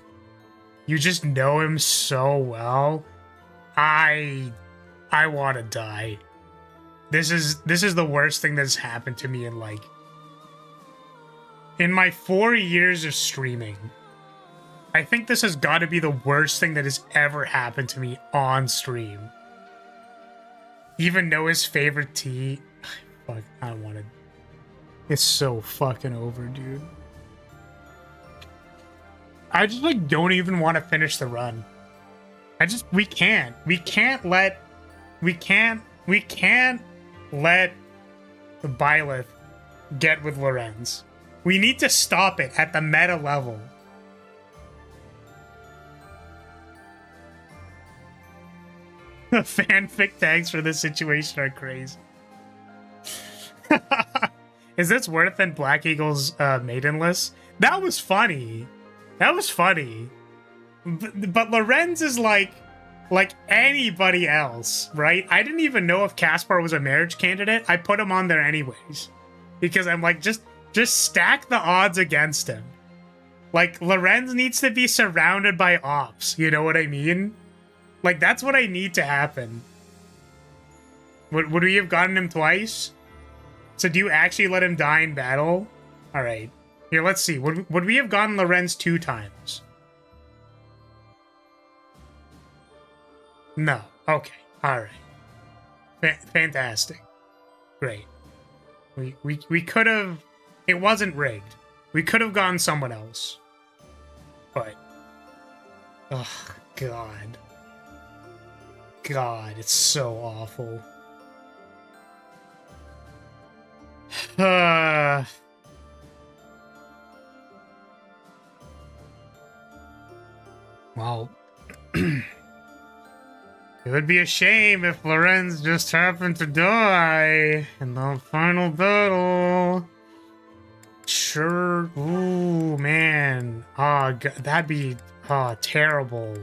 You just know him so well. I want to die. This is the worst thing that's happened to me in my 4 years of streaming. I think this has got to be the worst thing that has ever happened to me on stream. Even though his favorite tea... Fuck, I don't want to... It's so fucking over, dude. I just, don't even want to finish the run. We can't let the Byleth get with Lorenz. We need to stop it at the meta level. The fanfic tags for this situation are crazy. Is this worse than Black Eagle's Maidenless? That was funny. That was funny. But Lorenz is like anybody else, right? I didn't even know if Caspar was a marriage candidate. I put him on there anyways. Because I'm like, just stack the odds against him. Like, Lorenz needs to be surrounded by ops. You know what I mean? Like, that's what I need to happen. Would we have gotten him twice? So do you actually let him die in battle? Alright. Here, let's see. Would we have gotten Lorenz 2 times? No. Okay. Alright. Fantastic. Great. We could have... It wasn't rigged. We could have gone someone else. But... Oh, God. God, it's so awful. Well... It would be a shame if Lorenz just happened to die in the final battle. Sure. Ooh, man. Oh, that'd be terrible.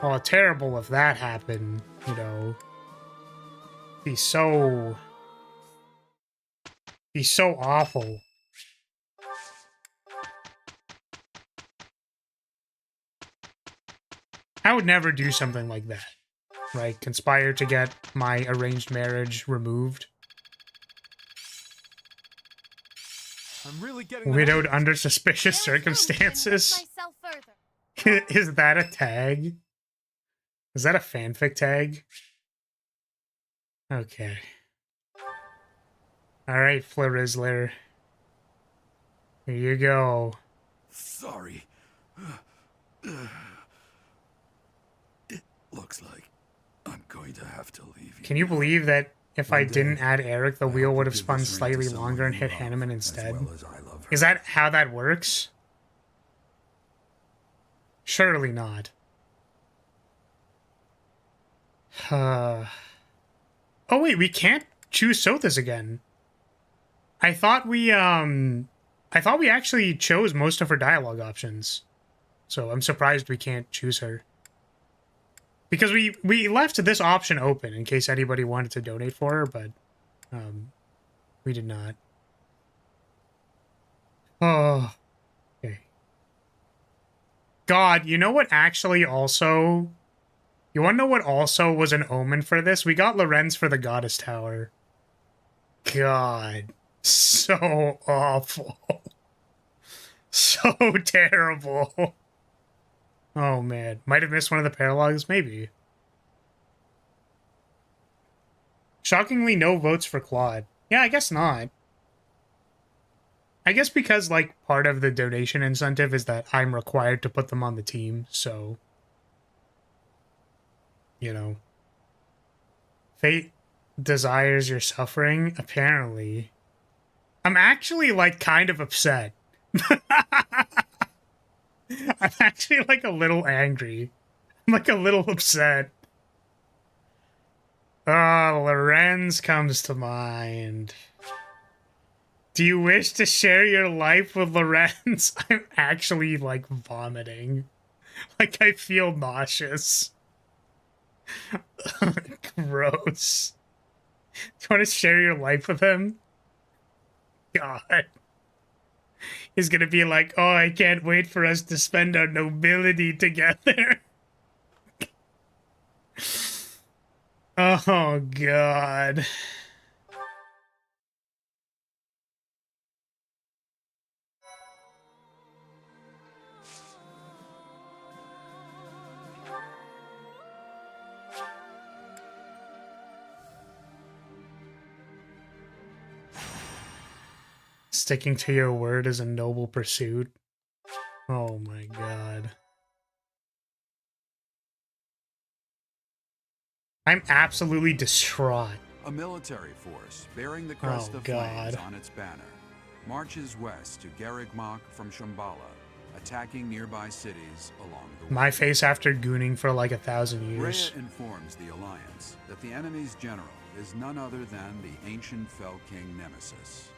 Oh, terrible if that happened, you know. Be so awful. I would never do something like that. Right? Conspire to get my arranged marriage removed. I'm really getting Widowed under suspicious circumstances. Is that a tag? Is that a fanfic tag? Okay. Alright, Lyrilyte. Here you go. Sorry. It looks like I'm going to have to leave you. Can you believe that if I One didn't day, add Eric, the I wheel hope would to have give spun this ring to slightly someone longer and you hit love Hanneman as instead? well as I love her. Is that how that works? Surely not. Oh wait, we can't choose Sothis again. I thought we actually chose most of her dialogue options. So I'm surprised we can't choose her. Because we left this option open in case anybody wanted to donate for her, but we did not. Oh, okay. God, you know what actually also... You want to know what also was an omen for this? We got Lorenz for the Goddess Tower. God. So awful. So terrible. Oh, man. Might have missed one of the paralogs? Maybe. Shockingly, no votes for Claude. Yeah, I guess not. I guess because, like, part of the donation incentive is that I'm required to put them on the team, so... You know. Fate desires your suffering, apparently. I'm actually, like, kind of upset. I'm actually, like, a little angry. I'm, like, a little upset. Lorenz comes to mind. Do you wish to share your life with Lorenz? I'm actually, like, vomiting. Like, I feel nauseous. Gross. Do you want to share your life with him? God. He's gonna be like, oh, I can't wait for us to spend our nobility together. Oh, God. Sticking to your word is a noble pursuit. Oh my God. I'm absolutely distraught. A military force bearing the crest of flames on its banner marches west to Garrigmach from Shambhala, attacking nearby cities along the way. My face after gooning for like 1,000 years. Rhea informs the Alliance that the enemy's general is none other than the ancient Fell King Nemesis.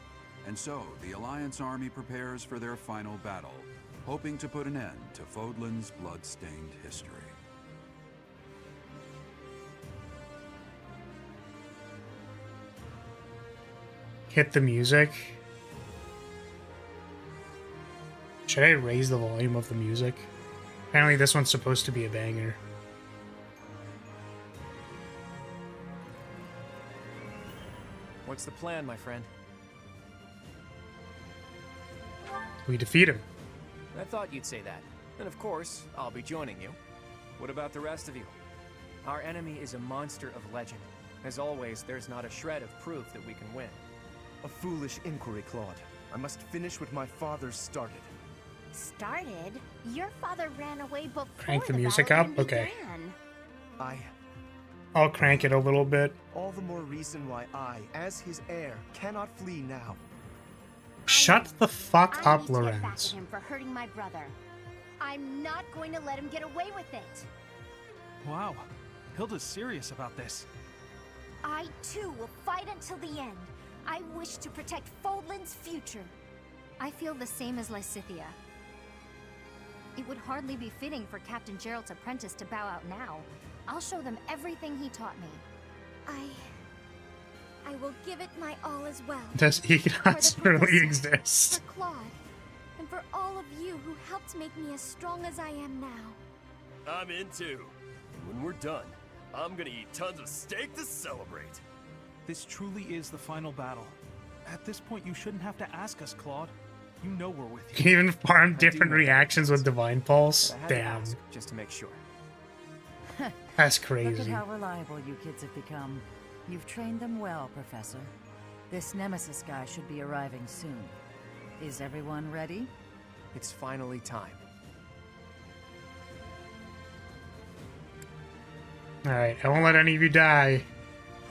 And so, the Alliance army prepares for their final battle, hoping to put an end to Fodlan's blood-stained history. Hit the music. Should I raise the volume of the music? Apparently this one's supposed to be a banger. What's the plan, my friend? We defeat him. I thought you'd say that. And of course, I'll be joining you. What about the rest of you? Our enemy is a monster of legend. As always, there's not a shred of proof that we can win. A foolish inquiry, Claude. I must finish what my father started. Started? Your father ran away before Crank the music up? Okay. Began. I'll crank it a little bit. All the more reason why I, as his heir, cannot flee now. Shut the fuck up, Get back at Lorenz. him for hurting my brother. I'm not going to let him get away with it. Wow, Hilda's serious about this. I too will fight until the end. I wish to protect Fodlan's future. I feel the same as Lysithea. It would hardly be fitting for Captain Gerald's apprentice to bow out now. I'll show them everything he taught me. I will give it my all as well. Does he not really exist? For Claude, and for all of you who helped make me as strong as I am now. I'm in too. When we're done, I'm gonna eat tons of steak to celebrate. This truly is the final battle. At this point, you shouldn't have to ask us, Claude. You know we're with You you. can even farm different reactions with Divine Pulse. I had to Damn. ask, just to make sure. That's Look crazy. at how reliable you kids have become. You've trained them well, Professor. This Nemesis guy should be arriving soon. Is everyone ready? It's finally time. Alright, I won't let any of you die.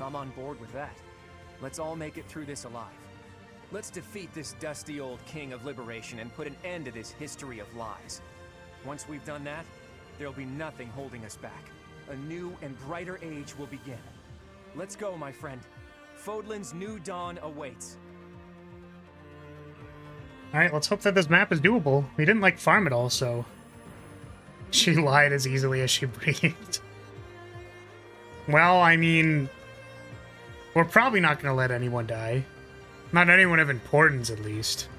I'm on board with that. Let's all make it through this alive. Let's defeat this dusty old king of liberation and put an end to this history of lies. Once we've done that, there'll be nothing holding us back. A new and brighter age will begin. Let's go, my friend. Fodlan's new dawn awaits. Alright, let's hope that this map is doable. We didn't, like, farm it all, so... She lied as easily as she breathed. Well, I mean... We're probably not gonna let anyone die. Not anyone of importance, at least.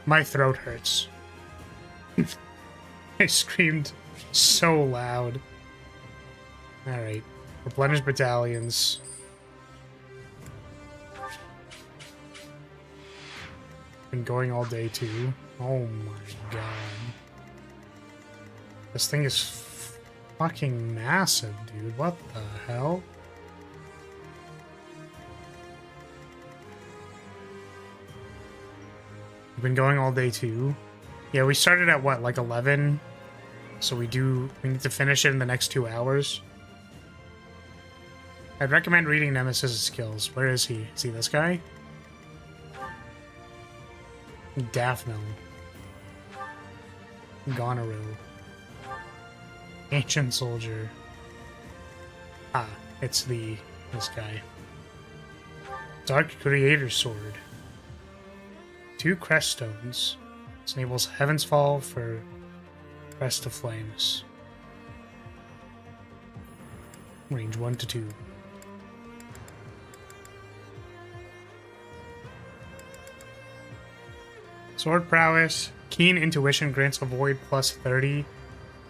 My throat hurts. I screamed so loud. Alright. Replenish battalions. Been going all day too. Oh my god. This thing is fucking massive, dude. What the hell? We've been going all day too. Yeah, we started at what, like 11? So we need to finish it in the next 2 hours. I'd recommend reading Nemesis' skills. Where is he? Is he this guy? Daphne. Goneril. Ancient Soldier. Ah, it's this guy. Dark Creator Sword. 2 Crest Stones. This enables Heaven's Fall for Crest of Flames. Range 1 to 2. Sword Prowess. Keen Intuition grants a void plus 30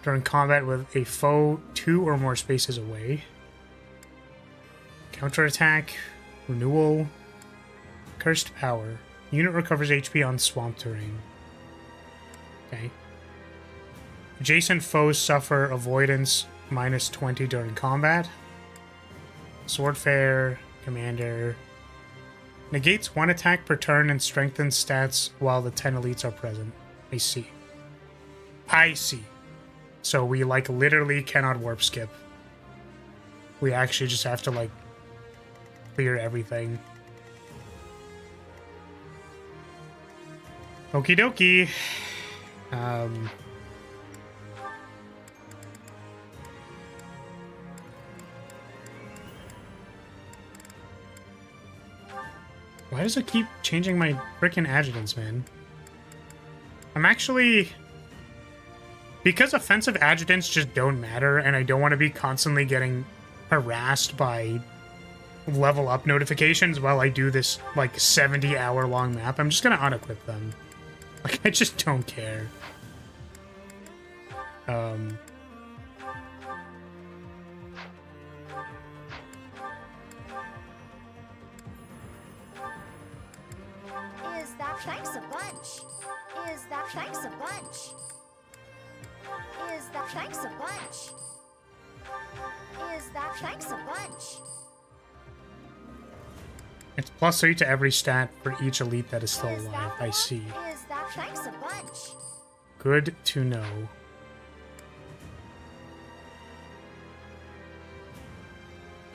during combat with a foe 2 or more spaces away. Counterattack. Renewal. Cursed Power. Unit recovers HP on swamp terrain. Okay. Adjacent foes suffer avoidance minus 20 during combat. Swordfare. Commander. Negates 1 attack per turn and strengthens stats while the 10 elites are present. I see. I see. So we, like, literally cannot warp skip. We actually just have to, like, clear everything. Okie dokie. Why does it keep changing my frickin' adjutants, man? I'm actually... Because offensive adjutants just don't matter, and I don't want to be constantly getting harassed by level up notifications while I do this, like, 70-hour-long map, I'm just gonna unequip them. Like, I just don't care. Is that thanks a bunch? Is that thanks a bunch? Is that thanks a bunch? Is that thanks a bunch? It's plus 3 to every stat for each elite that is still alive. I see. Is that thanks a bunch? Good to know.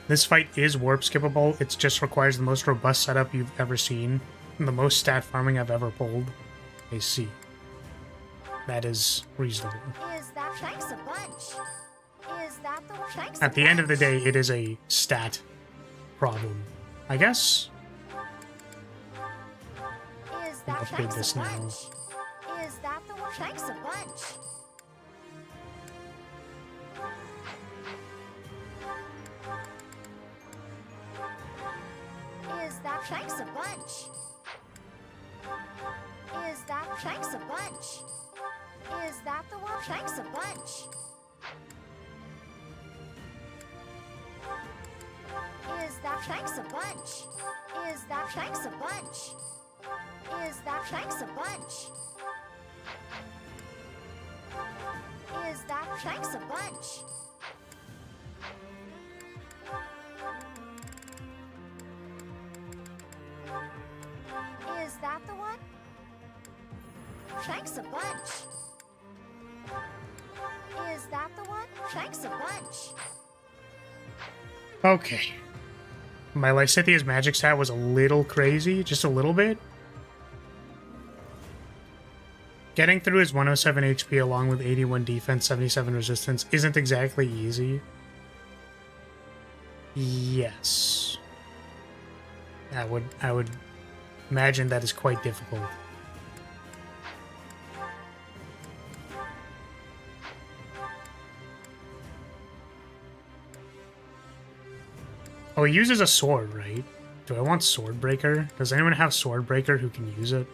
This fight is warp skippable. It just requires the most robust setup you've ever seen and the most stat farming I've ever pulled. I see. That is reasonable. Is that thanks a bunch? Is that the thanks At the end of the day, it is a stat problem. I guess. Is that Upgrade thanks this a now. bunch? Is that the thanks a bunch? Is that thanks a bunch? Is that... Thanks a bunch. Is that the one? Thanks a bunch. Is that... Thanks a bunch. Is that... Thanks a bunch. Is that... Thanks a bunch. Is that... Thanks a bunch. Is that the one? Thanks a bunch. Is that the one? Thanks a bunch. Okay. My Lysithia's magic stat was a little crazy, just a little bit. Getting through his 107 HP along with 81 defense, 77 resistance isn't exactly easy. Yes. I would imagine that is quite difficult. Oh, he uses a sword, right? Do I want Swordbreaker? Does anyone have Swordbreaker who can use it?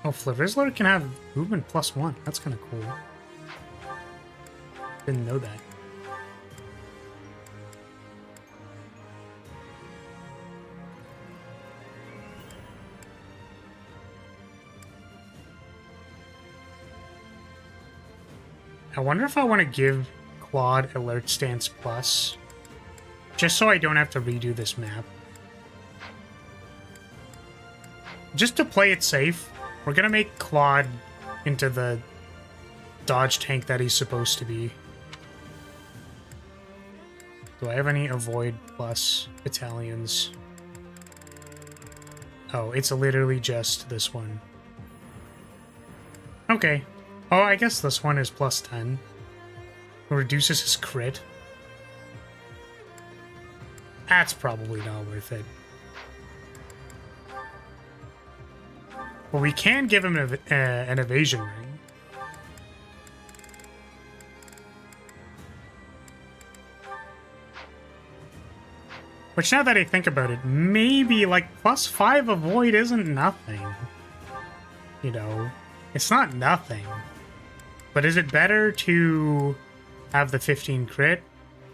Oh, Flarizler can have movement +1. That's kind of cool. Didn't know that. I wonder if I want to give Claude Alert Stance Plus, just so I don't have to redo this map. Just to play it safe, we're gonna make Claude into the dodge tank that he's supposed to be. Do I have any Avoid Plus battalions? Oh, it's literally just this one. Okay. Oh, I guess this one is +10. It reduces his crit. That's probably not worth it. Well, we can give him an evasion ring. Which, now that I think about it, maybe like +5 avoid isn't nothing. You know, it's not nothing. But is it better to have the 15 crit?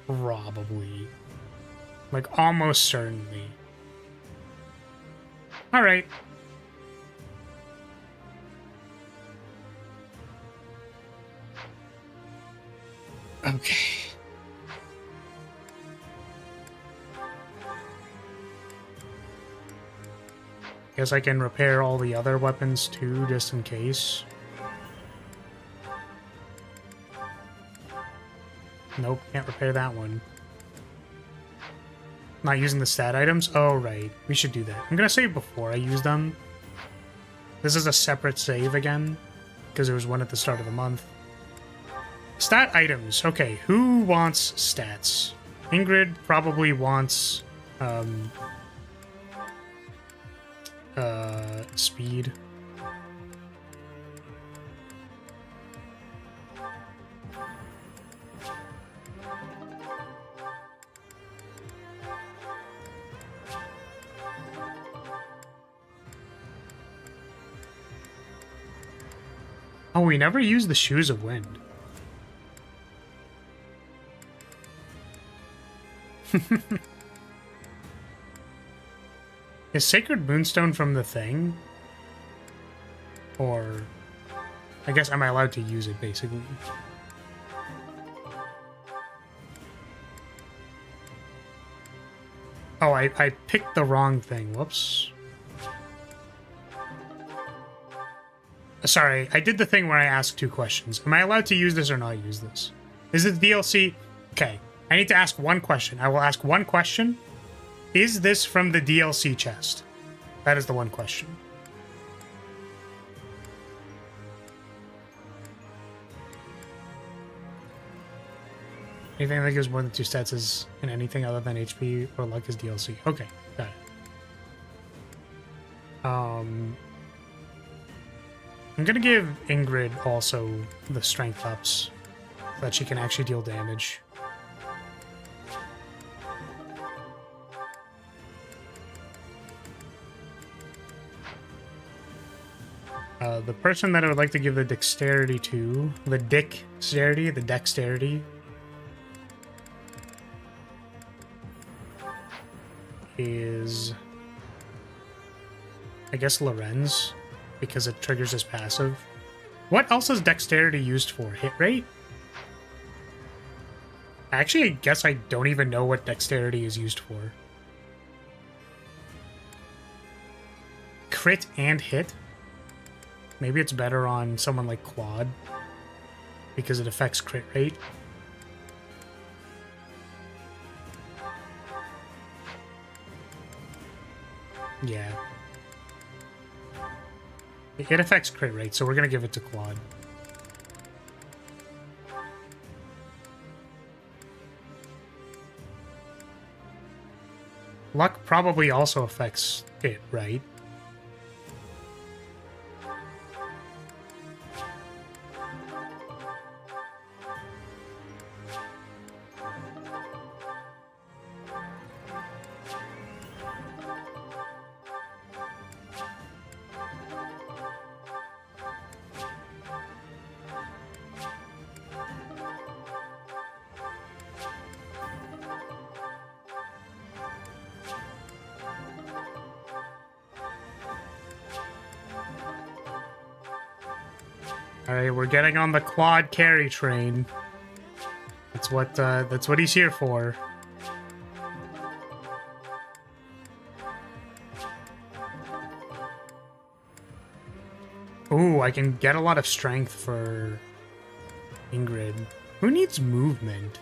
Probably. Like, almost certainly. Alright. Okay. Guess I can repair all the other weapons too, just in case. Nope, can't repair that one. Not using the stat items? Oh, right. We should do that. I'm gonna save before I use them. This is a separate save again, because there was one at the start of the month. Stat items. Okay, who wants stats? Ingrid probably wants, speed. Oh, we never used the Shoes of Wind. Is Sacred Moonstone from the thing? Or... I guess, am I allowed to use it, basically? Oh, I picked the wrong thing. Whoops. Sorry, I did the thing where I asked 2 questions. Am I allowed to use this or not use this? Is it DLC? Okay, I need to ask 1 question. I will ask 1 question. Is this from the DLC chest? That is the 1 question. Anything that gives more than 2 stats is in anything other than HP or luck is DLC. Okay, got it. I'm gonna give Ingrid also the strength ups so that she can actually deal damage. The person that I would like to give the dexterity to, the dexterity, is, I guess, Lorenz, because it triggers his passive. What else is dexterity used for? Hit rate? Actually, I guess I don't even know what dexterity is used for. Crit and hit? Maybe it's better on someone like Claude, because it affects crit rate. Yeah. It affects crit rate, so we're gonna give it to Claude. Luck probably also affects it, right? Alright, we're getting on the Claude carry train. That's what he's here for. Ooh, I can get a lot of strength for Ingrid. Who needs movement?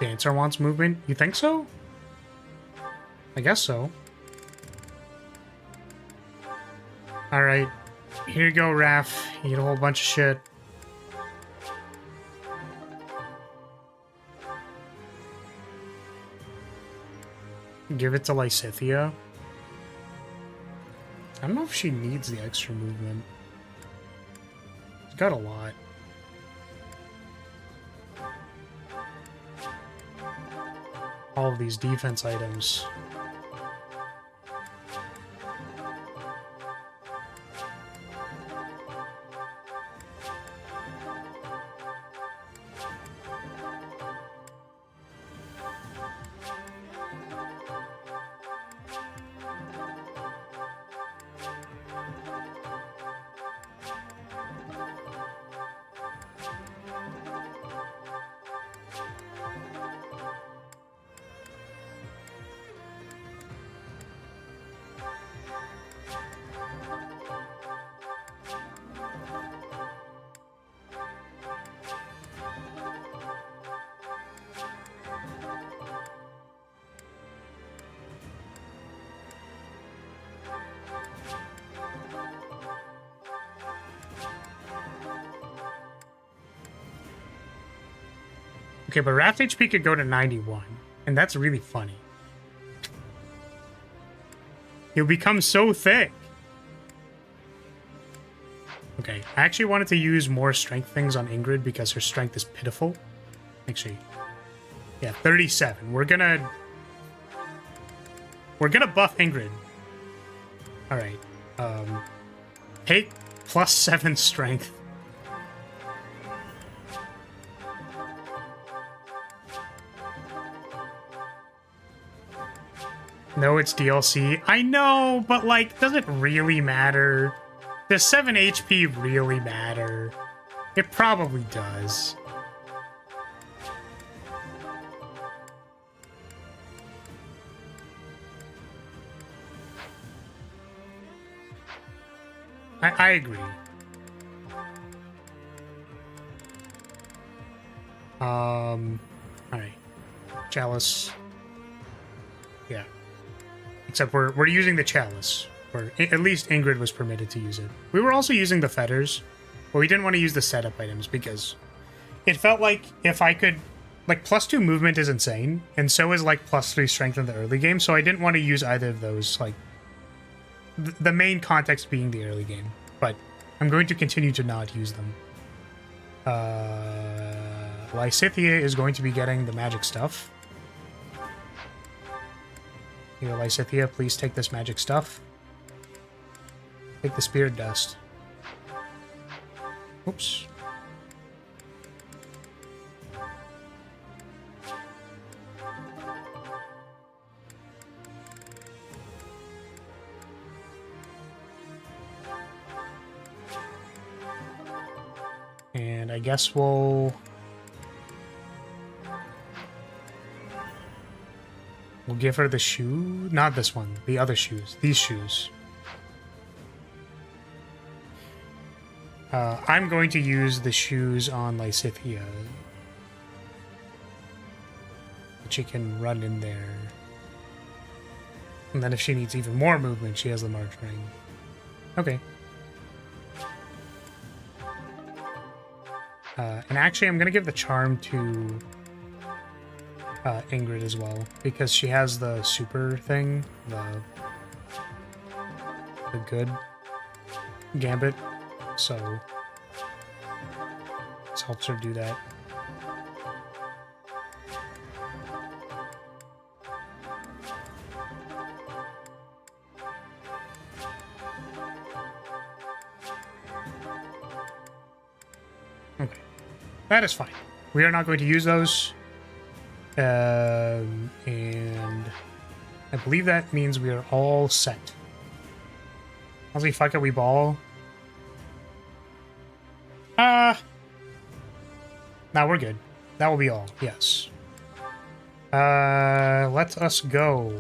Dancer wants movement? You think so? I guess so. Alright. Here you go, Raph. You get a whole bunch of shit. Give it to Lysithia. I don't know if she needs the extra movement. She's got a lot. All of these defense items. Okay, but Raft HP could go to 91, and that's really funny. He'll become so thick. Okay, I actually wanted to use more strength things on Ingrid because her strength is pitiful. Actually, yeah, 37. We're gonna buff Ingrid. All right. Take +7 strength. No, it's DLC. I know, but like, does it really matter? Does 7 HP really matter? It probably does. I agree. Alright. Chalice. Yeah. Except we're using the chalice. Or at least Ingrid was permitted to use it. We were also using the fetters, but we didn't want to use the setup items because it felt like if I could... Like, +2 movement is insane, and so is, like, +3 strength in the early game, so I didn't want to use either of those, like... The main context being the early game, but I'm going to continue to not use them. Lysithea is going to be getting the magic stuff. Here, Lysithea, please take this magic stuff. Take the spirit dust. Oops. And I guess we'll give her the shoe. Not this one. The other shoes. These shoes. I'm going to use the shoes on Lysithea. She can run in there. And then if she needs even more movement, she has the March Ring. Okay. And actually, I'm going to give the charm to Ingrid as well, because she has the super thing, the good gambit, so this helps her do that. Okay, that is fine. We are not going to use those. And I believe that means we are all set. Honestly, fuck it, we ball. Now we're good. That will be all, yes. Let us go.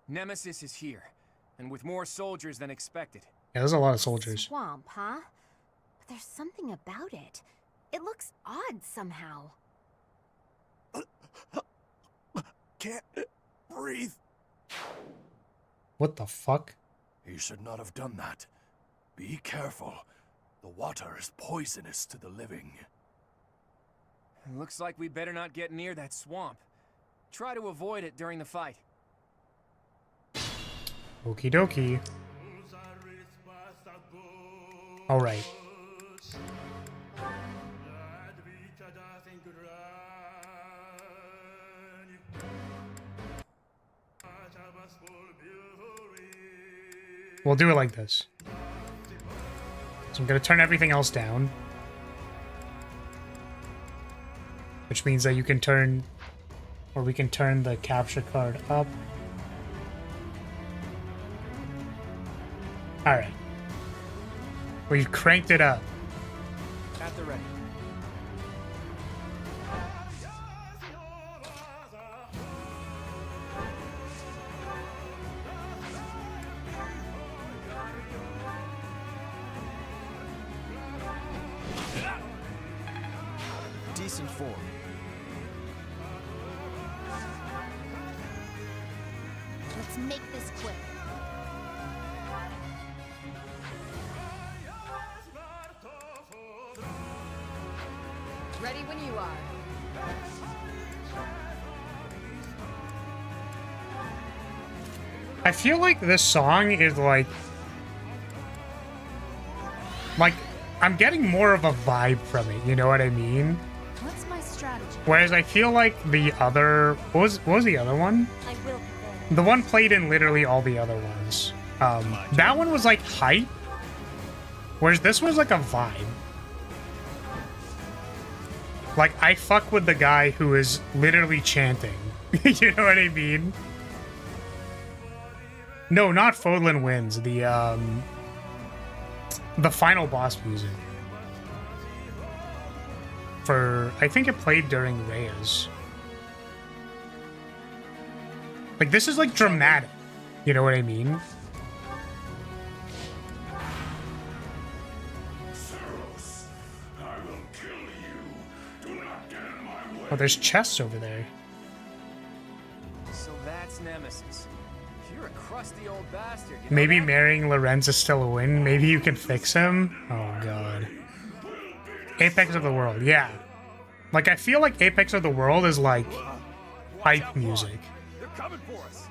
Nemesis is here, and with more soldiers than expected. Yeah, there's a lot of soldiers. Swamp, huh? But there's something about it. It looks odd somehow. Can't breathe. What the fuck? He should not have done that. Be careful. The water is poisonous to the living. Looks like we better not get near that swamp. Try to avoid it during the fight. Okie dokie. Alright. We'll do it like this. So I'm going to turn everything else down. Which means that you can turn... Or we can turn the capture card up. Alright. We've cranked it up. At the ready. Decent form. Let's make this quick. Ready when you are. I feel like this song is like I'm getting more of a vibe from it, you know what I mean? What's my strategy? Whereas I feel like the other... What was the other one? I will. The one played in literally all the other ones. That one was like hype, whereas this was like a vibe. Like, I fuck with the guy who is literally chanting. You know what I mean? No, not Fodlan Wins. The final boss music. I think it played during Reyes. Like, this is like dramatic. You know what I mean? Oh, there's chests over there. So So that's Nemesis. You're a crusty old bastard. You know Maybe that? marrying Lorenz is still a win. Maybe you can fix him. Oh god. Apex of the World, yeah. Like, I feel like Apex of the World is like hype music. They're coming for us.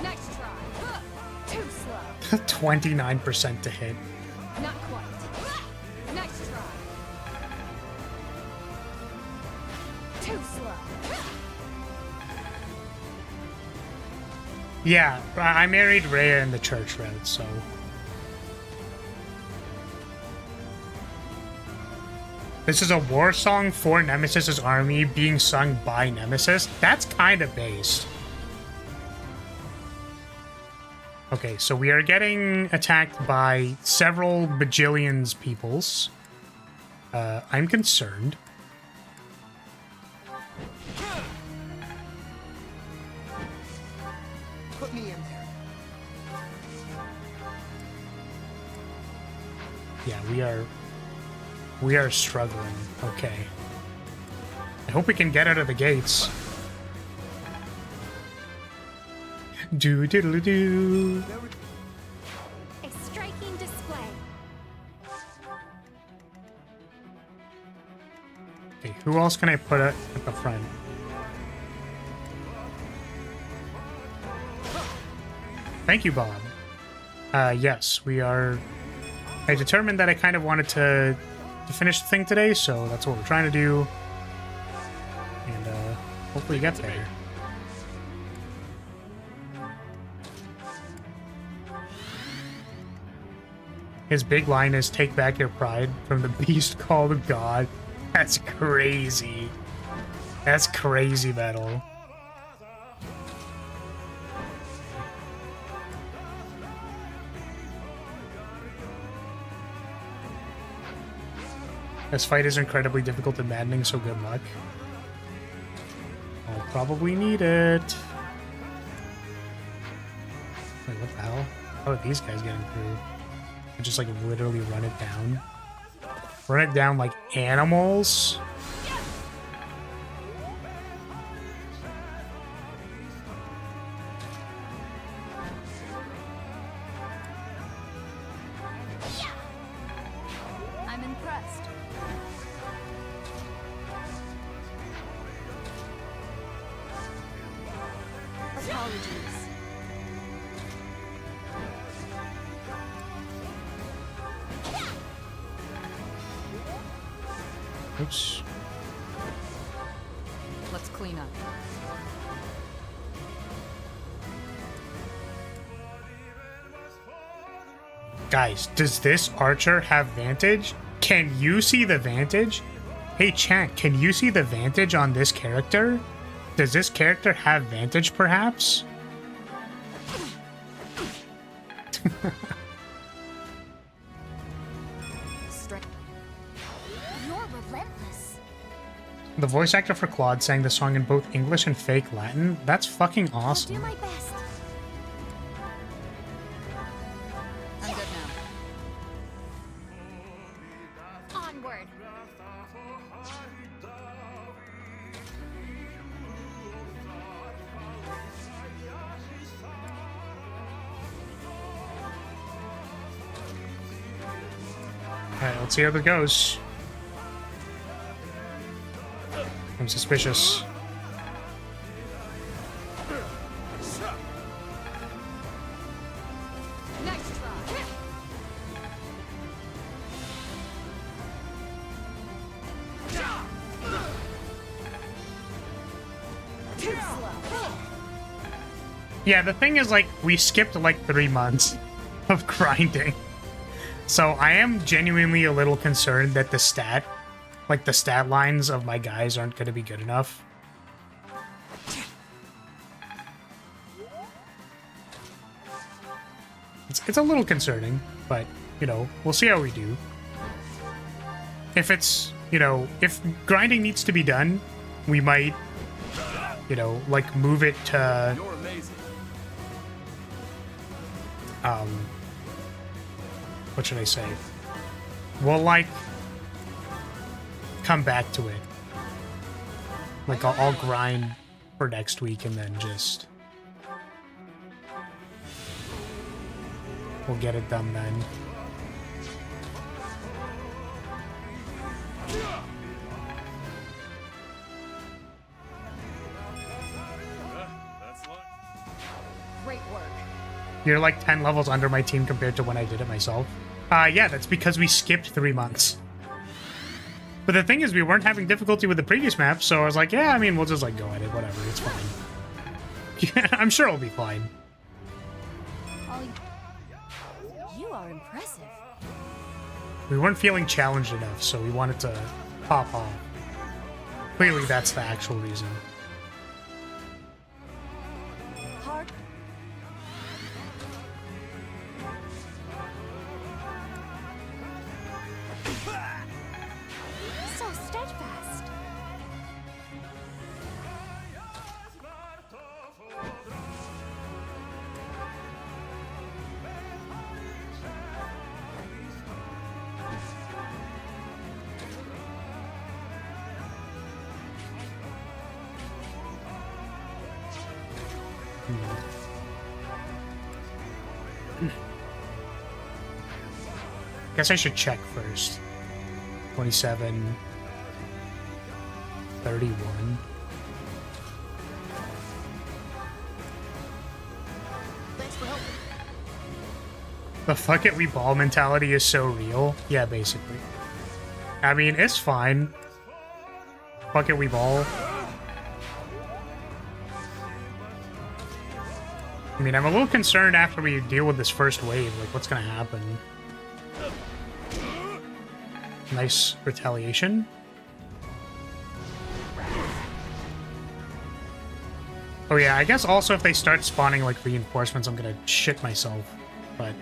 Nice try. Too slow. 29% to hit. Not quite. Nice try. Too slow. Yeah, I married Rhea in the church route, so... This is a war song for Nemesis's army being sung by Nemesis. That's kind of based. Okay, so we are getting attacked by several bajillions peoples. I'm concerned. Put me in there. Yeah, we are struggling. Okay. I hope we can get out of the gates. Do diddly do. A striking display. Okay, who else can I put at the front? Thank you, Bob. Yes, we are... I determined that I kind of wanted to finish the thing today, so that's what we're trying to do. And, hopefully get there. His big line is, "Take back your pride," from the beast called God. That's crazy. That's crazy metal. This fight is incredibly difficult and maddening, so good luck. I'll probably need it. Wait, what the hell? How are these guys getting through? I just, like, literally run it down. Run it down like animals? I'm impressed. Apologies. Oops. Let's clean up. Guys, does this archer have vantage? Can you see the vantage? Hey, chat, can you see the vantage on this character? Does this character have vantage, perhaps? You're relentless. The voice actor for Claude sang the song in both English and fake Latin. That's fucking awesome. Do my best. I'm good now. Onward. Alright, let's see how that goes. I'm suspicious. Nice try. Too slow. Yeah, the thing is, like, we skipped like 3 months of grinding. So I am genuinely a little concerned that the stat lines of my guys aren't going to be good enough. It's a little concerning, but, you know, we'll see how we do. If it's, you know, if grinding needs to be done, we might, you know, like, move it to... You're amazing. What should I say? Well, like, come back to it. Like, I'll grind for next week and then just... we'll get it done then. Great work. You're like 10 levels under my team compared to when I did it myself. Yeah, that's because we skipped 3 months. But the thing is, we weren't having difficulty with the previous map, so I was like, yeah, I mean, we'll just, like, go at it, whatever, it's fine. Yeah, I'm sure it'll be fine. You are impressive. We weren't feeling challenged enough, so we wanted to pop off. Clearly, that's the actual reason. Hark. So steadfast. Guess I should check first. 27, 31. Thanks for helping. The fuck it we ball mentality is so real. Yeah, basically. I mean, it's fine. Fuck it we ball. I mean, I'm a little concerned after we deal with this first wave, like what's gonna happen. Nice retaliation. Oh yeah, I guess also if they start spawning like reinforcements, I'm gonna shit myself, but...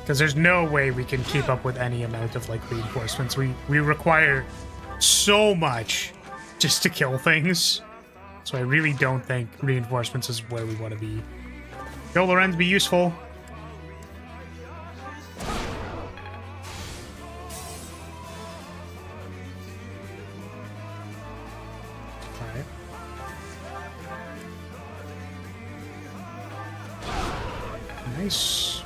because there's no way we can keep up with any amount of like reinforcements. We require so much just to kill things. So I really don't think reinforcements is where we want to be. Go, Lorenz, be useful. Alright. Nice.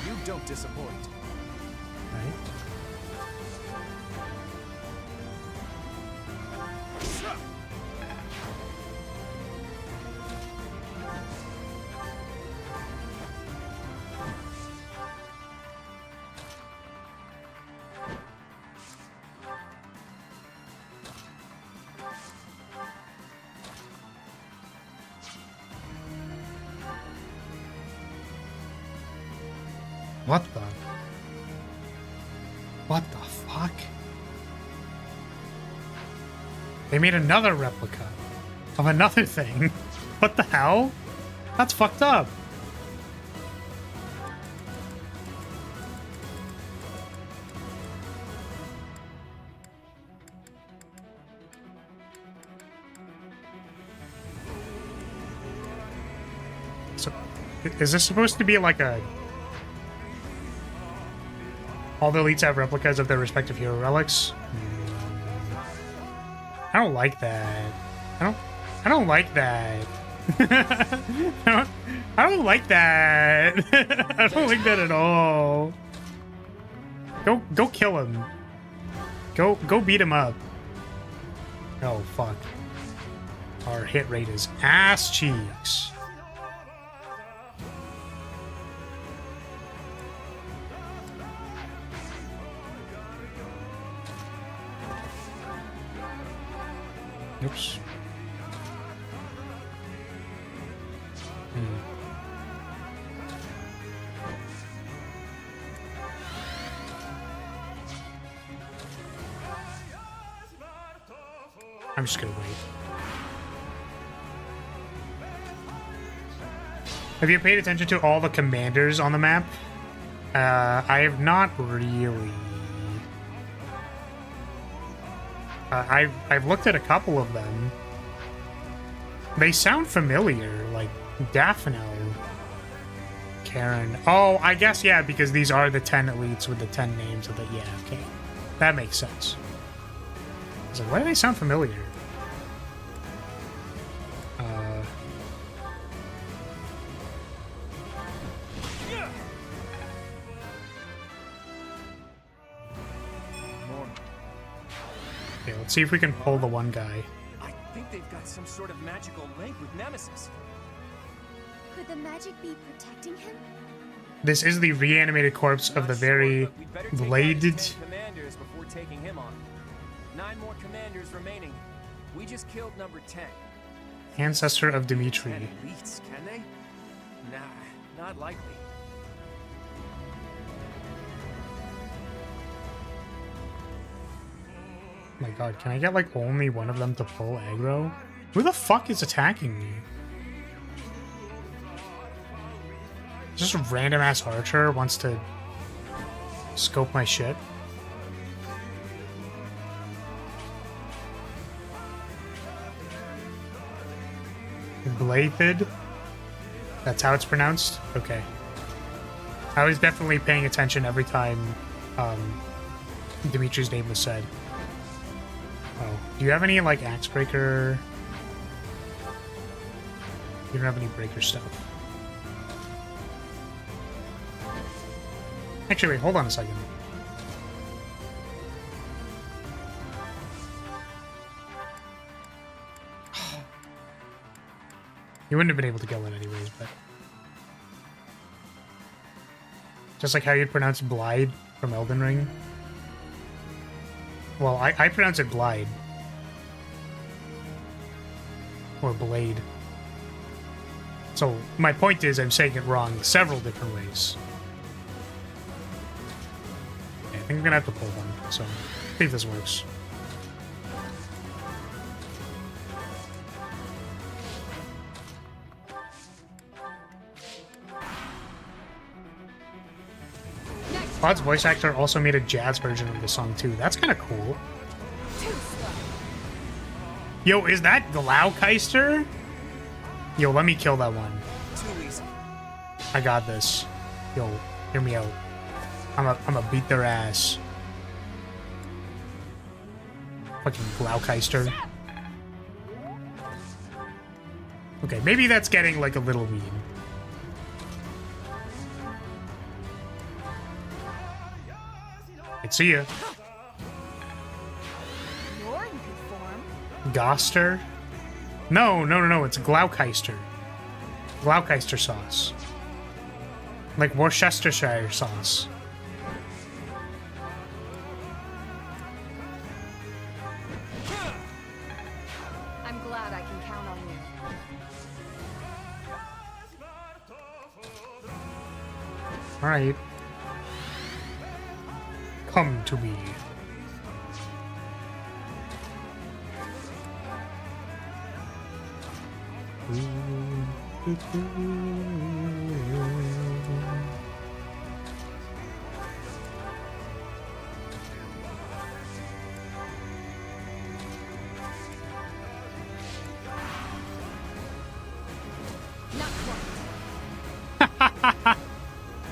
You don't disappoint. What the? What the fuck? They made another replica of another thing. What the hell? That's fucked up. So, is this supposed to be like a... all the elites have replicas of their respective hero relics? I don't like that. I don't like that. I don't like that. I don't like that at all. Go kill him. Go beat him up. Oh fuck. Our hit rate is ass cheeks. Oops. I'm just gonna wait. Have you paid attention to all the commanders on the map? I have not really. I've looked at a couple of them. They sound familiar, like Daphne, Karen. Oh, I guess, yeah, because these are the 10 elites with the 10 names of the... Yeah, okay. That makes sense. I was like, why do they sound familiar? Okay, let's see if we can pull the one guy. I think they've got some sort of magical link with Nemesis. Could the magic be protecting him? This is the reanimated corpse of the very bladed... Commanders before taking him on. 9 more commanders remaining. We just killed number 10. ancestor of Dimitri. 10 elites, can they? Nah, not likely. My god, can I get like only one of them to pull aggro? Who the fuck is attacking me? Just a random ass archer wants to scope my shit. Blathed? That's how it's pronounced? Okay. I was definitely paying attention every time Dimitri's name was said. Oh, do you have any, like, axe breaker? You don't have any breaker stuff. Actually, wait, hold on a second. You wouldn't have been able to kill it anyways, but... Just like how you'd pronounce Blide from Elden Ring. Well, I pronounce it Blide. Or Blade. So, my point is I'm saying it wrong several different ways. Okay, I think I'm gonna have to pull one, so see if this works. Claude's voice actor also made a jazz version of the song too. That's kind of cool. Yo, is that Glaukeister? Yo, let me kill that one. I got this. Yo, hear me out. I'ma beat their ass. Fucking Glaukeister. Okay, maybe that's getting like a little mean. I'd see ya. You're in good form. Goster? No, it's Glaukeister. Glaukeister sauce. Like Worcestershire sauce. I'm glad I can count on you. Alright. Come to me.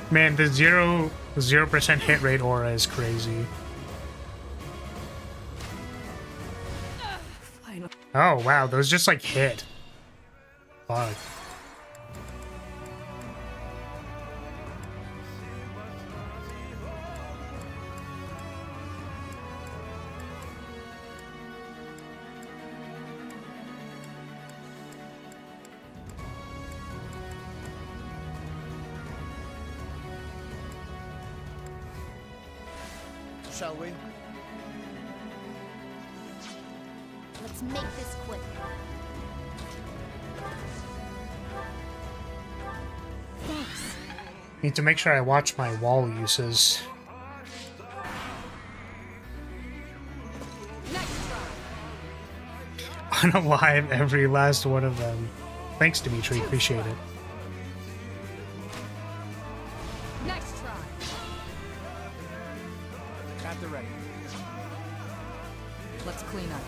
Man, the 0% hit rate aura is crazy. Oh wow, those just like hit. Fuck. Shall we? Let's make this quick. Thanks. Need to make sure I watch my wall uses. Unalive every last one of them. Thanks, Dimitri. Appreciate it. Next try. At the ready. Let's clean up.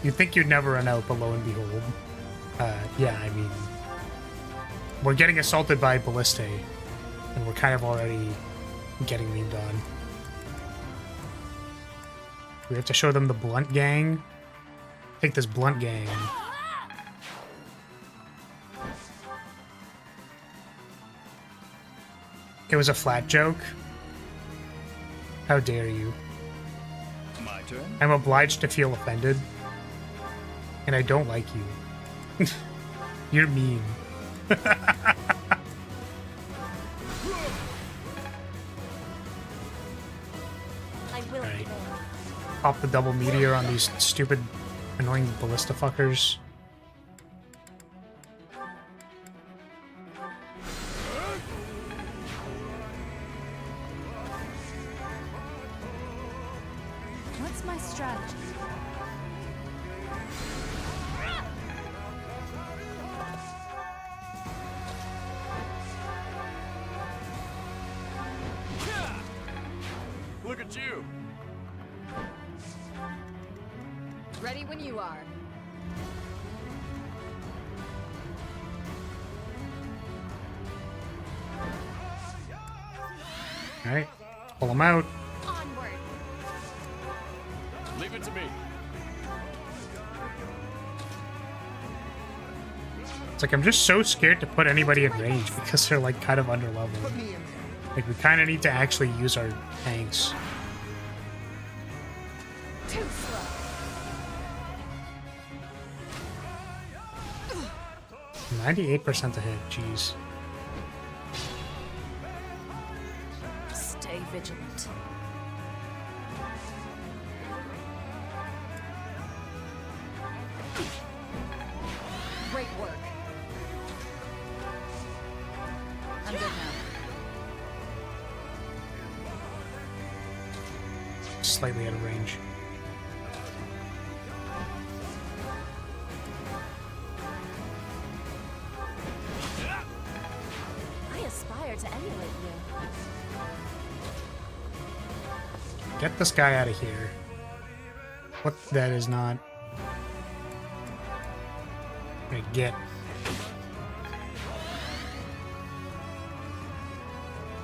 You'd think you'd never run out, but lo and behold. Yeah, I mean... We're getting assaulted by Balliste, and we're kind of already getting memed on. We have to show them the Blunt Gang. Take this Blunt Gang. It was a flat joke. How dare you? My turn? I'm obliged to feel offended. And I don't like you. You're mean. Alright. Pop the double meteor on these stupid, annoying ballista fuckers. What's my strategy? Look at you! Ready when you are. Alright, pull them out. Onward. Leave it to me. It's like I'm just so scared to put anybody in range because they're like kind of underleveled. Like we kind of need to actually use our tanks. Too slow. 98% to hit, jeez. Stay vigilant. Great work. I'm good now. Slightly out of range. I aspire to emulate you. Get this guy out of here. What? That is not... Right, get.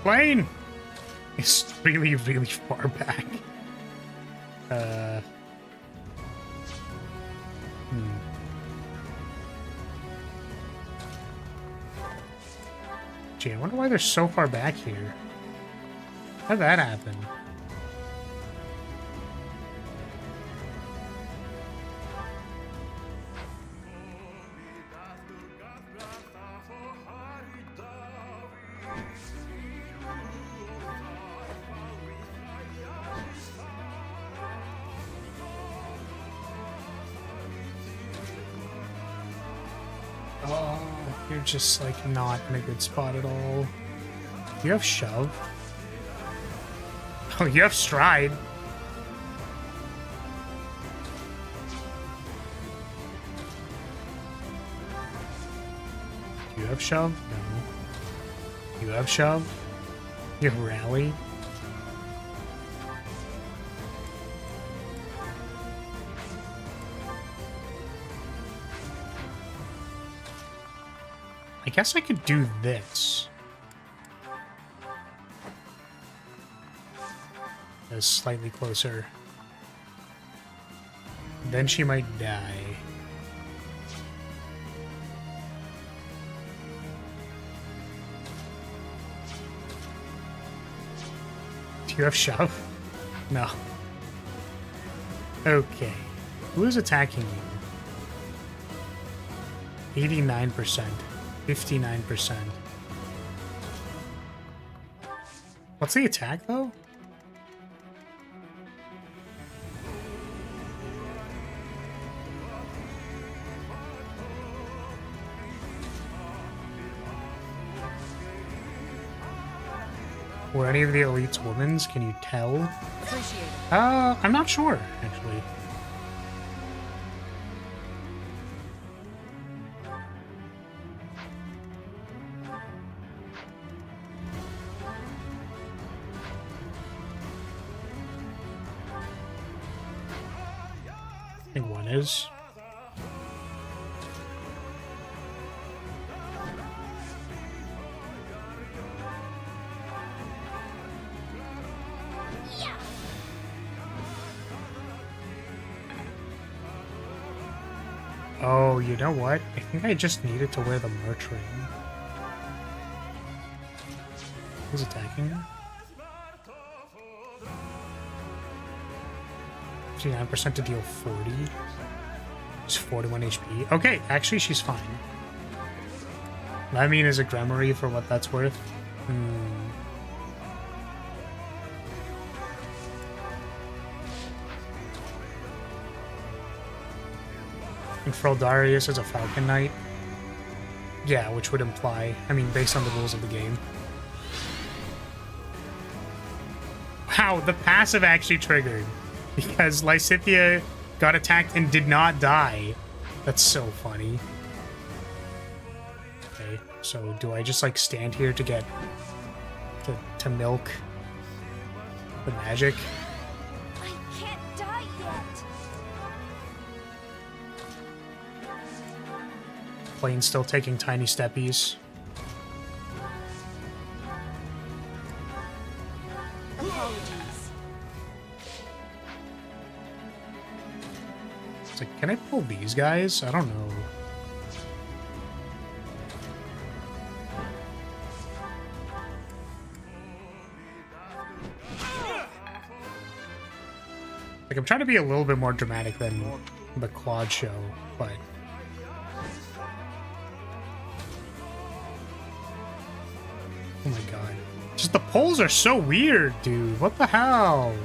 Plane! It's really, really far back. Gee, I wonder why they're so far back here. How'd that happen? Oh, you're just like not in a good spot at all. You have shove. Oh, you have stride. You have shove? No. You have shove? You have rally? I guess I could do this. That's slightly closer. Then she might die. Do you have shove? No. Okay. Who's attacking you? 89%. 59%. What's the attack, though? Were any of the elites women's? Can you tell? Appreciate it. I'm not sure, actually. I think one. one is. Oh, you know what? I think I just needed to wear the merch ring. Who's attacking her? 59% to deal 40. She's 41 HP. Okay, actually she's fine. I mean, is a Gremory for what that's worth? And Frildarius is a Falcon Knight. Yeah, which would imply, I mean, based on the rules of the game. Wow, the passive actually triggered. Because Lysithea got attacked and did not die. That's so funny. Okay, so do I just like stand here to get to milk the magic? I can't die yet. Plane's still taking tiny steppies. Apologies. It's like, can I pull these guys? I don't know. Like, I'm trying to be a little bit more dramatic than the Claude show, but... Oh my god. Just the polls are so weird, dude. What the hell?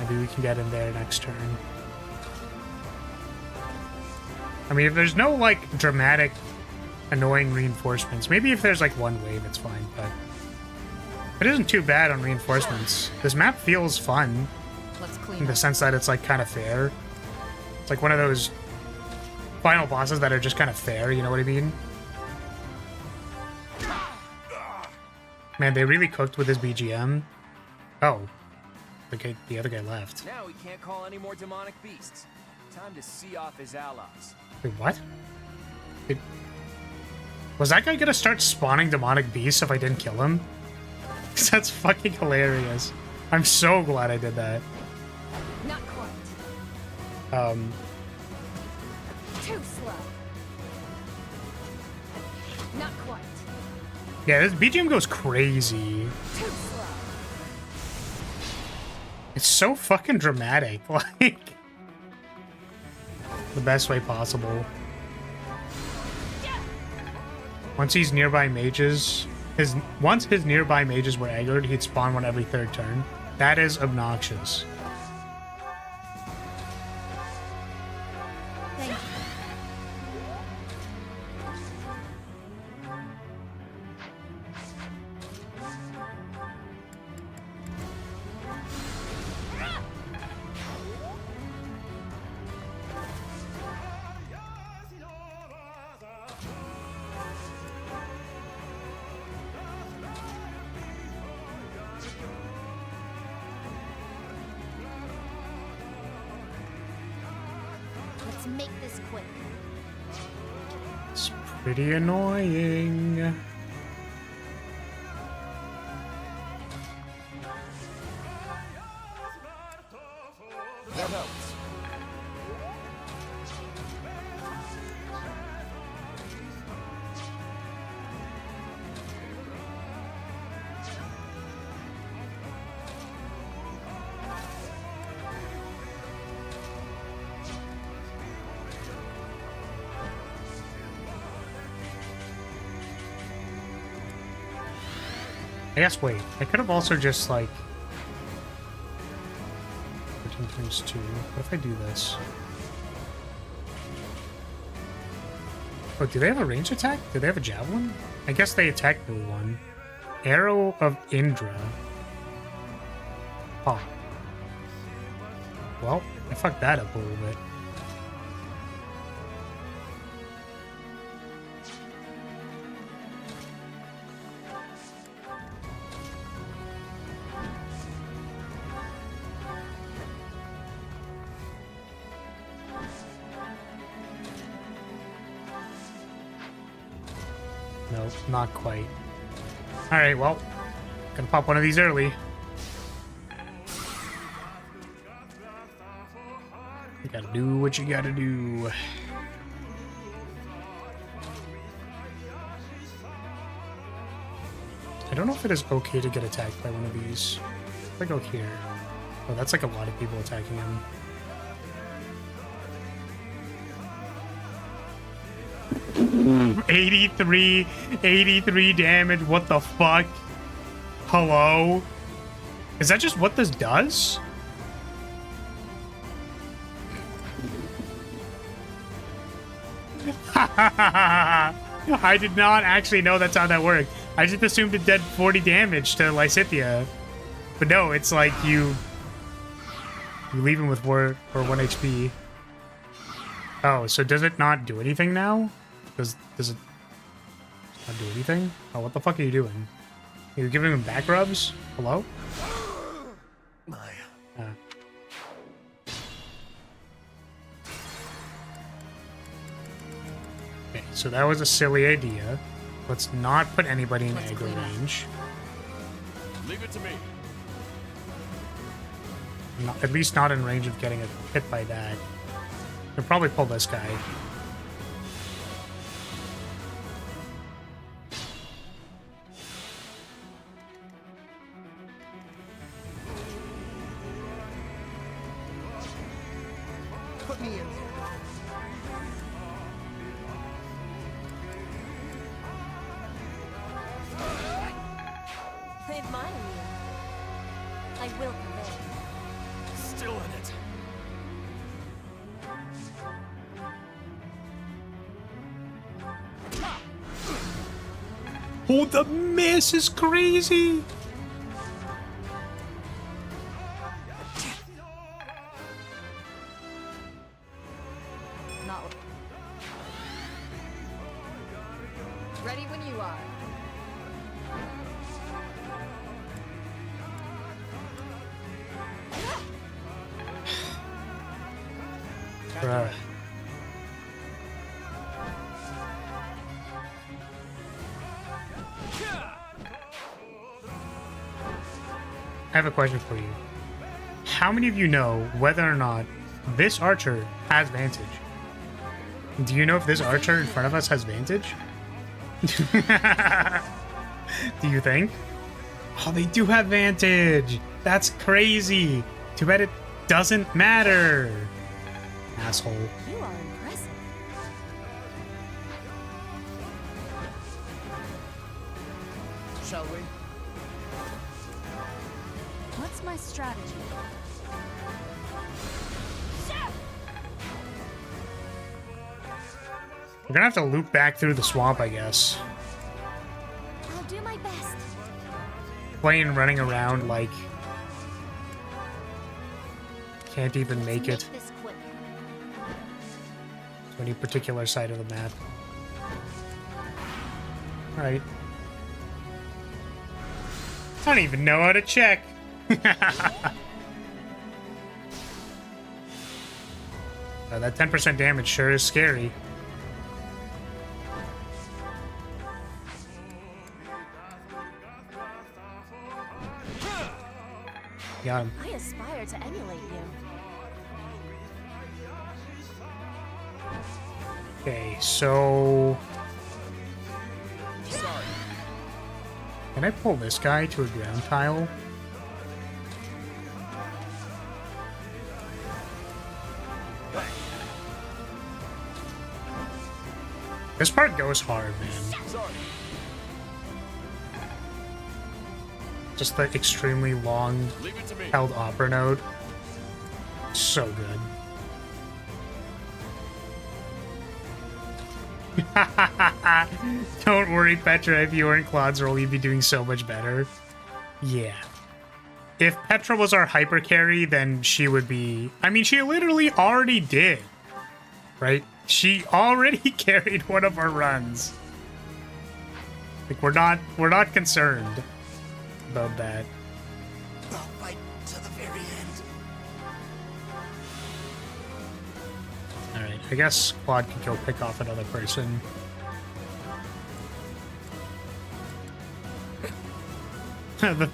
Maybe we can get in there next turn. I mean, if there's no, like, dramatic, annoying reinforcements, maybe if there's, like, one wave, it's fine, but... It isn't too bad on reinforcements. This map feels fun. Let's clean In the up. sense that it's, like, kind of fair. It's like one of those final bosses that are just kind of fair, you know what I mean? Man, they really cooked with his BGM. Oh. The other guy left. Now we can't call any more demonic beasts. Time to see off his allies. Wait, what? Was that guy gonna start spawning demonic beasts if I didn't kill him? That's fucking hilarious. I'm so glad I did that. Not quite. Too slow. Not quite. Yeah, this BGM goes crazy. Too slow. It's so fucking dramatic. Like, the best way possible. Once he's nearby mages, once his nearby mages were aggroed, he'd spawn one every third turn. That is obnoxious. Thank you. Let's make this quick. It's pretty annoying. That helps. I guess, wait, I could have also just, like... 13 times 2. What if I do this? Oh, do they have a range attack? Do they have a javelin? I guess they attack blue one. Arrow of Indra. Oh. Well, I fucked that up a little bit. No, not quite. Alright, well, gonna pop one of these early. You gotta do what you gotta do. I don't know if it is okay to get attacked by one of these. If I go here. Oh, that's like a lot of people attacking him. Mm. 83 damage. What the fuck? Hello? Is that just what this does? I did not actually know that's how that worked. I just assumed it did 40 damage to Lysithea. But no, it's like you leave him with 4 or 1 HP. Oh, so does it not do anything now? Does it not do anything? Oh, what the fuck are you doing? You're giving him back rubs? Hello? Okay, so that was a silly idea. Let's not put anybody in aggro range. Leave it to me. Not, at least not in range of getting hit by that. We'll probably pull this guy. Put me in there. I admire you. I will prevail. Still in it. Oh, the miss is crazy! Not ready when you are. Bruh. I have a question for you. How many of you know whether or not this archer has vantage? Do you know if this archer in front of us has vantage? Do you think? Oh, they do have vantage! That's crazy! Too bad it doesn't matter! Asshole. You are impressive. Shall we? What's my strategy? We're gonna have to loop back through the swamp, I guess. I'll do my best. Playing running around like can't even make it This quick. to any particular side of the map. Alright. I don't even know how to check. That 10% damage sure is scary. Got him. I aspire to emulate you. Okay, so Sorry. can I pull this guy to a ground tile? This part goes hard, man. Sorry. Just the extremely long Leave it to me. held opera node. So good. Don't worry, Petra, if you were in Claude's role, you'd be doing so much better. Yeah. If Petra was our hyper carry, then she would be... I mean, she literally already did. Right? She already carried one of our runs. Like, we're not concerned about that. I'll fight to the very end. Alright, I guess Claude could go pick off another person.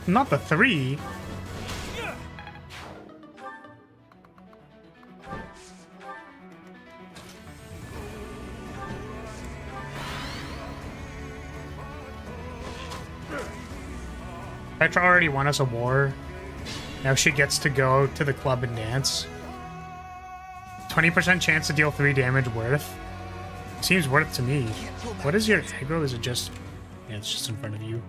Not the 3. Petra already won us a war. Now she gets to go to the club and dance. 20% chance to deal 3 damage worth. Seems worth to me. What is your aggro? Is it just... Yeah, it's just in front of you.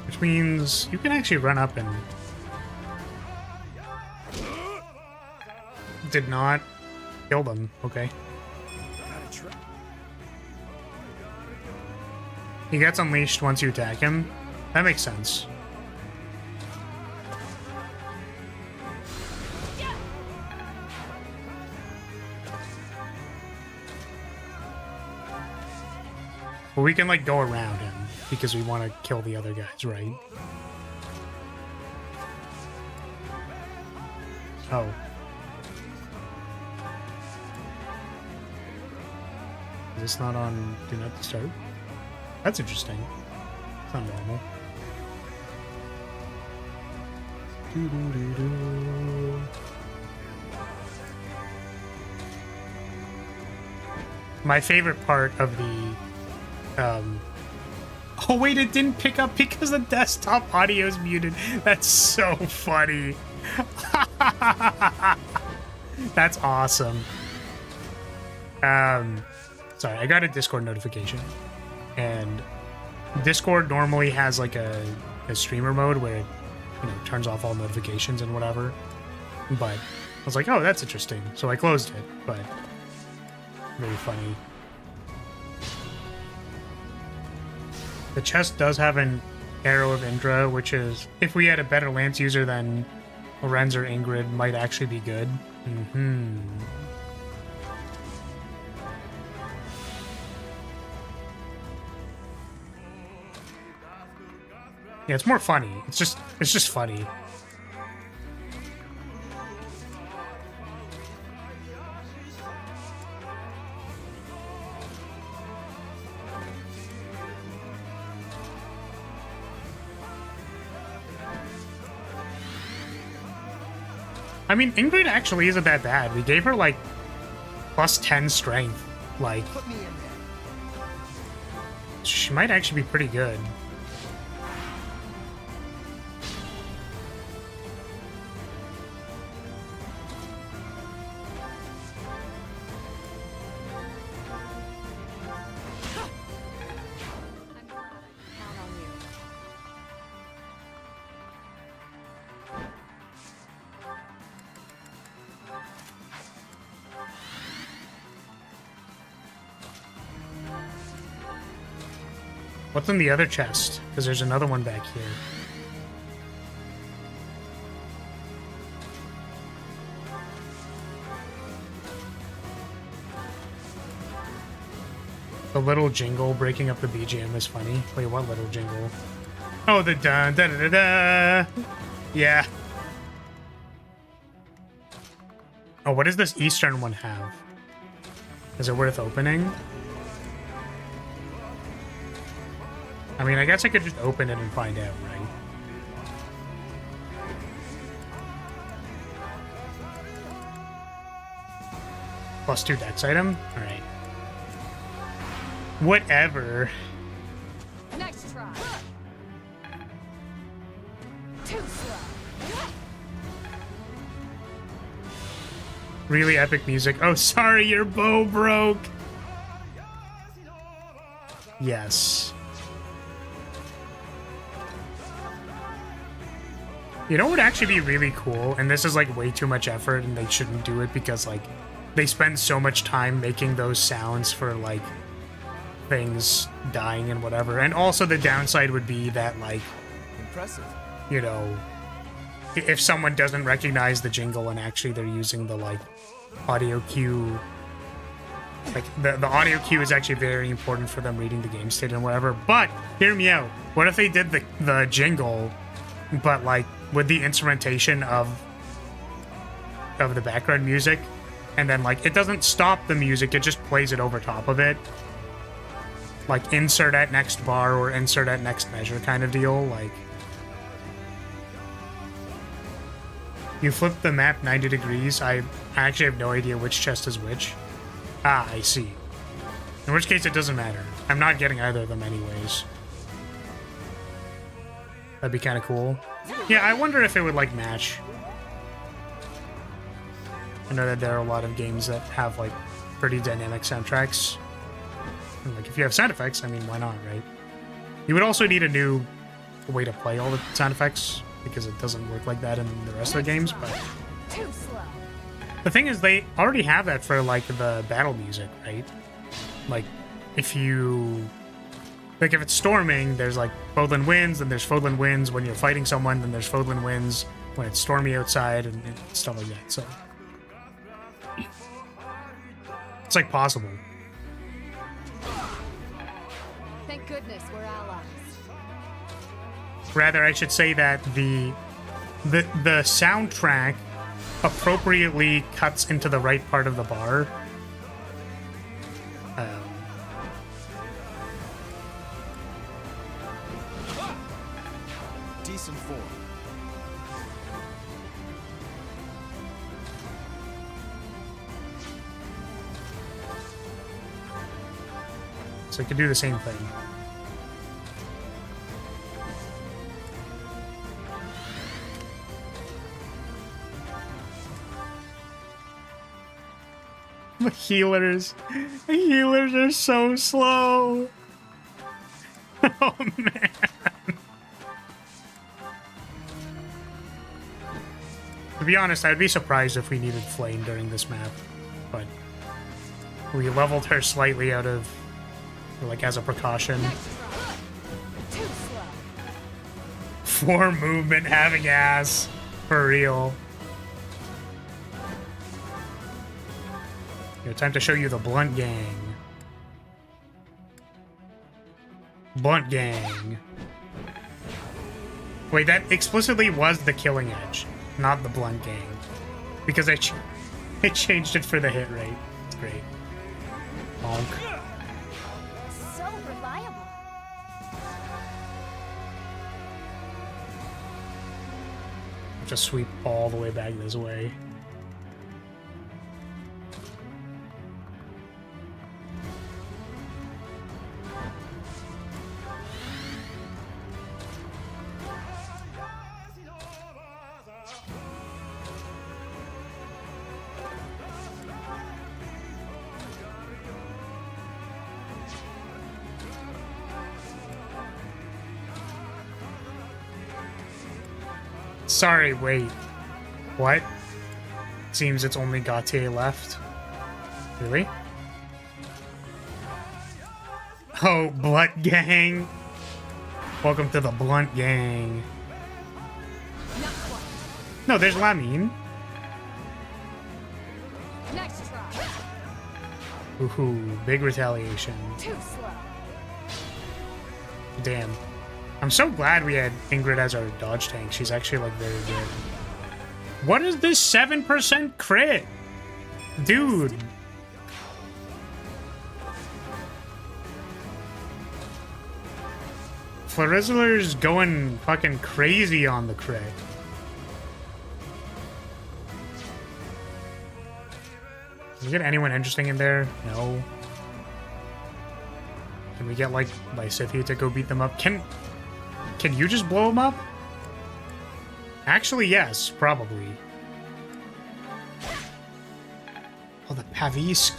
Which means you can actually run up and... Did not kill them. Okay. He gets unleashed once you attack him. That makes sense. But we can, like, go around him because we want to kill the other guys, right? Oh. Is this not on Do Not Disturb? That's interesting. It's not normal. My favorite part of the... Oh wait, it didn't pick up because the desktop audio is muted. That's so funny. That's awesome. Sorry, I got a Discord notification. And Discord normally has like a streamer mode where it, you know, turns off all notifications and whatever. But I was like, oh, that's interesting. So I closed it, but very funny. The chest does have an Arrow of Indra, which is, if we had a better Lance user than Lorenz or Ingrid, might actually be good. Yeah, it's more funny. It's just funny. I mean, Ingrid actually isn't that bad. We gave her, like, plus 10 strength. Like, she might actually be pretty good. What's in the other chest? Because there's another one back here. The little jingle breaking up the BGM is funny. Wait, what little jingle? Oh, the da da da da da. Yeah. Oh, what does this eastern one have? Is it worth opening? I mean, I guess I could just open it and find out, right? Plus 2 dex item? Alright. Whatever. Next try. Too slow. Really epic music. Oh, sorry, your bow broke. Yes. You know what would actually be really cool? And this is like way too much effort and they shouldn't do it because like they spend so much time making those sounds for like things dying and whatever. And also the downside would be that like, impressive. You know, if someone doesn't recognize the jingle and actually they're using the like audio cue, like the audio cue is actually very important for them reading the game state and whatever. But hear me out. What if they did the jingle, but like with the instrumentation of the background music, and then like it doesn't stop the music, it just plays it over top of it. Like insert at next bar or insert at next measure kind of deal. Like you flip the map 90 degrees. I actually have no idea which chest is which. Ah, I see. In which case it doesn't matter. I'm not getting either of them anyways. That'd be kind of cool. Yeah, I wonder if it would like match. I know that there are a lot of games that have like pretty dynamic soundtracks. And, like if you have sound effects, I mean, why not, right? You would also need a new way to play all the sound effects because it doesn't work like that in the rest of the games, but Too slow. the thing is they already have that for like the battle music, right? Like if you like if it's storming, there's like Fodlan winds, and there's Fodlan winds when you're fighting someone, then there's Fodlan winds when it's stormy outside and stuff like that. So it's like possible. Thank goodness we're allies. Rather, I should say that the soundtrack appropriately cuts into the right part of the bar. Decent form. So it could do the same thing. The healers are so slow. Oh man. To be honest, I'd be surprised if we needed Flame during this map, but we leveled her slightly out of, like, as a precaution. Too slow. 4 movement having ass. For real. Yo, time to show you the Blunt Gang. Blunt Gang. Wait, that explicitly was the Killing Edge, not the Blunt Gang. Because I changed it for the hit rate. It's great. Bonk. So reliable. Just sweep all the way back this way. Sorry, wait. What? Seems it's only Gautier left. Really? Oh, Blunt Gang. Welcome to the Blunt Gang. No, there's Lamine. Next try. Ooh, big retaliation. Too slow. Damn. I'm so glad we had Ingrid as our dodge tank. She's actually, like, very good. What is this 7% crit? Dude. Florizzler's going fucking crazy on the crit. Can we get anyone interesting in there? No. Can we get, like, Lysithia to go beat them up? Can you just blow him up? Actually, yes, probably. Oh, the Pavis.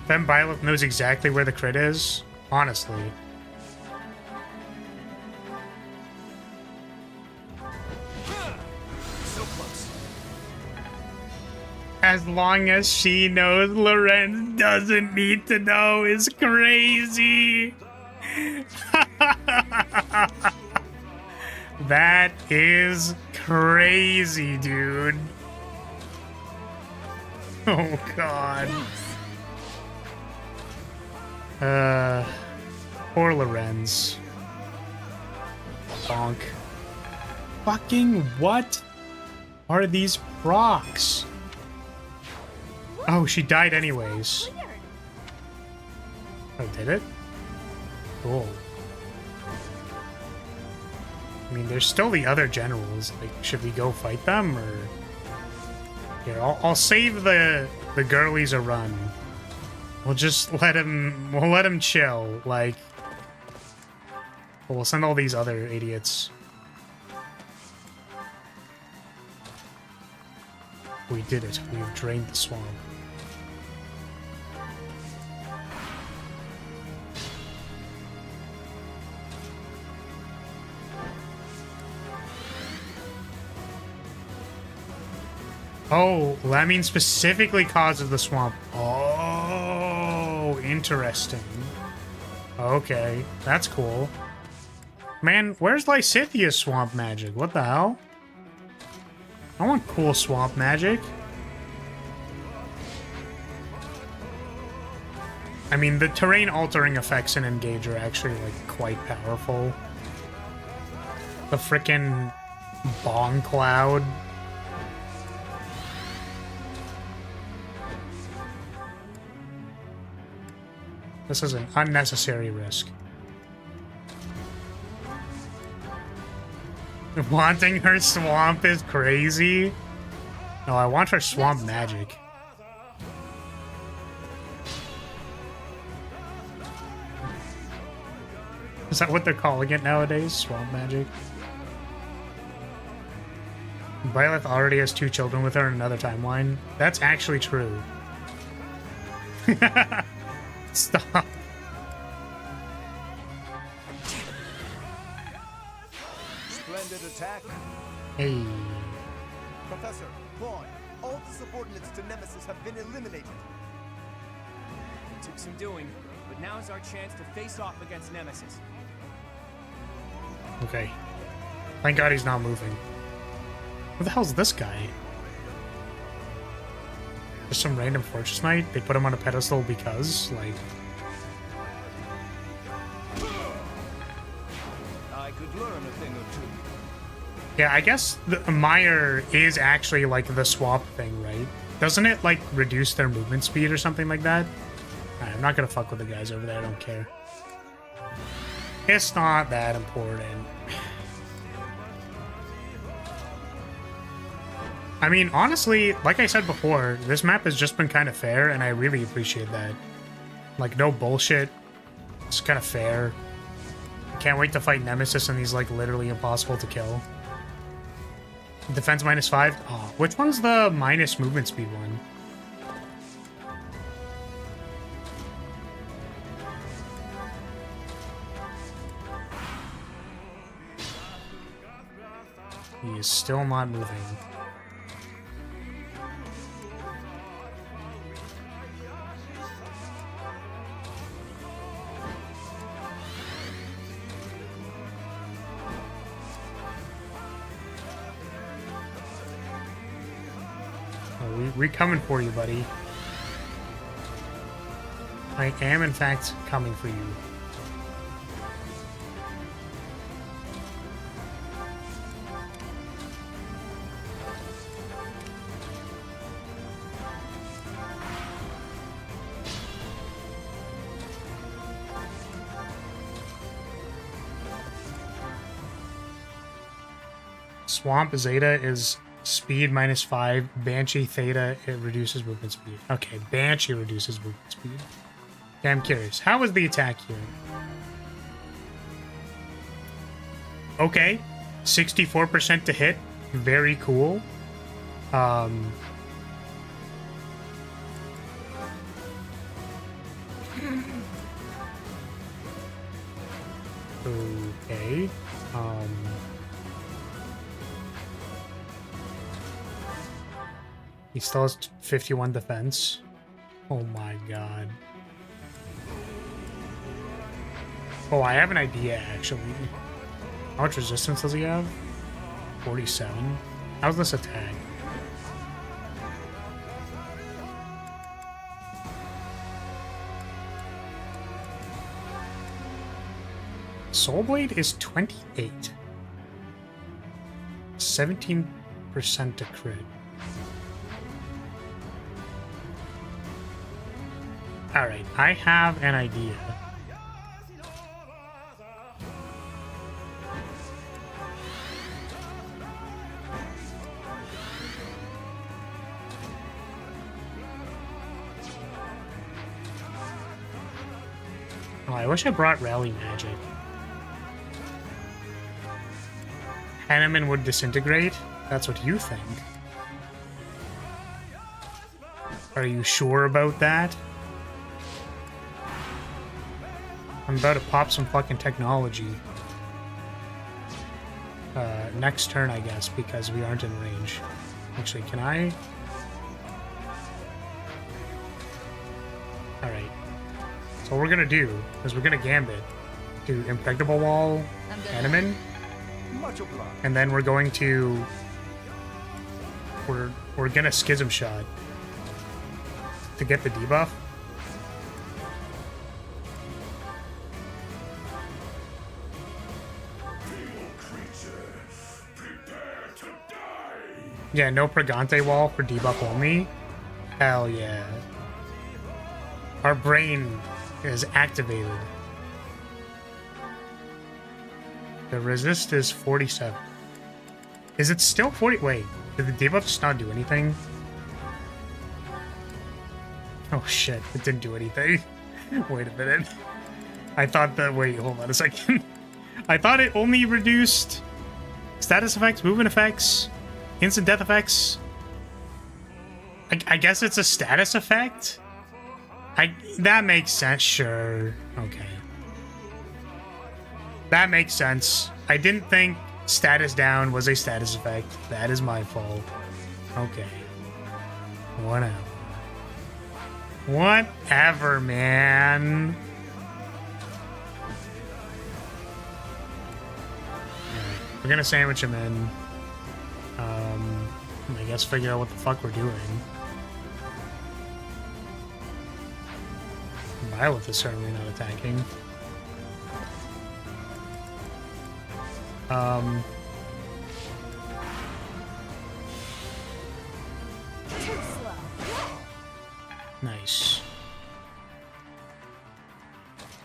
Fem Byleth knows exactly where the crit is. Honestly. So close. As long as she knows, Lorenz doesn't need to know is crazy. That is crazy, dude. Oh god. Poor Lorenz. Bonk. Fucking what? are these rocks? Oh, she died anyways. Oh, did it? Cool. I mean, there's still the other generals. Like, should we go fight them, or... Here, I'll save the girlies a run. We'll just let him... We'll let him chill, like... We'll send all these other idiots. We did it. We've drained the swamp. Oh, that means specifically causes the swamp. Oh, interesting. Okay, that's cool. Man, where's Lysithia's swamp magic? What the hell? I want cool swamp magic. I mean, the terrain altering effects in Engage are actually, like, quite powerful. The frickin' bong cloud. This is an unnecessary risk. Wanting her swamp is crazy. No, I want her swamp magic. Is that what they're calling it nowadays? Swamp magic? Byleth already has 2 children with her in another timeline. That's actually true. Stop. Splendid attack. Hey. Professor, Claude, all the subordinates to Nemesis have been eliminated. It took some doing, but now's our chance to face off against Nemesis. Okay. Thank God he's not moving. Who the hell's this guy? Just some random Fortress Knight? They put him on a pedestal because, like... I could learn a thing or two. Yeah, I guess the Mire is actually, like, the swap thing, right? Doesn't it, like, reduce their movement speed or something like that? Alright, I'm not gonna fuck with the guys over there, I don't care. It's not that important. I mean, honestly, like I said before, this map has just been kind of fair, and I really appreciate that. Like, no bullshit. It's kind of fair. Can't wait to fight Nemesis, and he's, like, literally impossible to kill. Defense -5? Oh, which one's the minus movement speed one? He is still not moving. We're coming for you, buddy. I am, in fact, coming for you. Swamp Zeta is speed -5. Banshee Theta, it reduces movement speed. Okay, Banshee reduces movement speed. Okay, I'm curious. How was the attack here? Okay, 64% to hit. Very cool. Okay. He still has 51 defense. Oh my god. Oh, I have an idea, actually. How much resistance does he have? 47. How's this attack? Soul Blade is 28. 17 % to crit. Alright, I have an idea. Oh, I wish I brought Rally Magic. Hanneman would disintegrate? That's what you think. Are you sure about that? I'm about to pop some fucking technology. Next turn, I guess, because we aren't in range. Actually, can I? Alright. So what we're gonna do is we're gonna Gambit to Impregnable Wall Hanneman. And then we're going to... We're gonna Schism Shot to get the debuff. Yeah, no Pregante Wall for debuff only. Hell yeah. Our brain is activated. The resist is 47. Is it still 40? Wait, did the debuff just not do anything? Oh shit, it didn't do anything. Wait a minute. I thought that... Wait, hold on a second. I thought it only reduced status effects, movement effects, instant death effects. I guess it's a status effect? That makes sense, sure. Okay. That makes sense. I didn't think status down was a status effect. That is my fault. Okay. Whatever. Whatever, man. Alright, we're gonna sandwich him in. I guess figure out what the fuck we're doing. Violet is certainly not attacking. Nice.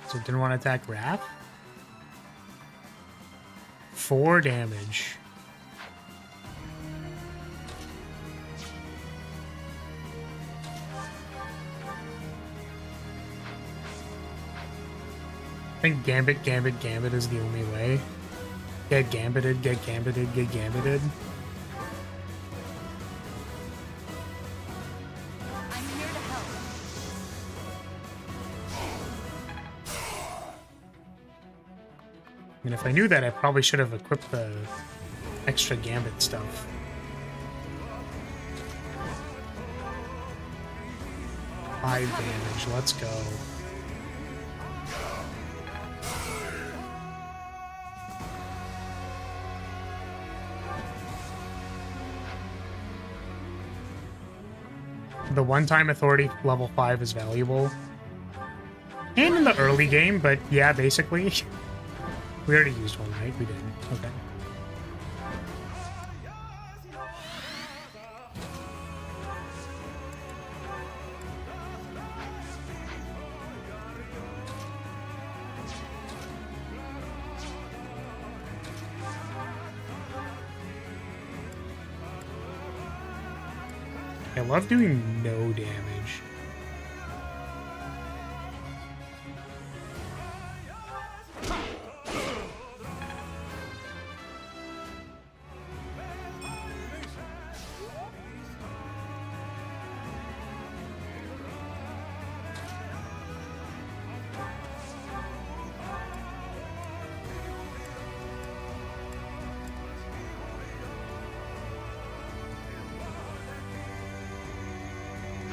So didn't want to attack Wrath? 4 damage. I think Gambit is the only way. Get Gambited, get Gambited, get Gambited. I'm here to help. I mean, if I knew that, I probably should have equipped the extra Gambit stuff. Five damage, let's go. The one-time authority level 5 is valuable. And in the early game, but yeah, basically. We already used one, right? We did. Okay. I love doing no damage.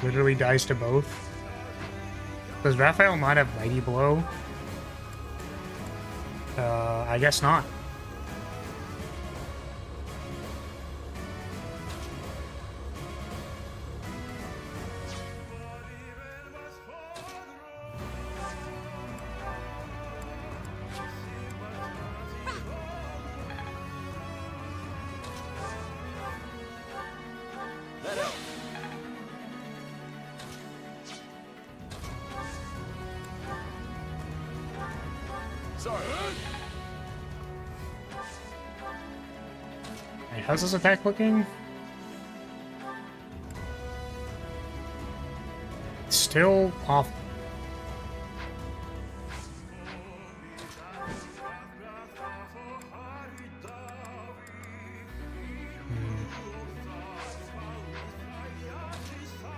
Literally dies to both. Does Raphael not have Mighty Blow? I guess not. Hey, how's this attack looking? Still off.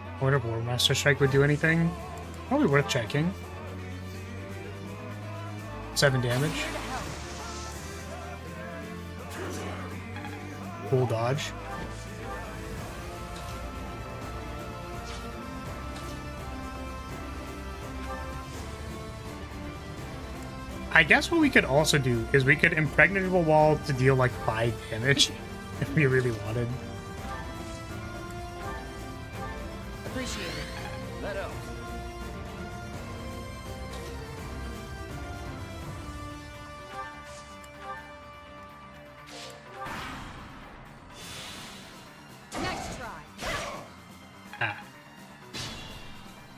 I wonder if War Master Strike would do anything. Probably worth checking. 7 damage. Cool dodge. I guess what we could also do is we could impregnable wall to deal like 5 damage if we really wanted. Appreciate it. That helps. Nice try. Ah.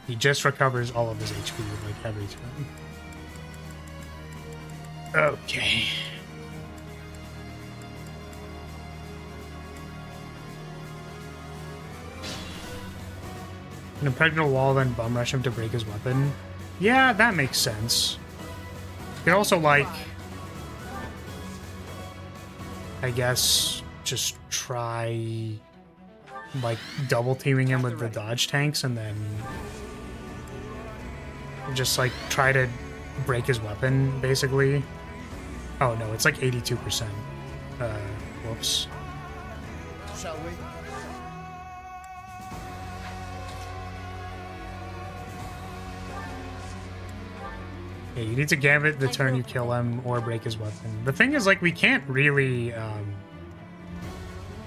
He just recovers all of his HP like every turn. Okay. An impregnable wall, then bum rush him to break his weapon. Yeah, that makes sense. You could also, like, I guess, just try, like, double teaming him with the dodge tanks and then just, like, try to break his weapon, basically. Oh, no, it's like 82%. Whoops. Shall we? Yeah, you need to gambit the turn you kill him or break his weapon. The thing is, like, we can't really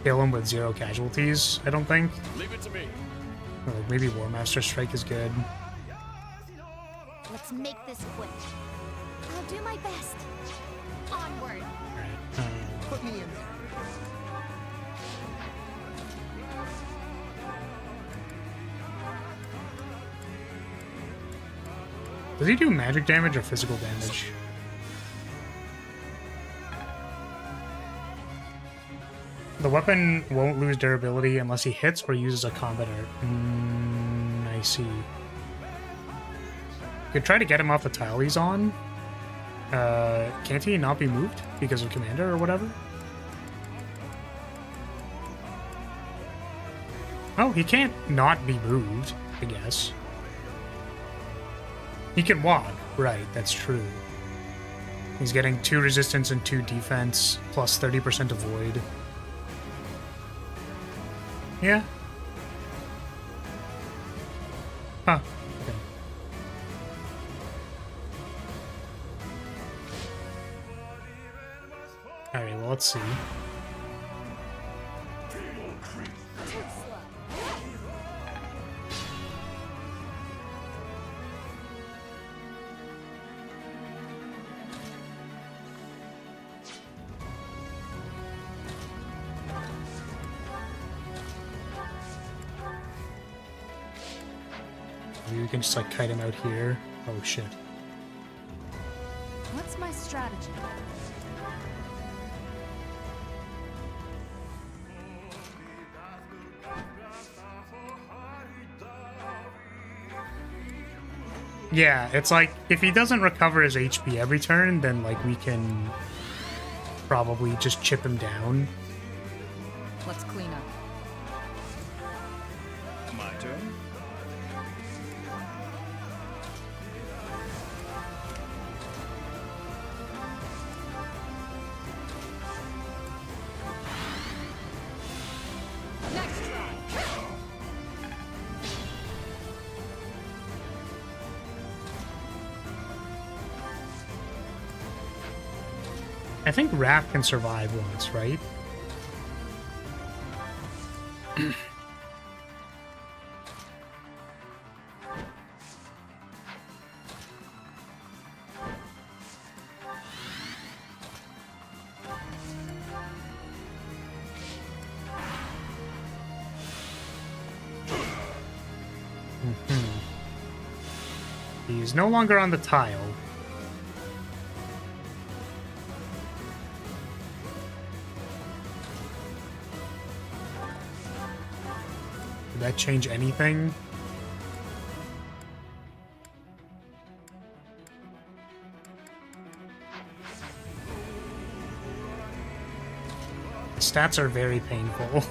kill him with 0 casualties, I don't think. Leave it to me. Or, like, maybe War Master Strike is good. Let's make this quick. I'll do my best. Onward. Put me in there. Does he do magic damage or physical damage? The weapon won't lose durability unless he hits or uses a combat art. I see. Could try to get him off the tile he's on. Can't he not be moved because of commander or whatever? Oh, he can't not be moved, I guess. He can walk, right, that's true. He's getting 2 resistance and 2 defense, plus 30% avoid. Yeah. Huh. Okay. Alright, well, let's see. Maybe we can just like kite him out here. Oh shit. What's my strategy? Yeah, it's like if he doesn't recover his HP every turn, then like we can probably just chip him down. Let's clean up. My turn. I think Raph can survive once, right? He's no longer on the tile. Did that change anything? Stats are very painful.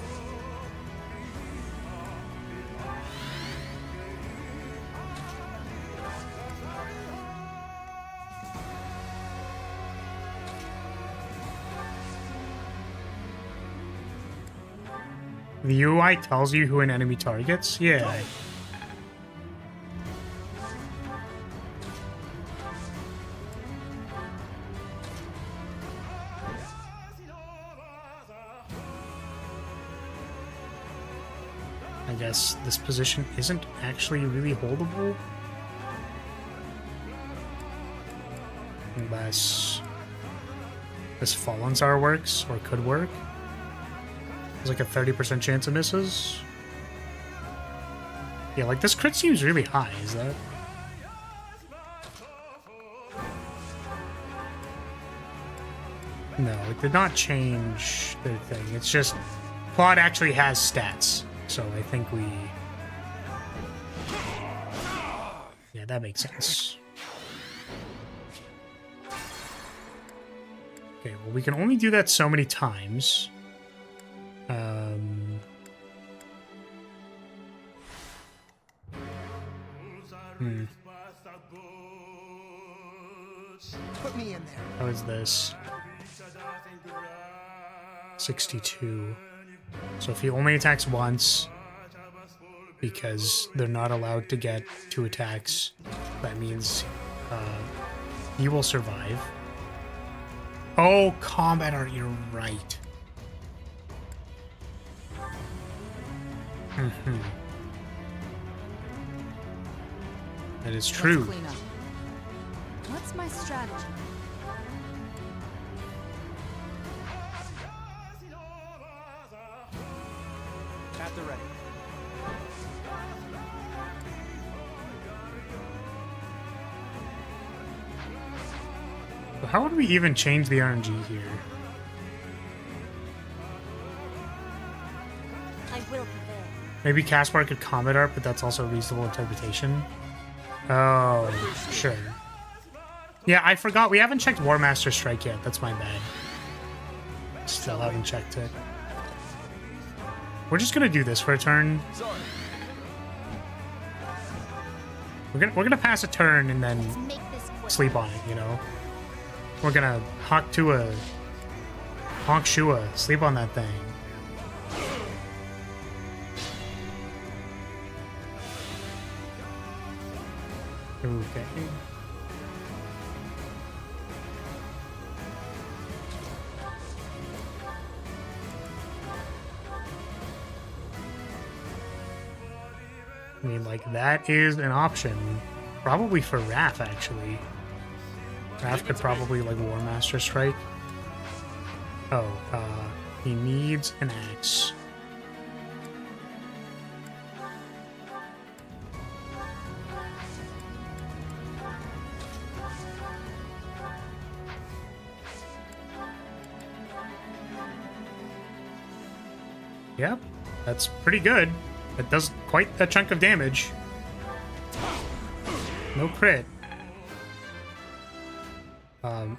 The UI tells you who an enemy targets? Yeah. I guess this position isn't actually really holdable. Unless this Fallen Star works, or could work. There's like a 30% chance of misses. Yeah, like this crit seems really high, is that? No, it did not change their thing. It's just Claude actually has stats. So I think we... Yeah, that makes sense. Okay, well we can only do that so many times. Put me in there. How is this? 62. So if he only attacks once, because they're not allowed to get 2 attacks, that means he will survive. Oh, combat art, you're right. That is true. Let's clean up. What's my strategy? At the ready. But how would we even change the RNG here? I will prevail. Maybe Caspar could combat art, but that's also a reasonable interpretation. Oh, sure. Yeah, I forgot. We haven't checked War Master Strike yet. That's my bad. Still haven't checked it. We're just gonna do this for a turn. We're gonna pass a turn and then sleep on it, you know? We're gonna Hawk Tua, Honk Shua, sleep on that thing. Okay. I mean, like, that is an option. Probably for Raph, actually. Raph could probably, like, War Master Strike. Oh, he needs an axe. Yep, that's pretty good. That does quite a chunk of damage. No crit.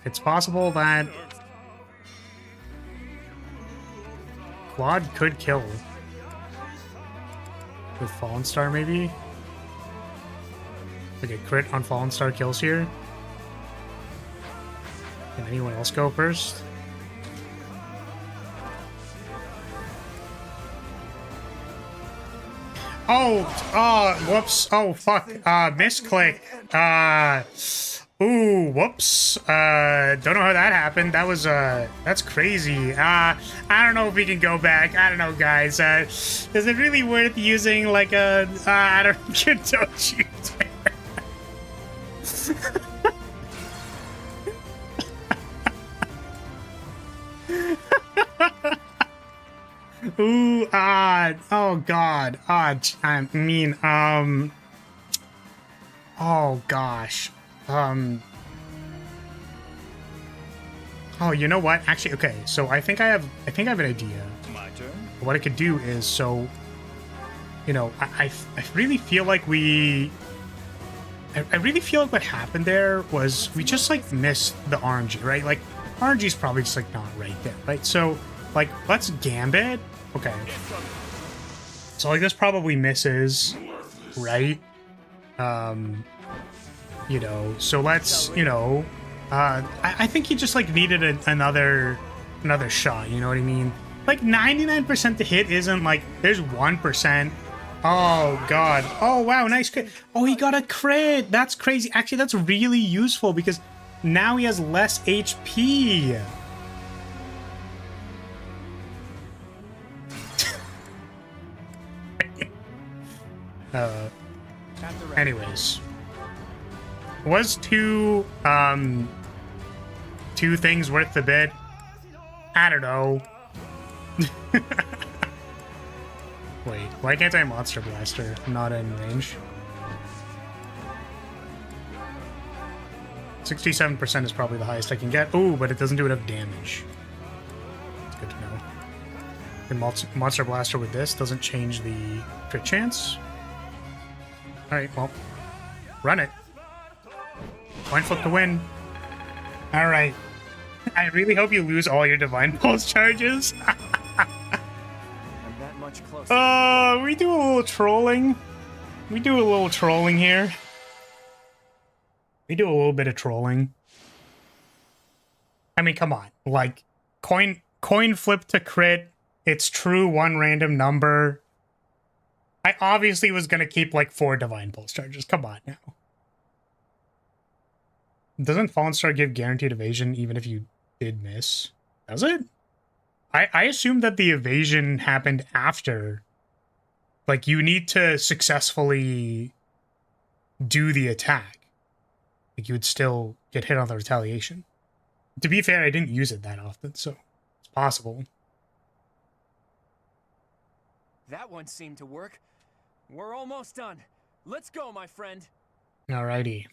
It's possible that Claude could kill with Fallen Star, maybe? Like a crit on Fallen Star kills here. Can anyone else go first? Oh, whoops. Oh, fuck. Misclick. Ooh, whoops. Don't know how that happened. That was, that's crazy. I don't know if we can go back. I don't know, guys. Is it really worth using, like, I don't, don't you dare. Ooh, oh god, I mean, oh gosh, oh, you know what, actually, okay, so I think I have an idea. My turn. What I could do is, so, you know, I really feel like I really feel like what happened there was we just like missed the RNG, right? Like RNG's probably just like not right there, right? So like let's Gambit. Okay. So like this probably misses, right? You know, so let's, you know, I think he just like needed another shot, you know what I mean? Like 99% to hit isn't like, there's 1%. Oh god. Oh wow, nice crit. Oh, he got a crit. That's crazy. Actually, that's really useful because now he has less HP. Anyways. Was two things worth the bid? I don't know. Wait, why can't I Monster Blaster? I'm not in range. 67% is probably the highest I can get. Ooh, but it doesn't do enough damage. It's good to know. The Monster Blaster with this doesn't change the crit chance. Alright, well, run it. Coin flip to win. Alright. I really hope you lose all your Divine Pulse charges. We do a little trolling. We do a little trolling here. We do a little bit of trolling. I mean, come on. Like, coin flip to crit. It's true, one random number. I obviously was gonna keep like 4 Divine Pulse charges. Come on now. Doesn't Fallen Star give guaranteed evasion even if you did miss? Does it? I assumed that the evasion happened after. Like, you need to successfully do the attack. Like, you would still get hit on the retaliation. To be fair, I didn't use it that often, so it's possible. That one seemed to work. We're almost done. Let's go, my friend. Alrighty.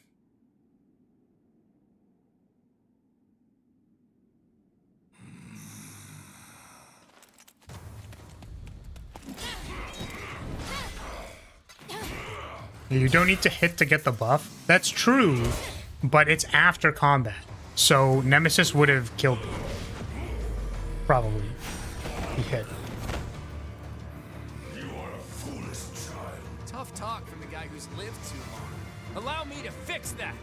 You don't need to hit to get the buff. That's true, but it's after combat. So Nemesis would have killed me. Probably. He hit. You are a foolish child. Tough talk from the guy who's lived too long. Allow me to fix that.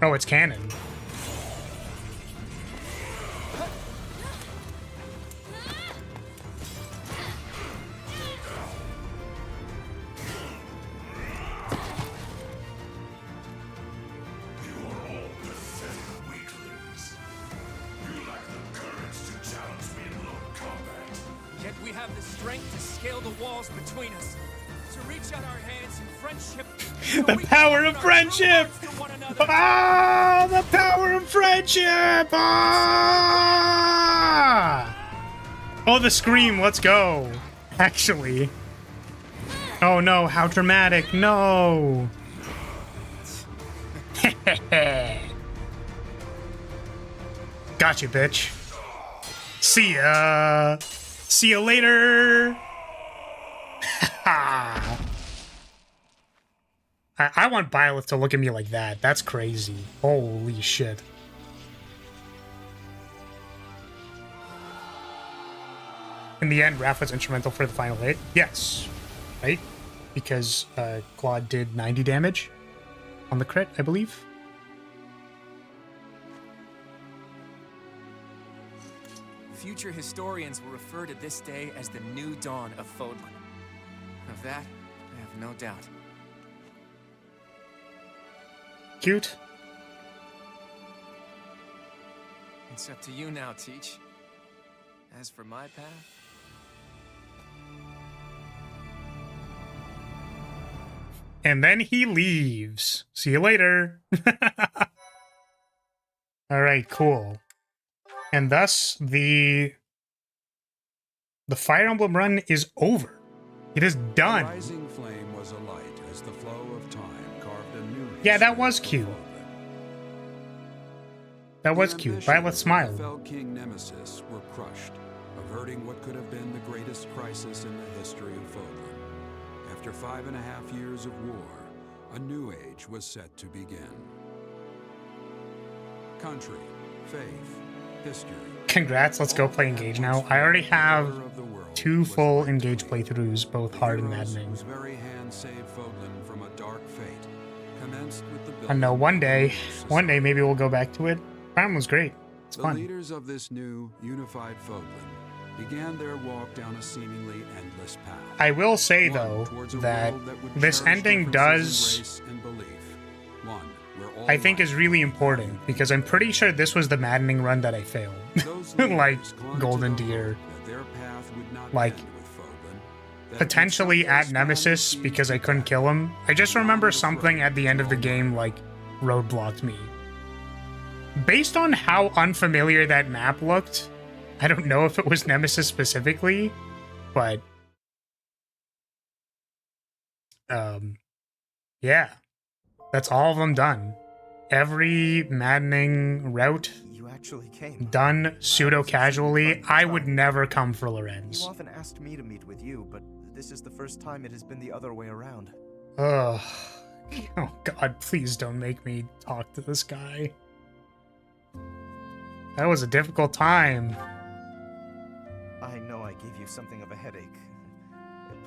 Oh, it's canon. Between us to reach out our hands in friendship. The power of friendship! Ah, the power of friendship! Ah! Oh, the scream, let's go. Actually. Oh no, how dramatic, no. Gotcha, bitch. See ya. See ya later. I want Byleth to look at me like that. That's crazy. Holy shit. In the end, Raph was instrumental for the final hit. Yes. Right? Because Claude did 90 damage on the crit, I believe. Future historians will refer to this day as the new dawn of Fodlan. Of that, I have no doubt. Cute. It's up to you now, Teach. As for my path... And then he leaves. See you later. Alright, cool. And thus, the Fire Emblem run is over. It is done. The rising flame was alight as the flow of time carved a new yeah, that was cute. That was cute. Violet smiled. Fell King Nemesis were crushed. A averting what could have been the greatest crisis in the history of Fodlan. After 5.5 years of war, a new age was set to begin. Country, faith, history. Congrats, let's go play Engage now. I already have 2 full Engage playthroughs, both hard and maddening. Whose very hand saved Fodlan from a dark fate commenced with the I know one day maybe we'll go back to it. Prime was great. It's fun. The leaders of this new, unified Fodlan began their walk down a seemingly endless path. I will say, though, that this ending does, I think, is really important, because I'm pretty sure this was the maddening run that I failed. Like, Golden Deer. Like, potentially at Nemesis, because I couldn't kill him. I just remember something at the end of the game, like, roadblocked me. Based on how unfamiliar that map looked, I don't know if it was Nemesis specifically, but yeah, that's all of them done. Every maddening route You actually came. done pseudo-casually. I would never come for Lorenz. You often asked me to meet with you, but this is the first time it has been the other way around. Ugh. Oh god, please don't make me talk to this guy. That was a difficult time. I know I gave you something of a headache.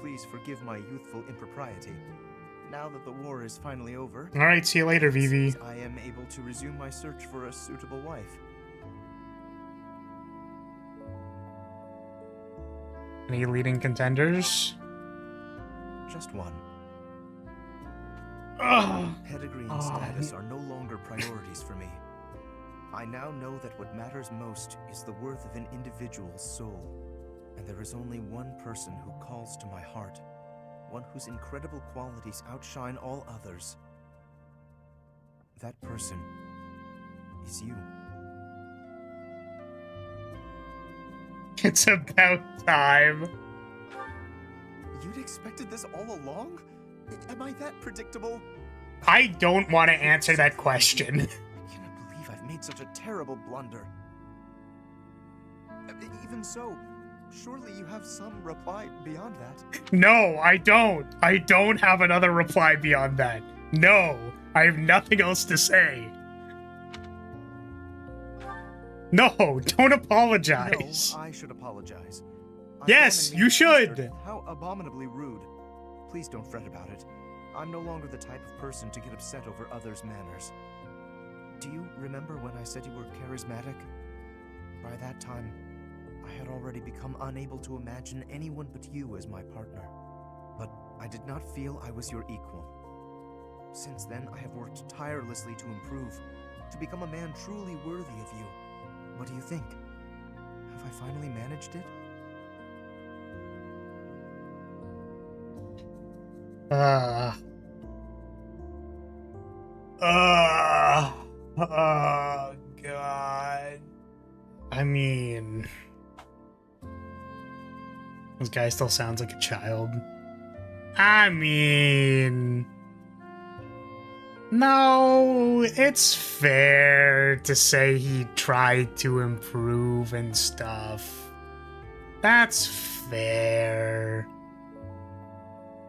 Please forgive my youthful impropriety. Now that the war is finally over... Alright, see you later, Vivi. I am able to resume my search for a suitable wife. Any leading contenders? Just one. Ugh. Pedigree and status are no longer priorities for me. I now know that what matters most is the worth of an individual's soul. And there is only one person who calls to my heart. One whose incredible qualities outshine all others. That person is you. It's about time. You'd expected this all along? Am I that predictable? I don't want to answer that question. I cannot believe I've made such a terrible blunder. Even so, surely you have some reply beyond that. No, I don't. I don't have another reply beyond that. No, I have nothing else to say. No, don't apologize. No, I should apologize. Yes, you should. How abominably rude. Please don't fret about it. I'm no longer the type of person to get upset over others' manners. Do you remember when I said you were charismatic? By that time, I had already become unable to imagine anyone but you as my partner. But I did not feel I was your equal. Since then, I have worked tirelessly to improve, to become a man truly worthy of you. What do you think? Have I finally managed it? Oh, God. I mean... This guy still sounds like a child. I mean... No, it's fair to say he tried to improve and stuff. That's fair.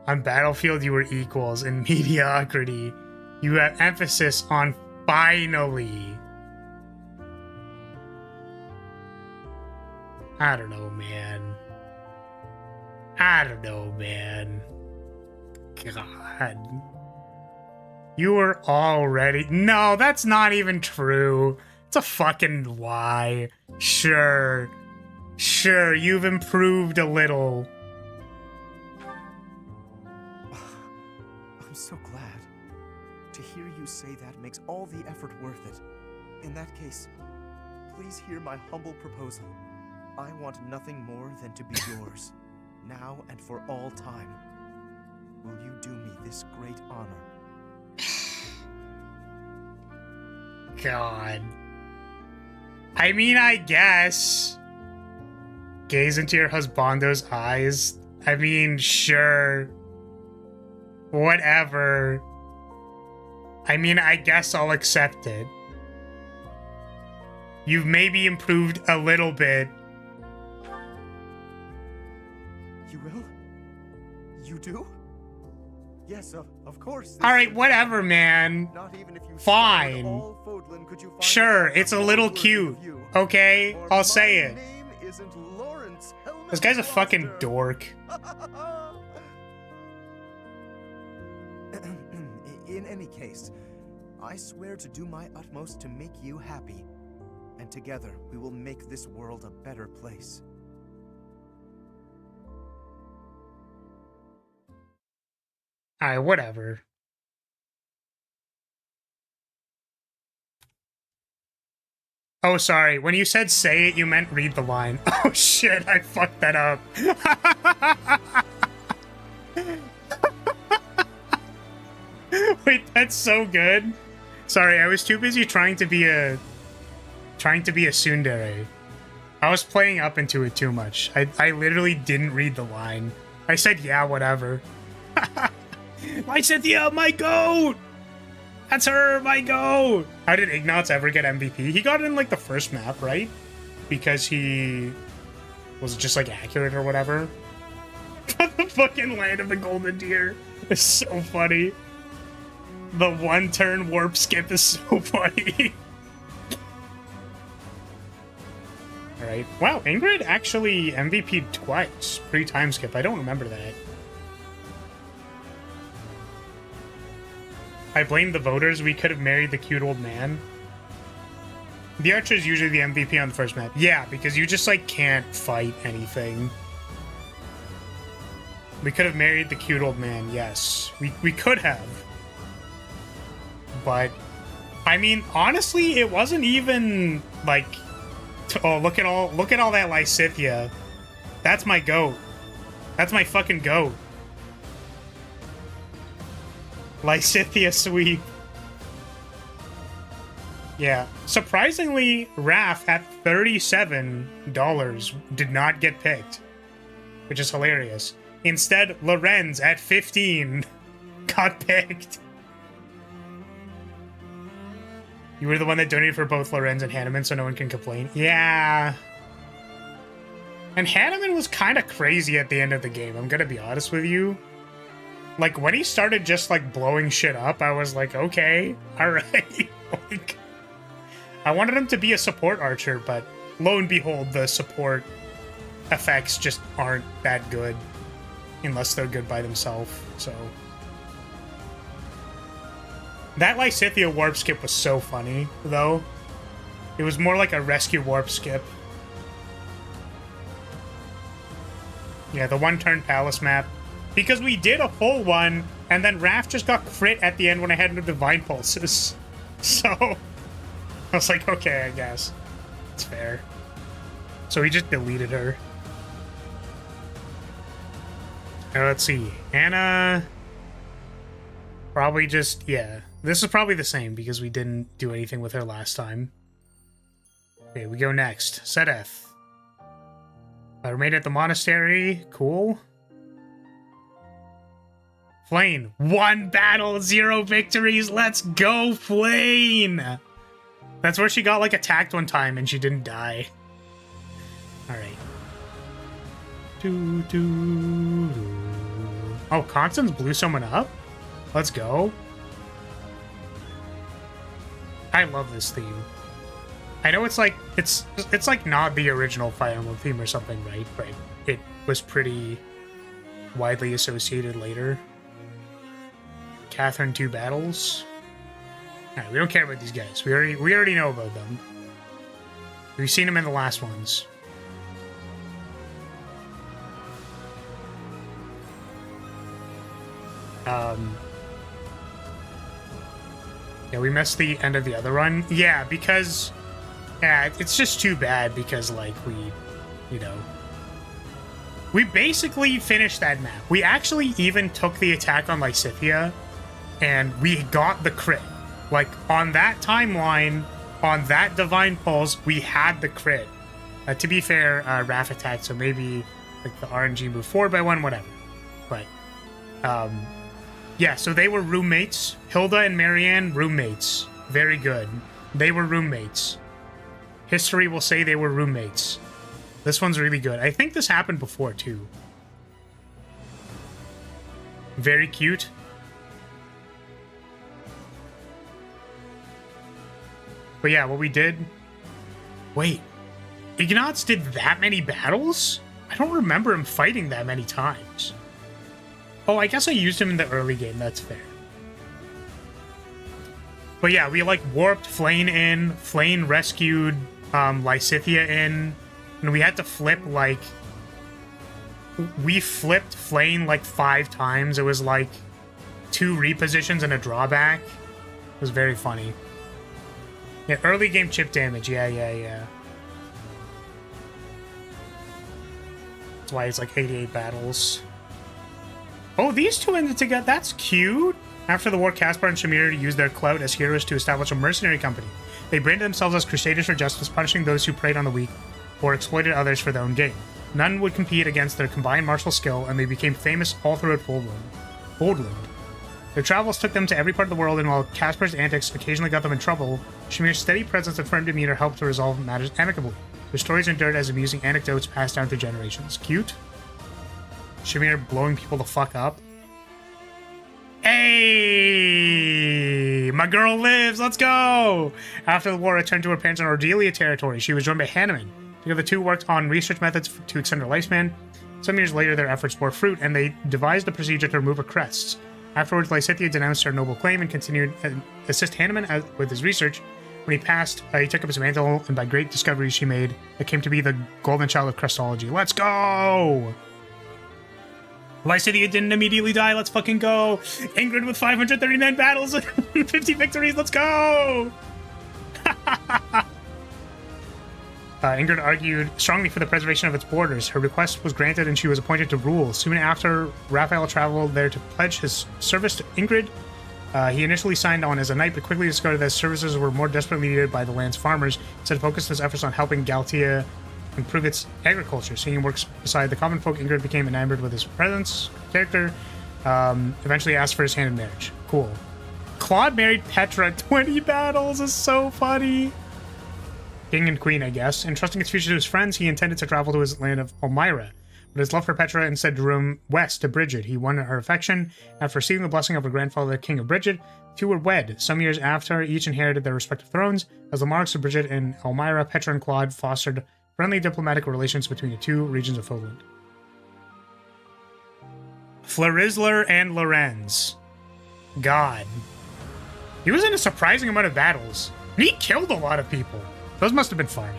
On Battlefield, you were equals. In mediocrity, you have emphasis on finally. I don't know, man. I don't know, man. God. You were already... No, that's not even true. It's a fucking lie. Sure. Sure, you've improved a little. I'm so glad. To hear you say that makes all the effort worth it. In that case, please hear my humble proposal. I want nothing more than to be yours, now and for all time. Will you do me this great honor? God. I mean, I guess. Gaze into your husbando's eyes. I mean, sure. Whatever. I mean, I guess I'll accept it. You've maybe improved a little bit. You do? Yes, of course. All right, whatever, man. Not even if you Fine. all Fodlan could you find Sure, a it's a more little worthy cute. of you. Okay, Or I'll say my it. name isn't Lawrence Hellman This guy's a fucking Foster. dork. In any case, I swear to do my utmost to make you happy. And together, we will make this world a better place. Alright, whatever. Oh, sorry. When you said say it, you meant read the line. Oh shit, I fucked that up. Wait, that's so good. Sorry, I was too busy trying to be a tsundere. I was playing up into it too much. I literally didn't read the line. I said, yeah, whatever. My Cynthia, my goat! That's her, my goat! How did Ignatz ever get MVP? He got it in, like, the first map, right? Because he was just, like, accurate or whatever. The fucking Land of the Golden Deer is so funny. The one-turn warp skip is so funny. Alright. Wow, Ingrid actually MVP'd twice. Pre-time skip. I don't remember that. I blame the voters. We could have married the cute old man. The Archer is usually the MVP on the first map. Yeah, because you just, like, can't fight anything. We could have married the cute old man, yes. We could have. But, I mean, honestly, it wasn't even, like... Oh, look at all that Lysithia. That's my goat. That's my fucking goat. Lysithia sweep. Yeah. Surprisingly, Raph at $37 did not get picked. Which is hilarious. Instead, Lorenz at 15 got picked. You were the one that donated for both Lorenz and Hanneman, so no one can complain. Yeah. And Hanneman was kind of crazy at the end of the game, I'm gonna be honest with you. Like, when he started just, like, blowing shit up, I was like, okay, alright. Like, I wanted him to be a support archer, but lo and behold, the support effects just aren't that good. Unless they're good by themselves, so... That Lysithia warp skip was so funny, though. It was more like a rescue warp skip. Yeah, the one-turn palace map. Because we did a full one, and then Raph just got crit at the end when I had no divine pulses. So, I was like, okay, I guess. It's fair. So he just deleted her. Now, let's see. Anna... Probably just, yeah. This is probably the same, because we didn't do anything with her last time. Okay, we go next. Sedeth. I remained at the monastery. Cool. Flayn. 1 battle, 0 victories. Let's go, Flayn! That's where she got, like, attacked one time and she didn't die. Alright. Oh, Constance blew someone up? Let's go. I love this theme. I know it's like it's like not the original Fire Emblem theme or something, right? But it was pretty widely associated later. Catherine 2 battles. Alright, we don't care about these guys. We already know about them. We've seen them in the last ones. Yeah, we missed the end of the other run. Yeah, because... Yeah, it's just too bad because, like, we... You know... We basically finished that map. We actually even took the attack on Lysithia, and we got the crit. Like, on that timeline, on that Divine Pulse, we had the crit. To be fair, Raph attacked, so maybe, like, the RNG moved forward by 1, whatever. But, yeah, so they were roommates. Hilda and Marianne, roommates. Very good. They were roommates. History will say they were roommates. This one's really good. I think this happened before, too. Very cute. But yeah, what we did... Wait. Ignatz did that many battles? I don't remember him fighting that many times. Oh, I guess I used him in the early game. That's fair. But yeah, we like warped Flane in. Flane rescued Lysithia in. And we had to flip like... We flipped Flane like 5 times. It was like 2 repositions and a drawback. It was very funny. Yeah, early game chip damage. Yeah. That's why it's like 88 battles. Oh, these two ended together. That's cute. After the war, Caspar and Shamir used their clout as heroes to establish a mercenary company. They branded themselves as crusaders for justice, punishing those who preyed on the weak or exploited others for their own gain. None would compete against their combined martial skill, and they became famous all throughout Foldland. Their travels took them to every part of the world, and while Caspar's antics occasionally got them in trouble, Shamir's steady presence and firm demeanor helped to resolve matters amicably. Their stories endured as amusing anecdotes passed down through generations. Cute. Shamir blowing people the fuck up. Hey! My girl lives! Let's go! After the war returned to her parents in Ordelia territory, she was joined by Hanneman. Together, the two worked on research methods to extend her lifespan. Some years later, their efforts bore fruit, and they devised a procedure to remove her crests. Afterwards, Lysithia denounced her noble claim and continued to assist Hanneman with his research. When he passed, he took up his mantle, and by great discoveries she made, it came to be the golden child of Crestology. Let's go! Lysithia didn't immediately die. Let's fucking go! Ingrid with 539 battles and 50 victories. Let's go! Ingrid argued strongly for the preservation of its borders. Her request was granted and she was appointed to rule. Soon after, Raphael traveled there to pledge his service to Ingrid. He initially signed on as a knight, but quickly discovered that his services were more desperately needed by the land's farmers, so he focused his efforts on helping Galtia improve its agriculture. Seeing him work beside the common folk, Ingrid became enamored with his presence, character, eventually asked for his hand in marriage. Cool. Claude married Petra. 20 battles is so funny. King and queen, I guess. Entrusting its future to his friends, he intended to travel to his land of Elmira, but his love for Petra instead drew him west to Bridget. He won her affection. After receiving the blessing of her grandfather, King of Bridget, the two were wed. Some years after, each inherited their respective thrones. As the monarchs of Bridget and Elmira, Petra and Claude fostered friendly diplomatic relations between the two regions of Foldland. Florisler and Lorenz. God. He was in a surprising amount of battles. And he killed a lot of people. Those must have been fun.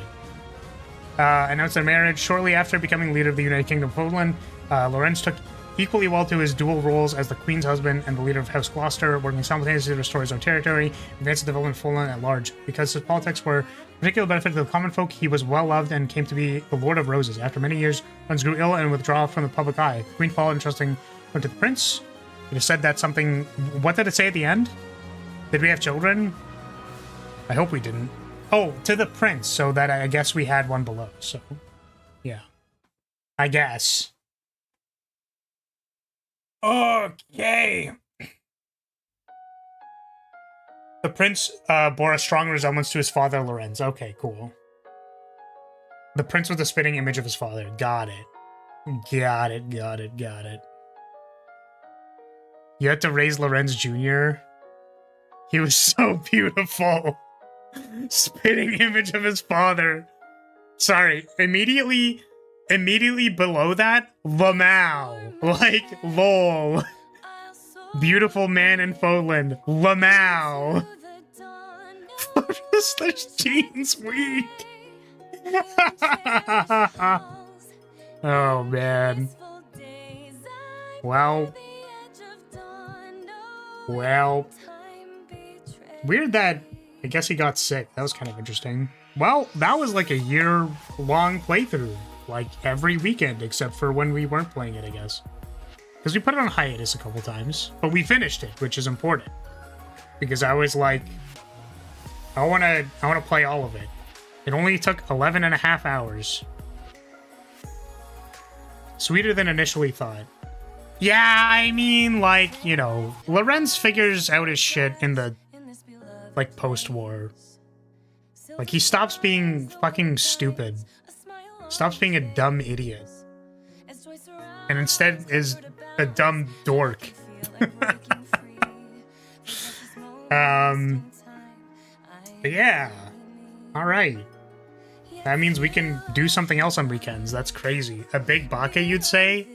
Announced their marriage. Shortly after becoming leader of the United Kingdom of Foldland, Lorenz took equally well to his dual roles as the Queen's husband and the leader of House Gloucester, working simultaneously to restore his own territory, advance the development of Foldland at large. Because his politics were particular benefit to the common folk, he was well loved and came to be the Lord of Roses. After many years, Lorenz grew ill and withdrew from the public eye. The Queen followed, entrusting him to the prince. It is said that something... What did it say at the end? Did we have children? I hope we didn't. Oh, to the prince, so that I guess we had one below, so... Yeah. I guess. Okay. The prince bore a strong resemblance to his father, Lorenz. Okay, cool. The prince was the spitting image of his father. Got it. Got it. You had to raise Lorenz Jr.? He was so beautiful. Spitting image of his father. Sorry, immediately below that, Lamau. Like, lol. Beautiful man in Foldland. Lamau. There's jeans weak. Oh, man. Well. Weird that I guess he got sick. That was kind of interesting. Well, that was like a year-long playthrough. Like, every weekend, except for when we weren't playing it, I guess. Because we put it on hiatus a couple times. But we finished it, which is important. Because I was like, I want to play all of it. It only took 11 and a half hours. Sweeter than initially thought. Yeah, I mean, like, you know, Lorenz figures out his shit in the, like, post-war. Like, he stops being fucking stupid. Stops being a dumb idiot. And instead is a dumb dork. But yeah. Alright. That means we can do something else on weekends. That's crazy. A big baka, you'd say?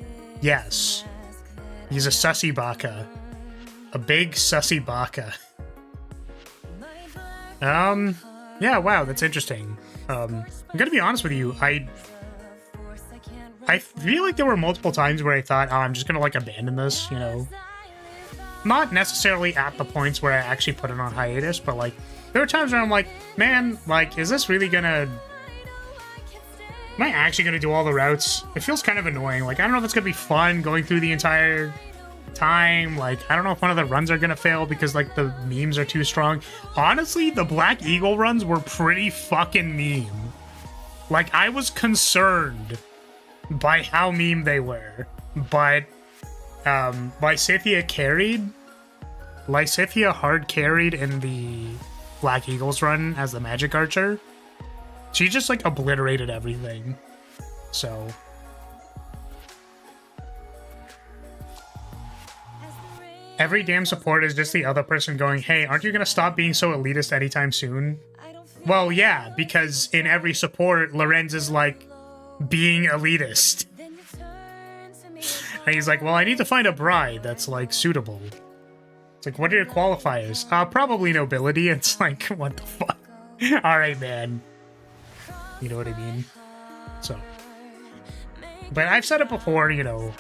Yes. He's a sussy baka. A big sussy baka. Yeah, wow, that's interesting. I'm gonna be honest with you, I feel like there were multiple times where I thought, oh, I'm just gonna, like, abandon this, you know? Not necessarily at the points where I actually put it on hiatus, but, like, there were times where I'm like, man, like, is this really gonna... Am I actually gonna do all the routes? It feels kind of annoying. Like, I don't know if it's gonna be fun going through the entire time. Like, I don't know if one of the runs are gonna fail because, like, the memes are too strong. Honestly, the Black Eagle runs were pretty fucking meme. Like, I was concerned by how meme they were. But, Lysithea carried. Lysithea hard carried in the Black Eagles run as the magic archer. She just, like, obliterated everything. So... Every damn support is just the other person going, hey, aren't you gonna stop being so elitist anytime soon? Well, yeah, because in every support, Lorenz is, like, being elitist. And he's like, well, I need to find a bride that's, like, suitable. It's like, what are your qualifiers? Probably nobility. It's like, what the fuck? Alright, man. You know what I mean? So. But I've said it before, you know,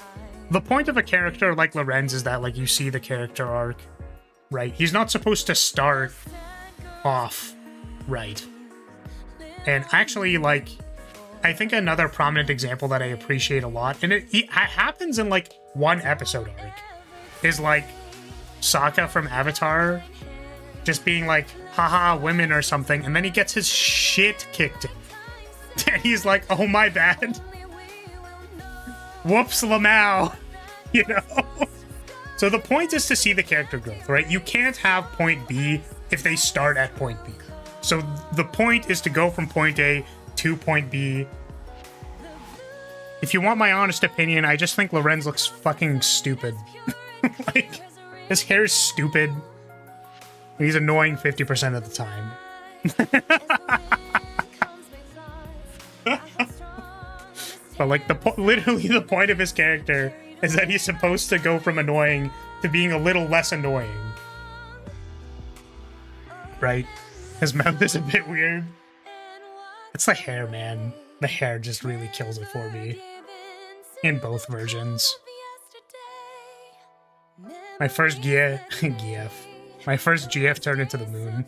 the point of a character like Lorenz is that, like, you see the character arc, right? He's not supposed to start off right. And actually, like, I think another prominent example that I appreciate a lot, and it happens in, like, one episode arc, is, like, Sokka from Avatar just being like, haha, women or something, and then he gets his shit kicked in. And he's like, oh, my bad. Whoops, Lamau. You know? So the point is to see the character growth, right? You can't have point B if they start at point B. So the point is to go from point A to point B. If you want my honest opinion, I just think Lorenz looks fucking stupid. Like, his hair is stupid. He's annoying 50% of the time. But, like, literally the point of his character is that he's supposed to go from annoying to being a little less annoying. Right? His mouth is a bit weird. It's the hair, man. The hair just really kills it for me. In both versions. My first GF. My first GF turned into the moon.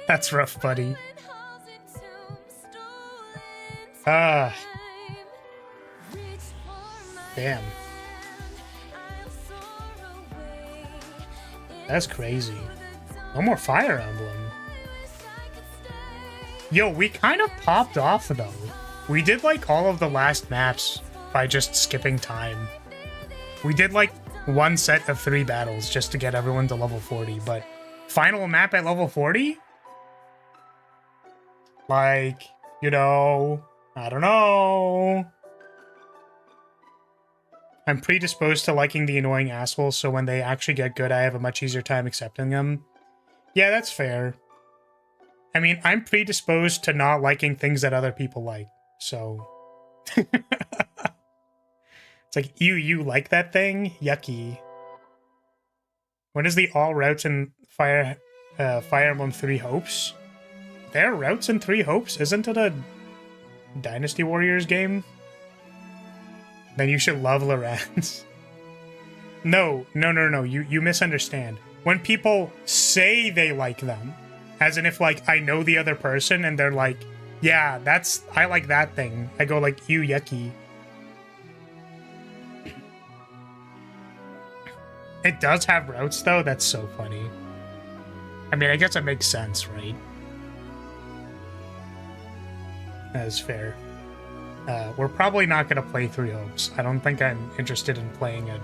That's rough, buddy. Damn. That's crazy. No more Fire Emblem. Yo, we kind of popped off, though. We did, like, all of the last maps by just skipping time. We did, like, one set of 3 battles just to get everyone to level 40, but final map at level 40? Like, you know, I don't know. I'm predisposed to liking the annoying assholes, so when they actually get good, I have a much easier time accepting them. Yeah, that's fair. I mean, I'm predisposed to not liking things that other people like, so... It's like, you like that thing? Yucky. When is the all routes in Fire Emblem 3 Hopes? There are routes in 3 Hopes? Isn't it a Dynasty Warriors game? Then you should love Lorenz. No, you misunderstand. When people say they like them, as in if, like, I know the other person and they're like, yeah, I like that thing. I go like, you yucky. It does have routes, though. That's so funny. I mean, I guess it makes sense, right? That is fair. We're probably not going to play 3 Hopes. I don't think I'm interested in playing a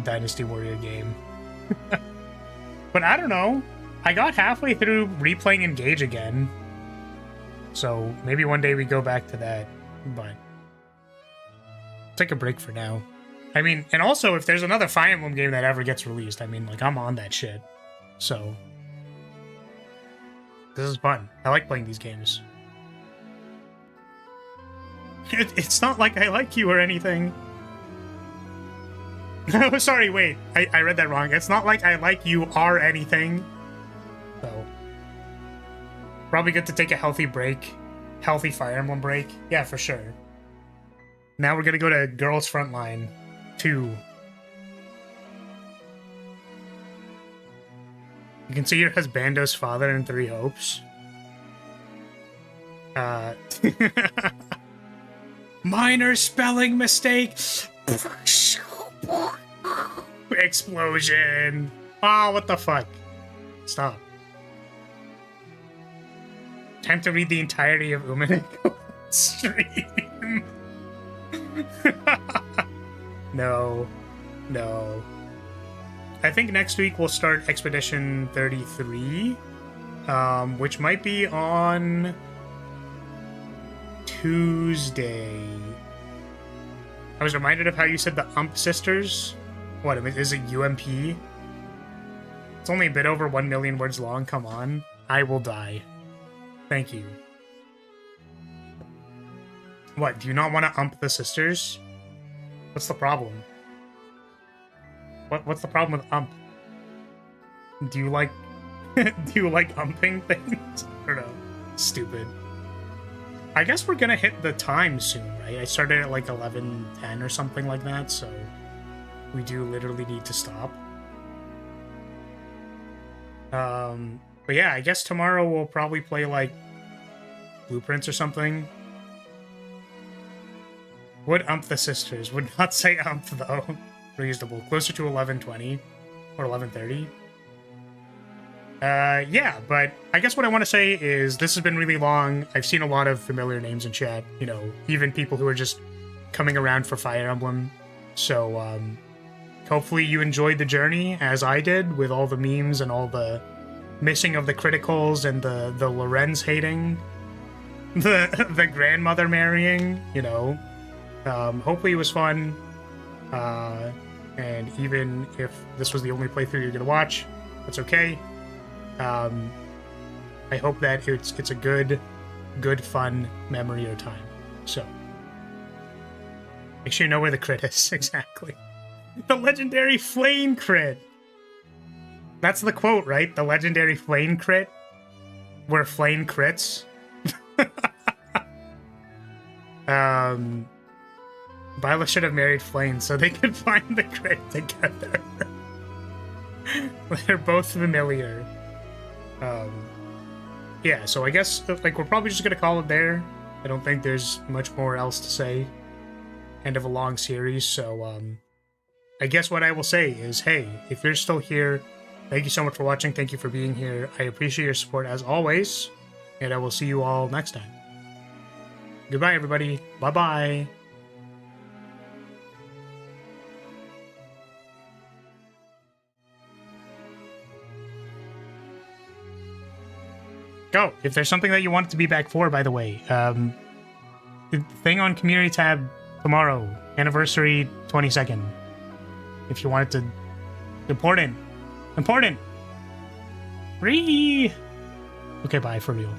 Dynasty Warrior game. But I don't know. I got halfway through replaying Engage again. So maybe one day we go back to that. But take a break for now. I mean, and also, if there's another Fire Emblem game that ever gets released, I mean, like, I'm on that shit. So, this is fun. I like playing these games. It's not like I like you or anything. Oh, sorry, wait. I read that wrong. It's not like I like you or anything. So, probably good to take a healthy break. Healthy Fire Emblem break. Yeah, for sure. Now we're gonna go to Girls Frontline 2. You can see here has Bando's father and 3 hopes. Minor spelling mistake. Explosion. Oh, what the fuck? Stop. Time to read the entirety of Umineko stream. No. No. I think next week we'll start Expedition 33, which might be on Tuesday. I was reminded of how you said the Ump Sisters. What, is it UMP? It's only a bit over 1 million words long, come on. I will die. Thank you. What, do you not want to ump the sisters? What's the problem? What's the problem with ump? Do you like... do you like umping things? I don't know. Stupid. I guess we're gonna hit the time soon, right? I started at like 11:10 or something like that, so... we do literally need to stop. But yeah, I guess tomorrow we'll probably play like Blueprints or something. Would ump the sisters. Would not say ump though. Reasonable. Closer to 11:20 or 11:30. Yeah, but I guess what I want to say is this has been really long. I've seen a lot of familiar names in chat, you know, even people who are just coming around for Fire Emblem. So, hopefully you enjoyed the journey as I did with all the memes and all the missing of the criticals and the Lorenz hating, the grandmother marrying, you know. Hopefully it was fun. And even if this was the only playthrough you're gonna watch, that's okay. I hope that it's a good fun memory or time. So make sure you know where the crit is. Exactly. The legendary flame crit. That's the quote, right? The legendary flame crit, where flame crits. Viola should have married Flame so they could find the crit together. They're both familiar. Yeah, so I guess like we're probably just gonna call it there. I don't think there's much more else to say. End of a long series, so I guess what I will say is, hey, if you're still here, thank you so much for watching. Thank you for being here. I appreciate your support as always, and I will see you all next time. Goodbye, everybody. Bye-bye. Oh, if there's something that you want it to be back for, by the way, the thing on community tab tomorrow, anniversary 22nd. If you want it to... Important. Important! Free! Okay, bye, for real.